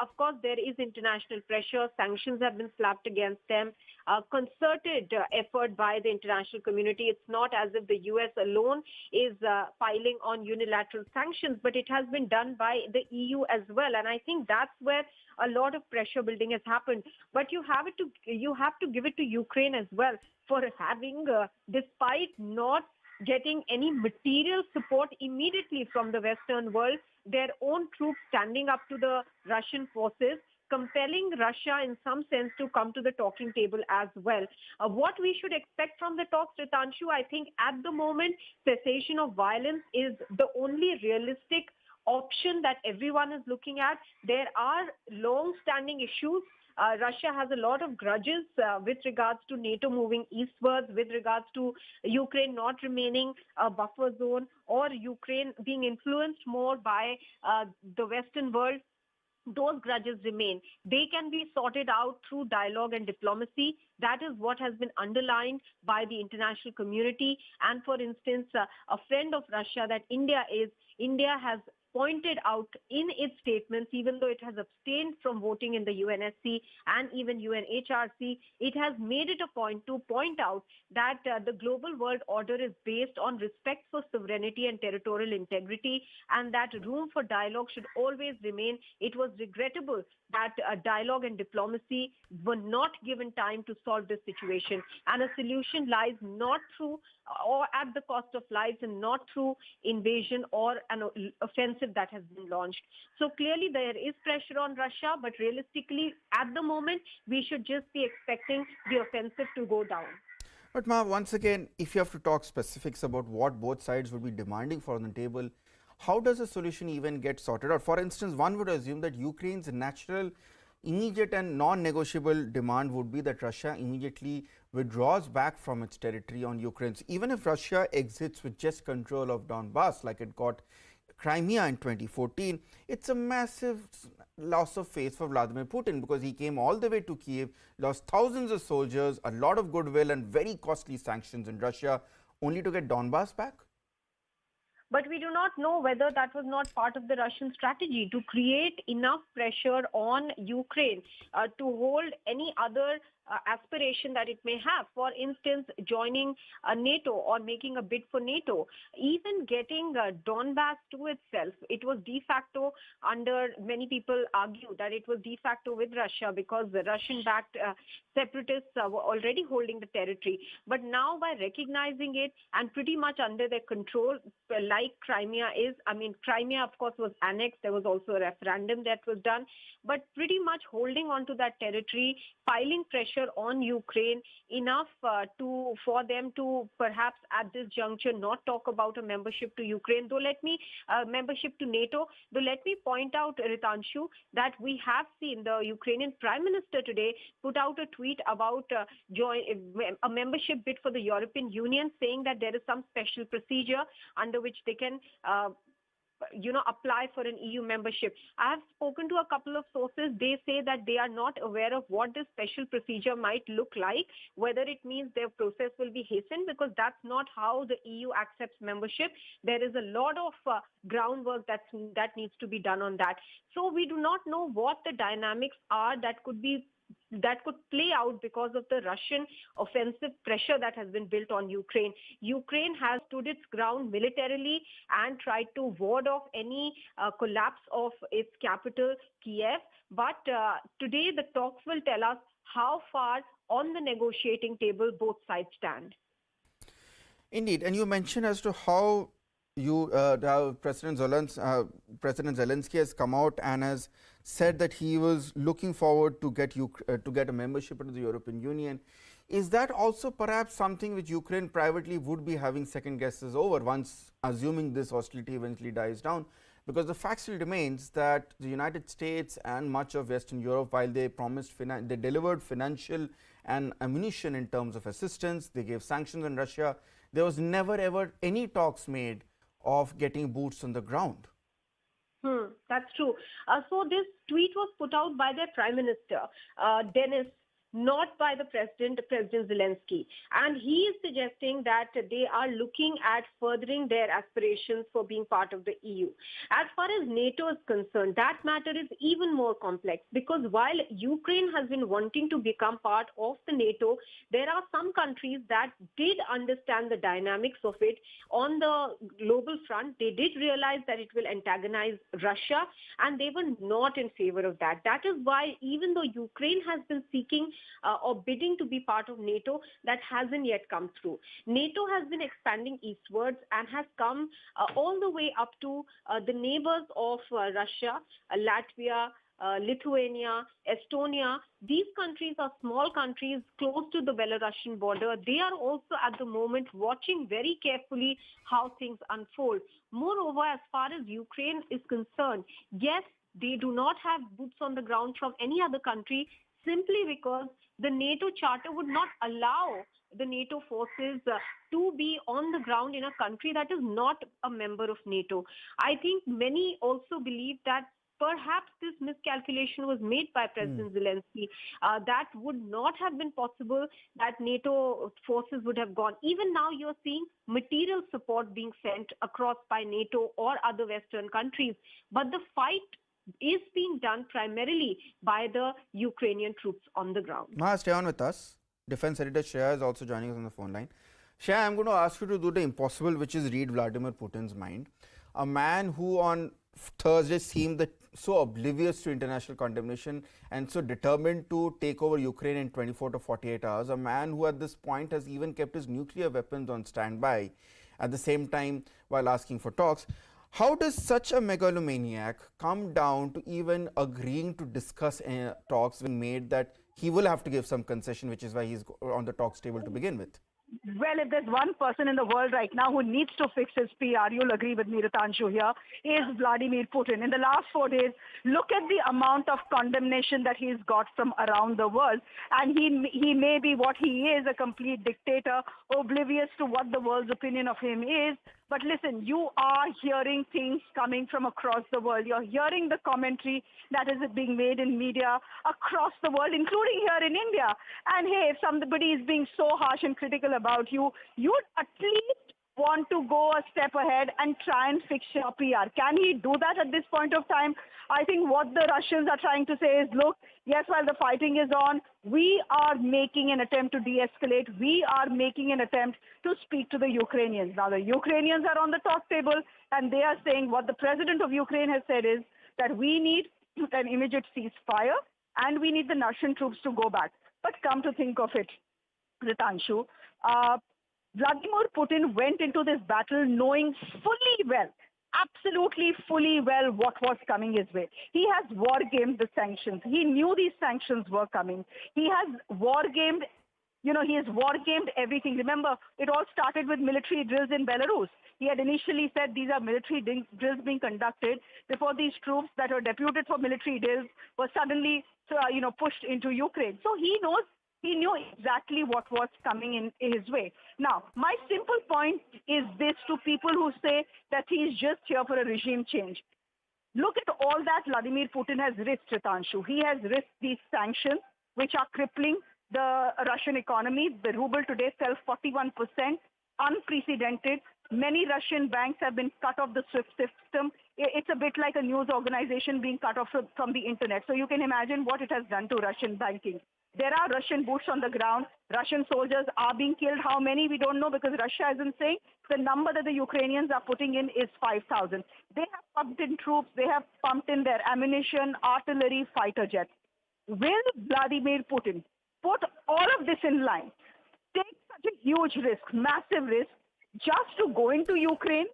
Of course, there is international pressure. Sanctions have been slapped against them. Concerted effort by the international community. It's not as if the US alone is piling on unilateral sanctions, but it has been done by the EU as well. And I think that's where a lot of pressure building has happened. But you have to give it to Ukraine as well for having, despite not getting any material support immediately from the Western world, their own troops standing up to the Russian forces, compelling Russia in some sense to come to the talking table as well. What we should expect from the talks, Ritanshu, I think at the moment, cessation of violence is the only realistic option that everyone is looking at. There are long-standing issues. Russia has a lot of grudges with regards to NATO moving eastwards, with regards to Ukraine not remaining a buffer zone, or Ukraine being influenced more by the Western world. Those grudges remain. They can be sorted out through dialogue and diplomacy. That is what has been underlined by the international community. And for instance, a friend of Russia that India has pointed out in its statements, even though it has abstained from voting in the UNSC and even UNHRC, it has made it a point to point out that the global world order is based on respect for sovereignty and territorial integrity, and that room for dialogue should always remain. It was regrettable that dialogue and diplomacy were not given time to solve this situation. And a solution lies not through or at the cost of lives and not through invasion or an offensive that has been launched. So clearly there is pressure on Russia, but realistically at the moment we should just be expecting the offensive to go down. But Ma, once again, if you have to talk specifics about what both sides would be demanding for on the table, how does a solution even get sorted out? For instance, one would assume that Ukraine's natural, immediate and non-negotiable demand would be that Russia immediately withdraws back from its territory on Ukraine. Even if Russia exits with just control of Donbass, like it got Crimea in 2014, it's a massive loss of face for Vladimir Putin, because he came all the way to Kiev, lost thousands of soldiers, a lot of goodwill and very costly sanctions in Russia, only to get Donbass back. But we do not know whether that was not part of the Russian strategy to create enough pressure on Ukraine to hold any other aspiration that it may have. For instance, joining NATO or making a bid for NATO. Even getting Donbass to itself, it was de facto under, many people argue that it was de facto with Russia because the Russian-backed separatists were already holding the territory. But now by recognizing it and pretty much under their control, like Crimea is, I mean, Crimea of course was annexed, there was also a referendum that was done, but pretty much holding on to that territory, piling pressure on Ukraine enough for them to perhaps at this juncture not talk about a membership to Ukraine, membership to NATO. Though let me point out, Ritanshu, that we have seen the Ukrainian Prime Minister today put out a tweet about a membership bid for the European Union, saying that there is some special procedure under which they can apply for an EU membership. I have spoken to a couple of sources. They say that they are not aware of what this special procedure might look like, whether it means their process will be hastened, because that's not how the EU accepts membership. There is a lot of groundwork that needs to be done on that. So we do not know what the dynamics are that could play out because of the Russian offensive pressure that has been built on Ukraine. Ukraine has stood its ground militarily and tried to ward off any collapse of its capital, Kiev. But today the talks will tell us how far on the negotiating table both sides stand. Indeed, and you mentioned as to how President Zelensky has come out and has said that he was looking forward to get a membership into the European Union. Is that also perhaps something which Ukraine privately would be having second guesses over once, assuming this hostility eventually dies down? Because the fact still remains that the United States and much of Western Europe, while they promised they delivered financial and ammunition in terms of assistance, they gave sanctions on Russia, there was never ever any talks made of getting boots on the ground. That's true. So this tweet was put out by their Prime Minister, Denis, not by the President Zelensky. And he is suggesting that they are looking at furthering their aspirations for being part of the EU. As far as NATO is concerned, that matter is even more complex, because while Ukraine has been wanting to become part of the NATO, there are some countries that did understand the dynamics of it on the global front. They did realize that it will antagonize Russia, and they were not in favor of that. That is why even though Ukraine has been seeking or bidding to be part of NATO, that hasn't yet come through. NATO has been expanding eastwards and has come all the way up to the neighbors of Russia, Latvia, Lithuania, Estonia. These countries are small countries close to the Belarusian border. They are also at the moment watching very carefully how things unfold. Moreover, as far as Ukraine is concerned, yes, they do not have boots on the ground from any other country, simply because the NATO charter would not allow the NATO forces to be on the ground in a country that is not a member of NATO. I think many also believe that perhaps this miscalculation was made by President Zelensky. That would not have been possible, that NATO forces would have gone. Even now you're seeing material support being sent across by NATO or other Western countries. But the fight is being done primarily by the Ukrainian troops on the ground. Maha, stay on with us. Defense editor Shreya is also joining us on the phone line. Shreya, I'm going to ask you to do the impossible, which is read Vladimir Putin's mind. a man who on Thursday seemed so oblivious to international condemnation and so determined to take over Ukraine in 24 to 48 hours, a man who at this point has even kept his nuclear weapons on standby at the same time while asking for talks. How does such a megalomaniac come down to even agreeing to discuss talks being made that he will have to give some concession, which is why he's on the talks table to begin with? Well, if there's one person in the world right now who needs to fix his PR, you'll agree with me, Ritanshu, here, is Vladimir Putin. In the last 4 days, look at the amount of condemnation that he's got from around the world. And he may be what he is, a complete dictator, oblivious to what the world's opinion of him is. But listen, you are hearing things coming from across the world. You're hearing the commentary that is being made in media across the world, including here in India. And hey, if somebody is being so harsh and critical about you, you'd at least want to go a step ahead and try and fix your PR. Can he do that at this point of time? I think what the Russians are trying to say is, look, yes, while the fighting is on, we are making an attempt to de-escalate. We are making an attempt to speak to the Ukrainians. Now, the Ukrainians are on the talk table, and they are saying what the president of Ukraine has said is that we need an immediate ceasefire, and we need the Russian troops to go back. But come to think of it, Ritanshu, Vladimir Putin went into this battle knowing fully well, absolutely fully well what was coming his way. He has war-gamed the sanctions. He knew these sanctions were coming. He has war-gamed, he has war-gamed everything. Remember, it all started with military drills in Belarus. He had initially said these are military drills being conducted before these troops that were deputed for military drills were suddenly, pushed into Ukraine. So he knew exactly what was coming in his way. Now, my simple point is this to people who say that he's just here for a regime change. Look at all that Vladimir Putin has risked, Ritanshu. He has risked these sanctions, which are crippling the Russian economy. The ruble today fell 41%, unprecedented. Many Russian banks have been cut off the SWIFT system. It's a bit like a news organization being cut off from the internet. So you can imagine what it has done to Russian banking. There are Russian boots on the ground. Russian soldiers are being killed. How many, we don't know, because Russia isn't saying. The number that the Ukrainians are putting in is 5,000. They have pumped in troops. They have pumped in their ammunition, artillery, fighter jets. Will Vladimir Putin put all of this in line, take such a huge risk, massive risk, just to go into Ukraine,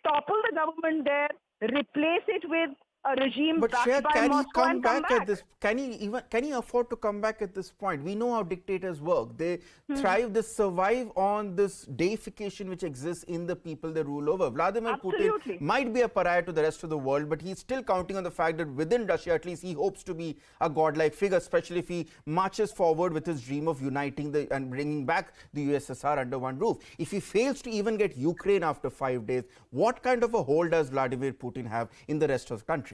topple the government there, replace it with a regime backed by Moscow and come back? Can he afford to come back at this point? We know how dictators work. They thrive, they survive on this deification which exists in the people they rule over. Vladimir Putin might be a pariah to the rest of the world, but he's still counting on the fact that within Russia, at least, he hopes to be a godlike figure, especially if he marches forward with his dream of uniting and bringing back the USSR under one roof. If he fails to even get Ukraine after 5 days, what kind of a hold does Vladimir Putin have in the rest of the country?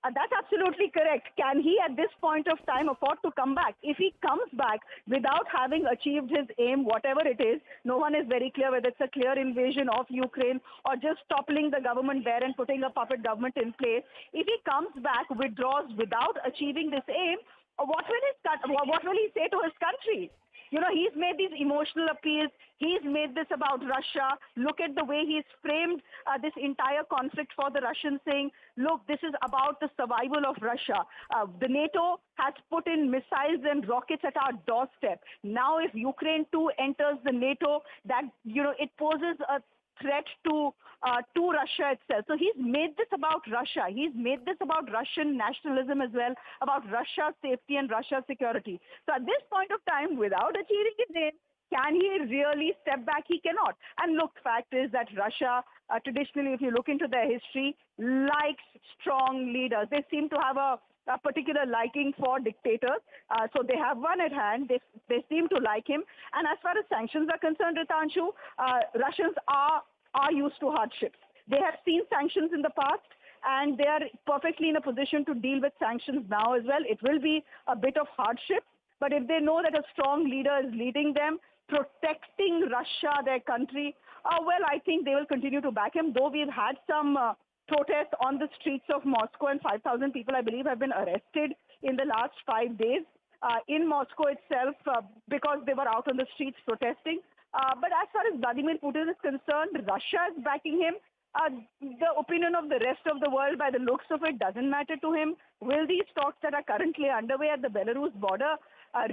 That's absolutely correct. Can he at this point of time afford to come back? If he comes back without having achieved his aim, whatever it is, no one is very clear whether it's a clear invasion of Ukraine or just toppling the government there and putting a puppet government in place. If he comes back, withdraws without achieving this aim, what will he say to his country? He's made these emotional appeals. He's made this about Russia. Look at the way he's framed this entire conflict for the Russians, saying, look, this is about the survival of Russia. The NATO has put in missiles and rockets at our doorstep. Now, if Ukraine too enters the NATO, that, it poses a threat to Russia itself. So he's made this about Russia. He's made this about Russian nationalism as well, about Russia's safety and Russia's security. So at this point of time, without achieving his aim, can he really step back? He cannot. And look, the fact is that Russia, traditionally, if you look into their history, likes strong leaders. They seem to have a particular liking for dictators. So they have one at hand. They seem to like him. And as far as sanctions are concerned, Ritanshu, Russians are used to hardships. They have seen sanctions in the past, and they are perfectly in a position to deal with sanctions now as well. It will be a bit of hardship, but if they know that a strong leader is leading them, protecting Russia, their country, I think they will continue to back him, though we've had some protests on the streets of Moscow, and 5,000 people, I believe, have been arrested in the last 5 days in Moscow itself because they were out on the streets protesting. But as far as Vladimir Putin is concerned, Russia is backing him. The opinion of the rest of the world, by the looks of it, doesn't matter to him. Will these talks that are currently underway at the Belarus border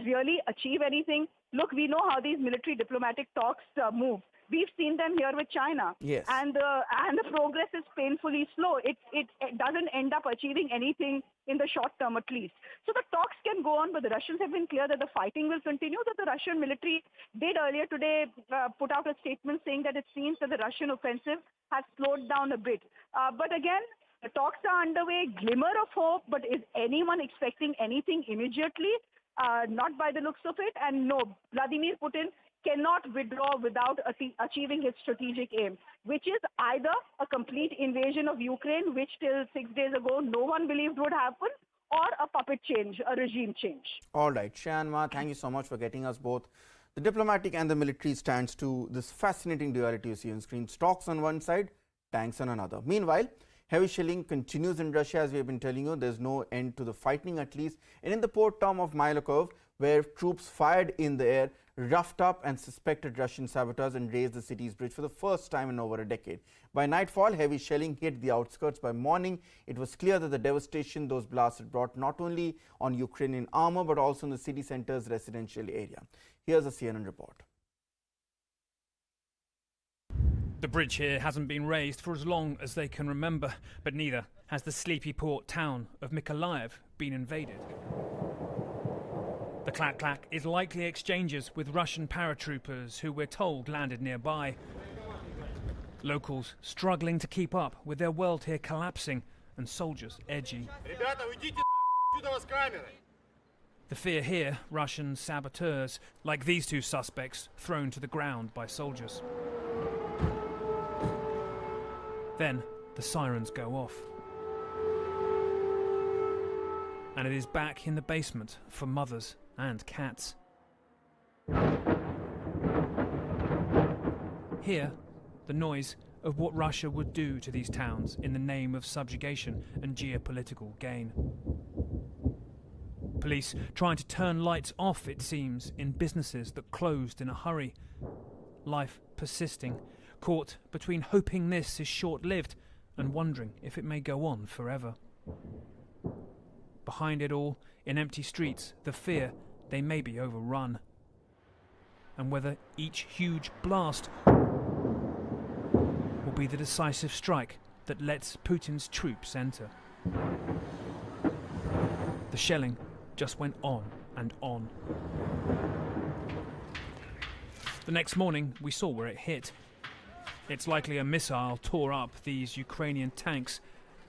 really achieve anything? Look, we know how these military diplomatic talks move. We've seen them here with China. Yes. And the progress is painfully slow. It doesn't end up achieving anything in the short term, at least. So the talks can go on, but the Russians have been clear that the fighting will continue. That the Russian military did earlier today put out a statement saying that it seems that the Russian offensive has slowed down a bit. But again, the talks are underway, glimmer of hope, but is anyone expecting anything immediately? Not by the looks of it. And no, Vladimir Putin cannot withdraw without achieving his strategic aim, which is either a complete invasion of Ukraine, which till 6 days ago no one believed would happen, or a puppet change, a regime change. All right, Shanma, thank you so much for getting us both the diplomatic and the military stands to this fascinating duality you see on screen. Stocks on one side, tanks on another. Meanwhile, heavy shelling continues in Russia, as we have been telling you. There's no end to the fighting, at least. And in the port town of Mykolaiv, where troops fired in the air, roughed up and suspected Russian saboteurs and razed the city's bridge for the first time in over a decade. By nightfall, heavy shelling hit the outskirts. By morning, it was clear that the devastation those blasts had brought not only on Ukrainian armor, but also in the city center's residential area. Here's a CNN report. The bridge here hasn't been raised for as long as they can remember, but neither has the sleepy port town of Mykolaiv been invaded. The clack-clack is likely exchanges with Russian paratroopers who we're told landed nearby. Locals struggling to keep up with their world here collapsing and soldiers edgy. The fear here, Russian saboteurs, like these two suspects thrown to the ground by soldiers. Then the sirens go off. And it is back in the basement for mothers and cats. Here, the noise of what Russia would do to these towns in the name of subjugation and geopolitical gain. Police trying to turn lights off, it seems, in businesses that closed in a hurry. Life persisting, caught between hoping this is short-lived and wondering if it may go on forever. Behind it all, in empty streets, the fear they may be overrun, and whether each huge blast will be the decisive strike that lets Putin's troops enter. The shelling just went on and on. The next morning, we saw where it hit. It's likely a missile tore up these Ukrainian tanks,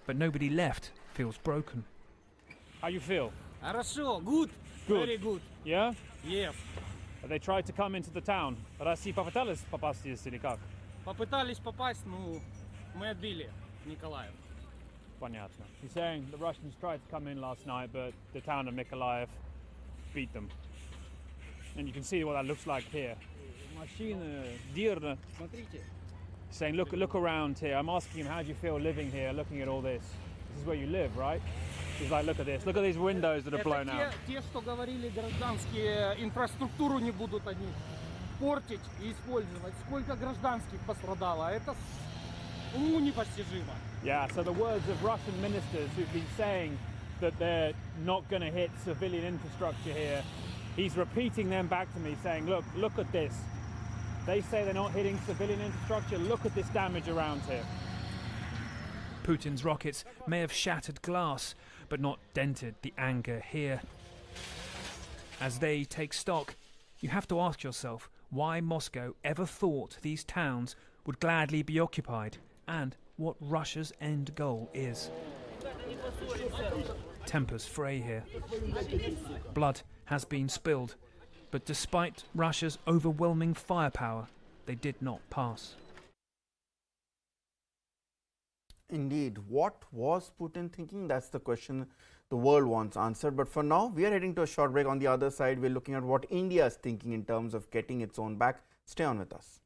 but nobody left feels broken. How you feel? Хорошо, good. Very good. Yeah? Yes. They tried to come into the town. Россия попыталась попасть здесь или как? Попытались попасть, но мы отбили Mykolaiv. Понятно. He's saying the Russians tried to come in last night, but the town of Mykolaiv beat them. And you can see what that looks like here. Машина, дирна. Смотрите. He's saying, look around here. I'm asking him, how do you feel living here, looking at all this? This is where you live, right? He's like, look at this. Look at these windows that are blown out. Те, что говорили гражданские, инфраструктуру не будут они портить и использовать. Сколько гражданских пострадало? Это уму непостижимо. Yeah, so the words of Russian ministers who've been saying that they're not going to hit civilian infrastructure here, he's repeating them back to me saying, look at this. They say they're not hitting civilian infrastructure. Look at this damage around here. Putin's rockets may have shattered glass, but not dented the anger here. As they take stock, you have to ask yourself why Moscow ever thought these towns would gladly be occupied and what Russia's end goal is. Tempers fray here. Blood has been spilled, but despite Russia's overwhelming firepower, they did not pass. Indeed, what was Putin thinking? That's the question the world wants answered. But for now, we are heading to a short break. On the other side, we're looking at what India is thinking in terms of getting its own back. Stay on with us.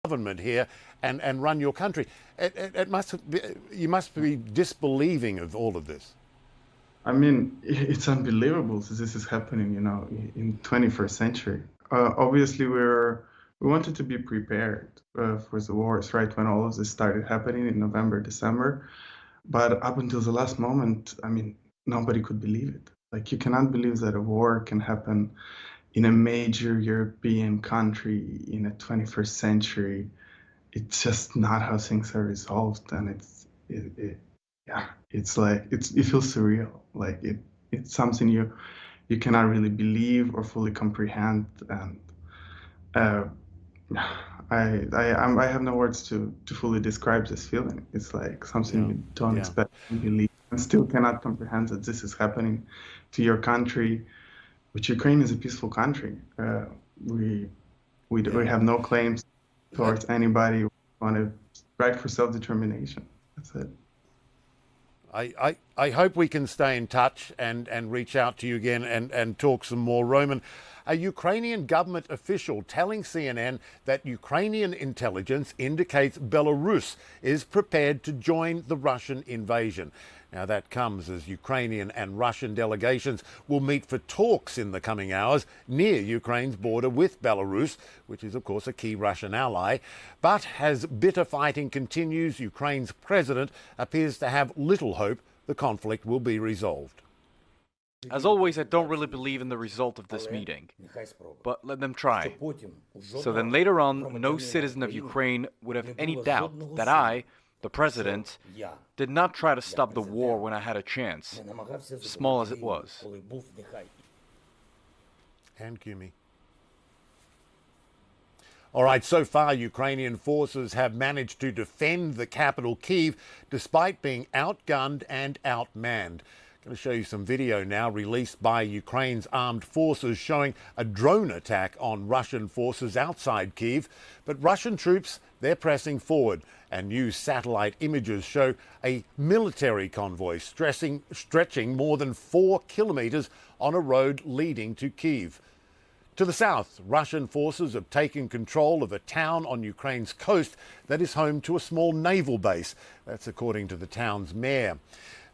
Government here and run your country. You must be disbelieving of all of this. I mean, it's unbelievable that this is happening, in 21st century. Obviously, we wanted to be prepared for the wars, right, when all of this started happening in November, December. But up until the last moment, I mean, nobody could believe it. Like, you cannot believe that a war can happen in a major European country in a 21st century. It's just not how things are resolved, and it's like it feels surreal. Like it's something you cannot really believe or fully comprehend, and I have no words to fully describe this feeling. It's like something you don't expect to believe and still cannot comprehend that this is happening to your country, which Ukraine is a peaceful country. We have no claims towards anybody. We want to fight for self-determination. That's it. I hope we can stay in touch and reach out to you again and talk some more. Roman, a Ukrainian government official telling CNN that Ukrainian intelligence indicates Belarus is prepared to join the Russian invasion. Now, that comes as Ukrainian and Russian delegations will meet for talks in the coming hours near Ukraine's border with Belarus, which is, of course, a key Russian ally. But as bitter fighting continues, Ukraine's president appears to have little hope the conflict will be resolved. As always, I don't really believe in the result of this meeting, but let them try. So then later on, no citizen of Ukraine would have any doubt that I, the president, did not try to stop the war when I had a chance, small as it was. And Kumi. All right, so far Ukrainian forces have managed to defend the capital Kyiv despite being outgunned and outmanned. I'm going to show you some video now released by Ukraine's armed forces showing a drone attack on Russian forces outside Kyiv. But Russian troops, they're pressing forward, and new satellite images show a military convoy stretching more than 4 kilometres on a road leading to Kyiv. To the south, Russian forces have taken control of a town on Ukraine's coast that is home to a small naval base. That's according to the town's mayor.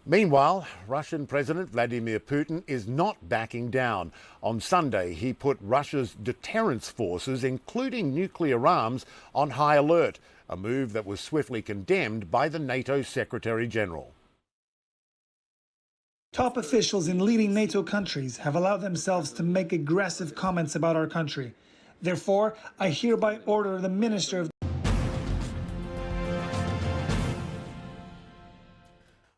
Meanwhile, Russian President Vladimir Putin is not backing down. On Sunday, he put Russia's deterrence forces, including nuclear arms, on high alert, a move that was swiftly condemned by the NATO Secretary General. Top officials in leading NATO countries have allowed themselves to make aggressive comments about our country. Therefore, I hereby order the Minister of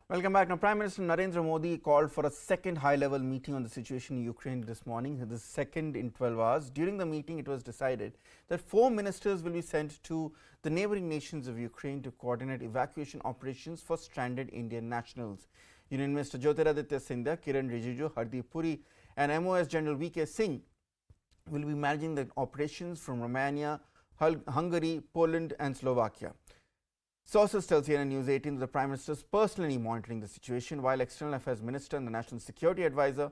Welcome back. Now, Prime Minister Narendra Modi called for a second high-level meeting on the situation in Ukraine this morning, the second in 12 hours. During the meeting, it was decided that 4 ministers will be sent to the neighboring nations of Ukraine to coordinate evacuation operations for stranded Indian nationals. Union Minister Yogi Adityanath, Kiran Rijiju, Hardeep Puri and MOS General V.K. Singh will be managing the operations from Romania, Hungary, Poland and Slovakia. Sources tell CNN News18 that the Prime Minister is personally monitoring the situation, while External Affairs Minister and the National Security Advisor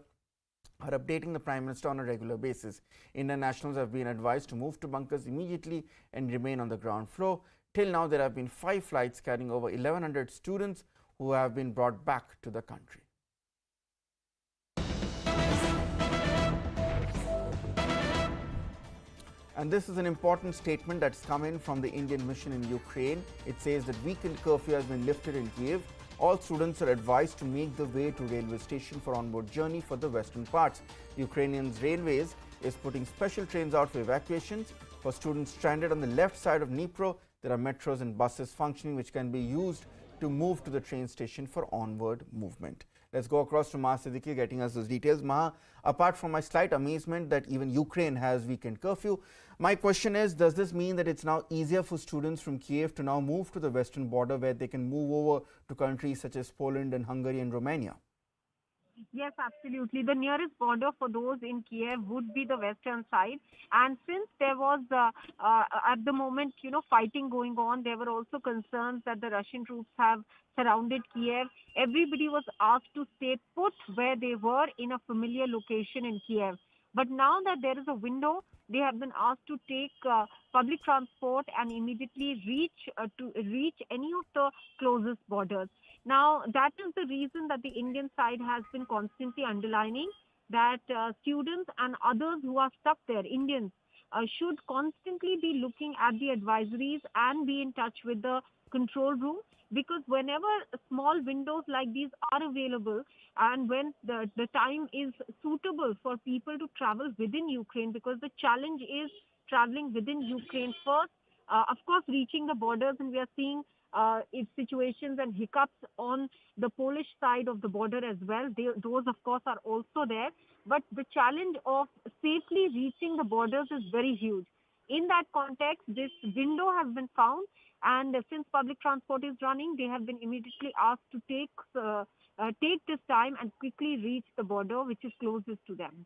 are updating the Prime Minister on a regular basis. Indian nationals have been advised to move to bunkers immediately and remain on the ground floor. Till now, there have been 5 flights carrying over 1,100 students who have been brought back to the country. And this is an important statement that's come in from the Indian mission in Ukraine. It says that weekend curfew has been lifted in Kiev. All students are advised to make the way to railway station for onward journey for the western parts. Ukrainian Railways is putting special trains out for evacuations. For students stranded on the left side of Dnipro, there are metros and buses functioning which can be used to move to the train station for onward movement. Let's go across to Maha Siddiqui getting us those details. Maha, apart from my slight amazement that even Ukraine has weekend curfew, my question is, does this mean that it's now easier for students from Kiev to now move to the western border where they can move over to countries such as Poland and Hungary and Romania? Yes, absolutely. The nearest border for those in Kiev would be the western side. And since there was, at the moment, fighting going on, there were also concerns that the Russian troops have surrounded Kiev. Everybody was asked to stay put where they were in a familiar location in Kiev. But now that there is a window, they have been asked to take public transport and immediately reach any of the closest borders. Now, that is the reason that the Indian side has been constantly underlining that students and others who are stuck there, Indians, should constantly be looking at the advisories and be in touch with the control room, because whenever small windows like these are available and when the time is suitable for people to travel within Ukraine, because the challenge is traveling within Ukraine first, of course reaching the borders, and we are seeing situations and hiccups on the Polish side of the border as well. Those of course are also there, but the challenge of safely reaching the borders is very huge. In that context, this window has been found, and since public transport is running, they have been immediately asked to take this time and quickly reach the border which is closest to them.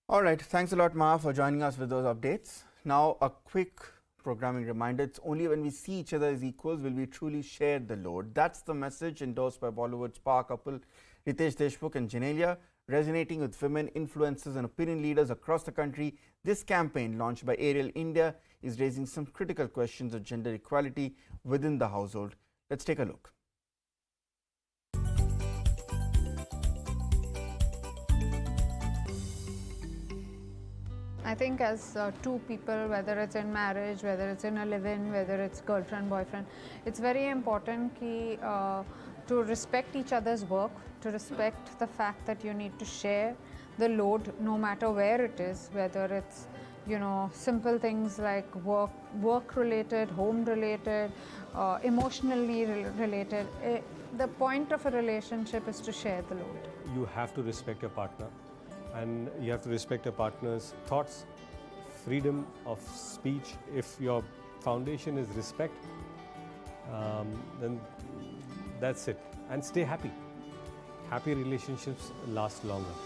All right, thanks a lot, Ma, for joining us with those updates. Now, a quick programming reminder: it's only when we see each other as equals will we truly share the load. That's the message endorsed by Bollywood's power couple Ritesh Deshmukh and Genelia, resonating with women, influencers and opinion leaders across the country. This campaign, launched by Ariel India, is raising some critical questions of gender equality within the household. Let's take a look. I think as two people, whether it's in marriage, whether it's in a live-in, whether it's girlfriend, boyfriend, it's very important to respect each other's work, to respect the fact that you need to share the load no matter where it is, whether it's, you know, simple things like work related, home related, emotionally related. The point of a relationship is to share the load. You have to respect your partner, and you have to respect your partner's thoughts, freedom of speech. If your foundation is respect, then that's it. And stay happy. Happy relationships last longer.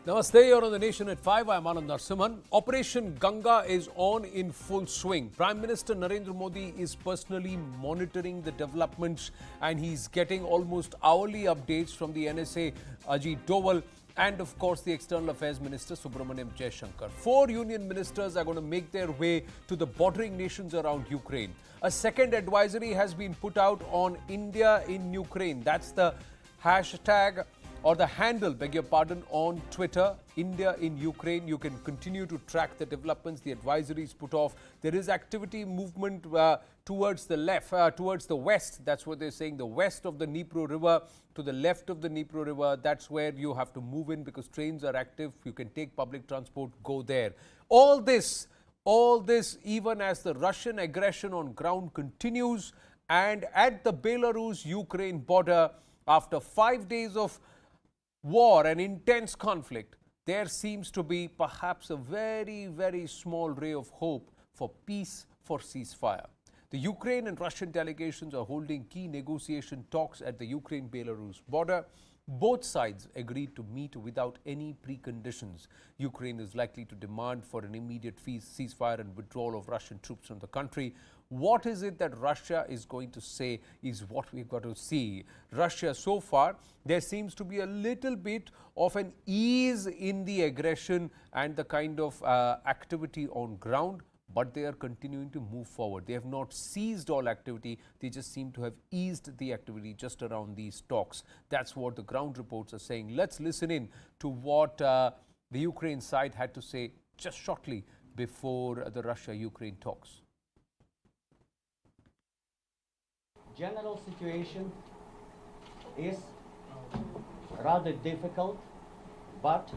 Namaste, you're on The Nation at 5. I'm Anand Narasimhan. Operation Ganga is on in full swing. Prime Minister Narendra Modi is personally monitoring the developments, and he's getting almost hourly updates from the NSA Ajit Doval and of course the External Affairs Minister Subramaniam Jaishankar. 4 union ministers are going to make their way to the bordering nations around Ukraine. A second advisory has been put out on India in Ukraine. That's the hashtag or the handle, beg your pardon, on Twitter, India in Ukraine. You can continue to track the developments, the advisories put off. There is activity movement towards the left, towards the west. That's what they're saying, the west of the Dnipro River, to the left of the Dnipro River. That's where you have to move in because trains are active. You can take public transport, go there. All this even as the Russian aggression on ground continues, and at the Belarus-Ukraine border, after 5 days of war and intense conflict, there seems to be perhaps a very, very small ray of hope for peace, for ceasefire. The Ukraine and Russian delegations are holding key negotiation talks at the Ukraine-Belarus border. Both sides agreed to meet without any preconditions. Ukraine is likely to demand for an immediate ceasefire and withdrawal of Russian troops from the country. What is it that Russia is going to say is what we've got to see. Russia, so far, there seems to be a little bit of an ease in the aggression and the kind of activity on ground, but they are continuing to move forward. They have not ceased all activity. They just seem to have eased the activity just around these talks. That's what the ground reports are saying. Let's listen in to what the Ukraine side had to say just shortly before the Russia-Ukraine talks. general situation is rather difficult, but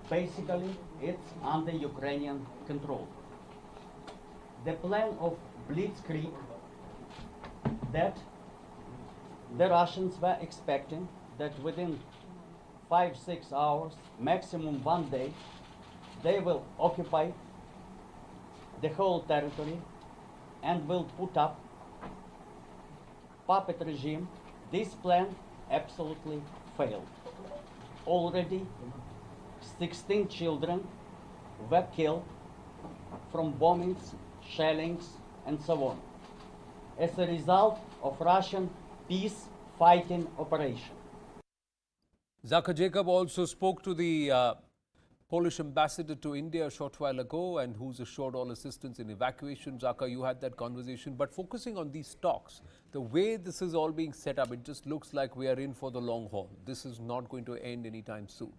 basically it's under Ukrainian control. The plan of blitzkrieg that the Russians were expecting that within 5-6 hours, maximum 1 day, they will occupy the whole territory and will put up puppet regime. This plan absolutely failed. Already 16 children were killed from bombings, shellings, and so on, as a result of Russian peace fighting operation. Zaka Jacob also spoke to the Polish ambassador to India a short while ago, and who's assured all assistance in evacuation. Zaka, you had that conversation, but focusing on these talks, the way this is all being set up, it just looks like we are in for the long haul. This is not going to end anytime soon.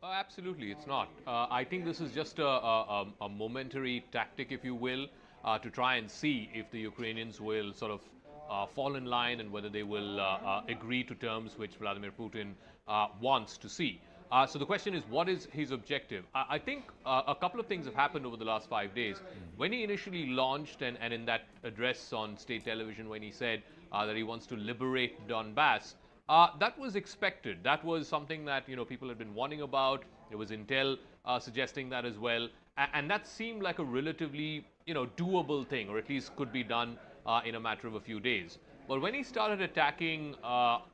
Absolutely, it's not. I think this is just a momentary tactic, if you will, to try and see if the Ukrainians will sort of fall in line and whether they will agree to terms which Vladimir Putin wants to see. So the question is, what is his objective? I think a couple of things have happened over the last 5 days. When he initially launched, and in that address on state television when he said that he wants to liberate Donbass, that was expected. That was something that people had been warning about. There was intel suggesting that as well, and that seemed like a relatively doable thing, or at least could be done in a matter of a few days. But when he started attacking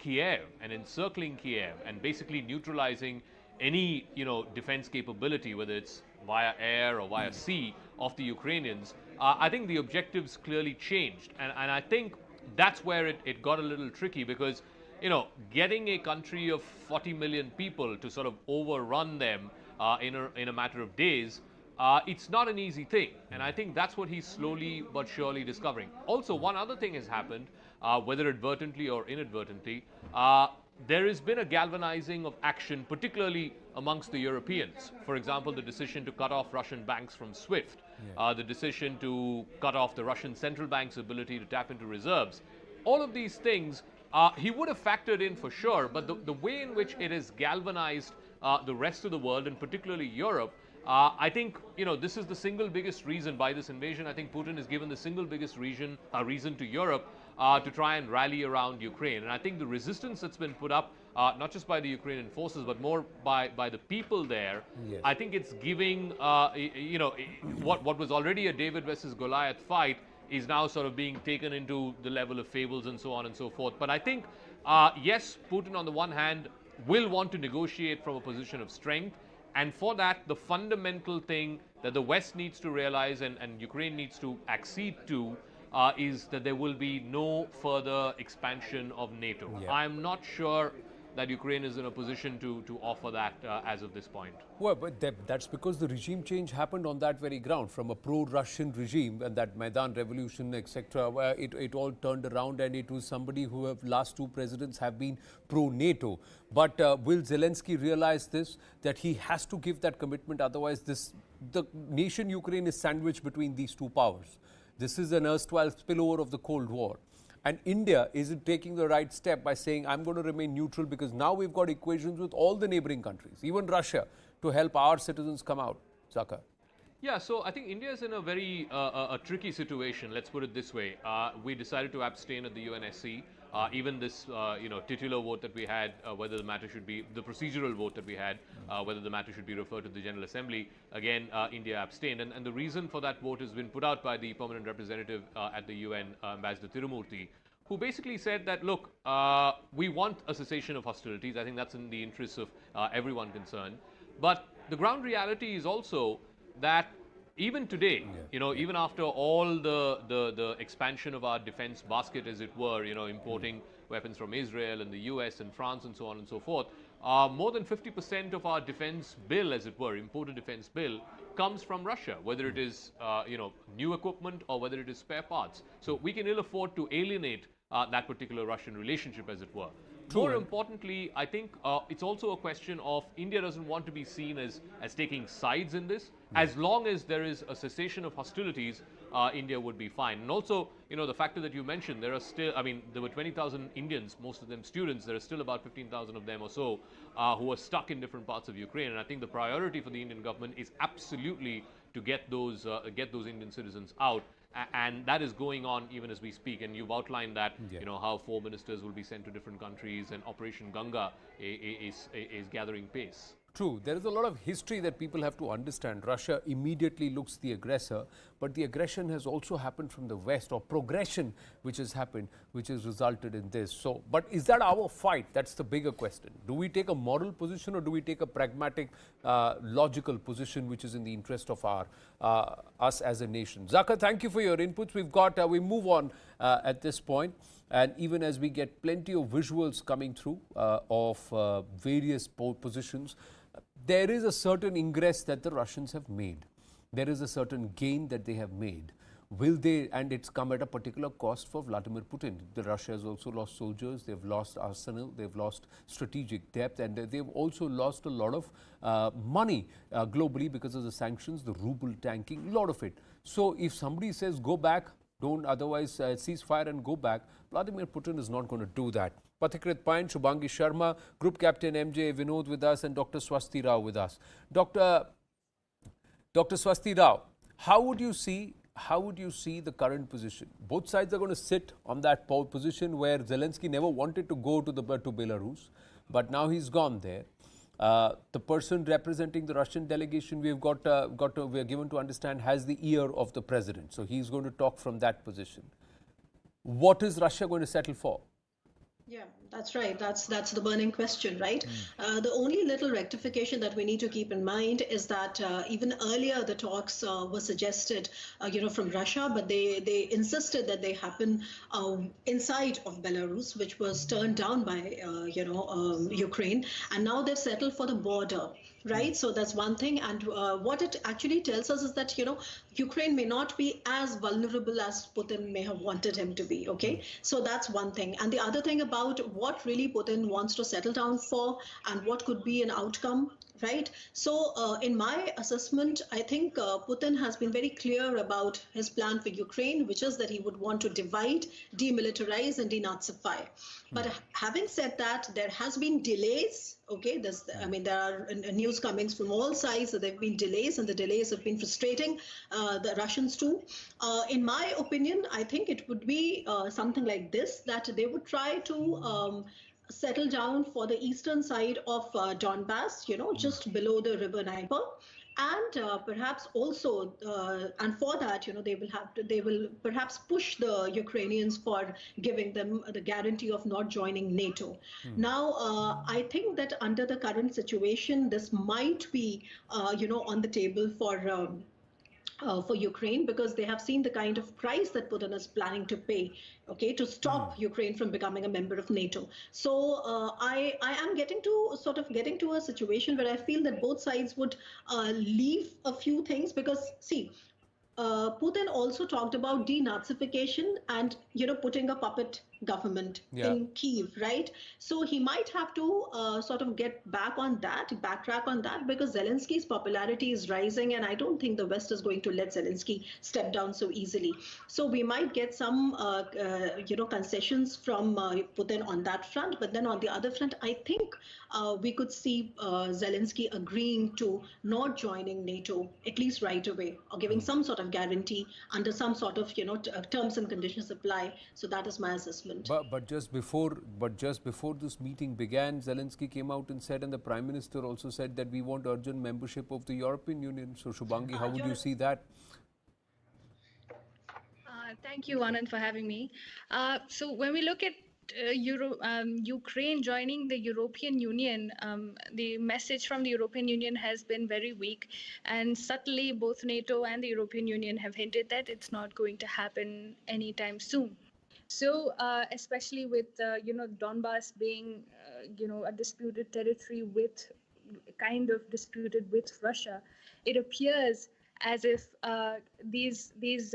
Kiev and encircling Kiev and basically neutralizing any defense capability, whether it's via air or via sea, of the Ukrainians, I think the objectives clearly changed, and I think that's where it got a little tricky, because getting a country of 40 million people to sort of overrun them in a matter of days, it's not an easy thing. And I think that's what he's slowly but surely discovering. Also, one other thing has happened, whether advertently or inadvertently. There has been a galvanizing of action, particularly amongst the Europeans. For example, the decision to cut off Russian banks from SWIFT, the decision to cut off the Russian central bank's ability to tap into reserves. All of these things he would have factored in for sure, but the way in which it has galvanized the rest of the world, and particularly Europe, I think this is the single biggest reason by this invasion. I think Putin has given the single biggest reason to Europe to try and rally around Ukraine. And I think the resistance that's been put up, not just by the Ukrainian forces, but more by the people there, yes. I think it's giving, what was already a David versus Goliath fight is now sort of being taken into the level of fables and so on and so forth. But I think, yes, Putin on the one hand will want to negotiate from a position of strength. And for that, the fundamental thing that the West needs to realize and Ukraine needs to accede to is that there will be no further expansion of NATO. Yeah. I'm not sure that Ukraine is in a position to offer that as of this point. Well, but that's because the regime change happened on that very ground, from a pro-Russian regime and that Maidan revolution, etc. Where it all turned around, and it was somebody who have last two presidents have been pro-NATO. But will Zelensky realize this, that he has to give that commitment, otherwise the nation Ukraine is sandwiched between these two powers. This is an erstwhile spillover of the Cold War. And India isn't taking the right step by saying, I'm going to remain neutral, because now we've got equations with all the neighboring countries, even Russia, to help our citizens come out. Zaka. Yeah, so I think India is in a very a tricky situation, let's put it this way. We decided to abstain at the UNSC. Even this, titular vote that we had, whether the matter should be, the procedural vote that we had, whether the matter should be referred to the General Assembly, again, India abstained. And the reason for that vote has been put out by the permanent representative at the UN, Ambassador Tirumurti, who basically said that, look, we want a cessation of hostilities. I think that's in the interests of everyone concerned. But the ground reality is also that even today, even after all the expansion of our defense basket, as it were, importing weapons from Israel and the US and France and so on and so forth, more than 50% of our defense bill, as it were, imported defense bill, comes from Russia, whether it is, new equipment or whether it is spare parts. So we can ill afford to alienate that particular Russian relationship, as it were. More importantly, I think it's also a question of India doesn't want to be seen as taking sides in this. As long as there is a cessation of hostilities, India would be fine. And also, the factor that you mentioned, there are still, there were 20,000 Indians, most of them students. There are still about 15,000 of them or so who are stuck in different parts of Ukraine. And I think the priority for the Indian government is absolutely to get those Indian citizens out. And that is going on even as we speak. And you've outlined that, how 4 ministers will be sent to different countries, and Operation Ganga is gathering pace. True. There is a lot of history that people have to understand. Russia immediately looks the aggressor, but the aggression has also happened from the West, or progression which has happened, which has resulted in this. So, but is that our fight? That's the bigger question. Do we take a moral position, or do we take a pragmatic, logical position which is in the interest of us as a nation? Zaka, thank you for your inputs. We move on at this point. And even as we get plenty of visuals coming through of various positions, there is a certain ingress that the Russians have made. There is a certain gain that they have made. Will they, and it's come at a particular cost for Vladimir Putin. Russia has also lost soldiers, they've lost arsenal, they've lost strategic depth, and they've also lost a lot of money globally because of the sanctions, the ruble tanking, a lot of it. So if somebody says go back, don't otherwise ceasefire and go back, Vladimir Putin is not going to do that. Pathikrit Payan, Shubhangi Sharma, Group Captain MJ Vinod with us, and Dr. Swasti Rao with us. Dr. Swasti Rao, how would you see the current position? Both sides are going to sit on that position where Zelensky never wanted to go to Belarus, but now he's gone there. The person representing the Russian delegation, we are given to understand, has the ear of the president. So he's going to talk from that position. What is Russia going to settle for? Yeah, that's right. That's the burning question, right? The only little rectification that we need to keep in mind is that even earlier the talks were suggested, from Russia, but they insisted that they happen inside of Belarus, which was turned down by Ukraine, and now they've settled for the border. Right, so that's one thing, and what it actually tells us is that Ukraine may not be as vulnerable as Putin may have wanted him to be. Okay, so that's one thing, and the other thing about what really Putin wants to settle down for and what could be an outcome. Right. So in my assessment, I think Putin has been very clear about his plan for Ukraine, which is that he would want to divide, demilitarize, and denazify. But having said that, there has been delays. Okay, there are news coming from all sides that there have been delays, and the delays have been frustrating the Russians too. In my opinion, I think it would be something like this, that they would try to settle down for the eastern side of Donbass, just below the river Dnieper, and perhaps also, and for that, they will perhaps push the Ukrainians for giving them the guarantee of not joining NATO. Now, I think that under the current situation, this might be, on the table for Ukraine, because they have seen the kind of price that Putin is planning to pay, to stop Ukraine from becoming a member of NATO. So I am getting to a situation where I feel that both sides would leave a few things, because see, Putin also talked about denazification and putting a puppet government in Kyiv, right? So he might have to sort of get backtrack on that, because Zelensky's popularity is rising, and I don't think the West is going to let Zelensky step down so easily. So we might get some concessions from Putin on that front, but then on the other front, I think we could see Zelensky agreeing to not joining NATO, at least right away, or giving some sort of guarantee under some sort of terms and conditions apply. So that is my assessment. But just before this meeting began, Zelensky came out and said, and the Prime Minister also said, that we want urgent membership of the European Union. So Shubhangi, how would you see that? Thank you, Anand, for having me. So when we look at Ukraine joining the European Union, the message from the European Union has been very weak, and subtly both NATO and the European Union have hinted that it's not going to happen anytime soon. So especially with Donbass being a disputed territory disputed with Russia, it appears as if these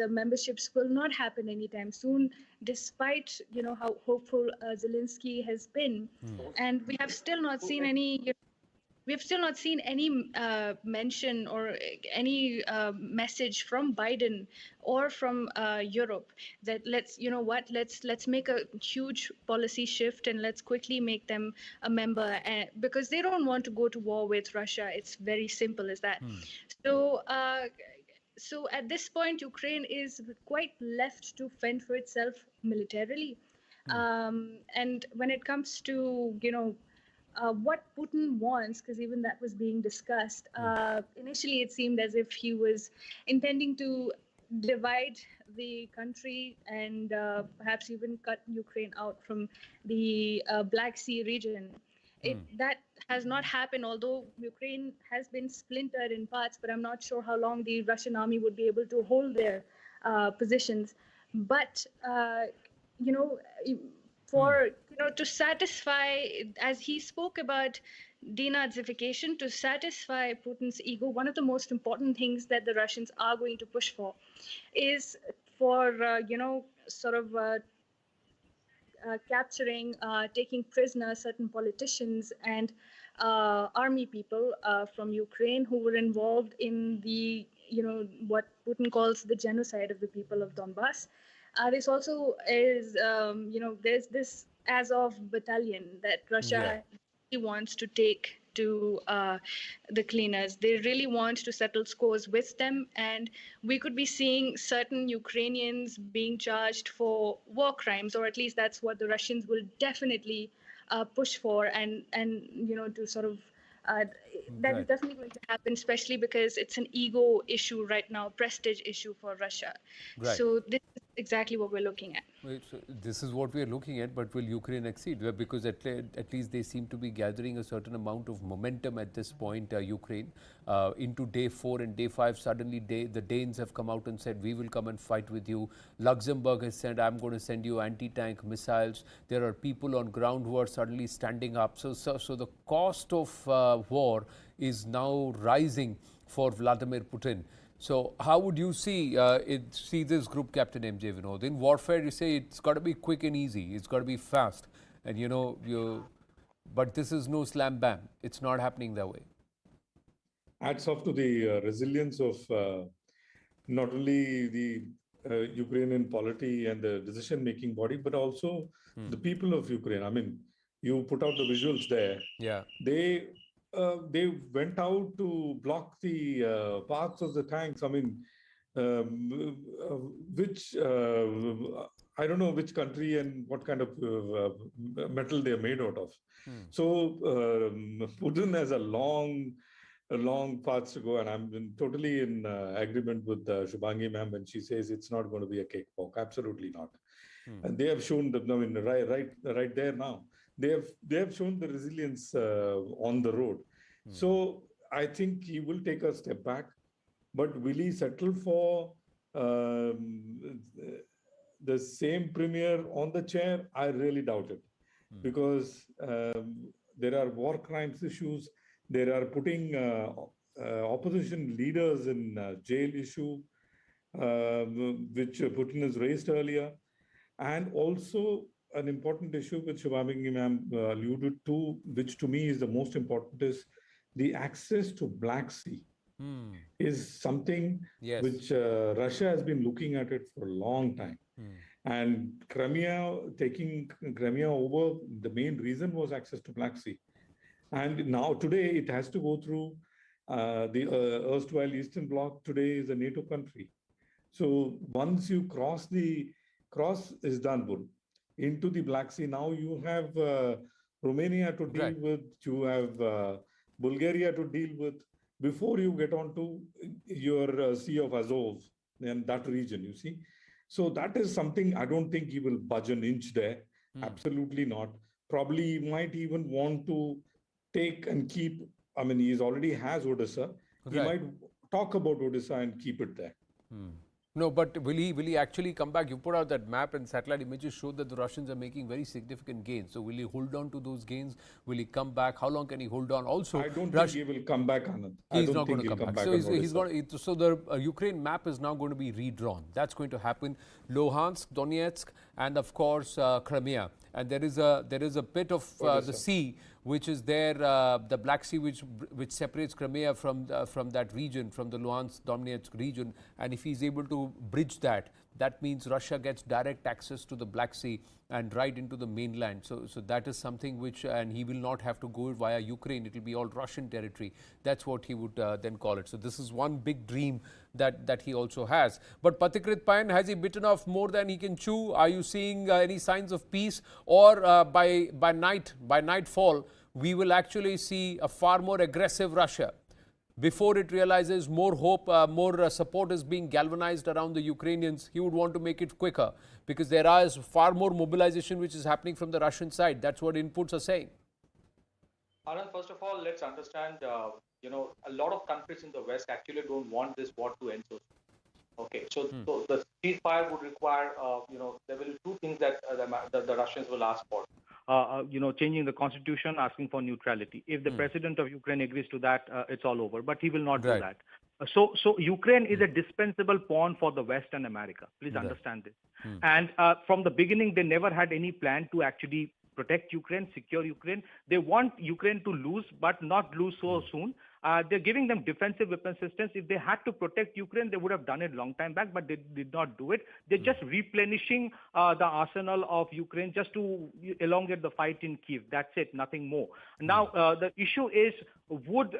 memberships will not happen anytime soon, despite how hopeful Zelensky has been, and we have still not seen any we've still not seen any mention or any message from Biden or from Europe that let's make a huge policy shift and let's quickly make them a member, because they don't want to go to war with Russia. It's very simple as that. So so at this point, Ukraine is quite left to fend for itself militarily. And when it comes to, what Putin wants, because even that was being discussed, initially it seemed as if he was intending to divide the country and perhaps even cut Ukraine out from the Black Sea region. That has not happened, although Ukraine has been splintered in parts, but I'm not sure how long the Russian army would be able to hold their positions. But, to satisfy, as he spoke about denazification, to satisfy Putin's ego, one of the most important things that the Russians are going to push for is for, capturing, taking prisoner certain politicians and army people from Ukraine who were involved in the, what Putin calls the genocide of the people of Donbass. This also is, there's this Azov battalion that Russia wants to take to the cleaners. They really want to settle scores with them, and we could be seeing certain Ukrainians being charged for war crimes, or at least that's what the Russians will definitely push for, and to sort of that is definitely going to happen, especially because it's an ego issue right now, prestige issue for Russia. So this is exactly what we're looking at. So this is what we are looking at, but will Ukraine exceed? Because at least they seem to be gathering a certain amount of momentum at this point, Ukraine. Into day 4 and day 5, suddenly the Danes have come out and said, we will come and fight with you. Luxembourg has said, I'm going to send you anti-tank missiles. There are people on ground who are suddenly standing up. So the cost of war is now rising for Vladimir Putin. So how would you see this group, Captain MJ Vinod? In warfare, you say it's got to be quick and easy. It's got to be fast. And, but this is no slam bam. It's not happening that way. Hats off to the resilience of not only the Ukrainian polity and the decision-making body, but also the people of Ukraine. I mean, you put out the visuals there. Yeah. They went out to block the paths of the tanks. I mean, which I don't know which country and what kind of metal they're made out of. So Putin has a long path to go, and I'm totally in agreement with Shubhangi ma'am when she says it's not going to be a cakewalk. Absolutely not. And they have shown that. I mean, right there now. They have shown the resilience on the road. So I think he will take a step back, but will he settle for the same premier on the chair? I really doubt it, because there are war crimes issues. There are putting opposition leaders in jail issue, which Putin has raised earlier, and also an important issue which Shubhangi ma'am alluded to, which to me is the most important, is the access to Black Sea. Is something which Russia has been looking at it for a long time. And taking Crimea over, the main reason was access to Black Sea. And now today it has to go through the erstwhile Eastern Bloc. Today is a NATO country. So once you cross Istanbul into the Black Sea, now you have Romania to deal with, you have Bulgaria to deal with, before you get onto your Sea of Azov and that region, you see. So that is something I don't think he will budge an inch there. Absolutely not. Probably he might even want to take and keep, I mean, he already has Odessa. He might talk about Odessa and keep it there. No, but will he actually come back? You put out that map and satellite images show that the Russians are making very significant gains. So will he hold on to those gains? Will he come back? How long can he hold on? Also, I don't think he will come back, Anand. He's not going to come back. So the Ukraine map is now going to be redrawn. That's going to happen. Luhansk, Donetsk and of course Crimea. And there is a bit of the sea which is there, the Black Sea, which separates Crimea from that region, from the Luhansk Donetsk region. And if he's able to bridge that, that means Russia gets direct access to the Black Sea and right into the mainland. So that is something which, and he will not have to go via Ukraine. It will be all Russian territory. That's what he would then call it. So this is one big dream that he also has. But Pathikrit Payan, has he bitten off more than he can chew? Are you seeing any signs of peace? Or by nightfall, we will actually see a far more aggressive Russia? Before it realizes more hope, more support is being galvanized around the Ukrainians, he would want to make it quicker, because there is far more mobilization which is happening from the Russian side. That's what inputs are saying. Anand, first of all, let's understand, a lot of countries in the West actually don't want this war to end so soon. Okay, so the ceasefire would require, there will be two things that the Russians will ask for. Changing the constitution, asking for neutrality. If the president of Ukraine agrees to that, it's all over. But he will not do that. So Ukraine is a dispensable pawn for the West and America. Please understand this. And from the beginning, they never had any plan to actually protect Ukraine, secure Ukraine. They want Ukraine to lose, but not lose so soon. They're giving them defensive weapon systems. If they had to protect Ukraine, they would have done it long time back, but they did not do it. They're just replenishing the arsenal of Ukraine just to elongate the fight in Kyiv. That's it, nothing more. Now, the issue is, would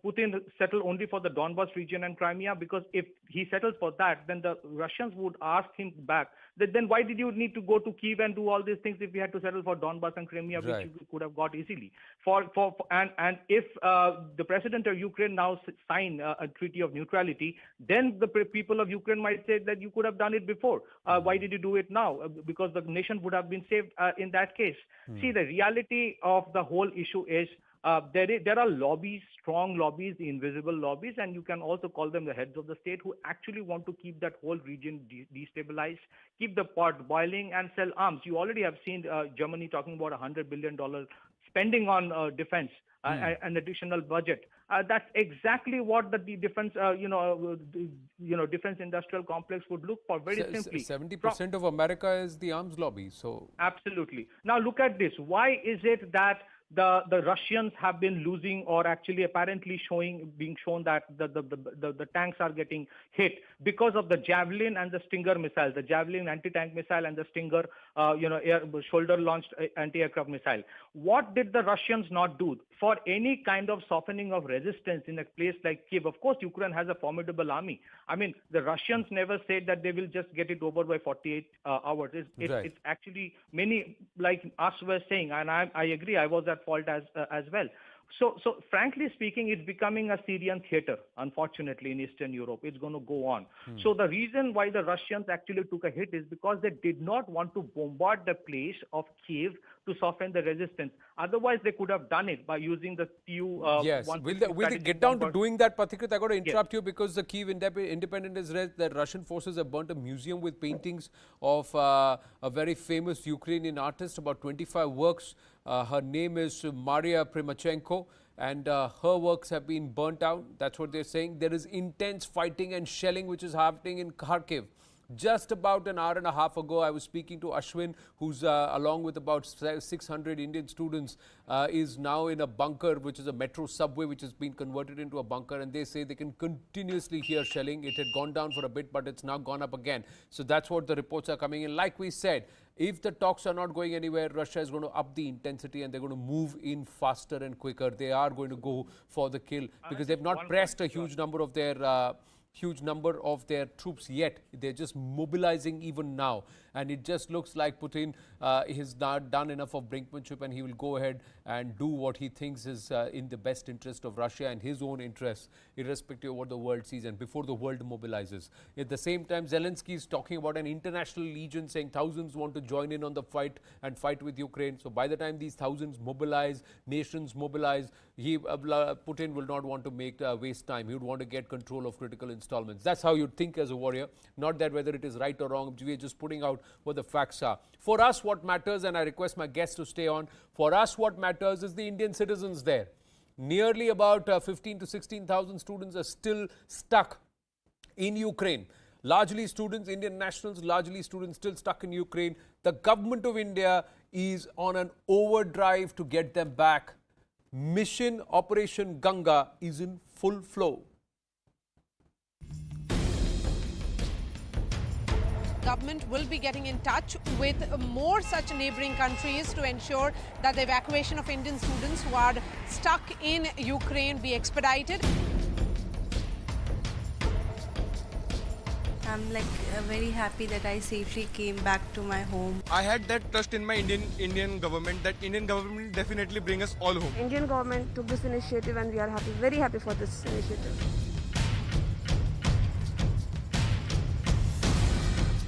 Putin settle only for the Donbas region and Crimea? Because if he settles for that, then the Russians would ask him back, that then why did you need to go to Kyiv and do all these things if you had to settle for Donbas and Crimea, which you could have got easily? And if the president of Ukraine now sign a treaty of neutrality, then the people of Ukraine might say that you could have done it before. Why did you do it now? Because the nation would have been saved in that case. See, the reality of the whole issue is there are lobbies, strong lobbies, invisible lobbies, and you can also call them the heads of the state, who actually want to keep that whole region destabilized, keep the pot boiling and sell arms. You already have seen Germany talking about $100 billion spending on defense. An additional budget. That's exactly what the defense, defense industrial complex would look for. Very simply, 70% of America is the arms lobby. So absolutely. Now look at this. Why is it that the Russians have been losing, or actually apparently being shown that the tanks are getting hit? Because of the Javelin and the Stinger missile, the Javelin anti-tank missile and the Stinger, shoulder-launched anti-aircraft missile. What did the Russians not do? For any kind of softening of resistance in a place like Kiev, of course, Ukraine has a formidable army. I mean, the Russians never said that they will just get it over by 48 hours. It's actually many like us were saying, and I agree, I was at fault as well. So frankly speaking, it's becoming a Syrian theater, unfortunately, in Eastern Europe. It's going to go on. So the reason why the Russians actually took a hit is because they did not want to bombard the place of Kiev to soften the resistance. Otherwise, they could have done it by using the Tu. Yes. Will they get down to doing that, Pathikrit? I got to interrupt you because the Kyiv Independent has read that Russian forces have burnt a museum with paintings of a very famous Ukrainian artist, about 25 works. Her name is Maria Primachenko, and her works have been burnt out. That's what they're saying. There is intense fighting and shelling which is happening in Kharkiv. Just about an hour and a half ago, I was speaking to Ashwin, who's along with about 600 Indian students, is now in a bunker, which is a metro subway, which has been converted into a bunker. And they say they can continuously hear shelling. It had gone down for a bit, but it's now gone up again. So that's what the reports are coming in. Like we said, if the talks are not going anywhere, Russia is going to up the intensity and they're going to move in faster and quicker. They are going to go for the kill because they've not pressed a huge number of their troops yet. They're just mobilizing even now, and it just looks like Putin has not done enough of brinkmanship, and he will go ahead and do what he thinks is in the best interest of Russia and his own interests, irrespective of what the world sees and before the world mobilizes. At the same time, Zelensky is talking about an international legion, saying thousands want to join in on the fight and fight with Ukraine. So by the time these thousands mobilize, nations mobilize, Putin will not want to waste time. He would want to get control of critical installments. That's how you'd think as a warrior, not that whether it is right or wrong. We are just putting out what the facts are. For us, what matters, and I request my guests to stay on, for us what matters is the Indian citizens there. Nearly about 15 to 16,000 students are still stuck in Ukraine. largely students, Indian nationals, largely students still stuck in Ukraine. The government of India is on an overdrive to get them back. Mission Operation Ganga is in full flow. Government will be getting in touch with more such neighboring countries to ensure that the evacuation of Indian students who are stuck in Ukraine be expedited. I'm very happy that I safely came back to my home. I had that trust in my Indian government that Indian government will definitely bring us all home. Indian government took this initiative and we are happy, very happy for this initiative.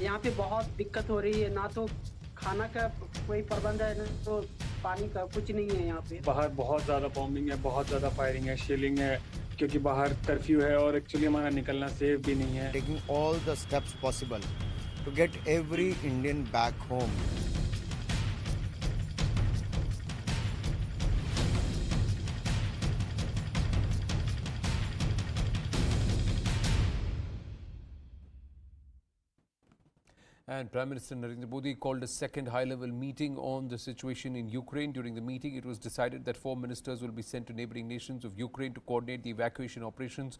यहाँ पे बहुत दिक्कत हो रही है, ना तो खाना का कोई प्रबंध है, ना तो पानी का कुछ नहीं है यहाँ पे। बाहर बहुत ज़्यादा बॉम्बिंग है, बहुत ज़्यादा फायरिंग है, शेलिंग है, क्योंकि बाहर कर्फ्यू है और एक्चुअली हमारा निकलना सेफ भी नहीं है। Taking all the steps possible to get every Indian back home. And Prime Minister Narendra Modi called a second high-level meeting on the situation in Ukraine. During the meeting, it was decided that 4 ministers will be sent to neighboring nations of Ukraine to coordinate the evacuation operations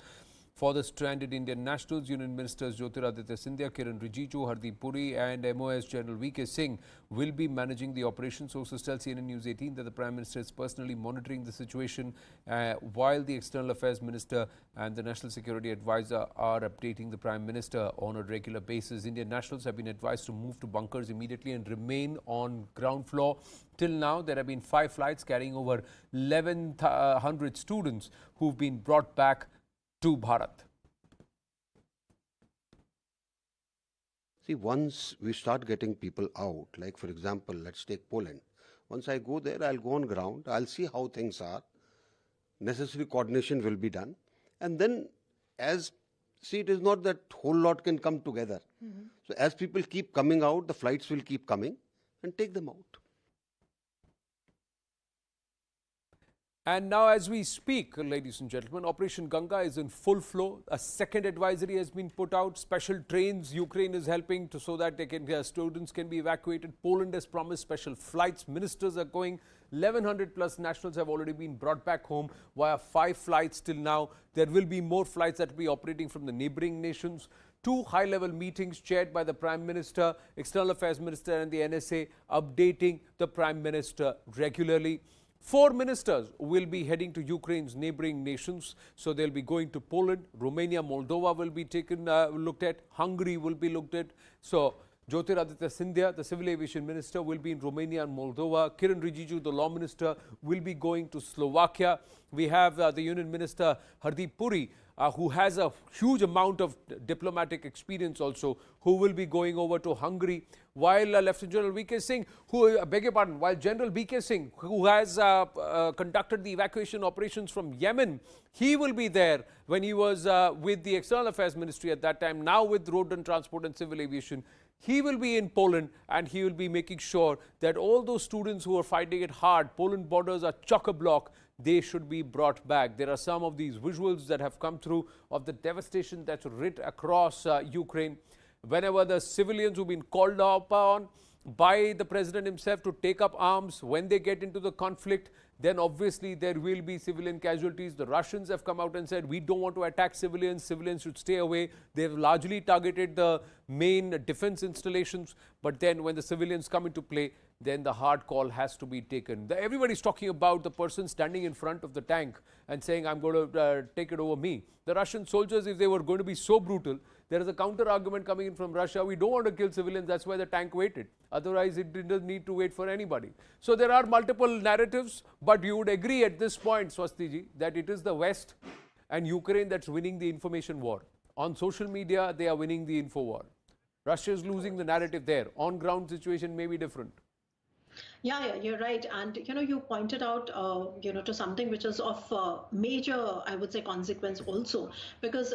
for the stranded Indian nationals. Union Ministers Yogi Adityanath, Kiran Rijiju, Hardeep Puri and MOS General VK Singh will be managing the operation. Sources tell CNN News18 that the Prime Minister is personally monitoring the situation while the External Affairs Minister and the National Security Advisor are updating the Prime Minister on a regular basis. Indian nationals have been advised to move to bunkers immediately and remain on ground floor. Till now, there have been 5 flights carrying over 1,100 students who've been brought back to Bharat. See, once we start getting people out, like for example, let's take Poland. Once I go there, I'll go on ground, I'll see how things are. Necessary coordination will be done. And then see, it is not that whole lot can come together. So as people keep coming out, the flights will keep coming and take them out. And now as we speak, ladies and gentlemen, Operation Ganga is in full flow. A second advisory has been put out. Special trains, Ukraine is helping so that students can be evacuated. Poland has promised special flights. Ministers are going. 1,100 plus nationals have already been brought back home via 5 flights till now. There will be more flights that will be operating from the neighboring nations. 2 high-level meetings chaired by the Prime Minister, External Affairs Minister and the NSA, updating the Prime Minister regularly. 4 ministers will be heading to Ukraine's neighboring nations. So they'll be going to Poland, Romania, Moldova will be looked at, Hungary will be looked at. So Yogi Adityanath, the Civil Aviation Minister, will be in Romania and Moldova. Kiran Rijiju, the Law Minister, will be going to Slovakia. We have the Union Minister Hardeep Puri, who has a huge amount of diplomatic experience also, who will be going over to Hungary, while Lieutenant General VK Singh, while General VK Singh, who has conducted the evacuation operations from Yemen, he will be there when he was with the External Affairs Ministry at that time, now with Road and Transport and Civil Aviation. He will be in Poland and he will be making sure that all those students who are fighting it hard, Poland borders are chock-a-block, they should be brought back. There are some of these visuals that have come through of the devastation that's writ across Ukraine. Whenever the civilians who've been called upon by the president himself to take up arms, when they get into the conflict, then obviously there will be civilian casualties. The Russians have come out and said, we don't want to attack civilians, civilians should stay away. They've largely targeted the main defense installations, but then when the civilians come into play, then the hard call has to be taken. Everybody's talking about the person standing in front of the tank and saying, I'm going to take it over me. The Russian soldiers, if they were going to be so brutal, there is a counter argument coming in from Russia. We don't want to kill civilians. That's why the tank waited. Otherwise, it didn't need to wait for anybody. So there are multiple narratives, but you would agree at this point, Swastiji, that it is the West and Ukraine that's winning the information war. On social media, they are winning the info war. Russia is losing the narrative there. On ground situation may be different. Yeah, you're right. And, you pointed out, to something which is of major, I would say, consequence also. Because,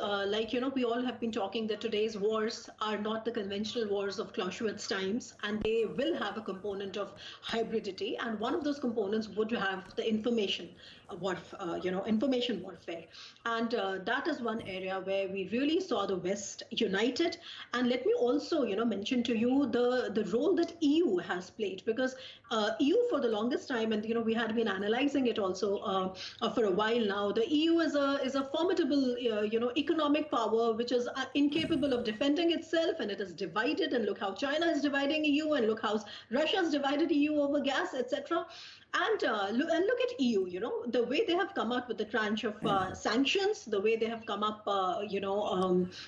we all have been talking that today's wars are not the conventional wars of Clausewitz times, and they will have a component of hybridity. And one of those components would have the information information warfare. And that is one area where we really saw the West united. And let me also, mention to you the role that EU has played, because EU for the longest time, and we had been analyzing it also for a while now. The EU is a formidable, economic power which is incapable of defending itself, and it is divided. And look how China is dividing EU, and look how Russia has divided EU over gas, etc. And look at EU, the way they have come up with the tranche of sanctions, the way they have come up, Well,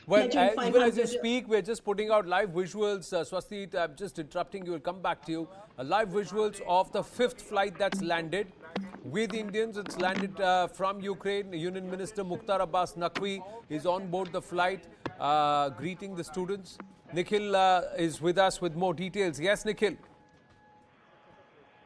pledging even as you 500 speak, we're just putting out live visuals. Swasti, I'm just interrupting you. We'll come back to you. Live visuals of the 5th flight that's landed with Indians. It's landed from Ukraine. Union Minister Mukhtar Abbas Naqvi is on board the flight, greeting the students. Nikhil is with us with more details. Yes, Nikhil.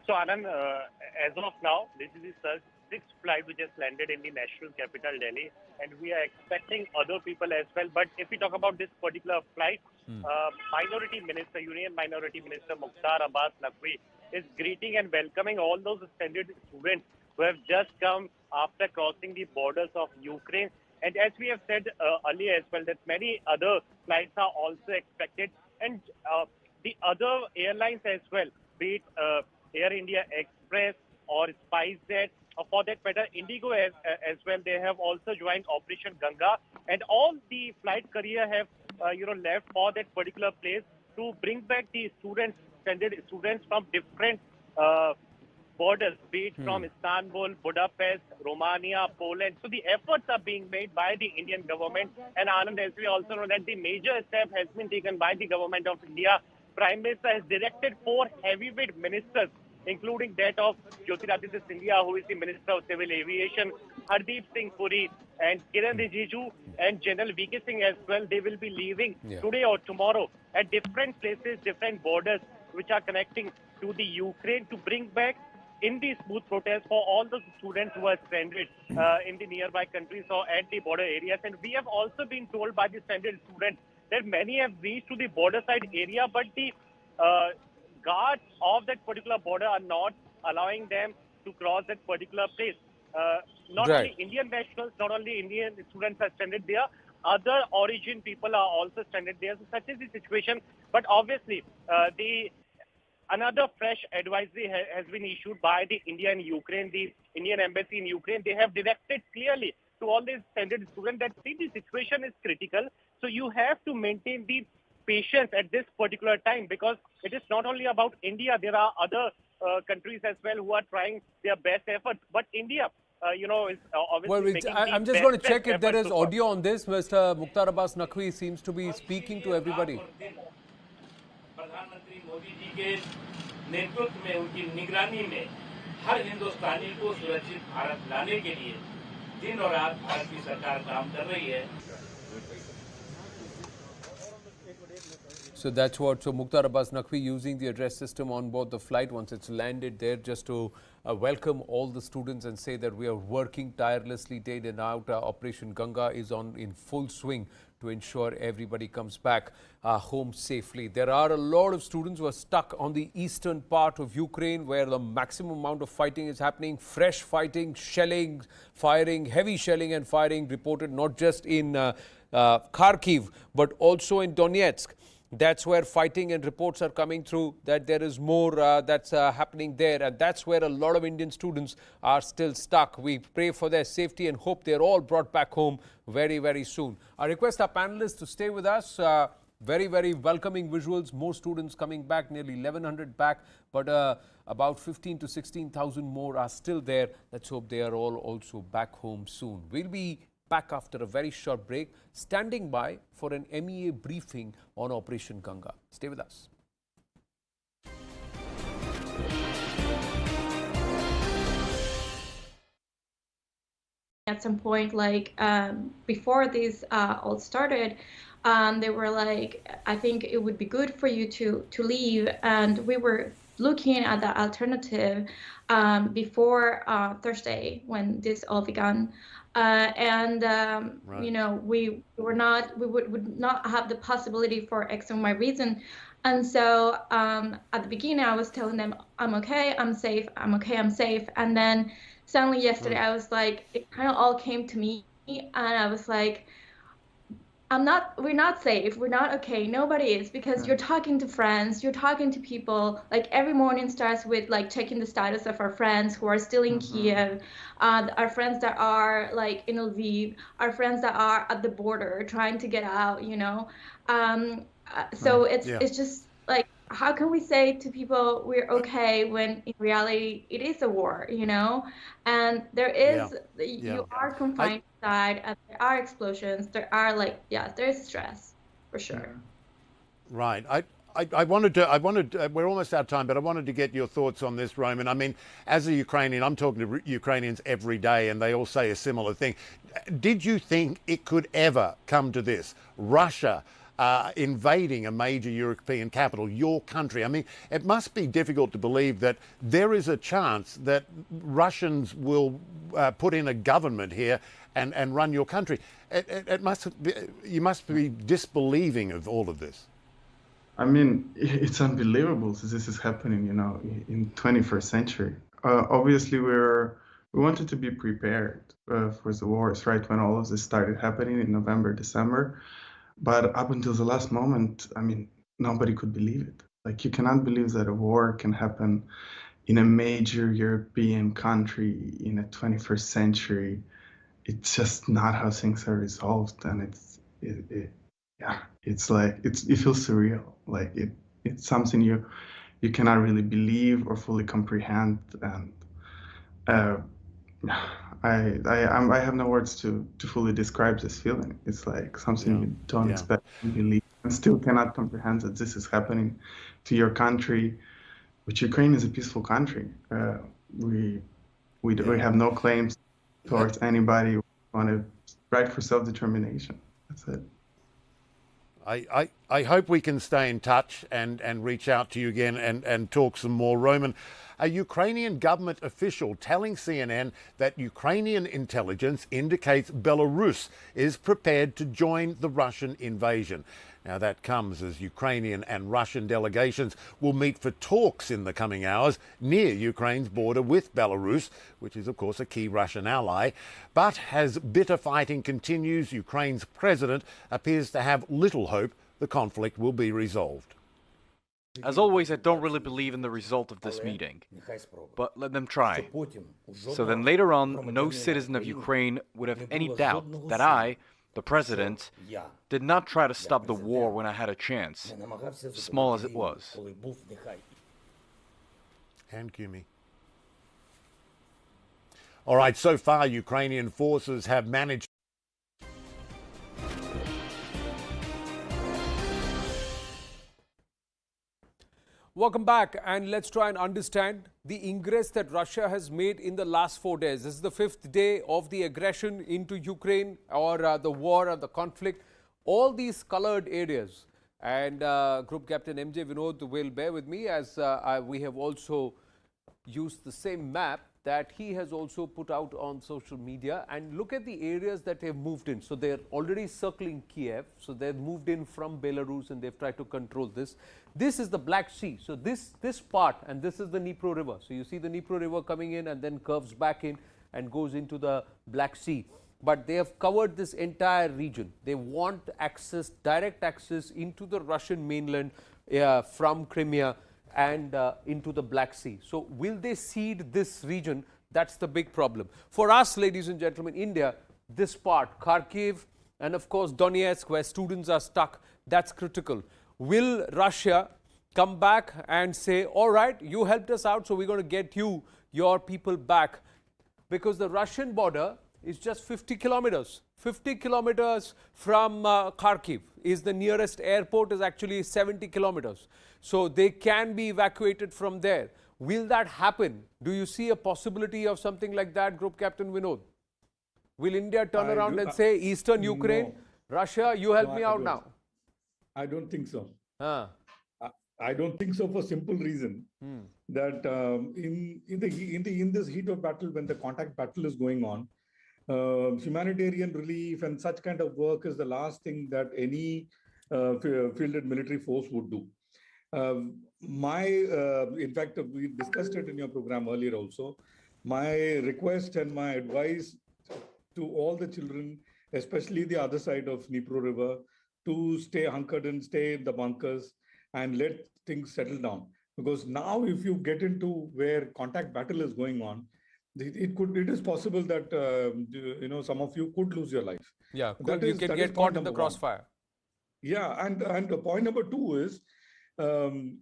So, Anand, as of now, this is the 6th flight which has landed in the national capital, Delhi, and we are expecting other people as well. But if we talk about this particular flight, Minority Minister, Union Minority Minister Mukhtar Abbas Naqvi is greeting and welcoming all those standard students who have just come after crossing the borders of Ukraine. And as we have said earlier as well, that many other flights are also expected, and the other airlines as well, be it Air India Express or SpiceJet, or for that matter, Indigo as well. They have also joined Operation Ganga, and all the flight carrier have left for that particular place to bring back the students, standard students from different borders, be it from Istanbul, Budapest, Romania, Poland. So the efforts are being made by the Indian government. And Anand, as we also know, that the major step has been taken by the government of India. Prime Minister has directed 4 heavyweight ministers, including that of Yogi Adityanath, who is the Minister of Civil Aviation, Hardeep Singh Puri, and Kiran Rijiju, and General VK Singh as well. They will be leaving today or tomorrow at different places, different borders, which are connecting to the Ukraine, to bring back in the smooth protest for all the students who are stranded in the nearby countries or at the border areas. And we have also been told by the stranded students that many have reached to the border side area, but the guards of that particular border are not allowing them to cross that particular place. Not only Indian nationals, not only Indian students are stranded there, other origin people are also stranded there. So such is the situation. But obviously, another fresh advisory has been issued by the India and Ukraine, the Indian embassy in Ukraine. They have directed clearly to all these stranded students that, see, the situation is critical. So you have to maintain the patience at this particular time, because it is not only about India. There are other countries as well who are trying their best efforts. But India, is obviously making I'm just going to check if there is audio on this. Mr. Mukhtar Abbas Naqvi seems to be speaking to everybody. प्रधानमंत्री मोदी जी के नेतृत्व में, उनकी निगरानी में हर हिंदुस्तानी को सुरक्षित भारत लाने के लिए दिन और रात भारत की सरकार काम कर रही है. So that's what, so Mukhtar Abbas Naqvi using the address system on board the flight once it's landed there, just to welcome all the students and say that we are working tirelessly day and out. Operation Ganga is on in full swing to ensure everybody comes back home safely. There are a lot of students who are stuck on the eastern part of Ukraine, where the maximum amount of fighting is happening. Fresh fighting, shelling, firing, heavy shelling and firing reported not just in Kharkiv but also in Donetsk. That's where fighting and reports are coming through that there is more that's happening there, and that's where a lot of Indian students are still stuck. We pray for their safety and hope they're all brought back home very, very soon. I request our panelists to stay with us. Very, very welcoming visuals. More students coming back, nearly 1,100 back, but about 15 to 16,000 more are still there. Let's hope they are all also back home soon. We'll be back after a very short break, standing by for an MEA briefing on Operation Ganga. Stay with us. At some point, like before this all started, they were like, I think it would be good for you to leave, and we were looking at the alternative before Thursday when this all began. You know, we would not have the possibility for X or Y reason. And so at the beginning, I was telling them, I'm okay, I'm safe, I'm okay, I'm safe. And then suddenly yesterday, I was like, it kind of all came to me. And I was like, we're not safe, we're not okay, nobody is, because you're talking to friends, you're talking to people, like every morning starts with like checking the status of our friends who are still in Kiev, our friends that are like in Lviv, our friends that are at the border trying to get out, you know. So it's just like, how can we say to people we're okay when in reality it is a war, you know? And there is, you are confined inside, and there are explosions, there are like, there's stress for sure. Right. We're almost out of time, but I wanted to get your thoughts on this, Roman. I mean, as a Ukrainian, I'm talking to Ukrainians every day, and they all say a similar thing. Did you think it could ever come to this? Russia invading a major European capital, your country. I mean, it must be difficult to believe that there is a chance that Russians will put in a government here and run your country. You must be disbelieving of all of this. I mean, it's unbelievable that this is happening, you know, in 21st century. Obviously, we wanted to be prepared for the wars, right, when all of this started happening in November, December. But up until the last moment, I mean, nobody could believe it. Like, you cannot believe that a war can happen in a major European country in a 21st century. It's just not how things are resolved, and it's like it feels surreal. Like it's something you cannot really believe or fully comprehend, and I have no words to fully describe this feeling. It's like something you don't expect to believe, and still cannot comprehend that this is happening to your country, which Ukraine is a peaceful country. We have no claims towards anybody. We want to fight for self-determination. That's it. I hope we can stay in touch and reach out to you again and talk some more. Roman, a Ukrainian government official telling CNN that Ukrainian intelligence indicates Belarus is prepared to join the Russian invasion. Now, that comes as Ukrainian and Russian delegations will meet for talks in the coming hours near Ukraine's border with Belarus, which is, of course, a key Russian ally. But as bitter fighting continues, Ukraine's president appears to have little hope the conflict will be resolved. As always, I don't really believe in the result of this meeting, but let them try. So then later on, no citizen of Ukraine would have any doubt that I, the president, did not try to stop the war when I had a chance, small as it was. And Kumi. All right, so far Ukrainian forces have managed. Welcome back, and let's try and understand the ingress that Russia has made in the last 4 days. This is the 5th day of the aggression into Ukraine, or the war or the conflict. All these colored areas, and Group Captain MJ Vinod will bear with me as we have also used the same map that he has also put out on social media, and look at the areas that they've moved in. So they're already circling Kiev. So they've moved in from Belarus and they've tried to control this. This is the Black Sea. So this part, and this is the Dnipro River. So you see the Dnipro River coming in and then curves back in and goes into the Black Sea. But they have covered this entire region. They want access, direct access into the Russian mainland from Crimea and into the Black Sea. So will they cede this region? That's the big problem. For us, ladies and gentlemen, India, this part, Kharkiv and of course Donetsk, where students are stuck, that's critical. Will Russia come back and say, all right, you helped us out, so we're going to get your people back? Because the Russian border is just 50 kilometers. 50 kilometers from Kharkiv is the nearest airport, is actually 70 kilometers. So they can be evacuated from there. Will that happen? Do you see a possibility of something like that, Group Captain Vinod? Will India turn around and say, Eastern Ukraine, Russia, you help me out now? I don't think so. I don't think so, for simple reason that in this heat of battle, when the contact battle is going on, humanitarian relief and such kind of work is the last thing that any fielded military force would do. In fact, we discussed it in your program earlier also. My request and my advice to all the children, especially the other side of Dnipro River, to stay hunkered and stay in the bunkers and let things settle down. Because now, if you get into where contact battle is going on, it is possible that some of you could lose your life. Yeah, you can get caught in the crossfire. Yeah, and point number two is in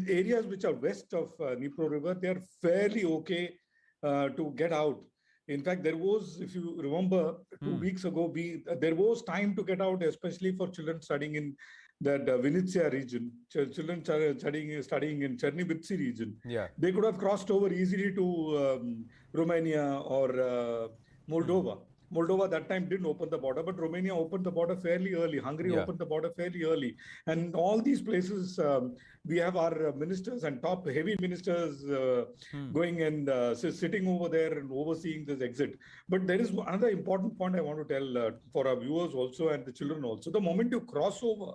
areas which are west of Dnipro River, they are fairly okay to get out. In fact, there was, if you remember, 2 weeks ago, there was time to get out, especially for children studying in that Vinnytsia region, children studying in Chernivtsi region. Yeah. They could have crossed over easily to Romania or Moldova. Moldova that time didn't open the border, but Romania opened the border fairly early. Hungary opened the border fairly early. And all these places, we have our ministers and top heavy ministers going and sitting over there and overseeing this exit. But there is another important point I want to tell for our viewers also and the children also. The moment you cross over,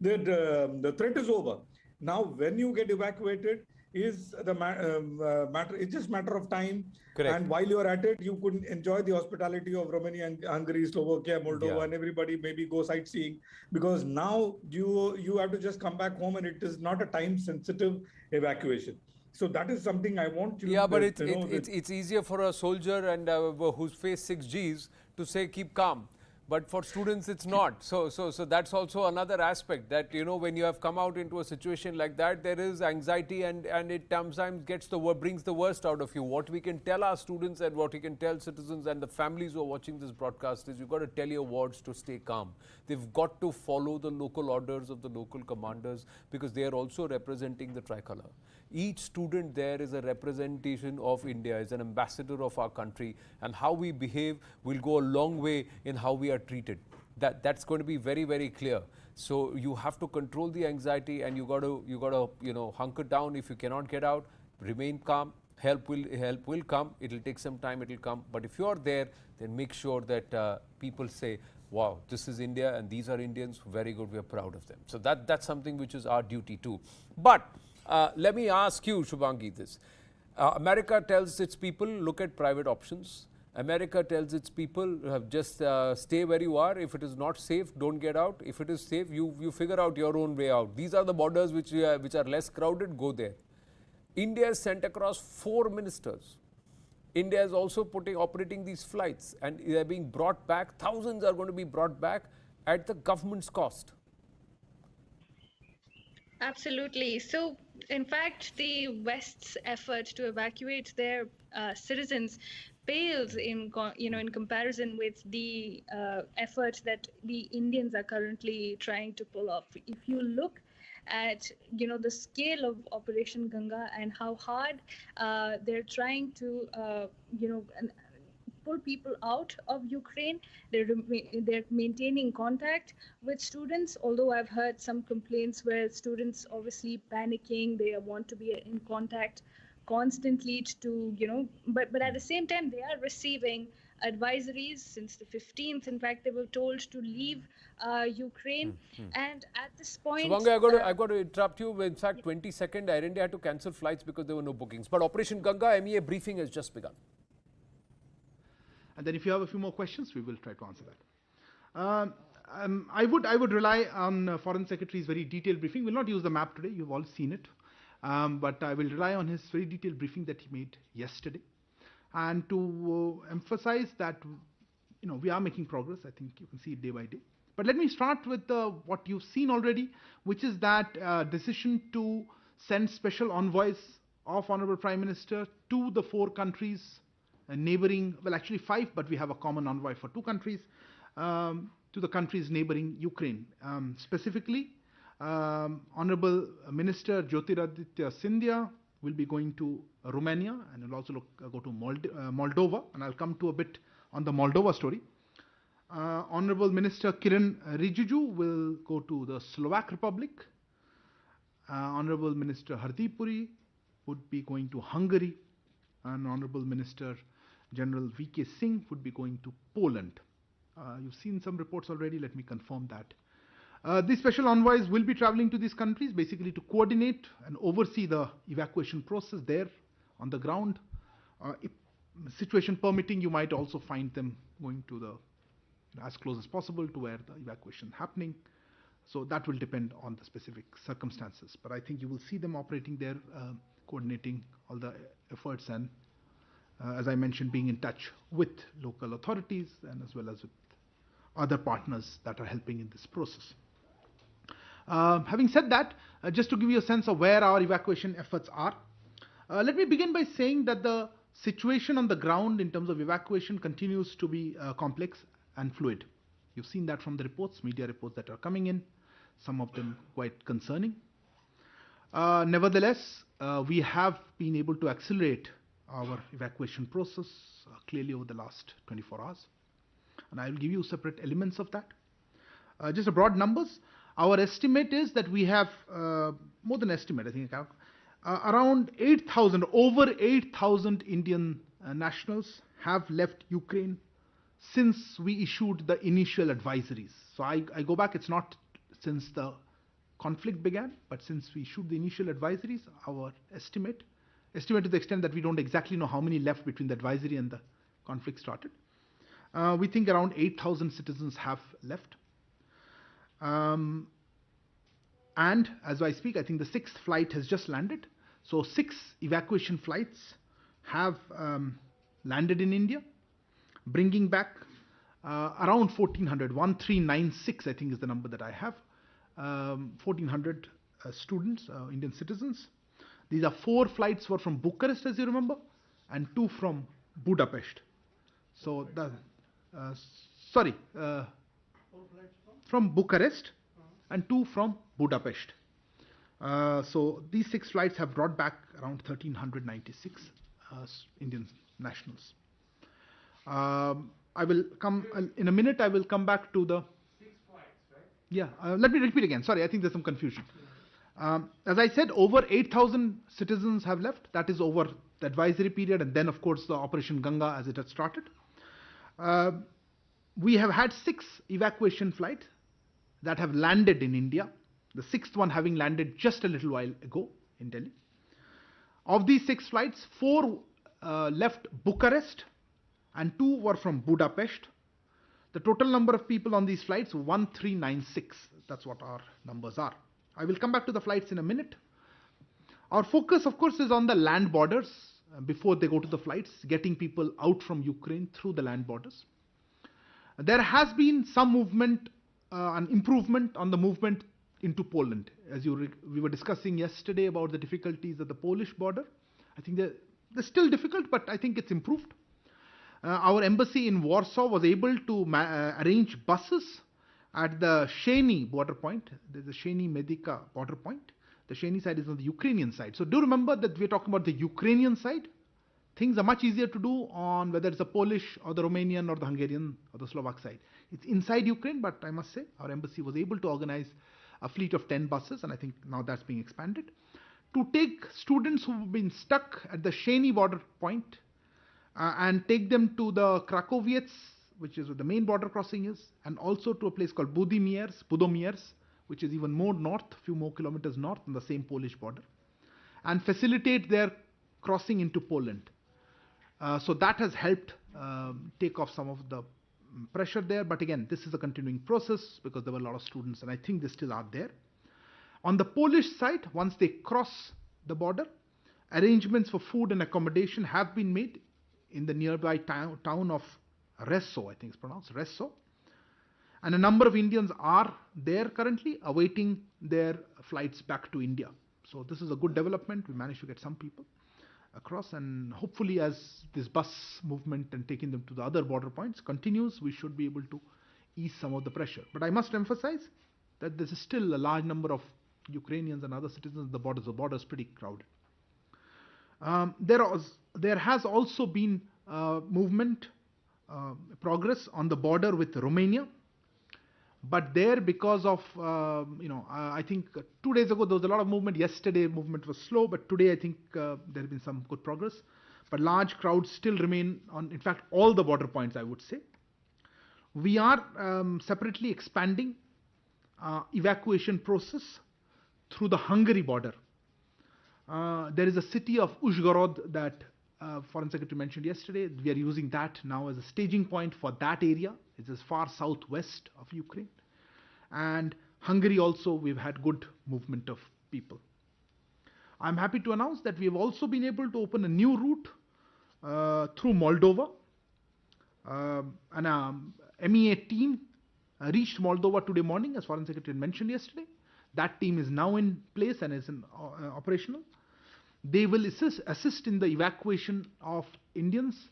the threat is over. Now, when you get evacuated, is the matter. It's just matter of time. Correct. And while you're at it, you could enjoy the hospitality of Romania and Hungary, Slovakia, Moldova, and everybody maybe go sightseeing, because now you have to just come back home, and it is not a time-sensitive evacuation. So that is something I want you. Yeah, but it's easier for a soldier and who's faced 6 Gs to say keep calm. But for students, it's not. So that's also another aspect that, when you have come out into a situation like that, there is anxiety and it sometimes brings the worst out of you. What we can tell our students and what we can tell citizens and the families who are watching this broadcast is you've got to tell your wards to stay calm. They've got to follow the local orders of the local commanders, because they are also representing the tricolor. Each student there is a representation of India, is an ambassador of our country, and how we behave will go a long way in how we are treated. That's going to be very, very clear. So you have to control the anxiety, and you got to hunker down. If you cannot get out, remain calm. Help will come. It'll take some time. It'll come. But if you are there, then make sure that people say, wow, this is India and these are Indians. Very good. We are proud of them. So that's something which is our duty too. But let me ask you, Shubhangi, this. America tells its people, look at private options. America tells its people, just stay where you are. If it is not safe, don't get out. If it is safe, you figure out your own way out. These are the borders which are less crowded, go there. India has sent across 4 ministers. India is also operating these flights, and they're being brought back. Thousands are going to be brought back at the government's cost. Absolutely. So, in fact, the West's effort to evacuate their citizens pales in comparison with the effort that the Indians are currently trying to pull off. If you look at the scale of Operation Ganga and how hard they're trying to pull people out of Ukraine, they're maintaining contact with students, although I've heard some complaints where students obviously panicking, they want to be in contact constantly but at the same time they are receiving advisories since the 15th. In fact, they were told to leave Ukraine. And at this point, Shubhangi, I've got to interrupt you. In fact, 22nd, Air India had to cancel flights because there were no bookings. But Operation Ganga MEA briefing has just begun. And then if you have a few more questions, we will try to answer that. I would rely on Foreign Secretary's very detailed briefing. We'll not use the map today. You've all seen it. But I will rely on his very detailed briefing that he made yesterday. And to emphasize that, we are making progress. I think you can see it day by day. But let me start with what you've seen already, which is that decision to send special envoys of Honorable Prime Minister to the 4 countries neighboring, well, actually 5, but we have a common envoy for 2 countries, to the countries neighboring Ukraine. Specifically, Honorable Minister Jyotiraditya Scindia will be going to Romania and will also go to Moldova, and I'll come to a bit on the Moldova story. Honorable Minister Kiran Rijiju will go to the Slovak Republic. Honorable Minister Hardeep Puri would be going to Hungary, and Honorable Minister General V.K. Singh would be going to Poland. You've seen some reports already, let me confirm that. These special envoys will be traveling to these countries basically to coordinate and oversee the evacuation process there on the ground. If situation permitting, you might also find them going to the as close as possible to where the evacuation is happening. So that will depend on the specific circumstances. But I think you will see them operating there, coordinating all the efforts and, as I mentioned, being in touch with local authorities and as well as with other partners that are helping in this process. Having said that, just to give you a sense of where our evacuation efforts are, let me begin by saying that the situation on the ground in terms of evacuation continues to be complex and fluid. You've seen that from the reports, media reports that are coming in, some of them quite concerning. Nevertheless, we have been able to accelerate our evacuation process clearly over the last 24 hours. And I will give you separate elements of that. Just a broad numbers. Our estimate is that we have, more than estimate, I think, around 8,000, over 8,000 Indian nationals have left Ukraine since we issued the initial advisories. So I go back, it's not since the conflict began, but since we issued the initial advisories, our estimate to the extent that we don't exactly know how many left between the advisory and the conflict started. We think around 8,000 citizens have left. And as I speak, I think the 6th flight has just landed. So 6 evacuation flights have landed in India, bringing back around 1,396, I think is the number that I have, 1,400 students, Indian citizens. These are 4 flights were from Bucharest, as you remember, and 2 from Budapest. So the, from Bucharest and 2 from Budapest. So these 6 flights have brought back around 1,396 Indian nationals. I will come in a minute. I will come back to the 6 flights, right? Yeah. Let me repeat again. Sorry, I think there's some confusion. As I said, over 8,000 citizens have left. That is over the advisory period, and then of course the Operation Ganga as it had started. We have had 6 evacuation flights that have landed in India. The 6th one having landed just a little while ago in Delhi. Of these 6 flights, 4 left Bucharest and 2 were from Budapest. The total number of people on these flights, 1,396. That's what our numbers are. I will come back to the flights in a minute. Our focus, of course, is on the land borders before they go to the flights, getting people out from Ukraine through the land borders. There has been some movement, an improvement on the movement into Poland. As we were discussing yesterday about the difficulties at the Polish border. I think they're still difficult, but I think it's improved. Our embassy in Warsaw was able to arrange buses at the Sheni border point. There's a Sheni Medica border point. The Sheni side is on the Ukrainian side. So do remember that we're talking about the Ukrainian side. Things are much easier to do on whether it's the Polish or the Romanian or the Hungarian or the Slovak side. It's inside Ukraine, but I must say our embassy was able to organize a fleet of 10 buses, and I think now that's being expanded, to take students who've been stuck at the Sheni border point and take them to the Krakowiec, which is where the main border crossing is, and also to a place called Budomierz, which is even more north, a few more kilometers north on the same Polish border, and facilitate their crossing into Poland. So that has helped take off some of the pressure there. But again, this is a continuing process because there were a lot of students, and I think they still are there. On the Polish side, once they cross the border, arrangements for food and accommodation have been made in the nearby town of Resso, I think it's pronounced Resso. And a number of Indians are there currently awaiting their flights back to India. So this is a good development. We managed to get some people across, and hopefully as this bus movement and taking them to the other border points continues, we should be able to ease some of the pressure. But I must emphasize that there is still a large number of Ukrainians and other citizens. The border is pretty crowded. There has also been movement, progress on the border with Romania. But there, because of, I think 2 days ago there was a lot of movement. Yesterday movement was slow, but today I think there has been some good progress. But large crowds still remain on, in fact, all the border points, I would say. We are separately expanding evacuation process through the Hungary border. There is a city of Uzhgorod that Foreign Secretary mentioned yesterday. We are using that now as a staging point for that area. It's as far southwest of Ukraine. And Hungary also, we've had good movement of people. I'm happy to announce that we have also been able to open a new route through Moldova. An MEA team reached Moldova today morning, as Foreign Secretary mentioned yesterday. That team is now in place and is operational. They will assist in the evacuation of Indians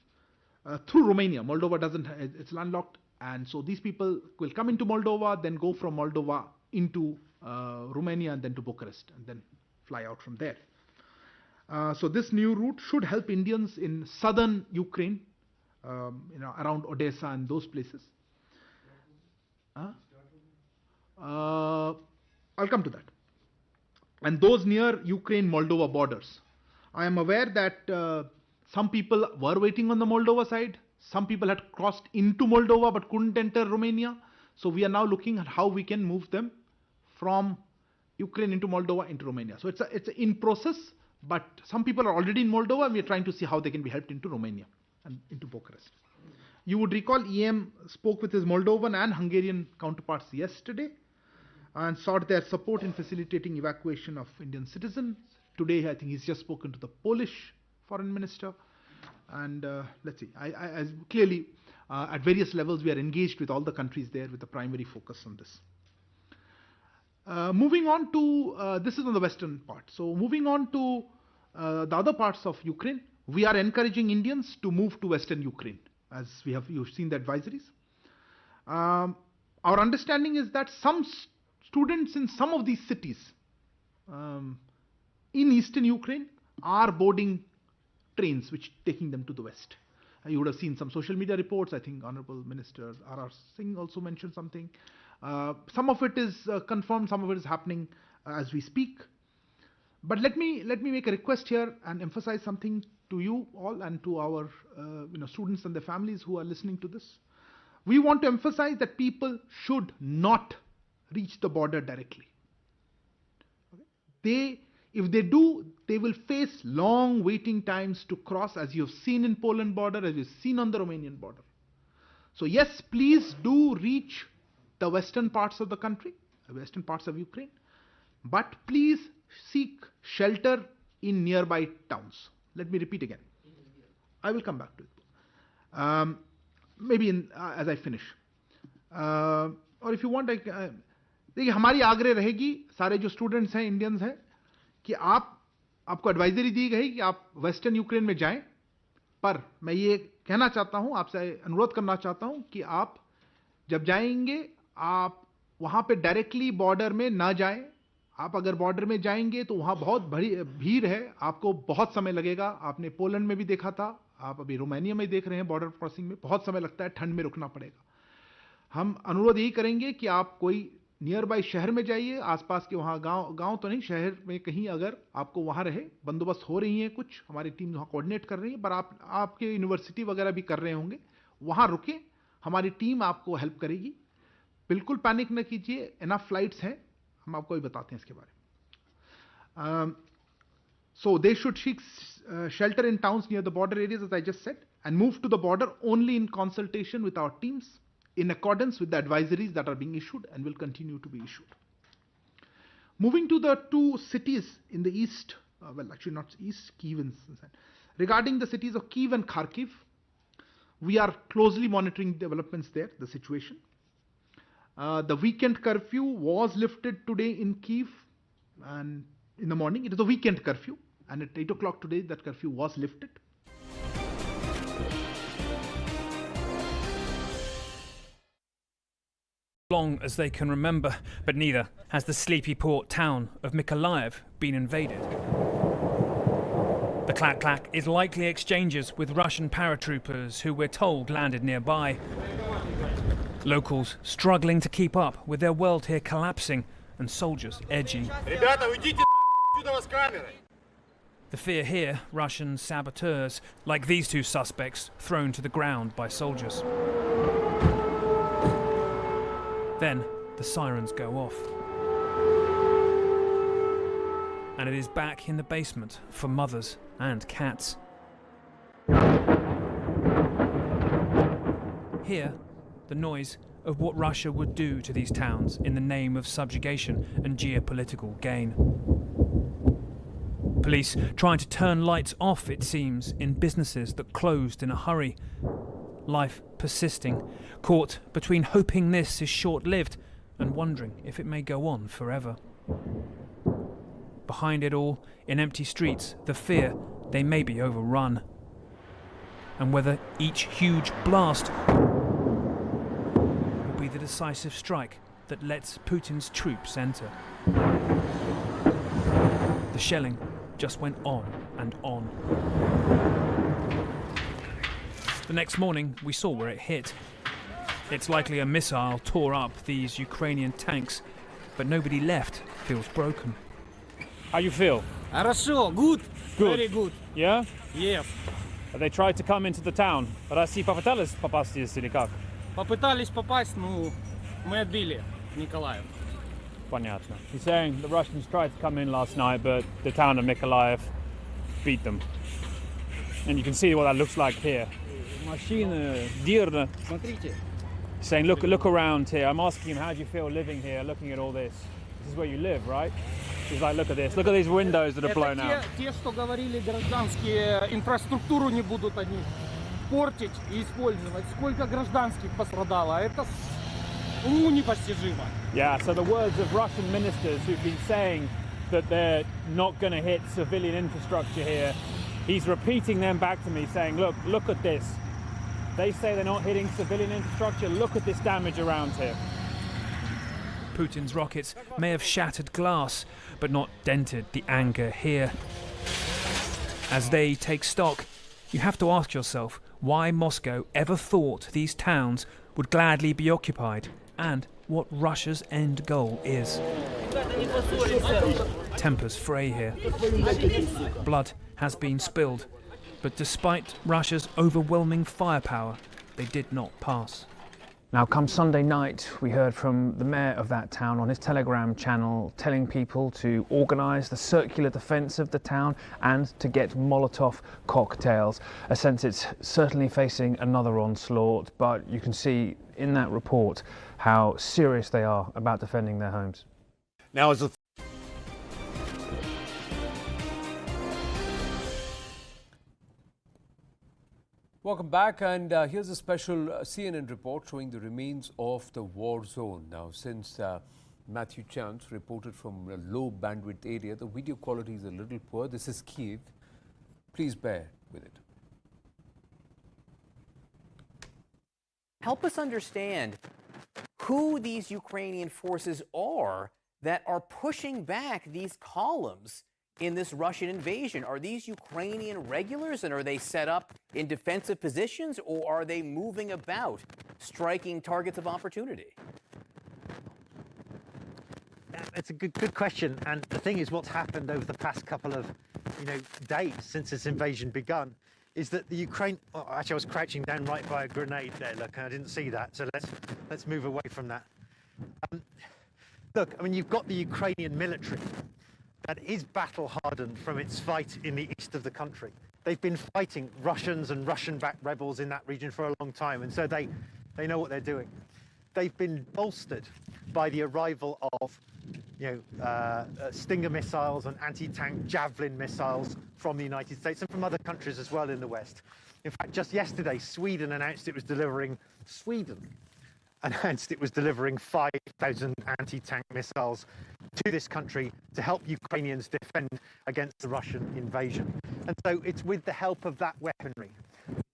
through Romania. Moldova it's landlocked, and so these people will come into Moldova, then go from Moldova into Romania and then to Bucharest, and then fly out from there. So this new route should help Indians in southern Ukraine, around Odessa and those places. I'll come to that. And those near Ukraine-Moldova borders. I am aware that some people were waiting on the Moldova side. Some people had crossed into Moldova but couldn't enter Romania. So we are now looking at how we can move them from Ukraine into Moldova into Romania. So it's in process, but some people are already in Moldova and we are trying to see how they can be helped into Romania and into Bucharest. You would recall EM spoke with his Moldovan and Hungarian counterparts yesterday and sought their support in facilitating evacuation of Indian citizens. Today, I think he's just spoken to the Polish foreign minister. And let's see, clearly at various levels, we are engaged with all the countries there with the primary focus on this. Moving on to, this is on the western part. So moving on to the other parts of Ukraine, we are encouraging Indians to move to western Ukraine, as you've seen the advisories. Our understanding is that some students in some of these cities in eastern Ukraine are boarding trains which taking them to the west. You would have seen some social media reports. I think Honorable Minister R.R. Singh also mentioned something. Some of it is confirmed, some of it is happening as we speak. But let me make a request here and emphasize something to you all and to our students and their families who are listening to this. We want to emphasize that people should not reach the border directly. If they do, they will face long waiting times to cross, as you have seen in Poland border, as you've seen on the Romanian border. So yes, please do reach the western parts of the country, the western parts of Ukraine, but please seek shelter in nearby towns. Let me repeat again. I will come back to it. Maybe as I finish. Or if you want, देखिए हमारी आग्रह रहेगी सारे जो students हैं Indians हैं कि आपको एडवाइजरी दी गई कि आप वेस्टर्न यूक्रेन में जाएं, पर मैं ये कहना चाहता हूं, आपसे अनुरोध करना चाहता हूं कि आप जब जाएंगे आप वहां पे डायरेक्टली बॉर्डर में ना जाएं. आप अगर बॉर्डर में जाएंगे तो वहां बहुत बड़ी भीड़ है, आपको बहुत समय लगेगा. आपने पोलैंड में भी देखा था, आप अभी रोमानिया में देख रहे हैं, बॉर्डर क्रॉसिंग में बहुत समय लगता है, ठंड में रुकना पड़ेगा. हम अनुरोध यही करेंगे कि आप कोई नियर बाय शहर में जाइए, आसपास के वहाँ गांव तो नहीं, शहर में कहीं अगर आपको वहाँ रहे, बंदोबस्त हो रही है कुछ, हमारी टीम वहाँ कोऑर्डिनेट कर रही है, पर आपके यूनिवर्सिटी वगैरह भी कर रहे होंगे, वहाँ रुके, हमारी टीम आपको हेल्प करेगी. बिल्कुल पैनिक न कीजिए, इनफ फ्लाइट्स हैं, हम आपको भी बताते हैं इसके बारे में. So they should seek shelter in towns near the border areas, as I just said, and move to the border only in consultation with our teams, in accordance with the advisories that are being issued and will continue to be issued. Moving to the two cities in the east, well, actually not east, Kyiv and regarding the cities of Kyiv and Kharkiv, we are closely monitoring developments there, the situation. The weekend curfew was lifted today in Kyiv and in the morning. It is a weekend curfew, and at 8 o'clock today that curfew was lifted. Long as they can remember, but neither has the sleepy port town of Mykolaiv been invaded. The clack-clack is likely exchanges with Russian paratroopers who we're told landed nearby. Locals struggling to keep up with their world here collapsing and soldiers edging. The fear here, Russian saboteurs, like these two suspects, thrown to the ground by soldiers. Then the sirens go off. And it is back in the basement for mothers and cats. Here, the noise of what Russia would do to these towns in the name of subjugation and geopolitical gain. Police trying to turn lights off, it seems, in businesses that closed in a hurry. Life persisting, caught between hoping this is short-lived and wondering if it may go on forever. Behind it all, in empty streets, the fear they may be overrun. And whether each huge blast will be the decisive strike that lets Putin's troops enter. The shelling just went on and on. The next morning, we saw where it hit. It's likely a missile tore up these Ukrainian tanks, but nobody left feels broken. How you feel? Хорошо, good. Very good. Yeah? Yes. They tried to come into the town. Россия попыталась попасть здесь или как? Попытались попасть, но мы отбили Mykolaiv. Понятно. He's saying the Russians tried to come in last night, but the town of Mykolaiv beat them. And you can see what that looks like here. Машина, дирна. Смотрите. He's saying, look around here. I'm asking him, how do you feel living here, looking at all this? This is where you live, right? He's like, look at this. Look at these windows that are blown out. Те, что говорили гражданские, инфраструктуру не будут они портить и использовать. Сколько гражданских пострадало? Это уму непостижимо. Yeah, so the words of Russian ministers who've been saying that they're not going to hit civilian infrastructure here, he's repeating them back to me, saying, look at this. They say they're not hitting civilian infrastructure. Look at this damage around here. Putin's rockets may have shattered glass, but not dented the anger here. As they take stock, you have to ask yourself why Moscow ever thought these towns would gladly be occupied, and what Russia's end goal is. Tempers fray here. Blood has been spilled, but despite Russia's overwhelming firepower, they did not pass. Now, come Sunday night, we heard from the mayor of that town on his Telegram channel telling people to organise the circular defence of the town and to get Molotov cocktails. A sense it's certainly facing another onslaught, but you can see in that report how serious they are about defending their homes. Now, as a Welcome back, and here's a special CNN report showing the remains of the war zone. Now, since Matthew Chance reported from a low bandwidth area, the video quality is a little poor. This is Kyiv. Please bear with it. Help us understand who these Ukrainian forces are that are pushing back these columns in this Russian invasion. Are these Ukrainian regulars, and are they set up in defensive positions, or are they moving about, striking targets of opportunity? It's a good question, and the thing is, what's happened over the past couple of days since this invasion begun is that the Ukraine. Oh, actually, I was crouching down right by a grenade there. Look, I didn't see that, so let's move away from that. Look, I mean, you've got the Ukrainian military that is battle-hardened from its fight in the east of the country. They've been fighting Russians and Russian-backed rebels in that region for a long time, and so they know what they're doing. They've been bolstered by the arrival of Stinger missiles and anti-tank Javelin missiles from the United States and from other countries as well in the West. In fact, just yesterday, Sweden announced it was delivering 5,000 anti-tank missiles to this country to help Ukrainians defend against the Russian invasion. And so it's with the help of that weaponry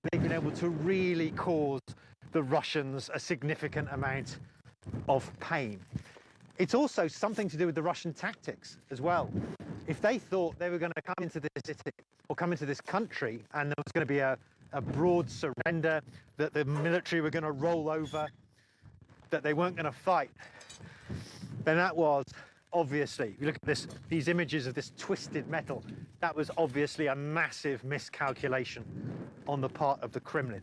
they've been able to really cause the Russians a significant amount of pain. It's also something to do with the Russian tactics as well. If they thought they were going to come into this city or come into this country and there was going to be a broad surrender, that the military were going to roll over, that they weren't going to fight, then that was obviously, if you look at these images of this twisted metal, that was obviously a massive miscalculation on the part of the Kremlin.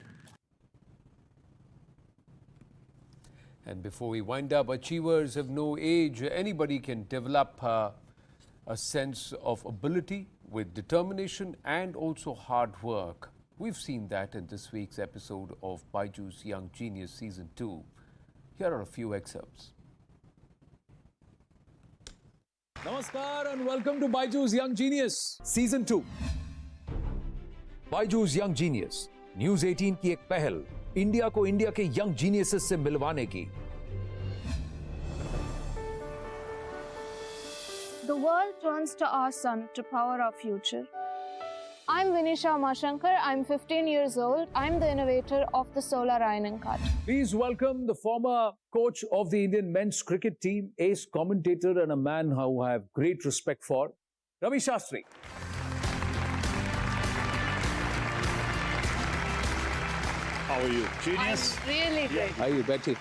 And before we wind up, achievers have no age. Anybody can develop a sense of ability with determination and also hard work. We've seen that in this week's episode of Baiju's Young Genius Season 2. Here are a few excerpts. Namaskar and welcome to Baiju's Young Genius Season 2. Baiju's Young Genius, News 18 की एक पहल, India को India के young geniuses से मिलवाने की. The world turns to our sun to power our future. I'm Vinisha Umashankar. I'm 15 years old. I'm the innovator of the solar ironing cart. Please welcome the former coach of the Indian men's cricket team, ace commentator and a man who I have great respect for, Ravi Shastri. How are you? Genius? I'm really great. How are you, Betty?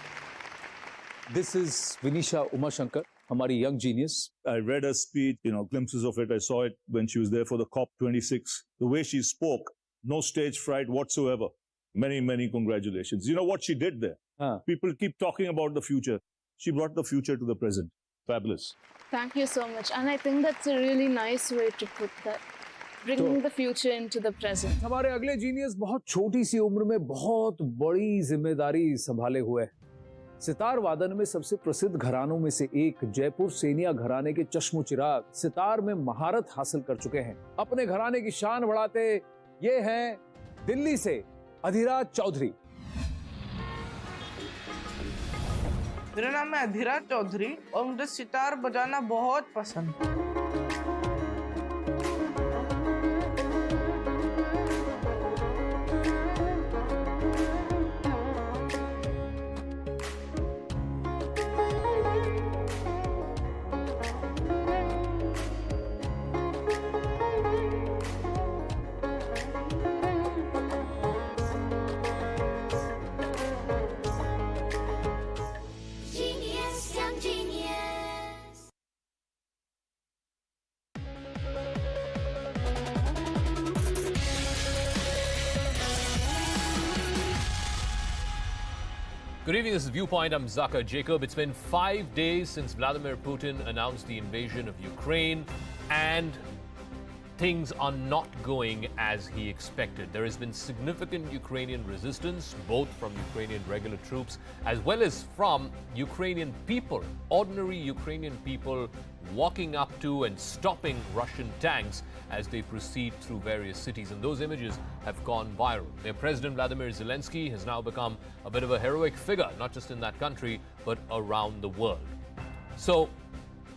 This is Vinisha Umashankar, Hamari Young Genius. I read her speech, glimpses of it. I saw it when she was there for the COP26. The way she spoke, no stage fright whatsoever. Many, many congratulations. You know what she did there? People keep talking about the future. She brought the future to the present. Fabulous. Thank you so much. And I think that's a really nice way to put that. Bringing the future into the present. हमारे अगले genius बहुत छोटी सी उम्र में बहुत बड़ी जिम्मेदारी संभाले हुए. सितार वादन में सबसे प्रसिद्ध घरानों में से एक जयपुर सेनिया घराने के चश्मो चिराग सितार में महारत हासिल कर चुके हैं. अपने घराने की शान बढ़ाते ये हैं दिल्ली से अधिराज चौधरी. मेरा नाम है अधिराज चौधरी और मुझे सितार बजाना बहुत पसंद है. Good evening, this is Viewpoint. I'm Zaka Jacob. It's been 5 days since Vladimir Putin announced the invasion of Ukraine, and things are not going as he expected. There has been significant Ukrainian resistance, both from Ukrainian regular troops as well as from Ukrainian people, ordinary Ukrainian people walking up to and stopping Russian tanks as they proceed through various cities. And those images have gone viral. Their President Vladimir Zelensky has now become a bit of a heroic figure, not just in that country, but around the world. So,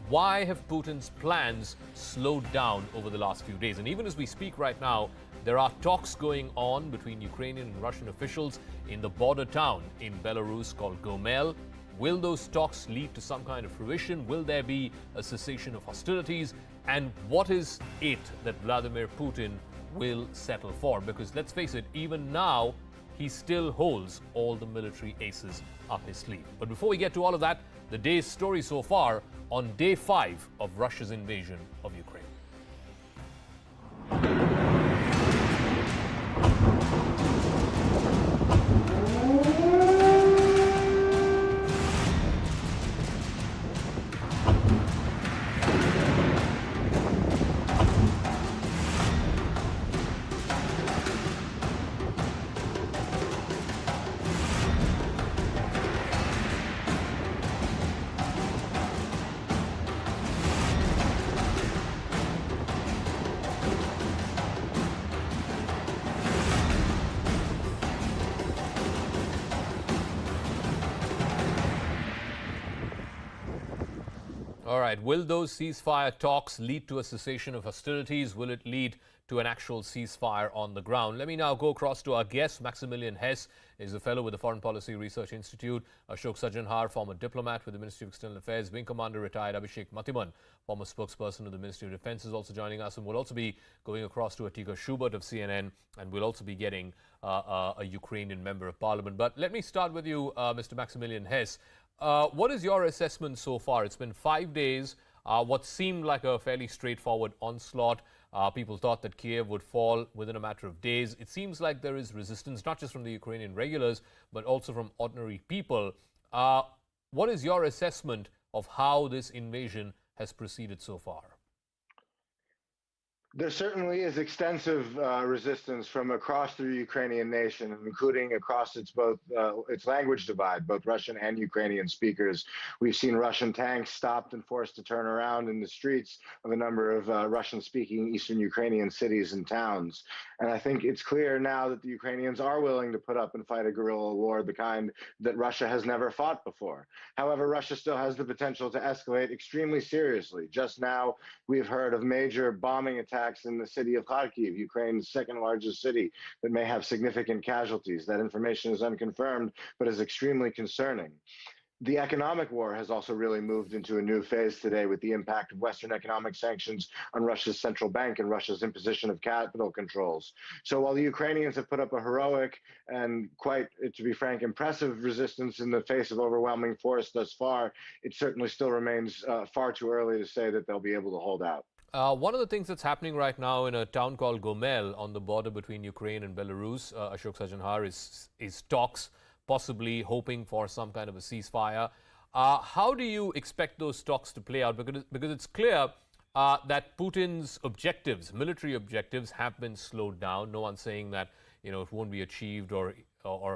why have Putin's plans slowed down over the last few days? And even as we speak right now, there are talks going on between Ukrainian and Russian officials in the border town in Belarus called Gomel. Will those talks lead to some kind of fruition? Will there be a cessation of hostilities? And what is it that Vladimir Putin will settle for? Because let's face it, even now, he still holds all the military aces up his sleeve. But before we get to all of that, the day's story so far on day 5 of Russia's invasion of Ukraine. All right. Will those ceasefire talks lead to a cessation of hostilities? Will it lead to an actual ceasefire on the ground? Let me now go across to our guest. Maximilian Hess is a fellow with the Foreign Policy Research Institute. Ashok Sajanhar, former diplomat with the Ministry of External Affairs. Wing Commander retired Abhishek Matiman, former spokesperson of the Ministry of Defense, is also joining us. And we'll also be going across to Atika Schubert of CNN. And we'll also be getting a Ukrainian member of parliament. But let me start with you, Mr. Maximilian Hess. What is your assessment so far? It's been 5 days. What seemed like a fairly straightforward onslaught. People thought that Kiev would fall within a matter of days. It seems like there is resistance, not just from the Ukrainian regulars, but also from ordinary people. What is your assessment of how this invasion has proceeded so far? There certainly is extensive resistance from across the Ukrainian nation, including across its language divide, both Russian and Ukrainian speakers. We've seen Russian tanks stopped and forced to turn around in the streets of a number of Russian-speaking Eastern Ukrainian cities and towns. And I think it's clear now that the Ukrainians are willing to put up and fight a guerrilla war, the kind that Russia has never fought before. However, Russia still has the potential to escalate extremely seriously. Just now, we've heard of major bombing attacks in the city of Kyiv, Ukraine's second largest city, that may have significant casualties. That information is unconfirmed, but is extremely concerning. The economic war has also really moved into a new phase today with the impact of Western economic sanctions on Russia's central bank and Russia's imposition of capital controls. So while the Ukrainians have put up a heroic and quite, to be frank, impressive resistance in the face of overwhelming force thus far, it certainly still remains far too early to say that they'll be able to hold out. One of the things that's happening right now in a town called Gomel on the border between Ukraine and Belarus, Ashok Sajanhar, is talks, possibly hoping for some kind of a ceasefire. How do you expect those talks to play out? Because it's clear that Putin's objectives, military objectives, have been slowed down. No one's saying that it won't be achieved or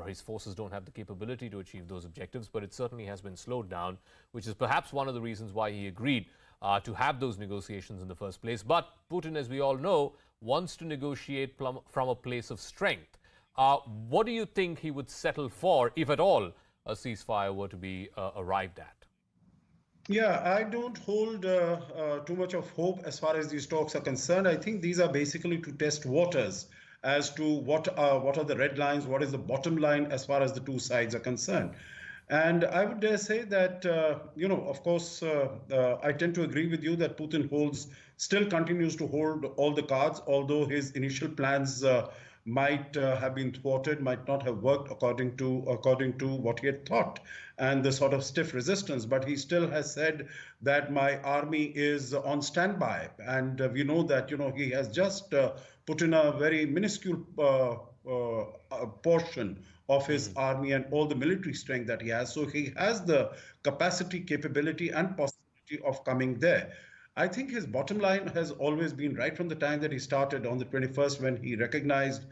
his forces don't have the capability to achieve those objectives, but it certainly has been slowed down, which is perhaps one of the reasons why he agreed to have those negotiations in the first place. But Putin, as we all know, wants to negotiate from a place of strength. What do you think he would settle for, if at all, a ceasefire were to be arrived at? Yeah, I don't hold too much of hope as far as these talks are concerned. I think these are basically to test waters as to what are the red lines, what is the bottom line as far as the two sides are concerned. And I would dare say that, of course, I tend to agree with you that Putin still continues to hold all the cards, although his initial plans might have been thwarted, might not have worked according to what he had thought, and the sort of stiff resistance. But he still has said that my army is on standby, and we know that he has just put in a very minuscule portion of his army and all the military strength that he has. So he has the capacity, capability, and possibility of coming there. I think his bottom line has always been, right from the time that he started on the 21st, when he recognized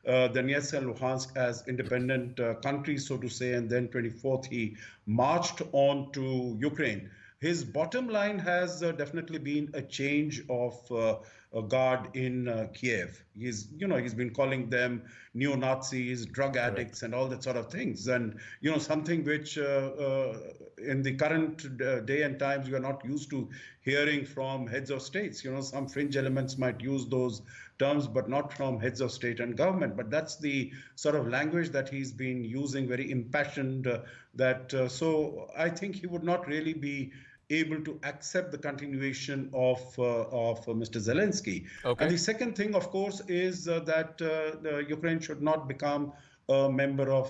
Donetsk and Luhansk as independent countries, so to say, and then 24th, he marched on to Ukraine. His bottom line has definitely been a change of guard in Kiev. He's been calling them neo-Nazis, drug addicts, and all that sort of things. And, something which in the current day and times we are not used to hearing from heads of states. Some fringe elements might use those terms, but not from heads of state and government. But that's the sort of language that he's been using, very impassioned. So I think he would not really be able to accept the continuation of Mr. Zelensky. Okay. And the second thing, of course, is that Ukraine should not become a member of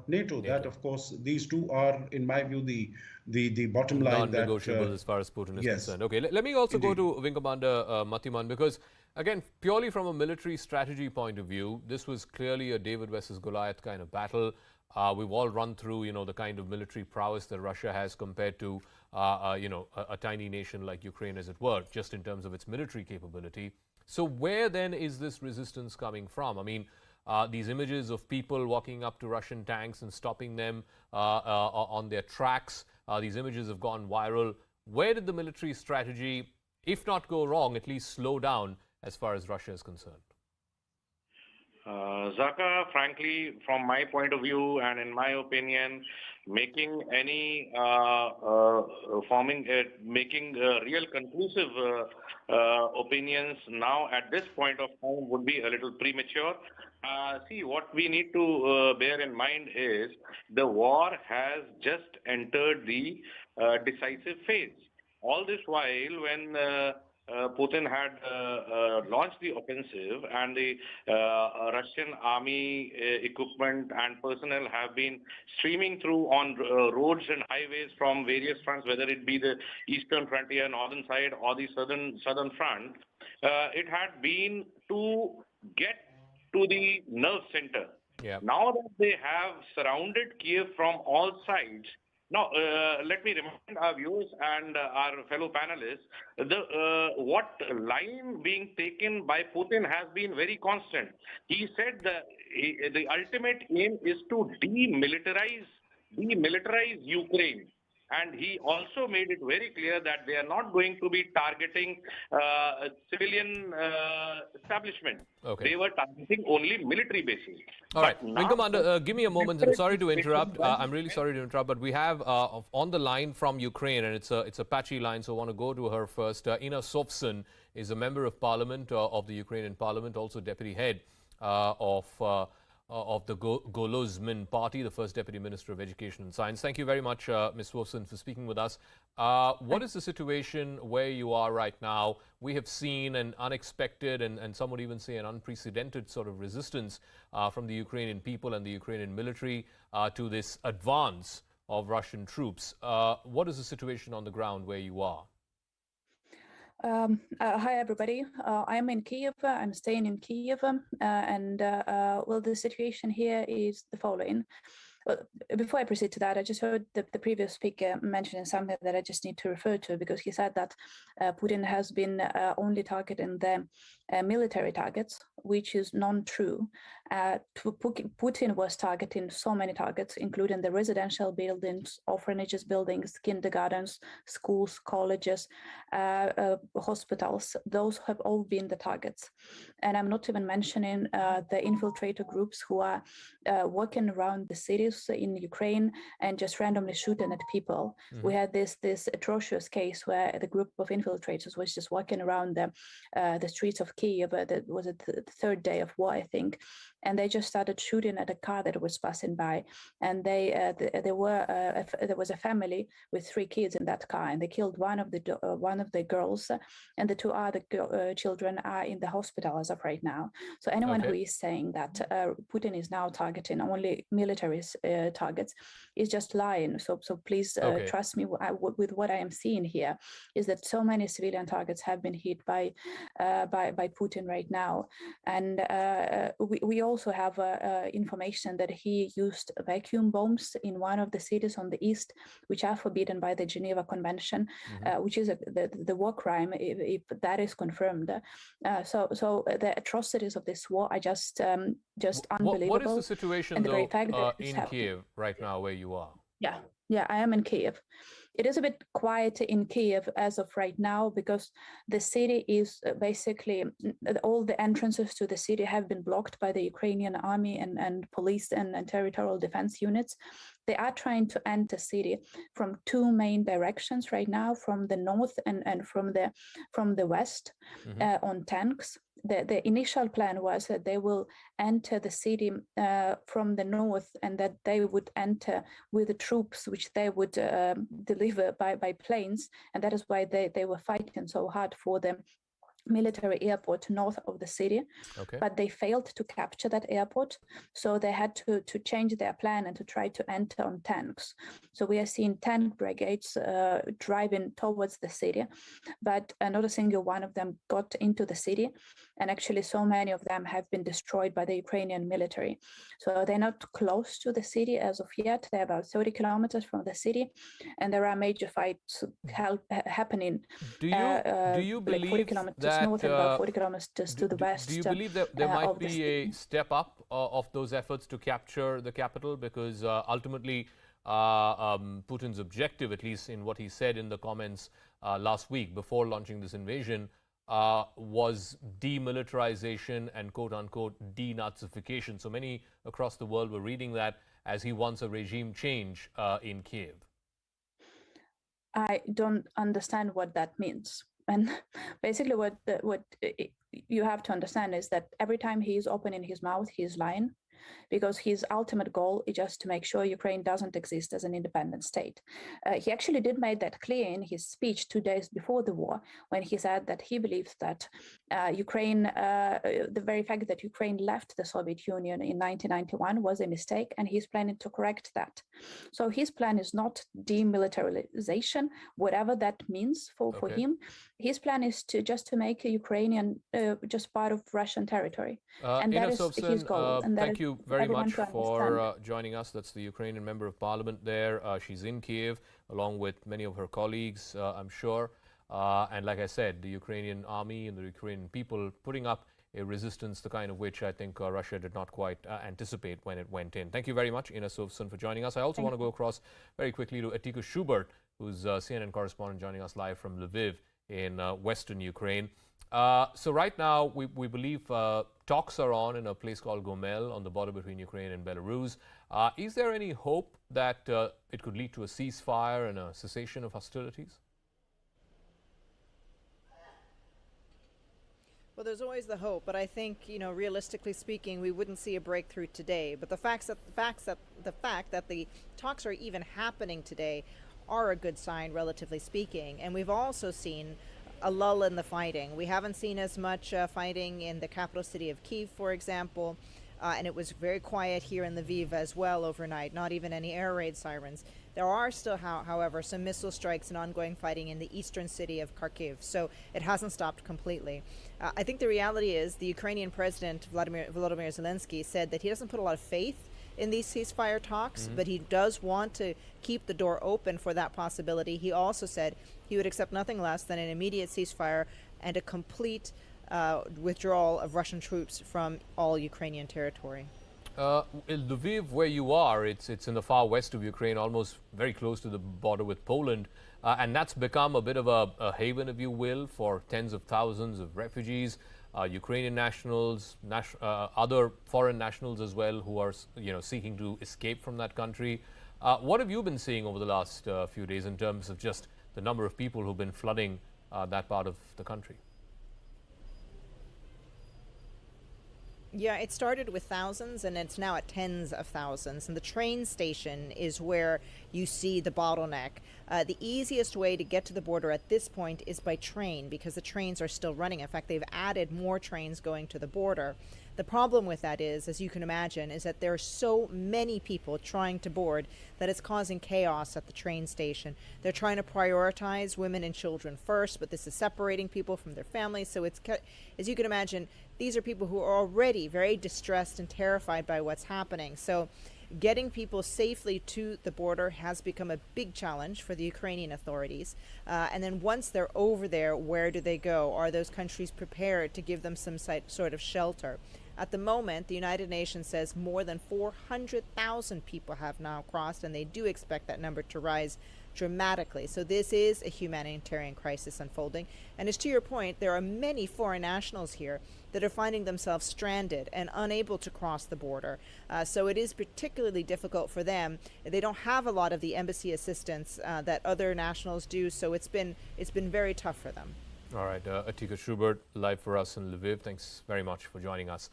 NATO. That, of course, these two are, in my view, the bottom line. Non-negotiable as far as Putin is concerned. Okay, let me also go to Wing Commander Matiman, because, again, purely from a military strategy point of view, this was clearly a David versus Goliath kind of battle. We've all run through, the kind of military prowess that Russia has compared to, a tiny nation like Ukraine, as it were, just in terms of its military capability. So where then is this resistance coming from? I mean, these images of people walking up to Russian tanks and stopping them on their tracks, these images have gone viral. Where did the military strategy, if not go wrong, at least slow down as far as Russia is concerned? Zaka, frankly, from my point of view and in my opinion, making any making real conclusive opinions now at this point of time would be a little premature. See, what we need to bear in mind is the war has just entered the decisive phase. All this while, when Putin had launched the offensive and the Russian army equipment and personnel have been streaming through on roads and highways from various fronts, whether it be the eastern frontier, northern side, or the southern front. It had been to get to the nerve center. Yeah. Now that they have surrounded Kiev from all sides, now, let me remind our viewers and our fellow panelists, what line being taken by Putin has been very constant. He said that the ultimate aim is to demilitarize Ukraine. And he also made it very clear that they are not going to be targeting civilian establishment. Okay. They were targeting only military bases. All right, Wing Commander, give me a moment. I'm sorry to interrupt. I'm really sorry to interrupt, but we have on the line from Ukraine, and it's a patchy line, so I want to go to her first. Sovsun is a member of parliament of the Ukrainian parliament, also deputy head of the Golozmin party, the first deputy minister of education and science. Thank you very much, Ms. Sovsun, for speaking with us. What is the situation where you are right now? We have seen an unexpected and some would even say an unprecedented sort of resistance from the Ukrainian people and the Ukrainian military to this advance of Russian troops. What is the situation on the ground where you are? Hi, everybody. I'm in Kiev. I'm staying in Kiev. Well, the situation here is the following. Well, before I proceed to that, I just heard the previous speaker mentioning something that I just need to refer to, because he said that Putin has been only targeting the military targets, which is non-true. Putin was targeting so many targets, including the residential buildings, orphanages buildings, kindergartens, schools, colleges, hospitals. Those have all been the targets. And I'm not even mentioning the infiltrator groups who are walking around the cities in Ukraine and just randomly shooting at people. We had this atrocious case where the group of infiltrators was just walking around the streets of Kyiv. That was the third day of war, I think, and they just started shooting at a car that was passing by. And there was a family with 3 kids in that car, and they killed one of the girls, and the 2 other children are in the hospital as of right now. So anyone who is saying that Putin is now targeting only military targets is just lying. So please trust me. With what I am seeing here is that so many civilian targets have been hit by Putin right now, and we also have information that he used vacuum bombs in one of the cities on the east, which are forbidden by the Geneva Convention, which is the war crime if that is confirmed. So the atrocities of this war are just unbelievable. What is the situation though in Kiev right now where you are? Yeah, I am in Kiev. It is a bit quiet in Kiev as of right now because the city is basically, all the entrances to the city have been blocked by the Ukrainian army and police and territorial defense units. They are trying to enter the city from 2 main directions right now, from the north and from the west on tanks. The initial plan was that they will enter the city from the north, and that they would enter with the troops, which they would deliver by planes, and that is why they were fighting so hard for the military airport north of the city. But they failed to capture that airport, so they had to change their plan and to try to enter on tanks. So we are seeing tank brigades driving towards the city, but not a single one of them got into the city, and actually so many of them have been destroyed by the Ukrainian military. So they're not close to the city as of yet. They're about 30 kilometers from the city, and there are major fights happening. Do you believe like 40 kilometers that north and about 40 kilometers to the west? Do you believe that there might be a step up of those efforts to capture the capital? Because ultimately, Putin's objective, at least in what he said in the comments last week before launching this invasion, was demilitarization and quote-unquote denazification. So many across the world were reading that as he wants a regime change in Kiev. I don't understand what that means. And basically what you have to understand is that every time he's opening his mouth, he's lying, because his ultimate goal is just to make sure Ukraine doesn't exist as an independent state. He actually did make that clear in his speech 2 days before the war, when he said that he believes that Ukraine, the very fact that Ukraine left the Soviet Union in 1991 was a mistake, and he's planning to correct that. So his plan is not demilitarization, whatever that means for him. His plan is to just to make Ukrainian just part of Russian territory. And that is Sovsun, his goal. And thank you very much for understand. joining us. That's the Ukrainian member of parliament there. She's in Kiev, along with many of her colleagues, I'm sure. And like I said, the Ukrainian army and the Ukrainian people putting up a resistance, the kind of which I think Russia did not quite anticipate when it went in. Thank you very much, Ina Sovsun, for joining us. I also want to go across very quickly to Deepika Schubert, who's a CNN correspondent joining us live from Lviv in western Ukraine. So right now, we believe talks are on in a place called Gomel on the border between Ukraine and Belarus. Is there any hope that it could lead to a ceasefire and a cessation of hostilities? Well, there's always the hope, but I think, realistically speaking, we wouldn't see a breakthrough today. But the fact that the talks are even happening today are a good sign, relatively speaking. And we've also seen a lull in the fighting. We haven't seen as much fighting in the capital city of Kyiv, for example, and it was very quiet here in Lviv as well overnight, not even any air raid sirens. There are still, however, some missile strikes and ongoing fighting in the eastern city of Kharkiv, so it hasn't stopped completely. I think the reality is the Ukrainian president, Vladimir Zelensky, said that he doesn't put a lot of faith in these ceasefire talks, but he does want to keep the door open for that possibility. He also said he would accept nothing less than an immediate ceasefire and a complete withdrawal of Russian troops from all Ukrainian territory. In Lviv, where you are, it's in the far west of Ukraine, almost very close to the border with Poland, and that's become a bit of a haven, if you will, for tens of thousands of refugees, Ukrainian nationals, other foreign nationals as well, who are seeking to escape from that country. What have you been seeing over the last few days in terms of just the number of people who've been flooding that part of the country? Yeah, it started with thousands and it's now at tens of thousands. And the train station is where you see the bottleneck. The easiest way to get to the border at this point is by train, because the trains are still running. In fact, they've added more trains going to the border. The problem with that is, as you can imagine, is that there are so many people trying to board that it's causing chaos at the train station. They're trying to prioritize women and children first, but this is separating people from their families. So it's, as you can imagine, these are people who are already very distressed and terrified by what's happening. So getting people safely to the border has become a big challenge for the Ukrainian authorities. And then once they're over there, where do they go? Are those countries prepared to give them some sort of shelter? At the moment, the United Nations says more than 400,000 people have now crossed, and they do expect that number to rise dramatically. So this is a humanitarian crisis unfolding. And as to your point, there are many foreign nationals here that are finding themselves stranded and unable to cross the border. So it is particularly difficult for them. They don't have a lot of the embassy assistance that other nationals do, so it's been very tough for them. All right, Deepika Schubert, live for us in Lviv. Thanks very much for joining us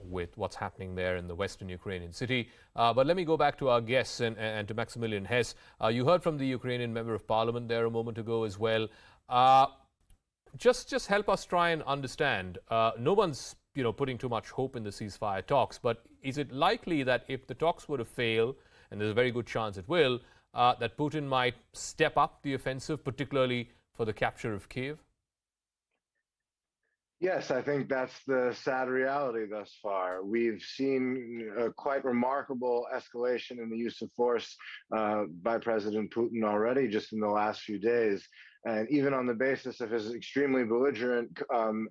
with what's happening there in the western Ukrainian city. But let me go back to our guests and to Maximilian Hess. You heard from the Ukrainian member of parliament there a moment ago as well. Just help us try and understand. No one's putting too much hope in the ceasefire talks, but is it likely that if the talks were to fail, and there's a very good chance it will, that Putin might step up the offensive, particularly for the capture of Kiev? Yes, I think that's the sad reality thus far. We've seen a quite remarkable escalation in the use of force by President Putin already just in the last few days. And even on the basis of his extremely belligerent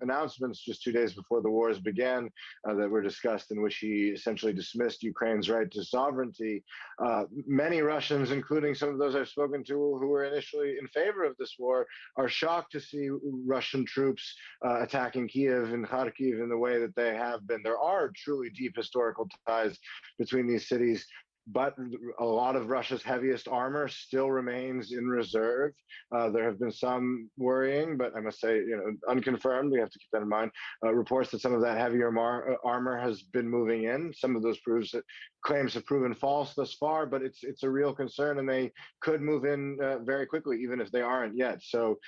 announcements just 2 days before the wars began that were discussed, in which he essentially dismissed Ukraine's right to sovereignty, many Russians, including some of those I've spoken to who were initially in favor of this war, are shocked to see Russian troops attacking Kiev and Kharkiv in the way that they have been. There are truly deep historical ties between these cities, but a lot of Russia's heaviest armor still remains in reserve. There have been some worrying, but I must say, unconfirmed, we have to keep that in mind, reports that some of that heavier armor has been moving in. Some of those claims have proven false thus far, but it's a real concern, and they could move in very quickly, even if they aren't yet. So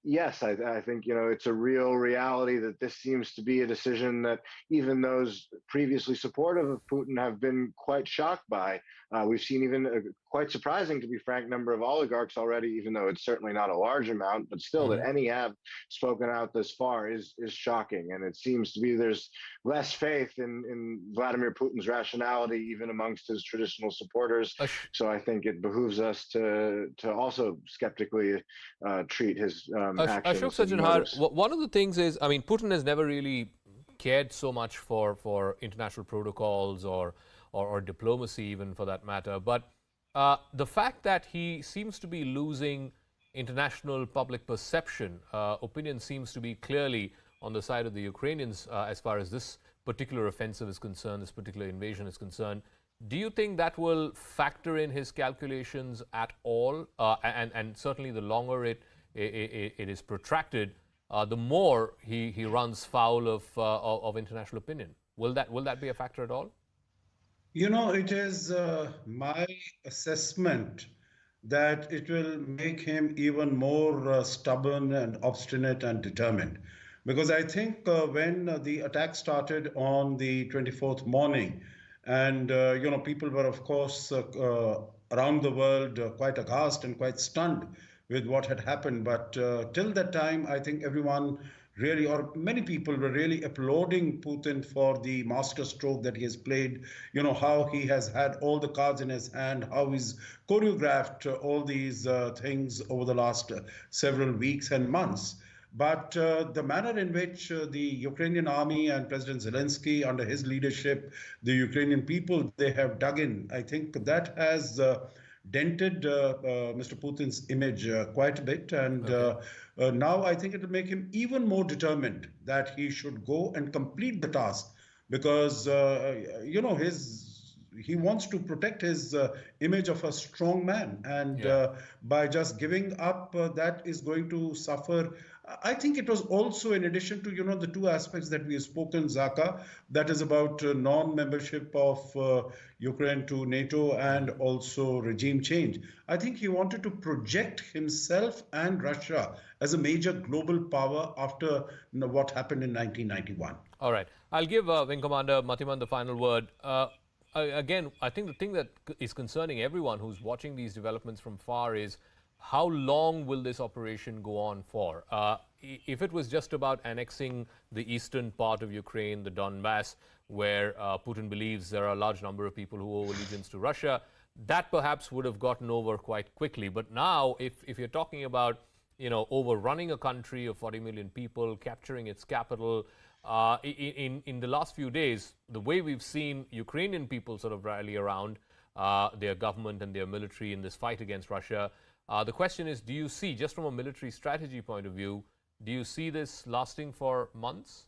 yes, I think, it's a real reality that this seems to be a decision that even those previously supportive of Putin have been quite shocked by. We've seen even a quite surprising, to be frank, number of oligarchs already, even though it's certainly not a large amount, but still that any have spoken out this far is shocking. And it seems to be there's less faith in Vladimir Putin's rationality, even amongst his traditional supporters. So I think it behooves us to also skeptically treat his actions. Ashok Sajjanhar, one of the things is, Putin has never really cared so much for international protocols or diplomacy, even for that matter. But the fact that he seems to be losing international public perception, opinion seems to be clearly on the side of the Ukrainians as far as this particular offensive is concerned, this particular invasion is concerned. Do you think that will factor in his calculations at all? And certainly the longer it is protracted, the more he runs foul of international opinion. Will that be a factor at all? It is my assessment that it will make him even more stubborn and obstinate and determined. Because I think when the attack started on the 24th morning, and people were, of course, around the world quite aghast and quite stunned with what had happened. But till that time, I think everyone really, or many people were really applauding Putin for the master stroke that he has played, how he has had all the cards in his hand, how he's choreographed all these things over the last several weeks and months. But the manner in which the Ukrainian army and President Zelensky, under his leadership, the Ukrainian people, they have dug in, I think that has dented Mr. Putin's image quite a bit. And now I think it will make him even more determined that he should go and complete the task, because, he wants to protect his image of a strong man. And by just giving up, that is going to suffer. I think it was also in addition to, the two aspects that we have spoken, Zaka, that is about non-membership of Ukraine to NATO and also regime change. I think he wanted to project himself and Russia as a major global power after what happened in 1991. All right. I'll give Wing Commander Mathiman the final word. Again, I think the thing that is concerning everyone who's watching these developments from far is how long will this operation go on for? If it was just about annexing the eastern part of Ukraine, the Donbass, where Putin believes there are a large number of people who owe allegiance to Russia, that perhaps would have gotten over quite quickly. But now, if you're talking about, overrunning a country of 40 million people, capturing its capital, in the last few days, the way we've seen Ukrainian people sort of rally around their government and their military in this fight against Russia, the question is, do you see, just from a military strategy point of view, do you see this lasting for months?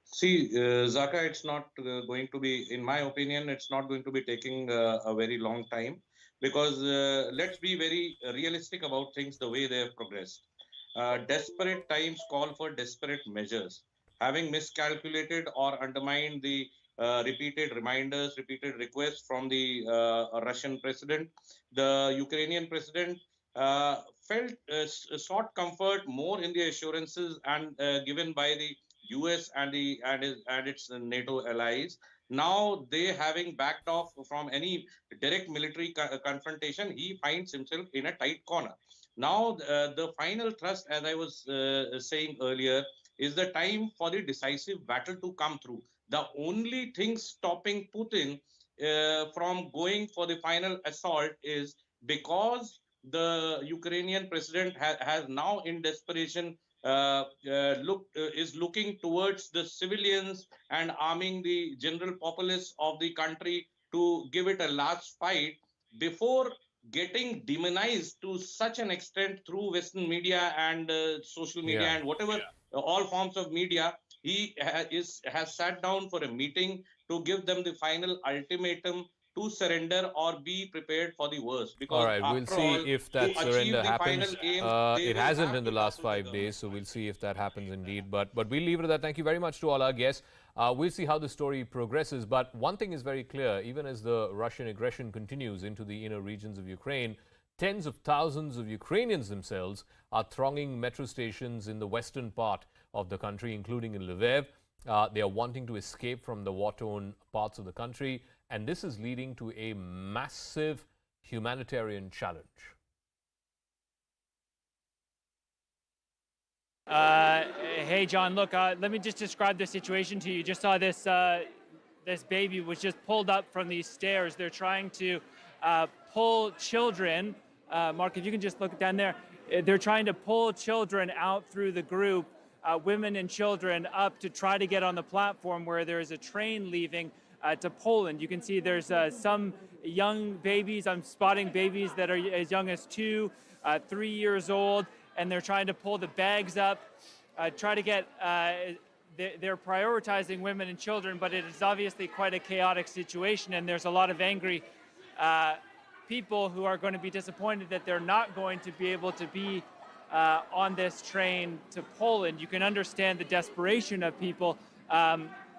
See, Zaka, it's not going to be, in my opinion, it's not going to be taking a very long time, because let's be very realistic about things the way they have progressed. Desperate times call for desperate measures. Having miscalculated or undermined the repeated reminders, repeated requests from the Russian president, the Ukrainian president sought comfort more in the assurances and given by the US and its NATO allies. Now they, having backed off from any direct military confrontation, he finds himself in a tight corner. Now the final thrust, as I was saying earlier, is the time for the decisive battle to come through. The only thing stopping Putin from going for the final assault is because the Ukrainian president has now in desperation is looking towards the civilians and arming the general populace of the country to give it a last fight before getting demonized to such an extent through Western media and social media and whatever all forms of media. He has sat down for a meeting to give them the final ultimatum to surrender or be prepared for the worst. Because all right, we'll see if that surrender happens. It hasn't in the last 5 days, so we'll see if that happens indeed. But we'll leave it at that. Thank you very much to all our guests. We'll see how the story progresses. But one thing is very clear, even as the Russian aggression continues into the inner regions of Ukraine, tens of thousands of Ukrainians themselves are thronging metro stations in the western part of the country, including in Lviv. They are wanting to escape from the war-torn parts of the country, and this is leading to a massive humanitarian challenge. Hey, John, look, let me just describe the situation to you. You just saw this, this baby was just pulled up from these stairs. They're trying to pull children. Mark, if you can just look down there. They're trying to pull children out through the group, women and children, up to try to get on the platform where there is a train leaving to Poland. You can see there's some young babies. I'm spotting babies that are as young as 2, 3 years old, and they're trying to pull the bags up, try to get, they're prioritizing women and children, but it is obviously quite a chaotic situation, and there's a lot of angry people who are going to be disappointed that they're not going to be able to be on this train to Poland. You can understand the desperation of people.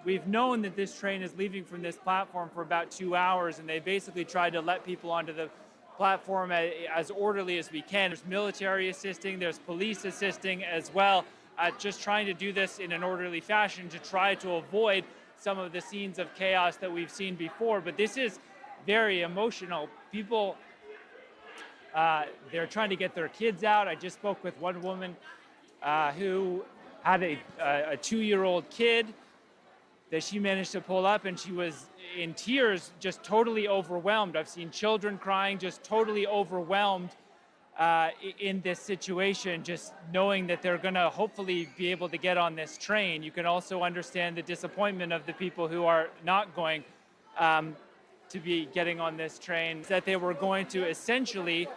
We've known that this train is leaving from this platform for about 2 hours, and they basically tried to let people onto the platform as orderly as we can. There's military assisting, there's police assisting as well, just trying to do this in an orderly fashion to try to avoid some of the scenes of chaos that we've seen before. But this is very emotional. People, they're trying to get their kids out. I just spoke with one woman who had a 2-year-old kid that she managed to pull up, and she was in tears, just totally overwhelmed. I've seen children crying, just totally overwhelmed in this situation, just knowing that they're going to hopefully be able to get on this train. You can also understand the disappointment of the people who are not going to be getting on this train, that they were going to essentially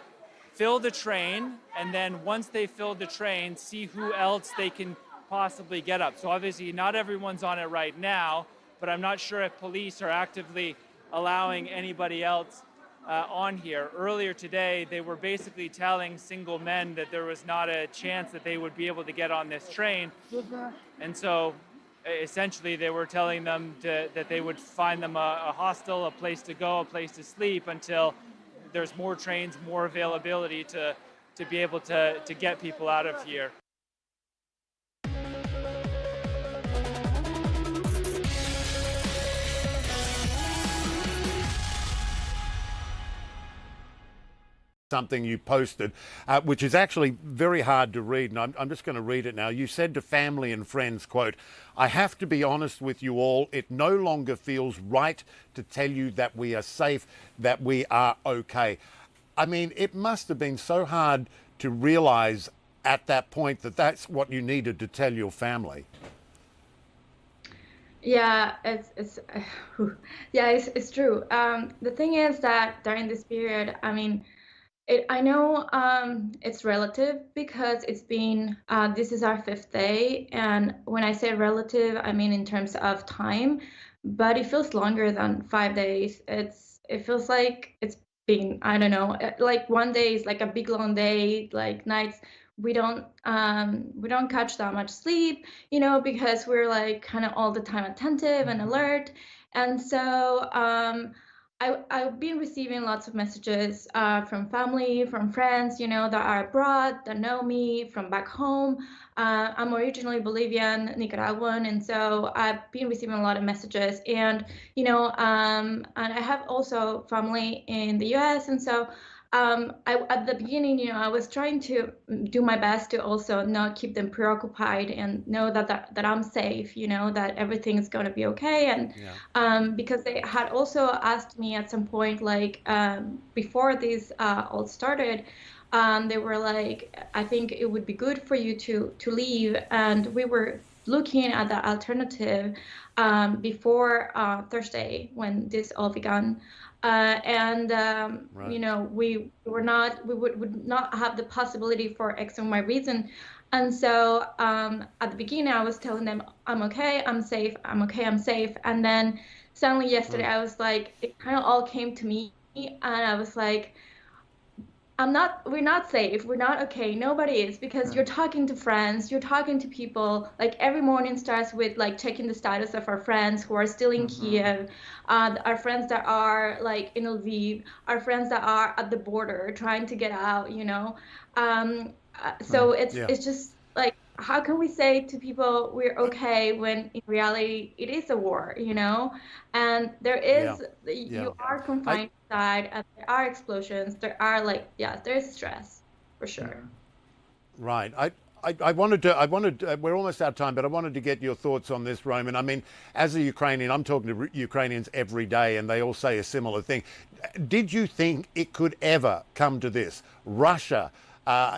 fill the train, and then once they fill the train, see who else they can possibly get up. So obviously not everyone's on it right now, but I'm not sure if police are actively allowing anybody else on here. Earlier today, they were basically telling single men that there was not a chance that they would be able to get on this train. And so essentially they were telling them that they would find them a hostel, a place to go, a place to sleep until there's more trains, more availability to be able to get people out of here. Something you posted, which is actually very hard to read, and I'm just going to read it now. You said to family and friends, quote, "I have to be honest with you all, it no longer feels right to tell you that we are safe, that we are okay." I mean, it must have been so hard to realize at that point that that's what you needed to tell your family. Yeah, it's true. The thing is that during this period, I mean, I know it's relative because it's been, this is our 5th day. And when I say relative, I mean in terms of time, but it feels longer than 5 days. It feels like it's been, I don't know, like one day is like a big long day, like nights. We don't catch that much sleep, you know, because we're like kind of all the time attentive and alert. And so, I've been receiving lots of messages from family, from friends, you know, that are abroad, that know me from back home. I'm originally Bolivian, Nicaraguan, and so I've been receiving a lot of messages. And, you know, and I have also family in the US, and so at the beginning, you know, I was trying to do my best to also not keep them preoccupied and know that I'm safe, you know, that everything is going to be okay. And because they had also asked me at some point, like before this all started, they were like, I think it would be good for you to leave. And we were looking at the alternative before Thursday when this all began. You know, we would not have the possibility for X and Y reason. And so at the beginning, I was telling them, I'm okay, I'm safe, I'm okay, I'm safe. And then suddenly yesterday, I was like, it kind of all came to me. And I was like, we're not safe, we're not okay, nobody is, because you're talking to friends, you're talking to people, like every morning starts with like checking the status of our friends who are still in Kiev, our friends that are like in Lviv, our friends that are at the border trying to get out, you know. So it's just like, how can we say to people we're okay when in reality it is a war, you know? And there is, you are confined inside, and there are explosions, there are like, there's stress for sure. Right. I wanted to, we're almost out of time, but I wanted to get your thoughts on this, Roman. I mean, as a Ukrainian, I'm talking to Ukrainians every day, and they all say a similar thing. Did you think it could ever come to this? Russia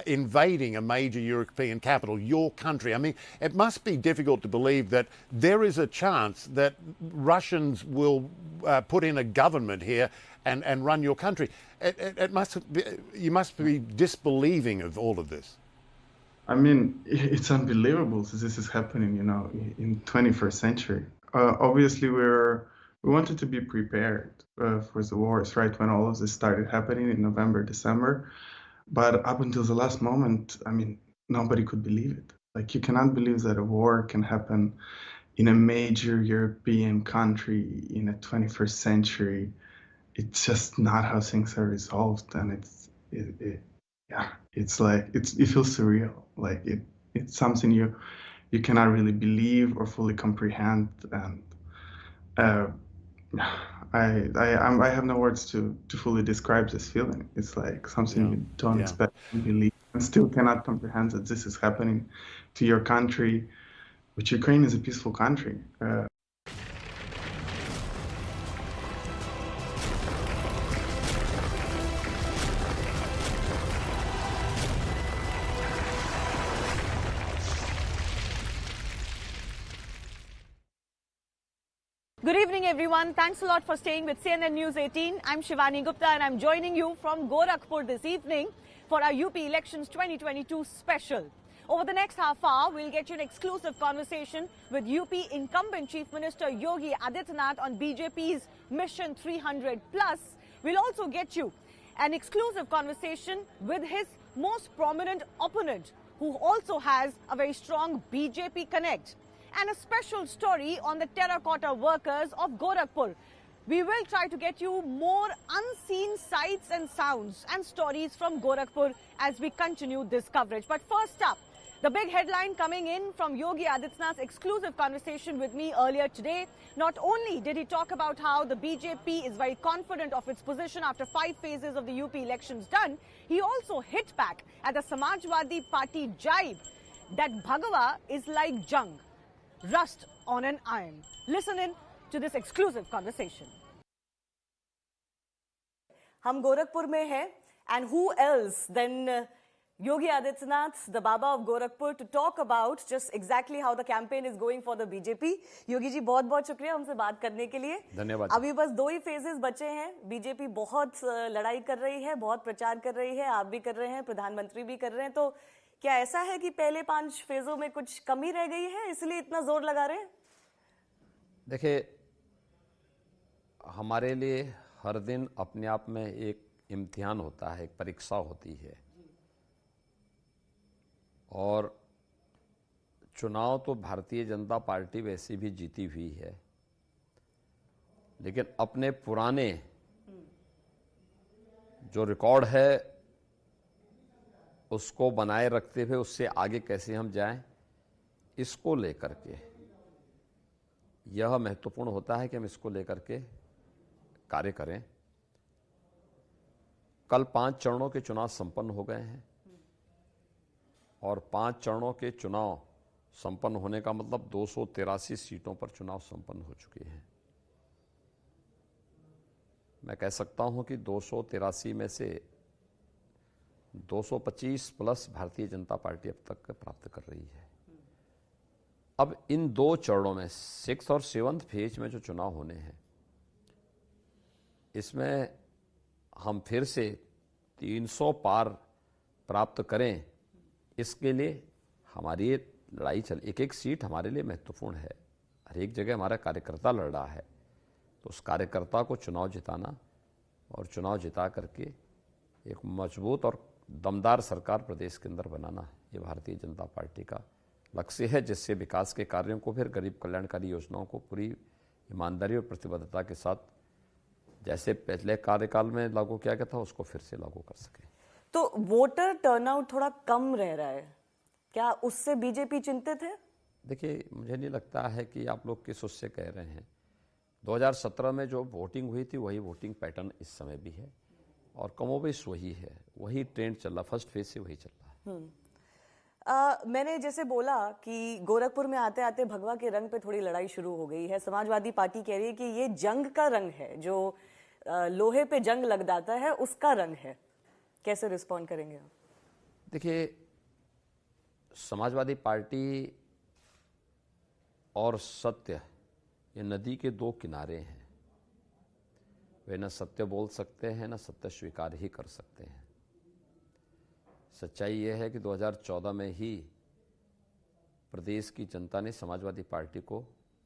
invading a major European capital, your country. I mean, it must be difficult to believe that there is a chance that Russians will put in a government here and run your country. It must be, you must be disbelieving of all of this. I mean, it's unbelievable that this is happening, you know, in 21st century. Obviously, we wanted to be prepared for the wars, right, when all of this started happening in November, December. But up until the last moment, I mean, nobody could believe it. Like, you cannot believe that a war can happen in a major European country in a 21st century. It's just not how things are resolved. And it's like, it feels surreal. Like, it's something you cannot really believe or fully comprehend. And I have no words to fully describe this feeling. It's like something you don't expect to believe, and still cannot comprehend that this is happening to your country, which Ukraine is a peaceful country. Good evening, everyone. Thanks a lot for staying with CNN News 18. I'm Shivani Gupta, and I'm joining you from Gorakhpur this evening for our UP Elections 2022 special. Over the next half hour, we'll get you an exclusive conversation with UP incumbent Chief Minister Yogi Adityanath on BJP's Mission 300+. We'll also get you an exclusive conversation with his most prominent opponent, who also has a very strong BJP connect, and a special story on the terracotta workers of Gorakhpur. We will try to get you more unseen sights and sounds and stories from Gorakhpur as we continue this coverage. But first up, the big headline coming in from Yogi Adityanath's exclusive conversation with me earlier today. Not only did he talk about how the BJP is very confident of its position after 5 phases of the UP elections done, he also hit back at the Samajwadi Party jibe that Bhagava is like jung, rust on an iron. Listen in to this exclusive conversation. हम गोरखपुर में हैं, and who else than Yogi Adityanath, the Baba of Gorakhpur, to talk about just exactly how the campaign is going for the BJP. Yogi ji बहुत-बहुत शुक्रिया हमसे बात करने के लिए. धन्यवाद. अभी बस 2 ही फेजेस बचे हैं. बीजेपी बहुत लड़ाई कर रही है, बहुत प्रचार कर रही है, आप भी कर रहे हैं, प्रधानमंत्री भी कर रहे हैं. तो क्या ऐसा है कि पहले 5 फेजों में कुछ कमी रह गई है, इसलिए इतना जोर लगा रहे हैं? देखिए, हमारे लिए हर दिन अपने आप में एक इम्तिहान होता है, एक परीक्षा होती है. और चुनाव तो भारतीय जनता पार्टी वैसे भी जीती हुई है, लेकिन अपने पुराने जो रिकॉर्ड है उसको बनाए रखते हुए उससे आगे कैसे हम जाएं, इसको लेकर के यह महत्वपूर्ण होता है कि हम इसको लेकर के कार्य करें. कल 5 चरणों के चुनाव संपन्न हो गए हैं और 5 चरणों के चुनाव संपन्न होने का मतलब 283 सीटों पर चुनाव संपन्न हो चुके हैं। मैं कह सकता हूं कि 283 में से 225 प्लस भारतीय जनता पार्टी अब तक प्राप्त कर रही है। अब इन 2 चरणों में 6th और 7th फेज में जो चुनाव होने हैं, इसमें हम फिर से 300 पार प्राप्त करें, इसके लिए हमारी लड़ाई चल, एक सीट हमारे लिए महत्वपूर्ण है। हर एक जगह हमारा कार्यकर्ता लड़ रहा है, तो उस कार्यकर्ता को चुनाव जिताना और चुनाव जिता करके एक मजबूत और दमदार सरकार प्रदेश के अंदर बनाना, ये भारतीय जनता पार्टी का लक्ष्य है, जिससे विकास के कार्यों को, फिर गरीब कल्याणकारी योजनाओं को पूरी ईमानदारी और प्रतिबद्धता के साथ जैसे पहले कार्यकाल में लागू किया गया था, उसको फिर से लागू कर सके। तो वोटर टर्नआउट थोड़ा कम रह रहा है, क्या उससे बीजेपी चिंतित है? देखिए, मुझे नहीं लगता है कि आप लोग किस उससे कह रहे हैं। 2017 में जो वोटिंग हुई थी वही वोटिंग पैटर्न इस समय भी है और कमोबेश वही है, वही ट्रेंड चल रहा, फर्स्ट फेज से वही चल रहा है। मैंने जैसे बोला कि गोरखपुर में आते आते भगवा के रंग पे थोड़ी लड़ाई शुरू हो गई है। समाजवादी पार्टी कह रही है कि ये जंग का रंग है, जो लोहे पे जंग लग जाता है उसका रंग है। कैसे रिस्पॉन्ड करेंगे आप? देखिए, समाजवादी पार्टी और सत्य ये नदी के 2 किनारे हैं। वे न सत्य बोल सकते हैं, न सत्य स्वीकार ही कर सकते हैं। सच्चाई यह है कि 2014 में ही प्रदेश की जनता ने समाजवादी पार्टी को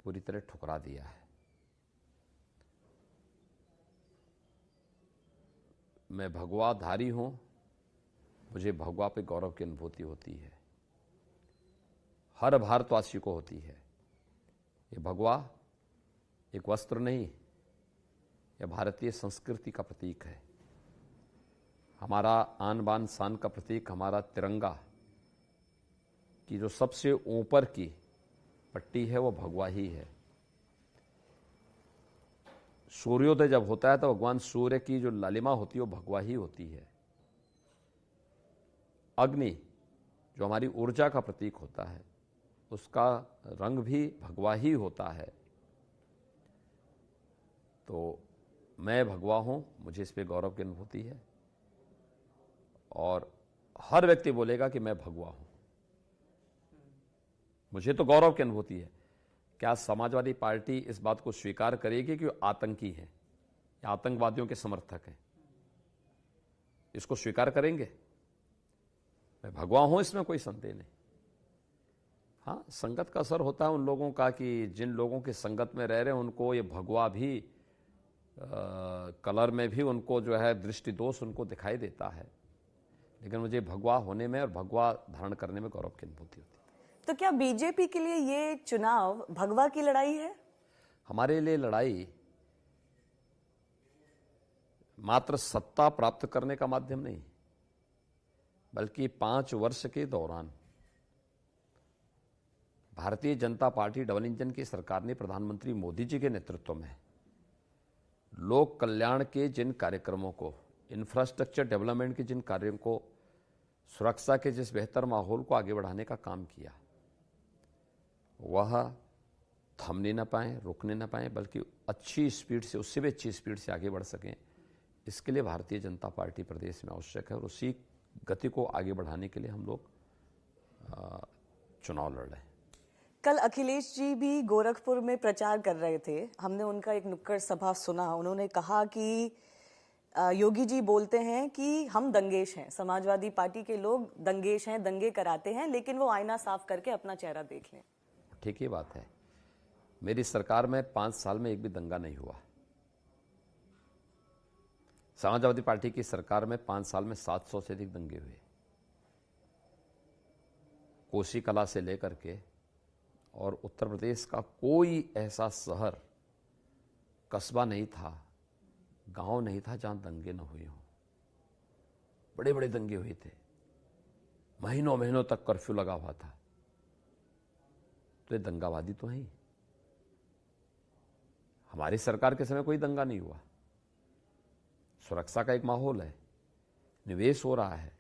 पूरी तरह ठुकरा दिया है। मैं भगवाधारी हूं, मुझे भगवा पे गौरव की अनुभूति होती है, हर भारतवासी को होती है। ये भगवा एक वस्त्र नहीं, यह भारतीय संस्कृति का प्रतीक है, हमारा आन बान शान का प्रतीक। हमारा तिरंगा की जो सबसे ऊपर की पट्टी है वो भगवा ही है। सूर्योदय जब होता है तो भगवान सूर्य की जो लालिमा होती है वो भगवा ही होती है। अग्नि जो हमारी ऊर्जा का प्रतीक होता है, उसका रंग भी भगवा ही होता है। तो मैं भगवा हूं, मुझे इस पे गौरव की अनुभूति है और हर व्यक्ति बोलेगा कि मैं भगवा हूं, मुझे तो गौरव की अनुभूति है। क्या समाजवादी पार्टी इस बात को स्वीकार करेगी कि वो आतंकी है या आतंकवादियों के समर्थक हैं? इसको स्वीकार करेंगे? मैं भगवा हूं, इसमें कोई संदेह नहीं। हाँ, संगत का असर होता है उन लोगों का कि जिन लोगों की संगत में रह रहे हैं उनको ये भगवा भी कलर में भी उनको जो है दृष्टि दोष उनको दिखाई देता है, लेकिन मुझे भगवा होने में और भगवा धारण करने में गौरव की अनुभूति होती है। तो क्या बीजेपी के लिए ये चुनाव भगवा की लड़ाई है? हमारे लिए लड़ाई मात्र सत्ता प्राप्त करने का माध्यम नहीं, बल्कि 5 वर्ष के दौरान Bharatiya Janata party double engine की सरकार ने प्रधानमंत्री मोदी जी के नेतृत्व में लोक कल्याण के जिन कार्यक्रमों को, इंफ्रास्ट्रक्चर डेवलपमेंट के जिन कार्यों को, सुरक्षा के जिस बेहतर माहौल को आगे बढ़ाने का काम किया, वह थमने न पाए, रुकने न पाए, बल्कि अच्छी स्पीड से, उससे भी अच्छी स्पीड से आगे बढ़ सकें। इसके लिए भारतीय जनता पार्टी प्रदेश में आवश्यक है और उसी गति को आगे बढ़ाने के लिए हम लोग चुनाव लड़ रहे हैं। कल अखिलेश जी भी गोरखपुर में प्रचार कर रहे थे, हमने उनका एक नुक्कड़ सभा सुना। उन्होंने कहा कि योगी जी बोलते हैं कि हम दंगेश हैं, समाजवादी पार्टी के लोग दंगेश हैं, दंगे कराते हैं, लेकिन वो आईना साफ करके अपना चेहरा देख लें। ठीक ही बात है। मेरी सरकार में 5 साल में एक भी दंगा नहीं हुआ। समाजवादी पार्टी की सरकार में 5 साल में 700 से अधिक दंगे हुए। कोसी कला से लेकर के और उत्तर प्रदेश का कोई ऐसा शहर, कस्बा नहीं था, गांव नहीं था जहां दंगे न हुए हों। बड़े बड़े दंगे हुए थे, महीनों महीनों तक कर्फ्यू लगा हुआ था। तो ये दंगावादी तो हैं। हमारी सरकार के समय कोई दंगा नहीं हुआ। सुरक्षा का एक माहौल है, निवेश हो रहा है।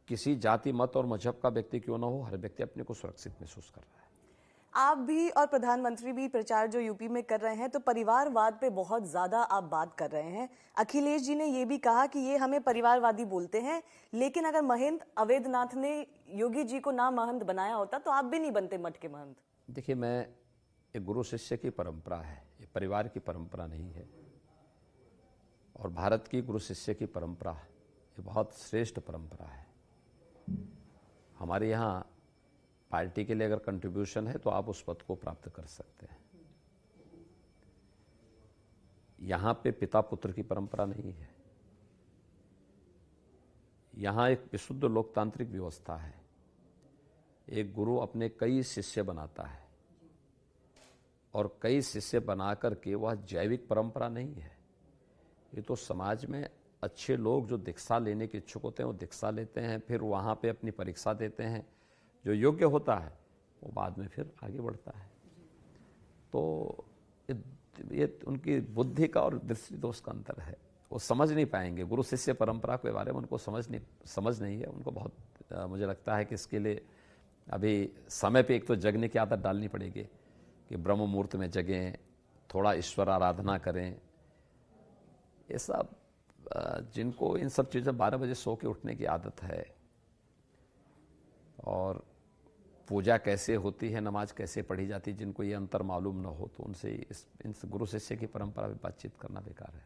किसी जाति, मत और मजहब का व्यक्ति क्यों ना हो, हर व्यक्ति अपने को सुरक्षित महसूस कर रहा है। आप भी और प्रधानमंत्री भी प्रचार जो यूपी में कर रहे हैं, तो परिवारवाद पे बहुत ज्यादा आप बात कर रहे हैं। अखिलेश जी ने ये भी कहा कि ये हमें परिवारवादी बोलते हैं, लेकिन अगर महंत अवेद्यनाथ ने योगी जी को ना महंत बनाया होता तो आप भी नहीं बनते मठ के महंत। देखिए, मैं एक गुरु शिष्य की परंपरा है, ये परिवार की परंपरा नहीं है। और भारत की गुरु शिष्य की परंपरा ये बहुत श्रेष्ठ परंपरा है। हमारे यहाँ पार्टी के लिए अगर कंट्रीब्यूशन है तो आप उस पद को प्राप्त कर सकते हैं। यहाँ पे पिता पुत्र की परंपरा नहीं है। यहाँ एक विशुद्ध लोकतांत्रिक व्यवस्था है। एक गुरु अपने कई शिष्य बनाता है और कई शिष्य बना करके वह जैविक परंपरा नहीं है। ये तो समाज में अच्छे लोग जो दीक्षा लेने के इच्छुक होते हैं वो दीक्षा लेते हैं, फिर वहाँ पे अपनी परीक्षा देते हैं, जो योग्य होता है वो बाद में फिर आगे बढ़ता है। तो ये उनकी बुद्धि का और दृष्टि दोष का अंतर है। वो समझ नहीं पाएंगे गुरु शिष्य परंपरा के बारे में, उनको समझ नहीं है। उनको बहुत मुझे लगता है कि इसके लिए अभी समय पे एक तो जगने की आदत डालनी पड़ेगी कि ब्रह्म मुहूर्त में जगें, थोड़ा ईश्वर आराधना करें। ये सब जिनको इन सब चीज़ों 12 बजे सो के उठने की आदत है और पूजा कैसे होती है, नमाज कैसे पढ़ी जाती है, जिनको ये अंतर मालूम न हो, तो उनसे इन गुरु शिष्य की परंपरा में बातचीत करना बेकार है।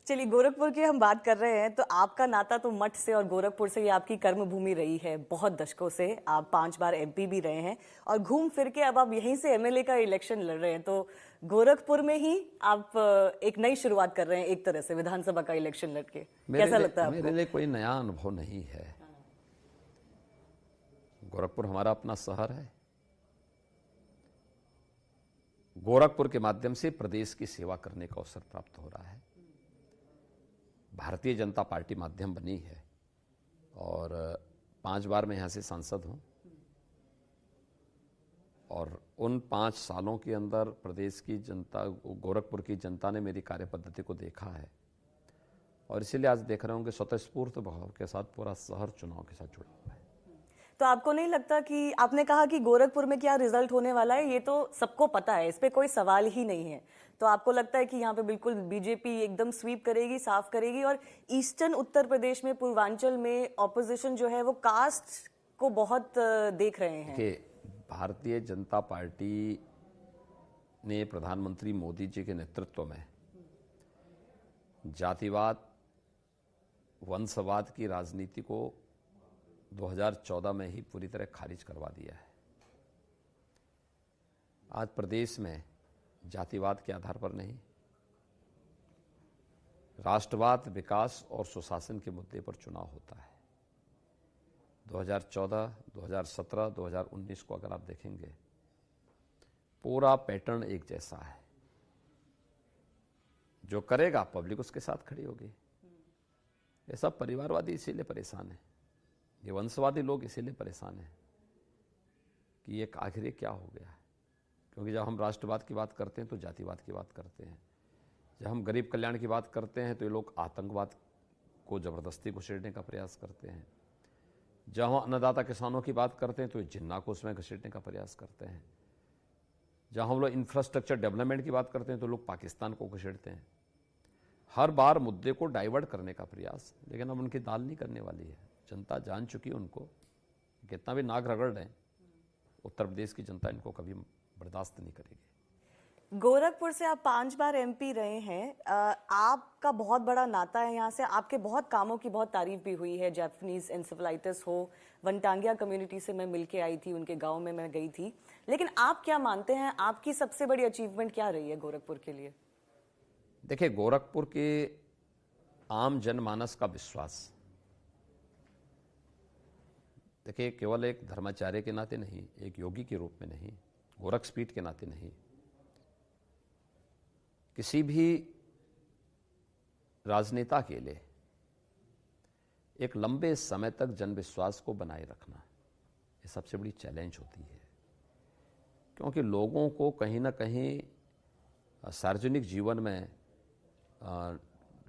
चलिए, गोरखपुर की हम बात कर रहे हैं, तो आपका नाता तो मठ से और गोरखपुर से, ये आपकी कर्म भूमि रही है बहुत दशकों से। आप 5 बार MP भी रहे हैं और घूम फिर के अब आप यहीं से MLA का इलेक्शन लड़ रहे हैं। तो गोरखपुर में ही आप एक नई शुरुआत कर रहे हैं एक तरह से, विधानसभा का इलेक्शन लड़के। कैसा लगता है आपको? मेरे लिए कोई नया अनुभव नहीं है। गोरखपुर हमारा अपना शहर है। गोरखपुर के माध्यम से प्रदेश की सेवा करने का अवसर प्राप्त हो रहा है। भारतीय जनता पार्टी माध्यम बनी है और 5 बार मैं यहाँ से सांसद हूँ और उन 5 सालों के अंदर प्रदेश की जनता, गोरखपुर की जनता ने मेरी कार्य पद्धति को देखा है और इसीलिए आज देख रहे हूँ कि स्वतःस्फूर्त भाव के साथ पूरा शहर चुनाव के साथ जुड़ा हुआ है। तो आपको नहीं लगता कि आपने कहा कि गोरखपुर में क्या रिजल्ट होने वाला है ये तो सबको पता है, इस पे कोई सवाल ही नहीं है, तो आपको लगता है कि यहाँ पे बिल्कुल बीजेपी एकदम स्वीप करेगी, साफ करेगी? और ईस्टर्न उत्तर प्रदेश में, पूर्वांचल में ऑपोजिशन जो है वो कास्ट को बहुत देख रहे हैं। भारतीय जनता पार्टी ने प्रधानमंत्री मोदी जी के नेतृत्व में जातिवाद, वंशवाद की राजनीति को 2014 में ही पूरी तरह खारिज करवा दिया है। आज प्रदेश में जातिवाद के आधार पर नहीं, राष्ट्रवाद, विकास और सुशासन के मुद्दे पर चुनाव होता है। 2014, 2017, 2019 को अगर आप देखेंगे, पूरा पैटर्न एक जैसा है। जो करेगा पब्लिक उसके साथ खड़ी होगी। ये सब परिवारवादी इसीलिए परेशान है, ये वंशवादी लोग इसीलिए परेशान हैं कि ये आखिर क्या हो गया है। क्योंकि जब हम राष्ट्रवाद की बात करते हैं तो जातिवाद की बात करते हैं, जब हम गरीब कल्याण की बात करते हैं तो ये लोग आतंकवाद को ज़बरदस्ती घुसेड़ने का प्रयास करते हैं, जब हम अन्नदाता किसानों की बात करते हैं तो ये जिन्ना को उसमें घसीटने का प्रयास करते हैं, जब हम लोग इंफ्रास्ट्रक्चर डेवलपमेंट की बात करते हैं तो लोग पाकिस्तान को घसीटते हैं। हर बार मुद्दे को डाइवर्ट करने का प्रयास, लेकिन अब उनकी दाल नहीं करने वाली है। जनता जान चुकी है उनको, कितना भी नाक रगड़ लें, उत्तर प्रदेश की जनता इनको कभी बर्दाश्त नहीं करेगी। गोरखपुर से आप 5 बार MP रहे हैं, आपका बहुत बड़ा नाता है यहाँ से, आपके बहुत कामों की बहुत तारीफ भी हुई है। जापानीज एंसेफेलाइटिस हो, वनटांगिया कम्युनिटी से मैं मिलके आई थी, उनके गांव में मैं गई थी। लेकिन आप क्या मानते हैं, आपकी सबसे बड़ी अचीवमेंट क्या रही है गोरखपुर के लिए? देखिए, गोरखपुर के आम जनमानस का विश्वास, देखिए, केवल एक धर्माचार्य के नाते नहीं, एक योगी के रूप में नहीं, गोरक्षपीठ के नाते नहीं, किसी भी राजनेता के लिए एक लंबे समय तक जनविश्वास को बनाए रखना ये सबसे बड़ी चैलेंज होती है। क्योंकि लोगों को कहीं ना कहीं सार्वजनिक जीवन में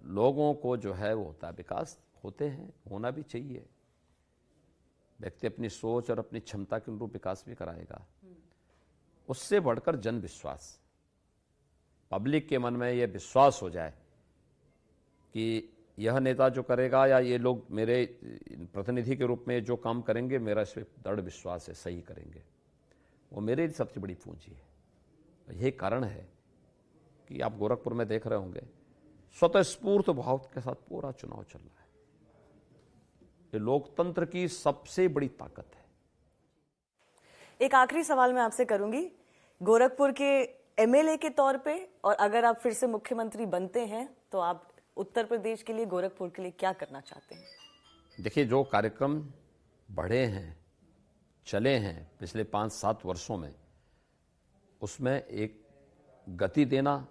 लोगों को जो है वो होता है, विकास होते हैं, होना भी चाहिए। व्यक्ति अपनी सोच और अपनी क्षमता के अनुरूप विकास भी कराएगा। उससे बढ़कर जन विश्वास, पब्लिक के मन में यह विश्वास हो जाए कि यह नेता जो करेगा या ये लोग मेरे प्रतिनिधि के रूप में जो काम करेंगे, मेरा इस पर दृढ़ विश्वास है, सही करेंगे, वो मेरे लिए सबसे बड़ी पूंजी है। यही कारण है कि आप गोरखपुर में देख रहे होंगे स्वतःस्फूर्त भाव के साथ पूरा चुनाव चल रहा है। ये लोकतंत्र की सबसे बड़ी ताकत है। एक आखिरी सवाल मैं आपसे करूंगी, गोरखपुर के एमएलए के तौर पे, और अगर आप फिर से मुख्यमंत्री बनते हैं तो आप उत्तर प्रदेश के लिए, गोरखपुर के लिए क्या करना चाहते हैं? देखिए, जो कार्यक्रम बढ़े हैं, चले हैं पिछले 5-7 वर्षों में, उसमें एक गति देना,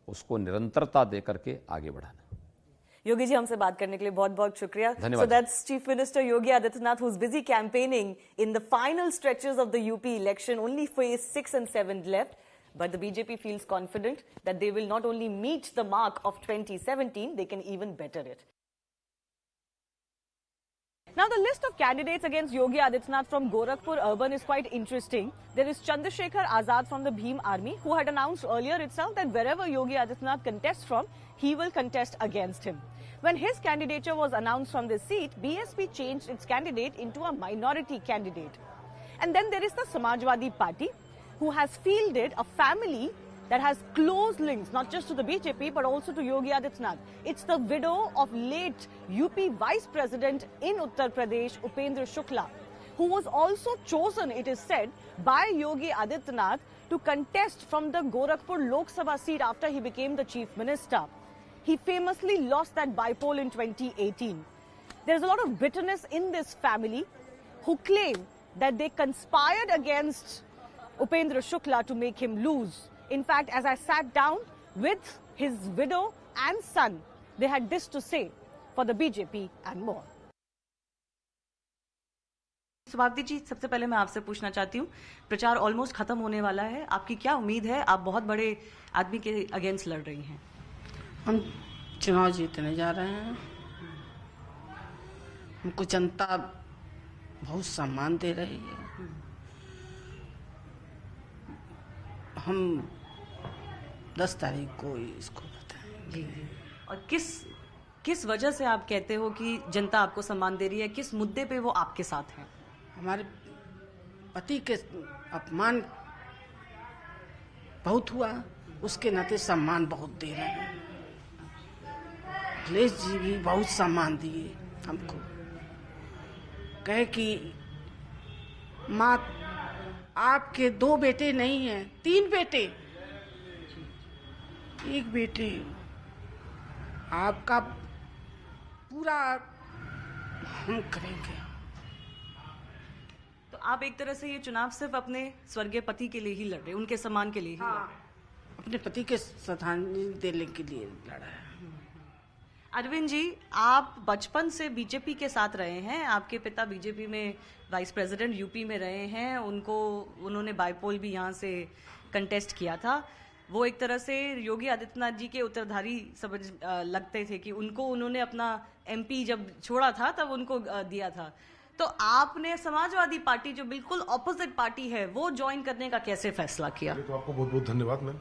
उसको निरंतरता दे करके आगे बढ़ाना। योगी जी, हमसे बात करने के लिए बहुत बहुत शुक्रिया। धन्यवाद। So that's Chief Minister Yogi Adityanath, who's busy campaigning in the final stretches of the UP election. Only phase 6 and 7 left. But the BJP feels confident that they will not only meet the mark of 2017, they can even better it. Now, the list of candidates against Yogi Adityanath from Gorakhpur Urban is quite interesting. There is Chandrasekhar Azad from the Bhim Army, who had announced earlier itself that wherever Yogi Adityanath contests from, he will contest against him. When his candidature was announced from this seat, BSP changed its candidate into a minority candidate. And then there is the Samajwadi Party, who has fielded a family that has close links, not just to the BJP, but also to Yogi Adityanath. It's the widow of late UP Vice President in Uttar Pradesh, Upendra Shukla, who was also chosen, it is said, by Yogi Adityanath to contest from the Gorakhpur Lok Sabha seat after he became the Chief Minister. He famously lost that bypoll in 2018. There's a lot of bitterness in this family, who claim that they conspired against Upendra Shukla to make him lose. In fact, as I sat down with his widow and son, they had this to say for the BJP and more. Swati ji, सबसे पहले मैं आपसे पूछना चाहती हूँ, प्रचार almost खत्म होने वाला है, आपकी क्या उम्मीद है? आप बहुत बड़े आदमी के अगेंस्ट लड़ रही हैं। हम चुनाव जीतने जा रहे हैं। हमको जनता बहुत सम्मान दे रही है। हम 10 तारीख को इसको बताएंगे। और किस वजह से आप कहते हो कि जनता आपको सम्मान दे रही है? किस मुद्दे पे वो आपके साथ हैं? हमारे पति के अपमान बहुत हुआ, उसके नाते सम्मान बहुत दे रहे हैं। अखिलेश जी भी बहुत सम्मान दिए हमको, कहे कि माँ आपके 2 बेटे नहीं हैं, 3 बेटे, 1 बेटे, आपका पूरा हम करेंगे। तो आप एक तरह से ये चुनाव सिर्फ अपने स्वर्गीय पति के लिए ही लड़ रहे, उनके सम्मान के लिए ही? हाँ, अपने पति के श्रद्धांजलि देने के लिए लड़ा है। अरविंद जी, आप बचपन से बीजेपी के साथ रहे हैं, आपके पिता बीजेपी में वाइस प्रेसिडेंट यूपी में रहे हैं, उन्होंने बाईपोल भी यहाँ से कंटेस्ट किया था। वो एक तरह से योगी आदित्यनाथ जी के उत्तराधारी समझ लगते थे कि उन्होंने अपना एमपी जब छोड़ा था तब उनको दिया था। तो आपने समाजवादी पार्टी, जो बिल्कुल ऑपोजिट पार्टी है, वो ज्वाइन करने का कैसे फैसला किया? तो आपको बहुत बहुत धन्यवाद मैम।